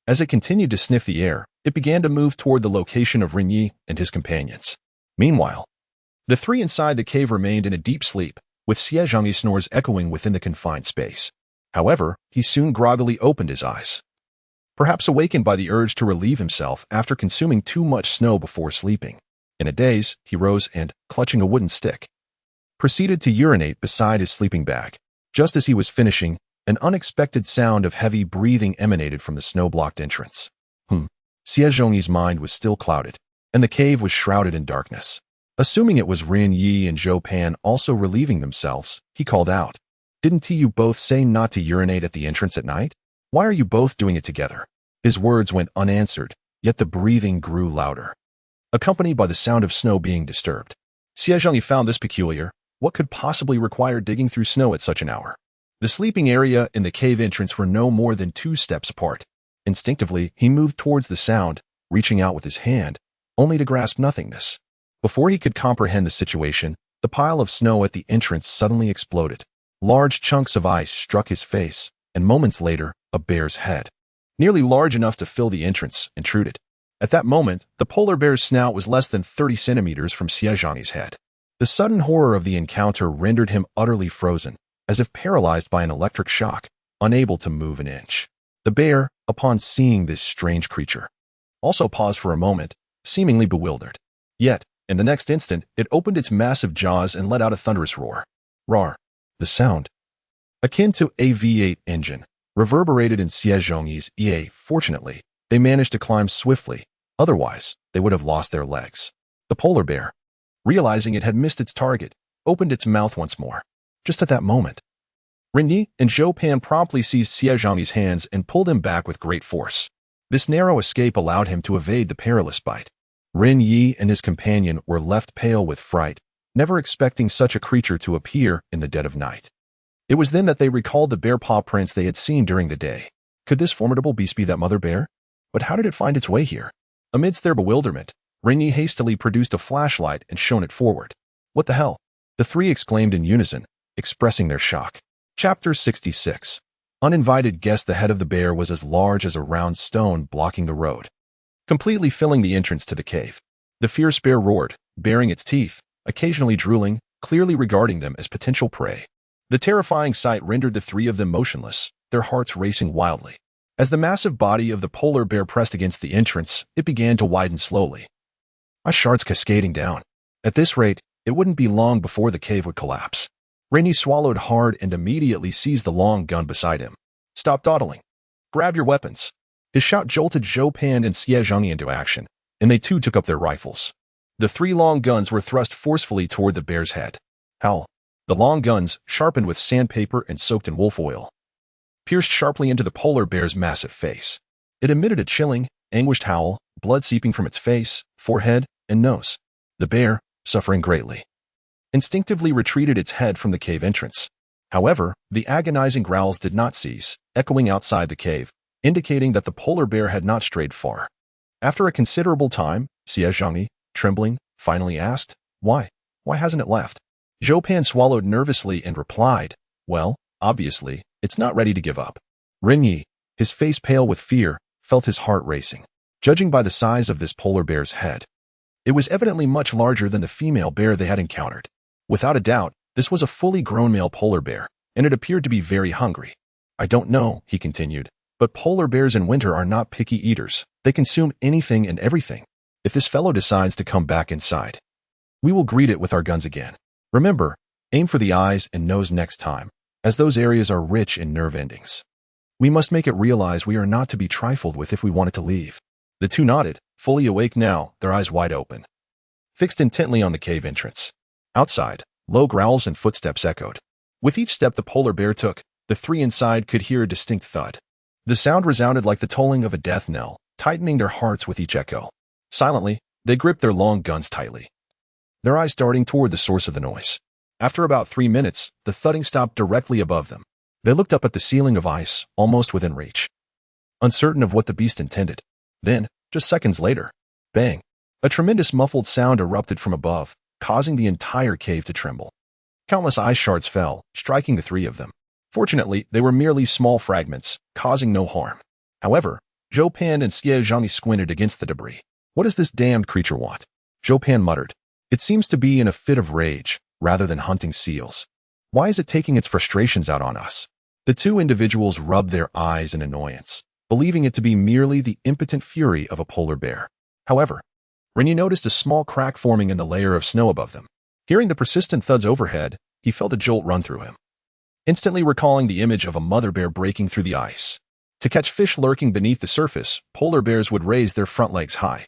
Speaker 1: As it continued to sniff the air, it began to move toward the location of Ren Ye and his companions. Meanwhile, The three inside the cave remained in a deep sleep, with Xie Zhangyi's snores echoing within the confined space. However, he soon groggily opened his eyes, perhaps awakened by the urge to relieve himself after consuming too much snow before sleeping. In a daze, he rose and, clutching a wooden stick, proceeded to urinate beside his sleeping bag. Just as he was finishing, an unexpected sound of heavy breathing emanated from the snow-blocked entrance. Xie Zhangyi's mind was still clouded, and the cave was shrouded in darkness. Assuming it was Ren Ye and Zhou Pan also relieving themselves, he called out, "Didn't you both say not to urinate at the entrance at night? Why are you both doing it together?" His words went unanswered, yet the breathing grew louder, accompanied by the sound of snow being disturbed. Xie Zhangyi found this peculiar. What could possibly require digging through snow at such an hour? The sleeping area and the cave entrance were no more than 2 steps apart. Instinctively, he moved towards the sound, reaching out with his hand, only to grasp nothingness. Before he could comprehend the situation, the pile of snow at the entrance suddenly exploded. Large chunks of ice struck his face, and moments later, a bear's head, nearly large enough to fill the entrance, intruded. At that moment, the polar bear's snout was less than 30 centimeters from Xie Zhangyi's head. The sudden horror of the encounter rendered him utterly frozen, as if paralyzed by an electric shock, unable to move an inch. The bear, upon seeing this strange creature, also paused for a moment, seemingly bewildered. Yet, in the next instant, it opened its massive jaws and let out a thunderous roar. Roar. The sound, akin to a V8 engine, reverberated in Xie Zhangyi's ear. Fortunately, they managed to climb swiftly, otherwise, they would have lost their legs. The polar bear, realizing it had missed its target, opened its mouth once more. Just at that moment, Ren Ye and Zhou Pan promptly seized Xie Zhangyi's hands and pulled him back with great force. This narrow escape allowed him to evade the perilous bite. Ren Ye and his companion were left pale with fright, never expecting such a creature to appear in the dead of night. It was then that they recalled the bear paw prints they had seen during the day. Could this formidable beast be that mother bear? But how did it find its way here? Amidst their bewilderment, Ren Ye hastily produced a flashlight and shone it forward. What the hell? The three exclaimed in unison, expressing their shock. Chapter 66. Uninvited guest. The head of the bear was as large as a round stone blocking the road, completely filling the entrance to the cave. The fierce bear roared, baring its teeth, occasionally drooling, clearly regarding them as potential prey. The terrifying sight rendered the three of them motionless, their hearts racing wildly. As the massive body of the polar bear pressed against the entrance, it began to widen slowly, ice shards cascading down. At this rate, it wouldn't be long before the cave would collapse. Ren Ye swallowed hard and immediately seized the long gun beside him. "Stop dawdling. Grab your weapons." His shout jolted Zhou Pan and Xie Zhangyi into action, and they too took up their rifles. The 3 long guns were thrust forcefully toward the bear's head. Howl. The long guns, sharpened with sandpaper and soaked in wolf oil, pierced sharply into the polar bear's massive face. It emitted a chilling, anguished howl, blood seeping from its face, forehead, and nose. The bear, suffering greatly, instinctively retreated its head from the cave entrance. However, the agonizing growls did not cease, echoing outside the cave, indicating that the polar bear had not strayed far. After a considerable time, Xie Zhangyi, trembling, finally asked, Why? Why hasn't it left?" Zhou Pan swallowed nervously and replied, "Well, obviously, it's not ready to give up." Ren Ye, his face pale with fear, felt his heart racing. Judging by the size of this polar bear's head, it was evidently much larger than the female bear they had encountered. Without a doubt, this was a fully grown male polar bear, and it appeared to be very hungry. "I don't know," he continued, "but polar bears in winter are not picky eaters. They consume anything and everything. If this fellow decides to come back inside, we will greet it with our guns again. Remember, aim for the eyes and nose next time, as those areas are rich in nerve endings. We must make it realize we are not to be trifled with if we want it to leave." The two nodded, fully awake now, their eyes wide open, fixed intently on the cave entrance. Outside, low growls and footsteps echoed. With each step the polar bear took, the three inside could hear a distinct thud. The sound resounded like the tolling of a death knell, tightening their hearts with each echo. Silently, they gripped their long guns tightly, their eyes darting toward the source of the noise. After about 3 minutes, the thudding stopped directly above them. They looked up at the ceiling of ice, almost within reach, uncertain of what the beast intended. Then, just seconds later, bang! A tremendous muffled sound erupted from above, causing the entire cave to tremble. Countless ice shards fell, striking the three of them. Fortunately, they were merely small fragments, causing no harm. However, Zhou Pan and Xie Zhangyi squinted against the debris. "What does this damned creature want?" Zhou Pan muttered. It seems to be in a fit of rage, rather than hunting seals. Why is it taking its frustrations out on us? The two individuals rubbed their eyes in annoyance, believing it to be merely the impotent fury of a polar bear. However, Ren Ye noticed a small crack forming in the layer of snow above them. Hearing the persistent thuds overhead, he felt a jolt run through him, instantly recalling the image of a mother bear breaking through the ice. To catch fish lurking beneath the surface, polar bears would raise their front legs high,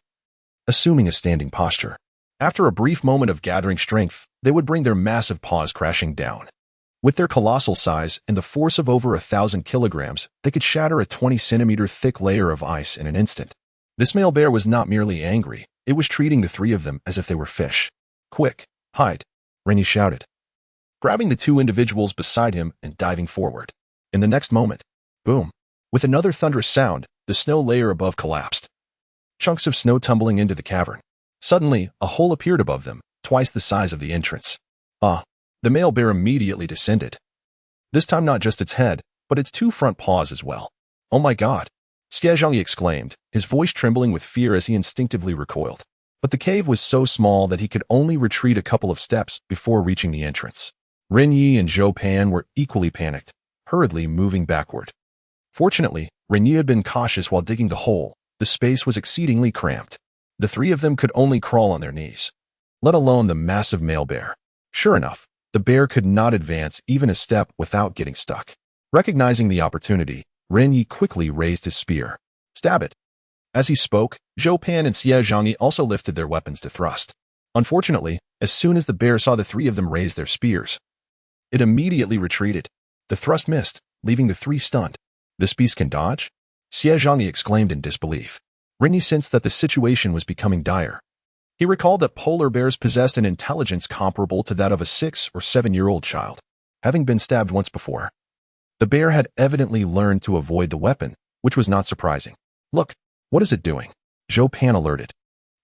Speaker 1: assuming a standing posture. After a brief moment of gathering strength, they would bring their massive paws crashing down. With their colossal size and the force of over 1,000 kilograms, they could shatter a 20-centimeter thick layer of ice in an instant. This male bear was not merely angry, it was treating the three of them as if they were fish. Quick, hide, Ren Ye shouted, grabbing the two individuals beside him and diving forward. In the next moment, boom, with another thunderous sound, the snow layer above collapsed, chunks of snow tumbling into the cavern. Suddenly, a hole appeared above them, twice the size of the entrance. The male bear immediately descended. This time not just its head, but its two front paws as well. Oh my god, Xie exclaimed, his voice trembling with fear as he instinctively recoiled. But the cave was so small that he could only retreat a couple of steps before reaching the entrance. Ren Ye and Zhou Pan were equally panicked, hurriedly moving backward. Fortunately, Ren Ye had been cautious while digging the hole. The space was exceedingly cramped. The three of them could only crawl on their knees, let alone the massive male bear. Sure enough, the bear could not advance even a step without getting stuck. Recognizing the opportunity, Ren Ye quickly raised his spear. Stab it. As he spoke, Zhou Pan and Xie Zhangyi also lifted their weapons to thrust. Unfortunately, as soon as the bear saw the three of them raise their spears, it immediately retreated. The thrust missed, leaving the three stunned. This beast can dodge? Xie Zhangyi exclaimed in disbelief. Ren Ye sensed that the situation was becoming dire. He recalled that polar bears possessed an intelligence comparable to that of a 6- or 7-year-old child, having been stabbed once before. The bear had evidently learned to avoid the weapon, which was not surprising. Look, what is it doing? Zhou Pan alerted.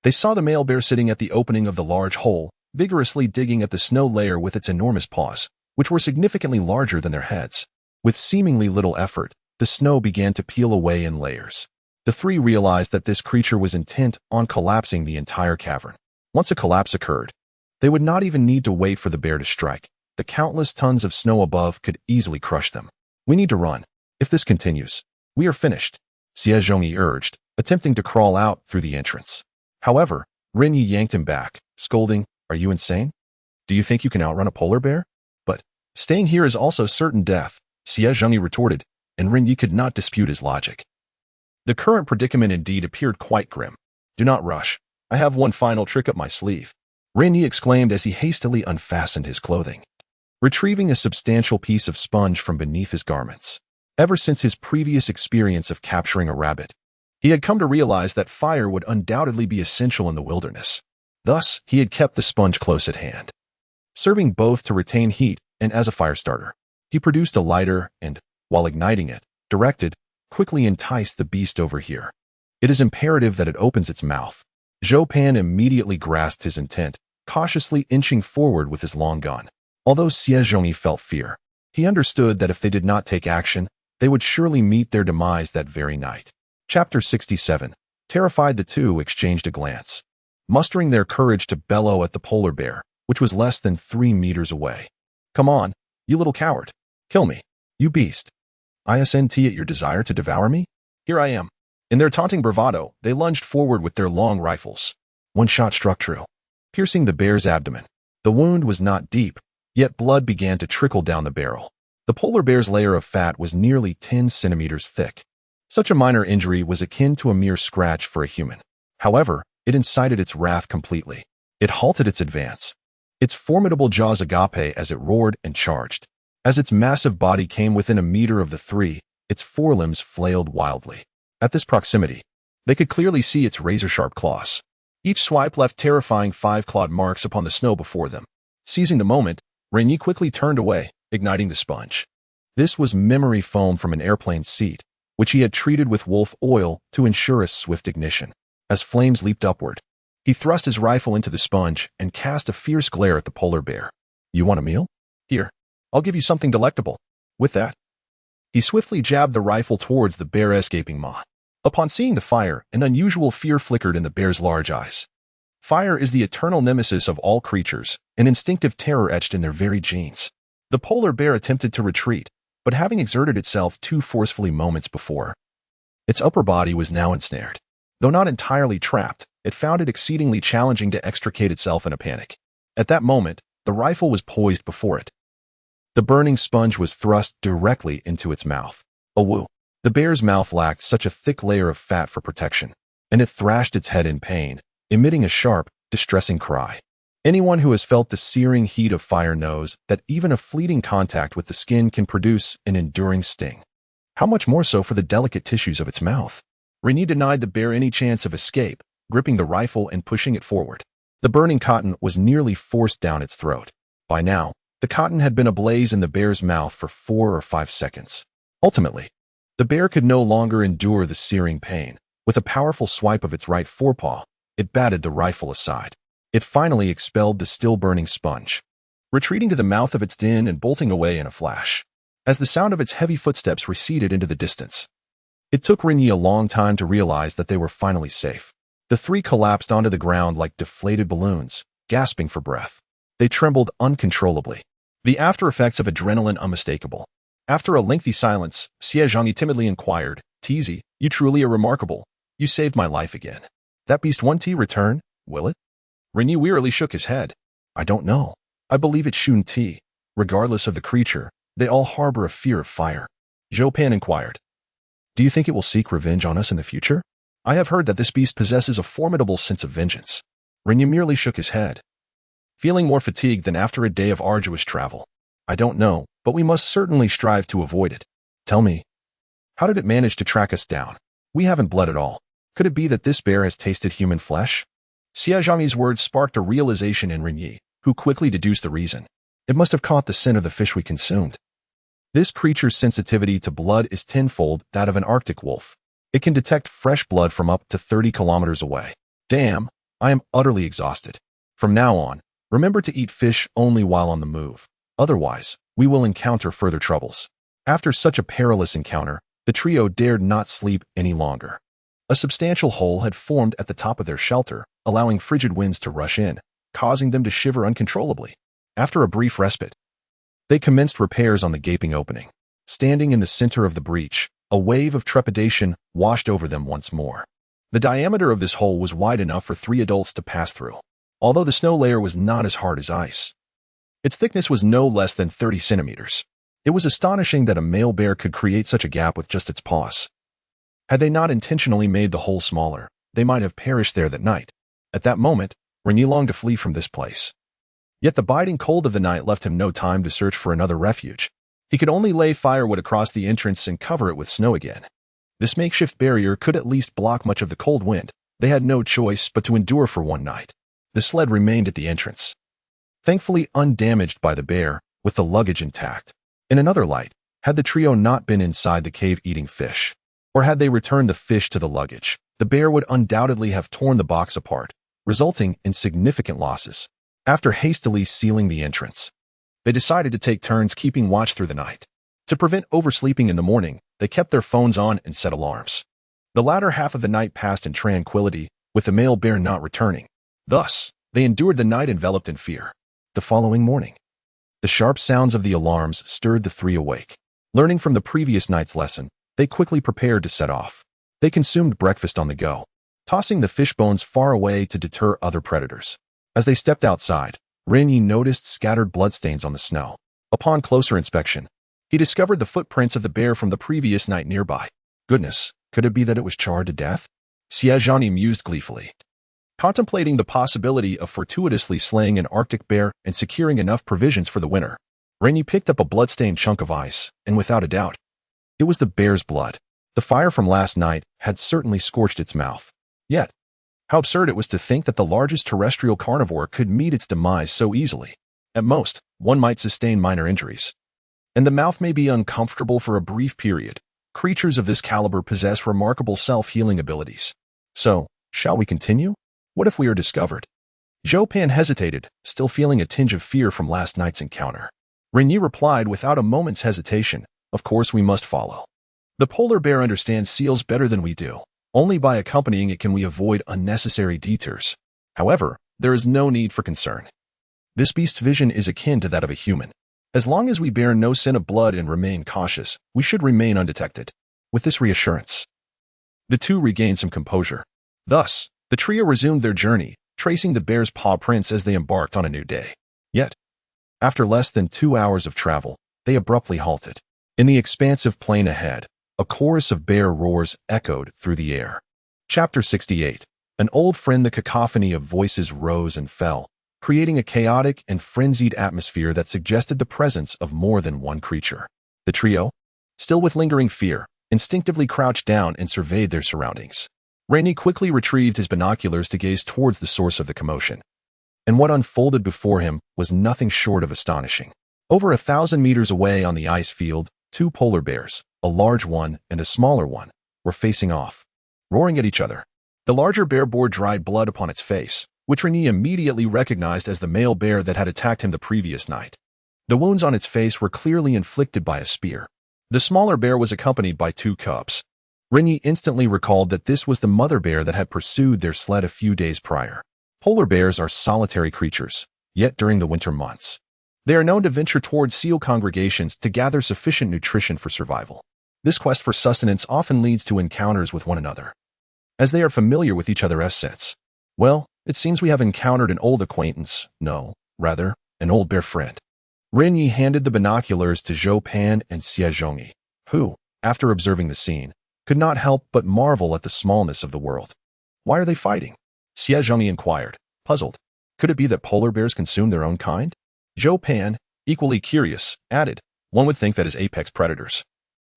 Speaker 1: They saw the male bear sitting at the opening of the large hole, vigorously digging at the snow layer with its enormous paws, which were significantly larger than their heads. With seemingly little effort, the snow began to peel away in layers. The three realized that this creature was intent on collapsing the entire cavern. Once a collapse occurred, they would not even need to wait for the bear to strike. The countless tons of snow above could easily crush them. We need to run. If this continues, we are finished, Xie Zhongyi urged, attempting to crawl out through the entrance. However, Ren Ye yanked him back, scolding, "Are you insane? Do you think you can outrun a polar bear? But staying here is also certain death," Xie Zhongyi retorted, and Ren Ye could not dispute his logic. The current predicament indeed appeared quite grim. "Do not rush. I have one final trick up my sleeve," Ren Ye exclaimed as he hastily unfastened his clothing, retrieving a substantial piece of sponge from beneath his garments. Ever since his previous experience of capturing a rabbit, he had come to realize that fire would undoubtedly be essential in the wilderness. Thus, he had kept the sponge close at hand, serving both to retain heat and as a fire starter. He produced a lighter and, while igniting it, directed, quickly enticed the beast over here. It is imperative that it opens its mouth. Zhou Pan immediately grasped his intent, cautiously inching forward with his long gun. Although Xie Zhongyi felt fear, he understood that if they did not take action, they would surely meet their demise that very night. Chapter 67. Terrified, the two exchanged a glance, mustering their courage to bellow at the polar bear, which was less than 3 meters away. "Come on, you little coward. Kill me, you beast. Isn't it your desire to devour me? Here I am." In their taunting bravado, they lunged forward with their long rifles. One shot struck true, piercing the bear's abdomen. The wound was not deep, yet blood began to trickle down the barrel. The polar bear's layer of fat was nearly 10 centimeters thick. Such a minor injury was akin to a mere scratch for a human. However, it incited its wrath completely. It halted its advance, its formidable jaws agape as it roared and charged. As its massive body came within a meter of the three, its forelimbs flailed wildly. At this proximity, they could clearly see its razor-sharp claws. Each swipe left terrifying 5-clawed marks upon the snow before them. Seizing the moment, Ren Ye quickly turned away, igniting the sponge. This was memory foam from an airplane seat, which he had treated with wolf oil to ensure a swift ignition. As flames leaped upward, he thrust his rifle into the sponge and cast a fierce glare at the polar bear. "You want a meal? Here, I'll give you something delectable." With that, he swiftly jabbed the rifle towards the bear's escaping maw. Upon seeing the fire, an unusual fear flickered in the bear's large eyes. Fire is the eternal nemesis of all creatures, an instinctive terror etched in their very genes. The polar bear attempted to retreat, but having exerted itself too forcefully moments before, its upper body was now ensnared. Though not entirely trapped, it found it exceedingly challenging to extricate itself in a panic. At that moment, the rifle was poised before it. The burning sponge was thrust directly into its mouth. Oh woo! The bear's mouth lacked such a thick layer of fat for protection, and it thrashed its head in pain, emitting a sharp, distressing cry. Anyone who has felt the searing heat of fire knows that even a fleeting contact with the skin can produce an enduring sting. How much more so for the delicate tissues of its mouth? Ren Ye denied the bear any chance of escape, gripping the rifle and pushing it forward. The burning cotton was nearly forced down its throat. By now, the cotton had been ablaze in the bear's mouth for 4 or 5 seconds. Ultimately, the bear could no longer endure the searing pain. With a powerful swipe of its right forepaw, it batted the rifle aside. It finally expelled the still-burning sponge, retreating to the mouth of its den and bolting away in a flash. As the sound of its heavy footsteps receded into the distance, it took Ren Ye a long time to realize that they were finally safe. The three collapsed onto the ground like deflated balloons, gasping for breath. They trembled uncontrollably. The after-effects of adrenaline unmistakable. After a lengthy silence, Xie Zhangyi timidly inquired, "Tizi, you truly are remarkable. You saved my life again. That beast won't return, will it?" Ren Ye wearily shook his head. "I don't know. I believe it shouldn't. Regardless of the creature, they all harbor a fear of fire." Zhou Pan inquired, "Do you think it will seek revenge on us in the future? I have heard that this beast possesses a formidable sense of vengeance." Ren Ye merely shook his head, feeling more fatigued than after a day of arduous travel. "I don't know, but we must certainly strive to avoid it. Tell me, how did it manage to track us down? We haven't bled at all. Could it be that this bear has tasted human flesh?" Xie Zhangyi's words sparked a realization in Ren Ye, who quickly deduced the reason. "It must have caught the scent of the fish we consumed." This creature's sensitivity to blood is tenfold that of an Arctic wolf. It can detect fresh blood from up to 30 kilometers away. Damn, I am utterly exhausted. From now on, remember to eat fish only while on the move. Otherwise, we will encounter further troubles. After such a perilous encounter, the trio dared not sleep any longer. A substantial hole had formed at the top of their shelter, allowing frigid winds to rush in, causing them to shiver uncontrollably. After a brief respite, they commenced repairs on the gaping opening. Standing in the center of the breach, a wave of trepidation washed over them once more. The diameter of this hole was wide enough for 3 adults to pass through, although the snow layer was not as hard as ice. Its thickness was no less than 30 centimeters. It was astonishing that a male bear could create such a gap with just its paws. Had they not intentionally made the hole smaller, they might have perished there that night. At that moment, Ren Ye longed to flee from this place. Yet the biting cold of the night left him no time to search for another refuge. He could only lay firewood across the entrance and cover it with snow again. This makeshift barrier could at least block much of the cold wind. They had no choice but to endure for one night. The sled remained at the entrance, thankfully undamaged by the bear, with the luggage intact. In another light, had the trio not been inside the cave eating fish, or had they returned the fish to the luggage, the bear would undoubtedly have torn the box apart, resulting in significant losses. After hastily sealing the entrance, they decided to take turns keeping watch through the night. To prevent oversleeping in the morning, they kept their phones on and set alarms. The latter half of the night passed in tranquility, with the male bear not returning. Thus, they endured the night enveloped in fear. The following morning, the sharp sounds of the alarms stirred the three awake. Learning from the previous night's lesson, they quickly prepared to set off. They consumed breakfast on the go, tossing the fish bones far away to deter other predators. As they stepped outside, Ren Ye noticed scattered bloodstains on the snow. Upon closer inspection, he discovered the footprints of the bear from the previous night nearby. Goodness, could it be that it was charred to death? Xie Zhangyi mused gleefully, contemplating the possibility of fortuitously slaying an Arctic bear and securing enough provisions for the winter. Ren Ye picked up a bloodstained chunk of ice, and without a doubt, it was the bear's blood. The fire from last night had certainly scorched its mouth. Yet, how absurd it was to think that the largest terrestrial carnivore could meet its demise so easily. At most, one might sustain minor injuries, and the mouth may be uncomfortable for a brief period. Creatures of this caliber possess remarkable self-healing abilities. So, shall we continue? What if we are discovered? Zhou Pan hesitated, still feeling a tinge of fear from last night's encounter. Ren Ye replied without a moment's hesitation, "Of course we must follow. The polar bear understands seals better than we do. Only by accompanying it can we avoid unnecessary detours." However, there is no need for concern. This beast's vision is akin to that of a human. As long as we bear no sin of blood and remain cautious, we should remain undetected. With this reassurance, the two regained some composure. Thus, the trio resumed their journey, tracing the bear's paw prints as they embarked on a new day. Yet, after less than 2 hours of travel, they abruptly halted. In the expansive plain ahead, a chorus of bear roars echoed through the air. Chapter 68. An old friend. The cacophony of voices rose and fell, creating a chaotic and frenzied atmosphere that suggested the presence of more than one creature. The trio, still with lingering fear, instinctively crouched down and surveyed their surroundings. Ren Ye quickly retrieved his binoculars to gaze towards the source of the commotion. And what unfolded before him was nothing short of astonishing. Over 1,000 meters away on the ice field, 2 polar bears, a large one and a smaller one, were facing off, roaring at each other. The larger bear bore dried blood upon its face, which Ren Ye immediately recognized as the male bear that had attacked him the previous night. The wounds on its face were clearly inflicted by a spear. The smaller bear was accompanied by 2 cubs. Ren Ye instantly recalled that this was the mother bear that had pursued their sled a few days prior. Polar bears are solitary creatures, yet during the winter months, they are known to venture towards seal congregations to gather sufficient nutrition for survival. This quest for sustenance often leads to encounters with one another, as they are familiar with each other's scents. Well, it seems we have encountered an old acquaintance, no, rather, an old bear friend. Ren Ye handed the binoculars to Zhou Pan and Xie Zhongyi, who, after observing the scene, could not help but marvel at the smallness of the world. Why are they fighting? Xie Zhongyi inquired, puzzled. Could it be that polar bears consume their own kind? Zhou Pan, equally curious, added, one would think that as apex predators,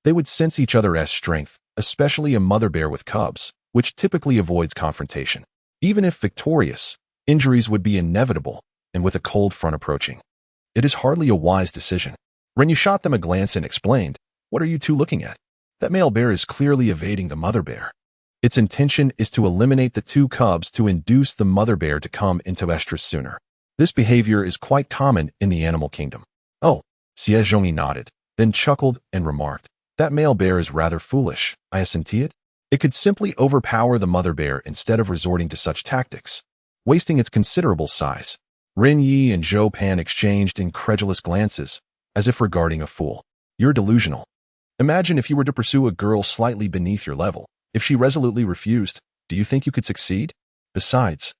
Speaker 1: they would sense each other's strength, especially a mother bear with cubs, which typically avoids confrontation. Even if victorious, injuries would be inevitable, and with a cold front approaching, it is hardly a wise decision. Ren Ye shot them a glance and explained, what are you two looking at? That male bear is clearly evading the mother bear. Its intention is to eliminate the 2 cubs to induce the mother bear to come into estrus sooner. This behavior is quite common in the animal kingdom. Oh, Xie Zhongyi nodded, then chuckled and remarked, that male bear is rather foolish, I assent it. It could simply overpower the mother bear instead of resorting to such tactics, wasting its considerable size. Ren Ye and Zhou Pan exchanged incredulous glances, as if regarding a fool. You're delusional. Imagine if you were to pursue a girl slightly beneath your level. If she resolutely refused, do you think you could succeed? Besides,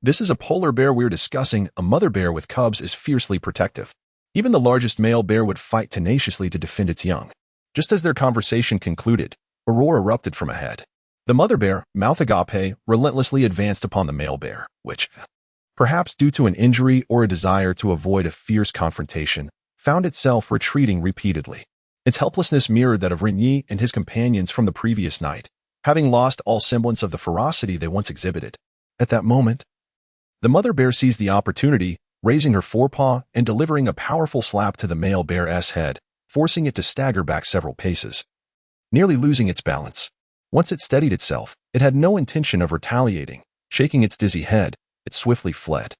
Speaker 1: this is a polar bear we're discussing. A mother bear with cubs is fiercely protective. Even the largest male bear would fight tenaciously to defend its young. Just as their conversation concluded, a roar erupted from ahead. The mother bear, mouth agape, relentlessly advanced upon the male bear, which, perhaps due to an injury or a desire to avoid a fierce confrontation, found itself retreating repeatedly. Its helplessness mirrored that of Ren Ye and his companions from the previous night, having lost all semblance of the ferocity they once exhibited. At that moment, the mother bear seized the opportunity, raising her forepaw and delivering a powerful slap to the male bear's head, forcing it to stagger back several paces, nearly losing its balance. Once it steadied itself, it had no intention of retaliating. Shaking its dizzy head, it swiftly fled.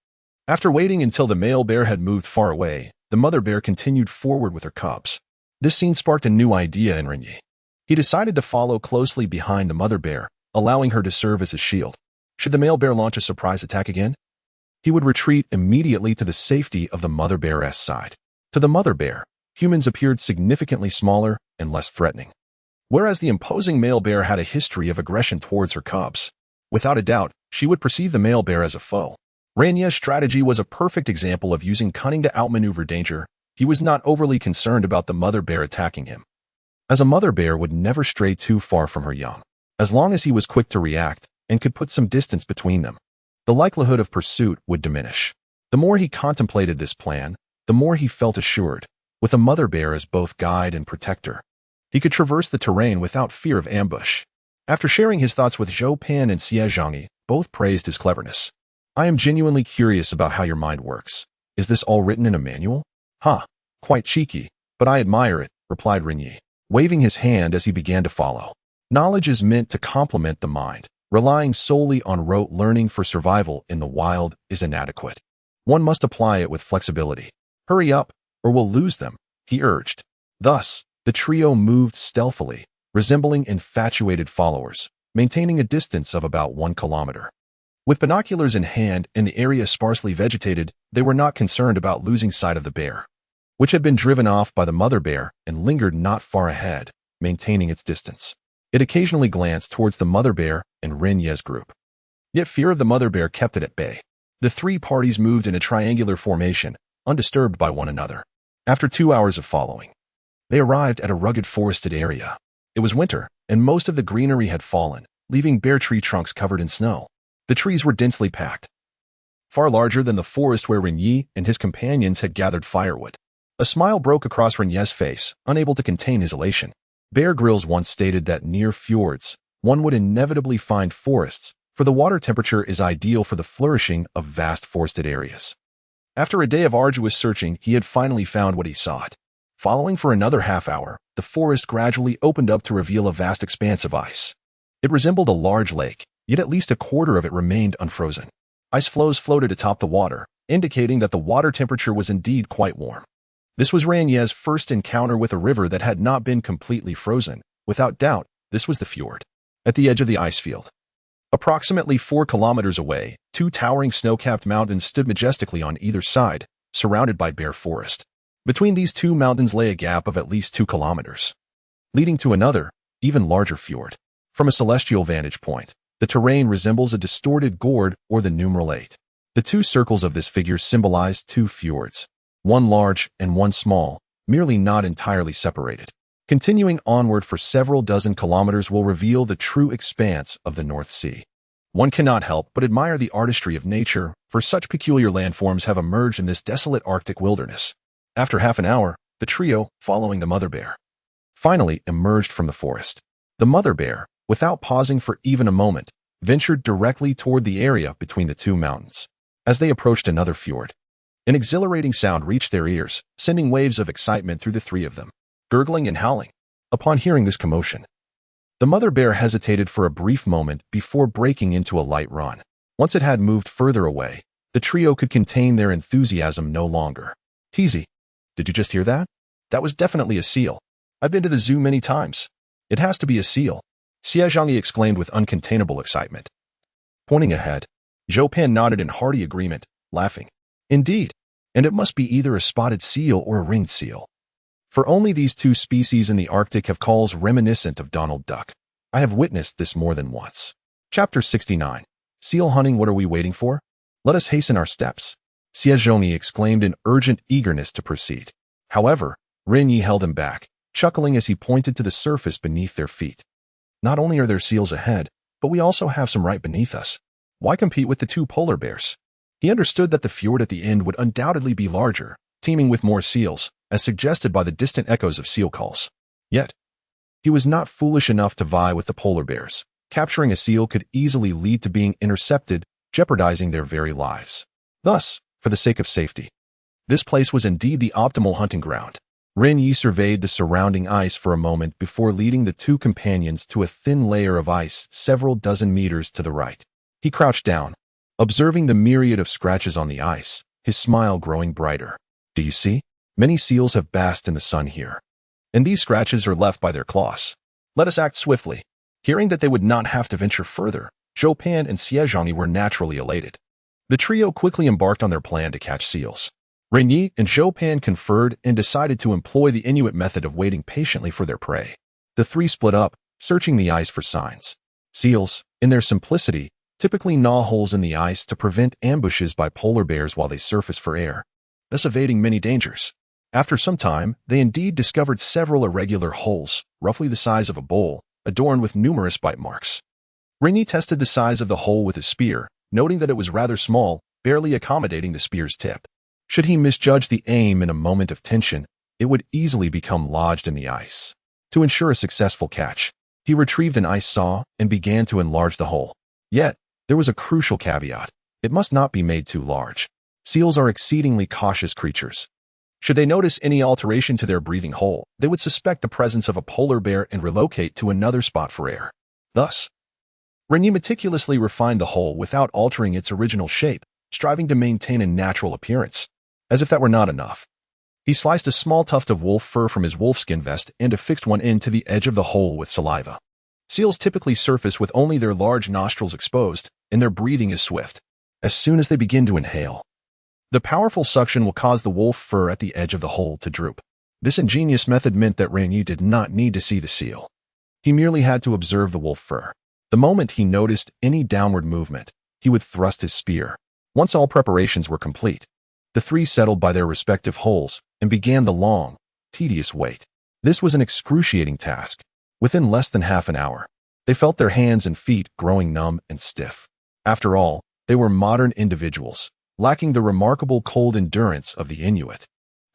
Speaker 1: After waiting until the male bear had moved far away, the mother bear continued forward with her cubs. This scene sparked a new idea in Ren Ye. He decided to follow closely behind the mother bear, allowing her to serve as a shield. Should the male bear launch a surprise attack again, he would retreat immediately to the safety of the mother bear's side. To the mother bear, humans appeared significantly smaller and less threatening, whereas the imposing male bear had a history of aggression towards her cubs. Without a doubt, she would perceive the male bear as a foe. Ren Ye's strategy was a perfect example of using cunning to outmaneuver danger. He was not overly concerned about the mother bear attacking him, as a mother bear would never stray too far from her young. As long as he was quick to react and could put some distance between them, the likelihood of pursuit would diminish. The more he contemplated this plan, the more he felt assured. With a mother bear as both guide and protector, he could traverse the terrain without fear of ambush. After sharing his thoughts with Zhou Pan and Xie Zhongyi, both praised his cleverness. I am genuinely curious about how your mind works. Is this all written in a manual? Quite cheeky, but I admire it, replied Ren Ye, waving his hand as he began to follow. Knowledge is meant to complement the mind. Relying solely on rote learning for survival in the wild is inadequate. One must apply it with flexibility. Hurry up, or we'll lose them, he urged. Thus, the trio moved stealthily, resembling infatuated followers, maintaining a distance of about 1 kilometer. With binoculars in hand and the area sparsely vegetated, they were not concerned about losing sight of the bear, which had been driven off by the mother bear and lingered not far ahead, maintaining its distance. It occasionally glanced towards the mother bear and Ren Ye's group. Yet fear of the mother bear kept it at bay. The three parties moved in a triangular formation, undisturbed by one another. After 2 hours of following, they arrived at a rugged forested area. It was winter, and most of the greenery had fallen, leaving bare tree trunks covered in snow. The trees were densely packed, far larger than the forest where Ren Ye and his companions had gathered firewood. A smile broke across Ren Ye's face, unable to contain his elation. Bear Grylls once stated that near fjords, one would inevitably find forests, for the water temperature is ideal for the flourishing of vast forested areas. After a day of arduous searching, he had finally found what he sought. Following for another half hour, the forest gradually opened up to reveal a vast expanse of ice. It resembled a large lake, yet at least a quarter of it remained unfrozen. Ice floes floated atop the water, indicating that the water temperature was indeed quite warm. This was Ren Ye's first encounter with a river that had not been completely frozen. Without doubt, this was the fjord. At the edge of the ice field, approximately 4 kilometers away, 2 towering snow-capped mountains stood majestically on either side, surrounded by bare forest. Between these 2 mountains lay a gap of at least 2 kilometers, leading to another, even larger fjord. From a celestial vantage point, the terrain resembles a distorted gourd or the numeral 8. The 2 circles of this figure symbolize 2 fjords, one large and one small, merely not entirely separated. Continuing onward for several dozen kilometers will reveal the true expanse of the North Sea. One cannot help but admire the artistry of nature, for such peculiar landforms have emerged in this desolate Arctic wilderness. After half an hour, the trio, following the mother bear, finally emerged from the forest. The mother bear, without pausing for even a moment, ventured directly toward the area between the 2 mountains. As they approached another fjord, an exhilarating sound reached their ears, sending waves of excitement through the 3 of them, gurgling and howling. Upon hearing this commotion, the mother bear hesitated for a brief moment before breaking into a light run. Once it had moved further away, the trio could contain their enthusiasm no longer. "Teasy, did you just hear that? That was definitely a seal. I've been to the zoo many times. It has to be a seal," Xie Zhangyi exclaimed with uncontainable excitement. Pointing ahead, Zhou Pan nodded in hearty agreement, laughing. "Indeed, and it must be either a spotted seal or a ringed seal. For only these 2 species in the Arctic have calls reminiscent of Donald Duck. I have witnessed this more than once." Chapter 69. Seal hunting. What are we waiting for? Let us hasten our steps, Xie Zhongyi exclaimed in urgent eagerness to proceed. However, Ren Ye held him back, chuckling as he pointed to the surface beneath their feet. "Not only are there seals ahead, but we also have some right beneath us. Why compete with the 2 polar bears?" He understood that the fjord at the end would undoubtedly be larger, teeming with more seals, as suggested by the distant echoes of seal calls. Yet, he was not foolish enough to vie with the polar bears. Capturing a seal could easily lead to being intercepted, jeopardizing their very lives. Thus, for the sake of safety, this place was indeed the optimal hunting ground. Ren Ye surveyed the surrounding ice for a moment before leading the 2 companions to a thin layer of ice several dozen meters to the right. He crouched down, observing the myriad of scratches on the ice, his smile growing brighter. "Do you see? Many seals have basked in the sun here, and these scratches are left by their claws. Let us act swiftly." Hearing that they would not have to venture further, Zhou Pan and Xie Zhangyi were naturally elated. The trio quickly embarked on their plan to catch seals. Ren Ye and Zhou Pan conferred and decided to employ the Inuit method of waiting patiently for their prey. The 3 split up, searching the ice for signs. Seals, in their simplicity, typically gnaw holes in the ice to prevent ambushes by polar bears while they surface for air, thus evading many dangers. After some time, they indeed discovered several irregular holes, roughly the size of a bowl, adorned with numerous bite marks. Ren Ye tested the size of the hole with his spear, noting that it was rather small, barely accommodating the spear's tip. Should he misjudge the aim in a moment of tension, it would easily become lodged in the ice. To ensure a successful catch, he retrieved an ice saw and began to enlarge the hole. Yet, there was a crucial caveat. It must not be made too large. Seals are exceedingly cautious creatures. Should they notice any alteration to their breathing hole, they would suspect the presence of a polar bear and relocate to another spot for air. Thus, Ren Ye meticulously refined the hole without altering its original shape, striving to maintain a natural appearance. As if that were not enough, he sliced a small tuft of wolf fur from his wolfskin vest and affixed one end to the edge of the hole with saliva. Seals typically surface with only their large nostrils exposed, and their breathing is swift. As soon as they begin to inhale, the powerful suction will cause the wolf fur at the edge of the hole to droop. This ingenious method meant that Ren Ye did not need to see the seal. He merely had to observe the wolf fur. The moment he noticed any downward movement, he would thrust his spear. Once all preparations were complete, the three settled by their respective holes and began the long, tedious wait. This was an excruciating task. Within less than half an hour, they felt their hands and feet growing numb and stiff. After all, they were modern individuals, lacking the remarkable cold endurance of the Inuit,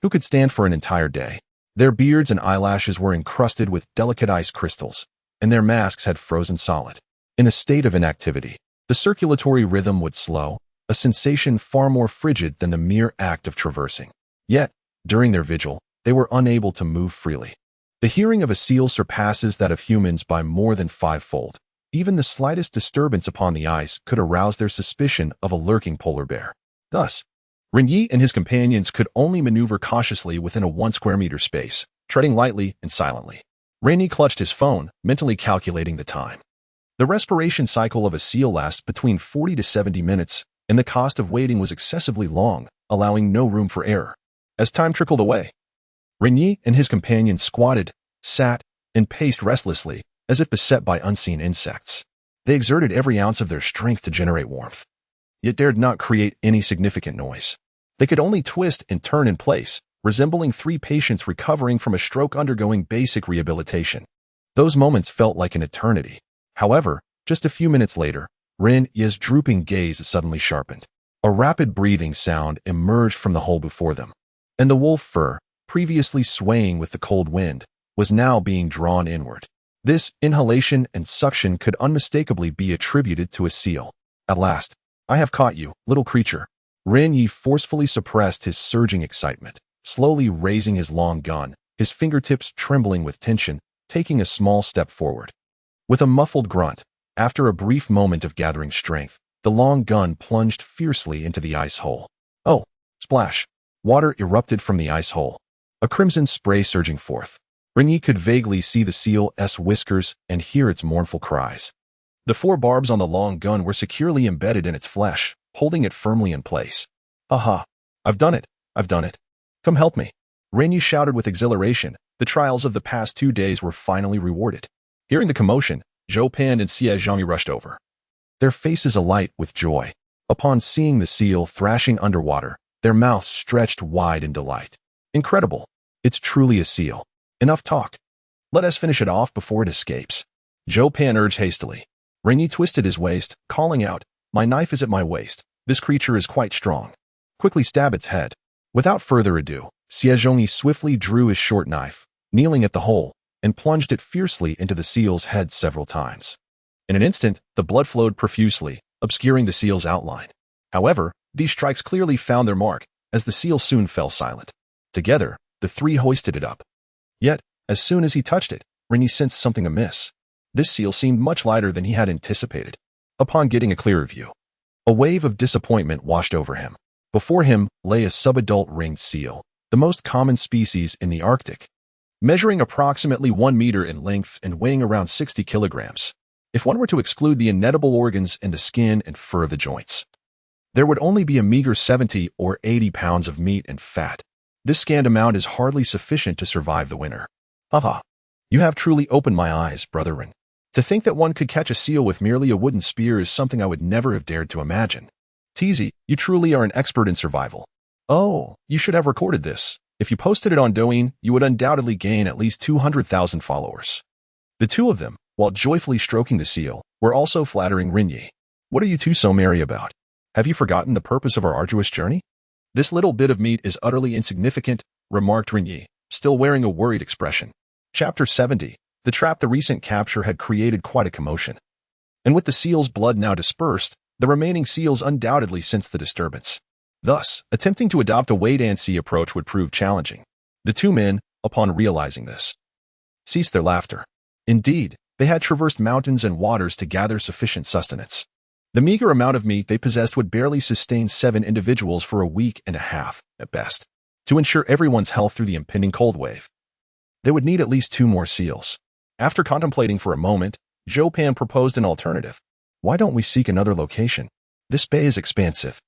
Speaker 1: who could stand for an entire day. Their beards and eyelashes were encrusted with delicate ice crystals, and their masks had frozen solid. In a state of inactivity, the circulatory rhythm would slow, a sensation far more frigid than the mere act of traversing. Yet, during their vigil, they were unable to move freely. The hearing of a seal surpasses that of humans by more than fivefold. Even the slightest disturbance upon the ice could arouse their suspicion of a lurking polar bear. Thus, Ren Ye and his companions could only maneuver cautiously within a 1 square meter space, treading lightly and silently. Ren Ye clutched his phone, mentally calculating the time. The respiration cycle of a seal lasts between 40 to 70 minutes, and the cost of waiting was excessively long, allowing no room for error. As time trickled away, Ren Ye and his companions squatted, sat, and paced restlessly, as if beset by unseen insects. They exerted every ounce of their strength to generate warmth, yet dared not create any significant noise. They could only twist and turn in place, resembling 3 patients recovering from a stroke undergoing basic rehabilitation. Those moments felt like an eternity. However, just a few minutes later, Ren Ye's drooping gaze suddenly sharpened. A rapid breathing sound emerged from the hole before them, and the wolf fur, previously swaying with the cold wind, was now being drawn inward. This inhalation and suction could unmistakably be attributed to a seal. At last, "I have caught you, little creature." Ren Ye forcefully suppressed his surging excitement, slowly raising his long gun, his fingertips trembling with tension, taking a small step forward. With a muffled grunt, after a brief moment of gathering strength, the long gun plunged fiercely into the ice hole. Oh, splash! Water erupted from the ice hole, a crimson spray surging forth. Ren Ye could vaguely see the seal's whiskers and hear its mournful cries. The 4 barbs on the long gun were securely embedded in its flesh, holding it firmly in place. "Aha! I've done it! I've done it! Come help me!" Ren Ye shouted with exhilaration. The trials of the past 2 days were finally rewarded. Hearing the commotion, Zhou Pan and Xie Zhangyi rushed over, their faces alight with joy. Upon seeing the seal thrashing underwater, their mouths stretched wide in delight. "Incredible! It's truly a seal. Enough talk. Let us finish it off before it escapes." Zhou Pan urged hastily. Ren Ye twisted his waist, calling out, "My knife is at my waist. This creature is quite strong. Quickly stab its head." Without further ado, Xie Zhangyi swiftly drew his short knife, kneeling at the hole, and plunged it fiercely into the seal's head several times. In an instant, the blood flowed profusely, obscuring the seal's outline. However, these strikes clearly found their mark, as the seal soon fell silent. Together, the 3 hoisted it up. Yet, as soon as he touched it, Ren Ye sensed something amiss. This seal seemed much lighter than he had anticipated. Upon getting a clearer view, a wave of disappointment washed over him. Before him lay a subadult ringed seal, the most common species in the Arctic, measuring approximately 1 meter in length and weighing around 60 kilograms. If one were to exclude the inedible organs and the skin and fur of the joints, there would only be a meager 70 or 80 pounds of meat and fat. This scant amount is hardly sufficient to survive the winter. "Haha, you have truly opened my eyes, Brother Ren. To think that one could catch a seal with merely a wooden spear is something I would never have dared to imagine. Teasy, you truly are an expert in survival. Oh, you should have recorded this. If you posted it on Douyin, you would undoubtedly gain at least 200,000 followers." The 2 of them, while joyfully stroking the seal, were also flattering Ren Ye. "What are you 2 so merry about? Have you forgotten the purpose of our arduous journey?" "This little bit of meat is utterly insignificant," remarked Ren Ye, still wearing a worried expression. Chapter 70. The trap. The recent capture had created quite a commotion. And with the seal's blood now dispersed, the remaining seals undoubtedly sensed the disturbance. Thus, attempting to adopt a wait-and-see approach would prove challenging. The 2 men, upon realizing this, ceased their laughter. Indeed, they had traversed mountains and waters to gather sufficient sustenance. The meager amount of meat they possessed would barely sustain 7 individuals for a week and a half, at best. To ensure everyone's health through the impending cold wave, they would need at least 2 more seals. After contemplating for a moment, Pan proposed an alternative. Why don't we seek another location? This bay is expansive.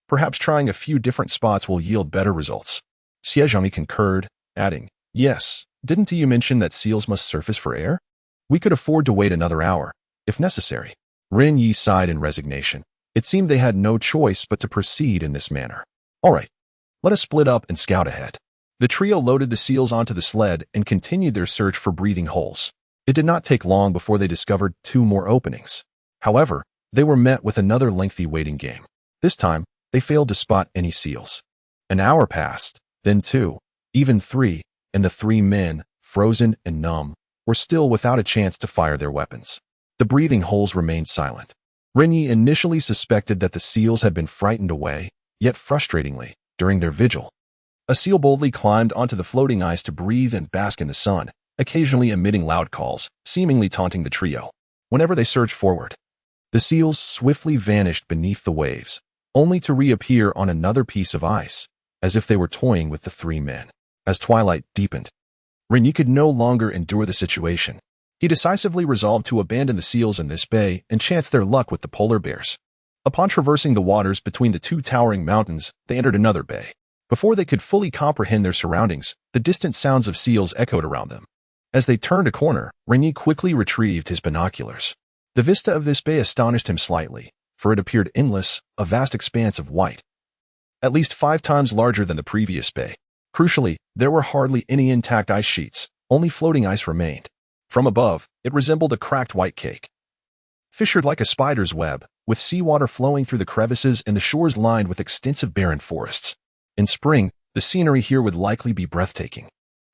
Speaker 1: Perhaps trying a few different spots will yield better results. Zhang concurred, adding, yes, didn't you mention that seals must surface for air? We could afford to wait another hour, if necessary. Ren Ye sighed in resignation. It seemed they had no choice but to proceed in this manner. All right, let us split up and scout ahead. The trio loaded the seals onto the sled and continued their search for breathing holes. It did not take long before they discovered 2 more openings. However, they were met with another lengthy waiting game. This time, they failed to spot any seals. An hour passed, then 2, even 3, and the 3 men, frozen and numb, were still without a chance to fire their weapons. The breathing holes remained silent. Ren Ye initially suspected that the seals had been frightened away, yet frustratingly, during their vigil. A seal boldly climbed onto the floating ice to breathe and bask in the sun, occasionally emitting loud calls, seemingly taunting the trio. Whenever they surged forward, the seals swiftly vanished beneath the waves, only to reappear on another piece of ice, as if they were toying with the 3 men. As twilight deepened, Ren Ye could no longer endure the situation. He decisively resolved to abandon the seals in this bay and chance their luck with the polar bears. Upon traversing the waters between the 2 towering mountains, they entered another bay. Before they could fully comprehend their surroundings, the distant sounds of seals echoed around them. As they turned a corner, Ren Ye quickly retrieved his binoculars. The vista of this bay astonished him slightly, for it appeared endless, a vast expanse of white. At least 5 times larger than the previous bay. Crucially, there were hardly any intact ice sheets, only floating ice remained. From above, it resembled a cracked white cake. Fissured like a spider's web, with seawater flowing through the crevices and the shores lined with extensive barren forests. In spring, the scenery here would likely be breathtaking.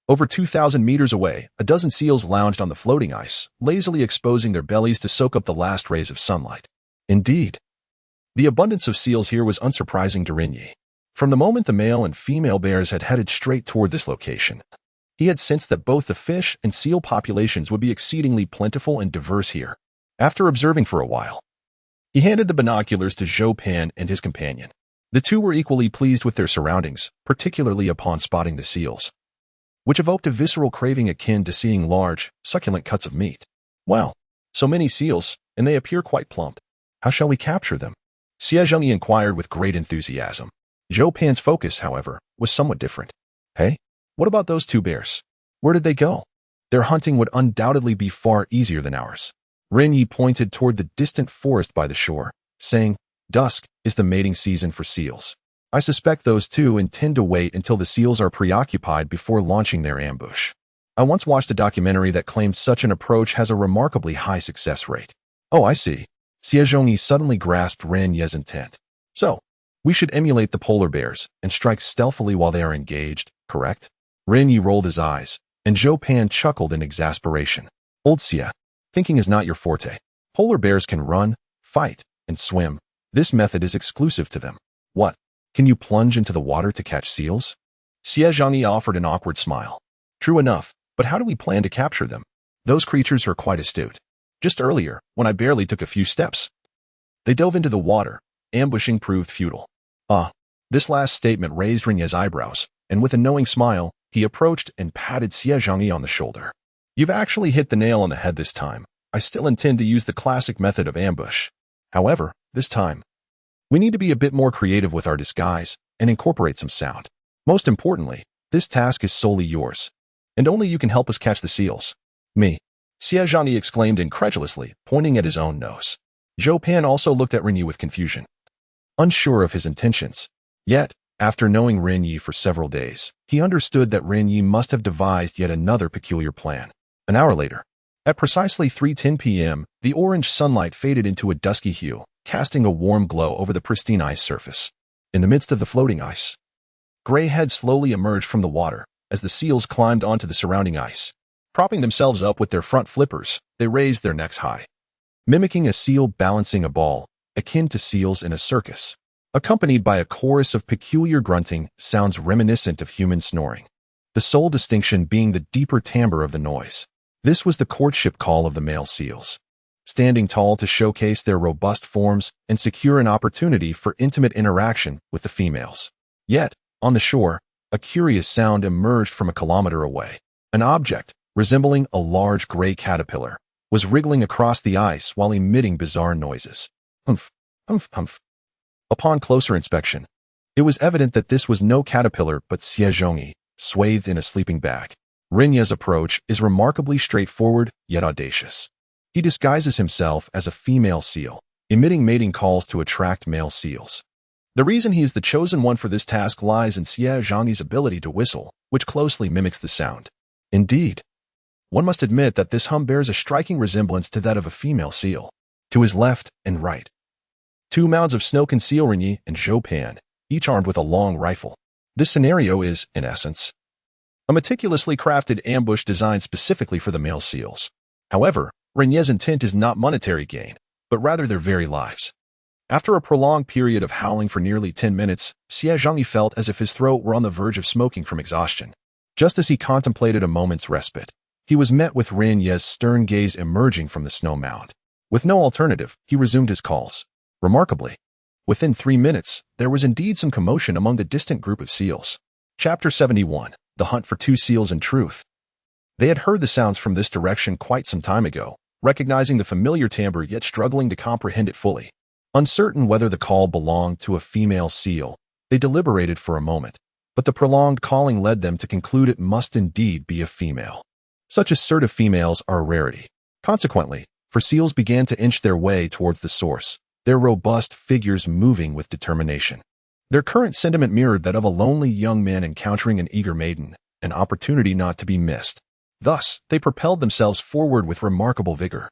Speaker 1: Over 2,000 meters away, a dozen seals lounged on the floating ice, lazily exposing their bellies to soak up the last rays of sunlight. Indeed, the abundance of seals here was unsurprising to Ren Ye. From the moment the male and female bears had headed straight toward this location, he had sensed that both the fish and seal populations would be exceedingly plentiful and diverse here. After observing for a while, he handed the binoculars to Pan and his companion. The 2 were equally pleased with their surroundings, particularly upon spotting the seals, which evoked a visceral craving akin to seeing large, succulent cuts of meat. Wow, so many seals, and they appear quite plump. How shall we capture them? Zhang inquired with great enthusiasm. Pan's focus, however, was somewhat different. Hey, what about those 2 bears? Where did they go? Their hunting would undoubtedly be far easier than ours. Ren Ye pointed toward the distant forest by the shore, saying, dusk is the mating season for seals. I suspect those 2 intend to wait until the seals are preoccupied before launching their ambush. I once watched a documentary that claimed such an approach has a remarkably high success rate. Oh, I see. Zhang suddenly grasped Ren Ye's intent. So, we should emulate the polar bears and strike stealthily while they are engaged, correct? Ren Ye rolled his eyes, and Pan chuckled in exasperation. Old Xia, thinking is not your forte. Polar bears can run, fight, and swim. This method is exclusive to them. What? Can you plunge into the water to catch seals? Zhang offered an awkward smile. True enough, but how do we plan to capture them? Those creatures are quite astute. Just earlier, when I barely took a few steps, they dove into the water. Ambushing proved futile. This last statement raised Ren Ye's eyebrows, and with a knowing smile, he approached and patted Zhang on the shoulder. You've actually hit the nail on the head this time. I still intend to use the classic method of ambush. However, this time, we need to be a bit more creative with our disguise and incorporate some sound. Most importantly, this task is solely yours, and only you can help us catch the seals. Me. Zhang exclaimed incredulously, pointing at his own nose. Pan also looked at Ren Ye with confusion, unsure of his intentions. Yet, after knowing Ren Ye for several days, he understood that Ren Ye must have devised yet another peculiar plan. An hour later, at precisely 3:10 p.m., the orange sunlight faded into a dusky hue, casting a warm glow over the pristine ice surface. In the midst of the floating ice, gray heads slowly emerged from the water as the seals climbed onto the surrounding ice. Propping themselves up with their front flippers, they raised their necks high, mimicking a seal balancing a ball, akin to seals in a circus. Accompanied by a chorus of peculiar grunting sounds reminiscent of human snoring, the sole distinction being the deeper timbre of the noise. This was the courtship call of the male seals, standing tall to showcase their robust forms and secure an opportunity for intimate interaction with the females. Yet, on the shore, a curious sound emerged from a kilometer away. An object, resembling a large gray caterpillar, was wriggling across the ice while emitting bizarre noises. Humph, humph, humph. Upon closer inspection, it was evident that this was no caterpillar but Xiezhongyi, swathed in a sleeping bag. Ren Ye's approach is remarkably straightforward yet audacious. He disguises himself as a female seal, emitting mating calls to attract male seals. The reason he is the chosen one for this task lies in Xiezhongyi's ability to whistle, which closely mimics the sound. Indeed, one must admit that this hum bears a striking resemblance to that of a female seal. To his left and right, two mounds of snow conceal Ren Ye and Zhou Pan, each armed with a long rifle. This scenario is, in essence, a meticulously crafted ambush designed specifically for the male seals. However, Ren Ye's intent is not monetary gain, but rather their very lives. After a prolonged period of howling for nearly 10 minutes, Xiezhongyi felt as if his throat were on the verge of smoking from exhaustion. Just as he contemplated a moment's respite, he was met with Ren Ye's stern gaze emerging from the snow mound. With no alternative, he resumed his calls. Remarkably, within 3 minutes, there was indeed some commotion among the distant group of seals. Chapter 71. The Hunt for Two Seals in Truth. They had heard the sounds from this direction quite some time ago, recognizing the familiar timbre yet struggling to comprehend it fully. Uncertain whether the call belonged to a female seal, they deliberated for a moment, but the prolonged calling led them to conclude it must indeed be a female. Such assertive females are a rarity. Consequently, for seals began to inch their way towards the source, their robust figures moving with determination. Their current sentiment mirrored that of a lonely young man encountering an eager maiden, an opportunity not to be missed. Thus, they propelled themselves forward with remarkable vigor,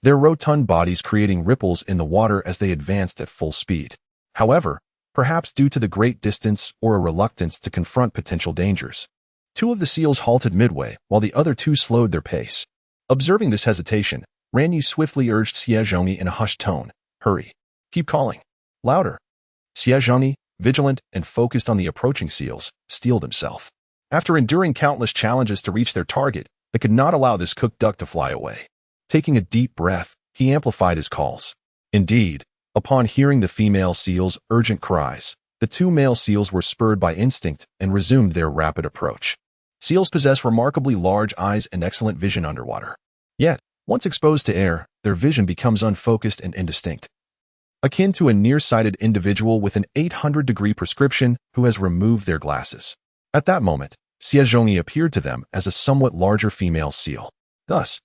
Speaker 1: their rotund bodies creating ripples in the water as they advanced at full speed. However, perhaps due to the great distance or a reluctance to confront potential dangers, two of the seals halted midway while the other two slowed their pace. Observing this hesitation, Ren Ye swiftly urged Xiezhongyi in a hushed tone, "Hurry. Keep calling. Louder." Xiezhongyi, vigilant and focused on the approaching seals, steeled himself. After enduring countless challenges to reach their target, they could not allow this cooked duck to fly away. Taking a deep breath, he amplified his calls. Indeed, upon hearing the female seal's urgent cries, the two male seals were spurred by instinct and resumed their rapid approach. Seals possess remarkably large eyes and excellent vision underwater. Yet, once exposed to air, their vision becomes unfocused and indistinct, akin to a nearsighted individual with an 800-degree prescription who has removed their glasses. At that moment, Xiezhongyi appeared to them as a somewhat larger female seal. Thus,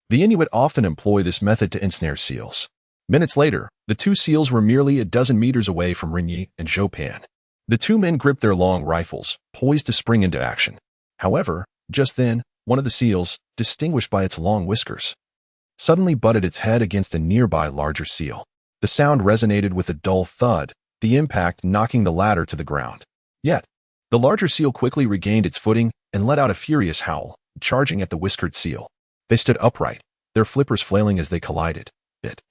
Speaker 1: the Inuit often employ this method to ensnare seals. Minutes later, the two seals were merely a dozen meters away from Ren Ye and Zhou Pan. The two men gripped their long rifles, poised to spring into action. However, just then, one of the seals, distinguished by its long whiskers, suddenly butted its head against a nearby larger seal. The sound resonated with a dull thud, the impact knocking the latter to the ground. Yet, the larger seal quickly regained its footing and let out a furious howl, charging at the whiskered seal. They stood upright, their flippers flailing as they collided, bit,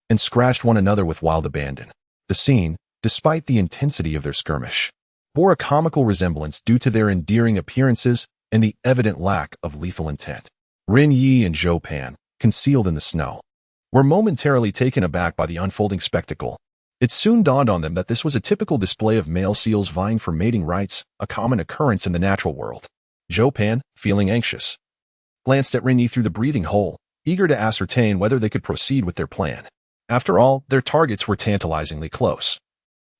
Speaker 1: and scratched one another with wild abandon. The scene, despite the intensity of their skirmish, bore a comical resemblance due to their endearing appearances and the evident lack of lethal intent. Ren Ye and Zhou Pan, concealed in the snow, were momentarily taken aback by the unfolding spectacle. It soon dawned on them that this was a typical display of male seals vying for mating rights, a common occurrence in the natural world. Zhou Pan, feeling anxious, glanced at Ren Ye through the breathing hole, eager to ascertain whether they could proceed with their plan. After all, their targets were tantalizingly close,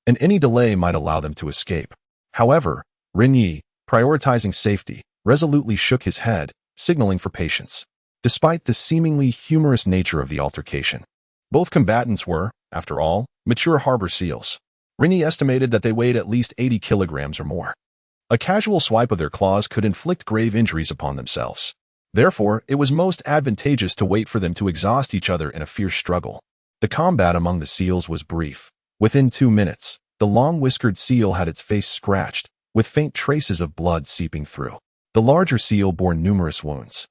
Speaker 1: and any delay might allow them to escape. However, Ren Ye, prioritizing safety, resolutely shook his head, signaling for patience. Despite the seemingly humorous nature of the altercation, both combatants were, after all, mature harbor seals. Ren Ye estimated that they weighed at least 80 kilograms or more. A casual swipe of their claws could inflict grave injuries upon themselves. Therefore, it was most advantageous to wait for them to exhaust each other in a fierce struggle. The combat among the seals was brief. Within 2 minutes, the long-whiskered seal had its face scratched, with faint traces of blood seeping through. The larger seal bore numerous wounds,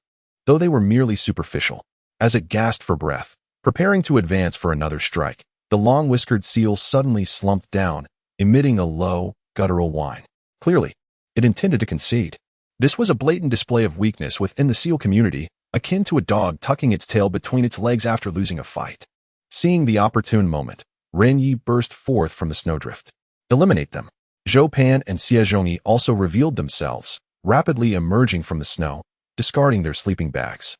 Speaker 1: though they were merely superficial. As it gasped for breath, preparing to advance for another strike, the long-whiskered seal suddenly slumped down, emitting a low, guttural whine. Clearly, it intended to concede. This was a blatant display of weakness within the seal community, akin to a dog tucking its tail between its legs after losing a fight. Seeing the opportune moment, Ren Ye burst forth from the snowdrift. Eliminate them. Zhou Pan and Xiezhongyi also revealed themselves, rapidly emerging from the snow, discarding their sleeping bags.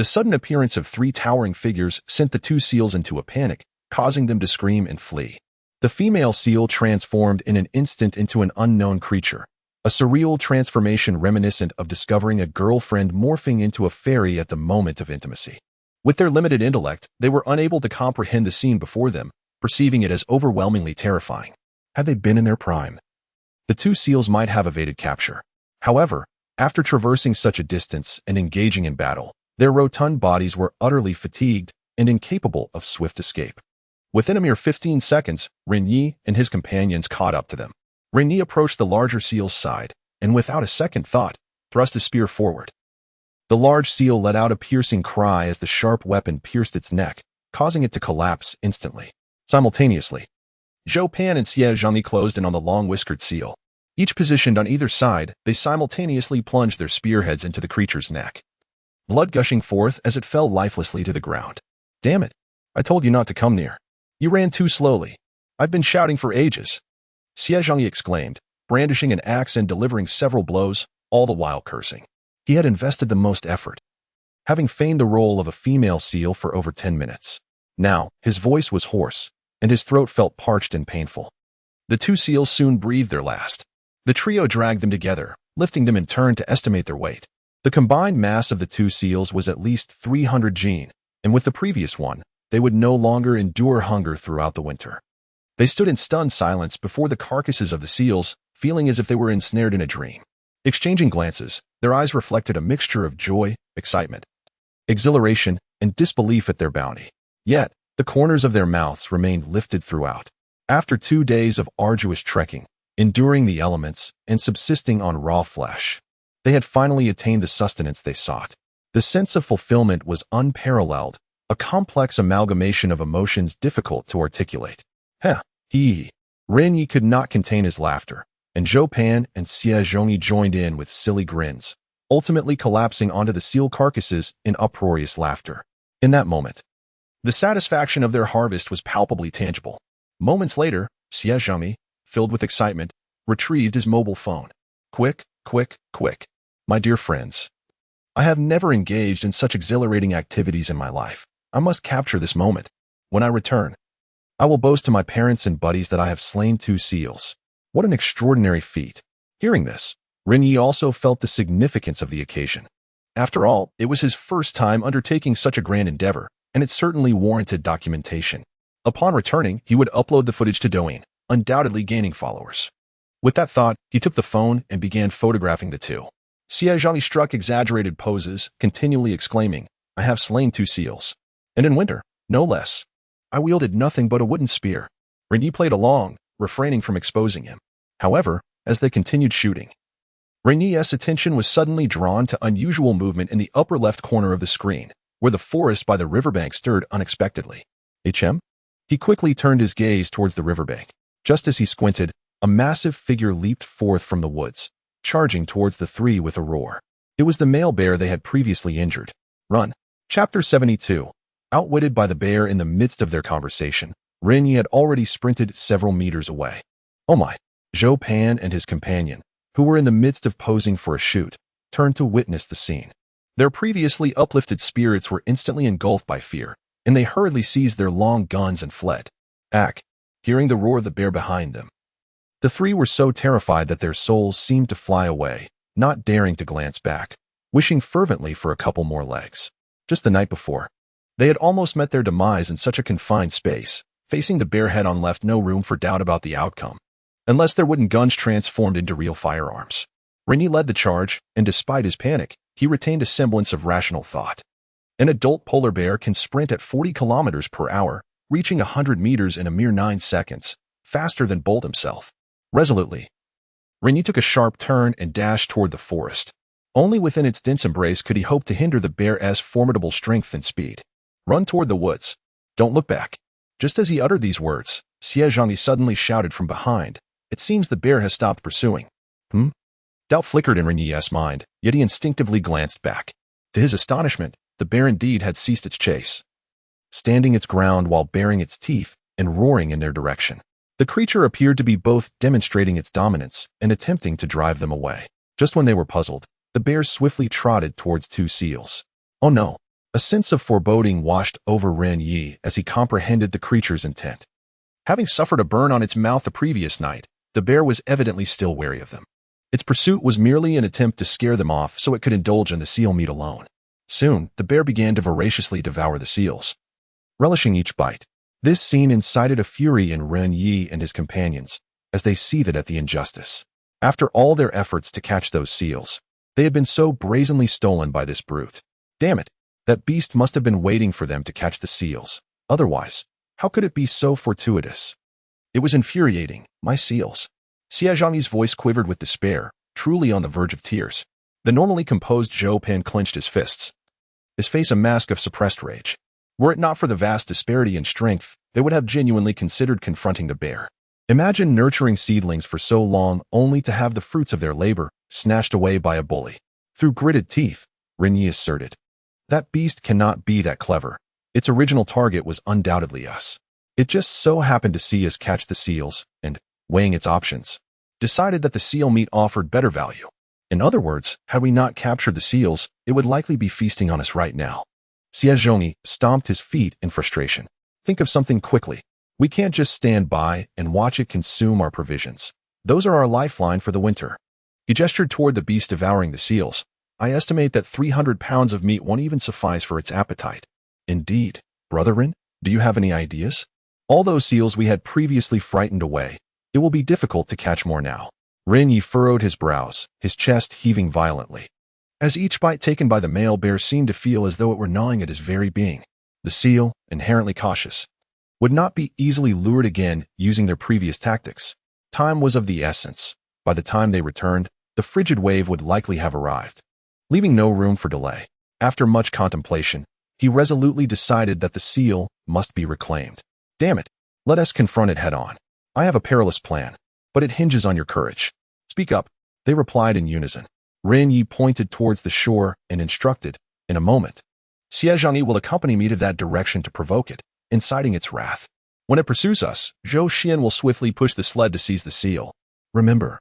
Speaker 1: The sudden appearance of three towering figures sent the two seals into a panic, causing them to scream and flee. The female seal transformed in an instant into an unknown creature, a surreal transformation reminiscent of discovering a girlfriend morphing into a fairy at the moment of intimacy. With their limited intellect, they were unable to comprehend the scene before them, perceiving it as overwhelmingly terrifying. Had they been in their prime, the two seals might have evaded capture. However, after traversing such a distance and engaging in battle, their rotund bodies were utterly fatigued and incapable of swift escape. Within a mere 15 seconds, Ren Ye and his companions caught up to them. Ren Ye approached the larger seal's side, and without a second thought, thrust his spear forward. The large seal let out a piercing cry as the sharp weapon pierced its neck, causing it to collapse instantly. Simultaneously, Zhou Pan and Xie Zhongyi closed in on the long-whiskered seal. Each positioned on either side, they simultaneously plunged their spearheads into the creature's neck, blood gushing forth as it fell lifelessly to the ground. Damn it! I told you not to come near. You ran too slowly. I've been shouting for ages. Xie Zhongyi exclaimed, brandishing an axe and delivering several blows, all the while cursing. He had invested the most effort, having feigned the role of a female seal for over 10 minutes. Now, his voice was hoarse, and his throat felt parched and painful. The two seals soon breathed their last. The trio dragged them together, lifting them in turn to estimate their weight. The combined mass of the two seals was at least 300 jin, and with the previous one, they would no longer endure hunger throughout the winter. They stood in stunned silence before the carcasses of the seals, feeling as if they were ensnared in a dream. Exchanging glances, their eyes reflected a mixture of joy, excitement, exhilaration, and disbelief at their bounty. Yet, the corners of their mouths remained lifted throughout. After 2 days of arduous trekking, enduring the elements, and subsisting on raw flesh, they had finally attained the sustenance they sought. The sense of fulfillment was unparalleled, a complex amalgamation of emotions difficult to articulate. He. Ren Ye could not contain his laughter, and Zhou Pan and Xie Zhongyi joined in with silly grins, ultimately collapsing onto the seal carcasses in uproarious laughter. In that moment, the satisfaction of their harvest was palpably tangible. Moments later, Xie Zhongyi, filled with excitement, retrieved his mobile phone. Quick. My dear friends, I have never engaged in such exhilarating activities in my life. I must capture this moment. When I return, I will boast to my parents and buddies that I have slain 2 seals. What an extraordinary feat. Hearing this, Ren Ye also felt the significance of the occasion. After all, it was his first time undertaking such a grand endeavor, and it certainly warranted documentation. Upon returning, he would upload the footage to Douyin, undoubtedly gaining followers. With that thought, he took the phone and began photographing the two. Xie Zhongyi struck exaggerated poses, continually exclaiming, I have slain 2 seals. And in winter, no less. I wielded nothing but a wooden spear. Ren Ye played along, refraining from exposing him. However, as they continued shooting, Ren Ye's attention was suddenly drawn to unusual movement in the upper left corner of the screen, where the forest by the riverbank stirred unexpectedly. HM? He quickly turned his gaze towards the riverbank. Just as he squinted, a massive figure leaped forth from the woods, charging towards the three with a roar. It was the male bear they had previously injured. Run. Chapter 72. Outwitted by the bear in the midst of their conversation, Ren Ye had already sprinted several meters away. Oh my! Zhou Pan and his companion, who were in the midst of posing for a shoot, turned to witness the scene. Their previously uplifted spirits were instantly engulfed by fear, and they hurriedly seized their long guns and fled. Hearing the roar of the bear behind them, the three were so terrified that their souls seemed to fly away, not daring to glance back, wishing fervently for a couple more legs. Just the night before, they had almost met their demise in such a confined space. Facing the bear head-on left no room for doubt about the outcome, unless their wooden guns transformed into real firearms. Ren Ye led the charge, and despite his panic, he retained a semblance of rational thought. An adult polar bear can sprint at 40 kilometers per hour, reaching 100 meters in a mere 9 seconds, faster than Bolt himself. Resolutely, Ren Ye took a sharp turn and dashed toward the forest. Only within its dense embrace could he hope to hinder the bear's formidable strength and speed. Run toward the woods. Don't look back. Just as he uttered these words, Xie Zhongyi suddenly shouted from behind, It seems the bear has stopped pursuing. Doubt flickered in Ren Ye's mind, yet he instinctively glanced back. To his astonishment, the bear indeed had ceased its chase, standing its ground while baring its teeth and roaring in their direction. The creature appeared to be both demonstrating its dominance and attempting to drive them away. Just when they were puzzled, the bear swiftly trotted towards 2 seals. Oh no! A sense of foreboding washed over Ren Ye as he comprehended the creature's intent. Having suffered a burn on its mouth the previous night, the bear was evidently still wary of them. Its pursuit was merely an attempt to scare them off so it could indulge in the seal meat alone. Soon, the bear began to voraciously devour the seals, relishing each bite. This scene incited a fury in Ren Ye and his companions, as they seethed at the injustice. After all their efforts to catch those seals, they had been so brazenly stolen by this brute. Damn it, that beast must have been waiting for them to catch the seals. Otherwise, how could it be so fortuitous? It was infuriating. My seals. Xie Zhangyi's voice quivered with despair, truly on the verge of tears. The normally composed Zhou Pan clenched his fists, his face a mask of suppressed rage. Were it not for the vast disparity in strength, they would have genuinely considered confronting the bear. Imagine nurturing seedlings for so long only to have the fruits of their labor snatched away by a bully. Through gritted teeth, Ren Ye asserted, "That beast cannot be that clever. Its original target was undoubtedly us. It just so happened to see us catch the seals and, weighing its options, decided that the seal meat offered better value. In other words, had we not captured the seals, it would likely be feasting on us right now." Xie Zhongyi stomped his feet in frustration. "Think of something quickly. We can't just stand by and watch it consume our provisions. Those are our lifeline for the winter." He gestured toward the beast devouring the seals. "I estimate that 300 pounds of meat won't even suffice for its appetite." "Indeed. Brother Ren, do you have any ideas? All those seals we had previously frightened away. It will be difficult to catch more now." Ren Ye furrowed his brows, his chest heaving violently, as each bite taken by the male bear seemed to feel as though it were gnawing at his very being. The seal, inherently cautious, would not be easily lured again using their previous tactics. Time was of the essence. By the time they returned, the frigid wave would likely have arrived. Leaving no room for delay, after much contemplation, he resolutely decided that the seal must be reclaimed. "Damn it, let us confront it head-on. I have a perilous plan, but it hinges on your courage. Speak up," they replied in unison. Ren Ye pointed towards the shore and instructed, "In a moment, Xie Zhangyi will accompany me to that direction to provoke it, inciting its wrath. When it pursues us, Zhou Xian will swiftly push the sled to seize the seal. Remember,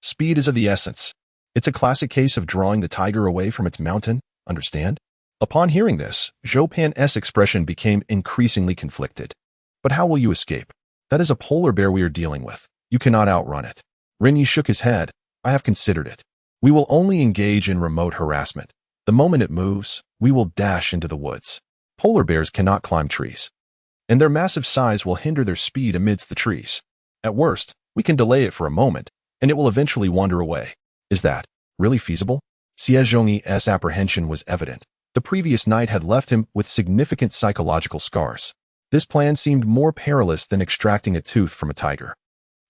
Speaker 1: speed is of the essence. It's a classic case of drawing the tiger away from its mountain, understand?" Upon hearing this, Zhou Pan's expression became increasingly conflicted. "But how will you escape? That is a polar bear we are dealing with. You cannot outrun it." Ren Ye shook his head. "I have considered it. We will only engage in remote harassment. The moment it moves, we will dash into the woods. Polar bears cannot climb trees, and their massive size will hinder their speed amidst the trees. At worst, we can delay it for a moment, and it will eventually wander away. Is that really feasible?" Xie Zhongyi's apprehension was evident. The previous night had left him with significant psychological scars. This plan seemed more perilous than extracting a tooth from a tiger.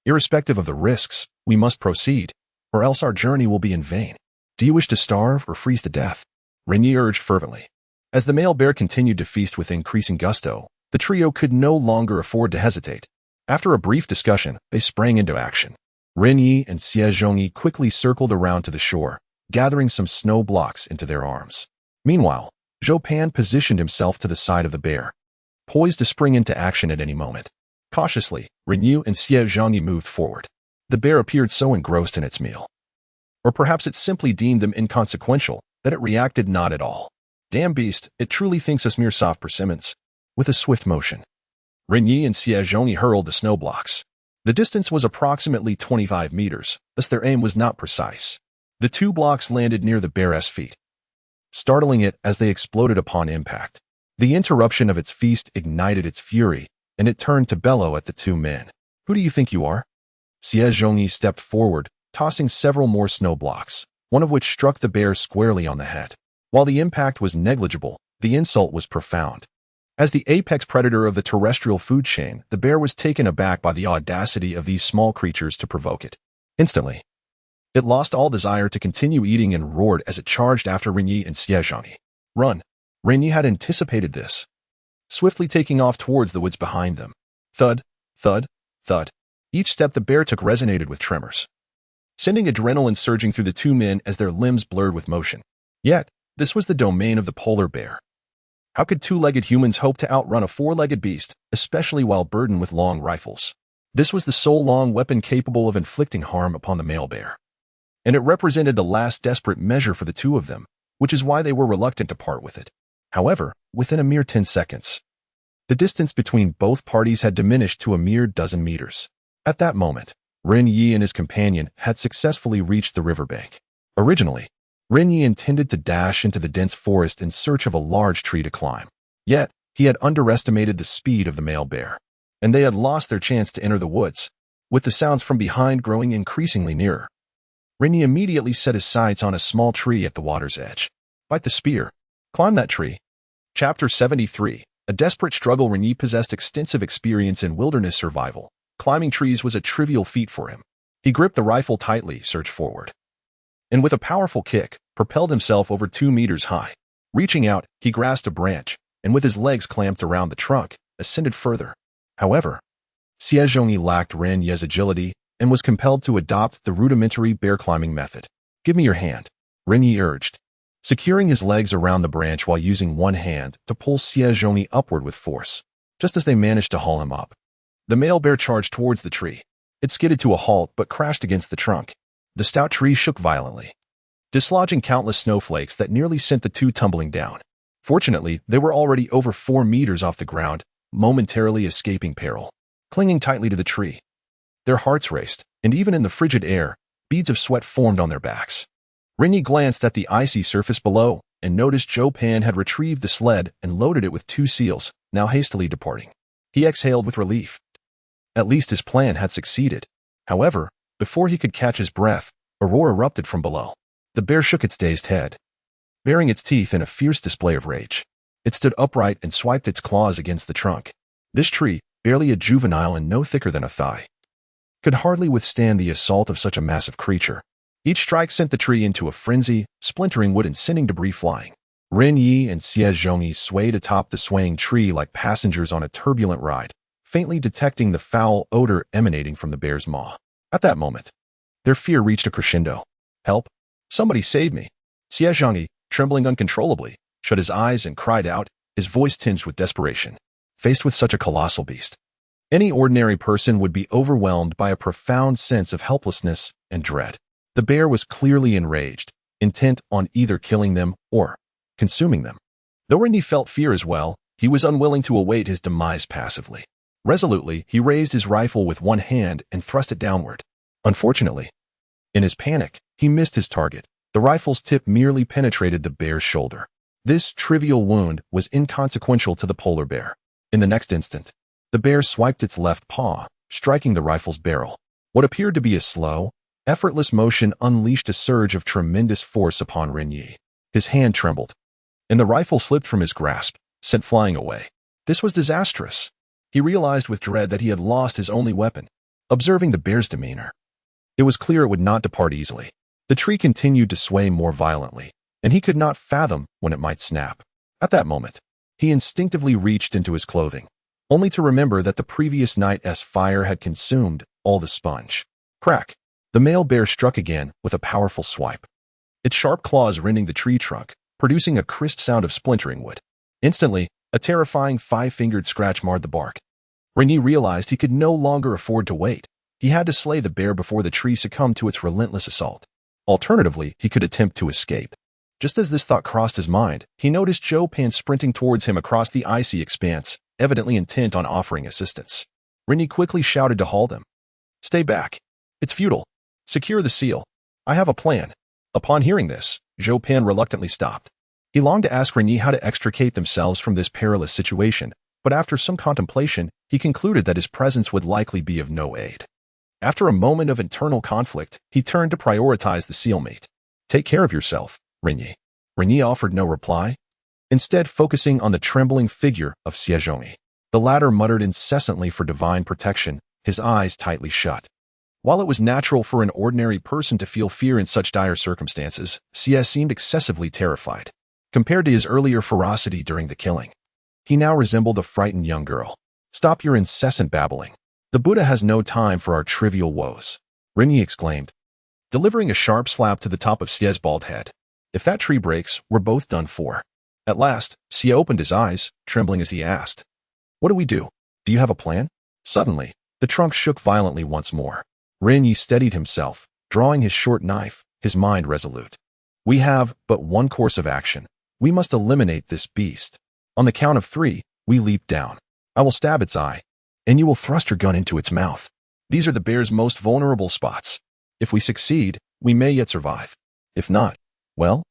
Speaker 1: "Irrespective of the risks, we must proceed, or else our journey will be in vain. Do you wish to starve or freeze to death?" Ren Ye urged fervently. As the male bear continued to feast with increasing gusto, the trio could no longer afford to hesitate. After a brief discussion, they sprang into action. Ren Ye and Xie Zhongyi quickly circled around to the shore, gathering some snow blocks into their arms. Meanwhile, Zhou Pan positioned himself to the side of the bear, poised to spring into action at any moment. Cautiously, Ren Ye and Xie Zhongyi moved forward. The bear appeared so engrossed in its meal. Or perhaps it simply deemed them inconsequential, that it reacted not at all. "Damn beast, it truly thinks us mere soft persimmons." With a swift motion, Ren Ye and Xie Zhongyi hurled the snow blocks. The distance was approximately 25 meters, thus their aim was not precise. The two blocks landed near the bear's feet, startling it as they exploded upon impact. The interruption of its feast ignited its fury, and it turned to bellow at the two men. "Who do you think you are?" Xie Zhongyi stepped forward, tossing several more snow blocks, one of which struck the bear squarely on the head. While the impact was negligible, the insult was profound. As the apex predator of the terrestrial food chain, the bear was taken aback by the audacity of these small creatures to provoke it. Instantly, it lost all desire to continue eating and roared as it charged after Ren Ye and Xie Zhongyi. "Run!" Ren Ye had anticipated this, swiftly taking off towards the woods behind them. Thud, thud, thud. Each step the bear took resonated with tremors, sending adrenaline surging through the two men as their limbs blurred with motion. Yet, this was the domain of the polar bear. How could two-legged humans hope to outrun a four-legged beast, especially while burdened with long rifles? This was the sole long weapon capable of inflicting harm upon the male bear, and it represented the last desperate measure for the two of them, which is why they were reluctant to part with it. However, within a mere 10 seconds, the distance between both parties had diminished to a mere dozen meters. At that moment, Ren Ye and his companion had successfully reached the riverbank. Originally, Ren Ye intended to dash into the dense forest in search of a large tree to climb. Yet, he had underestimated the speed of the male bear, and they had lost their chance to enter the woods, with the sounds from behind growing increasingly nearer. Ren Ye immediately set his sights on a small tree at the water's edge. Bite the spear. Climb that tree. Chapter 73. A desperate struggle. Ren Ye possessed extensive experience in wilderness survival. Climbing trees was a trivial feat for him. He gripped the rifle tightly, surged forward, and with a powerful kick, propelled himself over 2 meters high. Reaching out, he grasped a branch, and with his legs clamped around the trunk, ascended further. However, Xiezhongyi lacked Ren Ye's agility and was compelled to adopt the rudimentary bear climbing method. Give me your hand, Ren Ye urged, securing his legs around the branch while using one hand to pull Xiezhongyi upward with force. Just as they managed to haul him up, the male bear charged towards the tree. It skidded to a halt but crashed against the trunk. The stout tree shook violently, dislodging countless snowflakes that nearly sent the two tumbling down. Fortunately, they were already over 4 meters off the ground, momentarily escaping peril. Clinging tightly to the tree, their hearts raced, and even in the frigid air, beads of sweat formed on their backs. Ren Ye glanced at the icy surface below and noticed Zhou Pan had retrieved the sled and loaded it with 2 seals, now hastily departing. He exhaled with relief. At least his plan had succeeded. However, before he could catch his breath, a roar erupted from below. The bear shook its dazed head, baring its teeth in a fierce display of rage. It stood upright and swiped its claws against the trunk. This tree, barely a juvenile and no thicker than a thigh, could hardly withstand the assault of such a massive creature. Each strike sent the tree into a frenzy, splintering wood and sending debris flying. Ren Ye and Xiezhongyi swayed atop the swaying tree like passengers on a turbulent ride, faintly detecting the foul odor emanating from the bear's maw. At that moment, their fear reached a crescendo. Help! Somebody save me! Xiezhongyi, trembling uncontrollably, shut his eyes and cried out, his voice tinged with desperation. Faced with such a colossal beast, any ordinary person would be overwhelmed by a profound sense of helplessness and dread. The bear was clearly enraged, intent on either killing them or consuming them. Though Ren Ye felt fear as well, he was unwilling to await his demise passively. Resolutely, he raised his rifle with one hand and thrust it downward. Unfortunately, in his panic, he missed his target. The rifle's tip merely penetrated the bear's shoulder. This trivial wound was inconsequential to the polar bear. In the next instant, the bear swiped its left paw, striking the rifle's barrel. What appeared to be a slow, effortless motion unleashed a surge of tremendous force upon Ren Ye. His hand trembled, and the rifle slipped from his grasp, sent flying away. This was disastrous. He realized with dread that he had lost his only weapon. Observing the bear's demeanor, it was clear it would not depart easily. The tree continued to sway more violently, and he could not fathom when it might snap. At that moment, he instinctively reached into his clothing, only to remember that the previous night's fire had consumed all the sponge. Crack! The male bear struck again with a powerful swipe, its sharp claws rending the tree trunk, producing a crisp sound of splintering wood. Instantly, a terrifying 5-fingered scratch marred the bark. Ren Ye realized he could no longer afford to wait. He had to slay the bear before the tree succumbed to its relentless assault. Alternatively, he could attempt to escape. Just as this thought crossed his mind, he noticed Zhou Pan sprinting towards him across the icy expanse, evidently intent on offering assistance. Ren Ye quickly shouted to halt him. Stay back. It's futile. Secure the seal. I have a plan. Upon hearing this, Zhou Pan reluctantly stopped. He longed to ask Ren Ye how to extricate themselves from this perilous situation, but after some contemplation, he concluded that his presence would likely be of no aid. After a moment of internal conflict, he turned to prioritize the seal mate. Take care of yourself, Ren Ye. Ren Ye offered no reply, instead focusing on the trembling figure of Xiezhongyi. The latter muttered incessantly for divine protection, his eyes tightly shut. While it was natural for an ordinary person to feel fear in such dire circumstances, Xie seemed excessively terrified. Compared to his earlier ferocity during the killing, he now resembled a frightened young girl. Stop your incessant babbling. The Buddha has no time for our trivial woes, Ren Ye exclaimed, delivering a sharp slap to the top of Xie's bald head. If that tree breaks, we're both done for. At last, Xie opened his eyes, trembling as he asked, what do we do? Do you have a plan? Suddenly, the trunk shook violently once more. Ren Ye steadied himself, drawing his short knife, his mind resolute. We have but one course of action. We must eliminate this beast. On the count of 3, we leap down. I will stab its eye, and you will thrust your gun into its mouth. These are the bear's most vulnerable spots. If we succeed, we may yet survive. If not, well,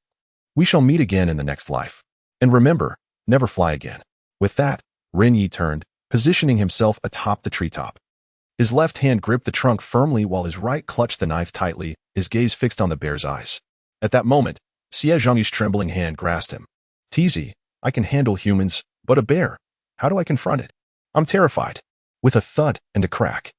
Speaker 1: we shall meet again in the next life. And remember, never fly again. With that, Ren Ye turned, positioning himself atop the treetop. His left hand gripped the trunk firmly while his right clutched the knife tightly, his gaze fixed on the bear's eyes. At that moment, Xie Zhangyi's trembling hand grasped him. "TZ, I can handle humans, but a bear, how do I confront it? I'm terrified." With a thud and a crack,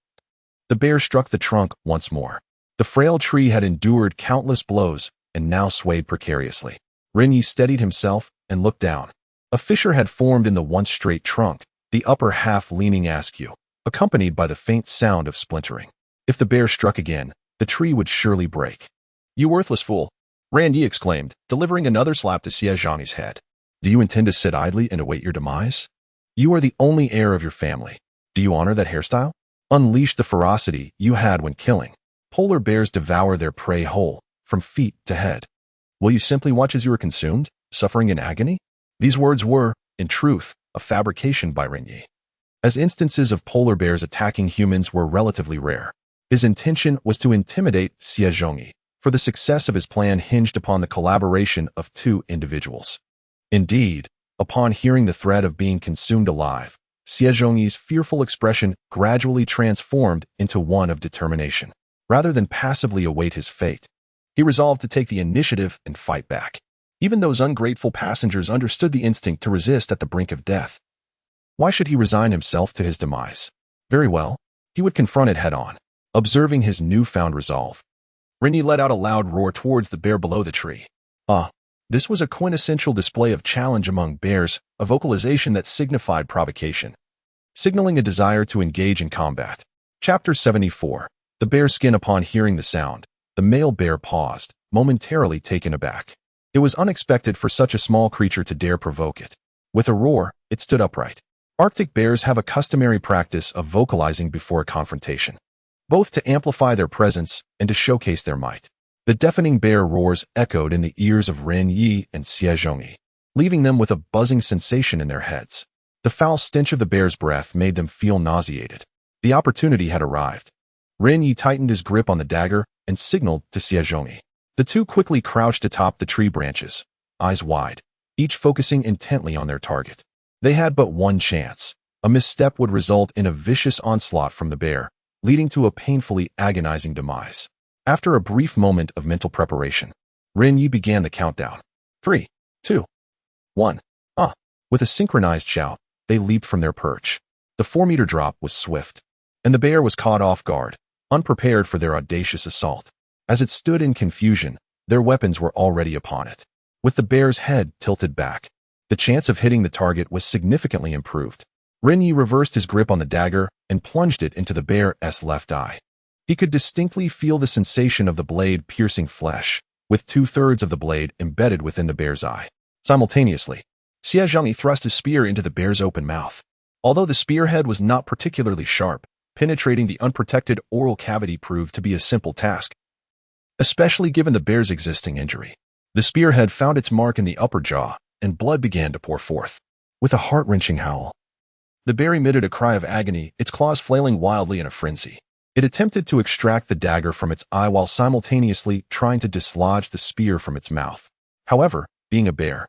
Speaker 1: the bear struck the trunk once more. The frail tree had endured countless blows and now swayed precariously. Ren Ye steadied himself and looked down. A fissure had formed in the once straight trunk, the upper half leaning askew, accompanied by the faint sound of splintering. If the bear struck again, the tree would surely break. "You worthless fool," Ren Ye exclaimed, delivering another slap to Xie Zhangyi's head. "Do you intend to sit idly and await your demise? You are the only heir of your family. Do you honor that hairstyle? Unleash the ferocity you had when killing. Polar bears devour their prey whole, from feet to head. Will you simply watch as you are consumed, suffering in agony?" These words were, in truth, a fabrication by Ren Ye. As instances of polar bears attacking humans were relatively rare, his intention was to intimidate Xie Zhangyi, for the success of his plan hinged upon the collaboration of 2 individuals. Indeed, upon hearing the threat of being consumed alive, Xie Zhangyi's fearful expression gradually transformed into one of determination. Rather than passively await his fate, he resolved to take the initiative and fight back. Even those ungrateful passengers understood the instinct to resist at the brink of death. Why should he resign himself to his demise? Very well, he would confront it head-on. Observing his newfound resolve, Ren Ye let out a loud roar towards the bear below the tree. This was a quintessential display of challenge among bears, a vocalization that signified provocation, signaling a desire to engage in combat. Chapter 74. The bear skin. Upon hearing the sound, the male bear paused, momentarily taken aback. It was unexpected for such a small creature to dare provoke it. With a roar, it stood upright. Arctic bears have a customary practice of vocalizing before a confrontation, both to amplify their presence and to showcase their might. The deafening bear roars echoed in the ears of Ren Ye and Xie Zhangyi, leaving them with a buzzing sensation in their heads. The foul stench of the bear's breath made them feel nauseated. The opportunity had arrived. Ren Ye tightened his grip on the dagger and signaled to Xie Zhangyi. The two quickly crouched atop the tree branches, eyes wide, each focusing intently on their target. They had but one chance. A misstep would result in a vicious onslaught from the bear, leading to a painfully agonizing demise. After a brief moment of mental preparation, Ren Ye began the countdown. 3, 2, 1. With a synchronized shout, they leaped from their perch. The 4-meter drop was swift, and the bear was caught off guard, unprepared for their audacious assault. As it stood in confusion, their weapons were already upon it. With the bear's head tilted back, the chance of hitting the target was significantly improved. Ren Ye reversed his grip on the dagger and plunged it into the bear's left eye. He could distinctly feel the sensation of the blade piercing flesh, with 2/3 of the blade embedded within the bear's eye. Simultaneously, Xie Zhangyi thrust his spear into the bear's open mouth. Although the spearhead was not particularly sharp, penetrating the unprotected oral cavity proved to be a simple task, especially given the bear's existing injury. The spearhead found its mark in the upper jaw, and blood began to pour forth. With a heart-wrenching howl, the bear emitted a cry of agony, its claws flailing wildly in a frenzy. It attempted to extract the dagger from its eye while simultaneously trying to dislodge the spear from its mouth. However, being a bear,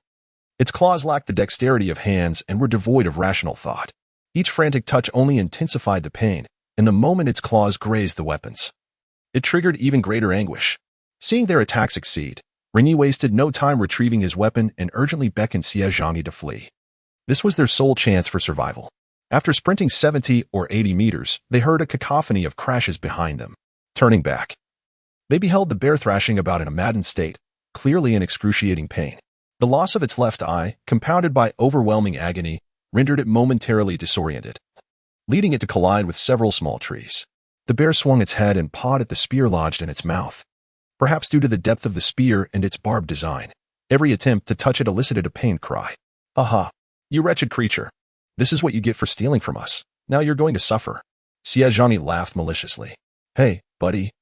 Speaker 1: its claws lacked the dexterity of hands and were devoid of rational thought. Each frantic touch only intensified the pain, and the moment its claws grazed the weapons, it triggered even greater anguish. Seeing their attack succeed, Ren Ye wasted no time retrieving his weapon and urgently beckoned Xie Zhangyi to flee. This was their sole chance for survival. After sprinting 70 or 80 meters, they heard a cacophony of crashes behind them. Turning back, they beheld the bear thrashing about in a maddened state, clearly in excruciating pain. The loss of its left eye, compounded by overwhelming agony, rendered it momentarily disoriented, leading it to collide with several small trees. The bear swung its head and pawed at the spear lodged in its mouth. Perhaps due to the depth of the spear and its barbed design, every attempt to touch it elicited a pained cry. "Aha! You wretched creature! This is what you get for stealing from us. Now you're going to suffer." Xie Zhangyi laughed maliciously. "Hey, buddy.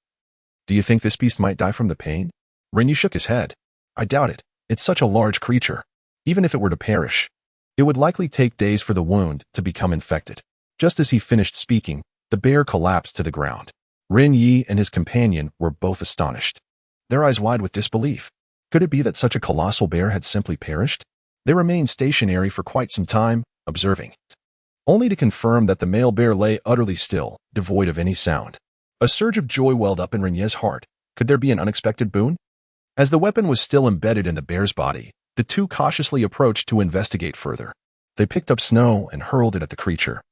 Speaker 1: Do you think this beast might die from the pain?" Ren Ye shook his head. "I doubt it. It's such a large creature. Even if it were to perish, it would likely take days for the wound to become infected. Just as he finished speaking, the bear collapsed to the ground. Ren Ye and his companion were both astonished, their eyes wide with disbelief. Could it be that such a colossal bear had simply perished? They remained stationary for quite some time, observing it, only to confirm that the male bear lay utterly still, devoid of any sound. A surge of joy welled up in Ren Ye's heart. Could there be an unexpected boon? As the weapon was still embedded in the bear's body, the two cautiously approached to investigate further. They picked up snow and hurled it at the creature,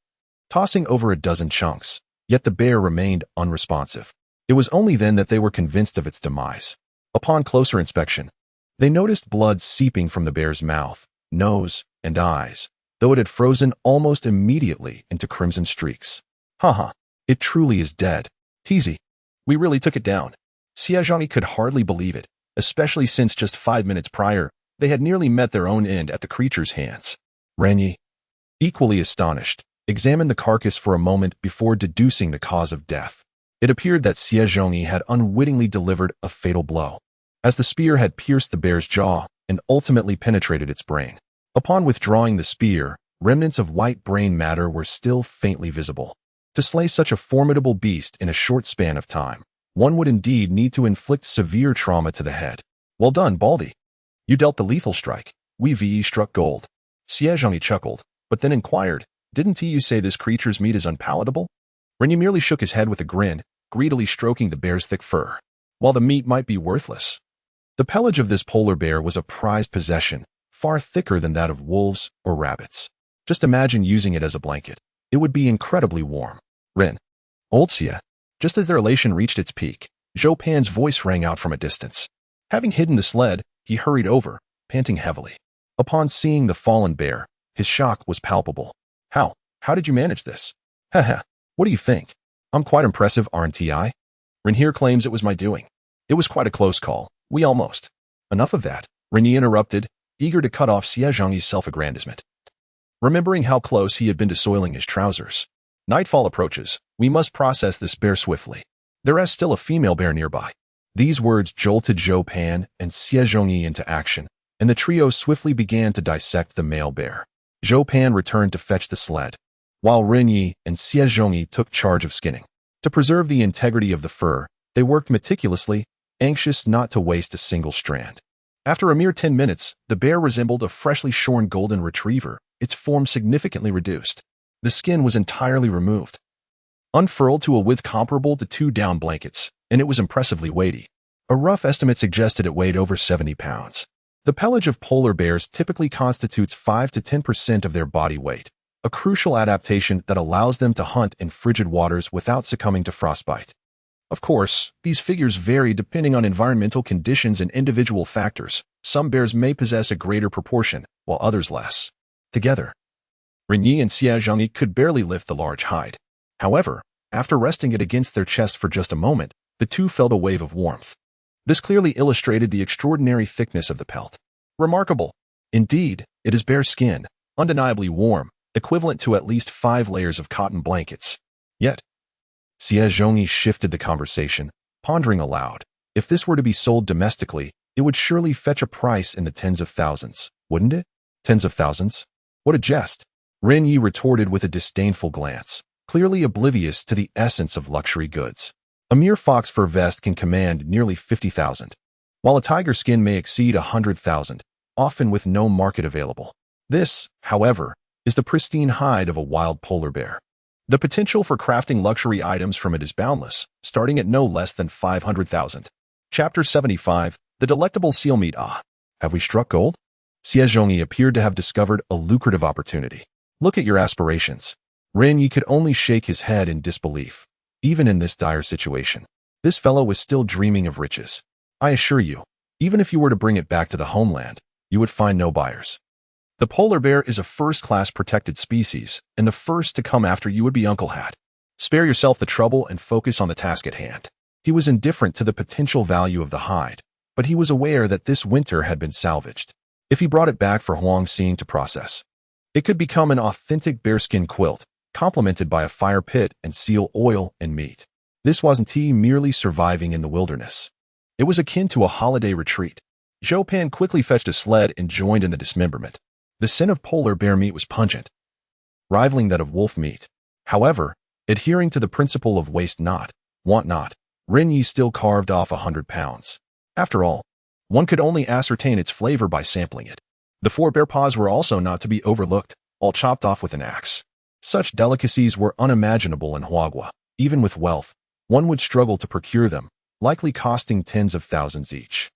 Speaker 1: tossing over a dozen chunks, yet the bear remained unresponsive. It was only then that they were convinced of its demise. Upon closer inspection, they noticed blood seeping from the bear's mouth, nose, and eyes, though it had frozen almost immediately into crimson streaks. Haha, it truly is dead. Teasy. We really took it down. Xie Zhangyi could hardly believe it, especially since just 5 minutes prior, they had nearly met their own end at the creature's hands. Ren Ye, equally astonished, examined the carcass for a moment before deducing the cause of death. It appeared that Xie Zhangyi had unwittingly delivered a fatal blow, as the spear had pierced the bear's jaw and ultimately penetrated its brain. Upon withdrawing the spear, remnants of white brain matter were still faintly visible. To slay such a formidable beast in a short span of time, one would indeed need to inflict severe trauma to the head. Well done, Baldy. You dealt the lethal strike. We struck gold. Xie Zhangyi chuckled, but then inquired, didn't you say this creature's meat is unpalatable? Ren Ye merely shook his head with a grin, greedily stroking the bear's thick fur. While the meat might be worthless, the pelage of this polar bear was a prized possession, far thicker than that of wolves or rabbits. Just imagine using it as a blanket. It would be incredibly warm. Ren. Old Xie. Just as their elation reached its peak, Zhou Pan's voice rang out from a distance. Having hidden the sled, he hurried over, panting heavily. Upon seeing the fallen bear, his shock was palpable. How did you manage this? Haha, what do you think? I'm quite impressive, aren't I? Ren Ye claims it was my doing. It was quite a close call. We almost. Enough of that, Ren Ye interrupted, eager to cut off Xie Zhangyi's self-aggrandizement. Remembering how close he had been to soiling his trousers. Nightfall approaches. We must process this bear swiftly. There is still a female bear nearby. These words jolted Zhou Pan and Xie Zhangyi into action, and the trio swiftly began to dissect the male bear. Zhou Pan returned to fetch the sled, while Ren Ye and Xie Zhangyi took charge of skinning. To preserve the integrity of the fur, they worked meticulously, anxious not to waste a single strand. After a mere 10 minutes, the bear resembled a freshly shorn golden retriever, its form significantly reduced. The skin was entirely removed, unfurled to a width comparable to 2 down blankets, and it was impressively weighty. A rough estimate suggested it weighed over 70 pounds. The pelage of polar bears typically constitutes 5 to 10% of their body weight, a crucial adaptation that allows them to hunt in frigid waters without succumbing to frostbite. Of course, these figures vary depending on environmental conditions and individual factors. Some bears may possess a greater proportion, while others less. Together, Ren Ye and Xie Zhangyi could barely lift the large hide. However, after resting it against their chest for just a moment, the two felt a wave of warmth. This clearly illustrated the extraordinary thickness of the pelt. Remarkable. Indeed, it is bear skin, undeniably warm, equivalent to at least 5 layers of cotton blankets. Yet, Xie Zhangyi shifted the conversation, pondering aloud. If this were to be sold domestically, it would surely fetch a price in the tens of thousands, wouldn't it? Tens of thousands? What a jest. Ren Ye retorted with a disdainful glance, clearly oblivious to the essence of luxury goods. A mere fox fur vest can command nearly 50,000, while a tiger skin may exceed 100,000, often with no market available. This, however, is the pristine hide of a wild polar bear. The potential for crafting luxury items from it is boundless, starting at no less than 500,000. Chapter 75, The Delectable Seal Meat. Have we struck gold? Xie Zhangyi appeared to have discovered a lucrative opportunity. Look at your aspirations. Ren Ye could only shake his head in disbelief. Even in this dire situation, this fellow was still dreaming of riches. I assure you, even if you were to bring it back to the homeland, you would find no buyers. The polar bear is a first-class protected species, and the first to come after you would be Uncle Hat. Spare yourself the trouble and focus on the task at hand. He was indifferent to the potential value of the hide, but he was aware that this winter had been salvaged. If he brought it back for Huang Xing to process, it could become an authentic bearskin quilt, complemented by a fire pit and seal oil and meat. This wasn't he merely surviving in the wilderness. It was akin to a holiday retreat. Zhou Pan quickly fetched a sled and joined in the dismemberment. The scent of polar bear meat was pungent, rivaling that of wolf meat. However, adhering to the principle of waste not, want not, Ren Ye still carved off 100 pounds. After all, one could only ascertain its flavor by sampling it. The 4 bear paws were also not to be overlooked, all chopped off with an axe. Such delicacies were unimaginable in Huagua. Even with wealth, one would struggle to procure them, likely costing tens of thousands each.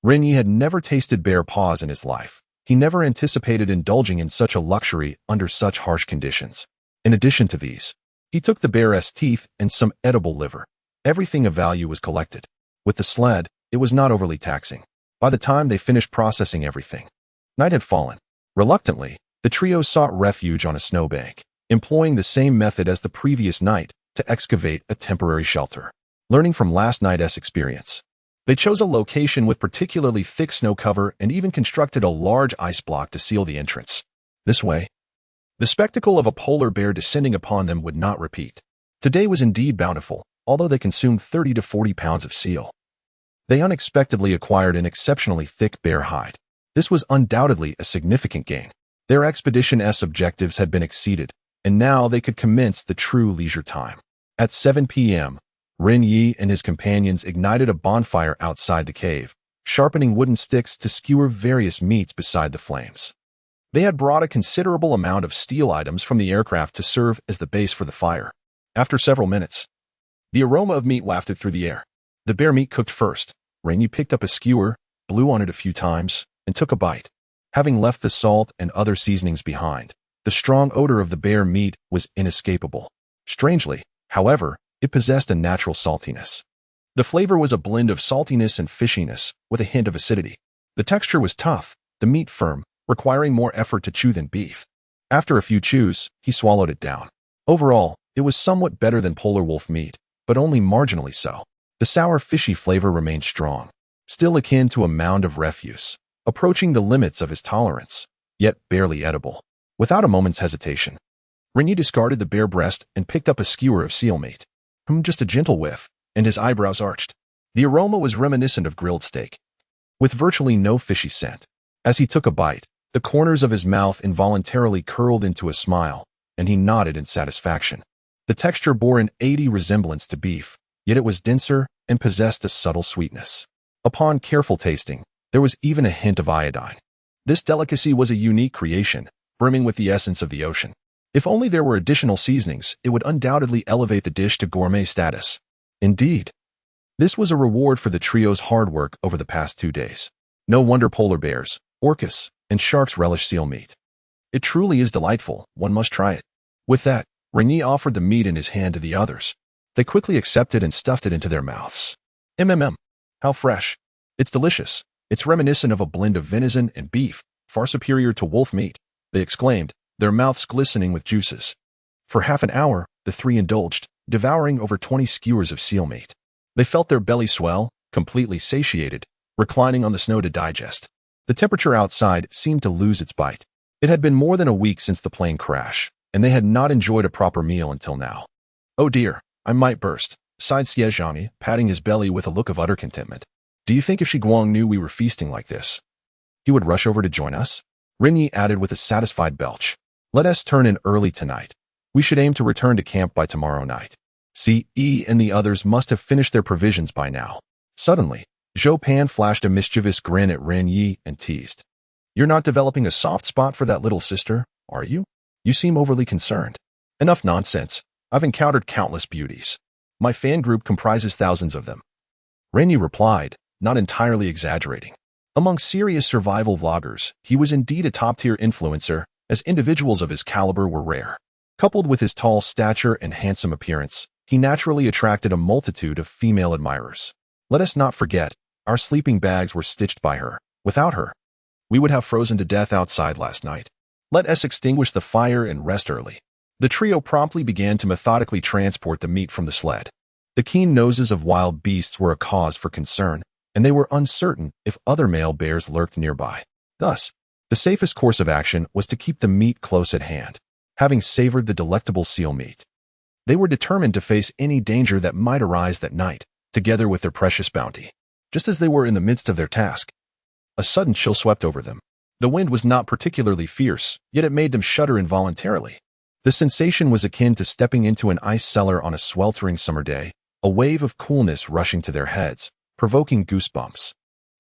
Speaker 1: Ren Ye had never tasted bear paws in his life. He never anticipated indulging in such a luxury under such harsh conditions. In addition to these, he took the bear's teeth and some edible liver. Everything of value was collected. With the sled, it was not overly taxing. By the time they finished processing everything, night had fallen. Reluctantly, the trio sought refuge on a snowbank, employing the same method as the previous night to excavate a temporary shelter. Learning from last night's experience, they chose a location with particularly thick snow cover and even constructed a large ice block to seal the entrance. This way, the spectacle of a polar bear descending upon them would not repeat. Today was indeed bountiful, although they consumed 30 to 40 pounds of seal. They unexpectedly acquired an exceptionally thick bear hide. This was undoubtedly a significant gain. Their expedition's objectives had been exceeded, and now they could commence the true leisure time. At 7 p.m., Ren Ye and his companions ignited a bonfire outside the cave, sharpening wooden sticks to skewer various meats beside the flames. They had brought a considerable amount of steel items from the aircraft to serve as the base for the fire. After several minutes, the aroma of meat wafted through the air. The bear meat cooked first. Ren Ye picked up a skewer, blew on it a few times, and took a bite. Having left the salt and other seasonings behind, the strong odor of the bear meat was inescapable. Strangely, however, it possessed a natural saltiness. The flavor was a blend of saltiness and fishiness, with a hint of acidity. The texture was tough, the meat firm, requiring more effort to chew than beef. After a few chews, he swallowed it down. Overall, it was somewhat better than polar wolf meat, but only marginally so. The sour fishy flavor remained strong, still akin to a mound of refuse, approaching the limits of his tolerance, yet barely edible. Without a moment's hesitation, Ren Ye discarded the bear breast and picked up a skewer of seal meat. Just a gentle whiff, and his eyebrows arched. The aroma was reminiscent of grilled steak, with virtually no fishy scent. As he took a bite, the corners of his mouth involuntarily curled into a smile, and he nodded in satisfaction. The texture bore an 80 resemblance to beef, yet it was denser and possessed a subtle sweetness. Upon careful tasting, there was even a hint of iodine. This delicacy was a unique creation, brimming with the essence of the ocean. If only there were additional seasonings, it would undoubtedly elevate the dish to gourmet status. Indeed, this was a reward for the trio's hard work over the past 2 days. No wonder polar bears, orcas, and sharks relish seal meat. It truly is delightful, one must try it. With that, Ren Ye offered the meat in his hand to the others. They quickly accepted and stuffed it into their mouths. How fresh. It's delicious. It's reminiscent of a blend of venison and beef, far superior to wolf meat, they exclaimed, their mouths glistening with juices. For half an hour, the 3 indulged, devouring over 20 skewers of seal meat. They felt their bellies swell, completely satiated, reclining on the snow to digest. The temperature outside seemed to lose its bite. It had been more than a week since the plane crash, and they had not enjoyed a proper meal until now. Oh dear, I might burst, sighed Xiezhani, patting his belly with a look of utter contentment. Do you think if Shiguang knew we were feasting like this, he would rush over to join us? Ren Ye added with a satisfied belch. Let us turn in early tonight. We should aim to return to camp by tomorrow night. C.E. and the others must have finished their provisions by now. Suddenly, Zhou Pan flashed a mischievous grin at Ren Ye and teased. You're not developing a soft spot for that little sister, are you? You seem overly concerned. Enough nonsense. I've encountered countless beauties. My fan group comprises thousands of them. Ren Ye replied, not entirely exaggerating. Among serious survival vloggers, he was indeed a top-tier influencer, as individuals of his caliber were rare. Coupled with his tall stature and handsome appearance, he naturally attracted a multitude of female admirers. Let us not forget, our sleeping bags were stitched by her. Without her, we would have frozen to death outside last night. Let us extinguish the fire and rest early. The trio promptly began to methodically transport the meat from the sled. The keen noses of wild beasts were a cause for concern, and they were uncertain if other male bears lurked nearby. Thus, the safest course of action was to keep the meat close at hand. Having savored the delectable seal meat, they were determined to face any danger that might arise that night, together with their precious bounty. Just as they were in the midst of their task, A sudden chill swept over them. The wind was not particularly fierce, yet it made them shudder involuntarily. The sensation was akin to stepping into an ice cellar on a sweltering summer day, a wave of coolness rushing to their heads, provoking goosebumps.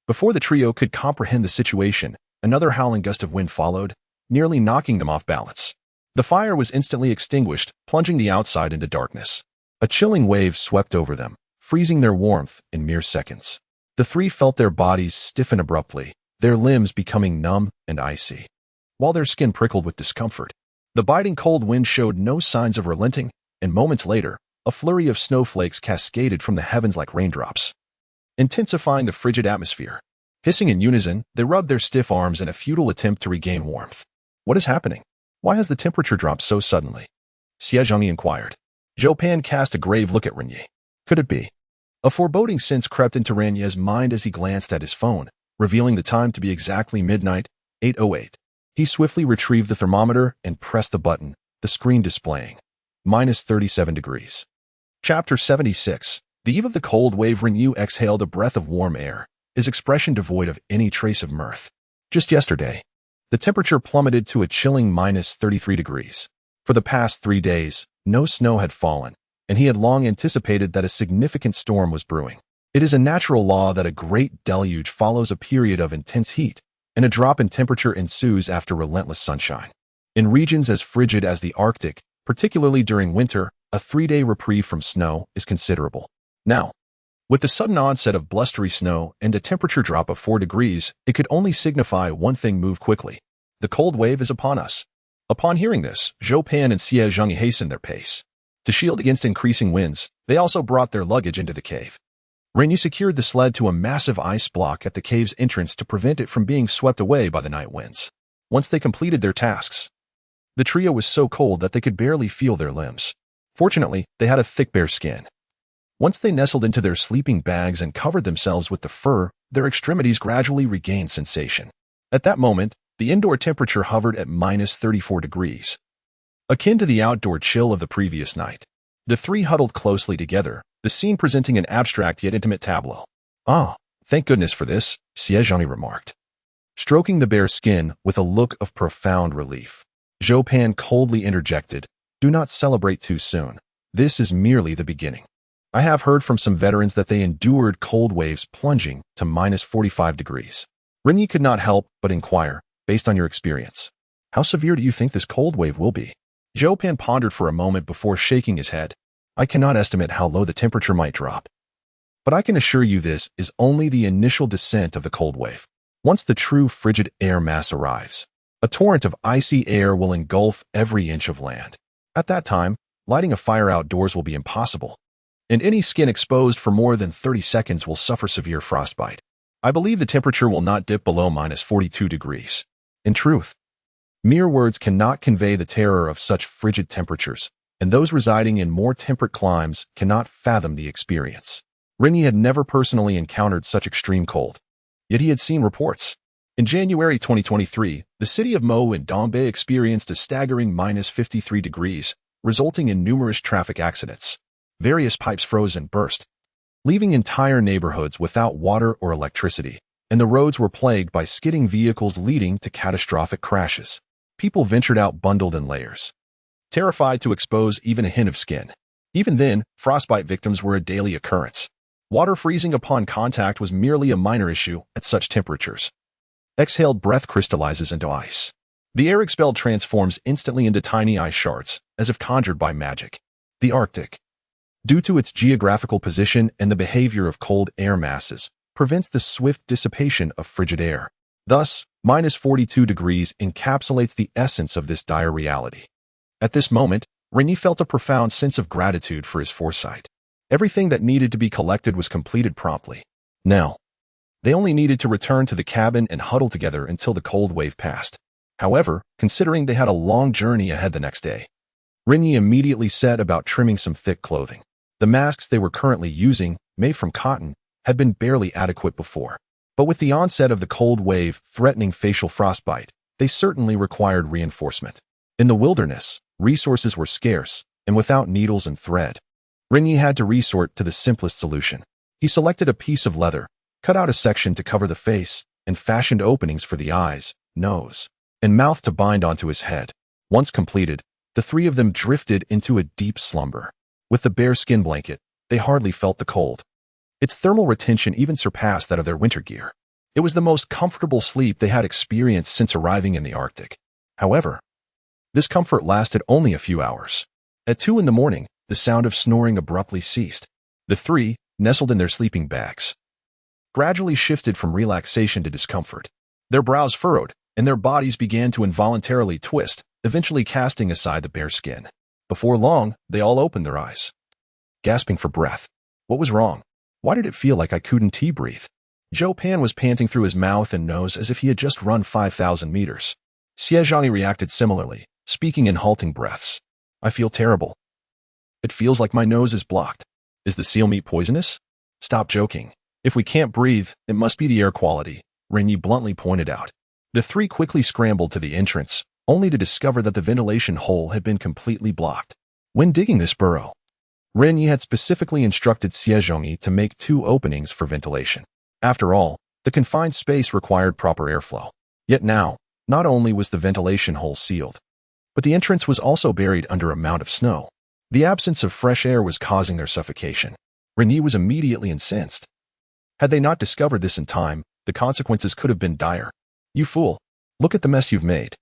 Speaker 1: Before the trio could comprehend the situation, another howling gust of wind followed, nearly knocking them off balance. The fire was instantly extinguished, plunging the outside into darkness. A chilling wave swept over them, freezing their warmth in mere seconds. The three felt their bodies stiffen abruptly, their limbs becoming numb and icy, while their skin prickled with discomfort. The biting cold wind showed no signs of relenting, and moments later, a flurry of snowflakes cascaded from the heavens like raindrops, intensifying the frigid atmosphere. Hissing in unison, they rubbed their stiff arms in a futile attempt to regain warmth. What is happening? Why has the temperature dropped so suddenly? Xie Zhengyi inquired. Zhou Pan cast a grave look at Ren Ye. Could it be? A foreboding sense crept into Ren Ye's mind as he glanced at his phone, revealing the time to be exactly midnight, 8:08. He swiftly retrieved the thermometer and pressed the button, the screen displaying -37 degrees. Chapter 76. The eve of the cold wave. Ren Ye exhaled a breath of warm air, his expression devoid of any trace of mirth. Just yesterday, the temperature plummeted to a chilling -33 degrees. For the past 3 days, no snow had fallen, and he had long anticipated that a significant storm was brewing. It is a natural law that a great deluge follows a period of intense heat, and a drop in temperature ensues after relentless sunshine. In regions as frigid as the Arctic, particularly during winter, a 3-day reprieve from snow is considerable. Now, with the sudden onset of blustery snow and a temperature drop of 4 degrees, it could only signify one thing: move quickly. The cold wave is upon us. Upon hearing this, Zhou Pan and Xie Zhengyi hastened their pace. To shield against increasing winds, they also brought their luggage into the cave. Ren Ye secured the sled to a massive ice block at the cave's entrance to prevent it from being swept away by the night winds. Once they completed their tasks, the trio was so cold that they could barely feel their limbs. Fortunately, they had a thick bare skin. Once they nestled into their sleeping bags and covered themselves with the fur, their extremities gradually regained sensation. At that moment, the indoor temperature hovered at -34 degrees, akin to the outdoor chill of the previous night. The three huddled closely together, the scene presenting an abstract yet intimate tableau. "Ah, thank goodness for this," Xie Zhengyi remarked, stroking the bare skin with a look of profound relief. Zhou Pan coldly interjected, "Do not celebrate too soon. This is merely the beginning. I have heard from some veterans that they endured cold waves plunging to -45 degrees. Ren Ye could not help but inquire, based on your experience, how severe do you think this cold wave will be? Zhou Pan pondered for a moment before shaking his head. I cannot estimate how low the temperature might drop, but I can assure you this is only the initial descent of the cold wave. Once the true frigid air mass arrives, a torrent of icy air will engulf every inch of land. At that time, lighting a fire outdoors will be impossible, and any skin exposed for more than 30 seconds will suffer severe frostbite. I believe the temperature will not dip below -42 degrees. In truth, mere words cannot convey the terror of such frigid temperatures, and those residing in more temperate climes cannot fathom the experience. Ren Ye had never personally encountered such extreme cold, yet he had seen reports. In January 2023, the city of Mo in Dongbei experienced a staggering -53 degrees, resulting in numerous traffic accidents. Various pipes froze and burst, leaving entire neighborhoods without water or electricity, and the roads were plagued by skidding vehicles leading to catastrophic crashes. People ventured out bundled in layers, terrified to expose even a hint of skin. Even then, frostbite victims were a daily occurrence. Water freezing upon contact was merely a minor issue at such temperatures. Exhaled breath crystallizes into ice. The air expelled transforms instantly into tiny ice shards, as if conjured by magic. The Arctic, due to its geographical position and the behavior of cold air masses, prevents the swift dissipation of frigid air. Thus, -42 degrees encapsulates the essence of this dire reality. At this moment, Ren Ye felt a profound sense of gratitude for his foresight. Everything that needed to be collected was completed promptly. Now, they only needed to return to the cabin and huddle together until the cold wave passed. However, considering they had a long journey ahead the next day, Ren Ye immediately set about trimming some thick clothing. The masks they were currently using, made from cotton, had been barely adequate before. But with the onset of the cold wave threatening facial frostbite, they certainly required reinforcement. In the wilderness, resources were scarce, and without needles and thread, Ren Ye had to resort to the simplest solution. He selected a piece of leather, cut out a section to cover the face, and fashioned openings for the eyes, nose, and mouth to bind onto his head. Once completed, the three of them drifted into a deep slumber. With the bare skin blanket, they hardly felt the cold. Its thermal retention even surpassed that of their winter gear. It was the most comfortable sleep they had experienced since arriving in the Arctic. However, this comfort lasted only a few hours. At 2 in the morning, the sound of snoring abruptly ceased. The three, nestled in their sleeping bags, gradually shifted from relaxation to discomfort. Their brows furrowed, and their bodies began to involuntarily twist, eventually casting aside the bare skin. Before long, they all opened their eyes, gasping for breath. What was wrong? Why did it feel like I couldn't breathe? Zhou Pan was panting through his mouth and nose as if he had just run 5,000 meters. Xie Zhangyi reacted similarly, speaking in halting breaths. I feel terrible. It feels like my nose is blocked. Is the seal meat poisonous? Stop joking. If we can't breathe, it must be the air quality, Ren Ye bluntly pointed out. The three quickly scrambled to the entrance, only to discover that the ventilation hole had been completely blocked. When digging this burrow, Ren Ye had specifically instructed Xie Zhangyi to make 2 openings for ventilation. After all, the confined space required proper airflow. Yet now, not only was the ventilation hole sealed, but the entrance was also buried under a mound of snow. The absence of fresh air was causing their suffocation. Ren Ye was immediately incensed. Had they not discovered this in time, the consequences could have been dire. You fool! Look at the mess you've made.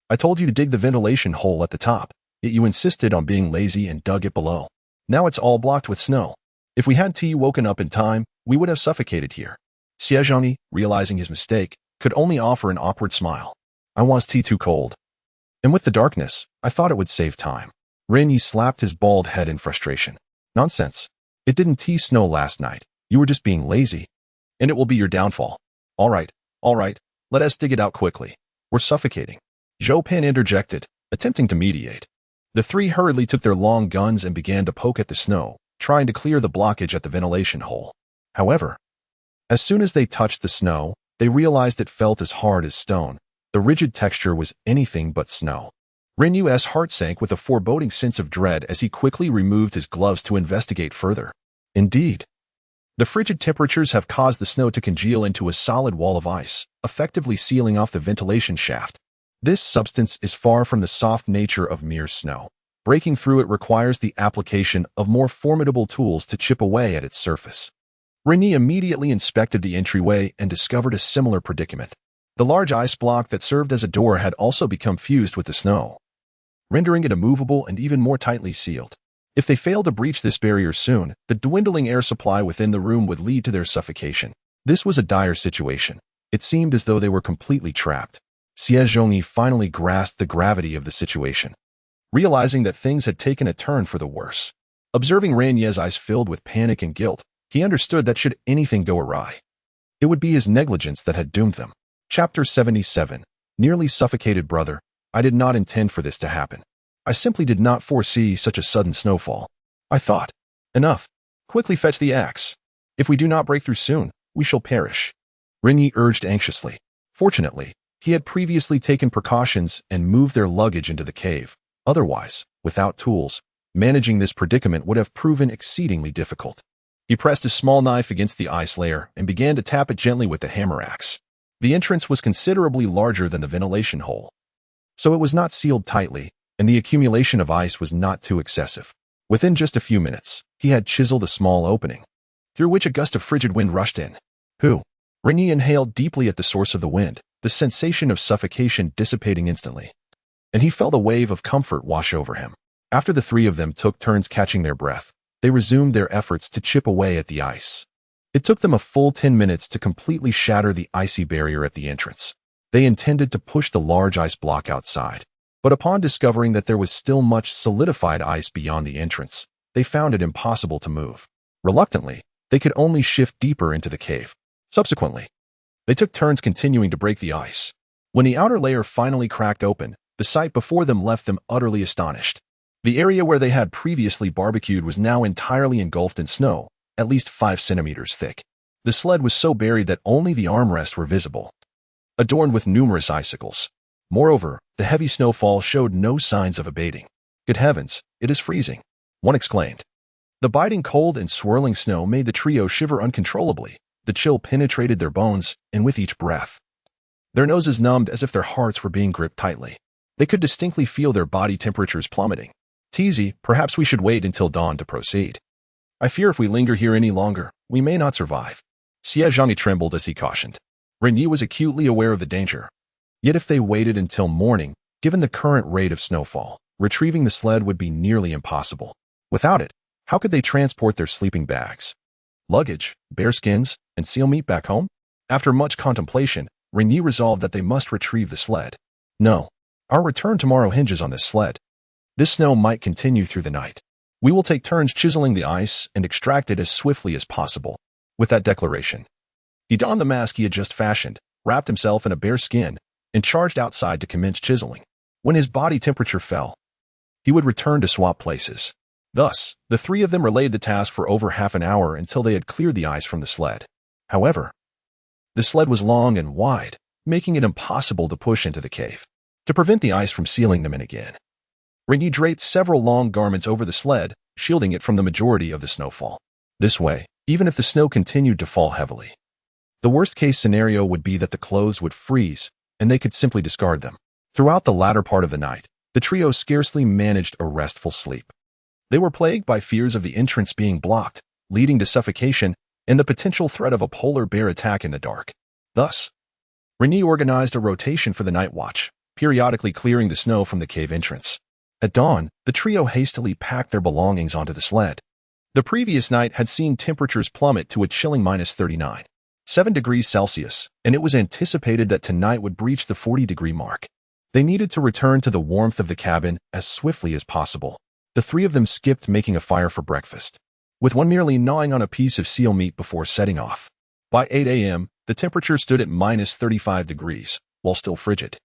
Speaker 1: I told you to dig the ventilation hole at the top, yet you insisted on being lazy and dug it below. Now it's all blocked with snow. If we hadn't woken up in time, we would have suffocated here. Xie Zhangyi, realizing his mistake, could only offer an awkward smile. I was too cold. And with the darkness, I thought it would save time. Ren Ye slapped his bald head in frustration. Nonsense. It didn't snow last night. You were just being lazy. And it will be your downfall. All right, let us dig it out quickly. We're suffocating. Zhou Pan interjected, attempting to mediate. The three hurriedly took their long guns and began to poke at the snow, trying to clear the blockage at the ventilation hole. However, as soon as they touched the snow, they realized it felt as hard as stone. The rigid texture was anything but snow. Ren Ye's heart sank with a foreboding sense of dread as he quickly removed his gloves to investigate further. Indeed, the frigid temperatures have caused the snow to congeal into a solid wall of ice, effectively sealing off the ventilation shaft. This substance is far from the soft nature of mere snow. Breaking through it requires the application of more formidable tools to chip away at its surface. Ren Ye immediately inspected the entryway and discovered a similar predicament. The large ice block that served as a door had also become fused with the snow, rendering it immovable and even more tightly sealed. If they failed to breach this barrier soon, the dwindling air supply within the room would lead to their suffocation. This was a dire situation. It seemed as though they were completely trapped. Xie Zhangyi finally grasped the gravity of the situation, realizing that things had taken a turn for the worse. Observing Ren Ye's eyes filled with panic and guilt, he understood that should anything go awry, it would be his negligence that had doomed them. Chapter 77. Nearly suffocated brother. I did not intend for this to happen. I simply did not foresee such a sudden snowfall. I thought, enough. Quickly fetch the axe. If we do not break through soon, we shall perish. Ren Ye urged anxiously. Fortunately, he had previously taken precautions and moved their luggage into the cave. Otherwise, without tools, managing this predicament would have proven exceedingly difficult. He pressed his small knife against the ice layer and began to tap it gently with the hammer axe. The entrance was considerably larger than the ventilation hole, so it was not sealed tightly, and the accumulation of ice was not too excessive. Within just a few minutes, he had chiseled a small opening, through which a gust of frigid wind rushed in. Ren Ye inhaled deeply at the source of the wind, the sensation of suffocation dissipating instantly, and he felt a wave of comfort wash over him. After the three of them took turns catching their breath, they resumed their efforts to chip away at the ice. It took them a full 10 minutes to completely shatter the icy barrier at the entrance. They intended to push the large ice block outside, but upon discovering that there was still much solidified ice beyond the entrance, they found it impossible to move. Reluctantly, they could only shift deeper into the cave. Subsequently, they took turns continuing to break the ice. When the outer layer finally cracked open, the sight before them left them utterly astonished. The area where they had previously barbecued was now entirely engulfed in snow, at least 5 centimeters thick. The sled was so buried that only the armrests were visible, adorned with numerous icicles. Moreover, the heavy snowfall showed no signs of abating. Good heavens, it is freezing, one exclaimed. The biting cold and swirling snow made the trio shiver uncontrollably. The chill penetrated their bones, and with each breath, their noses numbed as if their hearts were being gripped tightly. They could distinctly feel their body temperatures plummeting. "Teasy, perhaps we should wait until dawn to proceed. I fear if we linger here any longer, we may not survive." Xie Zhangyi trembled as he cautioned. Ren Ye was acutely aware of the danger. Yet if they waited until morning, given the current rate of snowfall, retrieving the sled would be nearly impossible. Without it, how could they transport their sleeping bags, luggage, bear skins, and seal meat back home? After much contemplation, Ren Ye resolved that they must retrieve the sled. "No, our return tomorrow hinges on this sled. This snow might continue through the night. We will take turns chiseling the ice and extract it as swiftly as possible." With that declaration, he donned the mask he had just fashioned, wrapped himself in a bear skin, and charged outside to commence chiseling. When his body temperature fell, he would return to swap places. Thus, the three of them relayed the task for over half an hour until they had cleared the ice from the sled. However, the sled was long and wide, making it impossible to push into the cave. To prevent the ice from sealing them in again, Ren Ye draped several long garments over the sled, shielding it from the majority of the snowfall. This way, even if the snow continued to fall heavily, the worst-case scenario would be that the clothes would freeze, and they could simply discard them. Throughout the latter part of the night, the trio scarcely managed a restful sleep. They were plagued by fears of the entrance being blocked, leading to suffocation, and the potential threat of a polar bear attack in the dark. Thus, Ren Ye organized a rotation for the night watch, periodically clearing the snow from the cave entrance. At dawn, the trio hastily packed their belongings onto the sled. The previous night had seen temperatures plummet to a chilling -39.7 degrees Celsius, and it was anticipated that tonight would breach the 40-degree mark. They needed to return to the warmth of the cabin as swiftly as possible. The three of them skipped making a fire for breakfast, with one merely gnawing on a piece of seal meat before setting off. By 8 a.m., the temperature stood at -35 degrees, while still frigid.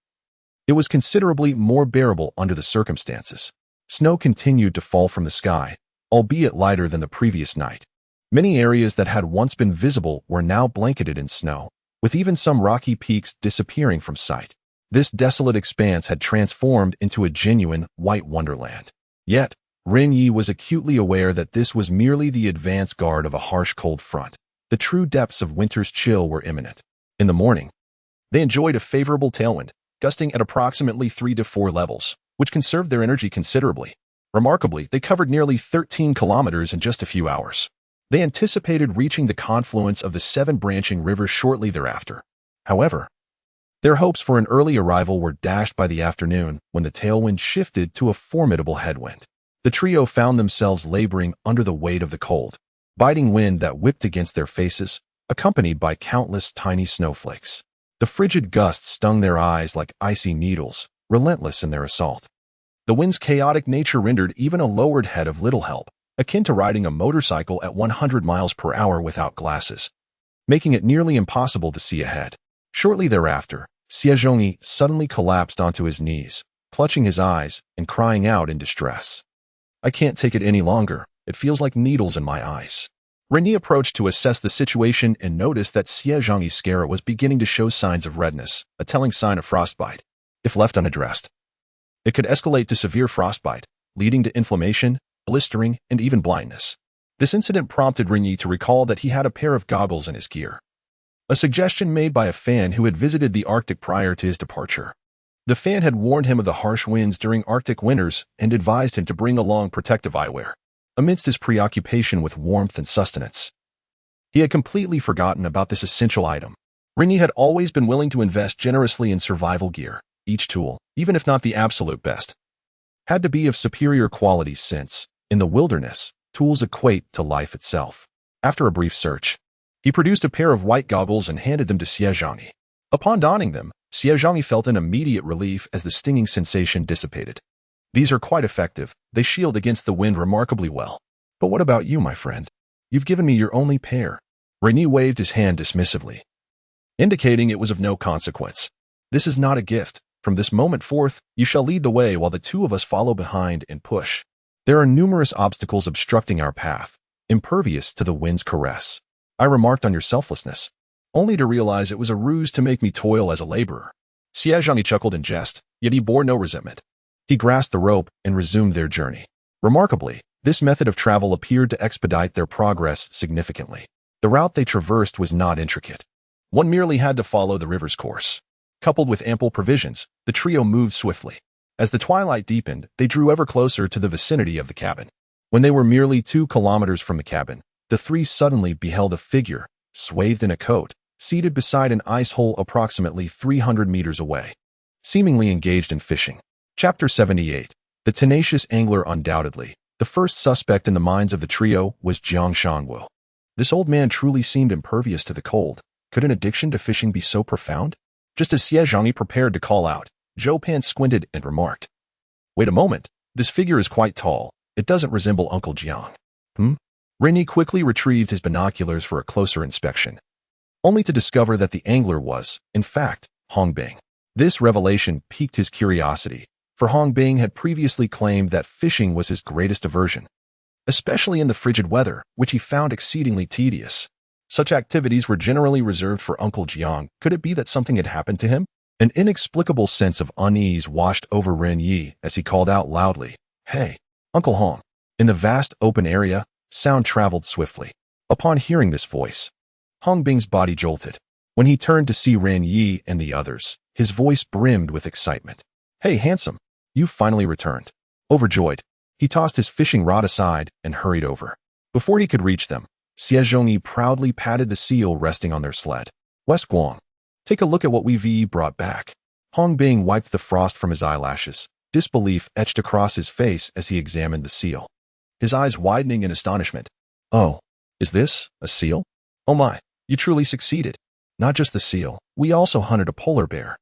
Speaker 1: It was considerably more bearable under the circumstances. Snow continued to fall from the sky, albeit lighter than the previous night. Many areas that had once been visible were now blanketed in snow, with even some rocky peaks disappearing from sight. This desolate expanse had transformed into a genuine white wonderland. Yet, Ren Ye was acutely aware that this was merely the advance guard of a harsh cold front. The true depths of winter's chill were imminent. In the morning, they enjoyed a favorable tailwind, gusting at approximately 3 to 4 levels, which conserved their energy considerably. Remarkably, they covered nearly 13 kilometers in just a few hours. They anticipated reaching the confluence of the 7 branching rivers shortly thereafter. However, their hopes for an early arrival were dashed by the afternoon when the tailwind shifted to a formidable headwind. The trio found themselves laboring under the weight of the cold, biting wind that whipped against their faces, accompanied by countless tiny snowflakes. The frigid gusts stung their eyes like icy needles, relentless in their assault. The wind's chaotic nature rendered even a lowered head of little help, akin to riding a motorcycle at 100 miles per hour without glasses, making it nearly impossible to see ahead. Shortly thereafter, Xie Zhangyi suddenly collapsed onto his knees, clutching his eyes and crying out in distress. "I can't take it any longer. It feels like needles in my eyes." Ren Ye approached to assess the situation and noticed that Xie Zhangyi's scare was beginning to show signs of redness, a telling sign of frostbite. If left unaddressed, it could escalate to severe frostbite, leading to inflammation, blistering, and even blindness. This incident prompted Ren Ye to recall that he had a pair of goggles in his gear, a suggestion made by a fan who had visited the Arctic prior to his departure. The fan had warned him of the harsh winds during Arctic winters and advised him to bring along protective eyewear. Amidst his preoccupation with warmth and sustenance, he had completely forgotten about this essential item. Ren Ye had always been willing to invest generously in survival gear. Each tool, even if not the absolute best, had to be of superior quality since, in the wilderness, tools equate to life itself. After a brief search, he produced a pair of white goggles and handed them to Xie Zhangyi. Upon donning them, Xie Zhangyi felt an immediate relief as the stinging sensation dissipated. "These are quite effective. They shield against the wind remarkably well. But what about you, my friend? You've given me your only pair." Ren Ye waved his hand dismissively, indicating it was of no consequence. "This is not a gift. From this moment forth, you shall lead the way while the two of us follow behind and push. There are numerous obstacles obstructing our path, impervious to the wind's caress. I remarked on your selflessness, only to realize it was a ruse to make me toil as a laborer." Xie Zhangyi chuckled in jest, yet he bore no resentment. He grasped the rope and resumed their journey. Remarkably, this method of travel appeared to expedite their progress significantly. The route they traversed was not intricate. One merely had to follow the river's course. Coupled with ample provisions, the trio moved swiftly. As the twilight deepened, they drew ever closer to the vicinity of the cabin. When they were merely 2 kilometers from the cabin, the three suddenly beheld a figure, swathed in a coat, seated beside an ice hole approximately 300 meters away, seemingly engaged in fishing. Chapter 78. The tenacious angler. Undoubtedly, the first suspect in the minds of the trio was Jiang Shangwu. This old man truly seemed impervious to the cold. Could an addiction to fishing be so profound? Just as Xie Zhangyi prepared to call out, Zhou Pan squinted and remarked, "Wait a moment, this figure is quite tall. It doesn't resemble Uncle Jiang." Ren Ye quickly retrieved his binoculars for a closer inspection, only to discover that the angler was, in fact, Hong Bing. This revelation piqued his curiosity, for Hong Bing had previously claimed that fishing was his greatest aversion, especially in the frigid weather, which he found exceedingly tedious. Such activities were generally reserved for Uncle Jiang. Could it be that something had happened to him? An inexplicable sense of unease washed over Ren Ye as he called out loudly, "Hey, Uncle Hong." In the vast open area, sound traveled swiftly. Upon hearing this voice, Hong Bing's body jolted. When he turned to see Ren Ye and the others, his voice brimmed with excitement. "Hey, handsome, you've finally returned." Overjoyed, he tossed his fishing rod aside and hurried over. Before he could reach them, Xie Zhongyi proudly patted the seal resting on their sled. "West Guang, take a look at what we've brought back." Hong Bing wiped the frost from his eyelashes. Disbelief etched across his face as he examined the seal, his eyes widening in astonishment. "Oh, is this a seal? Oh my, you truly succeeded. Not just the seal, we also hunted a polar bear.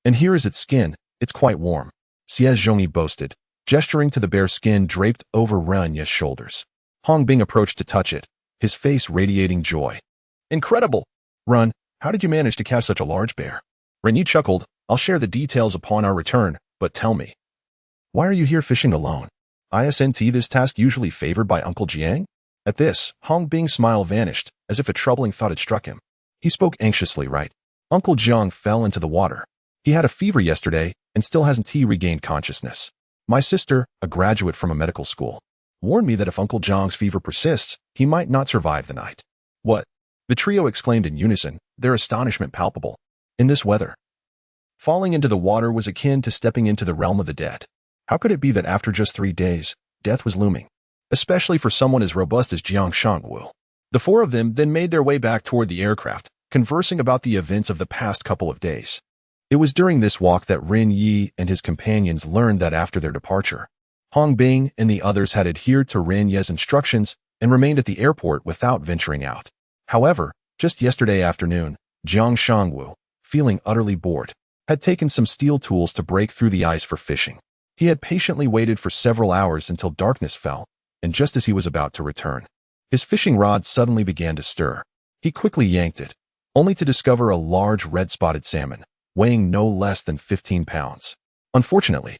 Speaker 1: And here is its skin, it's quite warm." Xie Zhongyi boasted, gesturing to the bare skin draped over Ren Ye's shoulders. Hong Bing approached to touch it, his face radiating joy. "Incredible! Run, how did you manage to catch such a large bear?" Ren Ye chuckled. "I'll share the details upon our return, but tell me, why are you here fishing alone? Isn't this task usually favored by Uncle Jiang?" At this, Hong Bing's smile vanished, as if a troubling thought had struck him. He spoke anxiously, "Right. Uncle Jiang fell into the water. He had a fever yesterday, and still hasn't regained consciousness. My sister, a graduate from a medical school, warned me that if Uncle Jiang's fever persists, he might not survive the night." "What?" the trio exclaimed in unison, their astonishment palpable. In this weather, falling into the water was akin to stepping into the realm of the dead. How could it be that after just 3 days, death was looming, especially for someone as robust as Jiang Shangwu? The four of them then made their way back toward the aircraft, conversing about the events of the past couple of days. It was during this walk that Ren Ye and his companions learned that after their departure, Hong Bing and the others had adhered to Ren Ye's instructions and remained at the airport without venturing out. However, just yesterday afternoon, Jiang Shangwu, feeling utterly bored, had taken some steel tools to break through the ice for fishing. He had patiently waited for several hours until darkness fell, and just as he was about to return, his fishing rod suddenly began to stir. He quickly yanked it, only to discover a large red-spotted salmon, weighing no less than 15 pounds. Unfortunately,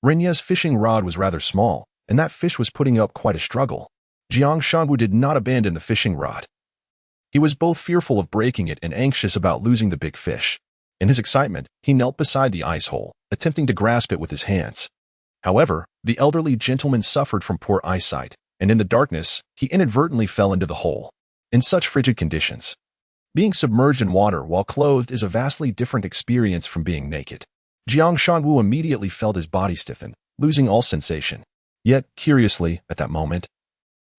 Speaker 1: Ren Ye's fishing rod was rather small, and that fish was putting up quite a struggle. Jiang Shangwu did not abandon the fishing rod. He was both fearful of breaking it and anxious about losing the big fish. In his excitement, he knelt beside the ice hole, attempting to grasp it with his hands. However, the elderly gentleman suffered from poor eyesight, and in the darkness, he inadvertently fell into the hole. In such frigid conditions, being submerged in water while clothed is a vastly different experience from being naked. Jiang Shangwu immediately felt his body stiffen, losing all sensation. Yet, curiously, at that moment,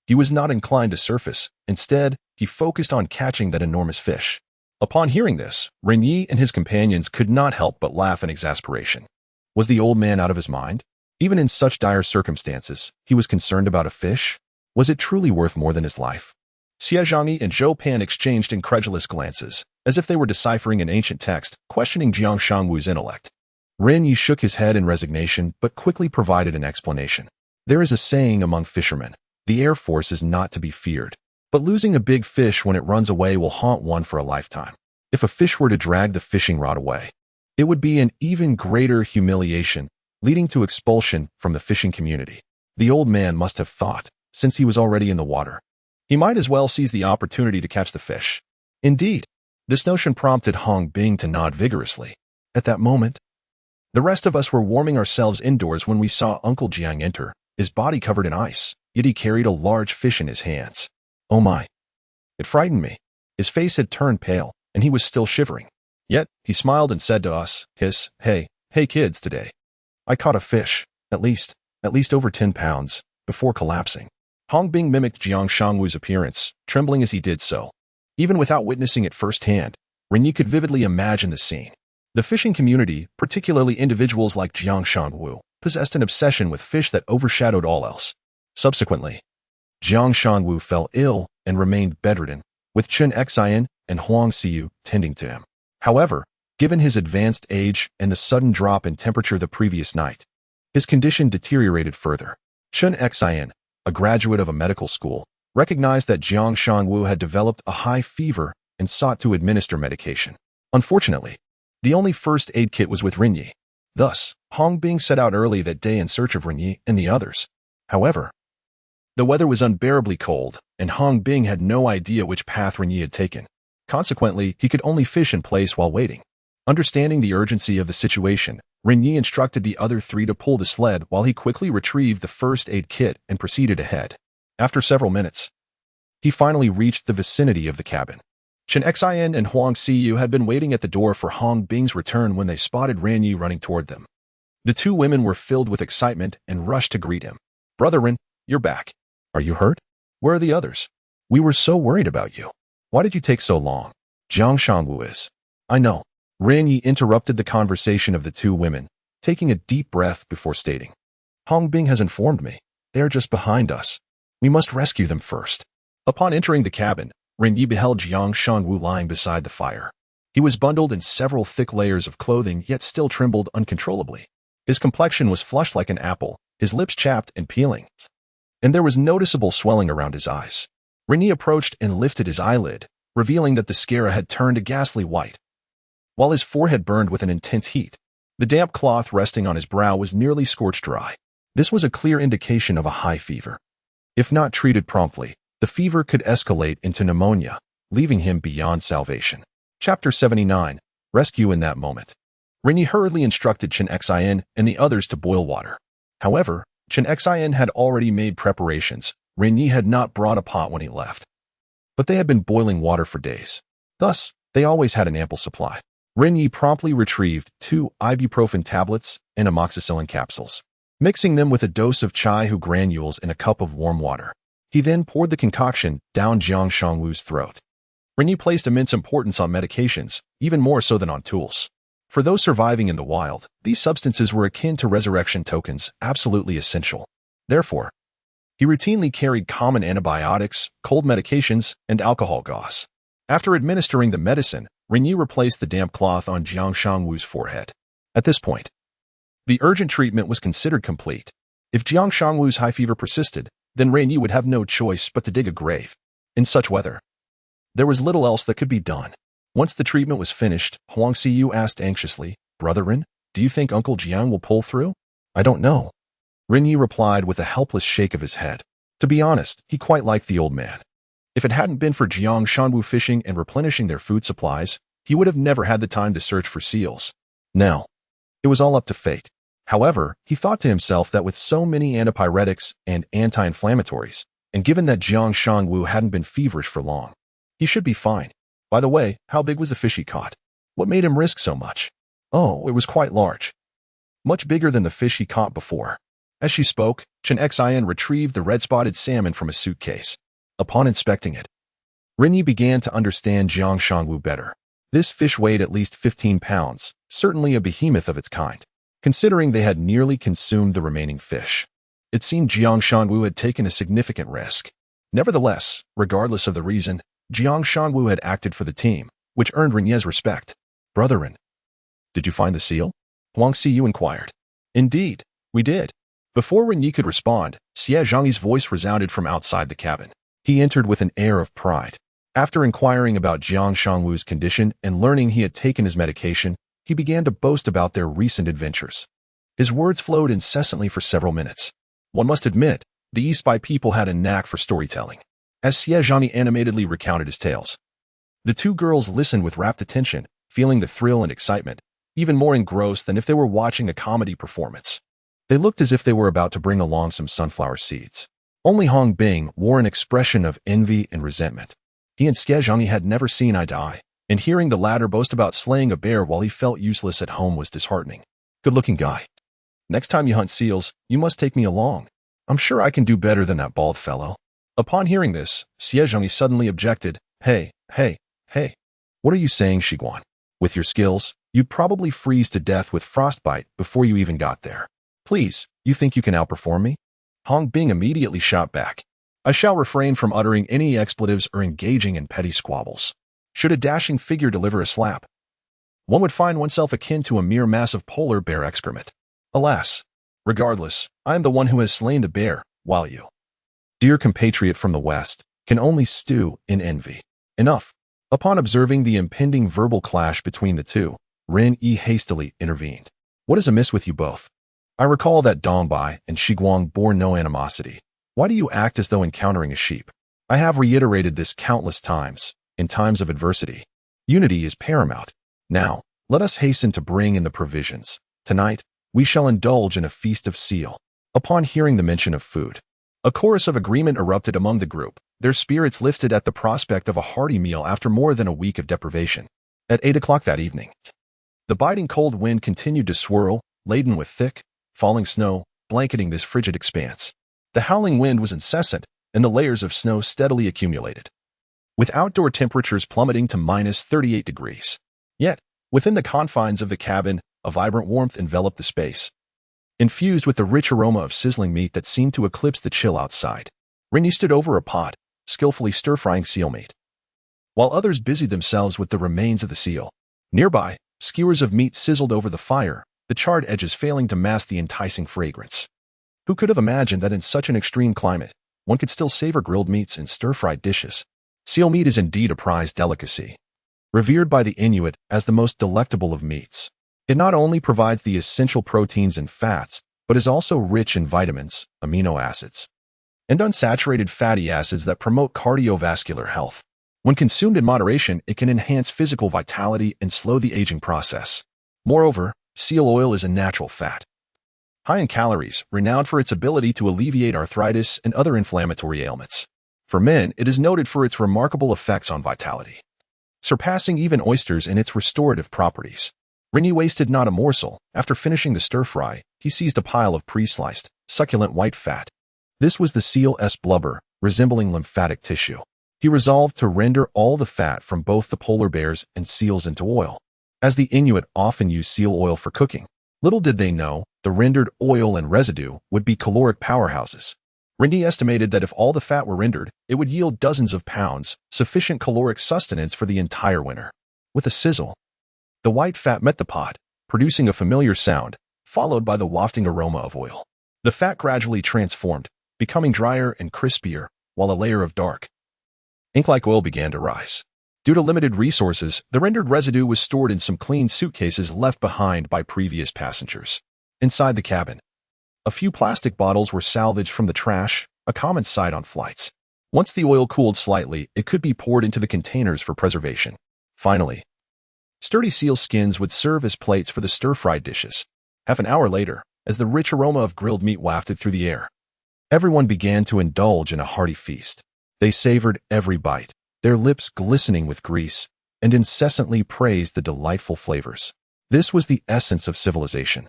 Speaker 1: he was not inclined to surface. Instead, he focused on catching that enormous fish. Upon hearing this, Ren Ye and his companions could not help but laugh in exasperation. Was the old man out of his mind? Even in such dire circumstances, he was concerned about a fish? Was it truly worth more than his life? Xie Zhangyi and Zhou Pan exchanged incredulous glances, as if they were deciphering an ancient text, questioning Jiang Shangwu's intellect. Ren Ye shook his head in resignation, but quickly provided an explanation. There is a saying among fishermen, the Air Force is not to be feared, but losing a big fish when it runs away will haunt one for a lifetime. If a fish were to drag the fishing rod away, it would be an even greater humiliation, leading to expulsion from the fishing community. The old man must have thought, since he was already in the water, he might as well seize the opportunity to catch the fish. Indeed, this notion prompted Hong Bing to nod vigorously. At that moment, the rest of us were warming ourselves indoors when we saw Uncle Jiang enter, his body covered in ice, yet he carried a large fish in his hands. "Oh my!" It frightened me. His face had turned pale, and he was still shivering. Yet, he smiled and said to us, hey kids, today I caught a fish, at least over 10 pounds, before collapsing. Hong Bing mimicked Jiang Shangwu's appearance, trembling as he did so. Even without witnessing it firsthand, Ren Ye could vividly imagine the scene. The fishing community, particularly individuals like Jiang Shangwu, possessed an obsession with fish that overshadowed all else. Subsequently, Jiang Shangwu fell ill and remained bedridden, with Chen Xian and Huang Xiyu tending to him. However, given his advanced age and the sudden drop in temperature the previous night, his condition deteriorated further. Chen Xian, a graduate of a medical school, recognized that Jiang Shangwu had developed a high fever and sought to administer medication. Unfortunately, the only first aid kit was with Ren Ye. Thus, Hong Bing set out early that day in search of Ren Ye and the others. However, the weather was unbearably cold, and Hong Bing had no idea which path Ren Ye had taken. Consequently, he could only fish in place while waiting. Understanding the urgency of the situation, Ren Ye instructed the other three to pull the sled while he quickly retrieved the first aid kit and proceeded ahead. After several minutes, he finally reached the vicinity of the cabin. Chen Xian and Huang Xiyu had been waiting at the door for Hong Bing's return when they spotted Ren Ye running toward them. The two women were filled with excitement and rushed to greet him. "Brother Ren, you're back. Are you hurt? Where are the others? We were so worried about you. Why did you take so long?" Jiang Shangwu is. "I know." Ren Ye interrupted the conversation of the two women, taking a deep breath before stating, "Hong Bing has informed me. They are just behind us. We must rescue them first." Upon entering the cabin, Ren Ye beheld Jiang Shangwu lying beside the fire. He was bundled in several thick layers of clothing, yet still trembled uncontrollably. His complexion was flushed like an apple, his lips chapped and peeling, and there was noticeable swelling around his eyes. Ren Ye approached and lifted his eyelid, revealing that the scara had turned a ghastly white, while his forehead burned with an intense heat. The damp cloth resting on his brow was nearly scorched dry. This was a clear indication of a high fever. If not treated promptly, the fever could escalate into pneumonia, leaving him beyond salvation. Chapter 79. Rescue in that moment. Ren Ye hurriedly instructed Chen Xian and the others to boil water. However, Chen Xian had already made preparations. Ren Ye had not brought a pot when he left, but they had been boiling water for days. Thus, they always had an ample supply. Ren Ye promptly retrieved 2 ibuprofen tablets and amoxicillin capsules, mixing them with a dose of chai hu granules in a cup of warm water. He then poured the concoction down Jiang Shangwu's throat. Ren Ye placed immense importance on medications, even more so than on tools. For those surviving in the wild, these substances were akin to resurrection tokens, absolutely essential. Therefore, he routinely carried common antibiotics, cold medications, and alcohol gauze. After administering the medicine, Ren Ye replaced the damp cloth on Jiang Shangwu's forehead. At this point, the urgent treatment was considered complete. If Jiang Shangwu's high fever persisted, then Ren Ye would have no choice but to dig a grave. In such weather, there was little else that could be done. Once the treatment was finished, Huang Xiyu asked anxiously, "Brother Ren, do you think Uncle Jiang will pull through?" "I don't know." Ren Ye replied with a helpless shake of his head. To be honest, he quite liked the old man. If it hadn't been for Jiang Shangwu fishing and replenishing their food supplies, he would have never had the time to search for seals. Now, it was all up to fate. However, he thought to himself that with so many antipyretics and anti-inflammatories, and given that Jiang Shangwu hadn't been feverish for long, he should be fine. By the way, how big was the fish he caught? What made him risk so much? Oh, it was quite large. Much bigger than the fish he caught before. As she spoke, Chen Xian retrieved the red-spotted salmon from a suitcase. Upon inspecting it, Ren Ye began to understand Jiang Shangwu better. This fish weighed at least 15 pounds, certainly a behemoth of its kind. Considering they had nearly consumed the remaining fish, it seemed Jiang Shangwu had taken a significant risk. Nevertheless, regardless of the reason, Jiang Shangwu had acted for the team, which earned Ren Ye's respect. "Brother Ren, did you find the seal?" Huang Xiyu inquired. "Indeed, we did." Before Ren Ye could respond, Xie Zhangyi's voice resounded from outside the cabin. He entered with an air of pride. After inquiring about Jiang Shangwu's condition and learning he had taken his medication, he began to boast about their recent adventures. His words flowed incessantly for several minutes. One must admit, the East Bai people had a knack for storytelling. As Xie Zhangyi animatedly recounted his tales, the two girls listened with rapt attention, feeling the thrill and excitement, even more engrossed than if they were watching a comedy performance. They looked as if they were about to bring along some sunflower seeds. Only Hong Bing wore an expression of envy and resentment. He and Xiezhongyi had never seen eye to eye, and hearing the latter boast about slaying a bear while he felt useless at home was disheartening. Good-looking guy. Next time you hunt seals, you must take me along. I'm sure I can do better than that bald fellow. Upon hearing this, Xiezhongyi suddenly objected. Hey. What are you saying, Shiguan? With your skills, you'd probably freeze to death with frostbite before you even got there. Please, you think you can outperform me? Hong Bing immediately shot back. I shall refrain from uttering any expletives or engaging in petty squabbles. Should a dashing figure deliver a slap, one would find oneself akin to a mere mass of polar bear excrement. Alas. Regardless, I am the one who has slain the bear, while you, dear compatriot from the West, can only stew in envy. Enough. Upon observing the impending verbal clash between the two, Ren Ye hastily intervened. What is amiss with you both? I recall that Dongbai and Shiguang bore no animosity. Why do you act as though encountering a sheep? I have reiterated this countless times. In times of adversity, unity is paramount. Now, let us hasten to bring in the provisions. Tonight, we shall indulge in a feast of seal. Upon hearing the mention of food, a chorus of agreement erupted among the group, their spirits lifted at the prospect of a hearty meal after more than a week of deprivation. At 8 o'clock that evening, the biting cold wind continued to swirl, laden with thick, falling snow, blanketing this frigid expanse. The howling wind was incessant, and the layers of snow steadily accumulated, with outdoor temperatures plummeting to minus 38 degrees. Yet, within the confines of the cabin, a vibrant warmth enveloped the space, infused with the rich aroma of sizzling meat that seemed to eclipse the chill outside. Ren Ye stood over a pot, skillfully stir-frying seal meat, while others busied themselves with the remains of the seal. Nearby, skewers of meat sizzled over the fire, the charred edges failing to mask the enticing fragrance. Who could have imagined that in such an extreme climate, one could still savor grilled meats in stir-fried dishes? Seal meat is indeed a prized delicacy, revered by the Inuit as the most delectable of meats. It not only provides the essential proteins and fats, but is also rich in vitamins, amino acids, and unsaturated fatty acids that promote cardiovascular health. When consumed in moderation, it can enhance physical vitality and slow the aging process. Moreover, seal oil is a natural fat, high in calories, renowned for its ability to alleviate arthritis and other inflammatory ailments. For men, it is noted for its remarkable effects on vitality, surpassing even oysters in its restorative properties. Ren Ye wasted not a morsel. After finishing the stir-fry, he seized a pile of pre-sliced, succulent white fat. This was the seal's blubber, resembling lymphatic tissue. He resolved to render all the fat from both the polar bears and seals into oil, as the Inuit often use seal oil for cooking. Little did they know, the rendered oil and residue would be caloric powerhouses. Ren Ye estimated that if all the fat were rendered, it would yield dozens of pounds, sufficient caloric sustenance for the entire winter. With a sizzle, the white fat met the pot, producing a familiar sound, followed by the wafting aroma of oil. The fat gradually transformed, becoming drier and crispier, while a layer of dark, ink-like oil began to rise. Due to limited resources, the rendered residue was stored in some clean suitcases left behind by previous passengers. Inside the cabin, a few plastic bottles were salvaged from the trash, a common sight on flights. Once the oil cooled slightly, it could be poured into the containers for preservation. Finally, sturdy seal skins would serve as plates for the stir-fried dishes. Half an hour later, as the rich aroma of grilled meat wafted through the air, everyone began to indulge in a hearty feast. They savored every bite, their lips glistening with grease, and incessantly praised the delightful flavors. This was the essence of civilization,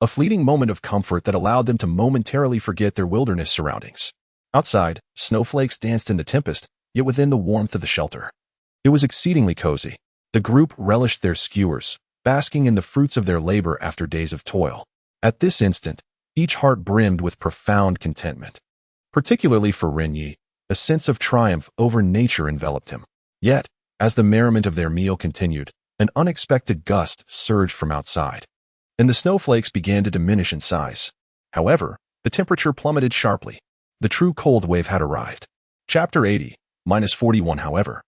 Speaker 1: a fleeting moment of comfort that allowed them to momentarily forget their wilderness surroundings. Outside, snowflakes danced in the tempest, yet within the warmth of the shelter, it was exceedingly cozy. The group relished their skewers, basking in the fruits of their labor after days of toil. At this instant, each heart brimmed with profound contentment. Particularly for Ren Ye, a sense of triumph over nature enveloped him. Yet, as the merriment of their meal continued, an unexpected gust surged from outside, and the snowflakes began to diminish in size. However, the temperature plummeted sharply. The true cold wave had arrived. Chapter 80, -41. However,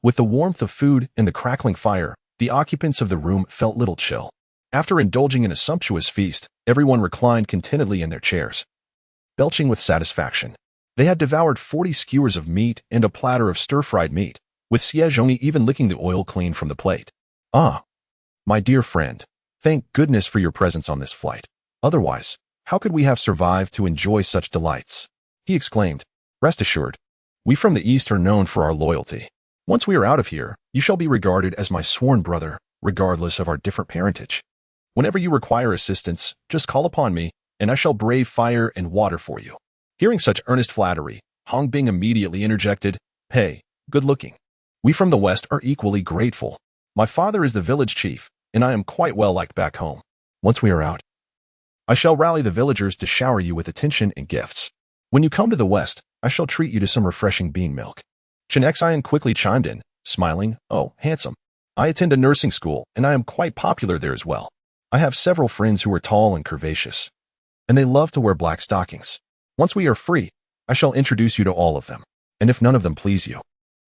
Speaker 1: with the warmth of food and the crackling fire, the occupants of the room felt little chill. After indulging in a sumptuous feast, everyone reclined contentedly in their chairs, belching with satisfaction. They had devoured 40 skewers of meat and a platter of stir-fried meat, with Xiezhongyi even licking the oil clean from the plate. Ah, my dear friend, thank goodness for your presence on this flight. Otherwise, how could we have survived to enjoy such delights? He exclaimed. Rest assured, We from the East are known for our loyalty. Once we are out of here, you shall be regarded as my sworn brother, regardless of our different parentage. Whenever you require assistance, just call upon me, and I shall brave fire and water for you." Hearing such earnest flattery, Hong Bing immediately interjected, "Hey, good looking. We from the West are equally grateful. My father is the village chief, and I am quite well liked back home. Once we are out, I shall rally the villagers to shower you with attention and gifts. When you come to the West, I shall treat you to some refreshing bean milk." Chen Xian quickly chimed in, smiling, "Oh, handsome. I attend a nursing school, and I am quite popular there as well. I have several friends who are tall and curvaceous, and they love to wear black stockings. Once we are free, I shall introduce you to all of them, and if none of them please you,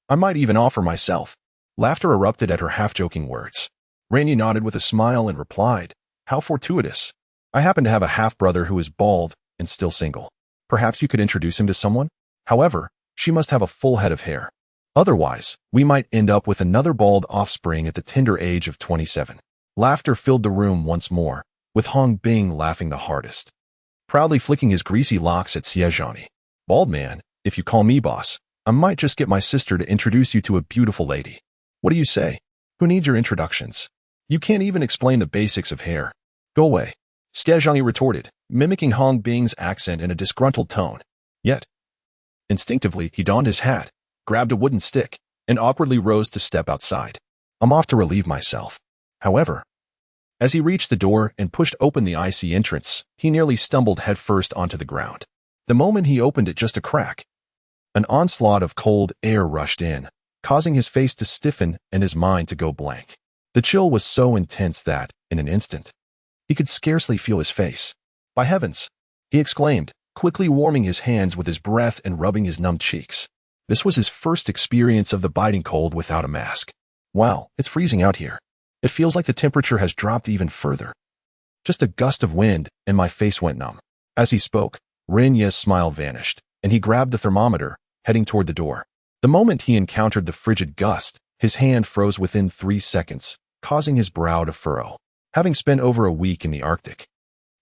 Speaker 1: I might even offer myself." Laughter erupted at her half-joking words. Ren Ye nodded with a smile and replied, "How fortuitous. I happen to have a half-brother who is bald and still single. Perhaps you could introduce him to someone? However, she must have a full head of hair. Otherwise, we might end up with another bald offspring at the tender age of 27. Laughter filled the room once more, with Hong Bing laughing the hardest, proudly flicking his greasy locks at Xiaozhani. "Bald man, if you call me boss, I might just get my sister to introduce you to a beautiful lady. What do you say? Who needs your introductions? You can't even explain the basics of hair. Go away," Xiaozhani retorted, mimicking Hong Bing's accent in a disgruntled tone. Yet, instinctively, he donned his hat, grabbed a wooden stick, and awkwardly rose to step outside. "I'm off to relieve myself." However, as he reached the door and pushed open the icy entrance, he nearly stumbled headfirst onto the ground. The moment he opened it just a crack, an onslaught of cold air rushed in, causing his face to stiffen and his mind to go blank. The chill was so intense that, in an instant, he could scarcely feel his face. "By heavens!" he exclaimed, quickly warming his hands with his breath and rubbing his numbed cheeks. This was his first experience of the biting cold without a mask. "Wow, it's freezing out here. It feels like the temperature has dropped even further. Just a gust of wind, and my face went numb." As he spoke, Ren Ye's smile vanished, and he grabbed the thermometer, heading toward the door. The moment he encountered the frigid gust, his hand froze within 3 seconds, causing his brow to furrow. Having spent over a week in the Arctic,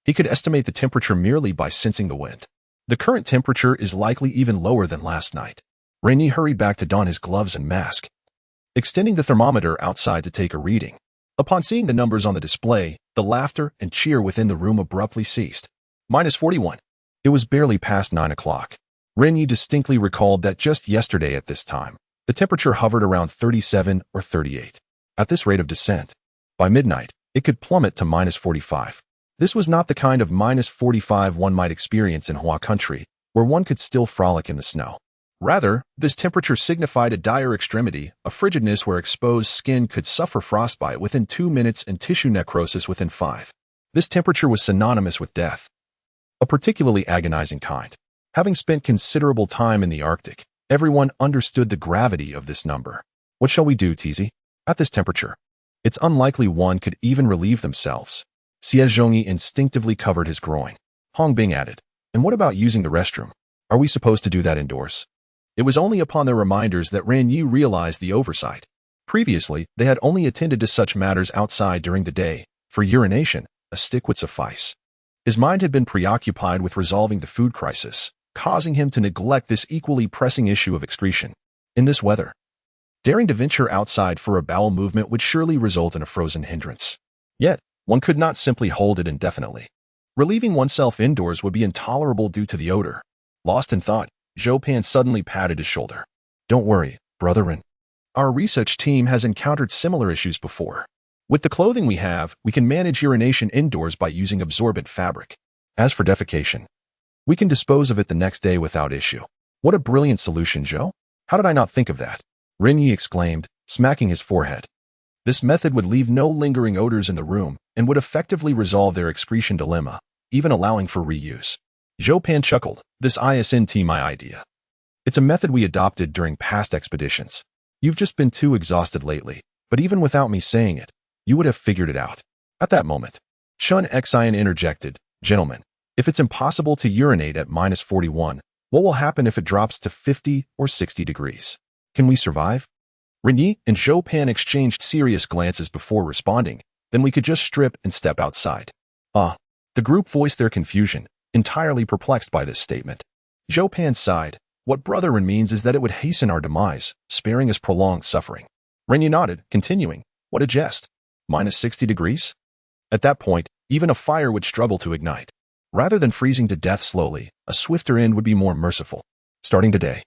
Speaker 1: he could estimate the temperature merely by sensing the wind. The current temperature is likely even lower than last night. Ren Ye hurried back to don his gloves and mask, extending the thermometer outside to take a reading. Upon seeing the numbers on the display, the laughter and cheer within the room abruptly ceased. -41. It was barely past 9 o'clock. Ren Ye distinctly recalled that just yesterday at this time, the temperature hovered around 37 or 38. At this rate of descent, by midnight, it could plummet to -45. This was not the kind of -45 one might experience in Hua country, where one could still frolic in the snow. Rather, this temperature signified a dire extremity, a frigidness where exposed skin could suffer frostbite within 2 minutes and tissue necrosis within 5. This temperature was synonymous with death, a particularly agonizing kind. Having spent considerable time in the Arctic, everyone understood the gravity of this number. "What shall we do, Tizi? At this temperature, it's unlikely one could even relieve themselves." Xie Zhongyi instinctively covered his groin. Hong Bing added, "And what about using the restroom? Are we supposed to do that indoors?" It was only upon their reminders that Ren Ye realized the oversight. Previously, they had only attended to such matters outside during the day. For urination, a stick would suffice. His mind had been preoccupied with resolving the food crisis, causing him to neglect this equally pressing issue of excretion. In this weather, daring to venture outside for a bowel movement would surely result in a frozen hindrance. Yet, one could not simply hold it indefinitely. Relieving oneself indoors would be intolerable due to the odor. Lost in thought, Zhou Pan suddenly patted his shoulder. "Don't worry, brother Ren. Our research team has encountered similar issues before. With the clothing we have, we can manage urination indoors by using absorbent fabric. As for defecation, we can dispose of it the next day without issue." "What a brilliant solution, Zhou. How did I not think of that?" Ren Ye exclaimed, smacking his forehead. This method would leave no lingering odors in the room and would effectively resolve their excretion dilemma, even allowing for reuse. Zhou Pan chuckled. "This isn't my idea. It's a method we adopted during past expeditions. You've just been too exhausted lately, but even without me saying it, you would have figured it out." At that moment, Chen Xian interjected, "Gentlemen, if it's impossible to urinate at -41, what will happen if it drops to 50 or 60 degrees? Can we survive?" Ren Ye and Zhou Pan exchanged serious glances before responding. "Then we could just strip and step outside." The group voiced their confusion, entirely perplexed by this statement. Zhou Pan sighed, What brother Ren means is that it would hasten our demise, sparing us prolonged suffering. Ren Ye nodded, continuing, what a jest. -60 degrees? At that point, even a fire would struggle to ignite. Rather than freezing to death slowly, a swifter end would be more merciful. Starting today,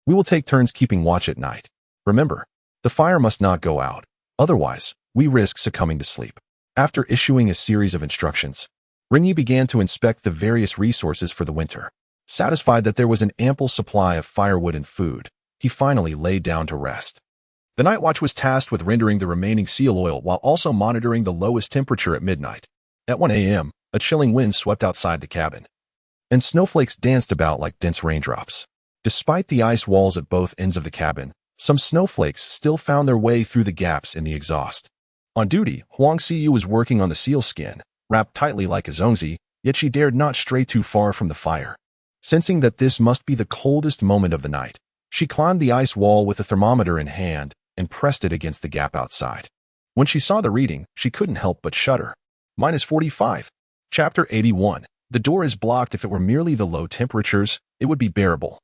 Speaker 1: we will take turns keeping watch at night. Remember, the fire must not go out. Otherwise, we risk succumbing to sleep. After issuing a series of instructions, Ren Ye began to inspect the various resources for the winter. Satisfied that there was an ample supply of firewood and food, he finally lay down to rest. The night watch was tasked with rendering the remaining seal oil while also monitoring the lowest temperature at midnight. At 1 a.m., a chilling wind swept outside the cabin, and snowflakes danced about like dense raindrops. Despite the ice walls at both ends of the cabin, some snowflakes still found their way through the gaps in the exhaust. On duty, Huang Xiyu was working on the seal skin, wrapped tightly like a zongzi, yet she dared not stray too far from the fire. Sensing that this must be the coldest moment of the night, she climbed the ice wall with a thermometer in hand and pressed it against the gap outside. When she saw the reading, she couldn't help but shudder. -45. Chapter 81. The door is blocked. If it were merely the low temperatures, it would be bearable.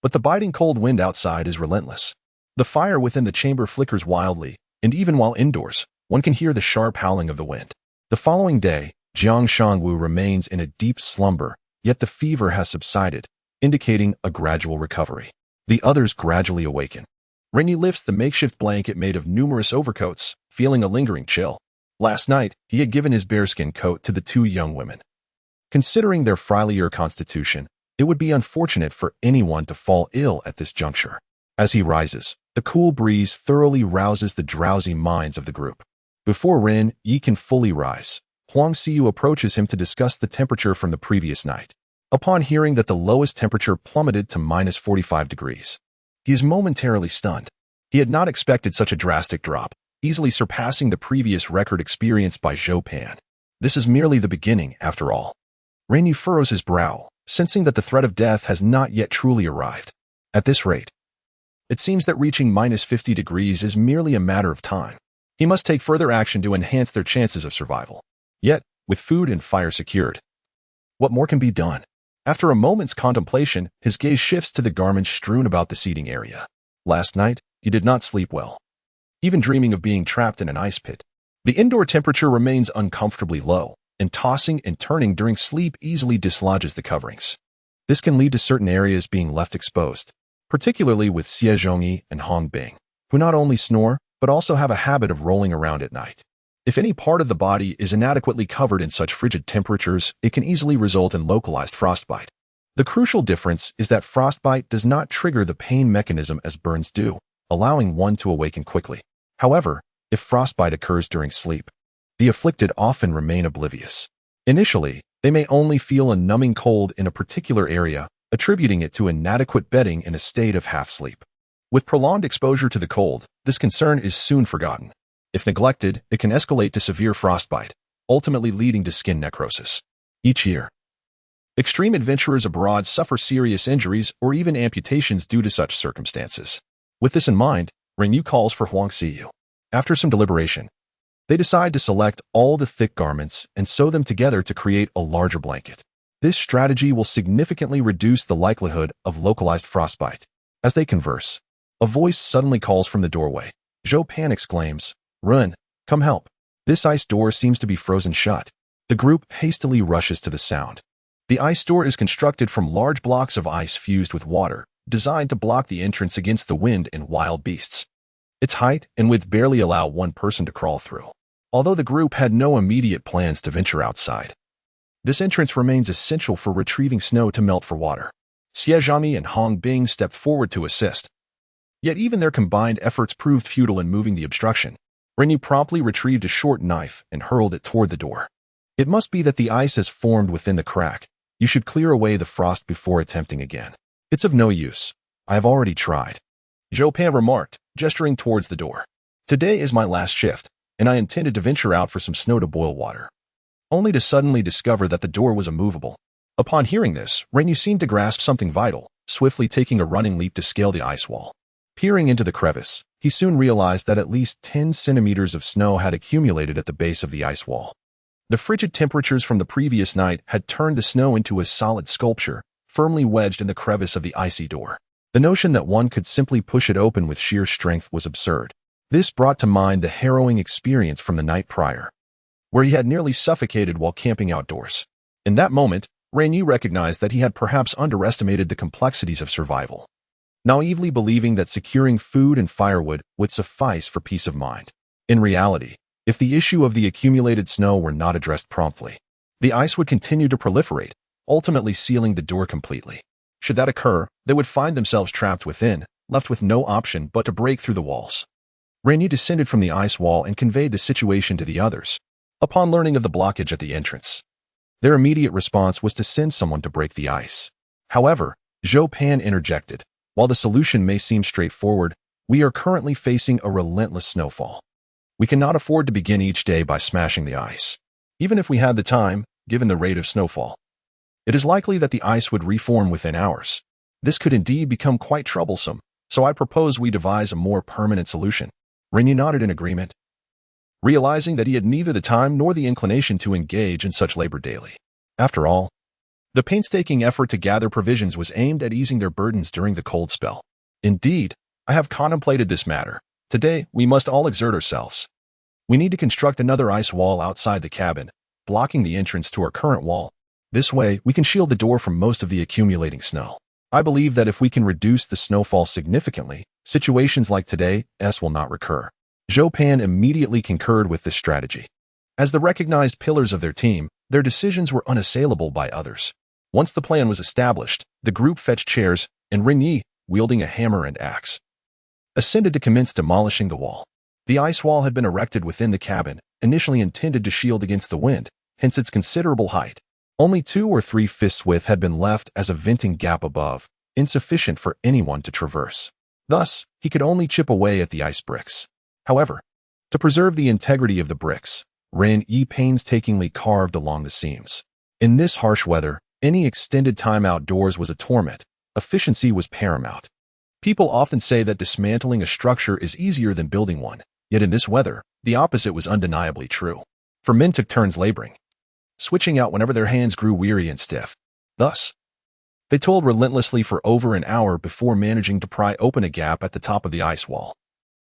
Speaker 1: But the biting cold wind outside is relentless. The fire within the chamber flickers wildly, and even while indoors, one can hear the sharp howling of the wind. The following day, Jiang Shangwu remains in a deep slumber, yet the fever has subsided, indicating a gradual recovery. The others gradually awaken. Ren Ye lifts the makeshift blanket made of numerous overcoats, feeling a lingering chill. Last night, he had given his bearskin coat to the two young women. Considering their frilier constitution, it would be unfortunate for anyone to fall ill at this juncture. As he rises, the cool breeze thoroughly rouses the drowsy minds of the group. Before Ren Ye can fully rise, Huang Xiyu approaches him to discuss the temperature from the previous night. Upon hearing that the lowest temperature plummeted to -45 degrees, he is momentarily stunned. He had not expected such a drastic drop, easily surpassing the previous record experienced by Zhou Pan. This is merely the beginning, after all. Ren Ye furrows his brow, sensing that the threat of death has not yet truly arrived. At this rate, it seems that reaching -50 degrees is merely a matter of time. He must take further action to enhance their chances of survival. Yet, with food and fire secured, what more can be done? After a moment's contemplation, his gaze shifts to the garments strewn about the seating area. Last night, he did not sleep well. Even dreaming of being trapped in an ice pit. The indoor temperature remains uncomfortably low, and tossing and turning during sleep easily dislodges the coverings. This can lead to certain areas being left exposed, particularly with Xie Zhongyi and Hong Bing, who not only snore, but also have a habit of rolling around at night. If any part of the body is inadequately covered in such frigid temperatures, it can easily result in localized frostbite. The crucial difference is that frostbite does not trigger the pain mechanism as burns do, allowing one to awaken quickly. However, if frostbite occurs during sleep, the afflicted often remain oblivious. Initially, they may only feel a numbing cold in a particular area, attributing it to inadequate bedding in a state of half-sleep. With prolonged exposure to the cold, this concern is soon forgotten. If neglected, it can escalate to severe frostbite, ultimately leading to skin necrosis. Each year, extreme adventurers abroad suffer serious injuries or even amputations due to such circumstances. With this in mind, Ren Ye calls for Huang Xiyu. After some deliberation, they decide to select all the thick garments and sew them together to create a larger blanket. This strategy will significantly reduce the likelihood of localized frostbite. As they converse, a voice suddenly calls from the doorway. Zhou Pan exclaims, "Run, come help. This ice door seems to be frozen shut." The group hastily rushes to the sound. The ice door is constructed from large blocks of ice fused with water, designed to block the entrance against the wind and wild beasts. Its height and width barely allow one person to crawl through. Although the group had no immediate plans to venture outside, this entrance remains essential for retrieving snow to melt for water. Xie Zhongyi and Hong Bing stepped forward to assist. Yet even their combined efforts proved futile in moving the obstruction. Ren Ye promptly retrieved a short knife and hurled it toward the door. It must be that the ice has formed within the crack. You should clear away the frost before attempting again. It's of no use. I have already tried. Zhou Pan remarked, gesturing towards the door. Today is my last shift, and I intended to venture out for some snow to boil water, only to suddenly discover that the door was immovable. Upon hearing this, Ren Ye seemed to grasp something vital, swiftly taking a running leap to scale the ice wall. Peering into the crevice, he soon realized that at least 10 centimeters of snow had accumulated at the base of the ice wall. The frigid temperatures from the previous night had turned the snow into a solid sculpture, firmly wedged in the crevice of the icy door. The notion that one could simply push it open with sheer strength was absurd. This brought to mind the harrowing experience from the night prior, where he had nearly suffocated while camping outdoors. In that moment, Ren Ye recognized that he had perhaps underestimated the complexities of survival, naively believing that securing food and firewood would suffice for peace of mind. In reality, if the issue of the accumulated snow were not addressed promptly, the ice would continue to proliferate, ultimately sealing the door completely. Should that occur, they would find themselves trapped within, left with no option but to break through the walls. Ren Ye descended from the ice wall and conveyed the situation to the others. Upon learning of the blockage at the entrance, their immediate response was to send someone to break the ice. However, Zhou Pan interjected, "While the solution may seem straightforward, we are currently facing a relentless snowfall. We cannot afford to begin each day by smashing the ice. Even if we had the time, given the rate of snowfall, it is likely that the ice would reform within hours. This could indeed become quite troublesome, so I propose we devise a more permanent solution." Ren Ye nodded in agreement, realizing that he had neither the time nor the inclination to engage in such labor daily. After all, the painstaking effort to gather provisions was aimed at easing their burdens during the cold spell. "Indeed, I have contemplated this matter. Today, we must all exert ourselves. We need to construct another ice wall outside the cabin, blocking the entrance to our current wall. This way, we can shield the door from most of the accumulating snow. I believe that if we can reduce the snowfall significantly, situations like today's will not recur." Zhou Pan immediately concurred with this strategy. As the recognized pillars of their team, their decisions were unassailable by others. Once the plan was established, the group fetched chairs, and Ren Ye, wielding a hammer and axe, ascended to commence demolishing the wall. The ice wall had been erected within the cabin, initially intended to shield against the wind, hence its considerable height. Only 2 or 3 fists width had been left as a venting gap above, insufficient for anyone to traverse. Thus, he could only chip away at the ice bricks. However, to preserve the integrity of the bricks, Ren Ye painstakingly carved along the seams. In this harsh weather, any extended time outdoors was a torment. Efficiency was paramount. People often say that dismantling a structure is easier than building one, yet in this weather, the opposite was undeniably true. For men took turns laboring, switching out whenever their hands grew weary and stiff. Thus, they toiled relentlessly for over an hour before managing to pry open a gap at the top of the ice wall,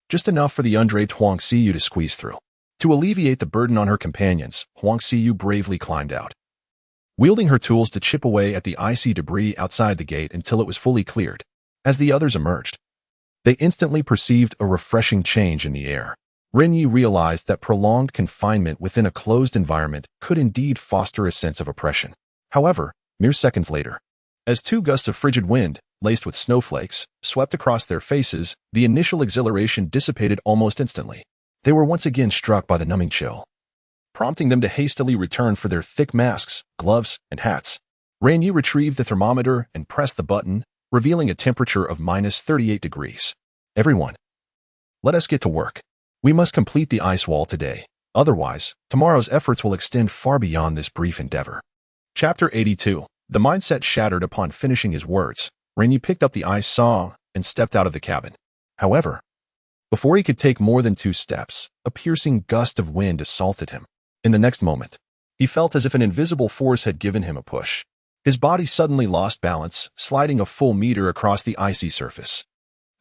Speaker 1: just enough for the undraped Huang Xiyu to squeeze through. To alleviate the burden on her companions, Huang Xiyu bravely climbed out, wielding her tools to chip away at the icy debris outside the gate until it was fully cleared. As the others emerged, they instantly perceived a refreshing change in the air. Ren Ye realized that prolonged confinement within a closed environment could indeed foster a sense of oppression. However, mere seconds later, as 2 gusts of frigid wind, laced with snowflakes, swept across their faces, the initial exhilaration dissipated almost instantly. They were once again struck by the numbing chill, prompting them to hastily return for their thick masks, gloves, and hats. Ren Ye retrieved the thermometer and pressed the button, revealing a temperature of -38 degrees. "Everyone, let us get to work. We must complete the ice wall today. Otherwise, tomorrow's efforts will extend far beyond this brief endeavor." Chapter 82. The mindset shattered upon finishing his words. Ren Ye picked up the ice saw and stepped out of the cabin. However, before he could take more than 2 steps, a piercing gust of wind assaulted him. In the next moment, he felt as if an invisible force had given him a push. His body suddenly lost balance, sliding a full meter across the icy surface.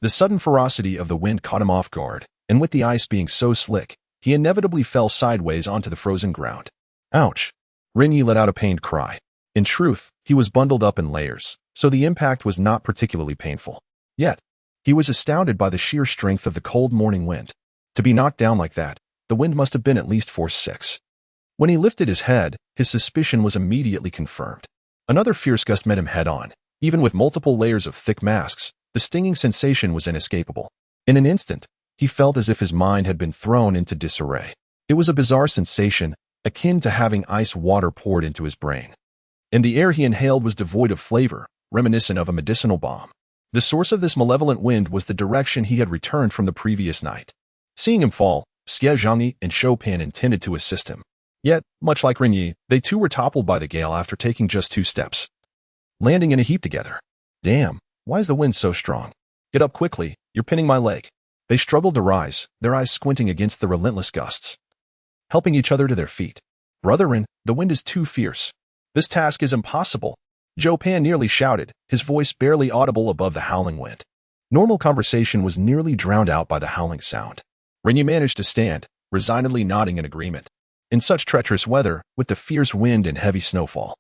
Speaker 1: The sudden ferocity of the wind caught him off guard, and with the ice being so slick, he inevitably fell sideways onto the frozen ground. "Ouch!" Ren Ye let out a pained cry. In truth, he was bundled up in layers, so the impact was not particularly painful. Yet, he was astounded by the sheer strength of the cold morning wind. To be knocked down like that, the wind must have been at least force 6. When he lifted his head, his suspicion was immediately confirmed. Another fierce gust met him head-on. Even with multiple layers of thick masks, the stinging sensation was inescapable. In an instant, he felt as if his mind had been thrown into disarray. It was a bizarre sensation, akin to having ice water poured into his brain. And the air he inhaled was devoid of flavor, reminiscent of a medicinal bomb. The source of this malevolent wind was the direction he had returned from the previous night. Seeing him fall, Xie Zhangyi and Zhou Pan intended to assist him. Yet, much like Ren Ye, they too were toppled by the gale after taking just 2 steps, landing in a heap together. "Damn, why is the wind so strong? Get up quickly, you're pinning my leg." They struggled to rise, their eyes squinting against the relentless gusts, helping each other to their feet. "Brother Ren, the wind is too fierce. This task is impossible." Zhou Pan nearly shouted, his voice barely audible above the howling wind. Normal conversation was nearly drowned out by the howling sound. Ren Ye managed to stand, resignedly nodding in agreement. In such treacherous weather, with the fierce wind and heavy snowfall,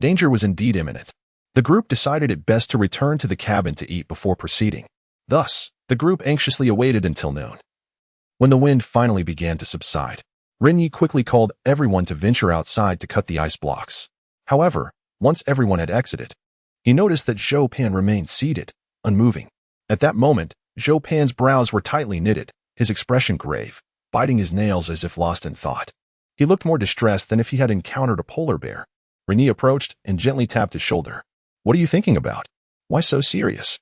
Speaker 1: danger was indeed imminent. The group decided it best to return to the cabin to eat before proceeding. Thus, the group anxiously awaited until noon. When the wind finally began to subside, Ren Ye quickly called everyone to venture outside to cut the ice blocks. However, once everyone had exited, he noticed that Zhou Pan remained seated, unmoving. At that moment, Zhou Pan's brows were tightly knitted, his expression grave, biting his nails as if lost in thought. He looked more distressed than if he had encountered a polar bear. Ren Ye approached and gently tapped his shoulder. "What are you thinking about? Why so serious?"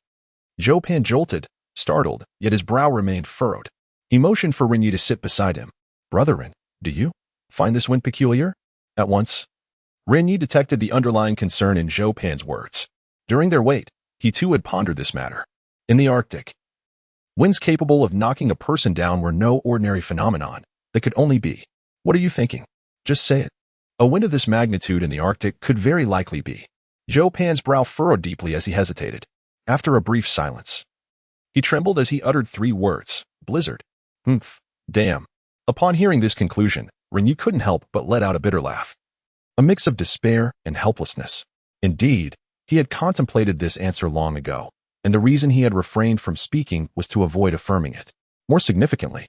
Speaker 1: Zhou Pan jolted, startled, yet his brow remained furrowed. He motioned for Ren Ye to sit beside him. "Brethren, do you find this wind peculiar?" At once, Ren Ye detected the underlying concern in Zhou Pan's words. During their wait, he too had pondered this matter. In the Arctic, winds capable of knocking a person down were no ordinary phenomenon. They could only be. "What are you thinking? Just say it." A wind of this magnitude in the Arctic could very likely be. Zhou Pan's brow furrowed deeply as he hesitated. After a brief silence, he trembled as he uttered 3 words. "Blizzard." "Humph. Damn." Upon hearing this conclusion, Ren Ye couldn't help but let out a bitter laugh. A mix of despair and helplessness. Indeed, he had contemplated this answer long ago, and the reason he had refrained from speaking was to avoid affirming it. More significantly,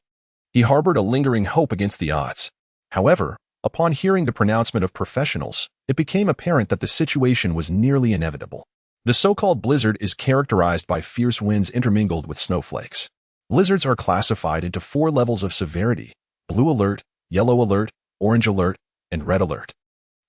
Speaker 1: he harbored a lingering hope against the odds. However, upon hearing the pronouncement of professionals, it became apparent that the situation was nearly inevitable. The so-called blizzard is characterized by fierce winds intermingled with snowflakes. Blizzards are classified into 4 levels of severity: blue alert, yellow alert, orange alert, and red alert.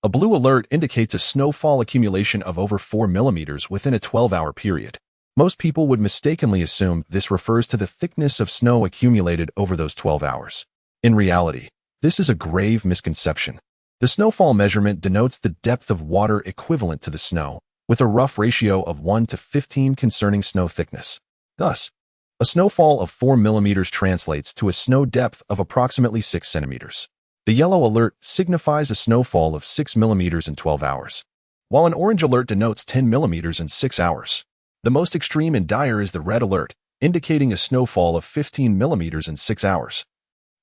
Speaker 1: A blue alert indicates a snowfall accumulation of over 4 millimeters within a 12-hour period. Most people would mistakenly assume this refers to the thickness of snow accumulated over those 12 hours. In reality, this is a grave misconception. The snowfall measurement denotes the depth of water equivalent to the snow, with a rough ratio of 1 to 15 concerning snow thickness. Thus, a snowfall of 4 millimeters translates to a snow depth of approximately 6 centimeters. The yellow alert signifies a snowfall of 6 millimeters in 12 hours, while an orange alert denotes 10 millimeters in 6 hours. The most extreme and dire is the red alert, indicating a snowfall of 15 millimeters in 6 hours,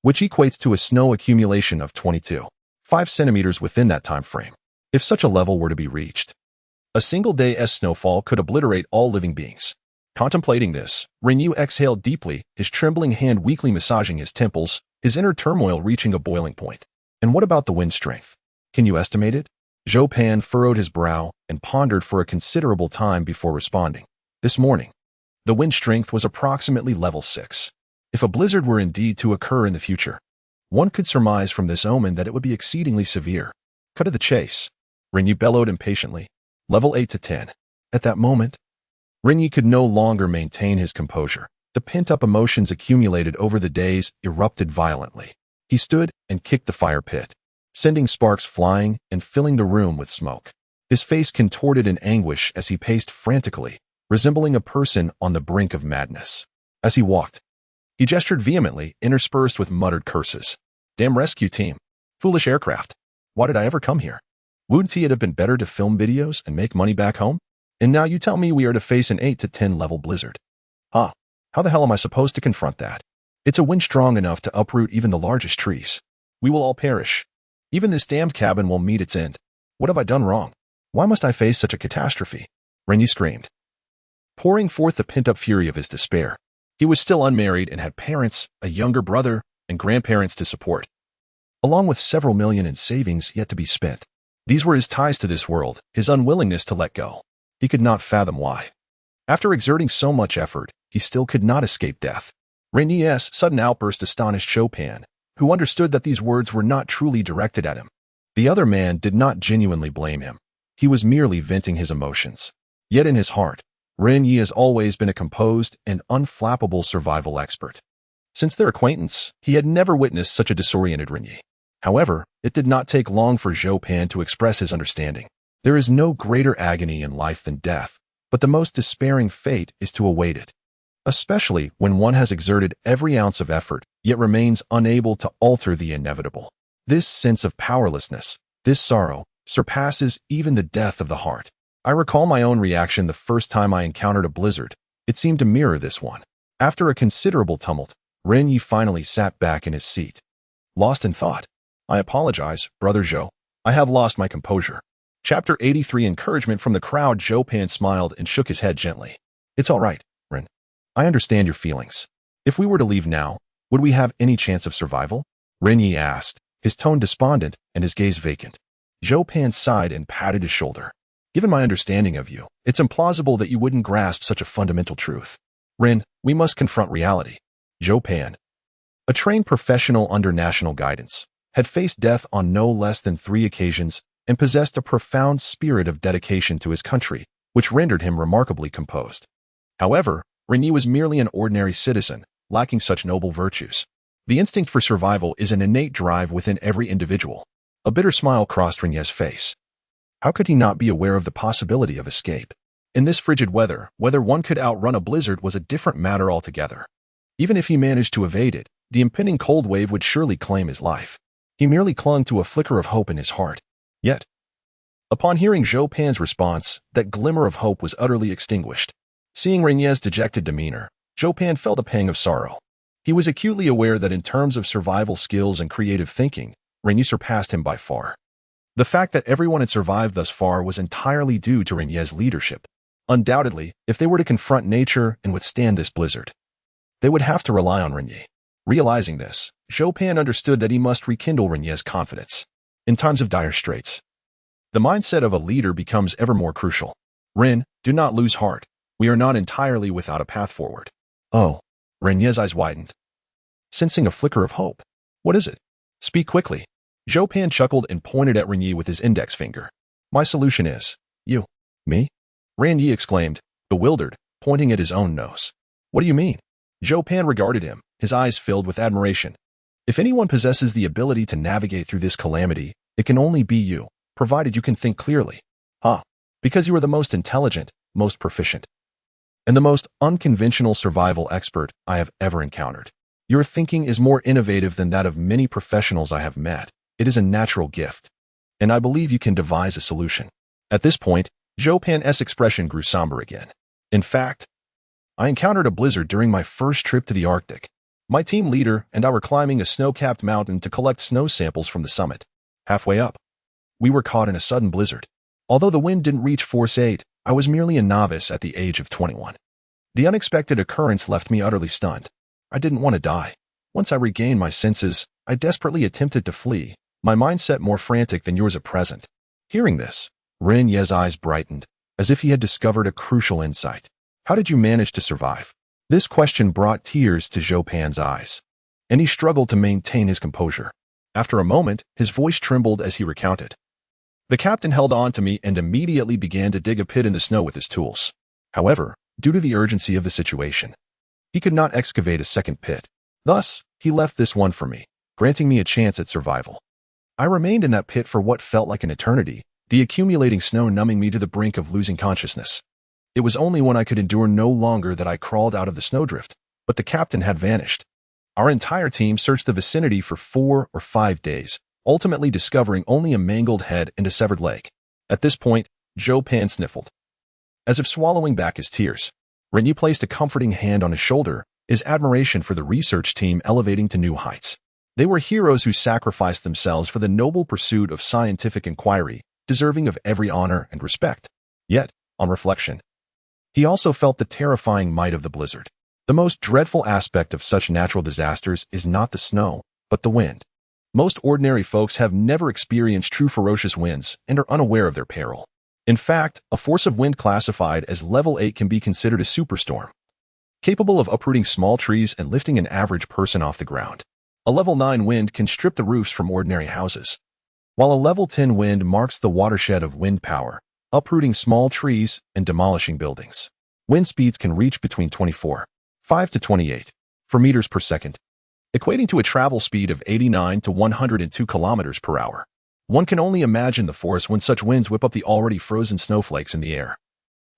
Speaker 1: which equates to a snow accumulation of 22.5 centimeters within that time frame. If such a level were to be reached, a single day's snowfall could obliterate all living beings. Contemplating this, Ren Ye exhaled deeply, his trembling hand weakly massaging his temples, his inner turmoil reaching a boiling point. "And what about the wind strength? Can you estimate it?" Zhou Pan furrowed his brow and pondered for a considerable time before responding. "This morning, the wind strength was approximately level 6. If a blizzard were indeed to occur in the future, one could surmise from this omen that it would be exceedingly severe." "Cut to the chase," Ren Ye bellowed impatiently. "Level 8 to 10. At that moment, Ren Ye could no longer maintain his composure. The pent-up emotions accumulated over the days erupted violently. He stood and kicked the fire pit, sending sparks flying and filling the room with smoke. His face contorted in anguish as he paced frantically, resembling a person on the brink of madness. As he walked, he gestured vehemently, interspersed with muttered curses. "Damn rescue team. Foolish aircraft. Why did I ever come here? Wouldn't it have been better to film videos and make money back home? And now you tell me we are to face an 8 to 10 level blizzard. Huh. How the hell am I supposed to confront that? It's a wind strong enough to uproot even the largest trees. We will all perish. Even this damned cabin will meet its end. What have I done wrong? Why must I face such a catastrophe?" Ren Ye screamed, pouring forth the pent-up fury of his despair. He was still unmarried and had parents, a younger brother, and grandparents to support, along with several million in savings yet to be spent. These were his ties to this world, his unwillingness to let go. He could not fathom why. After exerting so much effort, he still could not escape death. Ren Ye's sudden outburst astonished Zhou Pan, who understood that these words were not truly directed at him. The other man did not genuinely blame him. He was merely venting his emotions. Yet in his heart, Ren Ye has always been a composed and unflappable survival expert. Since their acquaintance, he had never witnessed such a disoriented Ren Ye. However, it did not take long for Zhou Pan to express his understanding. There is no greater agony in life than death, but the most despairing fate is to await it, especially when one has exerted every ounce of effort, yet remains unable to alter the inevitable. This sense of powerlessness, this sorrow, surpasses even the death of the heart. I recall my own reaction the first time I encountered a blizzard. It seemed to mirror this one. After a considerable tumult, Ren Ye finally sat back in his seat, lost in thought. I apologize, Brother Zhou. I have lost my composure. Chapter 83 Encouragement from the crowd. Zhou Pan smiled and shook his head gently. It's all right, Ren. I understand your feelings. If we were to leave now, would we have any chance of survival? Ren Ye asked, his tone despondent and his gaze vacant. Zhou Pan sighed and patted his shoulder. Given my understanding of you, it's implausible that you wouldn't grasp such a fundamental truth. Ren, we must confront reality. Zhou Pan, a trained professional under national guidance, had faced death on no less than 3 occasions and possessed a profound spirit of dedication to his country, which rendered him remarkably composed. However, Ren Ye was merely an ordinary citizen, lacking such noble virtues. The instinct for survival is an innate drive within every individual. A bitter smile crossed Ren Ye's face. How could he not be aware of the possibility of escape? In this frigid weather, whether one could outrun a blizzard was a different matter altogether. Even if he managed to evade it, the impending cold wave would surely claim his life. He merely clung to a flicker of hope in his heart. Yet, upon hearing Zhou Pan's response, that glimmer of hope was utterly extinguished. Seeing Ren Ye's dejected demeanor, Zhou Pan felt a pang of sorrow. He was acutely aware that in terms of survival skills and creative thinking, Ren Ye surpassed him by far. The fact that everyone had survived thus far was entirely due to Ren Ye's leadership. Undoubtedly, if they were to confront nature and withstand this blizzard, they would have to rely on Ren Ye. Realizing this, Zhou Pan understood that he must rekindle Ren Ye's confidence. In times of dire straits, the mindset of a leader becomes ever more crucial. Ren, do not lose heart. We are not entirely without a path forward. Oh, Ren Ye's eyes widened, sensing a flicker of hope. What is it? Speak quickly. Zhou Pan chuckled and pointed at Ren Ye with his index finger. My solution is, you. Me? Ren Ye exclaimed, bewildered, pointing at his own nose. What do you mean? Zhou Pan regarded him, his eyes filled with admiration. If anyone possesses the ability to navigate through this calamity, it can only be you, provided you can think clearly. Because you are the most intelligent, most proficient, and the most unconventional survival expert I have ever encountered. Your thinking is more innovative than that of many professionals I have met. It is a natural gift, and I believe you can devise a solution. At this point, Zhou Pan's expression grew somber again. In fact, I encountered a blizzard during my first trip to the Arctic. My team leader and I were climbing a snow-capped mountain to collect snow samples from the summit. Halfway up, we were caught in a sudden blizzard. Although the wind didn't reach force 8, I was merely a novice at the age of 21. The unexpected occurrence left me utterly stunned. I didn't want to die. Once I regained my senses, I desperately attempted to flee, my mindset more frantic than yours at present. Hearing this, Ren Ye's eyes brightened, as if he had discovered a crucial insight. How did you manage to survive? This question brought tears to Zhou Pan's eyes, and he struggled to maintain his composure. After a moment, his voice trembled as he recounted. The captain held on to me and immediately began to dig a pit in the snow with his tools. However, due to the urgency of the situation, he could not excavate a second pit. Thus, he left this one for me, granting me a chance at survival. I remained in that pit for what felt like an eternity, the accumulating snow numbing me to the brink of losing consciousness. It was only when I could endure no longer that I crawled out of the snowdrift, but the captain had vanished. Our entire team searched the vicinity for 4 or 5 days, ultimately discovering only a mangled head and a severed leg. At this point, Zhou Pan sniffled, as if swallowing back his tears. Ren Ye placed a comforting hand on his shoulder, his admiration for the research team elevating to new heights. They were heroes who sacrificed themselves for the noble pursuit of scientific inquiry, deserving of every honor and respect. Yet, on reflection, he also felt the terrifying might of the blizzard. The most dreadful aspect of such natural disasters is not the snow, but the wind. Most ordinary folks have never experienced true ferocious winds and are unaware of their peril. In fact, a force of wind classified as level 8 can be considered a superstorm, capable of uprooting small trees and lifting an average person off the ground. A level 9 wind can strip the roofs from ordinary houses, while a level 10 wind marks the watershed of wind power, uprooting small trees and demolishing buildings. Wind speeds can reach between 24.5 to 28 meters per second, equating to a travel speed of 89 to 102 kilometers per hour. One can only imagine the force when such winds whip up the already frozen snowflakes in the air,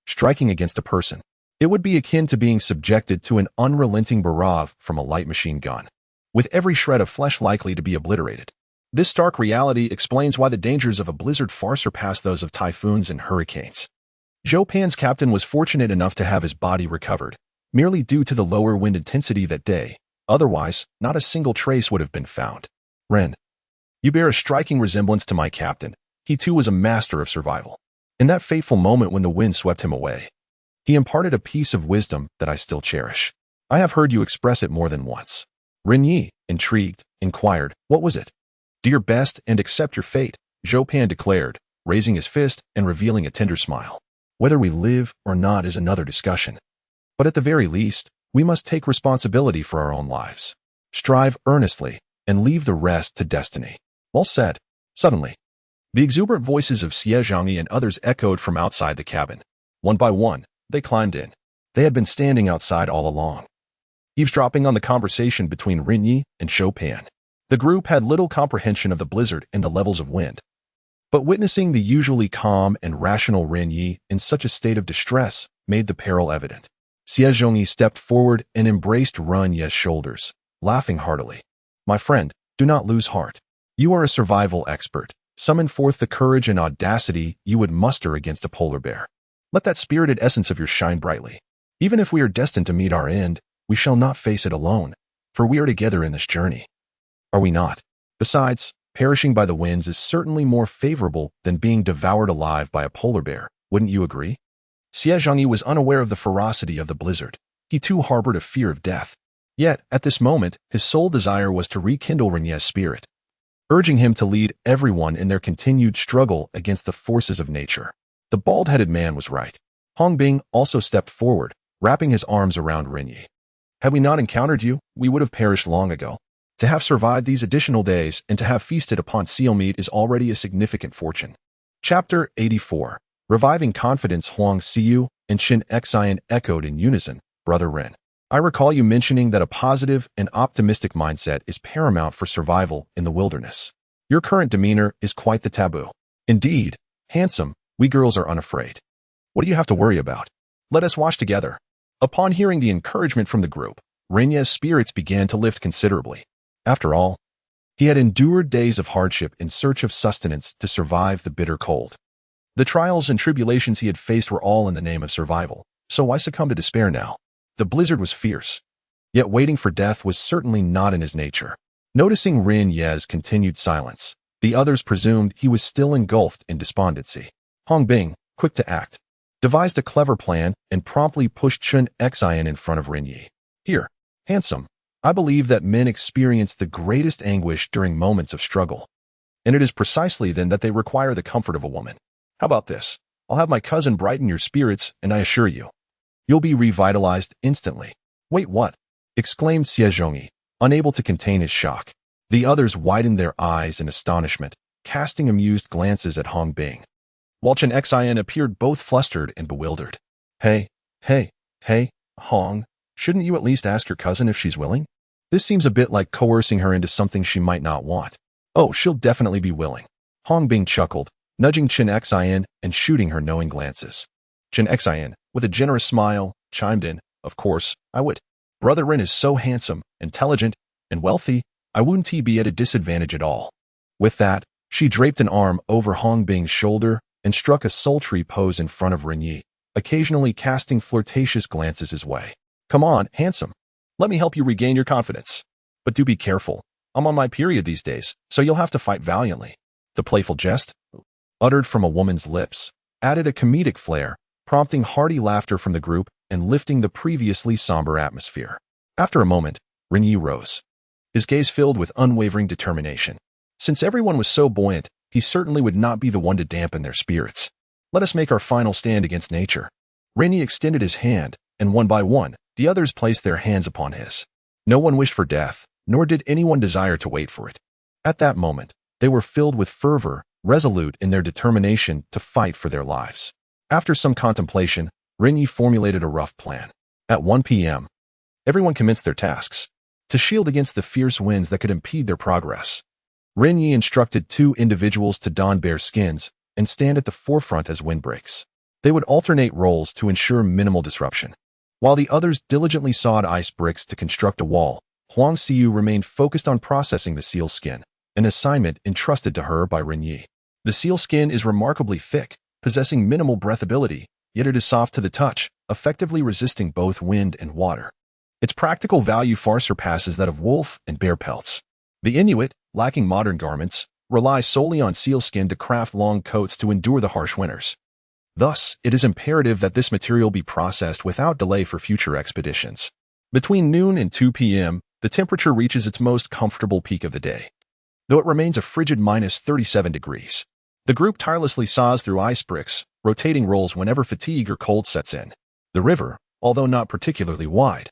Speaker 1: striking against a person. It would be akin to being subjected to an unrelenting barrage from a light machine gun, with every shred of flesh likely to be obliterated. This stark reality explains why the dangers of a blizzard far surpass those of typhoons and hurricanes. Zhou Pan's captain was fortunate enough to have his body recovered, merely due to the lower wind intensity that day. Otherwise, not a single trace would have been found. Ren, you bear a striking resemblance to my captain. He too was a master of survival. In that fateful moment when the wind swept him away, he imparted a piece of wisdom that I still cherish. I have heard you express it more than once. Ren Ye, intrigued, inquired, what was it? Do your best and accept your fate, Zhou Pan declared, raising his fist and revealing a tender smile. Whether we live or not is another discussion. But at the very least, we must take responsibility for our own lives. Strive earnestly and leave the rest to destiny. Well said. Suddenly, the exuberant voices of Xie Zhangyi and others echoed from outside the cabin. One by one, they climbed in. They had been standing outside all along, eavesdropping on the conversation between Ren Ye and Zhou Pan. The group had little comprehension of the blizzard and the levels of wind. But witnessing the usually calm and rational Ren Ye in such a state of distress made the peril evident. Xie Zhangyi stepped forward and embraced Ren Ye's shoulders, laughing heartily. My friend, do not lose heart. You are a survival expert. Summon forth the courage and audacity you would muster against a polar bear. Let that spirited essence of yours shine brightly. Even if we are destined to meet our end, we shall not face it alone, for we are together in this journey. Are we not? Besides, perishing by the winds is certainly more favorable than being devoured alive by a polar bear. Wouldn't you agree? Xie Zhangyi was unaware of the ferocity of the blizzard. He too harbored a fear of death. Yet, at this moment, his sole desire was to rekindle Ren Ye's spirit, urging him to lead everyone in their continued struggle against the forces of nature. The bald-headed man was right. Hong Bing also stepped forward, wrapping his arms around Ren Ye. Had we not encountered you, we would have perished long ago. To have survived these additional days and to have feasted upon seal meat is already a significant fortune. Chapter 84. Reviving confidence. Huang Xiu and Qin Xian echoed in unison. Brother Ren, I recall you mentioning that a positive and optimistic mindset is paramount for survival in the wilderness. Your current demeanor is quite the taboo. Indeed, handsome, we girls are unafraid. What do you have to worry about? Let us watch together. Upon hearing the encouragement from the group, Ren Ye's spirits began to lift considerably. After all, he had endured days of hardship in search of sustenance to survive the bitter cold. The trials and tribulations he had faced were all in the name of survival, so why succumb to despair now? The blizzard was fierce, yet waiting for death was certainly not in his nature. Noticing Ren Ye's continued silence, the others presumed he was still engulfed in despondency. Hong Bing, quick to act, devised a clever plan and promptly pushed Qin Xian in front of Ren Ye. Here, handsome, I believe that men experience the greatest anguish during moments of struggle, and it is precisely then that they require the comfort of a woman. How about this? I'll have my cousin brighten your spirits, and I assure you, you'll be revitalized instantly. Wait, what? Exclaimed Xie Zhangyi, unable to contain his shock. The others widened their eyes in astonishment, casting amused glances at Hong Bing, while Qin Xian appeared both flustered and bewildered. Hey, Hong, shouldn't you at least ask your cousin if she's willing? This seems a bit like coercing her into something she might not want. Oh, she'll definitely be willing. Hong Bing chuckled, nudging Qin Xian and shooting her knowing glances. Qin Xian, with a generous smile, chimed in, of course, I would. Brother Ren is so handsome, intelligent, and wealthy, I wouldn't be at a disadvantage at all. With that, she draped an arm over Hong Bing's shoulder and struck a sultry pose in front of Ren Ye, occasionally casting flirtatious glances his way. Come on, handsome. Let me help you regain your confidence. But do be careful. I'm on my period these days, so you'll have to fight valiantly. The playful jest, uttered from a woman's lips, added a comedic flair, prompting hearty laughter from the group and lifting the previously somber atmosphere. After a moment, Ren Ye rose, his gaze filled with unwavering determination. Since everyone was so buoyant, he certainly would not be the one to dampen their spirits. Let us make our final stand against nature. Ren Ye extended his hand, and one by one, the others placed their hands upon his. No one wished for death, nor did anyone desire to wait for it. At that moment, they were filled with fervor, resolute in their determination to fight for their lives. After some contemplation, Ren Ye formulated a rough plan. At 1 p.m., everyone commenced their tasks. To shield against the fierce winds that could impede their progress, Ren Ye instructed 2 individuals to don bear skins and stand at the forefront as windbreaks. They would alternate roles to ensure minimal disruption. While the others diligently sawed ice bricks to construct a wall, Huang Xiu remained focused on processing the seal skin, an assignment entrusted to her by Ren Ye. The seal skin is remarkably thick, possessing minimal breathability, yet it is soft to the touch, effectively resisting both wind and water. Its practical value far surpasses that of wolf and bear pelts. The Inuit, lacking modern garments, rely solely on sealskin to craft long coats to endure the harsh winters. Thus, it is imperative that this material be processed without delay for future expeditions. Between noon and 2 p.m., the temperature reaches its most comfortable peak of the day, though it remains a frigid -37 degrees. The group tirelessly saws through ice bricks, rotating rolls whenever fatigue or cold sets in. The river, although not particularly wide,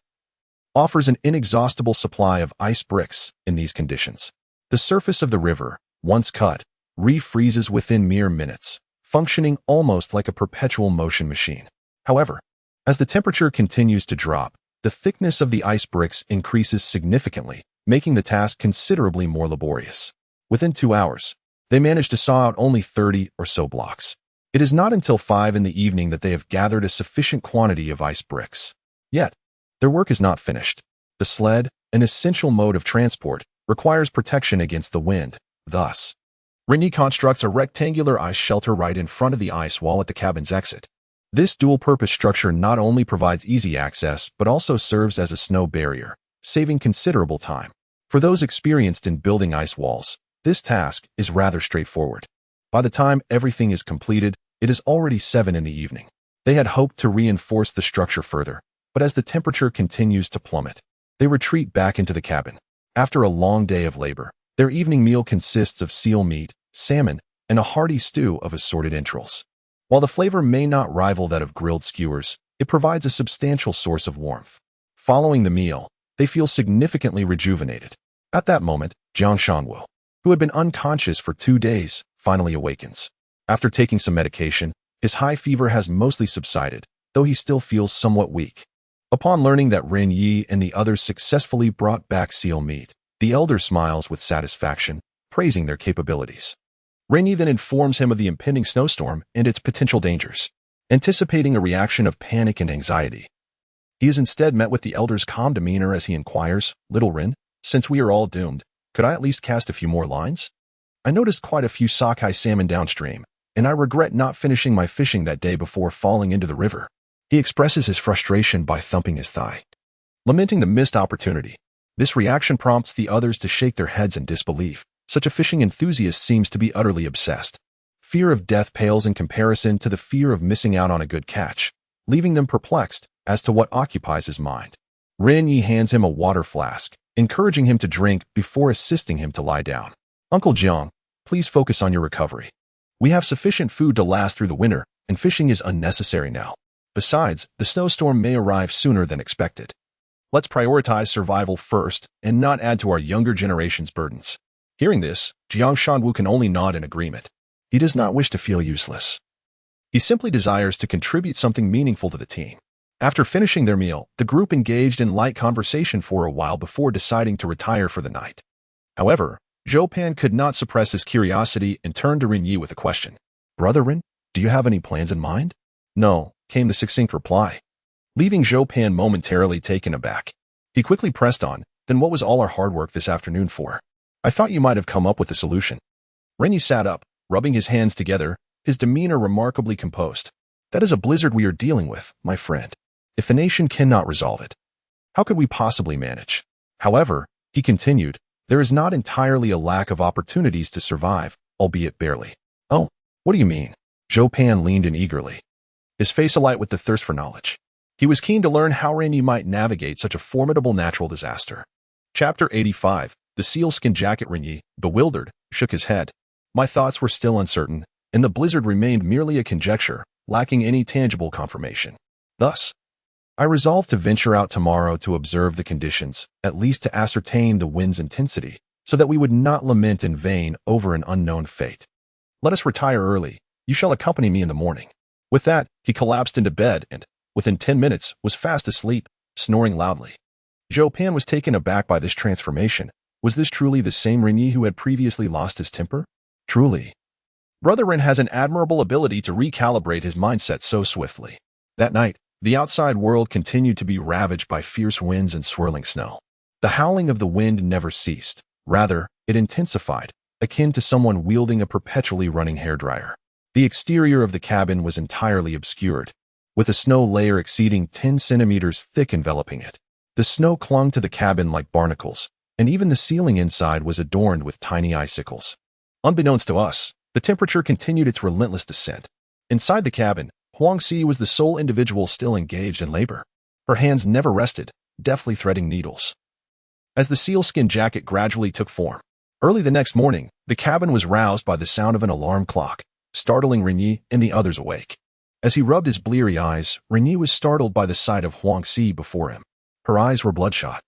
Speaker 1: offers an inexhaustible supply of ice bricks in these conditions. The surface of the river, once cut, refreezes within mere minutes, functioning almost like a perpetual motion machine. However, as the temperature continues to drop, the thickness of the ice bricks increases significantly, making the task considerably more laborious. Within 2 hours, they manage to saw out only 30 or so blocks. It is not until 5 in the evening that they have gathered a sufficient quantity of ice bricks. Yet, their work is not finished. The sled, an essential mode of transport, requires protection against the wind. Thus, Ren Ye constructs a rectangular ice shelter right in front of the ice wall at the cabin's exit. This dual-purpose structure not only provides easy access but also serves as a snow barrier, saving considerable time. For those experienced in building ice walls, this task is rather straightforward. By the time everything is completed, it is already 7 in the evening. They had hoped to reinforce the structure further, but as the temperature continues to plummet, they retreat back into the cabin. After a long day of labor, their evening meal consists of seal meat, salmon, and a hearty stew of assorted entrails. While the flavor may not rival that of grilled skewers, it provides a substantial source of warmth. Following the meal, they feel significantly rejuvenated. At that moment, Jiang Shanwu, who had been unconscious for 2 days, finally awakens. After taking some medication, his high fever has mostly subsided, though he still feels somewhat weak. Upon learning that Ren Ye and the others successfully brought back seal meat, the elder smiles with satisfaction, praising their capabilities. Ren Ye then informs him of the impending snowstorm and its potential dangers. Anticipating a reaction of panic and anxiety, he is instead met with the elder's calm demeanor as he inquires, "Little Ren, since we are all doomed, could I at least cast a few more lines? I noticed quite a few sockeye salmon downstream, and I regret not finishing my fishing that day before falling into the river." He expresses his frustration by thumping his thigh, lamenting the missed opportunity. This reaction prompts the others to shake their heads in disbelief. Such a fishing enthusiast seems to be utterly obsessed. Fear of death pales in comparison to the fear of missing out on a good catch, leaving them perplexed as to what occupies his mind. Ren Ye hands him a water flask, encouraging him to drink before assisting him to lie down. "Uncle Jiang, please focus on your recovery. We have sufficient food to last through the winter, and fishing is unnecessary now. Besides, the snowstorm may arrive sooner than expected. Let's prioritize survival first and not add to our younger generation's burdens." Hearing this, Jiang Shanwu can only nod in agreement. He does not wish to feel useless. He simply desires to contribute something meaningful to the team. After finishing their meal, the group engaged in light conversation for a while before deciding to retire for the night. However, Zhou Pan could not suppress his curiosity and turned to Ren Ye with a question. "Brother Ren, do you have any plans in mind?" "No," came the succinct reply, leaving Zhou Pan momentarily taken aback. He quickly pressed on, "Then what was all our hard work this afternoon for? I thought you might have come up with a solution." Ren Ye sat up, rubbing his hands together, his demeanor remarkably composed. "That is a blizzard we are dealing with, my friend. If the nation cannot resolve it, how could we possibly manage? However," he continued, "there is not entirely a lack of opportunities to survive, albeit barely." "Oh, what do you mean?" Zhou Pan leaned in eagerly, his face alight with the thirst for knowledge. He was keen to learn how Ren Ye might navigate such a formidable natural disaster. Chapter 85. The sealskin jacket. Ren Ye, bewildered, shook his head. "My thoughts were still uncertain, and the blizzard remained merely a conjecture, lacking any tangible confirmation. Thus, I resolved to venture out tomorrow to observe the conditions, at least to ascertain the wind's intensity, so that we would not lament in vain over an unknown fate. Let us retire early. You shall accompany me in the morning." With that, he collapsed into bed and, within 10 minutes, was fast asleep, snoring loudly. Zhou Pan was taken aback by this transformation. Was this truly the same Ren Ye who had previously lost his temper? Truly. Brother Ren has an admirable ability to recalibrate his mindset so swiftly. That night, the outside world continued to be ravaged by fierce winds and swirling snow. The howling of the wind never ceased. Rather, it intensified, akin to someone wielding a perpetually running hairdryer. The exterior of the cabin was entirely obscured, with a snow layer exceeding 10 centimeters thick enveloping it. The snow clung to the cabin like barnacles, and even the ceiling inside was adorned with tiny icicles. Unbeknownst to us, the temperature continued its relentless descent. Inside the cabin, Huangxi was the sole individual still engaged in labor. Her hands never rested, deftly threading needles. As the sealskin jacket gradually took form, early the next morning, the cabin was roused by the sound of an alarm clock, startling Ren Ye and the others awake. As he rubbed his bleary eyes, Ren Ye was startled by the sight of Huangxi before him. Her eyes were bloodshot,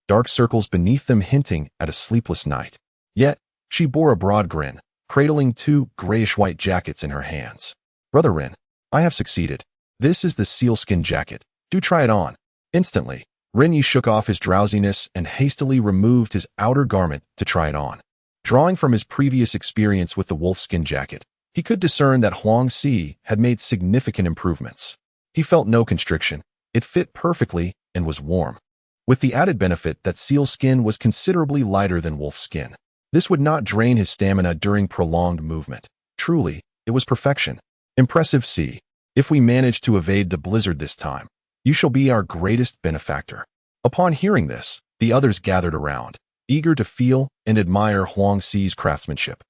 Speaker 1: dark circles beneath them hinting at a sleepless night. Yet, she bore a broad grin, cradling 2 grayish-white jackets in her hands. "Brother Ren, I have succeeded. This is the sealskin jacket. Do try it on." Instantly, Ren Ye shook off his drowsiness and hastily removed his outer garment to try it on. Drawing from his previous experience with the wolfskin jacket, he could discern that Huangxi had made significant improvements. He felt no constriction. It fit perfectly and was warm, with the added benefit that sealskin was considerably lighter than wolfskin. This would not drain his stamina during prolonged movement. Truly, it was perfection. "Impressive. See, if we manage to evade the blizzard this time, you shall be our greatest benefactor." Upon hearing this, the others gathered around, eager to feel and admire Huangxi's craftsmanship,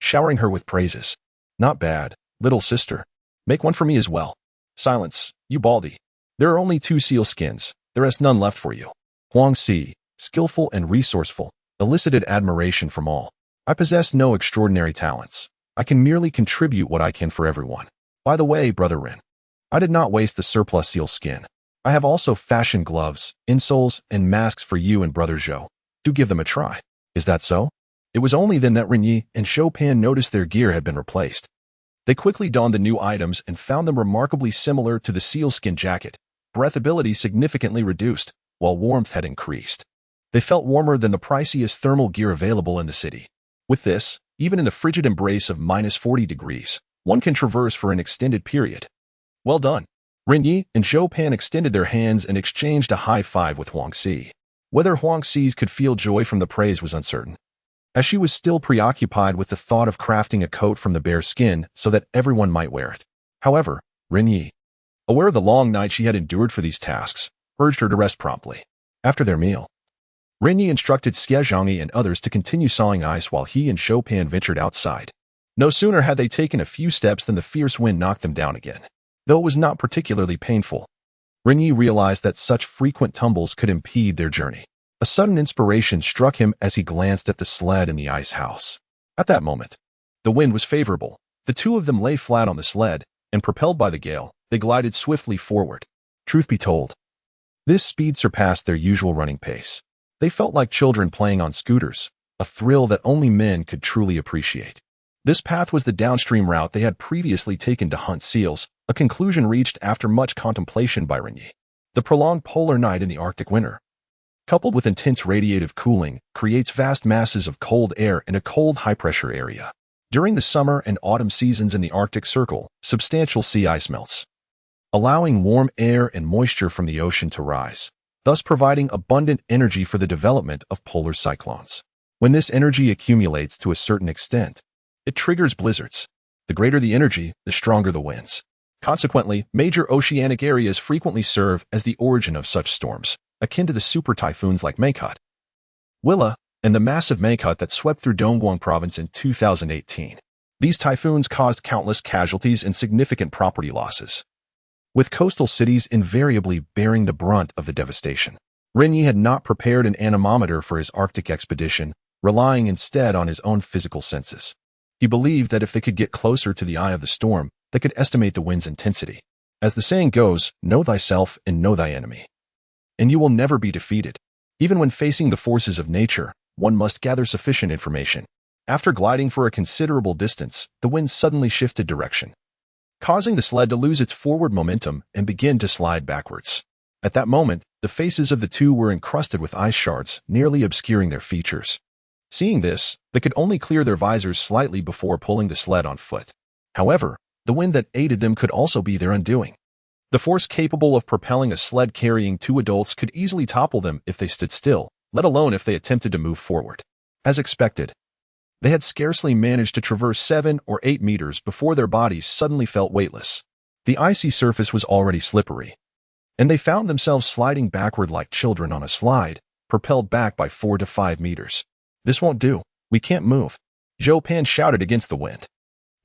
Speaker 1: showering her with praises. "Not bad, little sister. Make one for me as well." "Silence, you baldy. There are only 2 sealskins. There is none left for you." Huangxi, skillful and resourceful, elicited admiration from all. "I possess no extraordinary talents. I can merely contribute what I can for everyone. By the way, Brother Ren, I did not waste the surplus sealskin. I have also fashioned gloves, insoles, and masks for you and Brother Zhou. Do give them a try." "Is that so?" It was only then that Ren Ye and Chopin noticed their gear had been replaced. They quickly donned the new items and found them remarkably similar to the sealskin jacket. Breathability significantly reduced, while warmth had increased. They felt warmer than the priciest thermal gear available in the city. With this, even in the frigid embrace of -40 degrees, one can traverse for an extended period. "Well done." Ren Ye and Chopin extended their hands and exchanged a high five with Huangxi. Whether Huangxi could feel joy from the praise was uncertain, as she was still preoccupied with the thought of crafting a coat from the bear skin so that everyone might wear it. However, Ren Ye, aware of the long night she had endured for these tasks, urged her to rest promptly. After their meal, Ren Ye instructed Xie Zhangyi and others to continue sawing ice while he and Chopin ventured outside. No sooner had they taken a few steps than the fierce wind knocked them down again. Though it was not particularly painful, Ren Ye realized that such frequent tumbles could impede their journey. A sudden inspiration struck him as he glanced at the sled in the ice house. At that moment, the wind was favorable. The 2 of them lay flat on the sled, and propelled by the gale, they glided swiftly forward. Truth be told, this speed surpassed their usual running pace. They felt like children playing on scooters, a thrill that only men could truly appreciate. This path was the downstream route they had previously taken to hunt seals, a conclusion reached after much contemplation by Ren Ye. The prolonged polar night in the Arctic winter, coupled with intense radiative cooling, creates vast masses of cold air in a cold high-pressure area. During the summer and autumn seasons in the Arctic Circle, substantial sea ice melts, allowing warm air and moisture from the ocean to rise, thus providing abundant energy for the development of polar cyclones. When this energy accumulates to a certain extent, it triggers blizzards. The greater the energy, the stronger the winds. Consequently, major oceanic areas frequently serve as the origin of such storms, akin to the super typhoons like Meikut, Willa, and the massive Meikut that swept through Dongguan province in 2018. These typhoons caused countless casualties and significant property losses, with coastal cities invariably bearing the brunt of the devastation. Ren Ye had not prepared an anemometer for his Arctic expedition, relying instead on his own physical senses. He believed that if they could get closer to the eye of the storm, they could estimate the wind's intensity. As the saying goes, know thyself and know thy enemy, and you will never be defeated. Even when facing the forces of nature, one must gather sufficient information. After gliding for a considerable distance, the wind suddenly shifted direction, causing the sled to lose its forward momentum and begin to slide backwards. At that moment, the faces of the 2 were encrusted with ice shards, nearly obscuring their features. Seeing this, they could only clear their visors slightly before pulling the sled on foot. However, the wind that aided them could also be their undoing. The force capable of propelling a sled carrying 2 adults could easily topple them if they stood still, let alone if they attempted to move forward. As expected, they had scarcely managed to traverse 7 or 8 meters before their bodies suddenly felt weightless. The icy surface was already slippery, and they found themselves sliding backward like children on a slide, propelled back by 4 to 5 meters. "This won't do. We can't move," Zhou Pan shouted against the wind.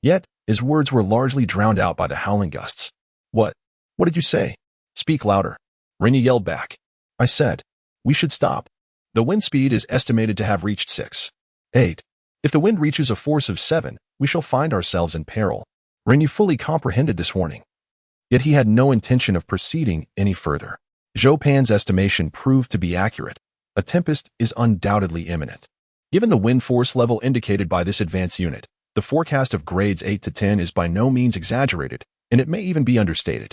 Speaker 1: Yet, his words were largely drowned out by the howling gusts. What did you say? Speak louder." Ren Ye yelled back. "I said, we should stop. The wind speed is estimated to have reached 6, 8. If the wind reaches a force of 7, we shall find ourselves in peril." Ren Ye fully comprehended this warning. Yet he had no intention of proceeding any further. Zhou Pan's estimation proved to be accurate. A tempest is undoubtedly imminent. Given the wind force level indicated by this advanced unit, the forecast of grades 8 to 10 is by no means exaggerated, and it may even be understated.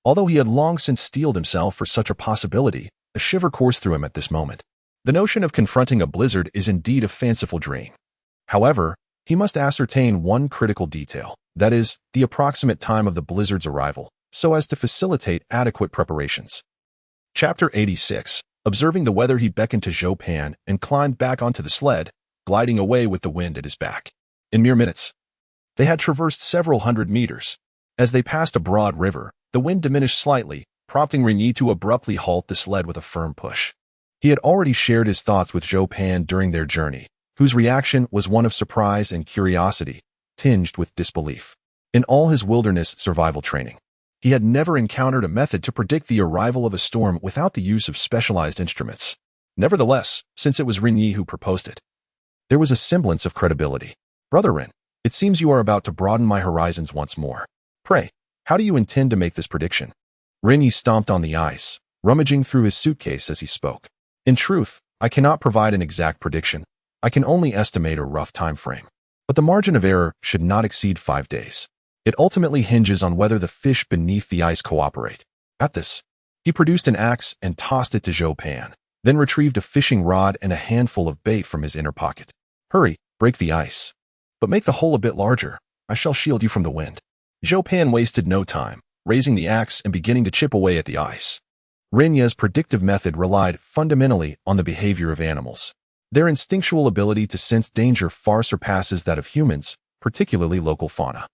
Speaker 1: Although he had long since steeled himself for such a possibility, a shiver coursed through him at this moment. The notion of confronting a blizzard is indeed a fanciful dream. However, he must ascertain one critical detail, that is, the approximate time of the blizzard's arrival, so as to facilitate adequate preparations. Chapter 86. Observing the weather, he beckoned to Zhou Pan and climbed back onto the sled, gliding away with the wind at his back. In mere minutes, they had traversed several hundred meters. As they passed a broad river, the wind diminished slightly, prompting Ren Ye to abruptly halt the sled with a firm push. He had already shared his thoughts with Zhou Pan during their journey, whose reaction was one of surprise and curiosity, tinged with disbelief. In all his wilderness survival training, he had never encountered a method to predict the arrival of a storm without the use of specialized instruments. Nevertheless, since it was Ren Ye who proposed it, there was a semblance of credibility. "Brother Ren, it seems you are about to broaden my horizons once more. Pray, how do you intend to make this prediction?" Ren Ye stomped on the ice, rummaging through his suitcase as he spoke. "In truth, I cannot provide an exact prediction. I can only estimate a rough time frame. But the margin of error should not exceed 5 days. It ultimately hinges on whether the fish beneath the ice cooperate." At this, he produced an axe and tossed it to Zhou Pan, then retrieved a fishing rod and a handful of bait from his inner pocket. "Hurry, break the ice. But make the hole a bit larger. I shall shield you from the wind." Zhou Pan wasted no time, raising the axe and beginning to chip away at the ice. Ren Ye's predictive method relied fundamentally on the behavior of animals. Their instinctual ability to sense danger far surpasses that of humans, particularly local fauna.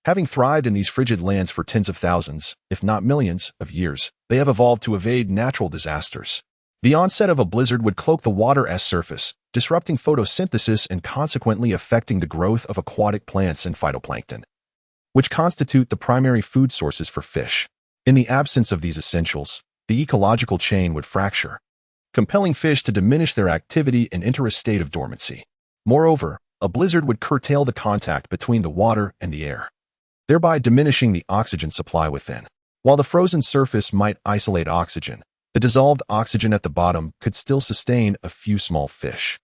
Speaker 1: Having thrived in these frigid lands for tens of thousands, if not millions, of years, they have evolved to evade natural disasters. The onset of a blizzard would cloak the water's surface, disrupting photosynthesis and consequently affecting the growth of aquatic plants and phytoplankton, which constitute the primary food sources for fish. In the absence of these essentials, the ecological chain would fracture, compelling fish to diminish their activity and enter a state of dormancy. Moreover, a blizzard would curtail the contact between the water and the air, thereby diminishing the oxygen supply within. While the frozen surface might isolate oxygen, the dissolved oxygen at the bottom could still sustain a few small fish.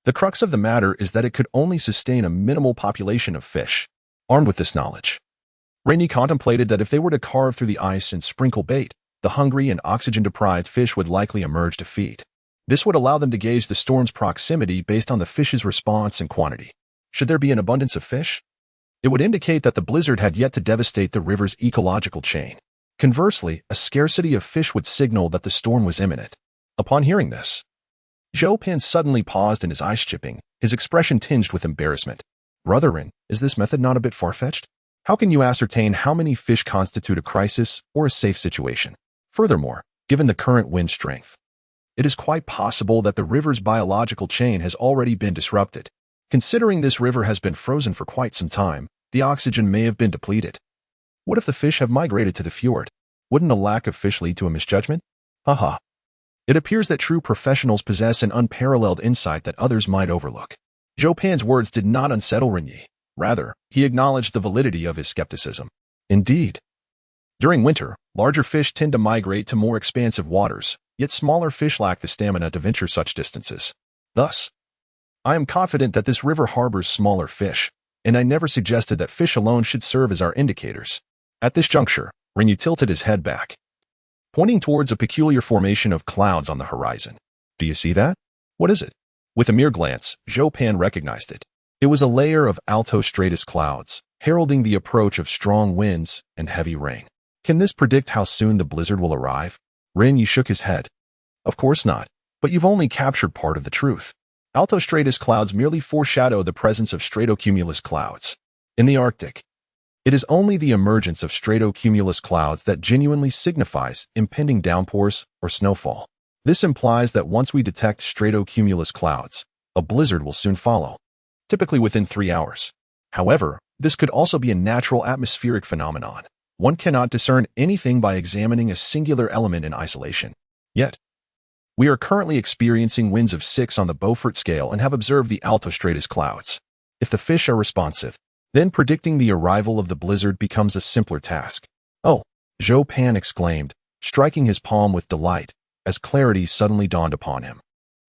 Speaker 1: The crux of the matter is that it could only sustain a minimal population of fish. Armed with this knowledge, Ren Ye contemplated that if they were to carve through the ice and sprinkle bait, the hungry and oxygen-deprived fish would likely emerge to feed. This would allow them to gauge the storm's proximity based on the fish's response and quantity. Should there be an abundance of fish, it would indicate that the blizzard had yet to devastate the river's ecological chain. Conversely, a scarcity of fish would signal that the storm was imminent. Upon hearing this, Zhou Pan suddenly paused in his ice chipping, his expression tinged with embarrassment. "Brother Ren, is this method not a bit far-fetched? How can you ascertain how many fish constitute a crisis or a safe situation? Furthermore, given the current wind strength, it is quite possible that the river's biological chain has already been disrupted. Considering this river has been frozen for quite some time, the oxygen may have been depleted. What if the fish have migrated to the fjord? Wouldn't a lack of fish lead to a misjudgment? Haha. It appears that true professionals possess an unparalleled insight that others might overlook." Zhou Pan's words did not unsettle Ren Ye. Rather, he acknowledged the validity of his skepticism. Indeed, during winter, larger fish tend to migrate to more expansive waters, yet smaller fish lack the stamina to venture such distances. Thus, I am confident that this river harbors smaller fish, and I never suggested that fish alone should serve as our indicators. At this juncture, Ren Ye tilted his head back, pointing towards a peculiar formation of clouds on the horizon. "Do you see that? What is it?" With a mere glance, Zhou Pan recognized it. It was a layer of alto-stratus clouds, heralding the approach of strong winds and heavy rain. "Can this predict how soon the blizzard will arrive?" Ren Ye shook his head. "Of course not, but you've only captured part of the truth. Altostratus clouds merely foreshadow the presence of stratocumulus clouds. In the Arctic, It is only the emergence of stratocumulus clouds that genuinely signifies impending downpours or snowfall. This implies that once we detect stratocumulus clouds, a blizzard will soon follow, typically within 3 hours. However, this could also be a natural atmospheric phenomenon. One cannot discern anything by examining a singular element in isolation. Yet, we are currently experiencing winds of 6 on the Beaufort scale and have observed the altostratus clouds. If the fish are responsive, then predicting the arrival of the blizzard becomes a simpler task. "Oh," Zhou Pan exclaimed, striking his palm with delight, as clarity suddenly dawned upon him.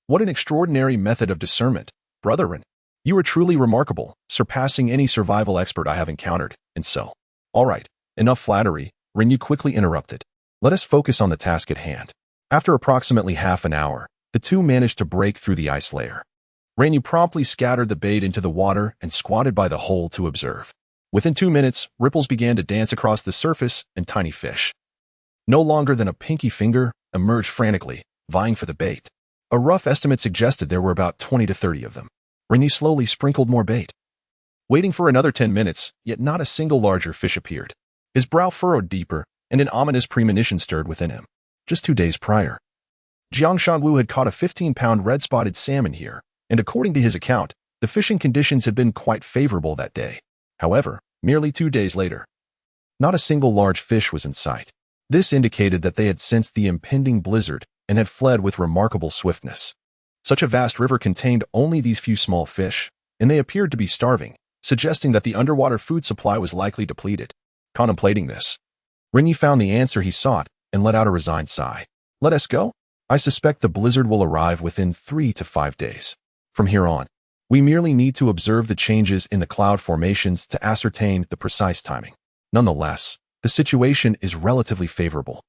Speaker 1: "What an extraordinary method of discernment, Brother Ren. You are truly remarkable, surpassing any survival expert I have encountered, and so." "All right, enough flattery," Ren Ye quickly interrupted. "Let us focus on the task at hand." After approximately half an hour, the two managed to break through the ice layer. Ren Ye promptly scattered the bait into the water and squatted by the hole to observe. Within 2 minutes, ripples began to dance across the surface, and tiny fish, no longer than a pinky finger, emerged frantically, vying for the bait. A rough estimate suggested there were about 20 to 30 of them. Ren Ye slowly sprinkled more bait, waiting for another 10 minutes, yet not a single larger fish appeared. His brow furrowed deeper, and an ominous premonition stirred within him. Just 2 days prior, Jiang Shanwu had caught a 15-pound red-spotted salmon here, and according to his account, the fishing conditions had been quite favorable that day. However, merely 2 days later, not a single large fish was in sight. This indicated that they had sensed the impending blizzard and had fled with remarkable swiftness. Such a vast river contained only these few small fish, and they appeared to be starving, suggesting that the underwater food supply was likely depleted. Contemplating this, Ren Ye found the answer he sought and let out a resigned sigh. "Let us go? I suspect the blizzard will arrive within 3 to 5 days. From here on, we merely need to observe the changes in the cloud formations to ascertain the precise timing. Nonetheless, the situation is relatively favorable.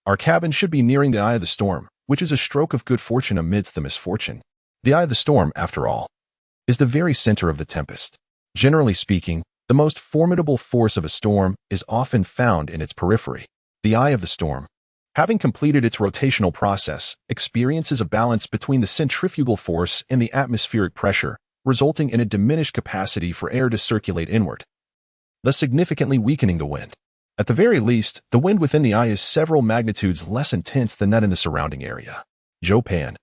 Speaker 1: Our cabin should be nearing the eye of the storm, which is a stroke of good fortune amidst the misfortune. The eye of the storm, after all, is the very center of the tempest. Generally speaking, the most formidable force of a storm is often found in its periphery. The eye of the storm, having completed its rotational process, experiences a balance between the centrifugal force and the atmospheric pressure, resulting in a diminished capacity for air to circulate inward, thus significantly weakening the wind. At the very least, the wind within the eye is several magnitudes less intense than that in the surrounding area. Zhou Pan,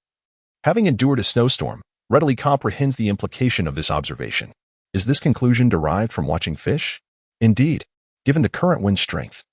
Speaker 1: having endured a snowstorm, readily comprehends the implication of this observation. Is this conclusion derived from watching fish? Indeed, given the current wind strength,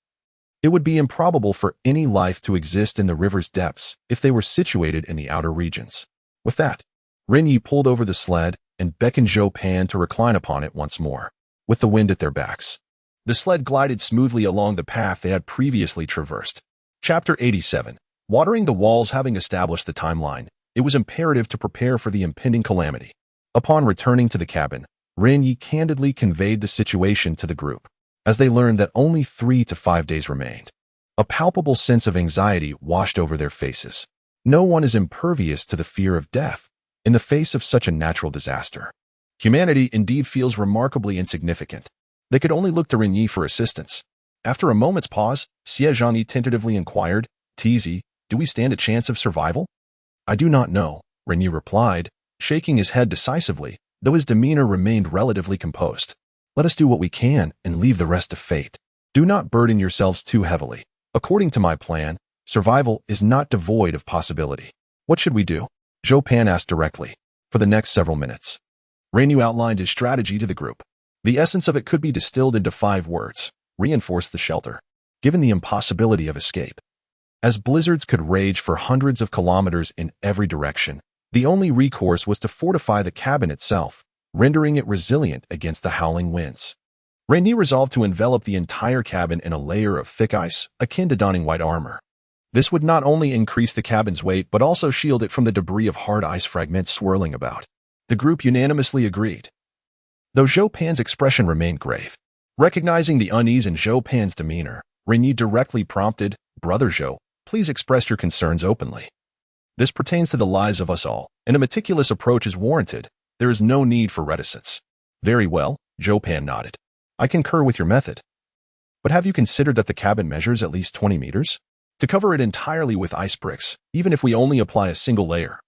Speaker 1: it would be improbable for any life to exist in the river's depths if they were situated in the outer regions. With that, Ren Ye pulled over the sled and beckoned Zhou Pan to recline upon it once more, with the wind at their backs. The sled glided smoothly along the path they had previously traversed. Chapter 87. Watering the walls. Having established the timeline, it was imperative to prepare for the impending calamity. Upon returning to the cabin, Ren Ye candidly conveyed the situation to the group, as they learned that only 3 to 5 days remained. A palpable sense of anxiety washed over their faces. No one is impervious to the fear of death in the face of such a natural disaster. Humanity indeed feels remarkably insignificant. They could only look to Ren Ye for assistance. After a moment's pause, Xie Zhangyi tentatively inquired, "TZ, do we stand a chance of survival?" "I do not know," Ren Ye replied, shaking his head decisively, though his demeanor remained relatively composed. "Let us do what we can and leave the rest to fate. Do not burden yourselves too heavily. According to my plan, survival is not devoid of possibility." "What should we do?" Zhou Pan asked directly. For the next several minutes, Ren Ye outlined his strategy to the group. The essence of it could be distilled into 5 words: reinforce the shelter. Given the impossibility of escape, as blizzards could rage for hundreds of kilometers in every direction, the only recourse was to fortify the cabin itself, rendering it resilient against the howling winds. Ren Ye resolved to envelop the entire cabin in a layer of thick ice, akin to donning white armor. This would not only increase the cabin's weight, but also shield it from the debris of hard ice fragments swirling about. The group unanimously agreed, though Zhou Pan's expression remained grave. Recognizing the unease in Zhou Pan's demeanor, Ren Ye directly prompted, "Brother Zhou, please express your concerns openly. This pertains to the lives of us all, and a meticulous approach is warranted. There is no need for reticence." "Very well," Zhou Pan nodded. "I concur with your method. But have you considered that the cabin measures at least 20 meters? To cover it entirely with ice bricks, even if we only apply a single layer,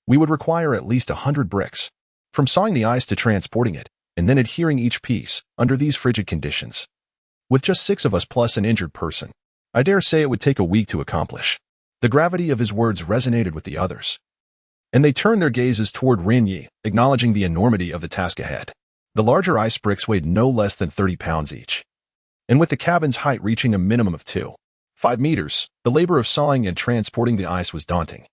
Speaker 1: we would require at least 100 bricks. From sawing the ice to transporting it, and then adhering each piece, under these frigid conditions, With just 6 of us plus an injured person, I dare say it would take a week to accomplish. The gravity of his words resonated with the others, and they turned their gazes toward Ren Ye, acknowledging the enormity of the task ahead. The larger ice bricks weighed no less than 30 pounds each, and with the cabin's height reaching a minimum of 2.5 meters, the labor of sawing and transporting the ice was daunting.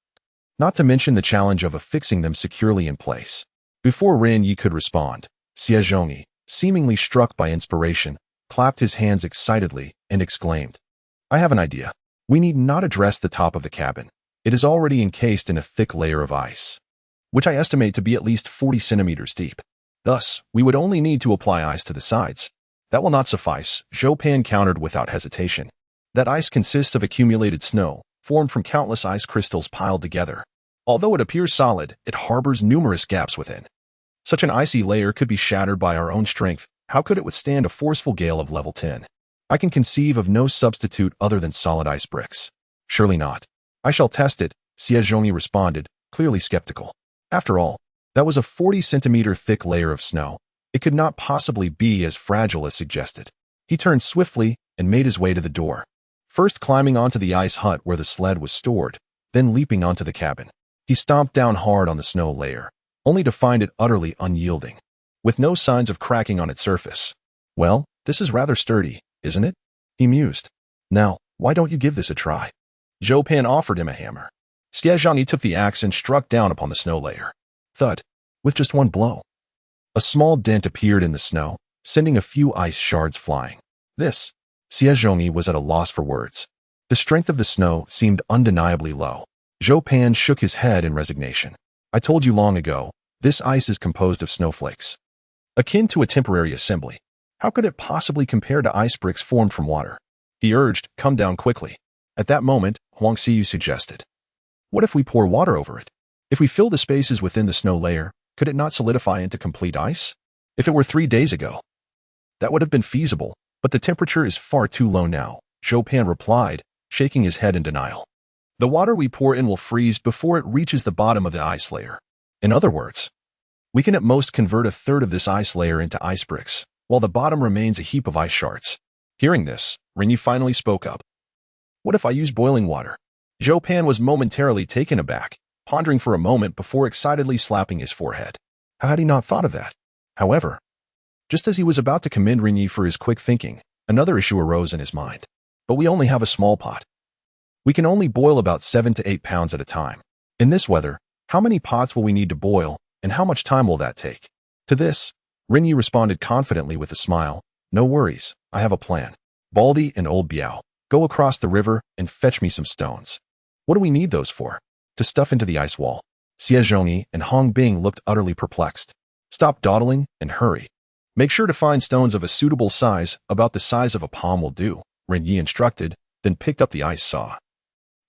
Speaker 1: Not to mention the challenge of affixing them securely in place. Before Ren Ye could respond, Xie Zhongyi, seemingly struck by inspiration, clapped his hands excitedly and exclaimed, "I have an idea. We need not address the top of the cabin. It is already encased in a thick layer of ice, which I estimate to be at least 40 centimeters deep. Thus, we would only need to apply ice to the sides. That will not suffice," Zhou Pan countered without hesitation. "That ice consists of accumulated snow, formed from countless ice crystals piled together. Although it appears solid, it harbors numerous gaps within. Such an icy layer could be shattered by our own strength. How could it withstand a forceful gale of level 10? I can conceive of no substitute other than solid ice bricks." "Surely not. I shall test it," Xie Zhongyi responded, clearly skeptical. After all, that was a 40-centimeter thick layer of snow. It could not possibly be as fragile as suggested. He turned swiftly and made his way to the door, first climbing onto the ice hut where the sled was stored, then leaping onto the cabin. He stomped down hard on the snow layer, only to find it utterly unyielding, with no signs of cracking on its surface. "Well, this is rather sturdy, isn't it?" he mused. "Now, why don't you give this a try?" Zhou Pan offered him a hammer. Xie Zhongyi took the axe and struck down upon the snow layer. Thud! With just one blow, a small dent appeared in the snow, sending a few ice shards flying. Xie Zhongyi was at a loss for words. The strength of the snow seemed undeniably low. Zhou Pan shook his head in resignation. "I told you long ago, this ice is composed of snowflakes, akin to a temporary assembly. How could it possibly compare to ice bricks formed from water?" He urged, "Come down quickly." At that moment, Huang Xiyu suggested, "What if we pour water over it? If we fill the spaces within the snow layer, could it not solidify into complete ice? If it were 3 days ago, that would have been feasible, but the temperature is far too low now," Zhou Pan replied, shaking his head in denial. "The water we pour in will freeze before it reaches the bottom of the ice layer. In other words, we can at most convert a third of this ice layer into ice bricks, while the bottom remains a heap of ice shards." Hearing this, Ren Ye finally spoke up. "What if I use boiling water?" Zhou Pan was momentarily taken aback, pondering for a moment before excitedly slapping his forehead. How had he not thought of that? However, just as he was about to commend Ren Ye for his quick thinking, another issue arose in his mind. "But we only have a small pot. We can only boil about 7 to 8 pounds at a time. In this weather, how many pots will we need to boil, and how much time will that take?" To this, Ren Ye responded confidently with a smile. "No worries, I have a plan. Baldy and old Biao, go across the river and fetch me some stones." "What do we need those for?" "To stuff into the ice wall." Xie Zhongyi and Hong Bing looked utterly perplexed. "Stop dawdling and hurry. Make sure to find stones of a suitable size, about the size of a palm will do," Ren Ye instructed, then picked up the ice saw,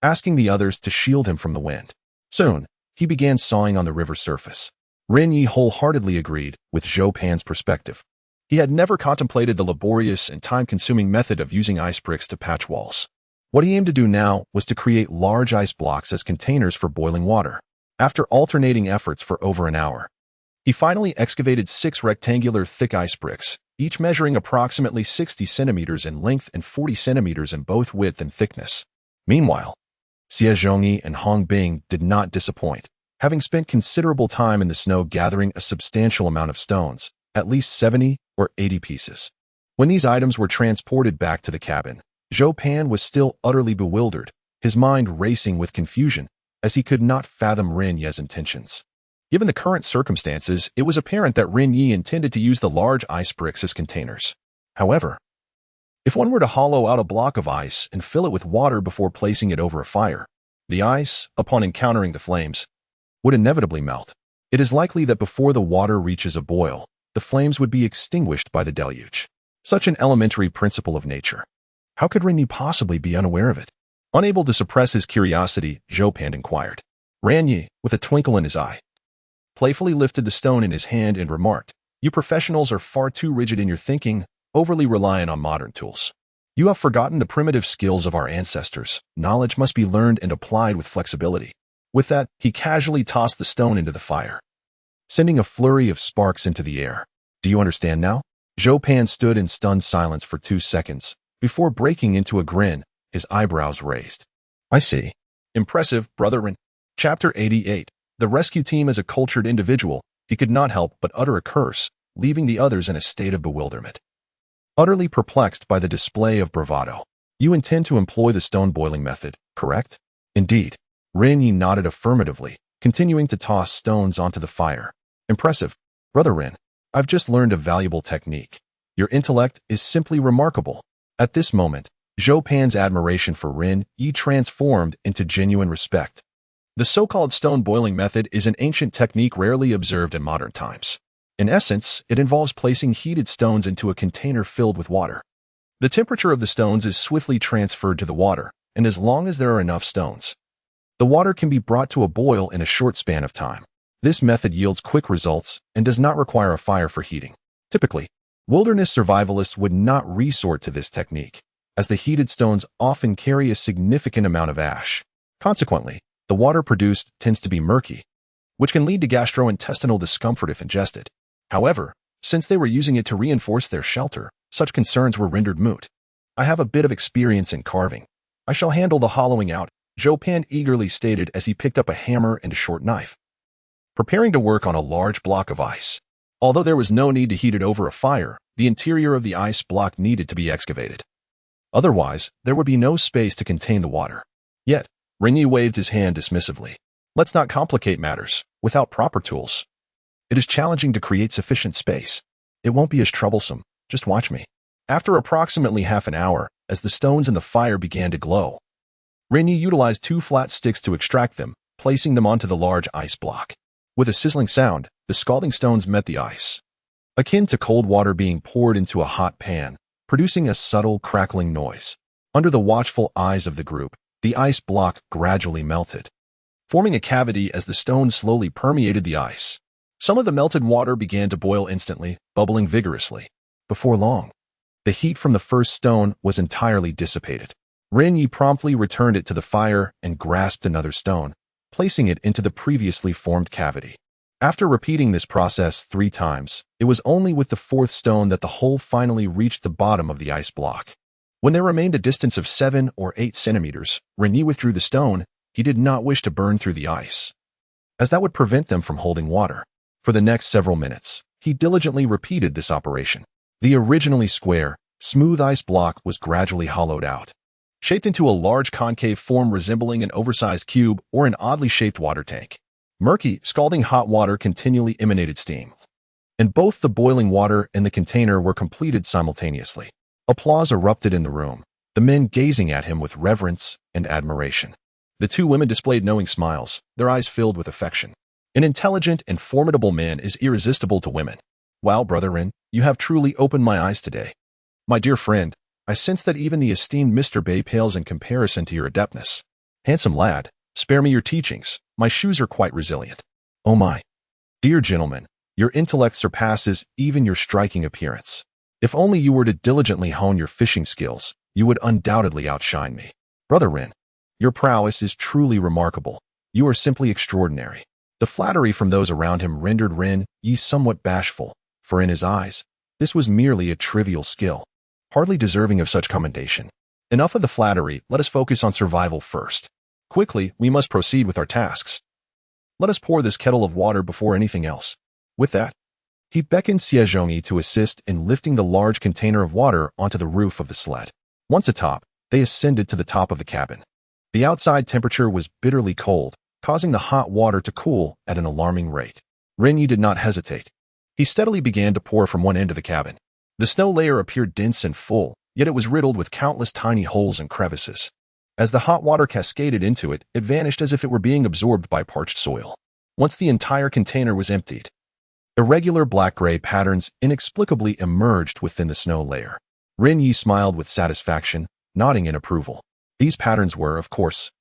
Speaker 1: asking the others to shield him from the wind. Soon, he began sawing on the river surface. Ren Ye wholeheartedly agreed with Zhou Pan's perspective. He had never contemplated the laborious and time-consuming method of using ice bricks to patch walls. What he aimed to do now was to create large ice blocks as containers for boiling water. After alternating efforts for over an hour, he finally excavated 6 rectangular thick ice bricks, each measuring approximately 60 centimeters in length and 40 centimeters in both width and thickness. Meanwhile, Xie Zhongyi and Hong Bing did not disappoint, having spent considerable time in the snow gathering a substantial amount of stones, at least 70 or 80 pieces. When these items were transported back to the cabin, Zhou Pan was still utterly bewildered, his mind racing with confusion, as he could not fathom Ren Ye's intentions. Given the current circumstances, it was apparent that Ren Ye intended to use the large ice bricks as containers. However, if one were to hollow out a block of ice and fill it with water before placing it over a fire, the ice, upon encountering the flames, would inevitably melt. It is likely that before the water reaches a boil, the flames would be extinguished by the deluge. Such an elementary principle of nature. How could Ren Ye possibly be unaware of it? Unable to suppress his curiosity, Zhou Pan inquired. Ren Ye, with a twinkle in his eye, playfully lifted the stone in his hand and remarked, "You professionals are far too rigid in your thinking, overly reliant on modern tools. You have forgotten the primitive skills of our ancestors. Knowledge must be learned and applied with flexibility." With that, he casually tossed the stone into the fire, sending a flurry of sparks into the air. "Do you understand now?" Zhou Pan stood in stunned silence for 2 seconds, before breaking into a grin, his eyebrows raised. I see. Impressive, brother Ren. Chapter 88. The rescue team as a cultured individual, he could not help but utter a curse, leaving the others in a state of bewilderment. Utterly perplexed by the display of bravado. You intend to employ the stone boiling method, correct? Indeed. Ren Ye nodded affirmatively, continuing to toss stones onto the fire. Impressive, brother Ren. I've just learned a valuable technique. Your intellect is simply remarkable. At this moment, Zhou Pan's admiration for Ren Ye transformed into genuine respect. The so-called stone boiling method is an ancient technique rarely observed in modern times. In essence, it involves placing heated stones into a container filled with water. The temperature of the stones is swiftly transferred to the water, and as long as there are enough stones, the water can be brought to a boil in a short span of time. This method yields quick results and does not require a fire for heating. Typically, wilderness survivalists would not resort to this technique, as the heated stones often carry a significant amount of ash. Consequently, the water produced tends to be murky, which can lead to gastrointestinal discomfort if ingested. However, since they were using it to reinforce their shelter, such concerns were rendered moot. I have a bit of experience in carving. I shall handle the hollowing out, Zhou Pan eagerly stated as he picked up a hammer and a short knife, preparing to work on a large block of ice. Although there was no need to heat it over a fire, the interior of the ice block needed to be excavated. Otherwise, there would be no space to contain the water. Yet, Ren Ye waved his hand dismissively. Let's not complicate matters. Without proper tools, it is challenging to create sufficient space. It won't be as troublesome. Just watch me. After approximately half an hour, as the stones in the fire began to glow, Ren Ye utilized 2 flat sticks to extract them, placing them onto the large ice block. With a sizzling sound, the scalding stones met the ice, akin to cold water being poured into a hot pan, producing a subtle crackling noise. Under the watchful eyes of the group, the ice block gradually melted, forming a cavity as the stones slowly permeated the ice. Some of the melted water began to boil instantly, bubbling vigorously. Before long, the heat from the first stone was entirely dissipated. Ren Ye promptly returned it to the fire and grasped another stone, placing it into the previously formed cavity. After repeating this process 3 times, it was only with the 4th stone that the hole finally reached the bottom of the ice block. When there remained a distance of 7 or 8 centimeters, Ren Ye withdrew the stone. He did not wish to burn through the ice, as that would prevent them from holding water. For the next several minutes, he diligently repeated this operation. The originally square, smooth ice block was gradually hollowed out, shaped into a large concave form resembling an oversized cube or an oddly shaped water tank. Murky, scalding hot water continually emanated steam, and both the boiling water and the container were completed simultaneously. Applause erupted in the room, the men gazing at him with reverence and admiration. The 2 women displayed knowing smiles, their eyes filled with affection. An intelligent and formidable man is irresistible to women. Wow, brother Ren, you have truly opened my eyes today. My dear friend, I sense that even the esteemed Mr. Bay pales in comparison to your adeptness. Handsome lad, spare me your teachings. My shoes are quite resilient. Oh my. Dear gentleman, your intellect surpasses even your striking appearance. If only you were to diligently hone your fishing skills, you would undoubtedly outshine me. Brother Ren, your prowess is truly remarkable. You are simply extraordinary. The flattery from those around him rendered Ren Ye somewhat bashful, for in his eyes, this was merely a trivial skill, hardly deserving of such commendation. Enough of the flattery, let us focus on survival first. Quickly, we must proceed with our tasks. Let us pour this kettle of water before anything else. With that, he beckoned Xie Zhongyi to assist in lifting the large container of water onto the roof of the sled. Once atop, they ascended to the top of the cabin. The outside temperature was bitterly cold, causing the hot water to cool at an alarming rate. Ren Ye did not hesitate. He steadily began to pour from one end of the cabin. The snow layer appeared dense and full, yet it was riddled with countless tiny holes and crevices. As the hot water cascaded into it, it vanished as if it were being absorbed by parched soil. Once the entire container was emptied, irregular black-gray patterns inexplicably emerged within the snow layer. Ren Ye smiled with satisfaction, nodding in approval. These patterns were, of course,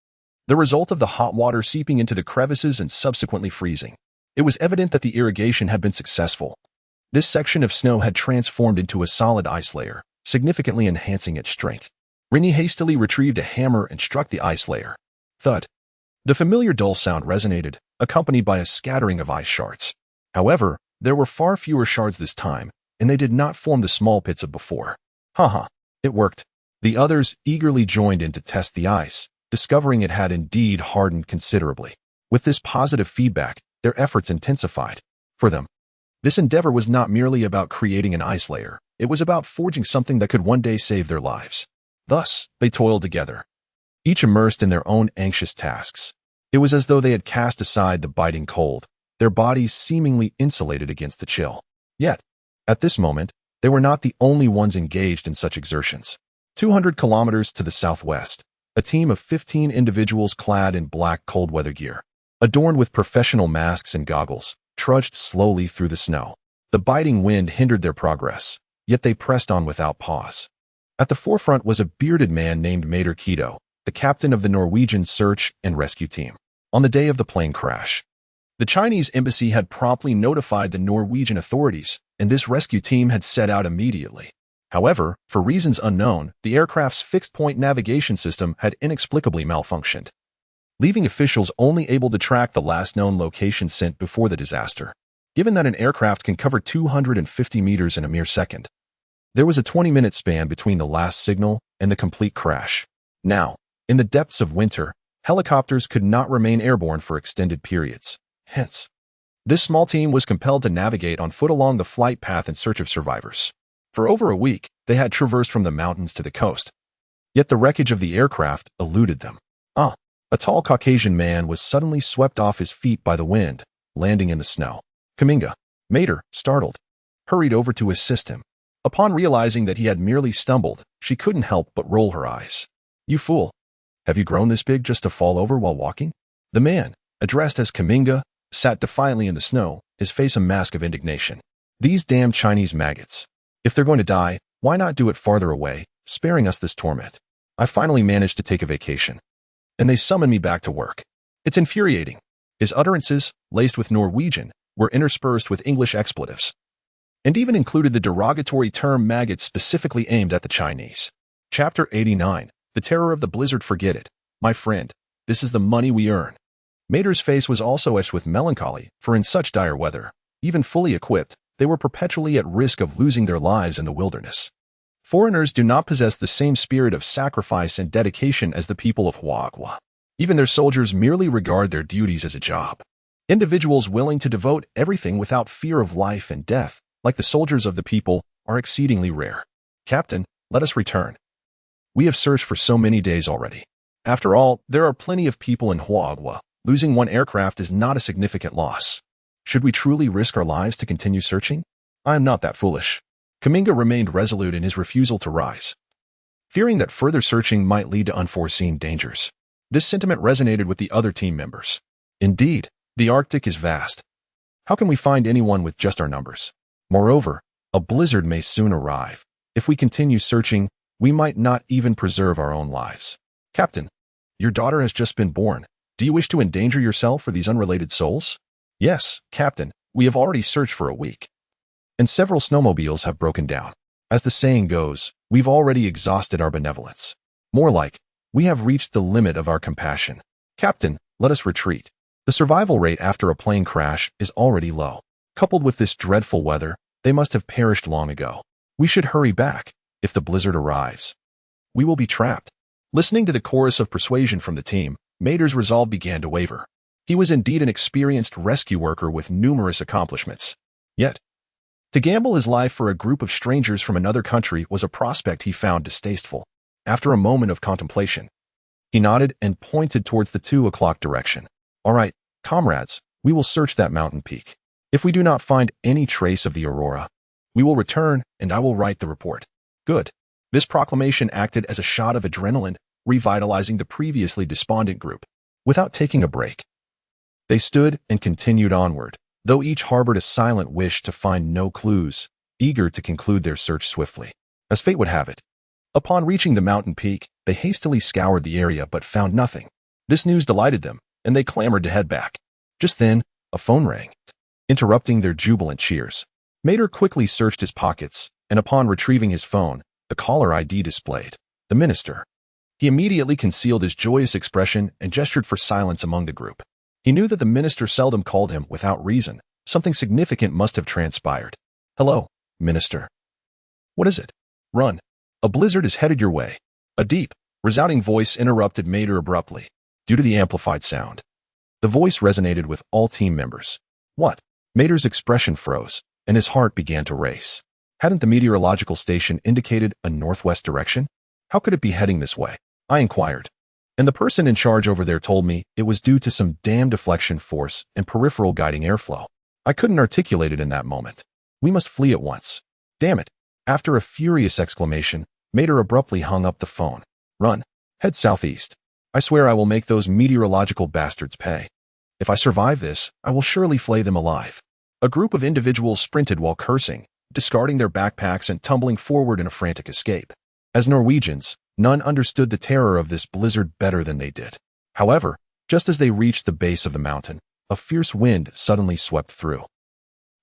Speaker 1: the result of the hot water seeping into the crevices and subsequently freezing. It was evident that the irrigation had been successful. This section of snow had transformed into a solid ice layer, significantly enhancing its strength. Ren Ye hastily retrieved a hammer and struck the ice layer. Thud. The familiar dull sound resonated, accompanied by a scattering of ice shards. However, there were far fewer shards this time, and they did not form the small pits of before. Haha, it worked. The others eagerly joined in to test the ice, discovering it had indeed hardened considerably. With this positive feedback, their efforts intensified. For them, this endeavor was not merely about creating an ice layer, it was about forging something that could one day save their lives. Thus, they toiled together, each immersed in their own anxious tasks. It was as though they had cast aside the biting cold, their bodies seemingly insulated against the chill. Yet, at this moment, they were not the only ones engaged in such exertions. 200 kilometers to the southwest, a team of 15 individuals clad in black cold-weather gear, adorned with professional masks and goggles, trudged slowly through the snow. The biting wind hindered their progress, yet they pressed on without pause. At the forefront was a bearded man named Mater Keto, the captain of the Norwegian search and rescue team. On the day of the plane crash, the Chinese embassy had promptly notified the Norwegian authorities, and this rescue team had set out immediately. However, for reasons unknown, the aircraft's fixed-point navigation system had inexplicably malfunctioned, leaving officials only able to track the last known location sent before the disaster. Given that an aircraft can cover 250 meters in a mere second, there was a 20-minute span between the last signal and the complete crash. Now, in the depths of winter, helicopters could not remain airborne for extended periods. Hence, this small team was compelled to navigate on foot along the flight path in search of survivors. For over a week, they had traversed from the mountains to the coast. Yet the wreckage of the aircraft eluded them. A tall Caucasian man was suddenly swept off his feet by the wind, landing in the snow. Kaminga, Mater, startled, hurried over to assist him. Upon realizing that he had merely stumbled, she couldn't help but roll her eyes. "You fool! Have you grown this big just to fall over while walking?" The man, addressed as Kaminga, sat defiantly in the snow, his face a mask of indignation. These damn Chinese maggots. If they're going to die, why not do it farther away, sparing us this torment? I finally managed to take a vacation, and they summon me back to work. It's infuriating. His utterances, laced with Norwegian, were interspersed with English expletives, and even included the derogatory term maggot specifically aimed at the Chinese. Chapter 89. The Terror of the Blizzard. Forget it, my friend. This is the money we earn. Mater's face was also etched with melancholy, for in such dire weather, even fully equipped, they were perpetually at risk of losing their lives in the wilderness. Foreigners do not possess the same spirit of sacrifice and dedication as the people of Huagua. Even their soldiers merely regard their duties as a job. Individuals willing to devote everything without fear of life and death, like the soldiers of the people, are exceedingly rare. Captain, let us return. We have searched for so many days already. After all, there are plenty of people in Huagua. Losing one aircraft is not a significant loss. Should we truly risk our lives to continue searching? I am not that foolish. Kaminga remained resolute in his refusal to rise, fearing that further searching might lead to unforeseen dangers. This sentiment resonated with the other team members. Indeed, the Arctic is vast. How can we find anyone with just our numbers? Moreover, a blizzard may soon arrive. If we continue searching, we might not even preserve our own lives. Captain, your daughter has just been born. Do you wish to endanger yourself for these unrelated souls? Yes, Captain, we have already searched for a week, and several snowmobiles have broken down. As the saying goes, we've already exhausted our benevolence. More like, we have reached the limit of our compassion. Captain, let us retreat. The survival rate after a plane crash is already low. Coupled with this dreadful weather, they must have perished long ago. We should hurry back. If the blizzard arrives, we will be trapped. Listening to the chorus of persuasion from the team, Mater's resolve began to waver. He was indeed an experienced rescue worker with numerous accomplishments. Yet, to gamble his life for a group of strangers from another country was a prospect he found distasteful. After a moment of contemplation, he nodded and pointed towards the 2 o'clock direction. All right, comrades, we will search that mountain peak. If we do not find any trace of the aurora, we will return and I will write the report. Good. This proclamation acted as a shot of adrenaline, revitalizing the previously despondent group. Without taking a break, they stood and continued onward, though each harbored a silent wish to find no clues, eager to conclude their search swiftly. As fate would have it, upon reaching the mountain peak, they hastily scoured the area but found nothing. This news delighted them, and they clamored to head back. Just then, a phone rang, interrupting their jubilant cheers. Mater quickly searched his pockets, and upon retrieving his phone, the caller ID displayed the minister. He immediately concealed his joyous expression and gestured for silence among the group. He knew that the minister seldom called him without reason. Something significant must have transpired. Hello, Minister. What is it? Run. A blizzard is headed your way. A deep, resounding voice interrupted Mater abruptly, due to the amplified sound. The voice resonated with all team members. What? Mater's expression froze, and his heart began to race. Hadn't the meteorological station indicated a northwest direction? How could it be heading this way? I inquired. And the person in charge over there told me it was due to some damn deflection force and peripheral guiding airflow. I couldn't articulate it in that moment. We must flee at once. Damn it. After a furious exclamation, Mater abruptly hung up the phone. Run. Head southeast. I swear I will make those meteorological bastards pay. If I survive this, I will surely flay them alive. A group of individuals sprinted while cursing, discarding their backpacks and tumbling forward in a frantic escape. As Norwegians, none understood the terror of this blizzard better than they did. However, just as they reached the base of the mountain, a fierce wind suddenly swept through.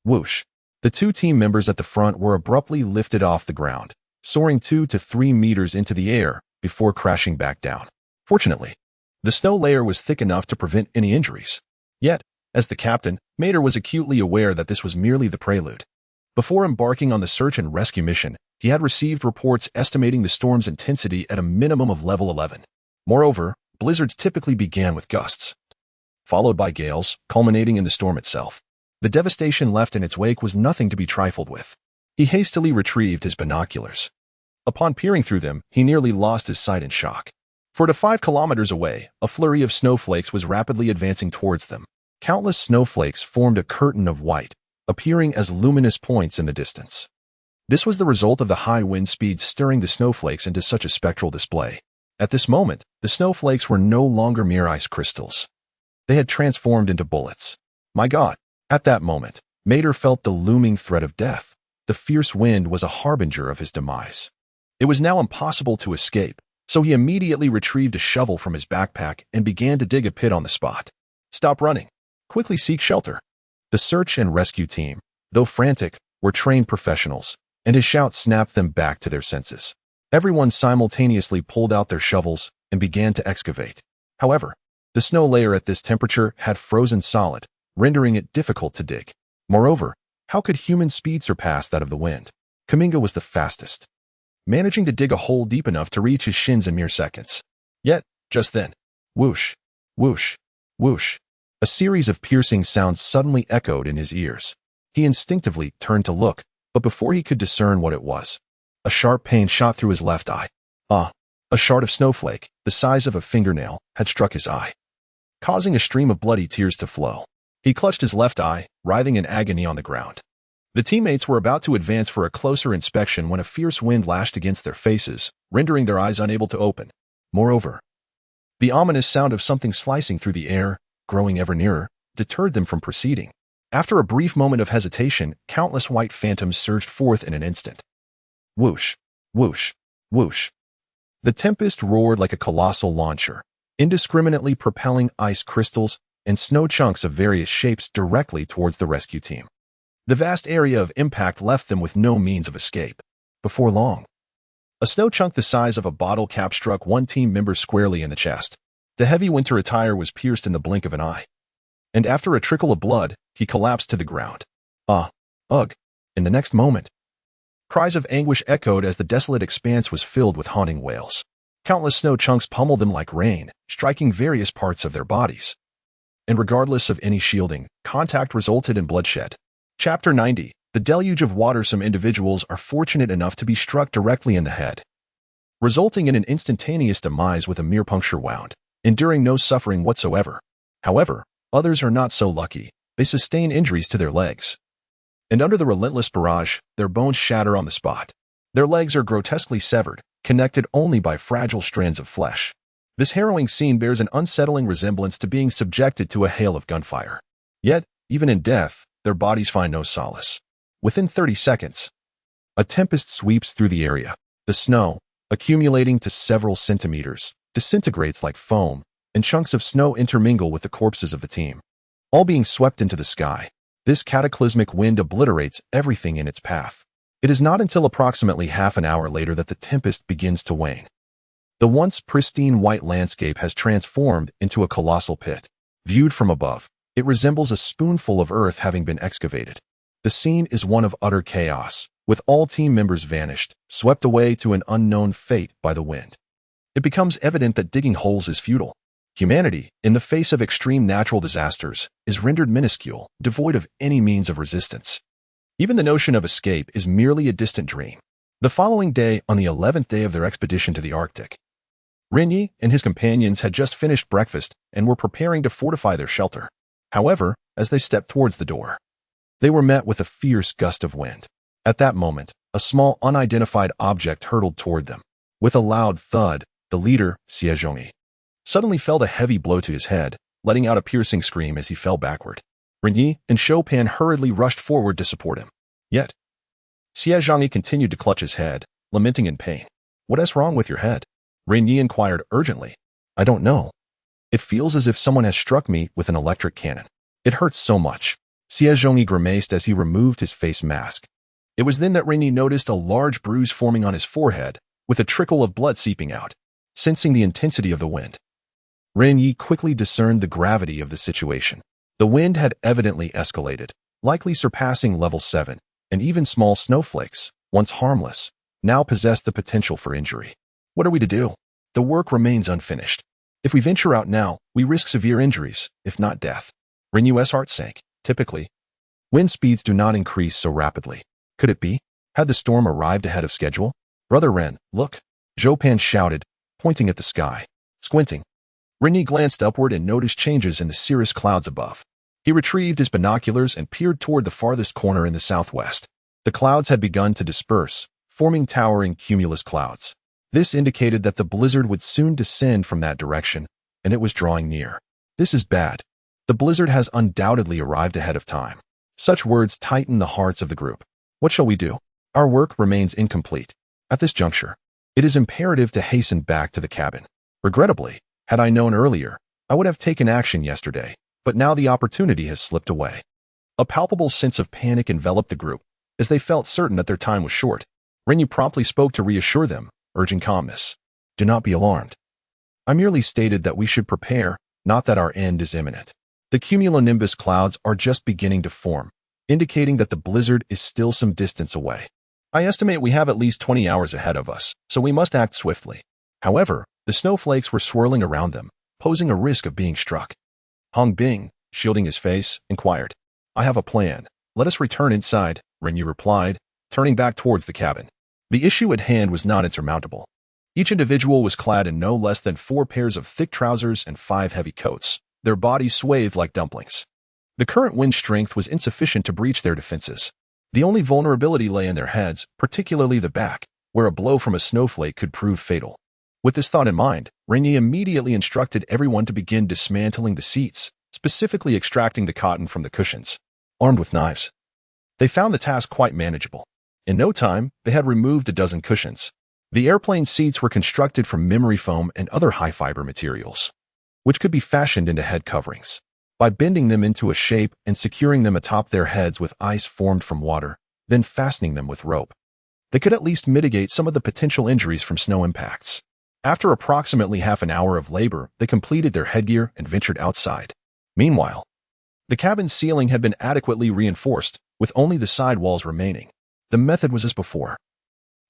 Speaker 1: Whoosh! The two team members at the front were abruptly lifted off the ground, soaring 2 to 3 meters into the air before crashing back down. Fortunately, the snow layer was thick enough to prevent any injuries. Yet, as the captain, Mater was acutely aware that this was merely the prelude. Before embarking on the search and rescue mission, he had received reports estimating the storm's intensity at a minimum of level 11. Moreover, blizzards typically began with gusts, followed by gales, culminating in the storm itself. The devastation left in its wake was nothing to be trifled with. He hastily retrieved his binoculars. Upon peering through them, he nearly lost his sight in shock. 4 to 5 kilometers away, a flurry of snowflakes was rapidly advancing towards them. Countless snowflakes formed a curtain of white, appearing as luminous points in the distance. This was the result of the high wind speed stirring the snowflakes into such a spectral display. At this moment, the snowflakes were no longer mere ice crystals. They had transformed into bullets. My God! At that moment, Mater felt the looming threat of death. The fierce wind was a harbinger of his demise. It was now impossible to escape, so he immediately retrieved a shovel from his backpack and began to dig a pit on the spot. Stop running. Quickly seek shelter. The search and rescue team, though frantic, were trained professionals, and his shout snapped them back to their senses. Everyone simultaneously pulled out their shovels and began to excavate. However, the snow layer at this temperature had frozen solid, rendering it difficult to dig. Moreover, how could human speed surpass that of the wind? Kaminga was the fastest, managing to dig a hole deep enough to reach his shins in mere seconds. Yet, just then, whoosh, whoosh, whoosh, a series of piercing sounds suddenly echoed in his ears. He instinctively turned to look, but before he could discern what it was, a sharp pain shot through his left eye. A shard of snowflake, the size of a fingernail, had struck his eye, causing a stream of bloody tears to flow. He clutched his left eye, writhing in agony on the ground. The teammates were about to advance for a closer inspection when a fierce wind lashed against their faces, rendering their eyes unable to open. Moreover, the ominous sound of something slicing through the air, growing ever nearer, deterred them from proceeding. After a brief moment of hesitation, countless white phantoms surged forth in an instant. Whoosh, whoosh, whoosh. The tempest roared like a colossal launcher, indiscriminately propelling ice crystals and snow chunks of various shapes directly towards the rescue team. The vast area of impact left them with no means of escape. Before long, a snow chunk the size of a bottle cap struck one team member squarely in the chest. The heavy winter attire was pierced in the blink of an eye, and after a trickle of blood, he collapsed to the ground. Ugh! In the next moment, cries of anguish echoed as the desolate expanse was filled with haunting wails. Countless snow chunks pummeled them like rain, striking various parts of their bodies. And regardless of any shielding, contact resulted in bloodshed. Chapter 90. The deluge of water. Some individuals are fortunate enough to be struck directly in the head, resulting in an instantaneous demise with a mere puncture wound, enduring no suffering whatsoever. However, others are not so lucky. They sustain injuries to their legs, and under the relentless barrage, their bones shatter on the spot. Their legs are grotesquely severed, connected only by fragile strands of flesh. This harrowing scene bears an unsettling resemblance to being subjected to a hail of gunfire. Yet, even in death, their bodies find no solace. Within 30 seconds, a tempest sweeps through the area. The snow, accumulating to several centimeters, disintegrates like foam, and chunks of snow intermingle with the corpses of the team, all being swept into the sky. This cataclysmic wind obliterates everything in its path. It is not until approximately half an hour later that the tempest begins to wane. The once pristine white landscape has transformed into a colossal pit. Viewed from above, it resembles a spoonful of earth having been excavated. The scene is one of utter chaos, with all team members vanished, swept away to an unknown fate by the wind. It becomes evident that digging holes is futile. Humanity, in the face of extreme natural disasters, is rendered minuscule, devoid of any means of resistance. Even the notion of escape is merely a distant dream. The following day, on the 11th day of their expedition to the Arctic, Ren Ye and his companions had just finished breakfast and were preparing to fortify their shelter. However, as they stepped towards the door, they were met with a fierce gust of wind. At that moment, a small unidentified object hurtled toward them. With a loud thud, the leader, Xie Zhongyi, suddenly felt a heavy blow to his head, letting out a piercing scream as he fell backward. Ren Ye and Zhou Pan hurriedly rushed forward to support him. Yet, Xie Zhongyi continued to clutch his head, lamenting in pain. "What is wrong with your head?" Ren Ye inquired urgently. "I don't know. It feels as if someone has struck me with an electric cannon. It hurts so much." Xie Zhongyi grimaced as he removed his face mask. It was then that Ren Ye noticed a large bruise forming on his forehead, with a trickle of blood seeping out. Sensing the intensity of the wind, Ren Ye quickly discerned the gravity of the situation. The wind had evidently escalated, likely surpassing level 7, and even small snowflakes, once harmless, now possessed the potential for injury. What are we to do? The work remains unfinished. If we venture out now, we risk severe injuries, if not death. Ren Ye's heart sank. Typically, wind speeds do not increase so rapidly. Could it be? Had the storm arrived ahead of schedule? "Brother Ren, look!" Zhou Pan shouted, pointing at the sky. Squinting, Ren Ye glanced upward and noticed changes in the cirrus clouds above. He retrieved his binoculars and peered toward the farthest corner in the southwest. The clouds had begun to disperse, forming towering cumulus clouds. This indicated that the blizzard would soon descend from that direction, and it was drawing near. "This is bad. The blizzard has undoubtedly arrived ahead of time." Such words tightened the hearts of the group. What shall we do? Our work remains incomplete. At this juncture, it is imperative to hasten back to the cabin. Regrettably, had I known earlier, I would have taken action yesterday, but now the opportunity has slipped away. A palpable sense of panic enveloped the group, as they felt certain that their time was short. Ren Ye promptly spoke to reassure them, urging calmness. "Do not be alarmed. I merely stated that we should prepare, not that our end is imminent. The cumulonimbus clouds are just beginning to form, indicating that the blizzard is still some distance away. I estimate we have at least 20 hours ahead of us, so we must act swiftly." However, the snowflakes were swirling around them, posing a risk of being struck. Hong Bing, shielding his face, inquired. "I have a plan. Let us return inside," Ren Ye replied, turning back towards the cabin. The issue at hand was not insurmountable. Each individual was clad in no less than 4 pairs of thick trousers and 5 heavy coats, their bodies swathed like dumplings. The current wind strength was insufficient to breach their defenses. The only vulnerability lay in their heads, particularly the back, where a blow from a snowflake could prove fatal. With this thought in mind, Ren Ye immediately instructed everyone to begin dismantling the seats, specifically extracting the cotton from the cushions. Armed with knives, they found the task quite manageable. In no time, they had removed a dozen cushions. The airplane seats were constructed from memory foam and other high-fiber materials, which could be fashioned into head coverings. By bending them into a shape and securing them atop their heads with ice formed from water, then fastening them with rope, they could at least mitigate some of the potential injuries from snow impacts. After approximately half an hour of labor, they completed their headgear and ventured outside. Meanwhile, the cabin's ceiling had been adequately reinforced, with only the side walls remaining. The method was as before.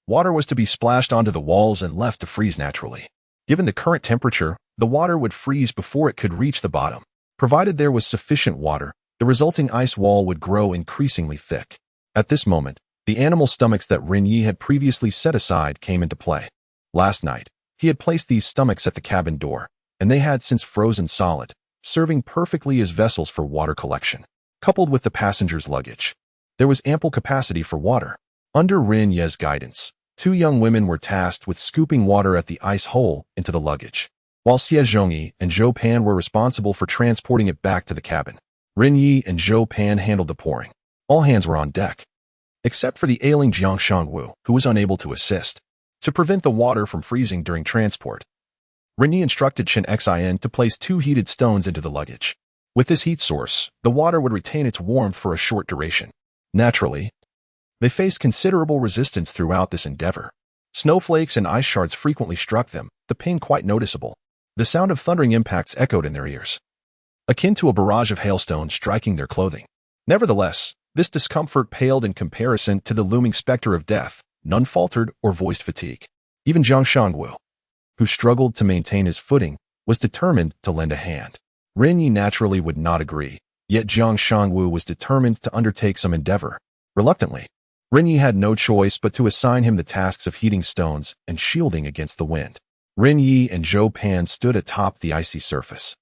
Speaker 1: Water was to be splashed onto the walls and left to freeze naturally. Given the current temperature, the water would freeze before it could reach the bottom. Provided there was sufficient water, the resulting ice wall would grow increasingly thick. At this moment, the animal stomachs that Ren Ye had previously set aside came into play. Last night, he had placed these stomachs at the cabin door, and they had since frozen solid, serving perfectly as vessels for water collection. Coupled with the passengers' luggage, there was ample capacity for water. Under Ren Ye's guidance, 2 young women were tasked with scooping water at the ice hole into the luggage, while Xie Zhongyi and Zhou Pan were responsible for transporting it back to the cabin. Ren Ye and Zhou Pan handled the pouring. All hands were on deck, except for the ailing Jiang Shangwu, who was unable to assist. To prevent the water from freezing during transport, Ren Ye instructed Chen Xin to place 2 heated stones into the luggage. With this heat source, the water would retain its warmth for a short duration. Naturally, they faced considerable resistance throughout this endeavor. Snowflakes and ice shards frequently struck them, the pain quite noticeable. The sound of thundering impacts echoed in their ears, akin to a barrage of hailstones striking their clothing. Nevertheless, This discomfort paled in comparison to the looming specter of death. None faltered or voiced fatigue. Even Zhang Shangwu, who struggled to maintain his footing, was determined to lend a hand. Ren Ye naturally would not agree, yet Zhang Shangwu was determined to undertake some endeavor. Reluctantly, Ren Ye had no choice but to assign him the tasks of heating stones and shielding against the wind. Ren Ye and Zhou Pan stood atop the icy surface,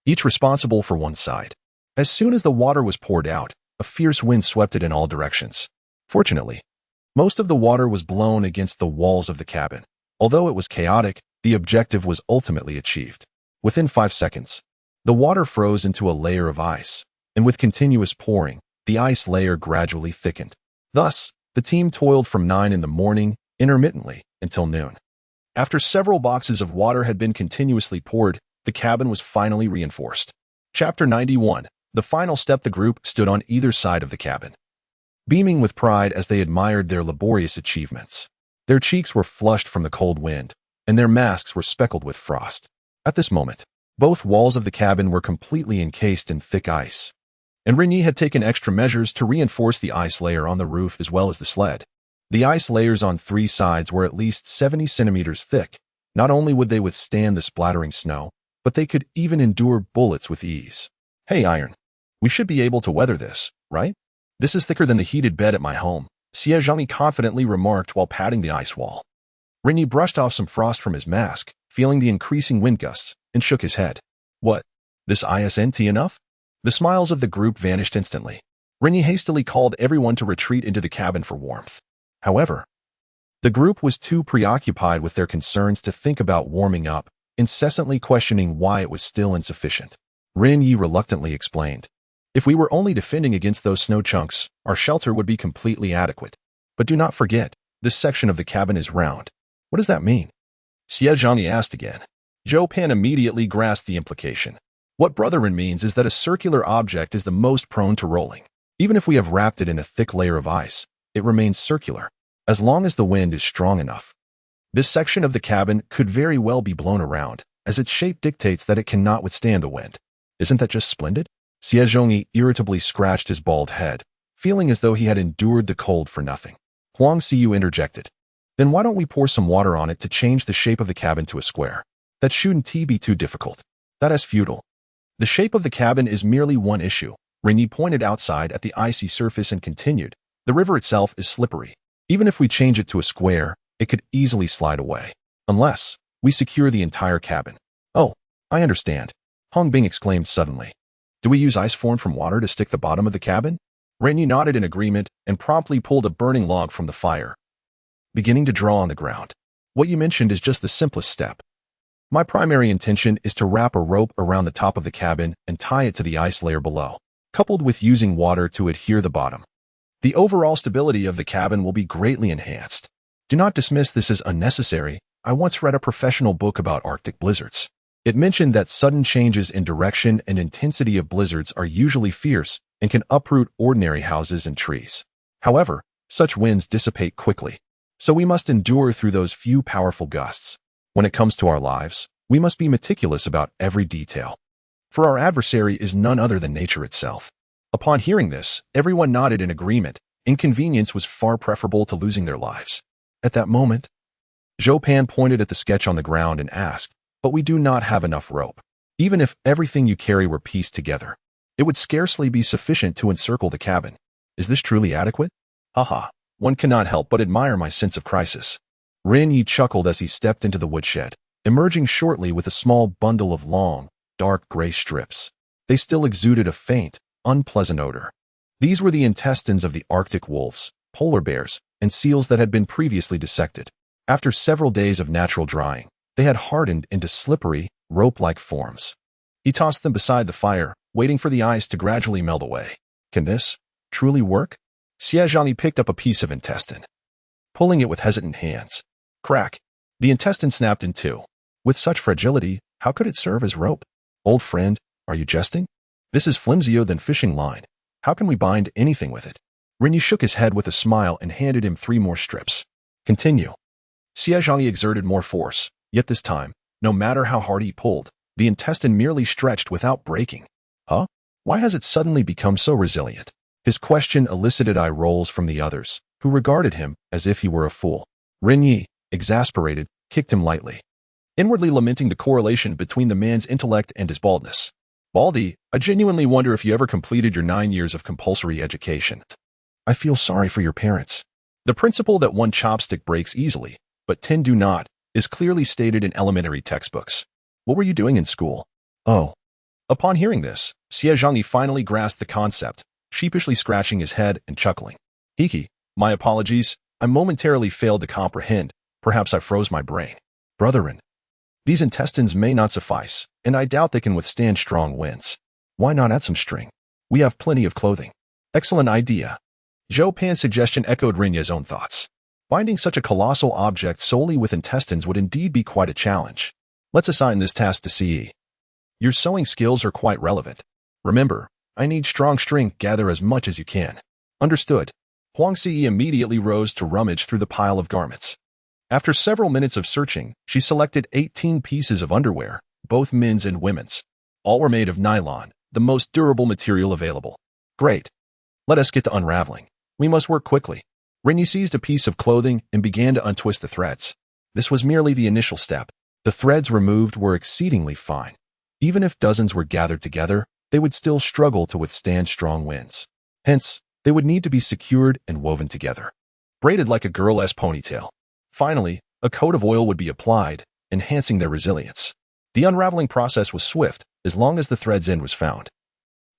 Speaker 1: each responsible for one side. As soon as the water was poured out, a fierce wind swept it in all directions. Fortunately, most of the water was blown against the walls of the cabin. Although it was chaotic, the objective was ultimately achieved. Within 5 seconds, the water froze into a layer of ice, and with continuous pouring, the ice layer gradually thickened. Thus, the team toiled from 9 in the morning, intermittently, until noon. After several boxes of water had been continuously poured, the cabin was finally reinforced. Chapter 91. The final step. The group stood on either side of the cabin, beaming with pride as they admired their laborious achievements. Their cheeks were flushed from the cold wind, and their masks were speckled with frost. At this moment, both walls of the cabin were completely encased in thick ice, and Ren Ye had taken extra measures to reinforce the ice layer on the roof as well as the sled. The ice layers on 3 sides were at least 70 centimeters thick. Not only would they withstand the splattering snow, but they could even endure bullets with ease. Hey, Iron, we should be able to weather this, right? This is thicker than the heated bed at my home, Xie Zhangyi confidently remarked while patting the ice wall. Ren Ye brushed off some frost from his mask, feeling the increasing wind gusts, and shook his head. What? This isn't enough? The smiles of the group vanished instantly. Ren Ye hastily called everyone to retreat into the cabin for warmth. However, the group was too preoccupied with their concerns to think about warming up, incessantly questioning why it was still insufficient. Ren Ye reluctantly explained. If we were only defending against those snow chunks, our shelter would be completely adequate. But do not forget, this section of the cabin is round. What does that mean? Xie Zhangyi asked again. Zhou Pan immediately grasped the implication. What Brotherin means is that a circular object is the most prone to rolling. Even if we have wrapped it in a thick layer of ice, it remains circular, as long as the wind is strong enough. This section of the cabin could very well be blown around, as its shape dictates that it cannot withstand the wind. Isn't that just splendid? Xie Zhongyi irritably scratched his bald head, feeling as though he had endured the cold for nothing. Huang Xiyu interjected. Then why don't we pour some water on it to change the shape of the cabin to a square? That shouldn't be too difficult. That is futile. The shape of the cabin is merely one issue. Ren Ye pointed outside at the icy surface and continued. The river itself is slippery. Even if we change it to a square, it could easily slide away. Unless we secure the entire cabin. Oh, I understand. Hong Bing exclaimed suddenly. Do we use ice formed from water to stick the bottom of the cabin? Ren Ye nodded in agreement and promptly pulled a burning log from the fire, beginning to draw on the ground. What you mentioned is just the simplest step. My primary intention is to wrap a rope around the top of the cabin and tie it to the ice layer below, coupled with using water to adhere the bottom. The overall stability of the cabin will be greatly enhanced. Do not dismiss this as unnecessary. I once read a professional book about Arctic blizzards. It mentioned that sudden changes in direction and intensity of blizzards are usually fierce and can uproot ordinary houses and trees. However, such winds dissipate quickly, so we must endure through those few powerful gusts. When it comes to our lives, we must be meticulous about every detail. For our adversary is none other than nature itself. Upon hearing this, everyone nodded in agreement. Inconvenience was far preferable to losing their lives. At that moment, Zhou Pan pointed at the sketch on the ground and asked, but we do not have enough rope. Even if everything you carry were pieced together, it would scarcely be sufficient to encircle the cabin. Is this truly adequate? Haha, one cannot help but admire my sense of crisis. Ren Ye chuckled as he stepped into the woodshed, emerging shortly with a small bundle of long, dark gray strips. They still exuded a faint, unpleasant odor. These were the intestines of the Arctic wolves, polar bears, and seals that had been previously dissected. After several days of natural drying, they had hardened into slippery, rope-like forms. He tossed them beside the fire, waiting for the ice to gradually melt away. Can this truly work? Xie Zhangyi picked up a piece of intestine, pulling it with hesitant hands. Crack! The intestine snapped in two. With such fragility, how could it serve as rope? Old friend, are you jesting? This is flimsier than fishing line. How can we bind anything with it? Ren Ye shook his head with a smile and handed him 3 more strips. Continue. Xie Zhangyi exerted more force, yet this time, no matter how hard he pulled, the intestine merely stretched without breaking. Huh? Why has it suddenly become so resilient? His question elicited eye rolls from the others, who regarded him as if he were a fool. Ren Ye, exasperated, kicked him lightly, inwardly lamenting the correlation between the man's intellect and his baldness. Baldy, I genuinely wonder if you ever completed your 9 years of compulsory education. I feel sorry for your parents. The principle that one chopstick breaks easily, but 10 do not, is clearly stated in elementary textbooks. What were you doing in school? Oh. Upon hearing this, Xie Zhangyi finally grasped the concept, sheepishly scratching his head and chuckling. Hiki, my apologies, I momentarily failed to comprehend. Perhaps I froze my brain. Brethren, these intestines may not suffice, and I doubt they can withstand strong winds. Why not add some string? We have plenty of clothing. Excellent idea. Zhou Pan's suggestion echoed Ren Ye's own thoughts. Binding such a colossal object solely with intestines would indeed be quite a challenge. Let's assign this task to Ce. Your sewing skills are quite relevant. Remember, I need strong string. Gather as much as you can. Understood. Huang Ce immediately rose to rummage through the pile of garments. After several minutes of searching, she selected 18 pieces of underwear, both men's and women's. All were made of nylon, the most durable material available. Great. Let us get to unraveling. We must work quickly. Ren Ye seized a piece of clothing and began to untwist the threads. This was merely the initial step. The threads removed were exceedingly fine. Even if dozens were gathered together, they would still struggle to withstand strong winds. Hence, they would need to be secured and woven together, braided like a girl's ponytail. Finally, a coat of oil would be applied, enhancing their resilience. The unraveling process was swift, as long as the thread's end was found.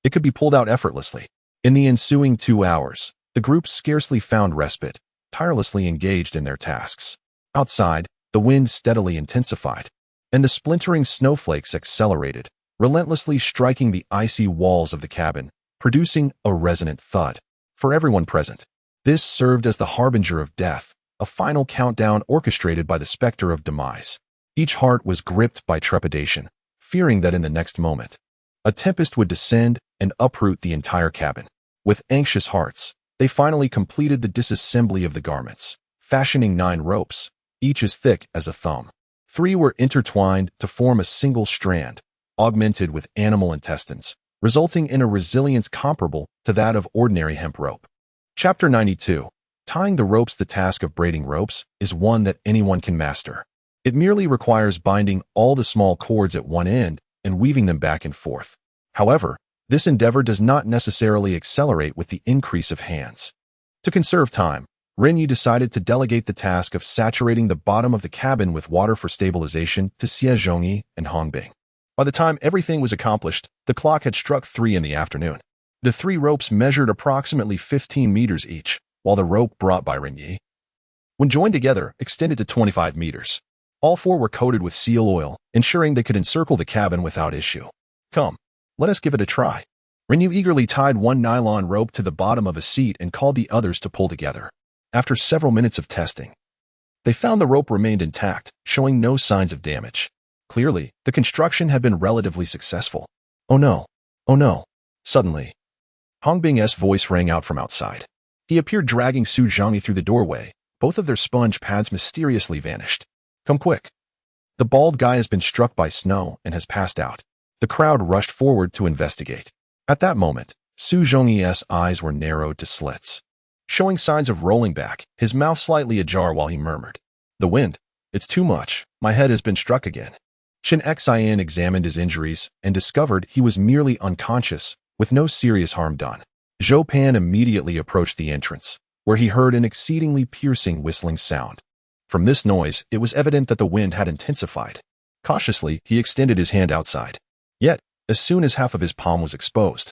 Speaker 1: It could be pulled out effortlessly. In the ensuing 2 hours, the group scarcely found respite, tirelessly engaged in their tasks. Outside, the wind steadily intensified, and the splintering snowflakes accelerated, relentlessly striking the icy walls of the cabin, producing a resonant thud. For everyone present, this served as the harbinger of death, a final countdown orchestrated by the specter of demise. Each heart was gripped by trepidation, fearing that in the next moment, a tempest would descend and uproot the entire cabin. With anxious hearts, they finally completed the disassembly of the garments, fashioning 9 ropes, each as thick as a thumb. 3 were intertwined to form a single strand, augmented with animal intestines, resulting in a resilience comparable to that of ordinary hemp rope. Chapter 92. Tying the ropes. The task of braiding ropes is one that anyone can master. It merely requires binding all the small cords at one end and weaving them back and forth. However, this endeavor does not necessarily accelerate with the increase of hands. To conserve time, Ren Ye decided to delegate the task of saturating the bottom of the cabin with water for stabilization to Xie Zhangyi and Hongbing. By the time everything was accomplished, the clock had struck 3 in the afternoon. The 3 ropes measured approximately 15 meters each, while the rope brought by Ren Ye, when joined together, extended to 25 meters. All 4 were coated with seal oil, ensuring they could encircle the cabin without issue. Come, let us give it a try. Ren Ye eagerly tied one nylon rope to the bottom of a seat and called the others to pull together. After several minutes of testing, they found the rope remained intact, showing no signs of damage. Clearly, the construction had been relatively successful. Oh no! Oh no! Suddenly, Hongbing's voice rang out from outside. He appeared dragging Su Zhangyi through the doorway. Both of their sponge pads mysteriously vanished. Come quick. The bald guy has been struck by snow and has passed out. The crowd rushed forward to investigate. At that moment, Su Zhangyi's eyes were narrowed to slits, showing signs of rolling back, his mouth slightly ajar while he murmured, "The wind. It's too much. My head has been struck again." Chen Xian examined his injuries and discovered he was merely unconscious, with no serious harm done. Zhou Pan immediately approached the entrance, where he heard an exceedingly piercing whistling sound. From this noise, it was evident that the wind had intensified. Cautiously, he extended his hand outside. Yet, as soon as half of his palm was exposed,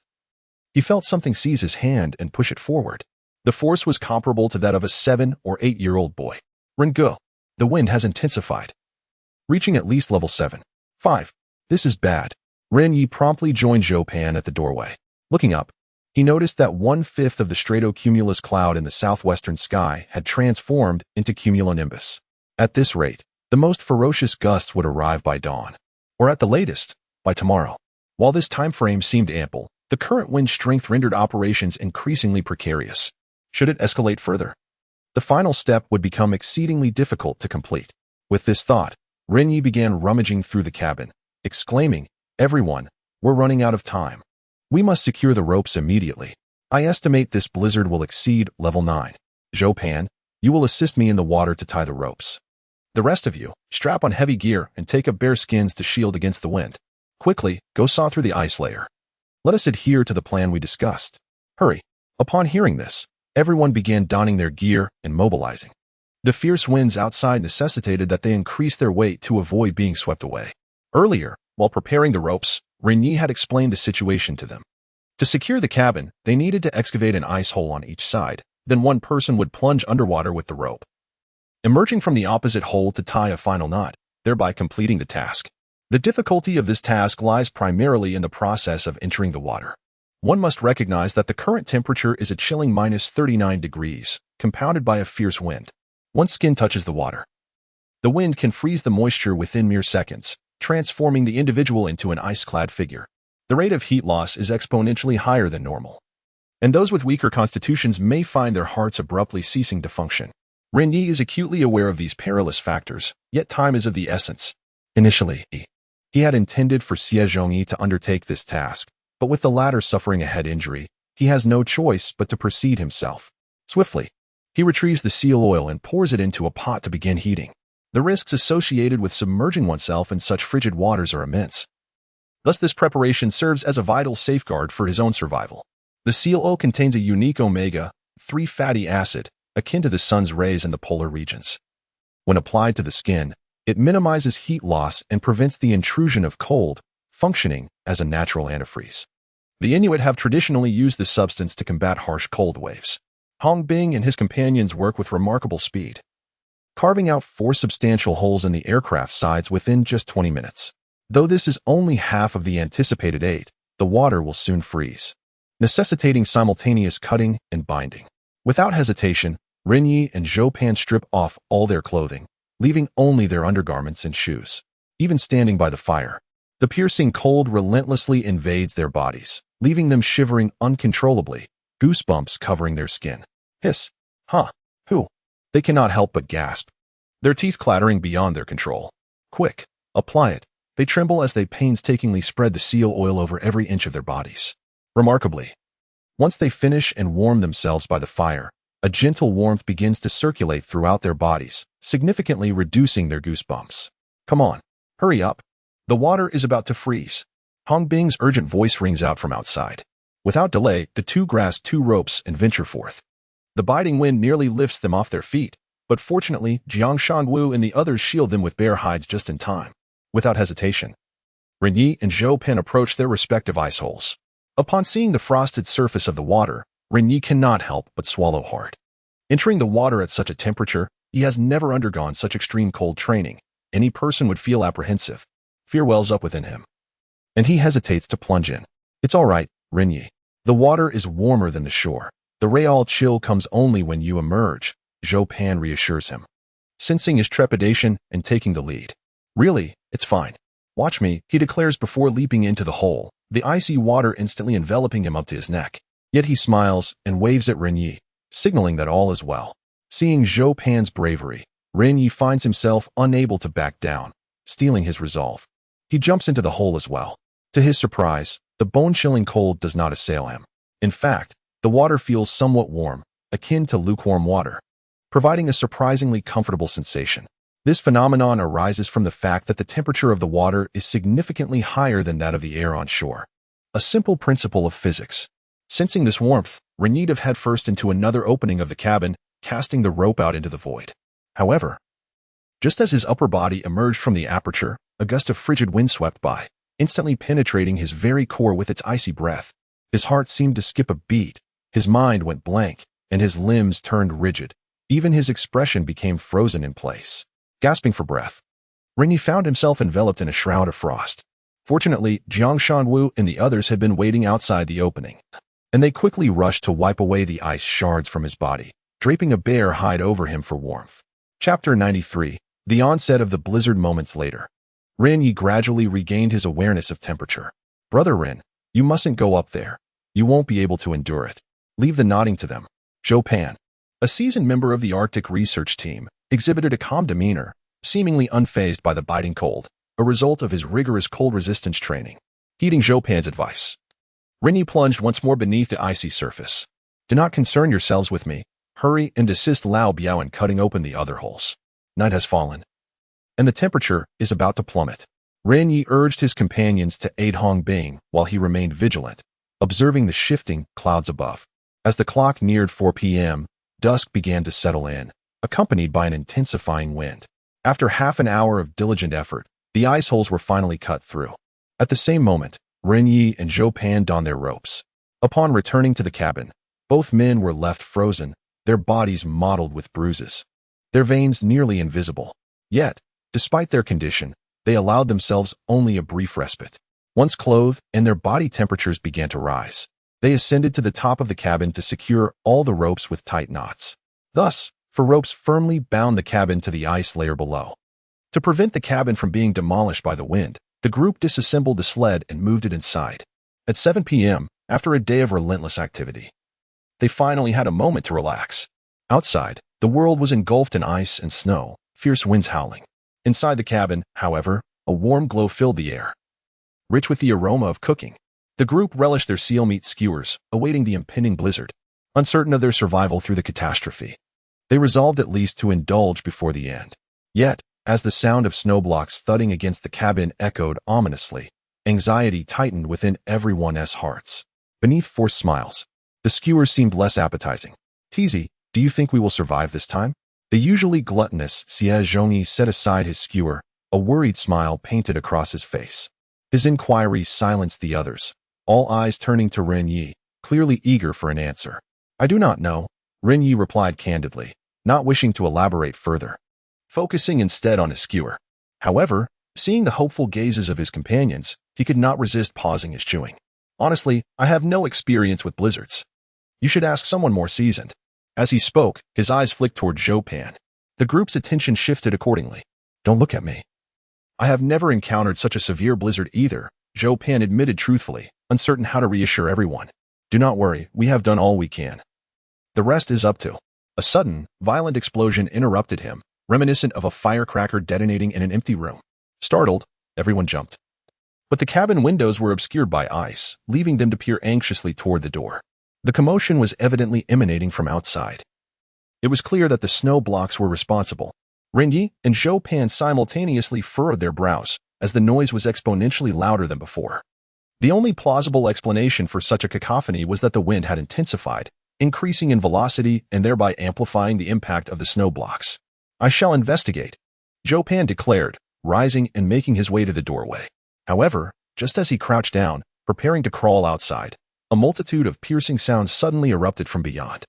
Speaker 1: he felt something seize his hand and push it forward. The force was comparable to that of a 7 or 8-year-old boy. Ren Ge, the wind has intensified, reaching at least level 7. 5. This is bad. Ren Ye promptly joined Zhou Pan at the doorway. Looking up, he noticed that 1/5 of the stratocumulus cloud in the southwestern sky had transformed into cumulonimbus. At this rate, the most ferocious gusts would arrive by dawn, or at the latest, by tomorrow. While this time frame seemed ample, the current wind strength rendered operations increasingly precarious. Should it escalate further, the final step would become exceedingly difficult to complete. With this thought, Ren Ye began rummaging through the cabin, exclaiming, "Everyone, we're running out of time. We must secure the ropes immediately." I estimate this blizzard will exceed level 9. Pan, you will assist me in the water to tie the ropes. The rest of you, strap on heavy gear and take up bear skins to shield against the wind. Quickly, go saw through the ice layer. Let us adhere to the plan we discussed. Hurry. Upon hearing this, everyone began donning their gear and mobilizing. The fierce winds outside necessitated that they increase their weight to avoid being swept away. Earlier, while preparing the ropes, Ren Ye had explained the situation to them. To secure the cabin, they needed to excavate an ice hole on each side, then one person would plunge underwater with the rope, emerging from the opposite hole to tie a final knot, thereby completing the task. The difficulty of this task lies primarily in the process of entering the water. One must recognize that the current temperature is a chilling -39 degrees, compounded by a fierce wind. Once skin touches the water, the wind can freeze the moisture within mere seconds, transforming the individual into an ice-clad figure. The rate of heat loss is exponentially higher than normal, and those with weaker constitutions may find their hearts abruptly ceasing to function. Ren Ye is acutely aware of these perilous factors, yet time is of the essence. Initially, he had intended for Xie Zhongyi to undertake this task, but with the latter suffering a head injury, he has no choice but to proceed himself. Swiftly, he retrieves the seal oil and pours it into a pot to begin heating. The risks associated with submerging oneself in such frigid waters are immense. Thus, this preparation serves as a vital safeguard for his own survival. The seal oil contains a unique omega-3 fatty acid, akin to the sun's rays in the polar regions. When applied to the skin, it minimizes heat loss and prevents the intrusion of cold, functioning as a natural antifreeze. The Inuit have traditionally used this substance to combat harsh cold waves. Hong Bing and his companions work with remarkable speed, carving out 4 substantial holes in the aircraft sides within just 20 minutes. Though this is only half of the anticipated 8, the water will soon freeze, necessitating simultaneous cutting and binding. Without hesitation, Ren Ye and Pan strip off all their clothing, leaving only their undergarments and shoes. Even standing by the fire, the piercing cold relentlessly invades their bodies, leaving them shivering uncontrollably, goosebumps covering their skin. Hiss. Huh. Who? They cannot help but gasp, their teeth clattering beyond their control. Quick. Apply it. They tremble as they painstakingly spread the seal oil over every inch of their bodies. Remarkably, once they finish and warm themselves by the fire, a gentle warmth begins to circulate throughout their bodies, significantly reducing their goosebumps. Come on, hurry up. The water is about to freeze. Hong Bing's urgent voice rings out from outside. Without delay, the two grasp 2 ropes and venture forth. The biting wind nearly lifts them off their feet, but fortunately, Jiang Shanwu and the others shield them with bear hides just in time. Without hesitation, Ren Ye and Pan approach their respective ice holes. Upon seeing the frosted surface of the water, Ren Ye cannot help but swallow hard. Entering the water at such a temperature, he has never undergone such extreme cold training. Any person would feel apprehensive. Fear wells up within him, and he hesitates to plunge in. It's all right, Ren Ye. The water is warmer than the shore. The real chill comes only when you emerge, Pan reassures him, sensing his trepidation and taking the lead. Really, it's fine. Watch me, he declares before leaping into the hole, the icy water instantly enveloping him up to his neck. Yet he smiles and waves at Ren Ye, signaling that all is well. Seeing Pan's bravery, Ren Ye finds himself unable to back down, stealing his resolve. He jumps into the hole as well. To his surprise, the bone-chilling cold does not assail him. In fact, the water feels somewhat warm, akin to lukewarm water, providing a surprisingly comfortable sensation. This phenomenon arises from the fact that the temperature of the water is significantly higher than that of the air on shore. A simple principle of physics. Sensing this warmth, Ren Ye dove headfirst into another opening of the cabin, casting the rope out into the void. However, just as his upper body emerged from the aperture, a gust of frigid wind swept by, instantly penetrating his very core with its icy breath. His heart seemed to skip a beat, his mind went blank, and his limbs turned rigid. Even his expression became frozen in place. Gasping for breath, Ren Ye found himself enveloped in a shroud of frost. Fortunately, Jiang Shanwu and the others had been waiting outside the opening, and they quickly rushed to wipe away the ice shards from his body, draping a bear hide over him for warmth. Chapter 93. The onset of the blizzard. Moments later, Ren Ye gradually regained his awareness of temperature. Brother Ren, you mustn't go up there. You won't be able to endure it. Leave the nodding to them. Pan, a seasoned member of the Arctic research team, exhibited a calm demeanor, seemingly unfazed by the biting cold, a result of his rigorous cold resistance training. Heeding Pan's advice, Ren Ye plunged once more beneath the icy surface. Do not concern yourselves with me. Hurry and assist Lao Biao in cutting open the other holes. Night has fallen, and the temperature is about to plummet. Ren Ye urged his companions to aid Hong Bing while he remained vigilant, observing the shifting clouds above. As the clock neared 4 p.m., dusk began to settle in, accompanied by an intensifying wind. After half an hour of diligent effort, the ice holes were finally cut through. At the same moment, Ren Ye and Zhou Pan donned their ropes. Upon returning to the cabin, both men were left frozen, their bodies mottled with bruises, their veins nearly invisible. Yet, despite their condition, they allowed themselves only a brief respite. Once clothed and their body temperatures began to rise, they ascended to the top of the cabin to secure all the ropes with tight knots. Thus, four ropes firmly bound the cabin to the ice layer below. To prevent the cabin from being demolished by the wind, the group disassembled the sled and moved it inside. At 7 p.m., after a day of relentless activity, they finally had a moment to relax. Outside, the world was engulfed in ice and snow, fierce winds howling. Inside the cabin, however, a warm glow filled the air, rich with the aroma of cooking. The group relished their seal meat skewers, awaiting the impending blizzard. Uncertain of their survival through the catastrophe, they resolved at least to indulge before the end. Yet, as the sound of snow blocks thudding against the cabin echoed ominously, anxiety tightened within everyone's hearts. Beneath forced smiles, the skewers seemed less appetizing. Tizi, do you think we will survive this time? The usually gluttonous Xie Zhongyi set aside his skewer, a worried smile painted across his face. His inquiry silenced the others, all eyes turning to Ren Ye, clearly eager for an answer. I do not know, Ren Ye replied candidly, not wishing to elaborate further, focusing instead on his skewer. However, seeing the hopeful gazes of his companions, he could not resist pausing his chewing. Honestly, I have no experience with blizzards. You should ask someone more seasoned. As he spoke, his eyes flicked toward Zhou Pan. The group's attention shifted accordingly. Don't look at me. I have never encountered such a severe blizzard either, Zhou Pan admitted truthfully, uncertain how to reassure everyone. Do not worry, we have done all we can. The rest is up to. A sudden, violent explosion interrupted him, reminiscent of a firecracker detonating in an empty room. Startled, everyone jumped. But the cabin windows were obscured by ice, leaving them to peer anxiously toward the door. The commotion was evidently emanating from outside. It was clear that the snow blocks were responsible. Ren Ye and Zhou Pan simultaneously furrowed their brows, as the noise was exponentially louder than before. The only plausible explanation for such a cacophony was that the wind had intensified, increasing in velocity and thereby amplifying the impact of the snow blocks. I shall investigate, Zhou Pan declared, rising and making his way to the doorway. However, just as he crouched down, preparing to crawl outside, a multitude of piercing sounds suddenly erupted from beyond.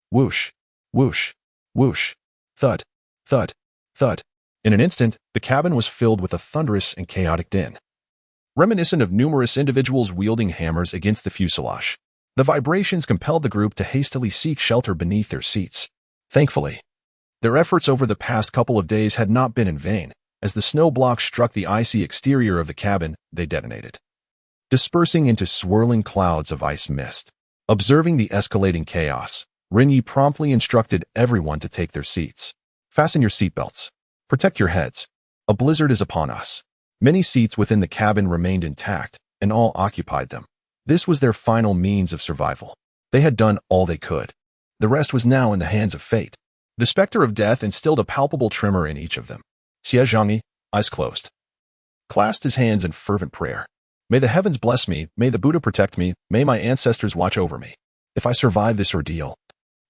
Speaker 1: Whoosh, whoosh, whoosh, thud, thud, thud. In an instant, the cabin was filled with a thunderous and chaotic din, reminiscent of numerous individuals wielding hammers against the fuselage. The vibrations compelled the group to hastily seek shelter beneath their seats. Thankfully, their efforts over the past couple of days had not been in vain. As the snow blocks struck the icy exterior of the cabin, they detonated, dispersing into swirling clouds of ice mist. Observing the escalating chaos, Ren Ye promptly instructed everyone to take their seats. Fasten your seatbelts. Protect your heads. A blizzard is upon us. Many seats within the cabin remained intact, and all occupied them. This was their final means of survival. They had done all they could. The rest was now in the hands of fate. The specter of death instilled a palpable tremor in each of them. Xie Zhongyi, eyes closed, clasped his hands in fervent prayer. May the heavens bless me, may the Buddha protect me, may my ancestors watch over me. If I survive this ordeal,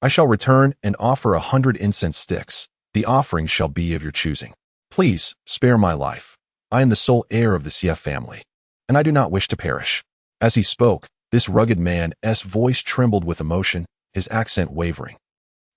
Speaker 1: I shall return and offer 100 incense sticks. The offering shall be of your choosing. Please, spare my life. I am the sole heir of the Xie family, and I do not wish to perish. As he spoke, this rugged man's voice trembled with emotion, his accent wavering.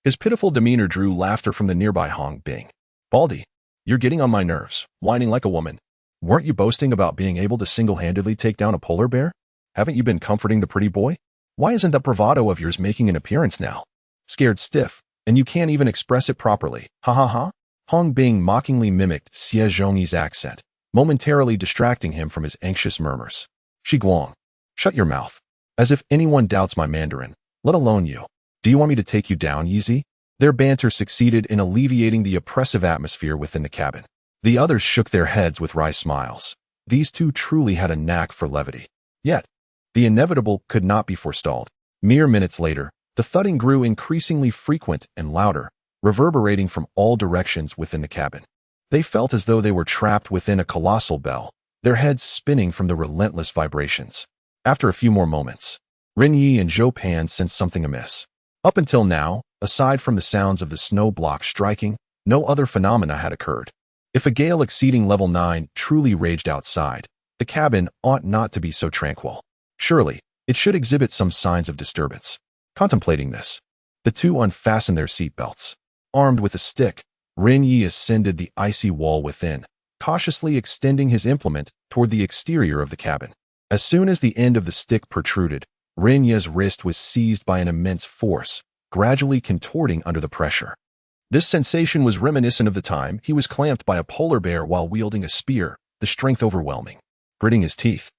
Speaker 1: His pitiful demeanor drew laughter from the nearby Hong Bing. Baldy, you're getting on my nerves, whining like a woman. Weren't you boasting about being able to single-handedly take down a polar bear? Haven't you been comforting the pretty boy? Why isn't that bravado of yours making an appearance now? Scared stiff, and you can't even express it properly. Ha ha ha. Hong Bing mockingly mimicked Xie Zhongyi's accent, momentarily distracting him from his anxious murmurs. Shiguang, shut your mouth. As if anyone doubts my Mandarin, let alone you. Do you want me to take you down, Yizi? Their banter succeeded in alleviating the oppressive atmosphere within the cabin. The others shook their heads with wry smiles. These two truly had a knack for levity. Yet, The inevitable could not be forestalled. Mere minutes later, the thudding grew increasingly frequent and louder, reverberating from all directions within the cabin. They felt as though they were trapped within a colossal bell, their heads spinning from the relentless vibrations. After a few more moments, Ren Ye and Zhou Pan sensed something amiss. Up until now, aside from the sounds of the snow block striking, no other phenomena had occurred. If a gale exceeding level 9 truly raged outside, the cabin ought not to be so tranquil. Surely, it should exhibit some signs of disturbance. Contemplating this, the two unfastened their seatbelts. Armed with a stick, Ren Ye ascended the icy wall within, cautiously extending his implement toward the exterior of the cabin. As soon as the end of the stick protruded, Ren Ye's wrist was seized by an immense force, gradually contorting under the pressure. This sensation was reminiscent of the time he was clamped by a polar bear while wielding a spear, the strength overwhelming. Gritting his teeth,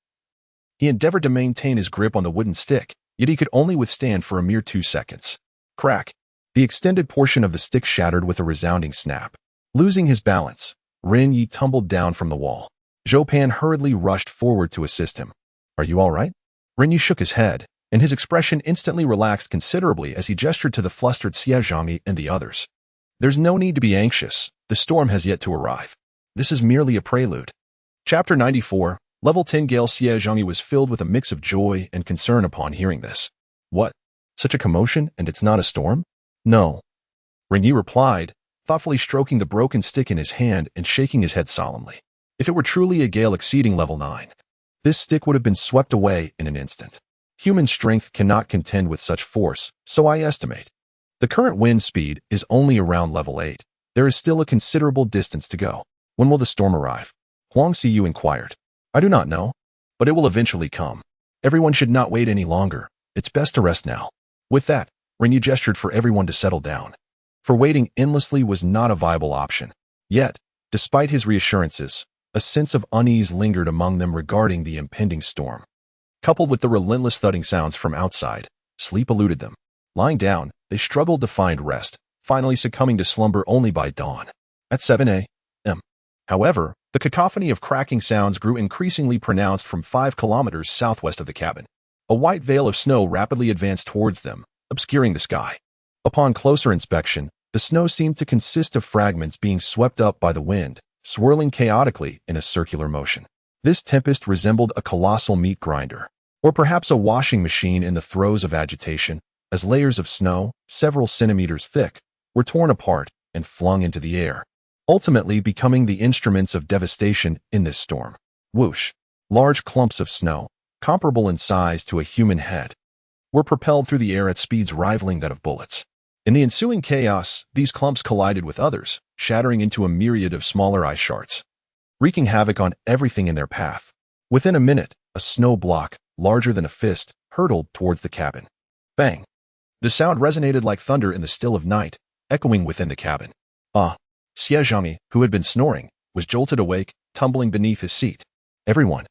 Speaker 1: he endeavored to maintain his grip on the wooden stick, yet he could only withstand for a mere 2 seconds. Crack! The extended portion of the stick shattered with a resounding snap. Losing his balance, Ren Ye tumbled down from the wall. Zhou Pan hurriedly rushed forward to assist him. "Are you all right?" Ren Ye shook his head, and his expression instantly relaxed considerably as he gestured to the flustered Xie Zhangyi and the others. "There's no need to be anxious. The storm has yet to arrive. This is merely a prelude." Chapter 94, Level 10 Gale. Xie Zhangyi was filled with a mix of joy and concern upon hearing this. "What? Such a commotion, and it's not a storm?" "No," Ren Ye replied, thoughtfully stroking the broken stick in his hand and shaking his head solemnly. "If it were truly a gale exceeding level 9, this stick would have been swept away in an instant. Human strength cannot contend with such force, so I estimate. The current wind speed is only around level 8. There is still a considerable distance to go. When will the storm arrive?" Huang Xiyu inquired. "I do not know, but it will eventually come. Everyone should not wait any longer. It's best to rest now." With that, Ren Ye gestured for everyone to settle down. For waiting endlessly was not a viable option. Yet, despite his reassurances, a sense of unease lingered among them regarding the impending storm. Coupled with the relentless thudding sounds from outside, sleep eluded them. Lying down, they struggled to find rest, finally succumbing to slumber only by dawn. At 7 a.m. However, the cacophony of cracking sounds grew increasingly pronounced from 5 kilometers southwest of the cabin. A white veil of snow rapidly advanced towards them, obscuring the sky. Upon closer inspection, the snow seemed to consist of fragments being swept up by the wind, swirling chaotically in a circular motion. This tempest resembled a colossal meat grinder, or perhaps a washing machine in the throes of agitation, as layers of snow, several centimeters thick, were torn apart and flung into the air, ultimately becoming the instruments of devastation in this storm. Whoosh! Large clumps of snow, comparable in size to a human head, were propelled through the air at speeds rivaling that of bullets. In the ensuing chaos, these clumps collided with others, shattering into a myriad of smaller ice shards, wreaking havoc on everything in their path. Within a minute, a snow block, larger than a fist, hurtled towards the cabin. Bang! The sound resonated like thunder in the still of night, echoing within the cabin. Xie Zhangyi, who had been snoring, was jolted awake, tumbling beneath his seat. Everyone,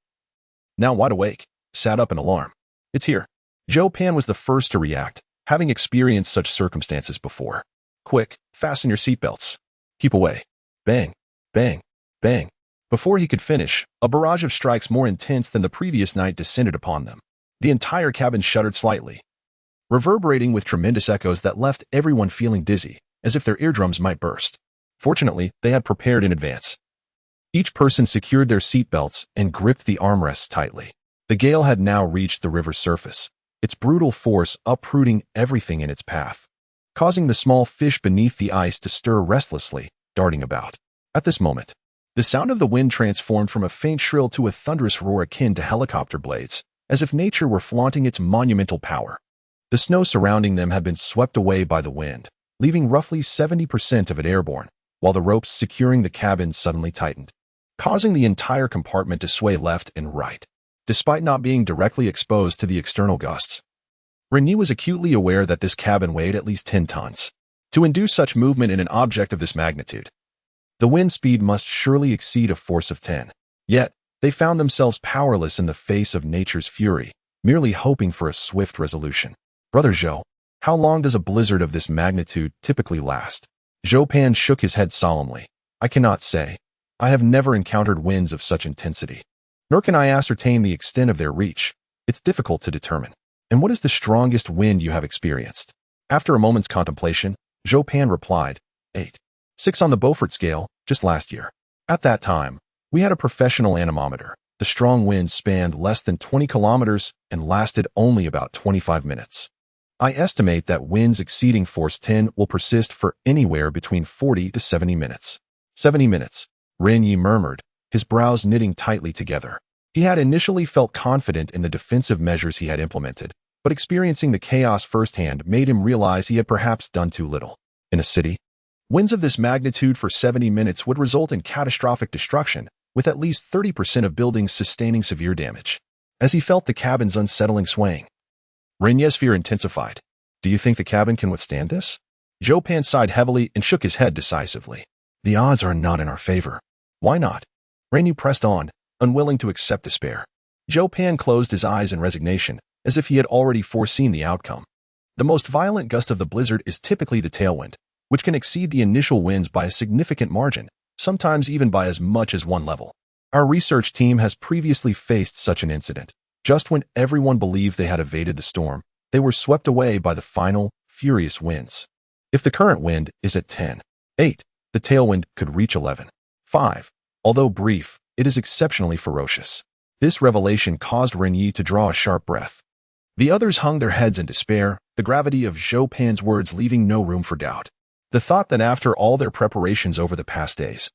Speaker 1: now wide awake, sat up in alarm. "It's here." Zhou Pan was the first to react, having experienced such circumstances before. "Quick, fasten your seatbelts. Keep away." Bang, bang, bang. Before he could finish, a barrage of strikes more intense than the previous night descended upon them. The entire cabin shuddered slightly, reverberating with tremendous echoes that left everyone feeling dizzy, as if their eardrums might burst. Fortunately, they had prepared in advance. Each person secured their seatbelts and gripped the armrests tightly. The gale had now reached the river's surface, its brutal force uprooting everything in its path, causing the small fish beneath the ice to stir restlessly, darting about. At this moment, the sound of the wind transformed from a faint shrill to a thunderous roar akin to helicopter blades, as if nature were flaunting its monumental power. The snow surrounding them had been swept away by the wind, leaving roughly 70% of it airborne, while the ropes securing the cabin suddenly tightened, causing the entire compartment to sway left and right, despite not being directly exposed to the external gusts. Ren Ye was acutely aware that this cabin weighed at least 10 tons. To induce such movement in an object of this magnitude, the wind speed must surely exceed a force of 10. Yet, they found themselves powerless in the face of nature's fury, merely hoping for a swift resolution. "Brother Zhou, how long does a blizzard of this magnitude typically last?" Zhou Pan shook his head solemnly. "I cannot say. I have never encountered winds of such intensity. Nor can I ascertain the extent of their reach. It's difficult to determine. And what is the strongest wind you have experienced? After a moment's contemplation, Zhou Pan replied, 8. 6 on the Beaufort scale, just last year. At that time, we had a professional anemometer. The strong wind spanned less than 20 kilometers and lasted only about 25 minutes. I estimate that winds exceeding force 10 will persist for anywhere between 40 to 70 minutes. 70 minutes, Ren Ye murmured, his brows knitting tightly together. He had initially felt confident in the defensive measures he had implemented, but experiencing the chaos firsthand made him realize he had perhaps done too little. In a city, winds of this magnitude for 70 minutes would result in catastrophic destruction, with at least 30% of buildings sustaining severe damage. As he felt the cabin's unsettling swaying, Ren Ye's fear intensified. Do you think the cabin can withstand this? Zhou Pan sighed heavily and shook his head decisively. The odds are not in our favor. Why not? Ren Ye pressed on, unwilling to accept despair. Zhou Pan closed his eyes in resignation, as if he had already foreseen the outcome. The most violent gust of the blizzard is typically the tailwind, which can exceed the initial winds by a significant margin, sometimes even by as much as one level. Our research team has previously faced such an incident. Just when everyone believed they had evaded the storm, they were swept away by the final, furious winds. If the current wind is at 10, 8, the tailwind could reach 11, 5. Although brief, it is exceptionally ferocious. This revelation caused Ren Ye to draw a sharp breath. The others hung their heads in despair, the gravity of Zhou Pan's words leaving no room for doubt. The thought that after all their preparations over the past days,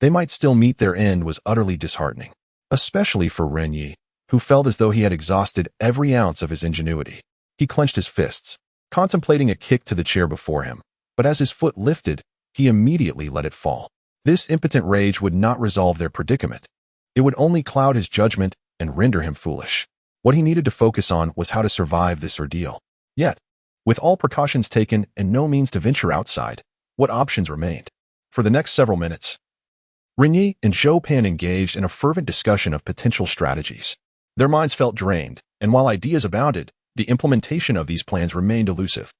Speaker 1: they might still meet their end was utterly disheartening, especially for Ren Ye, who felt as though he had exhausted every ounce of his ingenuity. He clenched his fists, contemplating a kick to the chair before him, but as his foot lifted, he immediately let it fall. This impotent rage would not resolve their predicament. It would only cloud his judgment and render him foolish. What he needed to focus on was how to survive this ordeal. Yet, with all precautions taken and no means to venture outside, what options remained? For the next several minutes, Ren Ye and Zhou Pan engaged in a fervent discussion of potential strategies. Their minds felt drained, and while ideas abounded, the implementation of these plans remained elusive.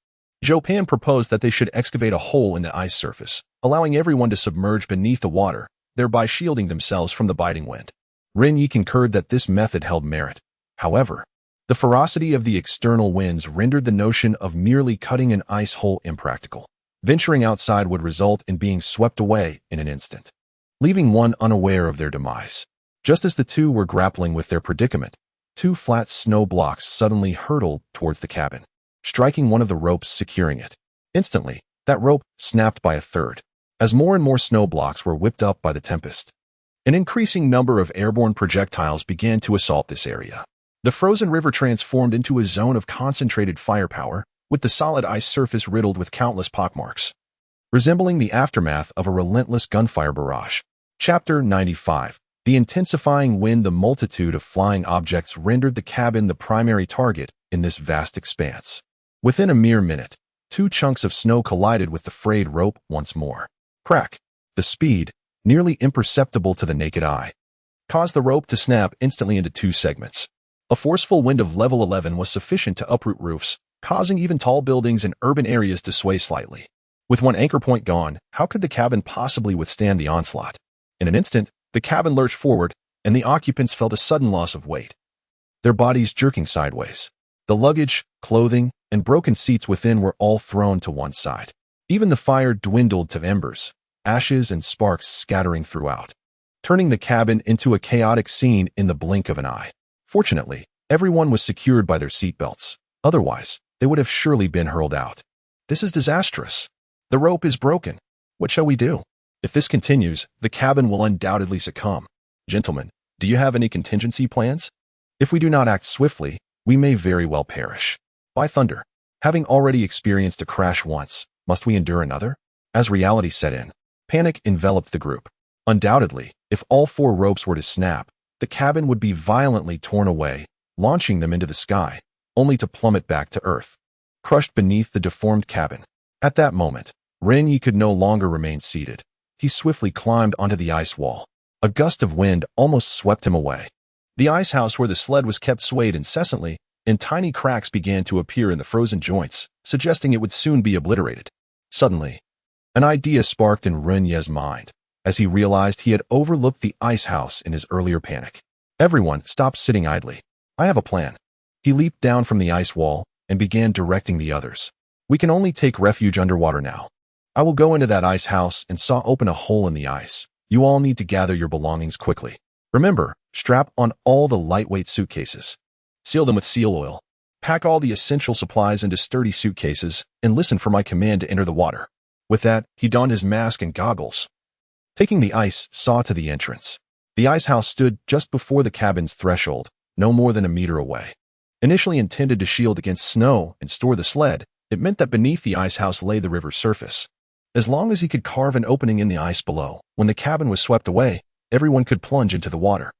Speaker 1: Zhou Pan proposed that they should excavate a hole in the ice surface, allowing everyone to submerge beneath the water, thereby shielding themselves from the biting wind. Ren Ye concurred that this method held merit. However, the ferocity of the external winds rendered the notion of merely cutting an ice hole impractical. Venturing outside would result in being swept away in an instant, leaving one unaware of their demise. Just as the two were grappling with their predicament, 2 flat snow blocks suddenly hurtled towards the cabin, striking one of the ropes securing it. Instantly, that rope snapped by a third, as more and more snow blocks were whipped up by the tempest. An increasing number of airborne projectiles began to assault this area. The frozen river transformed into a zone of concentrated firepower, with the solid ice surface riddled with countless pockmarks, resembling the aftermath of a relentless gunfire barrage. Chapter 95. The intensifying wind. The multitude of flying objects rendered the cabin the primary target in this vast expanse. Within a mere minute, 2 chunks of snow collided with the frayed rope once more. Crack! The speed, nearly imperceptible to the naked eye, caused the rope to snap instantly into 2 segments. A forceful wind of level 11 was sufficient to uproot roofs, causing even tall buildings in urban areas to sway slightly. With one anchor point gone, how could the cabin possibly withstand the onslaught? In an instant, the cabin lurched forward, and the occupants felt a sudden loss of weight, their bodies jerking sideways. The luggage, clothing, and broken seats within were all thrown to one side. Even the fire dwindled to embers, ashes and sparks scattering throughout, turning the cabin into a chaotic scene in the blink of an eye. Fortunately, everyone was secured by their seatbelts. Otherwise, they would have surely been hurled out. This is disastrous. The rope is broken. What shall we do? If this continues, the cabin will undoubtedly succumb. Gentlemen, do you have any contingency plans? If we do not act swiftly, we may very well perish. By thunder, having already experienced a crash once, must we endure another? As reality set in, panic enveloped the group. Undoubtedly, if all 4 ropes were to snap, the cabin would be violently torn away, launching them into the sky, only to plummet back to earth, crushed beneath the deformed cabin. At that moment, Ren Ye could no longer remain seated. He swiftly climbed onto the ice wall. A gust of wind almost swept him away. The ice house where the sled was kept swayed incessantly, and tiny cracks began to appear in the frozen joints, suggesting it would soon be obliterated. Suddenly, an idea sparked in Ren Ye's mind, as he realized he had overlooked the ice house in his earlier panic. Everyone stopped sitting idly. I have a plan. He leaped down from the ice wall and began directing the others. We can only take refuge underwater now. I will go into that ice house and saw open a hole in the ice. You all need to gather your belongings quickly. Remember, strap on all the lightweight suitcases. Seal them with seal oil. Pack all the essential supplies into sturdy suitcases and listen for my command to enter the water. With that, he donned his mask and goggles. Taking the ice saw to the entrance. The ice house stood just before the cabin's threshold, no more than a meter away. Initially intended to shield against snow and store the sled, it meant that beneath the ice house lay the river's surface. As long as he could carve an opening in the ice below, when the cabin was swept away, everyone could plunge into the water,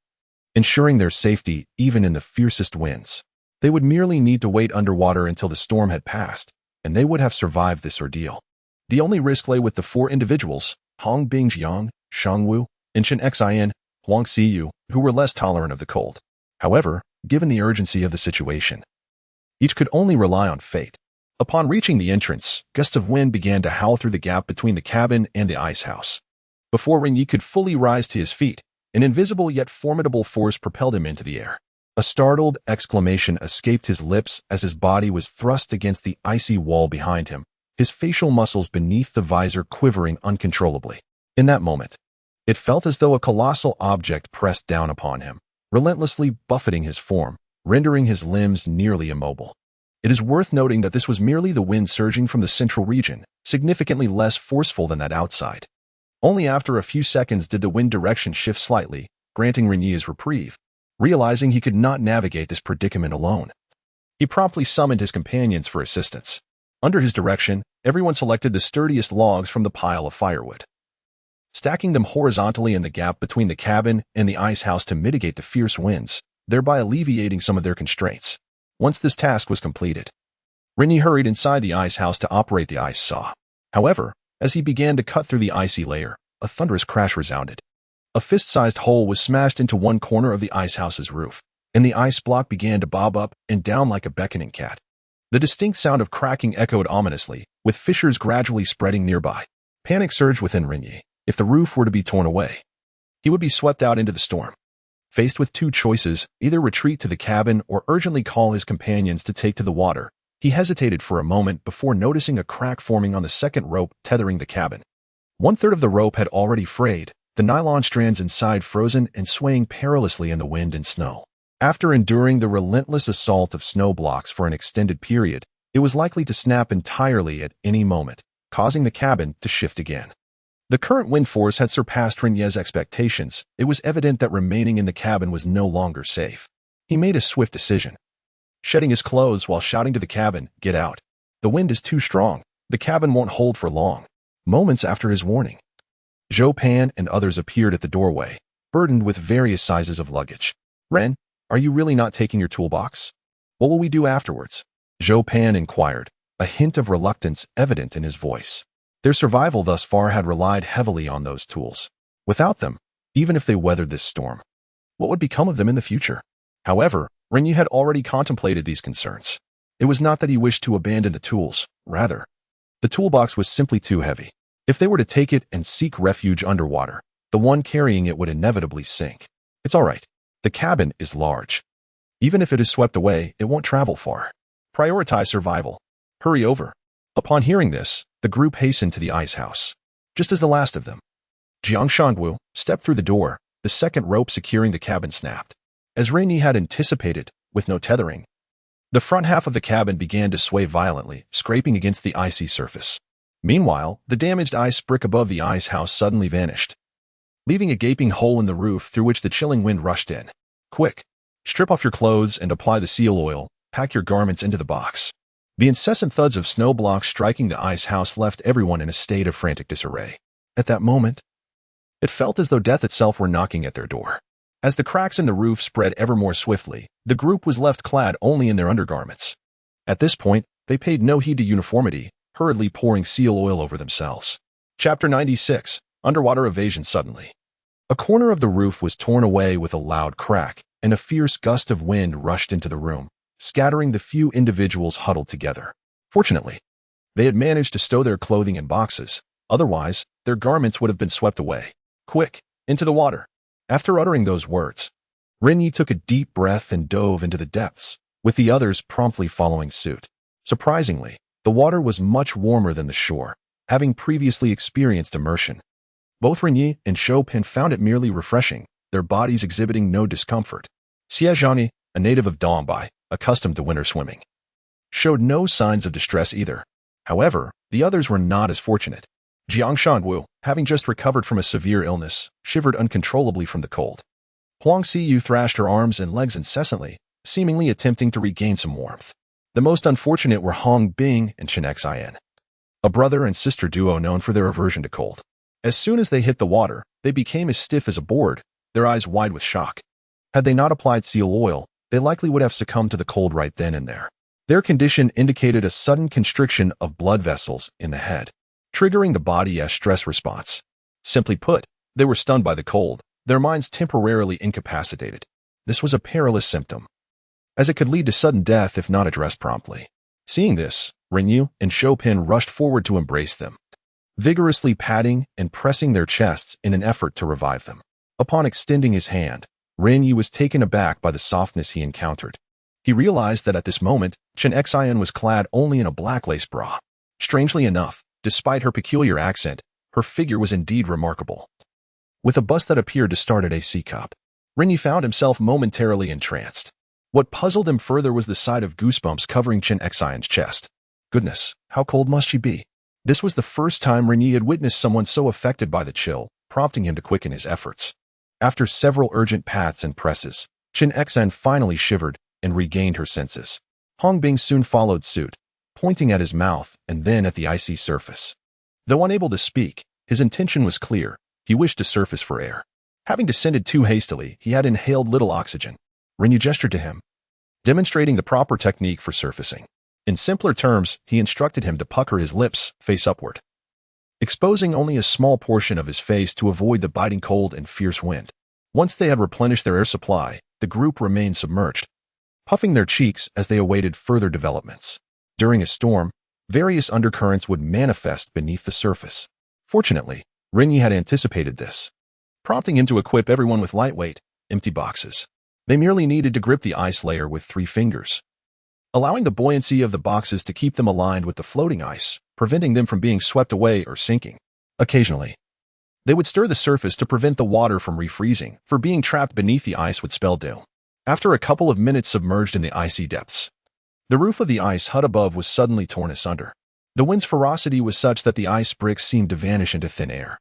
Speaker 1: ensuring their safety even in the fiercest winds. They would merely need to wait underwater until the storm had passed, and they would have survived this ordeal. The only risk lay with the 4 individuals, Hong Bingjiang, Shang Wu, and Chen Xin, Huang Xiyu, who were less tolerant of the cold. However, given the urgency of the situation, each could only rely on fate. Upon reaching the entrance, gusts of wind began to howl through the gap between the cabin and the ice house. Before Ren Ye could fully rise to his feet, an invisible yet formidable force propelled him into the air. A startled exclamation escaped his lips as his body was thrust against the icy wall behind him, his facial muscles beneath the visor quivering uncontrollably. In that moment, it felt as though a colossal object pressed down upon him, relentlessly buffeting his form, rendering his limbs nearly immobile. It is worth noting that this was merely the wind surging from the central region, significantly less forceful than that outside. Only after a few seconds did the wind direction shift slightly, granting Ren Ye his reprieve. Realizing he could not navigate this predicament alone, he promptly summoned his companions for assistance. Under his direction, everyone selected the sturdiest logs from the pile of firewood, stacking them horizontally in the gap between the cabin and the ice house to mitigate the fierce winds, thereby alleviating some of their constraints. Once this task was completed, Ren Ye hurried inside the ice house to operate the ice saw. However, as he began to cut through the icy layer, a thunderous crash resounded. A fist-sized hole was smashed into one corner of the ice house's roof, and the ice block began to bob up and down like a beckoning cat. The distinct sound of cracking echoed ominously, with fissures gradually spreading nearby. Panic surged within Ren Ye. If the roof were to be torn away, he would be swept out into the storm. Faced with 2 choices, either retreat to the cabin or urgently call his companions to take to the water, he hesitated for a moment before noticing a crack forming on the second rope tethering the cabin. 1/3 of the rope had already frayed, the nylon strands inside frozen and swaying perilously in the wind and snow. After enduring the relentless assault of snow blocks for an extended period, it was likely to snap entirely at any moment, causing the cabin to shift again. The current wind force had surpassed Ren Ye's expectations. It was evident that remaining in the cabin was no longer safe. He made a swift decision, shedding his clothes while shouting to the cabin, "Get out. The wind is too strong. The cabin won't hold for long." Moments after his warning, Zhou Pan and others appeared at the doorway, burdened with various sizes of luggage. "Ren, are you really not taking your toolbox? What will we do afterwards?" Zhou Pan inquired, a hint of reluctance evident in his voice. Their survival thus far had relied heavily on those tools. Without them, even if they weathered this storm, what would become of them in the future? However, Ren Ye had already contemplated these concerns. It was not that he wished to abandon the tools. Rather, the toolbox was simply too heavy. If they were to take it and seek refuge underwater, the one carrying it would inevitably sink. It's all right. The cabin is large. Even if it is swept away, it won't travel far. Prioritize survival. Hurry over. Upon hearing this, the group hastened to the ice house. Just as the last of them, Jiang Shangwu, stepped through the door, the second rope securing the cabin snapped. As Ren Ye had anticipated, with no tethering, the front half of the cabin began to sway violently, scraping against the icy surface. Meanwhile, the damaged ice brick above the ice house suddenly vanished, leaving a gaping hole in the roof through which the chilling wind rushed in. "Quick! Strip off your clothes and apply the seal oil. Pack your garments into the box." The incessant thuds of snow blocks striking the ice house left everyone in a state of frantic disarray. At that moment, it felt as though death itself were knocking at their door. As the cracks in the roof spread ever more swiftly, the group was left clad only in their undergarments. At this point, they paid no heed to uniformity, hurriedly pouring seal oil over themselves. Chapter 96. Underwater Evasion. Suddenly, a corner of the roof was torn away with a loud crack, and a fierce gust of wind rushed into the room, scattering the few individuals huddled together. Fortunately, they had managed to stow their clothing in boxes. Otherwise, their garments would have been swept away. "Quick, into the water." After uttering those words, Ren Ye took a deep breath and dove into the depths, with the others promptly following suit. Surprisingly, the water was much warmer than the shore, having previously experienced immersion. Both Ren Ye and Chopin found it merely refreshing, their bodies exhibiting no discomfort. Xie Zhangyi, a native of Dongbei, accustomed to winter swimming, showed no signs of distress either. However, the others were not as fortunate. Jiang Shanwu, having just recovered from a severe illness, shivered uncontrollably from the cold. Huang Xiyu thrashed her arms and legs incessantly, seemingly attempting to regain some warmth. The most unfortunate were Hong Bing and Chen Xian, a brother and sister duo known for their aversion to cold. As soon as they hit the water, they became as stiff as a board, their eyes wide with shock. Had they not applied seal oil, they likely would have succumbed to the cold right then and there. Their condition indicated a sudden constriction of blood vessels in the head, triggering the body's stress response. Simply put, they were stunned by the cold, their minds temporarily incapacitated. This was a perilous symptom, as it could lead to sudden death if not addressed promptly. Seeing this, Ren Ye and Chopin rushed forward to embrace them, vigorously patting and pressing their chests in an effort to revive them. Upon extending his hand, Ren Ye was taken aback by the softness he encountered. He realized that at this moment, Chen Xian was clad only in a black lace bra. Strangely enough, despite her peculiar accent, her figure was indeed remarkable. With a bust that appeared to start at a C cup, Ren Ye found himself momentarily entranced. What puzzled him further was the sight of goosebumps covering Chen Xian's chest. Goodness, how cold must she be? This was the first time Ren Ye had witnessed someone so affected by the chill, prompting him to quicken his efforts. After several urgent pats and presses, Chen Xian finally shivered and regained her senses. Hong Bing soon followed suit, pointing at his mouth and then at the icy surface. Though unable to speak, his intention was clear. He wished to surface for air. Having descended too hastily, he had inhaled little oxygen. Ren Ye gestured to him, demonstrating the proper technique for surfacing. In simpler terms, he instructed him to pucker his lips face upward, exposing only a small portion of his face to avoid the biting cold and fierce wind. Once they had replenished their air supply, the group remained submerged, puffing their cheeks as they awaited further developments. During a storm, various undercurrents would manifest beneath the surface. Fortunately, Ren Ye had anticipated this, prompting him to equip everyone with lightweight, empty boxes. They merely needed to grip the ice layer with 3 fingers, allowing the buoyancy of the boxes to keep them aligned with the floating ice, preventing them from being swept away or sinking. Occasionally, they would stir the surface to prevent the water from refreezing, for being trapped beneath the ice would spell doom. After a couple of minutes submerged in the icy depths, the roof of the ice hut above was suddenly torn asunder. The wind's ferocity was such that the ice bricks seemed to vanish into thin air,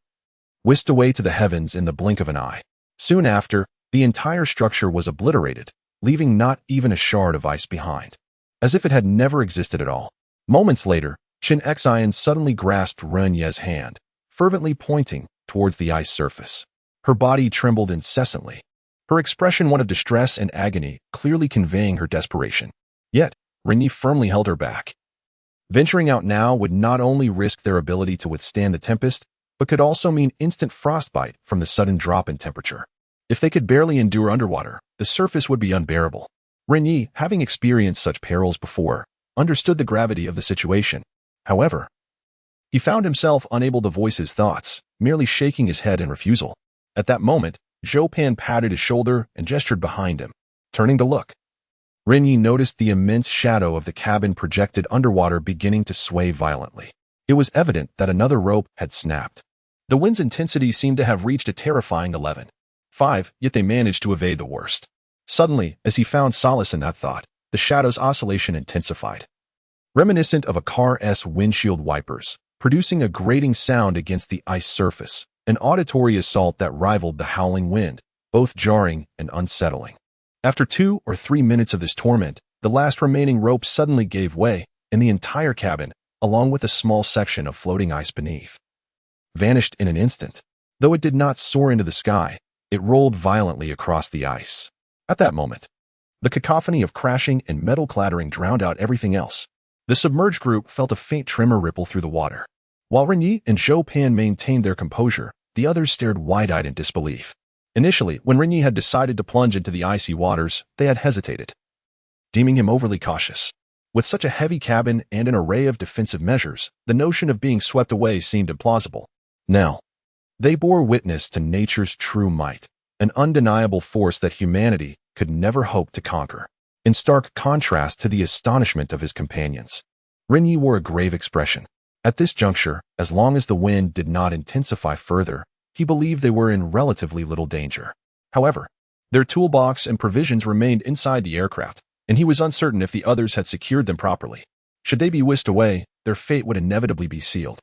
Speaker 1: whisked away to the heavens in the blink of an eye. Soon after, the entire structure was obliterated, leaving not even a shard of ice behind, as if it had never existed at all. Moments later, Chen Xian suddenly grasped Ren Ye's hand, fervently pointing towards the ice surface. Her body trembled incessantly, her expression one of distress and agony, clearly conveying her desperation. Yet, Ren Ye firmly held her back. Venturing out now would not only risk their ability to withstand the tempest, but could also mean instant frostbite from the sudden drop in temperature. If they could barely endure underwater, the surface would be unbearable. Ren Ye, having experienced such perils before, understood the gravity of the situation. However, he found himself unable to voice his thoughts, merely shaking his head in refusal. At that moment, Chopin patted his shoulder and gestured behind him. Turning to look, Ren Ye noticed the immense shadow of the cabin projected underwater beginning to sway violently. It was evident that another rope had snapped. The wind's intensity seemed to have reached a terrifying 11.5, yet they managed to evade the worst. Suddenly, as he found solace in that thought, the shadow's oscillation intensified, reminiscent of a car's windshield wipers, producing a grating sound against the ice surface, an auditory assault that rivaled the howling wind, both jarring and unsettling. After 2 or 3 minutes of this torment, the last remaining rope suddenly gave way, and the entire cabin, along with a small section of floating ice beneath, vanished in an instant. Though it did not soar into the sky, it rolled violently across the ice. At that moment, the cacophony of crashing and metal clattering drowned out everything else. The submerged group felt a faint tremor ripple through the water. While Ren Ye and Chopin maintained their composure, the others stared wide-eyed in disbelief. Initially, when Ren Ye had decided to plunge into the icy waters, they had hesitated, deeming him overly cautious. With such a heavy cabin and an array of defensive measures, the notion of being swept away seemed implausible. Now, they bore witness to nature's true might, an undeniable force that humanity could never hope to conquer. in stark contrast to the astonishment of his companions. Ren Ye wore a grave expression. At this juncture, as long as the wind did not intensify further, he believed they were in relatively little danger. However, their toolbox and provisions remained inside the aircraft, and he was uncertain if the others had secured them properly. Should they be whisked away, their fate would inevitably be sealed.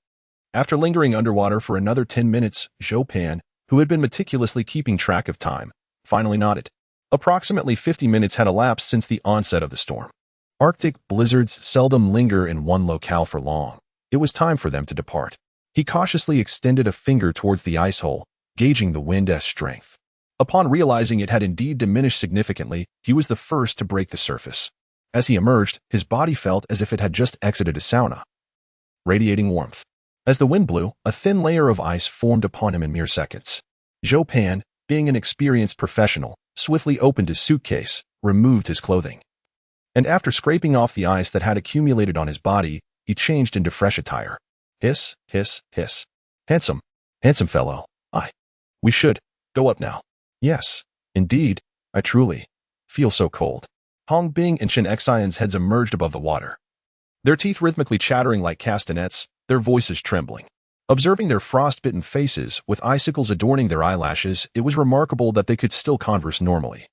Speaker 1: After lingering underwater for another 10 minutes, Zhou Pan, who had been meticulously keeping track of time, finally nodded. Approximately 50 minutes had elapsed since the onset of the storm. Arctic blizzards seldom linger in one locale for long. It was time for them to depart. He cautiously extended a finger towards the ice hole, gauging the wind's strength. Upon realizing it had indeed diminished significantly, he was the first to break the surface. As he emerged, his body felt as if it had just exited a sauna, radiating warmth. As the wind blew, a thin layer of ice formed upon him in mere seconds. Zhou Pan, being an experienced professional, swiftly opened his suitcase, removed his clothing, and after scraping off the ice that had accumulated on his body, he changed into fresh attire. Hiss, hiss, hiss. Handsome fellow. We should go up now. Yes, indeed, I truly feel so cold. Hong Bing and Shen Xian's heads emerged above the water, their teeth rhythmically chattering like castanets, their voices trembling. Observing their frostbitten faces with icicles adorning their eyelashes, it was remarkable that they could still converse normally.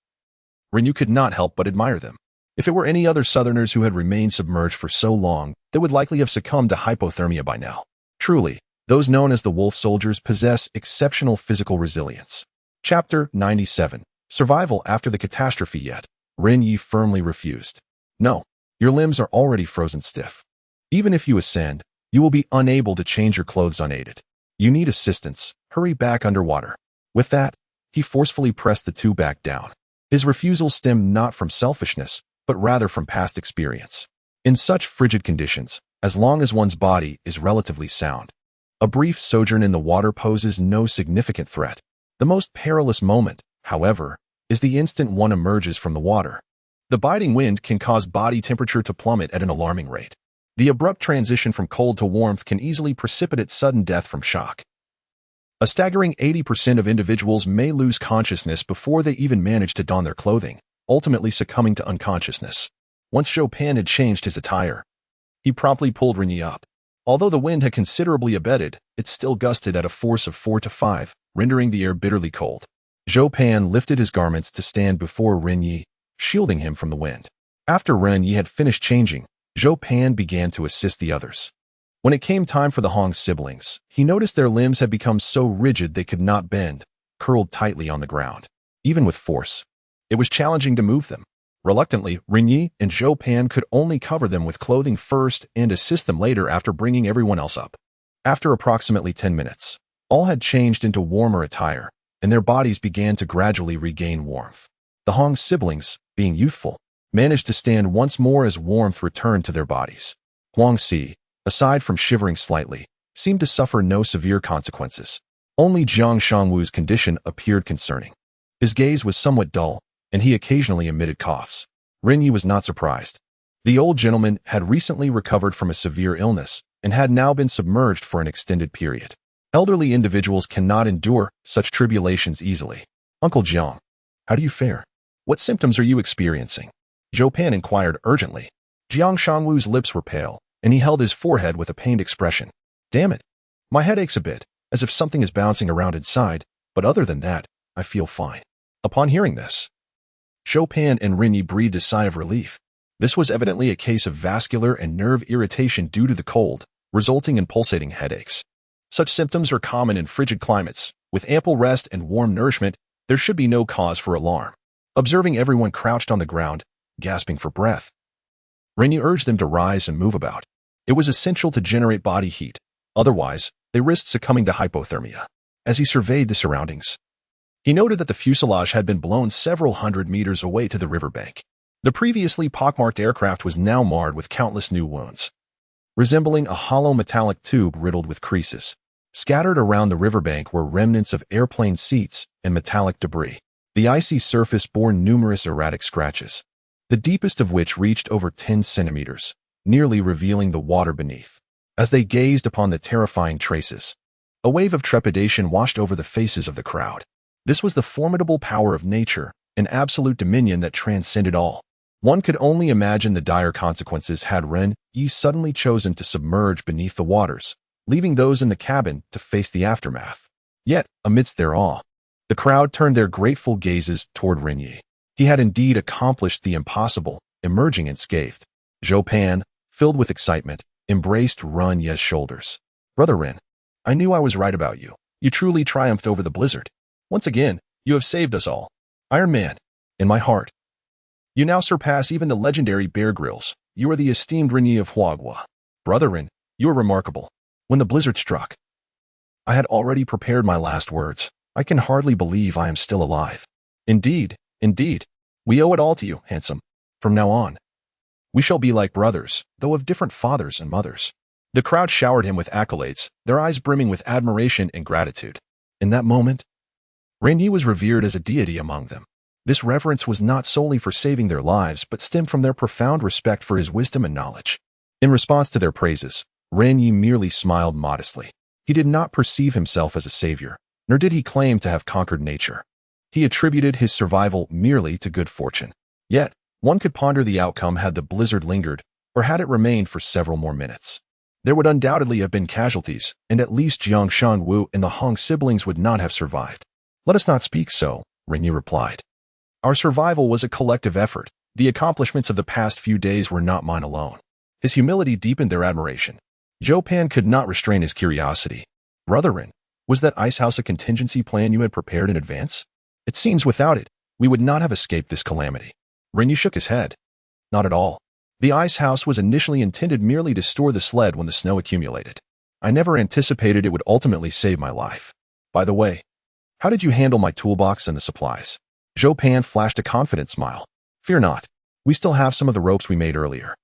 Speaker 1: Ren Ye could not help but admire them. If it were any other southerners who had remained submerged for so long, they would likely have succumbed to hypothermia by now. Truly, those known as the Wolf Soldiers possess exceptional physical resilience. Chapter 97. Survival after the catastrophe. Yet Ren Ye firmly refused. No, your limbs are already frozen stiff. Even if you ascend, you will be unable to change your clothes unaided. You need assistance. Hurry back underwater. With that, he forcefully pressed the tube back down. His refusal stemmed not from selfishness, but rather from past experience. In such frigid conditions, as long as one's body is relatively sound, a brief sojourn in the water poses no significant threat. The most perilous moment, however, is the instant one emerges from the water. The biting wind can cause body temperature to plummet at an alarming rate. The abrupt transition from cold to warmth can easily precipitate sudden death from shock. A staggering 80% of individuals may lose consciousness before they even manage to don their clothing, ultimately succumbing to unconsciousness. Once Zhou Pan had changed his attire, he promptly pulled Ren Ye up. Although the wind had considerably abated, it still gusted at a force of 4 to 5, rendering the air bitterly cold. Zhou Pan lifted his garments to stand before Ren Ye, shielding him from the wind. After Ren Ye had finished changing, Zhou Pan began to assist the others. When it came time for the Hong siblings, he noticed their limbs had become so rigid they could not bend, curled tightly on the ground. Even with force, it was challenging to move them. Reluctantly, Ren Ye and Zhou Pan could only cover them with clothing first and assist them later after bringing everyone else up. After approximately 10 minutes, all had changed into warmer attire, and their bodies began to gradually regain warmth. The Hong siblings, being youthful, managed to stand once more as warmth returned to their bodies. Huang Si, aside from shivering slightly, seemed to suffer no severe consequences. Only Jiang Shangwu's condition appeared concerning. His gaze was somewhat dull, and he occasionally emitted coughs. Ren Ye was not surprised. The old gentleman had recently recovered from a severe illness and had now been submerged for an extended period. Elderly individuals cannot endure such tribulations easily. Uncle Jiang, how do you fare? What symptoms are you experiencing? Zhou Pan inquired urgently. Jiang Shangwu's lips were pale, and he held his forehead with a pained expression. Damn it. My head aches a bit, as if something is bouncing around inside, but other than that, I feel fine. Upon hearing this, Zhou Pan and Ren Ye breathed a sigh of relief. This was evidently a case of vascular and nerve irritation due to the cold, resulting in pulsating headaches. Such symptoms are common in frigid climates. With ample rest and warm nourishment, there should be no cause for alarm. Observing everyone crouched on the ground, gasping for breath, Ren Ye urged them to rise and move about. It was essential to generate body heat, otherwise, they risked succumbing to hypothermia. As he surveyed the surroundings, he noted that the fuselage had been blown several hundred meters away to the riverbank. The previously pockmarked aircraft was now marred with countless new wounds, resembling a hollow metallic tube riddled with creases. Scattered around the riverbank were remnants of airplane seats and metallic debris. The icy surface bore numerous erratic scratches, the deepest of which reached over 10 centimeters, nearly revealing the water beneath. As they gazed upon the terrifying traces, a wave of trepidation washed over the faces of the crowd. This was the formidable power of nature, an absolute dominion that transcended all One could only imagine the dire consequences had Ren Ye suddenly chosen to submerge beneath the waters, leaving those in the cabin to face the aftermath. Yet, amidst their awe, the crowd turned their grateful gazes toward Ren Ye. He had indeed accomplished the impossible, emerging unscathed. Zhou Pan, filled with excitement, embraced Ren Ye's shoulders. "Brother Ren, I knew I was right about you. You truly triumphed over the blizzard. Once again, you have saved us all. Iron Man, in my heart. You now surpass even the legendary Bear Grylls. You are the esteemed Ren Ye of Huagua. Brother Ren, you are remarkable." When the blizzard struck, I had already prepared my last words. I can hardly believe I am still alive. Indeed, we owe it all to you, handsome. From now on, we shall be like brothers, though of different fathers and mothers. The crowd showered him with accolades, their eyes brimming with admiration and gratitude. In that moment, Ren Ye was revered as a deity among them. This reverence was not solely for saving their lives, but stemmed from their profound respect for his wisdom and knowledge. In response to their praises, Ren Ye merely smiled modestly. He did not perceive himself as a savior, nor did he claim to have conquered nature. He attributed his survival merely to good fortune. Yet, one could ponder the outcome had the blizzard lingered, or had it remained for several more minutes. There would undoubtedly have been casualties, and at least Jiang Shanwu and the Hong siblings would not have survived. "Let us not speak so," Ren Ye replied. "Our survival was a collective effort. The accomplishments of the past few days were not mine alone." His humility deepened their admiration. Zhou Pan could not restrain his curiosity. "Brother Ren, was that ice house a contingency plan you had prepared in advance? It seems without it, we would not have escaped this calamity." Ren Ye shook his head. "Not at all. The ice house was initially intended merely to store the sled when the snow accumulated. I never anticipated it would ultimately save my life. By the way, how did you handle my toolbox and the supplies?" Zhou Pan flashed a confident smile. "Fear not. We still have some of the ropes we made earlier.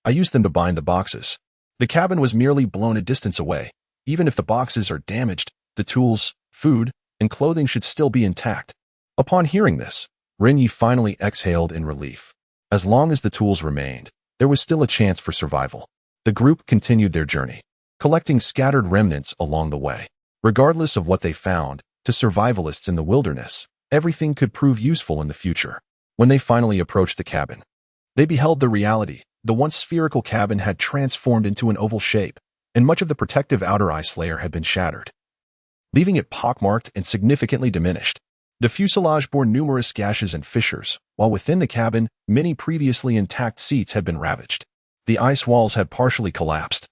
Speaker 1: I used them to bind the boxes. The cabin was merely blown a distance away. Even if the boxes are damaged, the tools, food, and clothing should still be intact." Upon hearing this, Ren Ye finally exhaled in relief. As long as the tools remained, there was still a chance for survival. The group continued their journey, collecting scattered remnants along the way. Regardless of what they found, to survivalists in the wilderness, everything could prove useful in the future. When they finally approached the cabin, they beheld the reality. The once spherical cabin had transformed into an oval shape, and much of the protective outer ice layer had been shattered, leaving it pockmarked and significantly diminished. The fuselage bore numerous gashes and fissures, while within the cabin, many previously intact seats had been ravaged. The ice walls had partially collapsed,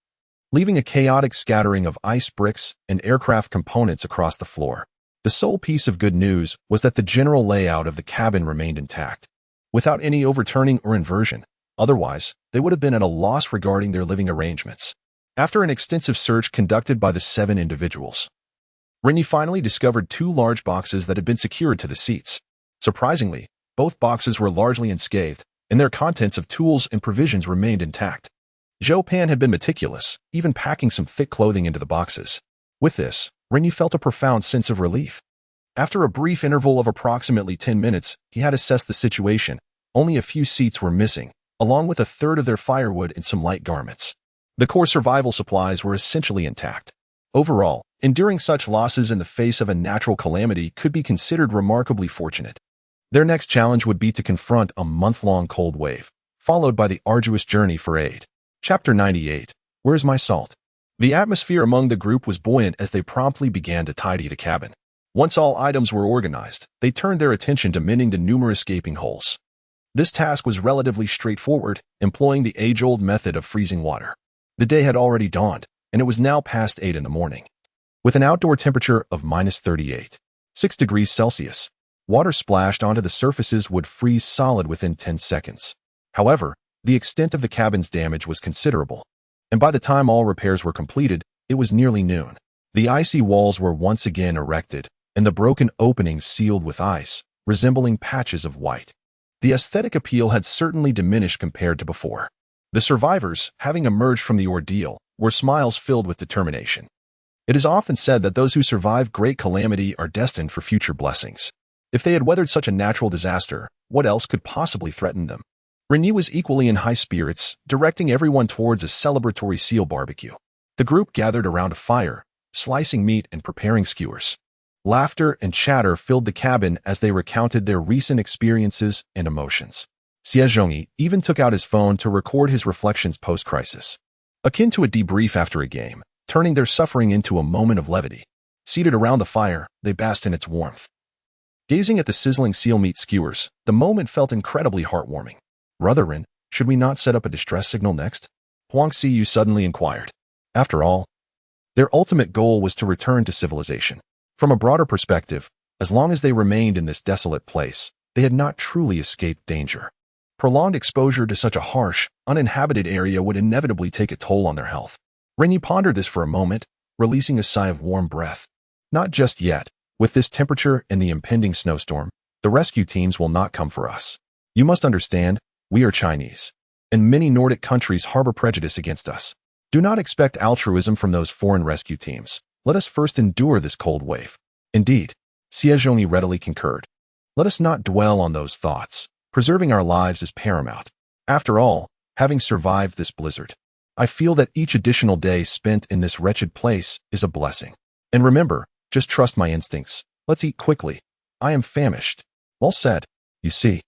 Speaker 1: leaving a chaotic scattering of ice bricks and aircraft components across the floor. The sole piece of good news was that the general layout of the cabin remained intact, without any overturning or inversion. Otherwise, they would have been at a loss regarding their living arrangements. After an extensive search conducted by the 7 individuals, Ren Ye finally discovered 2 large boxes that had been secured to the seats. Surprisingly, both boxes were largely unscathed, and their contents of tools and provisions remained intact. Zhou Pan had been meticulous, even packing some thick clothing into the boxes. With this, Ren Ye felt a profound sense of relief. After a brief interval of approximately 10 minutes, he had assessed the situation. Only a few seats were missing, along with a third of their firewood and some light garments. The core survival supplies were essentially intact. Overall, enduring such losses in the face of a natural calamity could be considered remarkably fortunate. Their next challenge would be to confront a month-long cold wave, followed by the arduous journey for aid. Chapter 98. Where's my salt? The atmosphere among the group was buoyant as they promptly began to tidy the cabin. Once all items were organized, they turned their attention to mending the numerous gaping holes. This task was relatively straightforward, employing the age-old method of freezing water. The day had already dawned, and it was now past 8 in the morning. With an outdoor temperature of -38.6 degrees Celsius, water splashed onto the surfaces would freeze solid within 10 seconds. However, the extent of the cabin's damage was considerable, and by the time all repairs were completed, it was nearly noon. The icy walls were once again erected, and the broken openings sealed with ice, resembling patches of white. The aesthetic appeal had certainly diminished compared to before. The survivors, having emerged from the ordeal, were smiles filled with determination. It is often said that those who survive great calamity are destined for future blessings. If they had weathered such a natural disaster, what else could possibly threaten them? Ren Ye was equally in high spirits, directing everyone towards a celebratory seal barbecue. The group gathered around a fire, slicing meat and preparing skewers. Laughter and chatter filled the cabin as they recounted their recent experiences and emotions. Xie even took out his phone to record his reflections post-crisis, akin to a debrief after a game, turning their suffering into a moment of levity. Seated around the fire, they basked in its warmth. Gazing at the sizzling seal meat skewers, the moment felt incredibly heartwarming. "Brother Ren, should we not set up a distress signal next?" Huang Xiyu suddenly inquired. After all, their ultimate goal was to return to civilization. From a broader perspective, as long as they remained in this desolate place, they had not truly escaped danger. Prolonged exposure to such a harsh, uninhabited area would inevitably take a toll on their health. Ren Ye pondered this for a moment, releasing a sigh of warm breath. Not just yet. With this temperature and the impending snowstorm, the rescue teams will not come for us. You must understand, we are Chinese, and many Nordic countries harbor prejudice against us. Do not expect altruism from those foreign rescue teams. Let us first endure this cold wave. Indeed, Xie readily concurred. Let us not dwell on those thoughts. Preserving our lives is paramount. After all, having survived this blizzard, I feel that each additional day spent in this wretched place is a blessing. And remember, just trust my instincts. Let's eat quickly. I am famished. Well said. You see,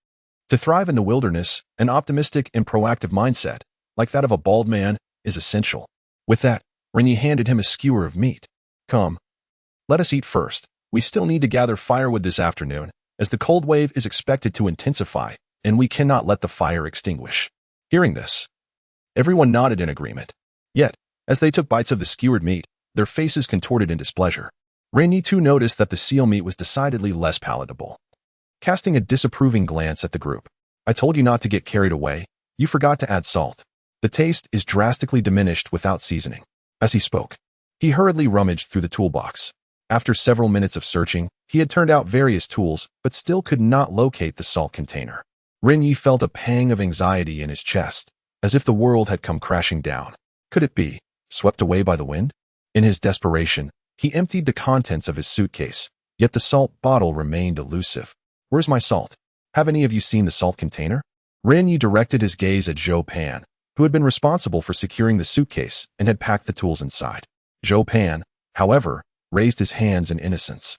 Speaker 1: to thrive in the wilderness, an optimistic and proactive mindset, like that of a bald man, is essential. With that, Ren Ye handed him a skewer of meat. Come. Let us eat first. We still need to gather firewood this afternoon, as the cold wave is expected to intensify, and we cannot let the fire extinguish. Hearing this, everyone nodded in agreement. Yet, as they took bites of the skewered meat, their faces contorted in displeasure. Ren Ye too noticed that the seal meat was decidedly less palatable. Casting a disapproving glance at the group, "I told you not to get carried away. You forgot to add salt. The taste is drastically diminished without seasoning." As he spoke, he hurriedly rummaged through the toolbox. After several minutes of searching, he had turned out various tools, but still could not locate the salt container. Ren Ye felt a pang of anxiety in his chest, as if the world had come crashing down. Could it be swept away by the wind? In his desperation, he emptied the contents of his suitcase, yet the salt bottle remained elusive. "Where's my salt? Have any of you seen the salt container?" Ren Ye directed his gaze at Zhou Pan, who had been responsible for securing the suitcase and had packed the tools inside. Zhou Pan, however, raised his hands in innocence,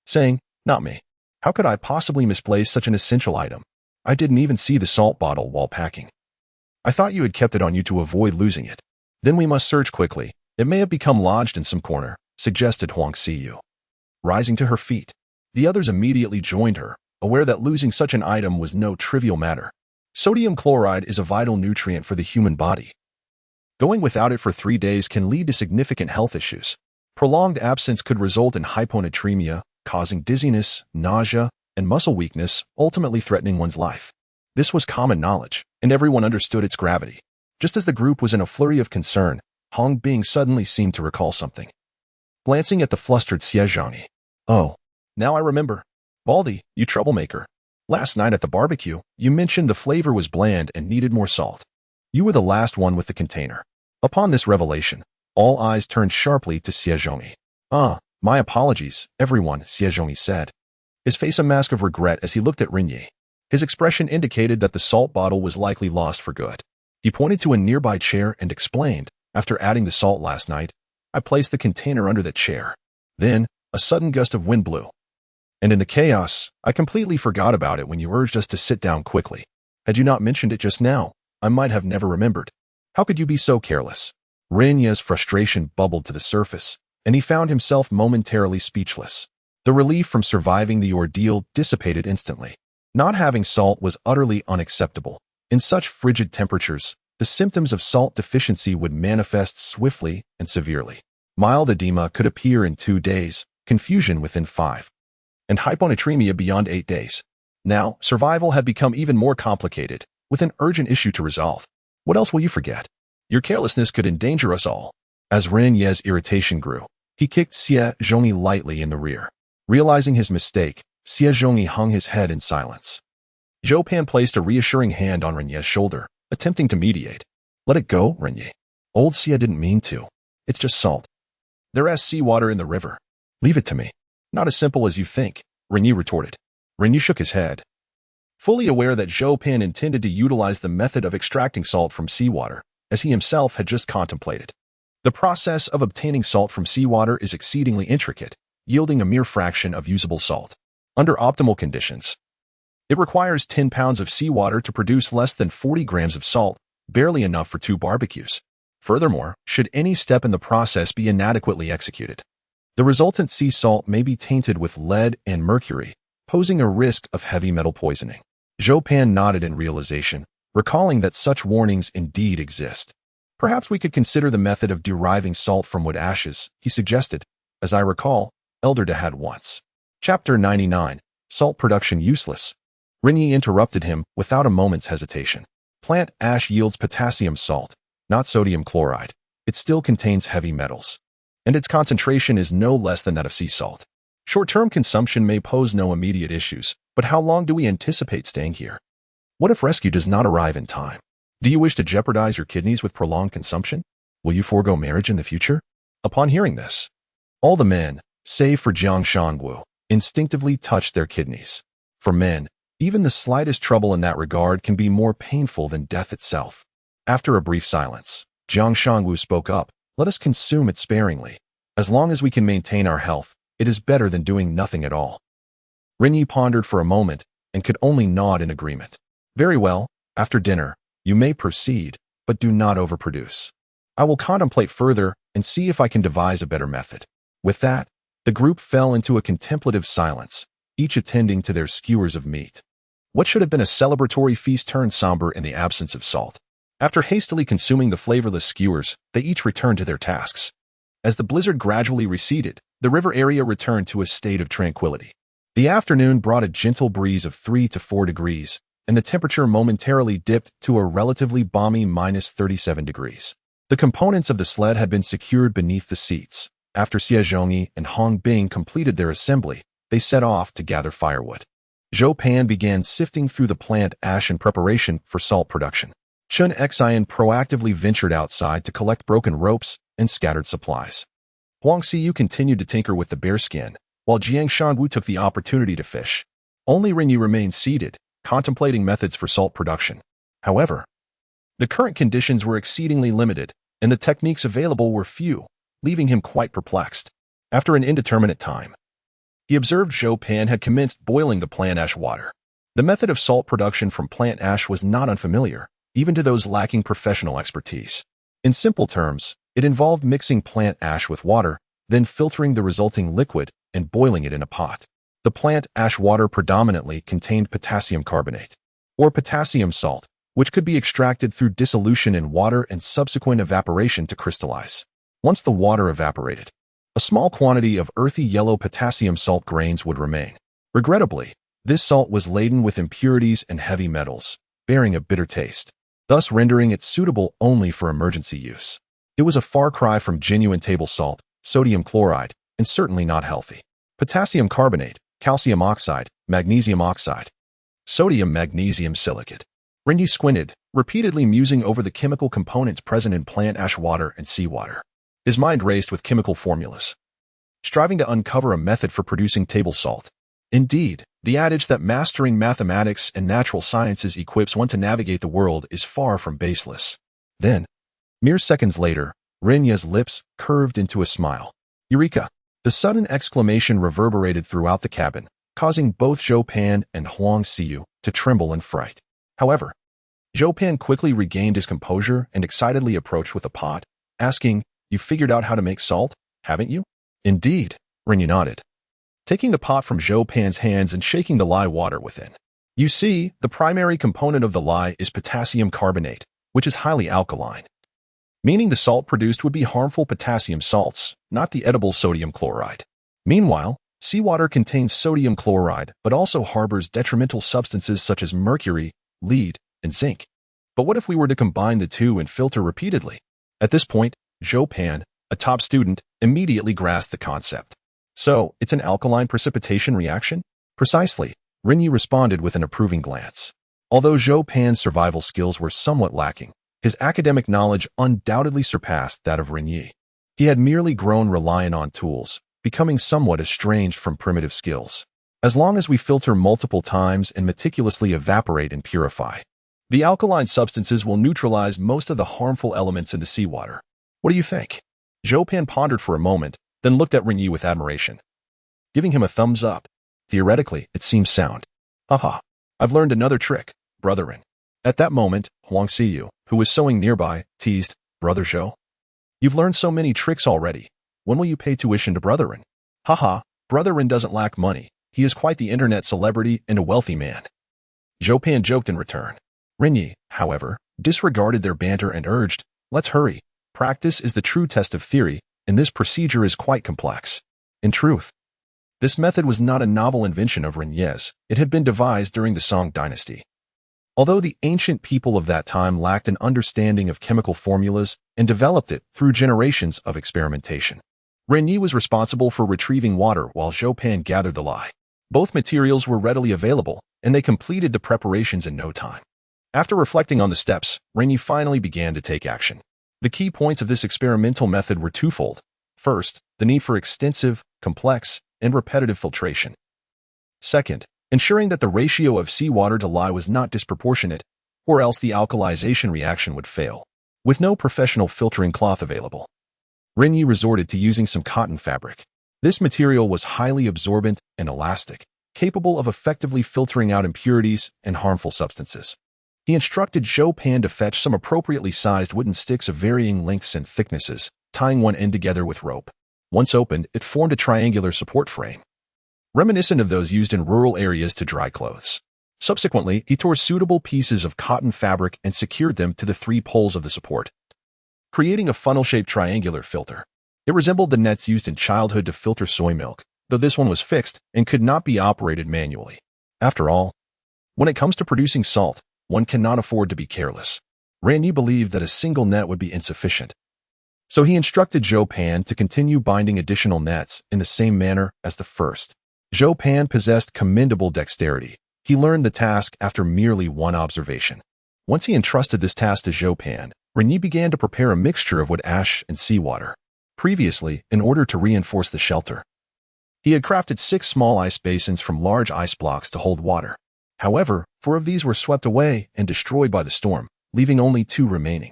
Speaker 1: saying, "Not me. How could I possibly misplace such an essential item? I didn't even see the salt bottle while packing. I thought you had kept it on you to avoid losing it. Then we must search quickly. It may have become lodged in some corner," suggested Huang Xiyu. Rising to her feet, the others immediately joined her, aware that losing such an item was no trivial matter. Sodium chloride is a vital nutrient for the human body. Going without it for 3 days can lead to significant health issues. Prolonged absence could result in hyponatremia, causing dizziness, nausea, and muscle weakness, ultimately threatening one's life. This was common knowledge, and everyone understood its gravity. Just as the group was in a flurry of concern, Hong Bing suddenly seemed to recall something. Glancing at the flustered Xie, "Oh, now I remember. Baldy, you troublemaker. Last night at the barbecue, you mentioned the flavor was bland and needed more salt. You were the last one with the container." Upon this revelation, all eyes turned sharply to Xie. My apologies, everyone," Xie said, his face a mask of regret as he looked at Ren Ye. His expression indicated that the salt bottle was likely lost for good. He pointed to a nearby chair and explained, "After adding the salt last night, I placed the container under the chair. Then, a sudden gust of wind blew. And in the chaos, I completely forgot about it when you urged us to sit down quickly. Had you not mentioned it just now, I might have never remembered. How could you be so careless?" Ren Ye's frustration bubbled to the surface, and he found himself momentarily speechless. The relief from surviving the ordeal dissipated instantly. Not having salt was utterly unacceptable. In such frigid temperatures, the symptoms of salt deficiency would manifest swiftly and severely. Mild edema could appear in 2 days, confusion within 5, and hyponatremia beyond 8 days. Now, survival had become even more complicated, with an urgent issue to resolve. "What else will you forget? Your carelessness could endanger us all." As Ren Ye's irritation grew, he kicked Xie lightly in the rear. Realizing his mistake, Xie hung his head in silence. Zhou Pan placed a reassuring hand on Ren Ye's shoulder, attempting to mediate. "Let it go, Ren Ye. Old Xie didn't mean to. It's just salt. There's seawater in the river. Leave it to me." "Not as simple as you think," Ren Ye retorted. Ren Ye shook his head, fully aware that Zhou Pan intended to utilize the method of extracting salt from seawater, as he himself had just contemplated. The process of obtaining salt from seawater is exceedingly intricate, yielding a mere fraction of usable salt. Under optimal conditions, It requires 10 pounds of seawater to produce less than 40 grams of salt, barely enough for 2 barbecues. Furthermore, should any step in the process be inadequately executed, the resultant sea salt may be tainted with lead and mercury, posing a risk of heavy metal poisoning. Zhou Pan nodded in realization, recalling that such warnings indeed exist. Perhaps we could consider the method of deriving salt from wood ashes, he suggested. As I recall, Elder Da had once. Chapter 99. Salt Production Useless. Ren Ye interrupted him without a moment's hesitation. Plant ash yields potassium salt, not sodium chloride. It still contains heavy metals, and its concentration is no less than that of sea salt. Short-term consumption may pose no immediate issues, but how long do we anticipate staying here? What if rescue does not arrive in time? Do you wish to jeopardize your kidneys with prolonged consumption? Will you forego marriage in the future? Upon hearing this, all the men, save for Jiang Shangwu, instinctively touched their kidneys. For men, even the slightest trouble in that regard can be more painful than death itself. After a brief silence, Jiang Shangwu spoke up. Let us consume it sparingly. As long as we can maintain our health, it is better than doing nothing at all. Ren Ye pondered for a moment and could only nod in agreement. Very well, after dinner, you may proceed, but do not overproduce. I will contemplate further and see if I can devise a better method. With that, the group fell into a contemplative silence, each attending to their skewers of meat. What should have been a celebratory feast turned somber in the absence of salt. After hastily consuming the flavorless skewers, they each returned to their tasks. As the blizzard gradually receded, the river area returned to a state of tranquility. The afternoon brought a gentle breeze of 3 to 4 degrees, and the temperature momentarily dipped to a relatively balmy -37 degrees. The components of the sled had been secured beneath the seats. After Xie Zhongyi and Hong Bing completed their assembly, they set off to gather firewood. Zhou Pan began sifting through the plant ash in preparation for salt production. Chun Xian proactively ventured outside to collect broken ropes and scattered supplies. Huang Xiyu continued to tinker with the bearskin, while Jiang Shangwu took the opportunity to fish. Only Ren Ye remained seated, contemplating methods for salt production. However, the current conditions were exceedingly limited, and the techniques available were few, leaving him quite perplexed. After an indeterminate time, he observed Zhou Pan had commenced boiling the plant ash water. The method of salt production from plant ash was not unfamiliar, even to those lacking professional expertise. In simple terms, it involved mixing plant ash with water, then filtering the resulting liquid and boiling it in a pot. The plant ash water predominantly contained potassium carbonate, or potassium salt, which could be extracted through dissolution in water and subsequent evaporation to crystallize. Once the water evaporated, a small quantity of earthy yellow potassium salt grains would remain. Regrettably, this salt was laden with impurities and heavy metals, bearing a bitter taste, thus rendering it suitable only for emergency use. It was a far cry from genuine table salt, sodium chloride, and certainly not healthy. Potassium carbonate, calcium oxide, magnesium oxide, sodium magnesium silicate. Ren Ye squinted, repeatedly musing over the chemical components present in plant ash water and seawater. His mind raced with chemical formulas, striving to uncover a method for producing table salt. Indeed, the adage that mastering mathematics and natural sciences equips one to navigate the world is far from baseless. Then, mere seconds later, Ren Ye's lips curved into a smile. Eureka! The sudden exclamation reverberated throughout the cabin, causing both Zhou Pan and Huang Xiyu to tremble in fright. However, Zhou Pan quickly regained his composure and excitedly approached with a pot, asking, "You figured out how to make salt, haven't you?" "Indeed," Ren Ye nodded, taking the pot from Zhou Pan's hands and shaking the lye water within. "You see, the primary component of the lye is potassium carbonate, which is highly alkaline, meaning the salt produced would be harmful potassium salts, not the edible sodium chloride. Meanwhile, seawater contains sodium chloride but also harbors detrimental substances such as mercury, lead, and zinc. But what if we were to combine the two and filter repeatedly?" At this point, Zhou Pan, a top student, immediately grasped the concept. "So, it's an alkaline precipitation reaction?" "Precisely," Ren Ye responded with an approving glance. Although Zhou Pan's survival skills were somewhat lacking, his academic knowledge undoubtedly surpassed that of Ren Ye. He had merely grown reliant on tools, becoming somewhat estranged from primitive skills. As long as we filter multiple times and meticulously evaporate and purify, the alkaline substances will neutralize most of the harmful elements in the seawater. What do you think? Zhou Pan pondered for a moment, then looked at Ren Ye with admiration, giving him a thumbs up. Theoretically, it seems sound. Haha. I've learned another trick, Brother Ren. At that moment, Huang Siyu, who was sewing nearby, teased, Brother Zhou. You've learned so many tricks already. When will you pay tuition to Brother Ren? Haha, Brother Ren doesn't lack money. He is quite the internet celebrity and a wealthy man. Zhou Pan joked in return. Ren Ye, however, disregarded their banter and urged, let's hurry. Practice is the true test of theory, and this procedure is quite complex. In truth, this method was not a novel invention of Ren Ye's. It had been devised during the Song dynasty. Although the ancient people of that time lacked an understanding of chemical formulas and developed it through generations of experimentation, Ren Ye was responsible for retrieving water while Zhou Pan gathered the lye. Both materials were readily available, and they completed the preparations in no time. After reflecting on the steps, Ren Ye finally began to take action. The key points of this experimental method were twofold. First, the need for extensive, complex, and repetitive filtration. Second, ensuring that the ratio of seawater to lye was not disproportionate, or else the alkalization reaction would fail. With no professional filtering cloth available, Ren Ye resorted to using some cotton fabric. This material was highly absorbent and elastic, capable of effectively filtering out impurities and harmful substances. He instructed Zhou Pan to fetch some appropriately sized wooden sticks of varying lengths and thicknesses, tying one end together with rope. Once opened, it formed a triangular support frame, reminiscent of those used in rural areas to dry clothes. Subsequently, he tore suitable pieces of cotton fabric and secured them to the 3 poles of the support, creating a funnel-shaped triangular filter. It resembled the nets used in childhood to filter soy milk, though this one was fixed and could not be operated manually. After all, when it comes to producing salt, one cannot afford to be careless. Ren Ye believed that a single net would be insufficient, so he instructed Zhou Pan to continue binding additional nets in the same manner as the first. Zhou Pan possessed commendable dexterity. He learned the task after merely one observation. Once he entrusted this task to Zhou Pan, Ren Ye began to prepare a mixture of wood ash and seawater. Previously, in order to reinforce the shelter, he had crafted 6 small ice basins from large ice blocks to hold water. However, 4 of these were swept away and destroyed by the storm, leaving only 2 remaining.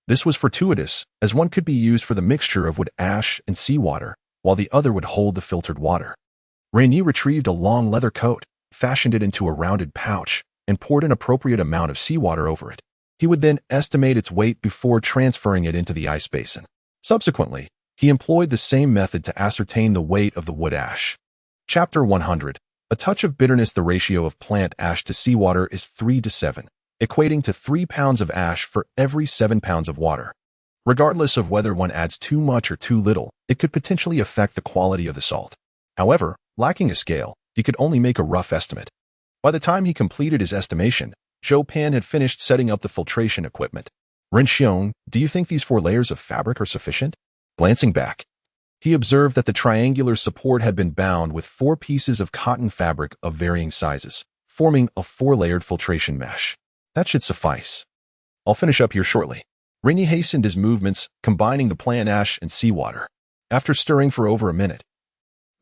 Speaker 1: This was fortuitous, as one could be used for the mixture of wood ash and seawater, while the other would hold the filtered water. Ren Ye retrieved a long leather coat, fashioned it into a rounded pouch, and poured an appropriate amount of seawater over it. He would then estimate its weight before transferring it into the ice basin. Subsequently, he employed the same method to ascertain the weight of the wood ash. Chapter 100. A touch of bitterness. The ratio of plant ash to seawater is 3:7, equating to 3 pounds of ash for every 7 pounds of water. Regardless of whether one adds too much or too little, it could potentially affect the quality of the salt. However, lacking a scale, he could only make a rough estimate. By the time he completed his estimation, Zhou Pan had finished setting up the filtration equipment. Ren Xiong, do you think these 4 layers of fabric are sufficient? Glancing back, he observed that the triangular support had been bound with 4 pieces of cotton fabric of varying sizes, forming a 4-layered filtration mesh. That should suffice. I'll finish up here shortly. Ren Ye hastened his movements, combining the plant ash and seawater. After stirring for over a minute,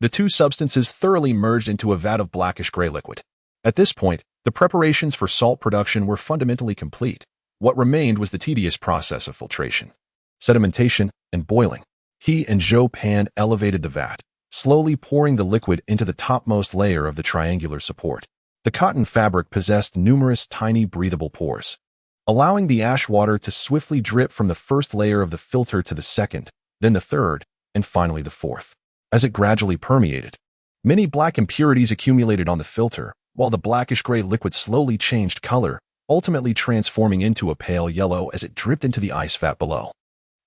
Speaker 1: the 2 substances thoroughly merged into a vat of blackish-gray liquid. At this point, the preparations for salt production were fundamentally complete. What remained was the tedious process of filtration, sedimentation, and boiling. He and Zhou Pan elevated the vat, slowly pouring the liquid into the topmost layer of the triangular support. The cotton fabric possessed numerous tiny breathable pores, allowing the ash water to swiftly drip from the first layer of the filter to the second, then the third, and finally the fourth. As it gradually permeated, many black impurities accumulated on the filter, while the blackish-gray liquid slowly changed color, ultimately transforming into a pale yellow as it dripped into the ice vat below.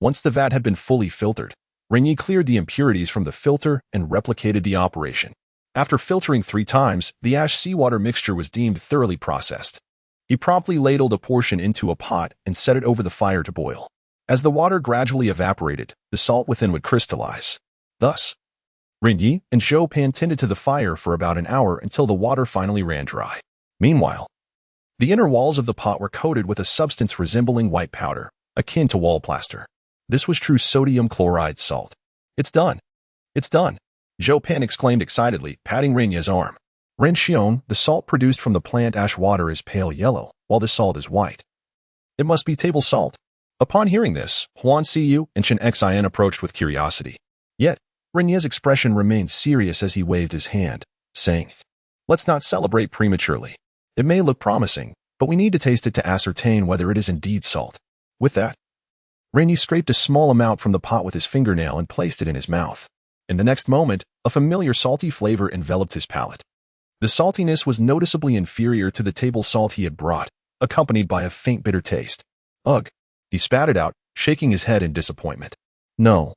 Speaker 1: Once the vat had been fully filtered, Ren Ye cleared the impurities from the filter and replicated the operation. After filtering 3 times, the ash-seawater mixture was deemed thoroughly processed. He promptly ladled a portion into a pot and set it over the fire to boil. As the water gradually evaporated, the salt within would crystallize. Thus, Ren Ye and Zhou Pan tended to the fire for about an hour until the water finally ran dry. Meanwhile, the inner walls of the pot were coated with a substance resembling white powder, akin to wall plaster. This was true sodium chloride salt. It's done. It's done. Zhou Pan exclaimed excitedly, patting Ren Ye's arm. Ren Xiong, the salt produced from the plant ash water is pale yellow, while the salt is white. It must be table salt. Upon hearing this, Huan Siyu and Chen Xin approached with curiosity. Yet, Ren Ye's expression remained serious as he waved his hand, saying, let's not celebrate prematurely. It may look promising, but we need to taste it to ascertain whether it is indeed salt. With that, Ren Ye scraped a small amount from the pot with his fingernail and placed it in his mouth. In the next moment, a familiar salty flavor enveloped his palate. The saltiness was noticeably inferior to the table salt he had brought, accompanied by a faint bitter taste. Ugh! He spat it out, shaking his head in disappointment. No.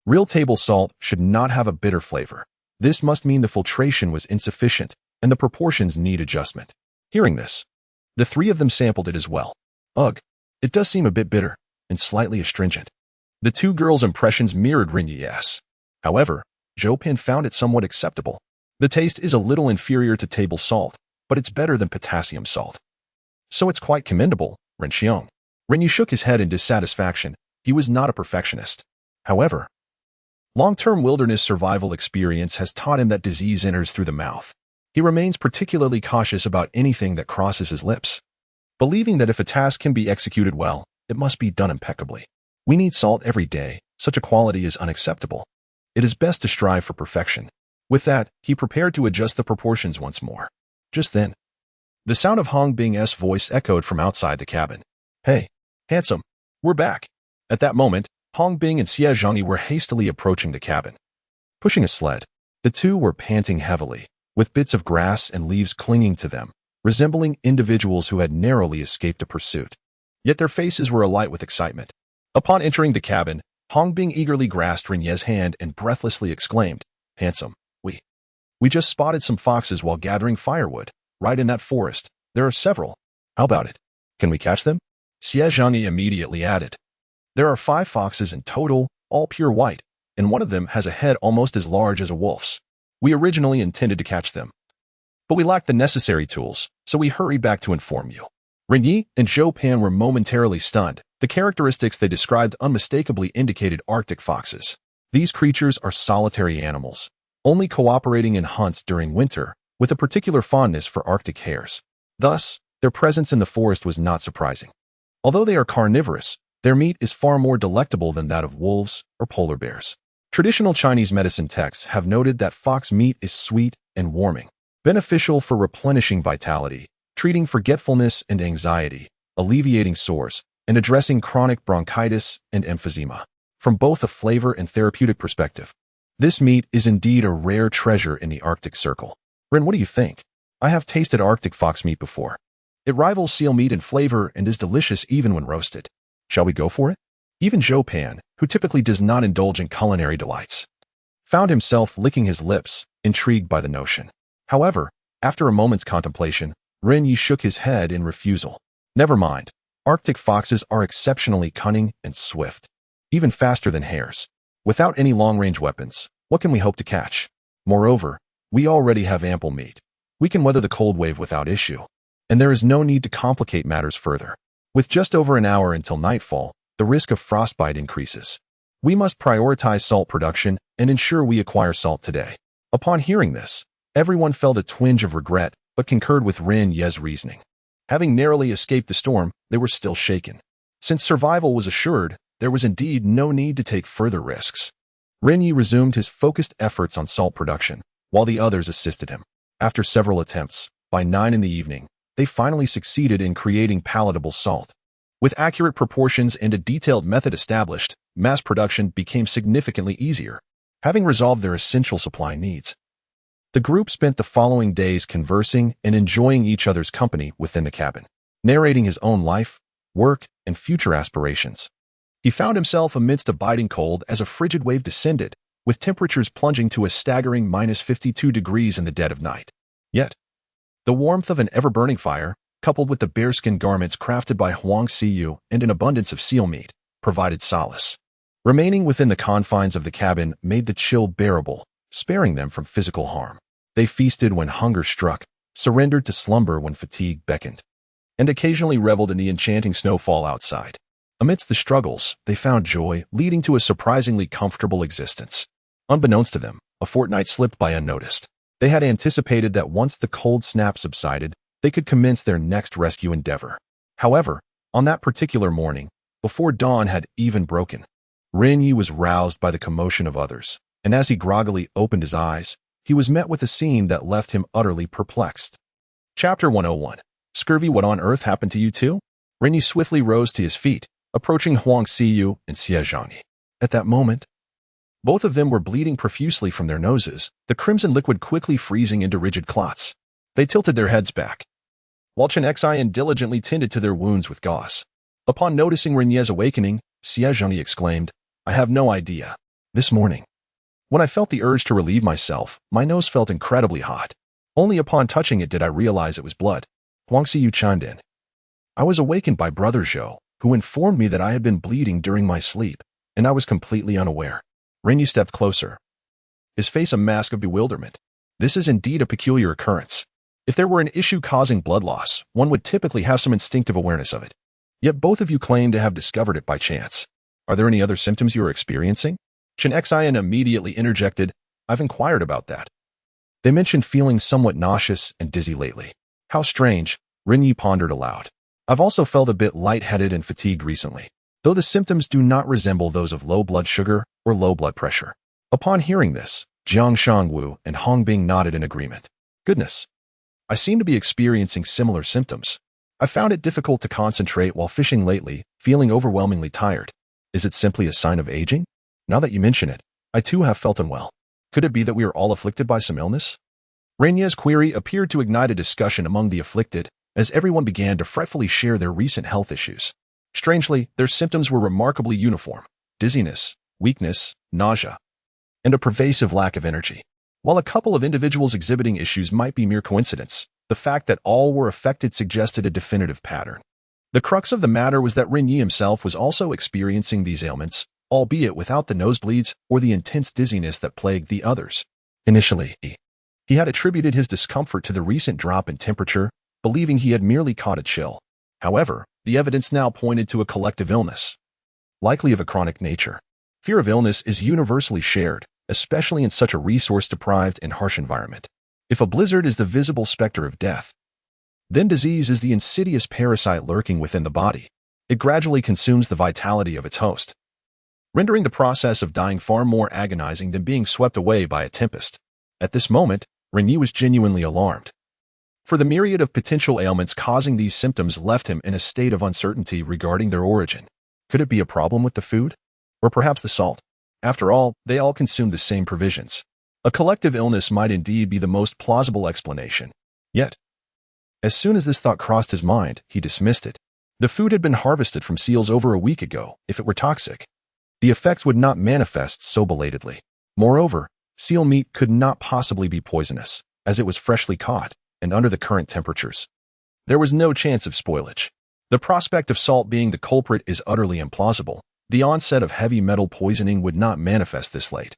Speaker 1: Real table salt should not have a bitter flavor. This must mean the filtration was insufficient, and the proportions need adjustment. Hearing this, the three of them sampled it as well. Ugh! It does seem a bit bitter, and slightly astringent. The two girls' impressions mirrored Ren Ye's. However, Zhou Pin found it somewhat acceptable. The taste is a little inferior to table salt, but it's better than potassium salt. So it's quite commendable, Ren Xiong. Ren Ye shook his head in dissatisfaction. He was not a perfectionist. However, long-term wilderness survival experience has taught him that disease enters through the mouth. He remains particularly cautious about anything that crosses his lips, believing that if a task can be executed well, it must be done impeccably. We need salt every day. Such a quality is unacceptable. It is best to strive for perfection. With that, he prepared to adjust the proportions once more. Just then, the sound of Hong Bing's voice echoed from outside the cabin. Hey, handsome, we're back. At that moment, Hong Bing and Xie Zhangyi were hastily approaching the cabin. Pushing a sled, the two were panting heavily, with bits of grass and leaves clinging to them, resembling individuals who had narrowly escaped a pursuit. Yet their faces were alight with excitement. Upon entering the cabin, Hong Bing eagerly grasped Ren Ye's hand and breathlessly exclaimed, Handsome, we just spotted some foxes while gathering firewood, right in that forest. There are several. How about it? Can we catch them? Xie Zhangyi immediately added. There are 5 foxes in total, all pure white, and one of them has a head almost as large as a wolf's. We originally intended to catch them, but we lacked the necessary tools, so we hurried back to inform you. Ren Ye and Zhou Pan were momentarily stunned. The characteristics they described unmistakably indicated Arctic foxes. These creatures are solitary animals, only cooperating in hunts during winter, with a particular fondness for Arctic hares. Thus, their presence in the forest was not surprising. Although they are carnivorous, their meat is far more delectable than that of wolves or polar bears. Traditional Chinese medicine texts have noted that fox meat is sweet and warming, beneficial for replenishing vitality, treating forgetfulness and anxiety, alleviating sores, and addressing chronic bronchitis and emphysema. From both a flavor and therapeutic perspective, this meat is indeed a rare treasure in the Arctic Circle. Ren, what do you think? I have tasted Arctic fox meat before. It rivals seal meat in flavor and is delicious even when roasted. Shall we go for it? Even Zhou Pan, who typically does not indulge in culinary delights, found himself licking his lips, intrigued by the notion. However, after a moment's contemplation, Ren Ye shook his head in refusal. Never mind. Arctic foxes are exceptionally cunning and swift, even faster than hares. Without any long-range weapons, what can we hope to catch? Moreover, we already have ample meat. We can weather the cold wave without issue, and there is no need to complicate matters further. With just over an hour until nightfall, the risk of frostbite increases. We must prioritize salt production and ensure we acquire salt today. Upon hearing this, everyone felt a twinge of regret but concurred with Ren Ye's reasoning. Having narrowly escaped the storm, they were still shaken. Since survival was assured, there was indeed no need to take further risks. Ren Ye resumed his focused efforts on salt production, while the others assisted him. After several attempts, by 9 in the evening, they finally succeeded in creating palatable salt. With accurate proportions and a detailed method established, mass production became significantly easier. Having resolved their essential supply needs, the group spent the following days conversing and enjoying each other's company within the cabin, narrating his own life, work, and future aspirations. He found himself amidst a biting cold as a frigid wave descended, with temperatures plunging to a staggering -52 degrees in the dead of night. Yet, the warmth of an ever-burning fire, coupled with the bearskin garments crafted by Huang Xiyu and an abundance of seal meat, provided solace. Remaining within the confines of the cabin made the chill bearable, sparing them from physical harm. They feasted when hunger struck, surrendered to slumber when fatigue beckoned, and occasionally reveled in the enchanting snowfall outside. Amidst the struggles, they found joy, leading to a surprisingly comfortable existence. Unbeknownst to them, a fortnight slipped by unnoticed. They had anticipated that once the cold snap subsided, they could commence their next rescue endeavor. However, on that particular morning, before dawn had even broken, Ren Ye was roused by the commotion of others, and as he groggily opened his eyes, he was met with a scene that left him utterly perplexed. Chapter 101. Scurvy, what on earth happened to you too? Ren Ye swiftly rose to his feet, approaching Huang Xiyu and Xie Zhangyi. At that moment, both of them were bleeding profusely from their noses, the crimson liquid quickly freezing into rigid clots. They tilted their heads back, while Chen Xian diligently tended to their wounds with gauze. Upon noticing Ren Ye's awakening, Xie Zhangyi exclaimed, I have no idea. This morning, when I felt the urge to relieve myself, my nose felt incredibly hot. Only upon touching it did I realize it was blood. Huang Xiyu chimed in. I was awakened by Brother Zhou, who informed me that I had been bleeding during my sleep, and I was completely unaware. Ren Ye stepped closer, his face a mask of bewilderment. This is indeed a peculiar occurrence. If there were an issue causing blood loss, one would typically have some instinctive awareness of it. Yet both of you claim to have discovered it by chance. Are there any other symptoms you are experiencing? Chen Xian immediately interjected, I've inquired about that. They mentioned feeling somewhat nauseous and dizzy lately. How strange, Ren Ye pondered aloud. I've also felt a bit lightheaded and fatigued recently, though the symptoms do not resemble those of low blood sugar or low blood pressure. Upon hearing this, Jiang Shangwu and Hong Bing nodded in agreement. Goodness. I seem to be experiencing similar symptoms. I found it difficult to concentrate while fishing lately, feeling overwhelmingly tired. Is it simply a sign of aging? Now that you mention it, I too have felt unwell. Could it be that we are all afflicted by some illness? Ren Ye's query appeared to ignite a discussion among the afflicted, as everyone began to fretfully share their recent health issues. Strangely, their symptoms were remarkably uniform: dizziness, weakness, nausea, and a pervasive lack of energy. While a couple of individuals exhibiting issues might be mere coincidence, the fact that all were affected suggested a definitive pattern. The crux of the matter was that Ren Ye himself was also experiencing these ailments, albeit without the nosebleeds or the intense dizziness that plagued the others. Initially, he had attributed his discomfort to the recent drop in temperature, believing he had merely caught a chill. However, the evidence now pointed to a collective illness, likely of a chronic nature. Fear of illness is universally shared, especially in such a resource-deprived and harsh environment. If a blizzard is the visible specter of death, then disease is the insidious parasite lurking within the body. It gradually consumes the vitality of its host, rendering the process of dying far more agonizing than being swept away by a tempest. At this moment, Ren Ye was genuinely alarmed, for the myriad of potential ailments causing these symptoms left him in a state of uncertainty regarding their origin. Could it be a problem with the food? Or perhaps the salt? After all, they all consumed the same provisions. A collective illness might indeed be the most plausible explanation. Yet, as soon as this thought crossed his mind, he dismissed it. The food had been harvested from seals over a week ago. If it were toxic, the effects would not manifest so belatedly. Moreover, seal meat could not possibly be poisonous, as it was freshly caught and under the current temperatures. There was no chance of spoilage. The prospect of salt being the culprit is utterly implausible. The onset of heavy metal poisoning would not manifest this late,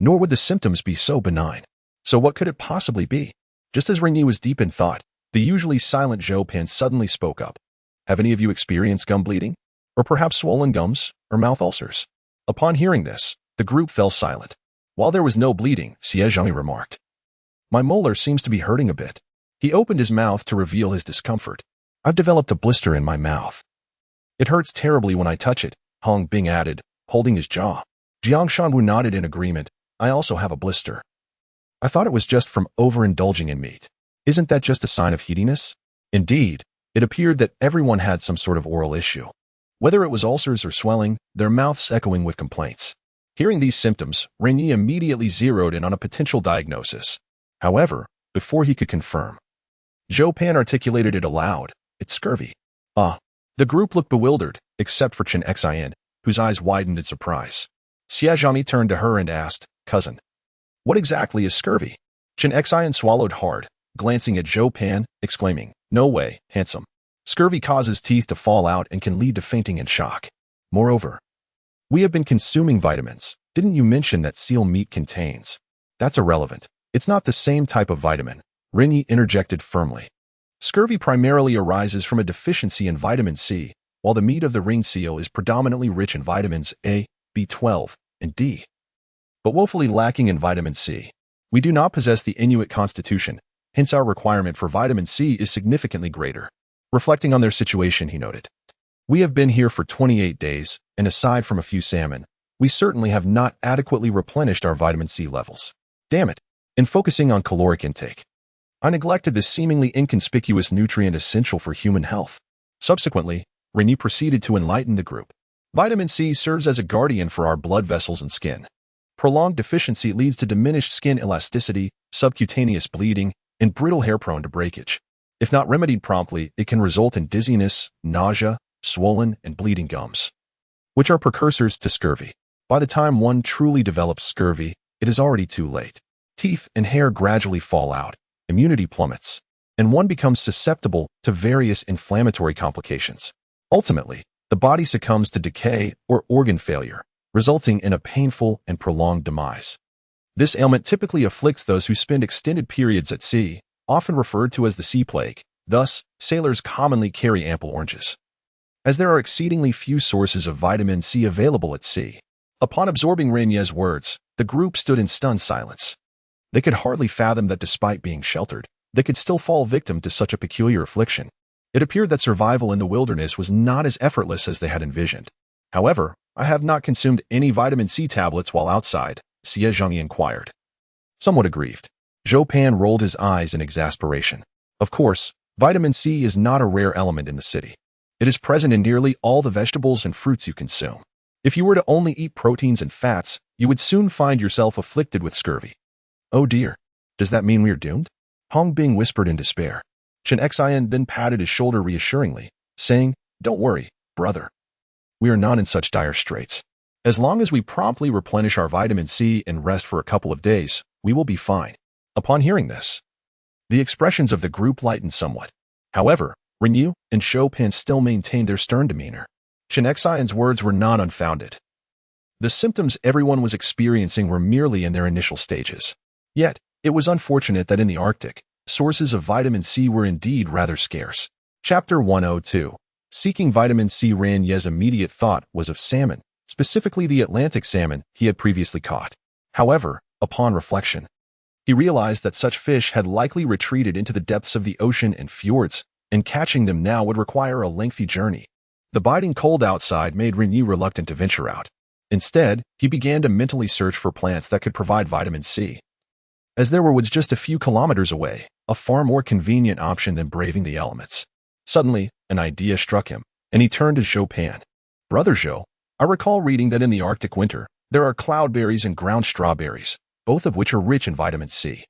Speaker 1: nor would the symptoms be so benign. So what could it possibly be? Just as Ren Ye was deep in thought, the usually silent Zhou Pan suddenly spoke up. Have any of you experienced gum bleeding? Or perhaps swollen gums or mouth ulcers? Upon hearing this, the group fell silent. While there was no bleeding, Xie Zhangyi remarked, my molar seems to be hurting a bit. He opened his mouth to reveal his discomfort. I've developed a blister in my mouth. It hurts terribly when I touch it, Hong Bing added, holding his jaw. Jiang Shanwu nodded in agreement. I also have a blister. I thought it was just from overindulging in meat. Isn't that just a sign of heatiness? Indeed, it appeared that everyone had some sort of oral issue. Whether it was ulcers or swelling, their mouths echoing with complaints. Hearing these symptoms, Ren Ye immediately zeroed in on a potential diagnosis. However, before he could confirm, Zhou Pan articulated it aloud. It's scurvy. Ah. The group looked bewildered, except for Chen Xian, whose eyes widened in surprise. Xie Zhangyi turned to her and asked, Cousin, what exactly is scurvy? Chen Xian swallowed hard, glancing at Zhou Pan, exclaiming, no way, handsome. Scurvy causes teeth to fall out and can lead to fainting and shock. Moreover, we have been consuming vitamins. Didn't you mention that seal meat contains? That's irrelevant. It's not the same type of vitamin, Ren Ye interjected firmly. Scurvy primarily arises from a deficiency in vitamin C, while the meat of the ring seal is predominantly rich in vitamins A, B12, and D, but woefully lacking in vitamin C. We do not possess the Inuit constitution, hence our requirement for vitamin C is significantly greater. Reflecting on their situation, he noted, we have been here for 28 days, and aside from a few salmon, we certainly have not adequately replenished our vitamin C levels. Damn it. In focusing on caloric intake, I neglected this seemingly inconspicuous nutrient essential for human health. Subsequently, Ren Ye proceeded to enlighten the group. Vitamin C serves as a guardian for our blood vessels and skin. Prolonged deficiency leads to diminished skin elasticity, subcutaneous bleeding, and brittle hair prone to breakage. If not remedied promptly, it can result in dizziness, nausea, swollen, and bleeding gums, which are precursors to scurvy. By the time one truly develops scurvy, it is already too late. Teeth and hair gradually fall out, immunity plummets, and one becomes susceptible to various inflammatory complications. Ultimately, the body succumbs to decay or organ failure, resulting in a painful and prolonged demise. This ailment typically afflicts those who spend extended periods at sea, often referred to as the sea plague. Thus, sailors commonly carry ample oranges, as there are exceedingly few sources of vitamin C available at sea. Upon absorbing Ren Ye's words, the group stood in stunned silence. They could hardly fathom that despite being sheltered, they could still fall victim to such a peculiar affliction. It appeared that survival in the wilderness was not as effortless as they had envisioned. However, I have not consumed any vitamin C tablets while outside, Xie Zhengyi inquired. Somewhat aggrieved, Zhou Pan rolled his eyes in exasperation. Of course, vitamin C is not a rare element in the city. It is present in nearly all the vegetables and fruits you consume. If you were to only eat proteins and fats, you would soon find yourself afflicted with scurvy. Oh dear, does that mean we are doomed? Hong Bing whispered in despair. Chen Xian then patted his shoulder reassuringly, saying, "Don't worry, brother. We are not in such dire straits. As long as we promptly replenish our vitamin C and rest for a couple of days, we will be fine." Upon hearing this, the expressions of the group lightened somewhat. However, Ren Ye and Zhou Pan still maintained their stern demeanor. Chen Xian's words were not unfounded. The symptoms everyone was experiencing were merely in their initial stages. Yet, it was unfortunate that in the Arctic, sources of vitamin C were indeed rather scarce. Chapter 102. Seeking vitamin C. Ren Ye's immediate thought was of salmon, specifically the Atlantic salmon he had previously caught. However, upon reflection, he realized that such fish had likely retreated into the depths of the ocean and fjords, and catching them now would require a lengthy journey. The biting cold outside made Ren Ye reluctant to venture out. Instead, he began to mentally search for plants that could provide vitamin C. As there were woods just a few kilometers away, a far more convenient option than braving the elements. Suddenly, an idea struck him, and he turned to Zhou Pan. "Brother Zhou, I recall reading that in the Arctic winter, there are cloudberries and ground strawberries, both of which are rich in vitamin C.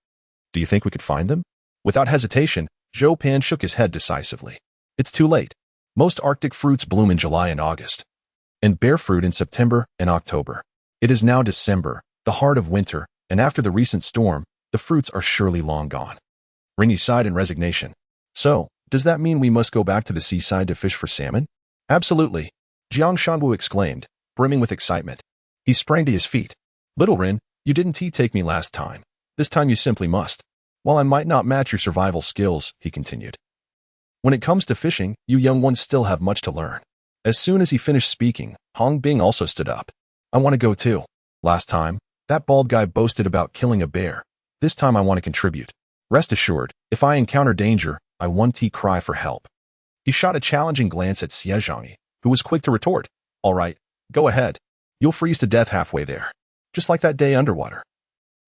Speaker 1: Do you think we could find them?" Without hesitation, Zhou Pan shook his head decisively. "It's too late. Most Arctic fruits bloom in July and August, and bear fruit in September and October. It is now December, the heart of winter, and after the recent storm, the fruits are surely long gone." Ren Ye sighed in resignation. "So, does that mean we must go back to the seaside to fish for salmon?" "Absolutely," Jiang Shanwu exclaimed, brimming with excitement. He sprang to his feet. "Little Ren, you didn't take me last time. This time you simply must. While I might not match your survival skills," he continued, "when it comes to fishing, you young ones still have much to learn." As soon as he finished speaking, Hong Bing also stood up. "I want to go too. Last time, that bald guy boasted about killing a bear. This time I want to contribute. Rest assured, if I encounter danger, I won't cry for help." He shot a challenging glance at Xie Zhengyi, who was quick to retort, "All right, go ahead. You'll freeze to death halfway there. Just like that day underwater.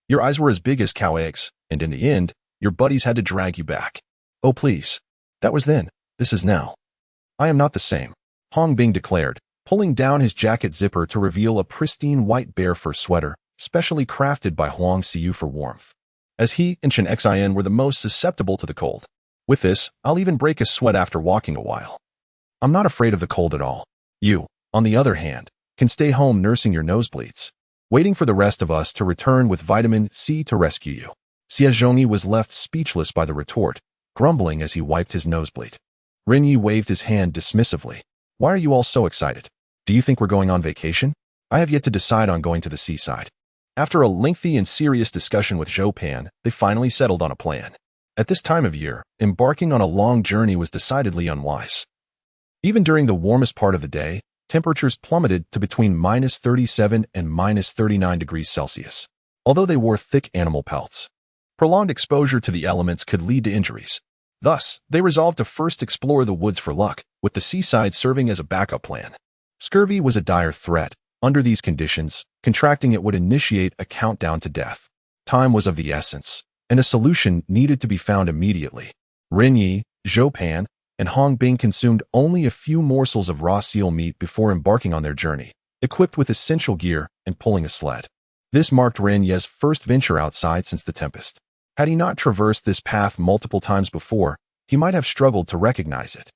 Speaker 1: Your eyes were as big as cow eggs, and in the end, your buddies had to drag you back." "Oh please. That was then. This is now. I am not the same," Hong Bing declared, pulling down his jacket zipper to reveal a pristine white bear fur sweater, specially crafted by Huang Xiu for warmth, as he and Chen Xian were the most susceptible to the cold. "With this, I'll even break a sweat after walking a while. I'm not afraid of the cold at all. You, on the other hand, can stay home nursing your nosebleeds, waiting for the rest of us to return with vitamin C to rescue you." Xie Zhengyi was left speechless by the retort, grumbling as he wiped his nosebleed. Ren Ye waved his hand dismissively. "Why are you all so excited? Do you think we're going on vacation? I have yet to decide on going to the seaside." After a lengthy and serious discussion with Zhou Pan, they finally settled on a plan. At this time of year, embarking on a long journey was decidedly unwise. Even during the warmest part of the day, temperatures plummeted to between -37 and -39 degrees Celsius. Although they wore thick animal pelts, prolonged exposure to the elements could lead to injuries. Thus, they resolved to first explore the woods for luck, with the seaside serving as a backup plan. Scurvy was a dire threat. Under these conditions, contracting it would initiate a countdown to death. Time was of the essence, and a solution needed to be found immediately. Ren Ye, Zhou Pan, and Hong Bing consumed only a few morsels of raw seal meat before embarking on their journey, equipped with essential gear and pulling a sled. This marked Ren Ye's first venture outside since the Tempest. Had he not traversed this path multiple times before, he might have struggled to recognize it.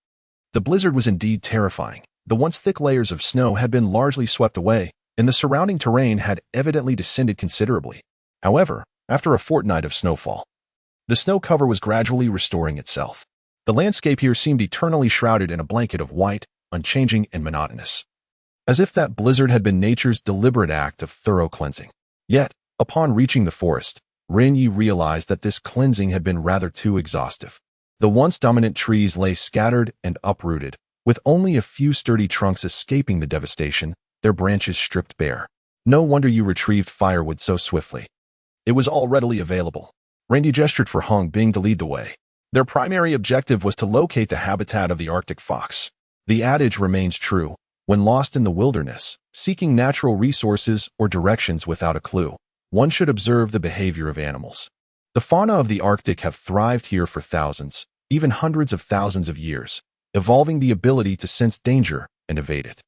Speaker 1: The blizzard was indeed terrifying. The once thick layers of snow had been largely swept away, and the surrounding terrain had evidently descended considerably. However, after a fortnight of snowfall, the snow cover was gradually restoring itself. The landscape here seemed eternally shrouded in a blanket of white, unchanging and monotonous, as if that blizzard had been nature's deliberate act of thorough cleansing. Yet, upon reaching the forest, Ren Ye realized that this cleansing had been rather too exhaustive. The once dominant trees lay scattered and uprooted, with only a few sturdy trunks escaping the devastation, their branches stripped bare. No wonder you retrieved firewood so swiftly. It was all readily available. Ren Ye gestured for Hong Bing to lead the way. Their primary objective was to locate the habitat of the Arctic fox. The adage remains true: when lost in the wilderness, seeking natural resources or directions without a clue, one should observe the behavior of animals. The fauna of the Arctic have thrived here for thousands, even hundreds of thousands of years, evolving the ability to sense danger and evade it.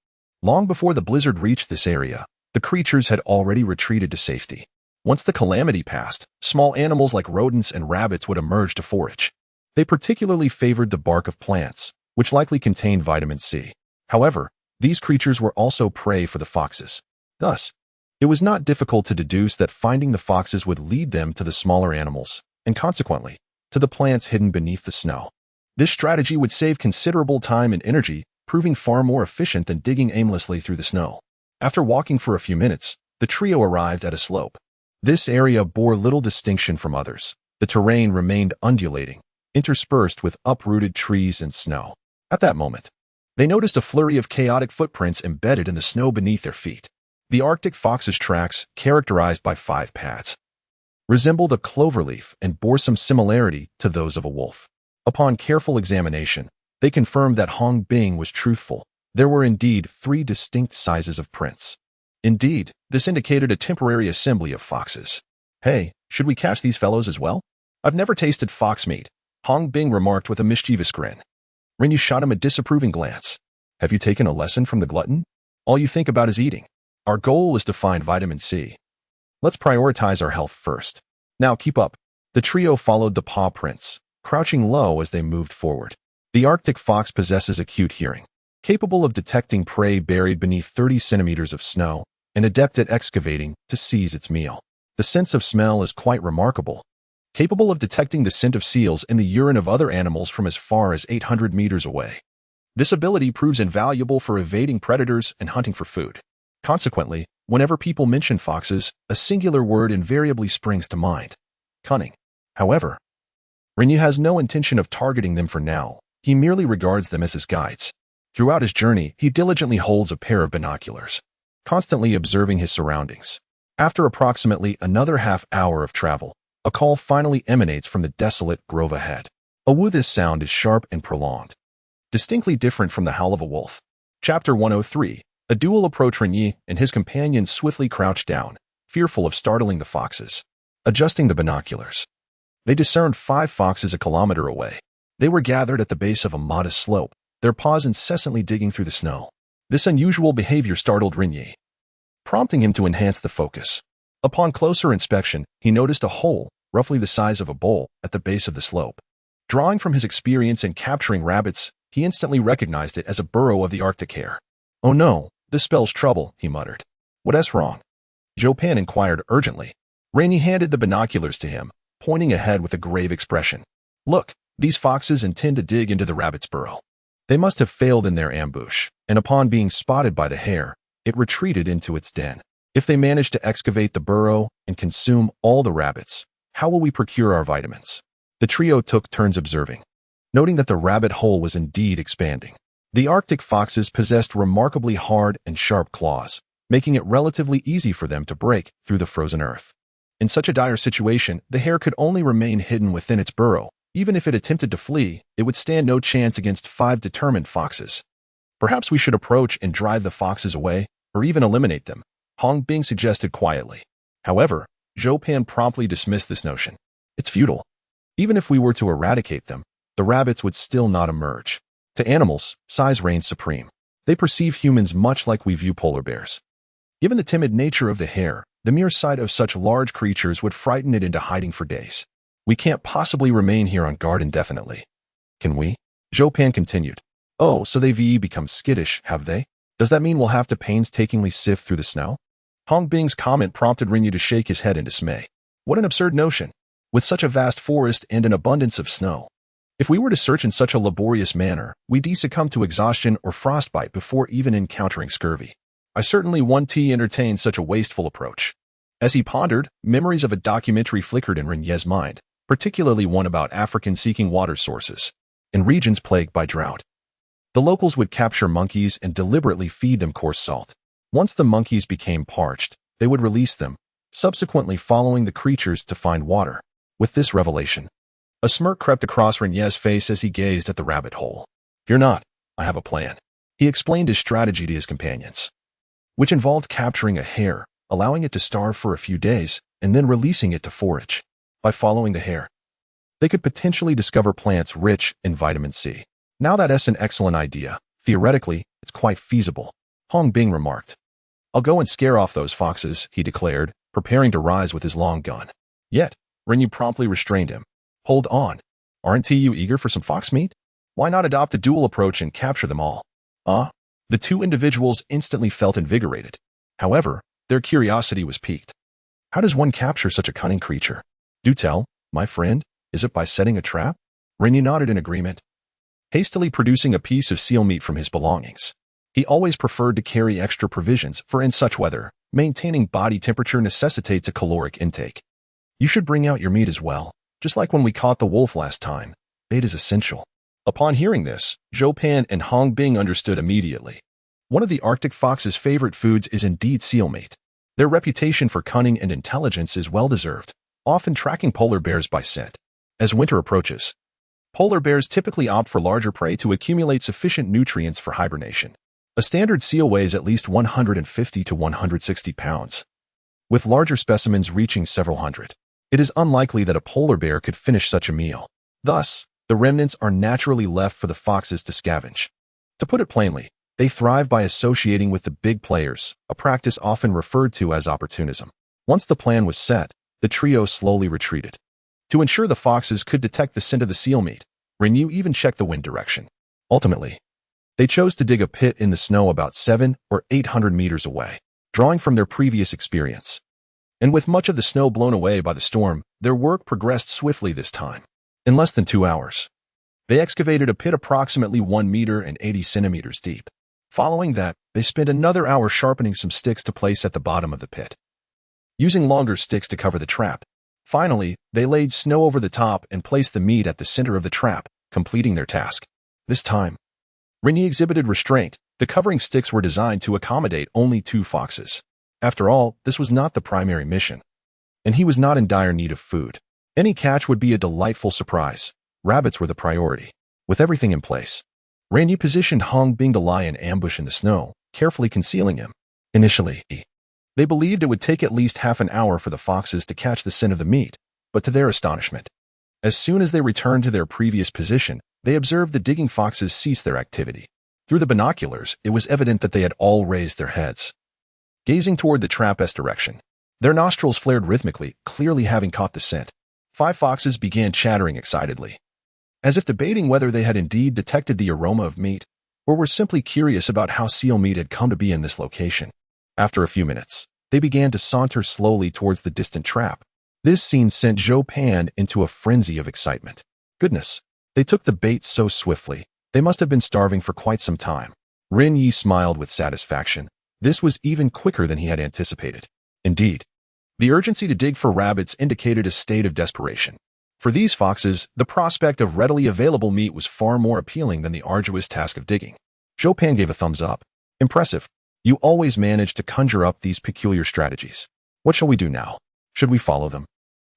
Speaker 1: Long before the blizzard reached this area, the creatures had already retreated to safety. Once the calamity passed, small animals like rodents and rabbits would emerge to forage. They particularly favored the bark of plants, which likely contained vitamin C. However, these creatures were also prey for the foxes. Thus, it was not difficult to deduce that finding the foxes would lead them to the smaller animals, and consequently, to the plants hidden beneath the snow. This strategy would save considerable time and energy, proving far more efficient than digging aimlessly through the snow. After walking for a few minutes, the trio arrived at a slope. This area bore little distinction from others. The terrain remained undulating, interspersed with uprooted trees and snow. At that moment, they noticed a flurry of chaotic footprints embedded in the snow beneath their feet. The Arctic fox's tracks, characterized by 5 pads, resembled a cloverleaf and bore some similarity to those of a wolf. Upon careful examination, they confirmed that Hong Bing was truthful. There were indeed 3 distinct sizes of prints. Indeed, this indicated a temporary assembly of foxes. "Hey, should we catch these fellows as well? I've never tasted fox meat," Hong Bing remarked with a mischievous grin. Ren Ye shot him a disapproving glance. "Have you taken a lesson from the glutton? All you think about is eating. Our goal is to find vitamin C. Let's prioritize our health first. Now keep up." The trio followed the paw prints, crouching low as they moved forward. The Arctic fox possesses acute hearing, capable of detecting prey buried beneath 30 centimeters of snow, and adept at excavating to seize its meal. The sense of smell is quite remarkable, capable of detecting the scent of seals in the urine of other animals from as far as 800 meters away. This ability proves invaluable for evading predators and hunting for food. Consequently, whenever people mention foxes, a singular word invariably springs to mind: cunning. However, Ren Ye has no intention of targeting them for now. He merely regards them as his guides. Throughout his journey, he diligently holds a pair of binoculars, constantly observing his surroundings. After approximately another half-hour of travel, a call finally emanates from the desolate grove ahead. This sound is sharp and prolonged, distinctly different from the howl of a wolf. Chapter 103. A duel approached. Ren Ye and his companions swiftly crouched down, fearful of startling the foxes. Adjusting the binoculars, they discerned 5 foxes a kilometer away. They were gathered at the base of a modest slope, their paws incessantly digging through the snow. This unusual behavior startled Ren Ye, prompting him to enhance the focus. Upon closer inspection, he noticed a hole, roughly the size of a bowl, at the base of the slope. Drawing from his experience in capturing rabbits, he instantly recognized it as a burrow of the Arctic hare. "Oh no, this spells trouble," he muttered. "What's wrong?" Zhou Pan inquired urgently. Ren Ye handed the binoculars to him, pointing ahead with a grave expression. "Look, these foxes intend to dig into the rabbit's burrow. They must have failed in their ambush, and upon being spotted by the hare, it retreated into its den. If they manage to excavate the burrow and consume all the rabbits, how will we procure our vitamins?" The trio took turns observing, noting that the rabbit hole was indeed expanding. The Arctic foxes possessed remarkably hard and sharp claws, making it relatively easy for them to break through the frozen earth. In such a dire situation, the hare could only remain hidden within its burrow. Even if it attempted to flee, it would stand no chance against 5 determined foxes. "Perhaps we should approach and drive the foxes away, or even eliminate them," Hong Bing suggested quietly. However, Zhou Pan promptly dismissed this notion. It's futile. Even if we were to eradicate them, the rabbits would still not emerge. To animals, size reigns supreme. They perceive humans much like we view polar bears. Given the timid nature of the hare, the mere sight of such large creatures would frighten it into hiding for days. We can't possibly remain here on guard indefinitely. Can we? Zhou Pan continued. Oh, so they've become skittish, have they? Does that mean we'll have to painstakingly sift through the snow? Hong Bing's comment prompted Ren Ye to shake his head in dismay. What an absurd notion! With such a vast forest and an abundance of snow. If we were to search in such a laborious manner, we'd succumb to exhaustion or frostbite before even encountering scurvy. I certainly won't entertain such a wasteful approach. As he pondered, memories of a documentary flickered in Ren Ye's mind, particularly one about Africans seeking water sources in regions plagued by drought. The locals would capture monkeys and deliberately feed them coarse salt. Once the monkeys became parched, they would release them, subsequently following the creatures to find water. With this revelation, a smirk crept across Ren Ye's face as he gazed at the rabbit hole. Fear not, I have a plan. He explained his strategy to his companions, which involved capturing a hare, allowing it to starve for a few days, and then releasing it to forage. By following the hare, they could potentially discover plants rich in vitamin C. Now that's an excellent idea. Theoretically, it's quite feasible, Hong Bing remarked. I'll go and scare off those foxes, he declared, preparing to rise with his long gun. Yet, Ren Ye promptly restrained him. Hold on. Aren't you eager for some fox meat? Why not adopt a dual approach and capture them all? The two individuals instantly felt invigorated. However, their curiosity was piqued. How does one capture such a cunning creature? Do tell, my friend, is it by setting a trap? Ren Ye nodded in agreement, hastily producing a piece of seal meat from his belongings. He always preferred to carry extra provisions, for in such weather, maintaining body temperature necessitates a caloric intake. You should bring out your meat as well, just like when we caught the wolf last time. Bait is essential. Upon hearing this, Zhou Pan and Hong Bing understood immediately. One of the Arctic fox's favorite foods is indeed seal meat. Their reputation for cunning and intelligence is well-deserved, often tracking polar bears by scent. As winter approaches, polar bears typically opt for larger prey to accumulate sufficient nutrients for hibernation. A standard seal weighs at least 150 to 160 pounds, with larger specimens reaching several hundred. It is unlikely that a polar bear could finish such a meal. Thus, the remnants are naturally left for the foxes to scavenge. To put it plainly, they thrive by associating with the big players, a practice often referred to as opportunism. Once the plan was set, the trio slowly retreated. To ensure the foxes could detect the scent of the seal meat, Ren Ye even checked the wind direction. Ultimately, they chose to dig a pit in the snow about 700 or 800 meters away, drawing from their previous experience. And with much of the snow blown away by the storm, their work progressed swiftly this time. In less than 2 hours, they excavated a pit approximately 1 meter and 80 centimeters deep. Following that, they spent another hour sharpening some sticks to place at the bottom of the pit, using longer sticks to cover the trap. Finally, they laid snow over the top and placed the meat at the center of the trap, completing their task. This time, Ren Ye exhibited restraint. The covering sticks were designed to accommodate only 2 foxes. After all, this was not the primary mission, and he was not in dire need of food. Any catch would be a delightful surprise. Rabbits were the priority. With everything in place, Ren Ye positioned Hong Bing to lie in ambush in the snow, carefully concealing him. Initially, they believed it would take at least half an hour for the foxes to catch the scent of the meat, but to their astonishment, as soon as they returned to their previous position, they observed the digging foxes cease their activity. Through the binoculars, it was evident that they had all raised their heads, gazing toward the trap's direction. Their nostrils flared rhythmically, clearly having caught the scent. 5 foxes began chattering excitedly, as if debating whether they had indeed detected the aroma of meat, or were simply curious about how seal meat had come to be in this location. After a few minutes, they began to saunter slowly towards the distant trap. This scene sent Zhou Pan into a frenzy of excitement. Goodness, they took the bait so swiftly. They must have been starving for quite some time. Ren Ye smiled with satisfaction. This was even quicker than he had anticipated. Indeed, the urgency to dig for rabbits indicated a state of desperation. For these foxes, the prospect of readily available meat was far more appealing than the arduous task of digging. Zhou Pan gave a thumbs up. Impressive. You always manage to conjure up these peculiar strategies. What shall we do now? Should we follow them?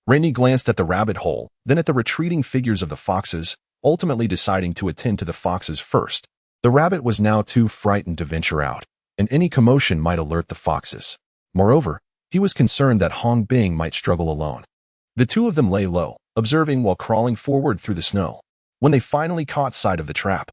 Speaker 1: Ren Ye glanced at the rabbit hole, then at the retreating figures of the foxes, ultimately deciding to attend to the foxes first. The rabbit was now too frightened to venture out, and any commotion might alert the foxes. Moreover, he was concerned that Hong Bing might struggle alone. The two of them lay low, observing while crawling forward through the snow. When they finally caught sight of the trap,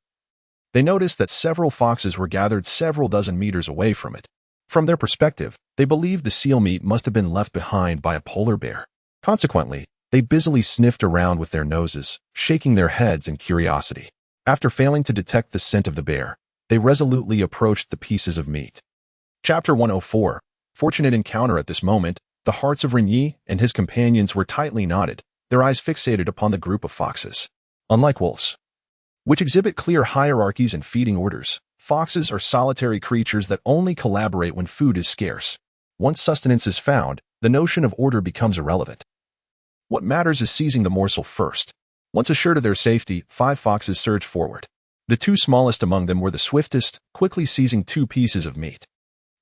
Speaker 1: they noticed that several foxes were gathered several dozen meters away from it. From their perspective, they believed the seal meat must have been left behind by a polar bear. Consequently, they busily sniffed around with their noses, shaking their heads in curiosity. After failing to detect the scent of the bear, they resolutely approached the pieces of meat. Chapter 104. Fortunate encounter. At this moment, the hearts of Ren Ye and his companions were tightly knotted, their eyes fixated upon the group of foxes. Unlike wolves, which exhibit clear hierarchies and feeding orders, foxes are solitary creatures that only collaborate when food is scarce. Once sustenance is found, the notion of order becomes irrelevant. What matters is seizing the morsel first. Once assured of their safety, 5 foxes surged forward. The 2 smallest among them were the swiftest, quickly seizing 2 pieces of meat.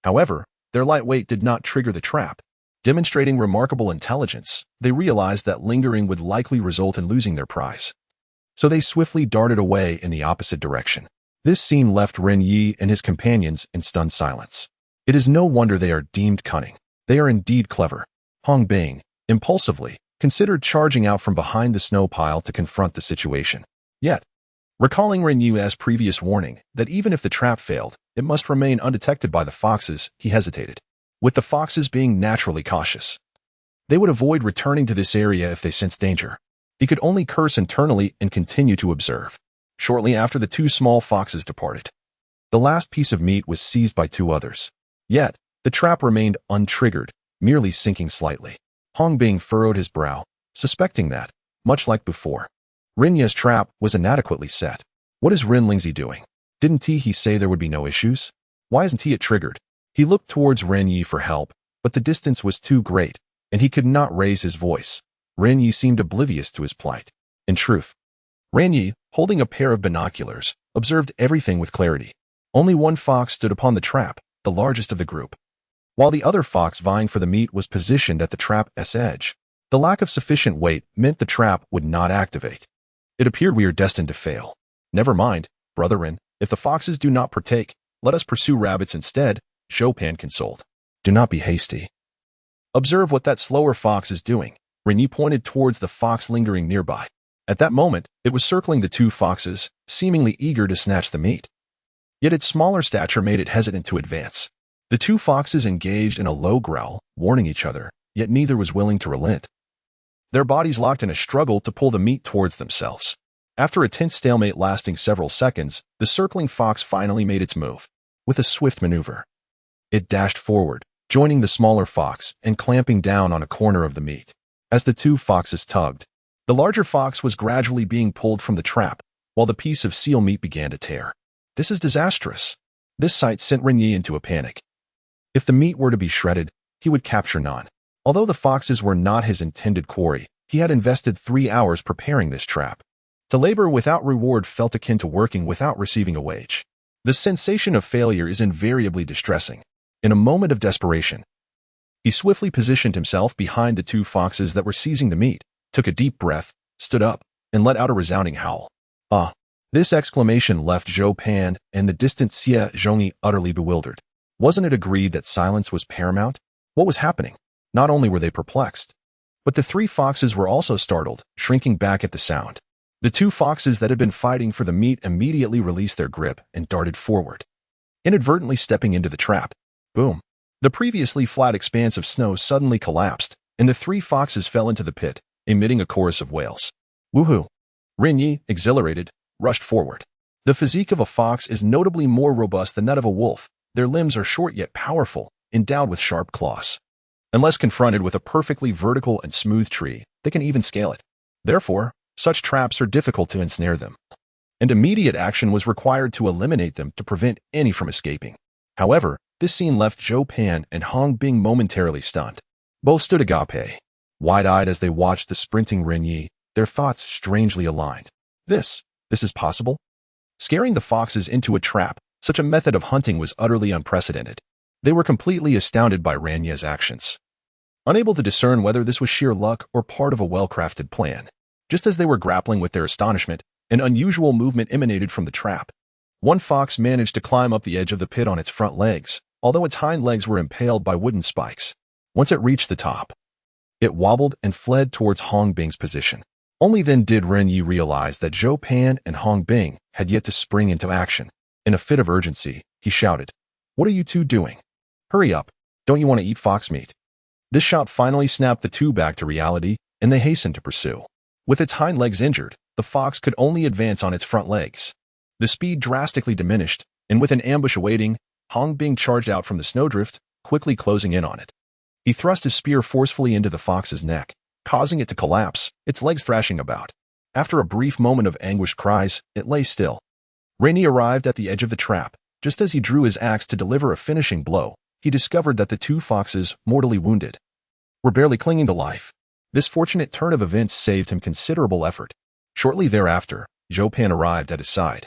Speaker 1: However, their light weight did not trigger the trap. Demonstrating remarkable intelligence, they realized that lingering would likely result in losing their prize. So they swiftly darted away in the opposite direction. This scene left Ren Ye and his companions in stunned silence. It is no wonder they are deemed cunning. They are indeed clever. Hong Bing, impulsively, considered charging out from behind the snow pile to confront the situation. Yet, recalling Ren Ye's previous warning that even if the trap failed, it must remain undetected by the foxes, he hesitated. With the foxes being naturally cautious, they would avoid returning to this area if they sensed danger. He could only curse internally and continue to observe. Shortly after the 2 small foxes departed, the last piece of meat was seized by 2 others. Yet, the trap remained untriggered, merely sinking slightly. Hong Bing furrowed his brow, suspecting that, much like before, Ren Ye's trap was inadequately set. What is Ren Lingzi doing? Didn't he say there would be no issues? Why isn't he triggered? He looked towards Ren Ye for help, but the distance was too great, and he could not raise his voice. Ren Ye seemed oblivious to his plight. In truth, Ren Ye, holding a pair of binoculars, observed everything with clarity. Only 1 fox stood upon the trap, the largest of the group, while the other fox vying for the meat was positioned at the trap's edge. The lack of sufficient weight meant the trap would not activate. It appeared we are destined to fail. Never mind, brother Ren, if the foxes do not partake, let us pursue rabbits instead, Chopin consoled. Do not be hasty. Observe what that slower fox is doing. Ren Ye pointed towards the fox lingering nearby. At that moment, it was circling the 2 foxes, seemingly eager to snatch the meat. Yet its smaller stature made it hesitant to advance. The 2 foxes engaged in a low growl, warning each other, yet neither was willing to relent. Their bodies locked in a struggle to pull the meat towards themselves. After a tense stalemate lasting several seconds, the circling fox finally made its move. With a swift maneuver, it dashed forward, joining the smaller fox and clamping down on a corner of the meat. As the 2 foxes tugged, the larger fox was gradually being pulled from the trap, while the piece of seal meat began to tear. This is disastrous. This sight sent Ren Ye into a panic. If the meat were to be shredded, he would capture none. Although the foxes were not his intended quarry, he had invested 3 hours preparing this trap. To labor without reward felt akin to working without receiving a wage. The sensation of failure is invariably distressing. In a moment of desperation, he swiftly positioned himself behind the 2 foxes that were seizing the meat, took a deep breath, stood up, and let out a resounding howl. Ah! This exclamation left Zhou Pan and the distant Xie Zhongyi utterly bewildered. Wasn't it agreed that silence was paramount? What was happening? Not only were they perplexed, but the 3 foxes were also startled, shrinking back at the sound. The 2 foxes that had been fighting for the meat immediately released their grip and darted forward, inadvertently stepping into the trap. Boom! The previously flat expanse of snow suddenly collapsed, and the 3 foxes fell into the pit, emitting a chorus of wails. Woohoo! Ren Ye, exhilarated, rushed forward. The physique of a fox is notably more robust than that of a wolf. Their limbs are short yet powerful, endowed with sharp claws. Unless confronted with a perfectly vertical and smooth tree, they can even scale it. Therefore, such traps are difficult to ensnare them, and immediate action was required to eliminate them to prevent any from escaping. However, this scene left Zhou Pan and Hong Bing momentarily stunned. Both stood agape, wide-eyed as they watched the sprinting Ren Ye, their thoughts strangely aligned. This is possible? Scaring the foxes into a trap, such a method of hunting was utterly unprecedented. They were completely astounded by Ren Ye's actions, unable to discern whether this was sheer luck or part of a well-crafted plan. Just as they were grappling with their astonishment, an unusual movement emanated from the trap. One fox managed to climb up the edge of the pit on its front legs, although its hind legs were impaled by wooden spikes. Once it reached the top, it wobbled and fled towards Hong Bing's position. Only then did Ren Ye realize that Zhou Pan and Hong Bing had yet to spring into action. In a fit of urgency, he shouted, "What are you two doing? Hurry up, don't you want to eat fox meat?" This shout finally snapped the two back to reality, and they hastened to pursue. With its hind legs injured, the fox could only advance on its front legs. The speed drastically diminished, and with an ambush awaiting, Hong Bing charged out from the snowdrift, quickly closing in on it. He thrust his spear forcefully into the fox's neck, causing it to collapse, its legs thrashing about. After a brief moment of anguished cries, it lay still. Ren Ye arrived at the edge of the trap. Just as he drew his axe to deliver a finishing blow, he discovered that the two foxes, mortally wounded, were barely clinging to life. This fortunate turn of events saved him considerable effort. Shortly thereafter, Zhou Pan arrived at his side,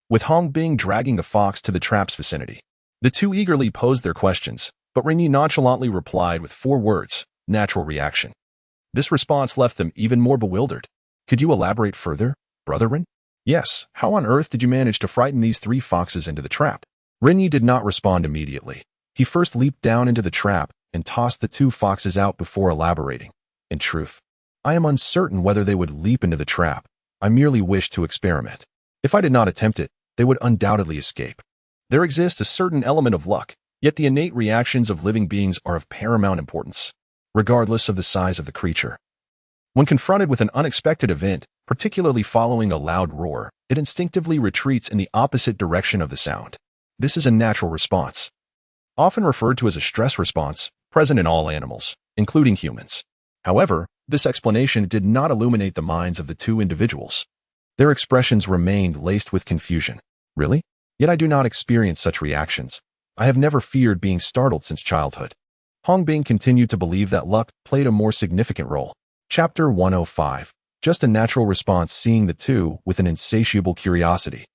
Speaker 1: with Hong Bing dragging the fox to the trap's vicinity. The two eagerly posed their questions, but Ren Ye nonchalantly replied with 4 words, "Natural reaction." This response left them even more bewildered. "Could you elaborate further, Brother Ren?" "Yes, how on earth did you manage to frighten these 3 foxes into the trap?" Ren Ye did not respond immediately. He first leaped down into the trap and tossed the 2 foxes out before elaborating. "In truth, I am uncertain whether they would leap into the trap. I merely wished to experiment. If I did not attempt it, they would undoubtedly escape. There exists a certain element of luck, yet the innate reactions of living beings are of paramount importance, regardless of the size of the creature. When confronted with an unexpected event, particularly following a loud roar, it instinctively retreats in the opposite direction of the sound. This is a natural response, often referred to as a stress response, present in all animals, including humans. However, this explanation did not illuminate the minds of the 2 individuals. Their expressions remained laced with confusion. "Really? Yet I do not experience such reactions. I have never feared being startled since childhood." Hong Bing continued to believe that luck played a more significant role. Chapter 105. Just a natural response, seeing the two with an insatiable curiosity.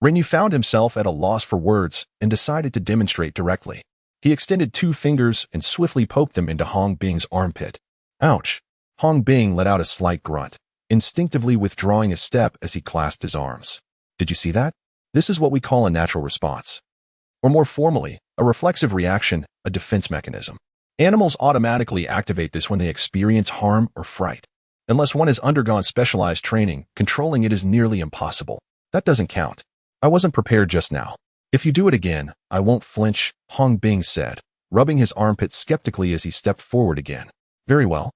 Speaker 1: Ren Ye found himself at a loss for words and decided to demonstrate directly. He extended 2 fingers and swiftly poked them into Hong Bing's armpit. "Ouch!" Hong Bing let out a slight grunt, instinctively withdrawing a step as he clasped his arms. "Did you see that? This is what we call a natural response. Or more formally, a reflexive reaction, a defense mechanism. Animals automatically activate this when they experience harm or fright. Unless one has undergone specialized training, controlling it is nearly impossible. That doesn't count. I wasn't prepared just now. If you do it again, I won't flinch," Hong Bing said, rubbing his armpit skeptically as he stepped forward again. "Very well.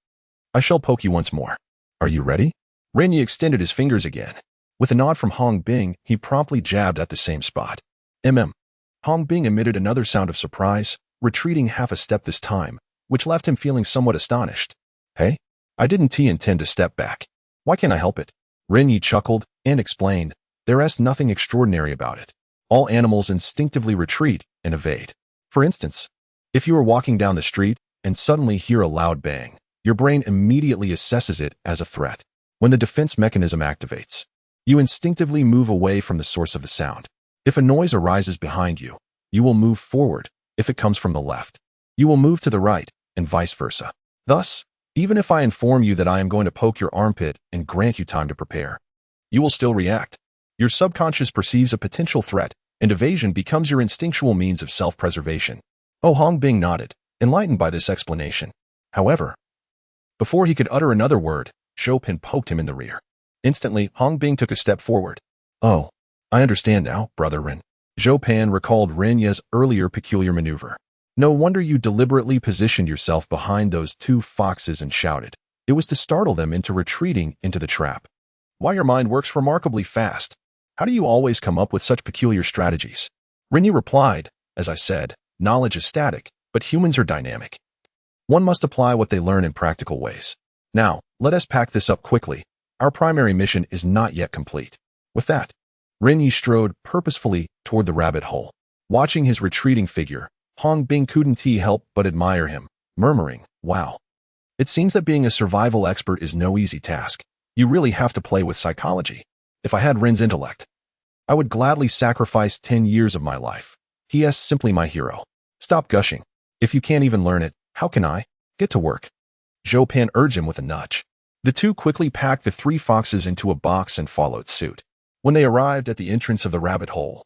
Speaker 1: I shall poke you once more. Are you ready?" Ren Ye extended his fingers again. With a nod from Hong Bing, he promptly jabbed at the same spot. Hong Bing emitted another sound of surprise, retreating half a step this time, which left him feeling somewhat astonished. "Hey, I didn't intend to step back. Why can't I help it?" Ren Ye chuckled and explained, "There is nothing extraordinary about it. All animals instinctively retreat and evade. For instance, if you are walking down the street and suddenly hear a loud bang, your brain immediately assesses it as a threat. When the defense mechanism activates, you instinctively move away from the source of the sound. If a noise arises behind you, you will move forward. If it comes from the left, you will move to the right, and vice versa. Thus, even if I inform you that I am going to poke your armpit and grant you time to prepare, you will still react. Your subconscious perceives a potential threat, and evasion becomes your instinctual means of self-preservation." Oh, Hong Bing nodded, enlightened by this explanation. However, before he could utter another word, Zhou Pan poked him in the rear. Instantly, Hong Bing took a step forward. "Oh, I understand now, Brother Ren." Zhou Pan recalled Ren Ye's earlier peculiar maneuver. "No wonder you deliberately positioned yourself behind those 2 foxes and shouted. It was to startle them into retreating into the trap. Why, your mind works remarkably fast. How do you always come up with such peculiar strategies?" Ren Ye replied, "As I said, knowledge is static, but humans are dynamic. One must apply what they learn in practical ways. Now, let us pack this up quickly. Our primary mission is not yet complete." With that, Ren Ye strode purposefully toward the rabbit hole. Watching his retreating figure, Hong Bing couldn't help but admire him, murmuring, "Wow. It seems that being a survival expert is no easy task. You really have to play with psychology. If I had Ren's intellect, I would gladly sacrifice 10 years of my life. He is simply my hero. Stop gushing. If you can't even learn it, how can I? Get to work." Zhou Pan urged him with a nudge. The two quickly packed the 3 foxes into a box and followed suit. When they arrived at the entrance of the rabbit hole,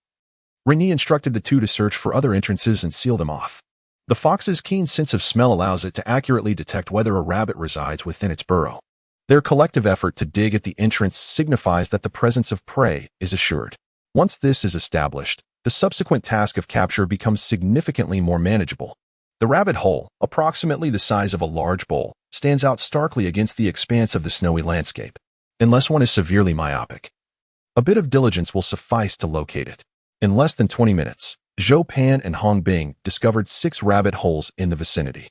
Speaker 1: Ren Ye instructed the 2 to search for other entrances and seal them off. The fox's keen sense of smell allows it to accurately detect whether a rabbit resides within its burrow. Their collective effort to dig at the entrance signifies that the presence of prey is assured. Once this is established, the subsequent task of capture becomes significantly more manageable. The rabbit hole, approximately the size of a large bowl, stands out starkly against the expanse of the snowy landscape, unless one is severely myopic. A bit of diligence will suffice to locate it. In less than 20 minutes, Zhou Pan and Hong Bing discovered 6 rabbit holes in the vicinity.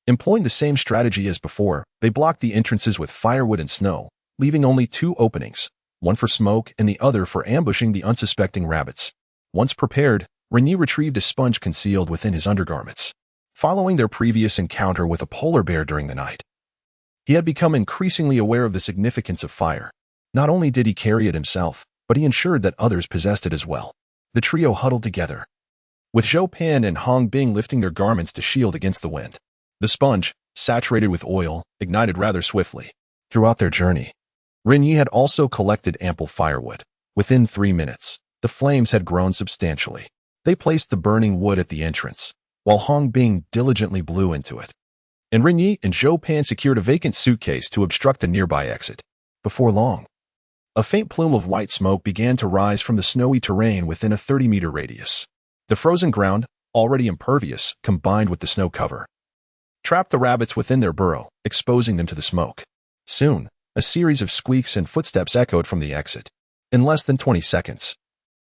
Speaker 1: Employing the same strategy as before, they blocked the entrances with firewood and snow, leaving only 2 openings, one for smoke and the other for ambushing the unsuspecting rabbits. Once prepared, Ren Ye retrieved a sponge concealed within his undergarments. Following their previous encounter with a polar bear during the night, he had become increasingly aware of the significance of fire. Not only did he carry it himself, but he ensured that others possessed it as well. The trio huddled together, with Zhou Pan and Hong Bing lifting their garments to shield against the wind. The sponge, saturated with oil, ignited rather swiftly. Throughout their journey, Ren Ye had also collected ample firewood. Within 3 minutes, the flames had grown substantially. They placed the burning wood at the entrance, while Hong Bing diligently blew into it. And Ren Ye and Zhou Pan secured a vacant suitcase to obstruct a nearby exit. Before long, a faint plume of white smoke began to rise from the snowy terrain within a 30-meter radius. The frozen ground, already impervious, combined with the snow cover, trapped the rabbits within their burrow, exposing them to the smoke. Soon, a series of squeaks and footsteps echoed from the exit. In less than 20 seconds,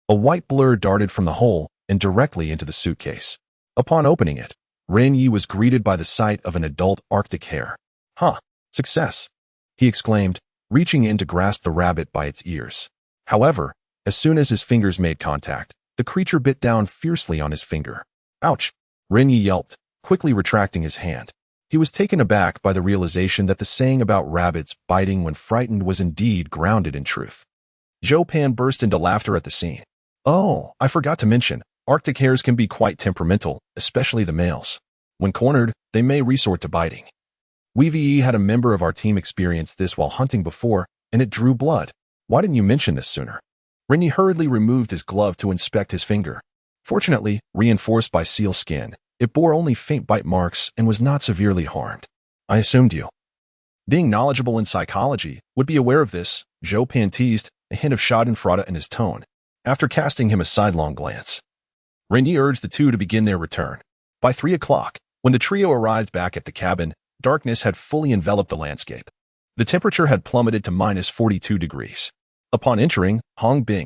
Speaker 1: a white blur darted from the hole and directly into the suitcase. Upon opening it, Ren Ye was greeted by the sight of an adult Arctic hare. "Huh, success," he exclaimed, reaching in to grasp the rabbit by its ears. However, as soon as his fingers made contact, the creature bit down fiercely on his finger. "Ouch!" Ren Ye yelped, quickly retracting his hand. He was taken aback by the realization that the saying about rabbits biting when frightened was indeed grounded in truth. Zhou Pan burst into laughter at the scene. "Oh, I forgot to mention, Arctic hares can be quite temperamental, especially the males. When cornered, they may resort to biting. We had a member of our team experience this while hunting before, and it drew blood. Why didn't you mention this sooner?" Ren Ye hurriedly removed his glove to inspect his finger. Fortunately, reinforced by seal skin, it bore only faint bite marks and was not severely harmed. "I assumed you, being knowledgeable in psychology, would be aware of this," Zhou Pan teased, a hint of schadenfreude in his tone. After casting him a sidelong glance, Ren Ye urged the two to begin their return. By 3 o'clock, when the trio arrived back at the cabin, darkness had fully enveloped the landscape. The temperature had plummeted to -42 degrees. Upon entering, Hong Bing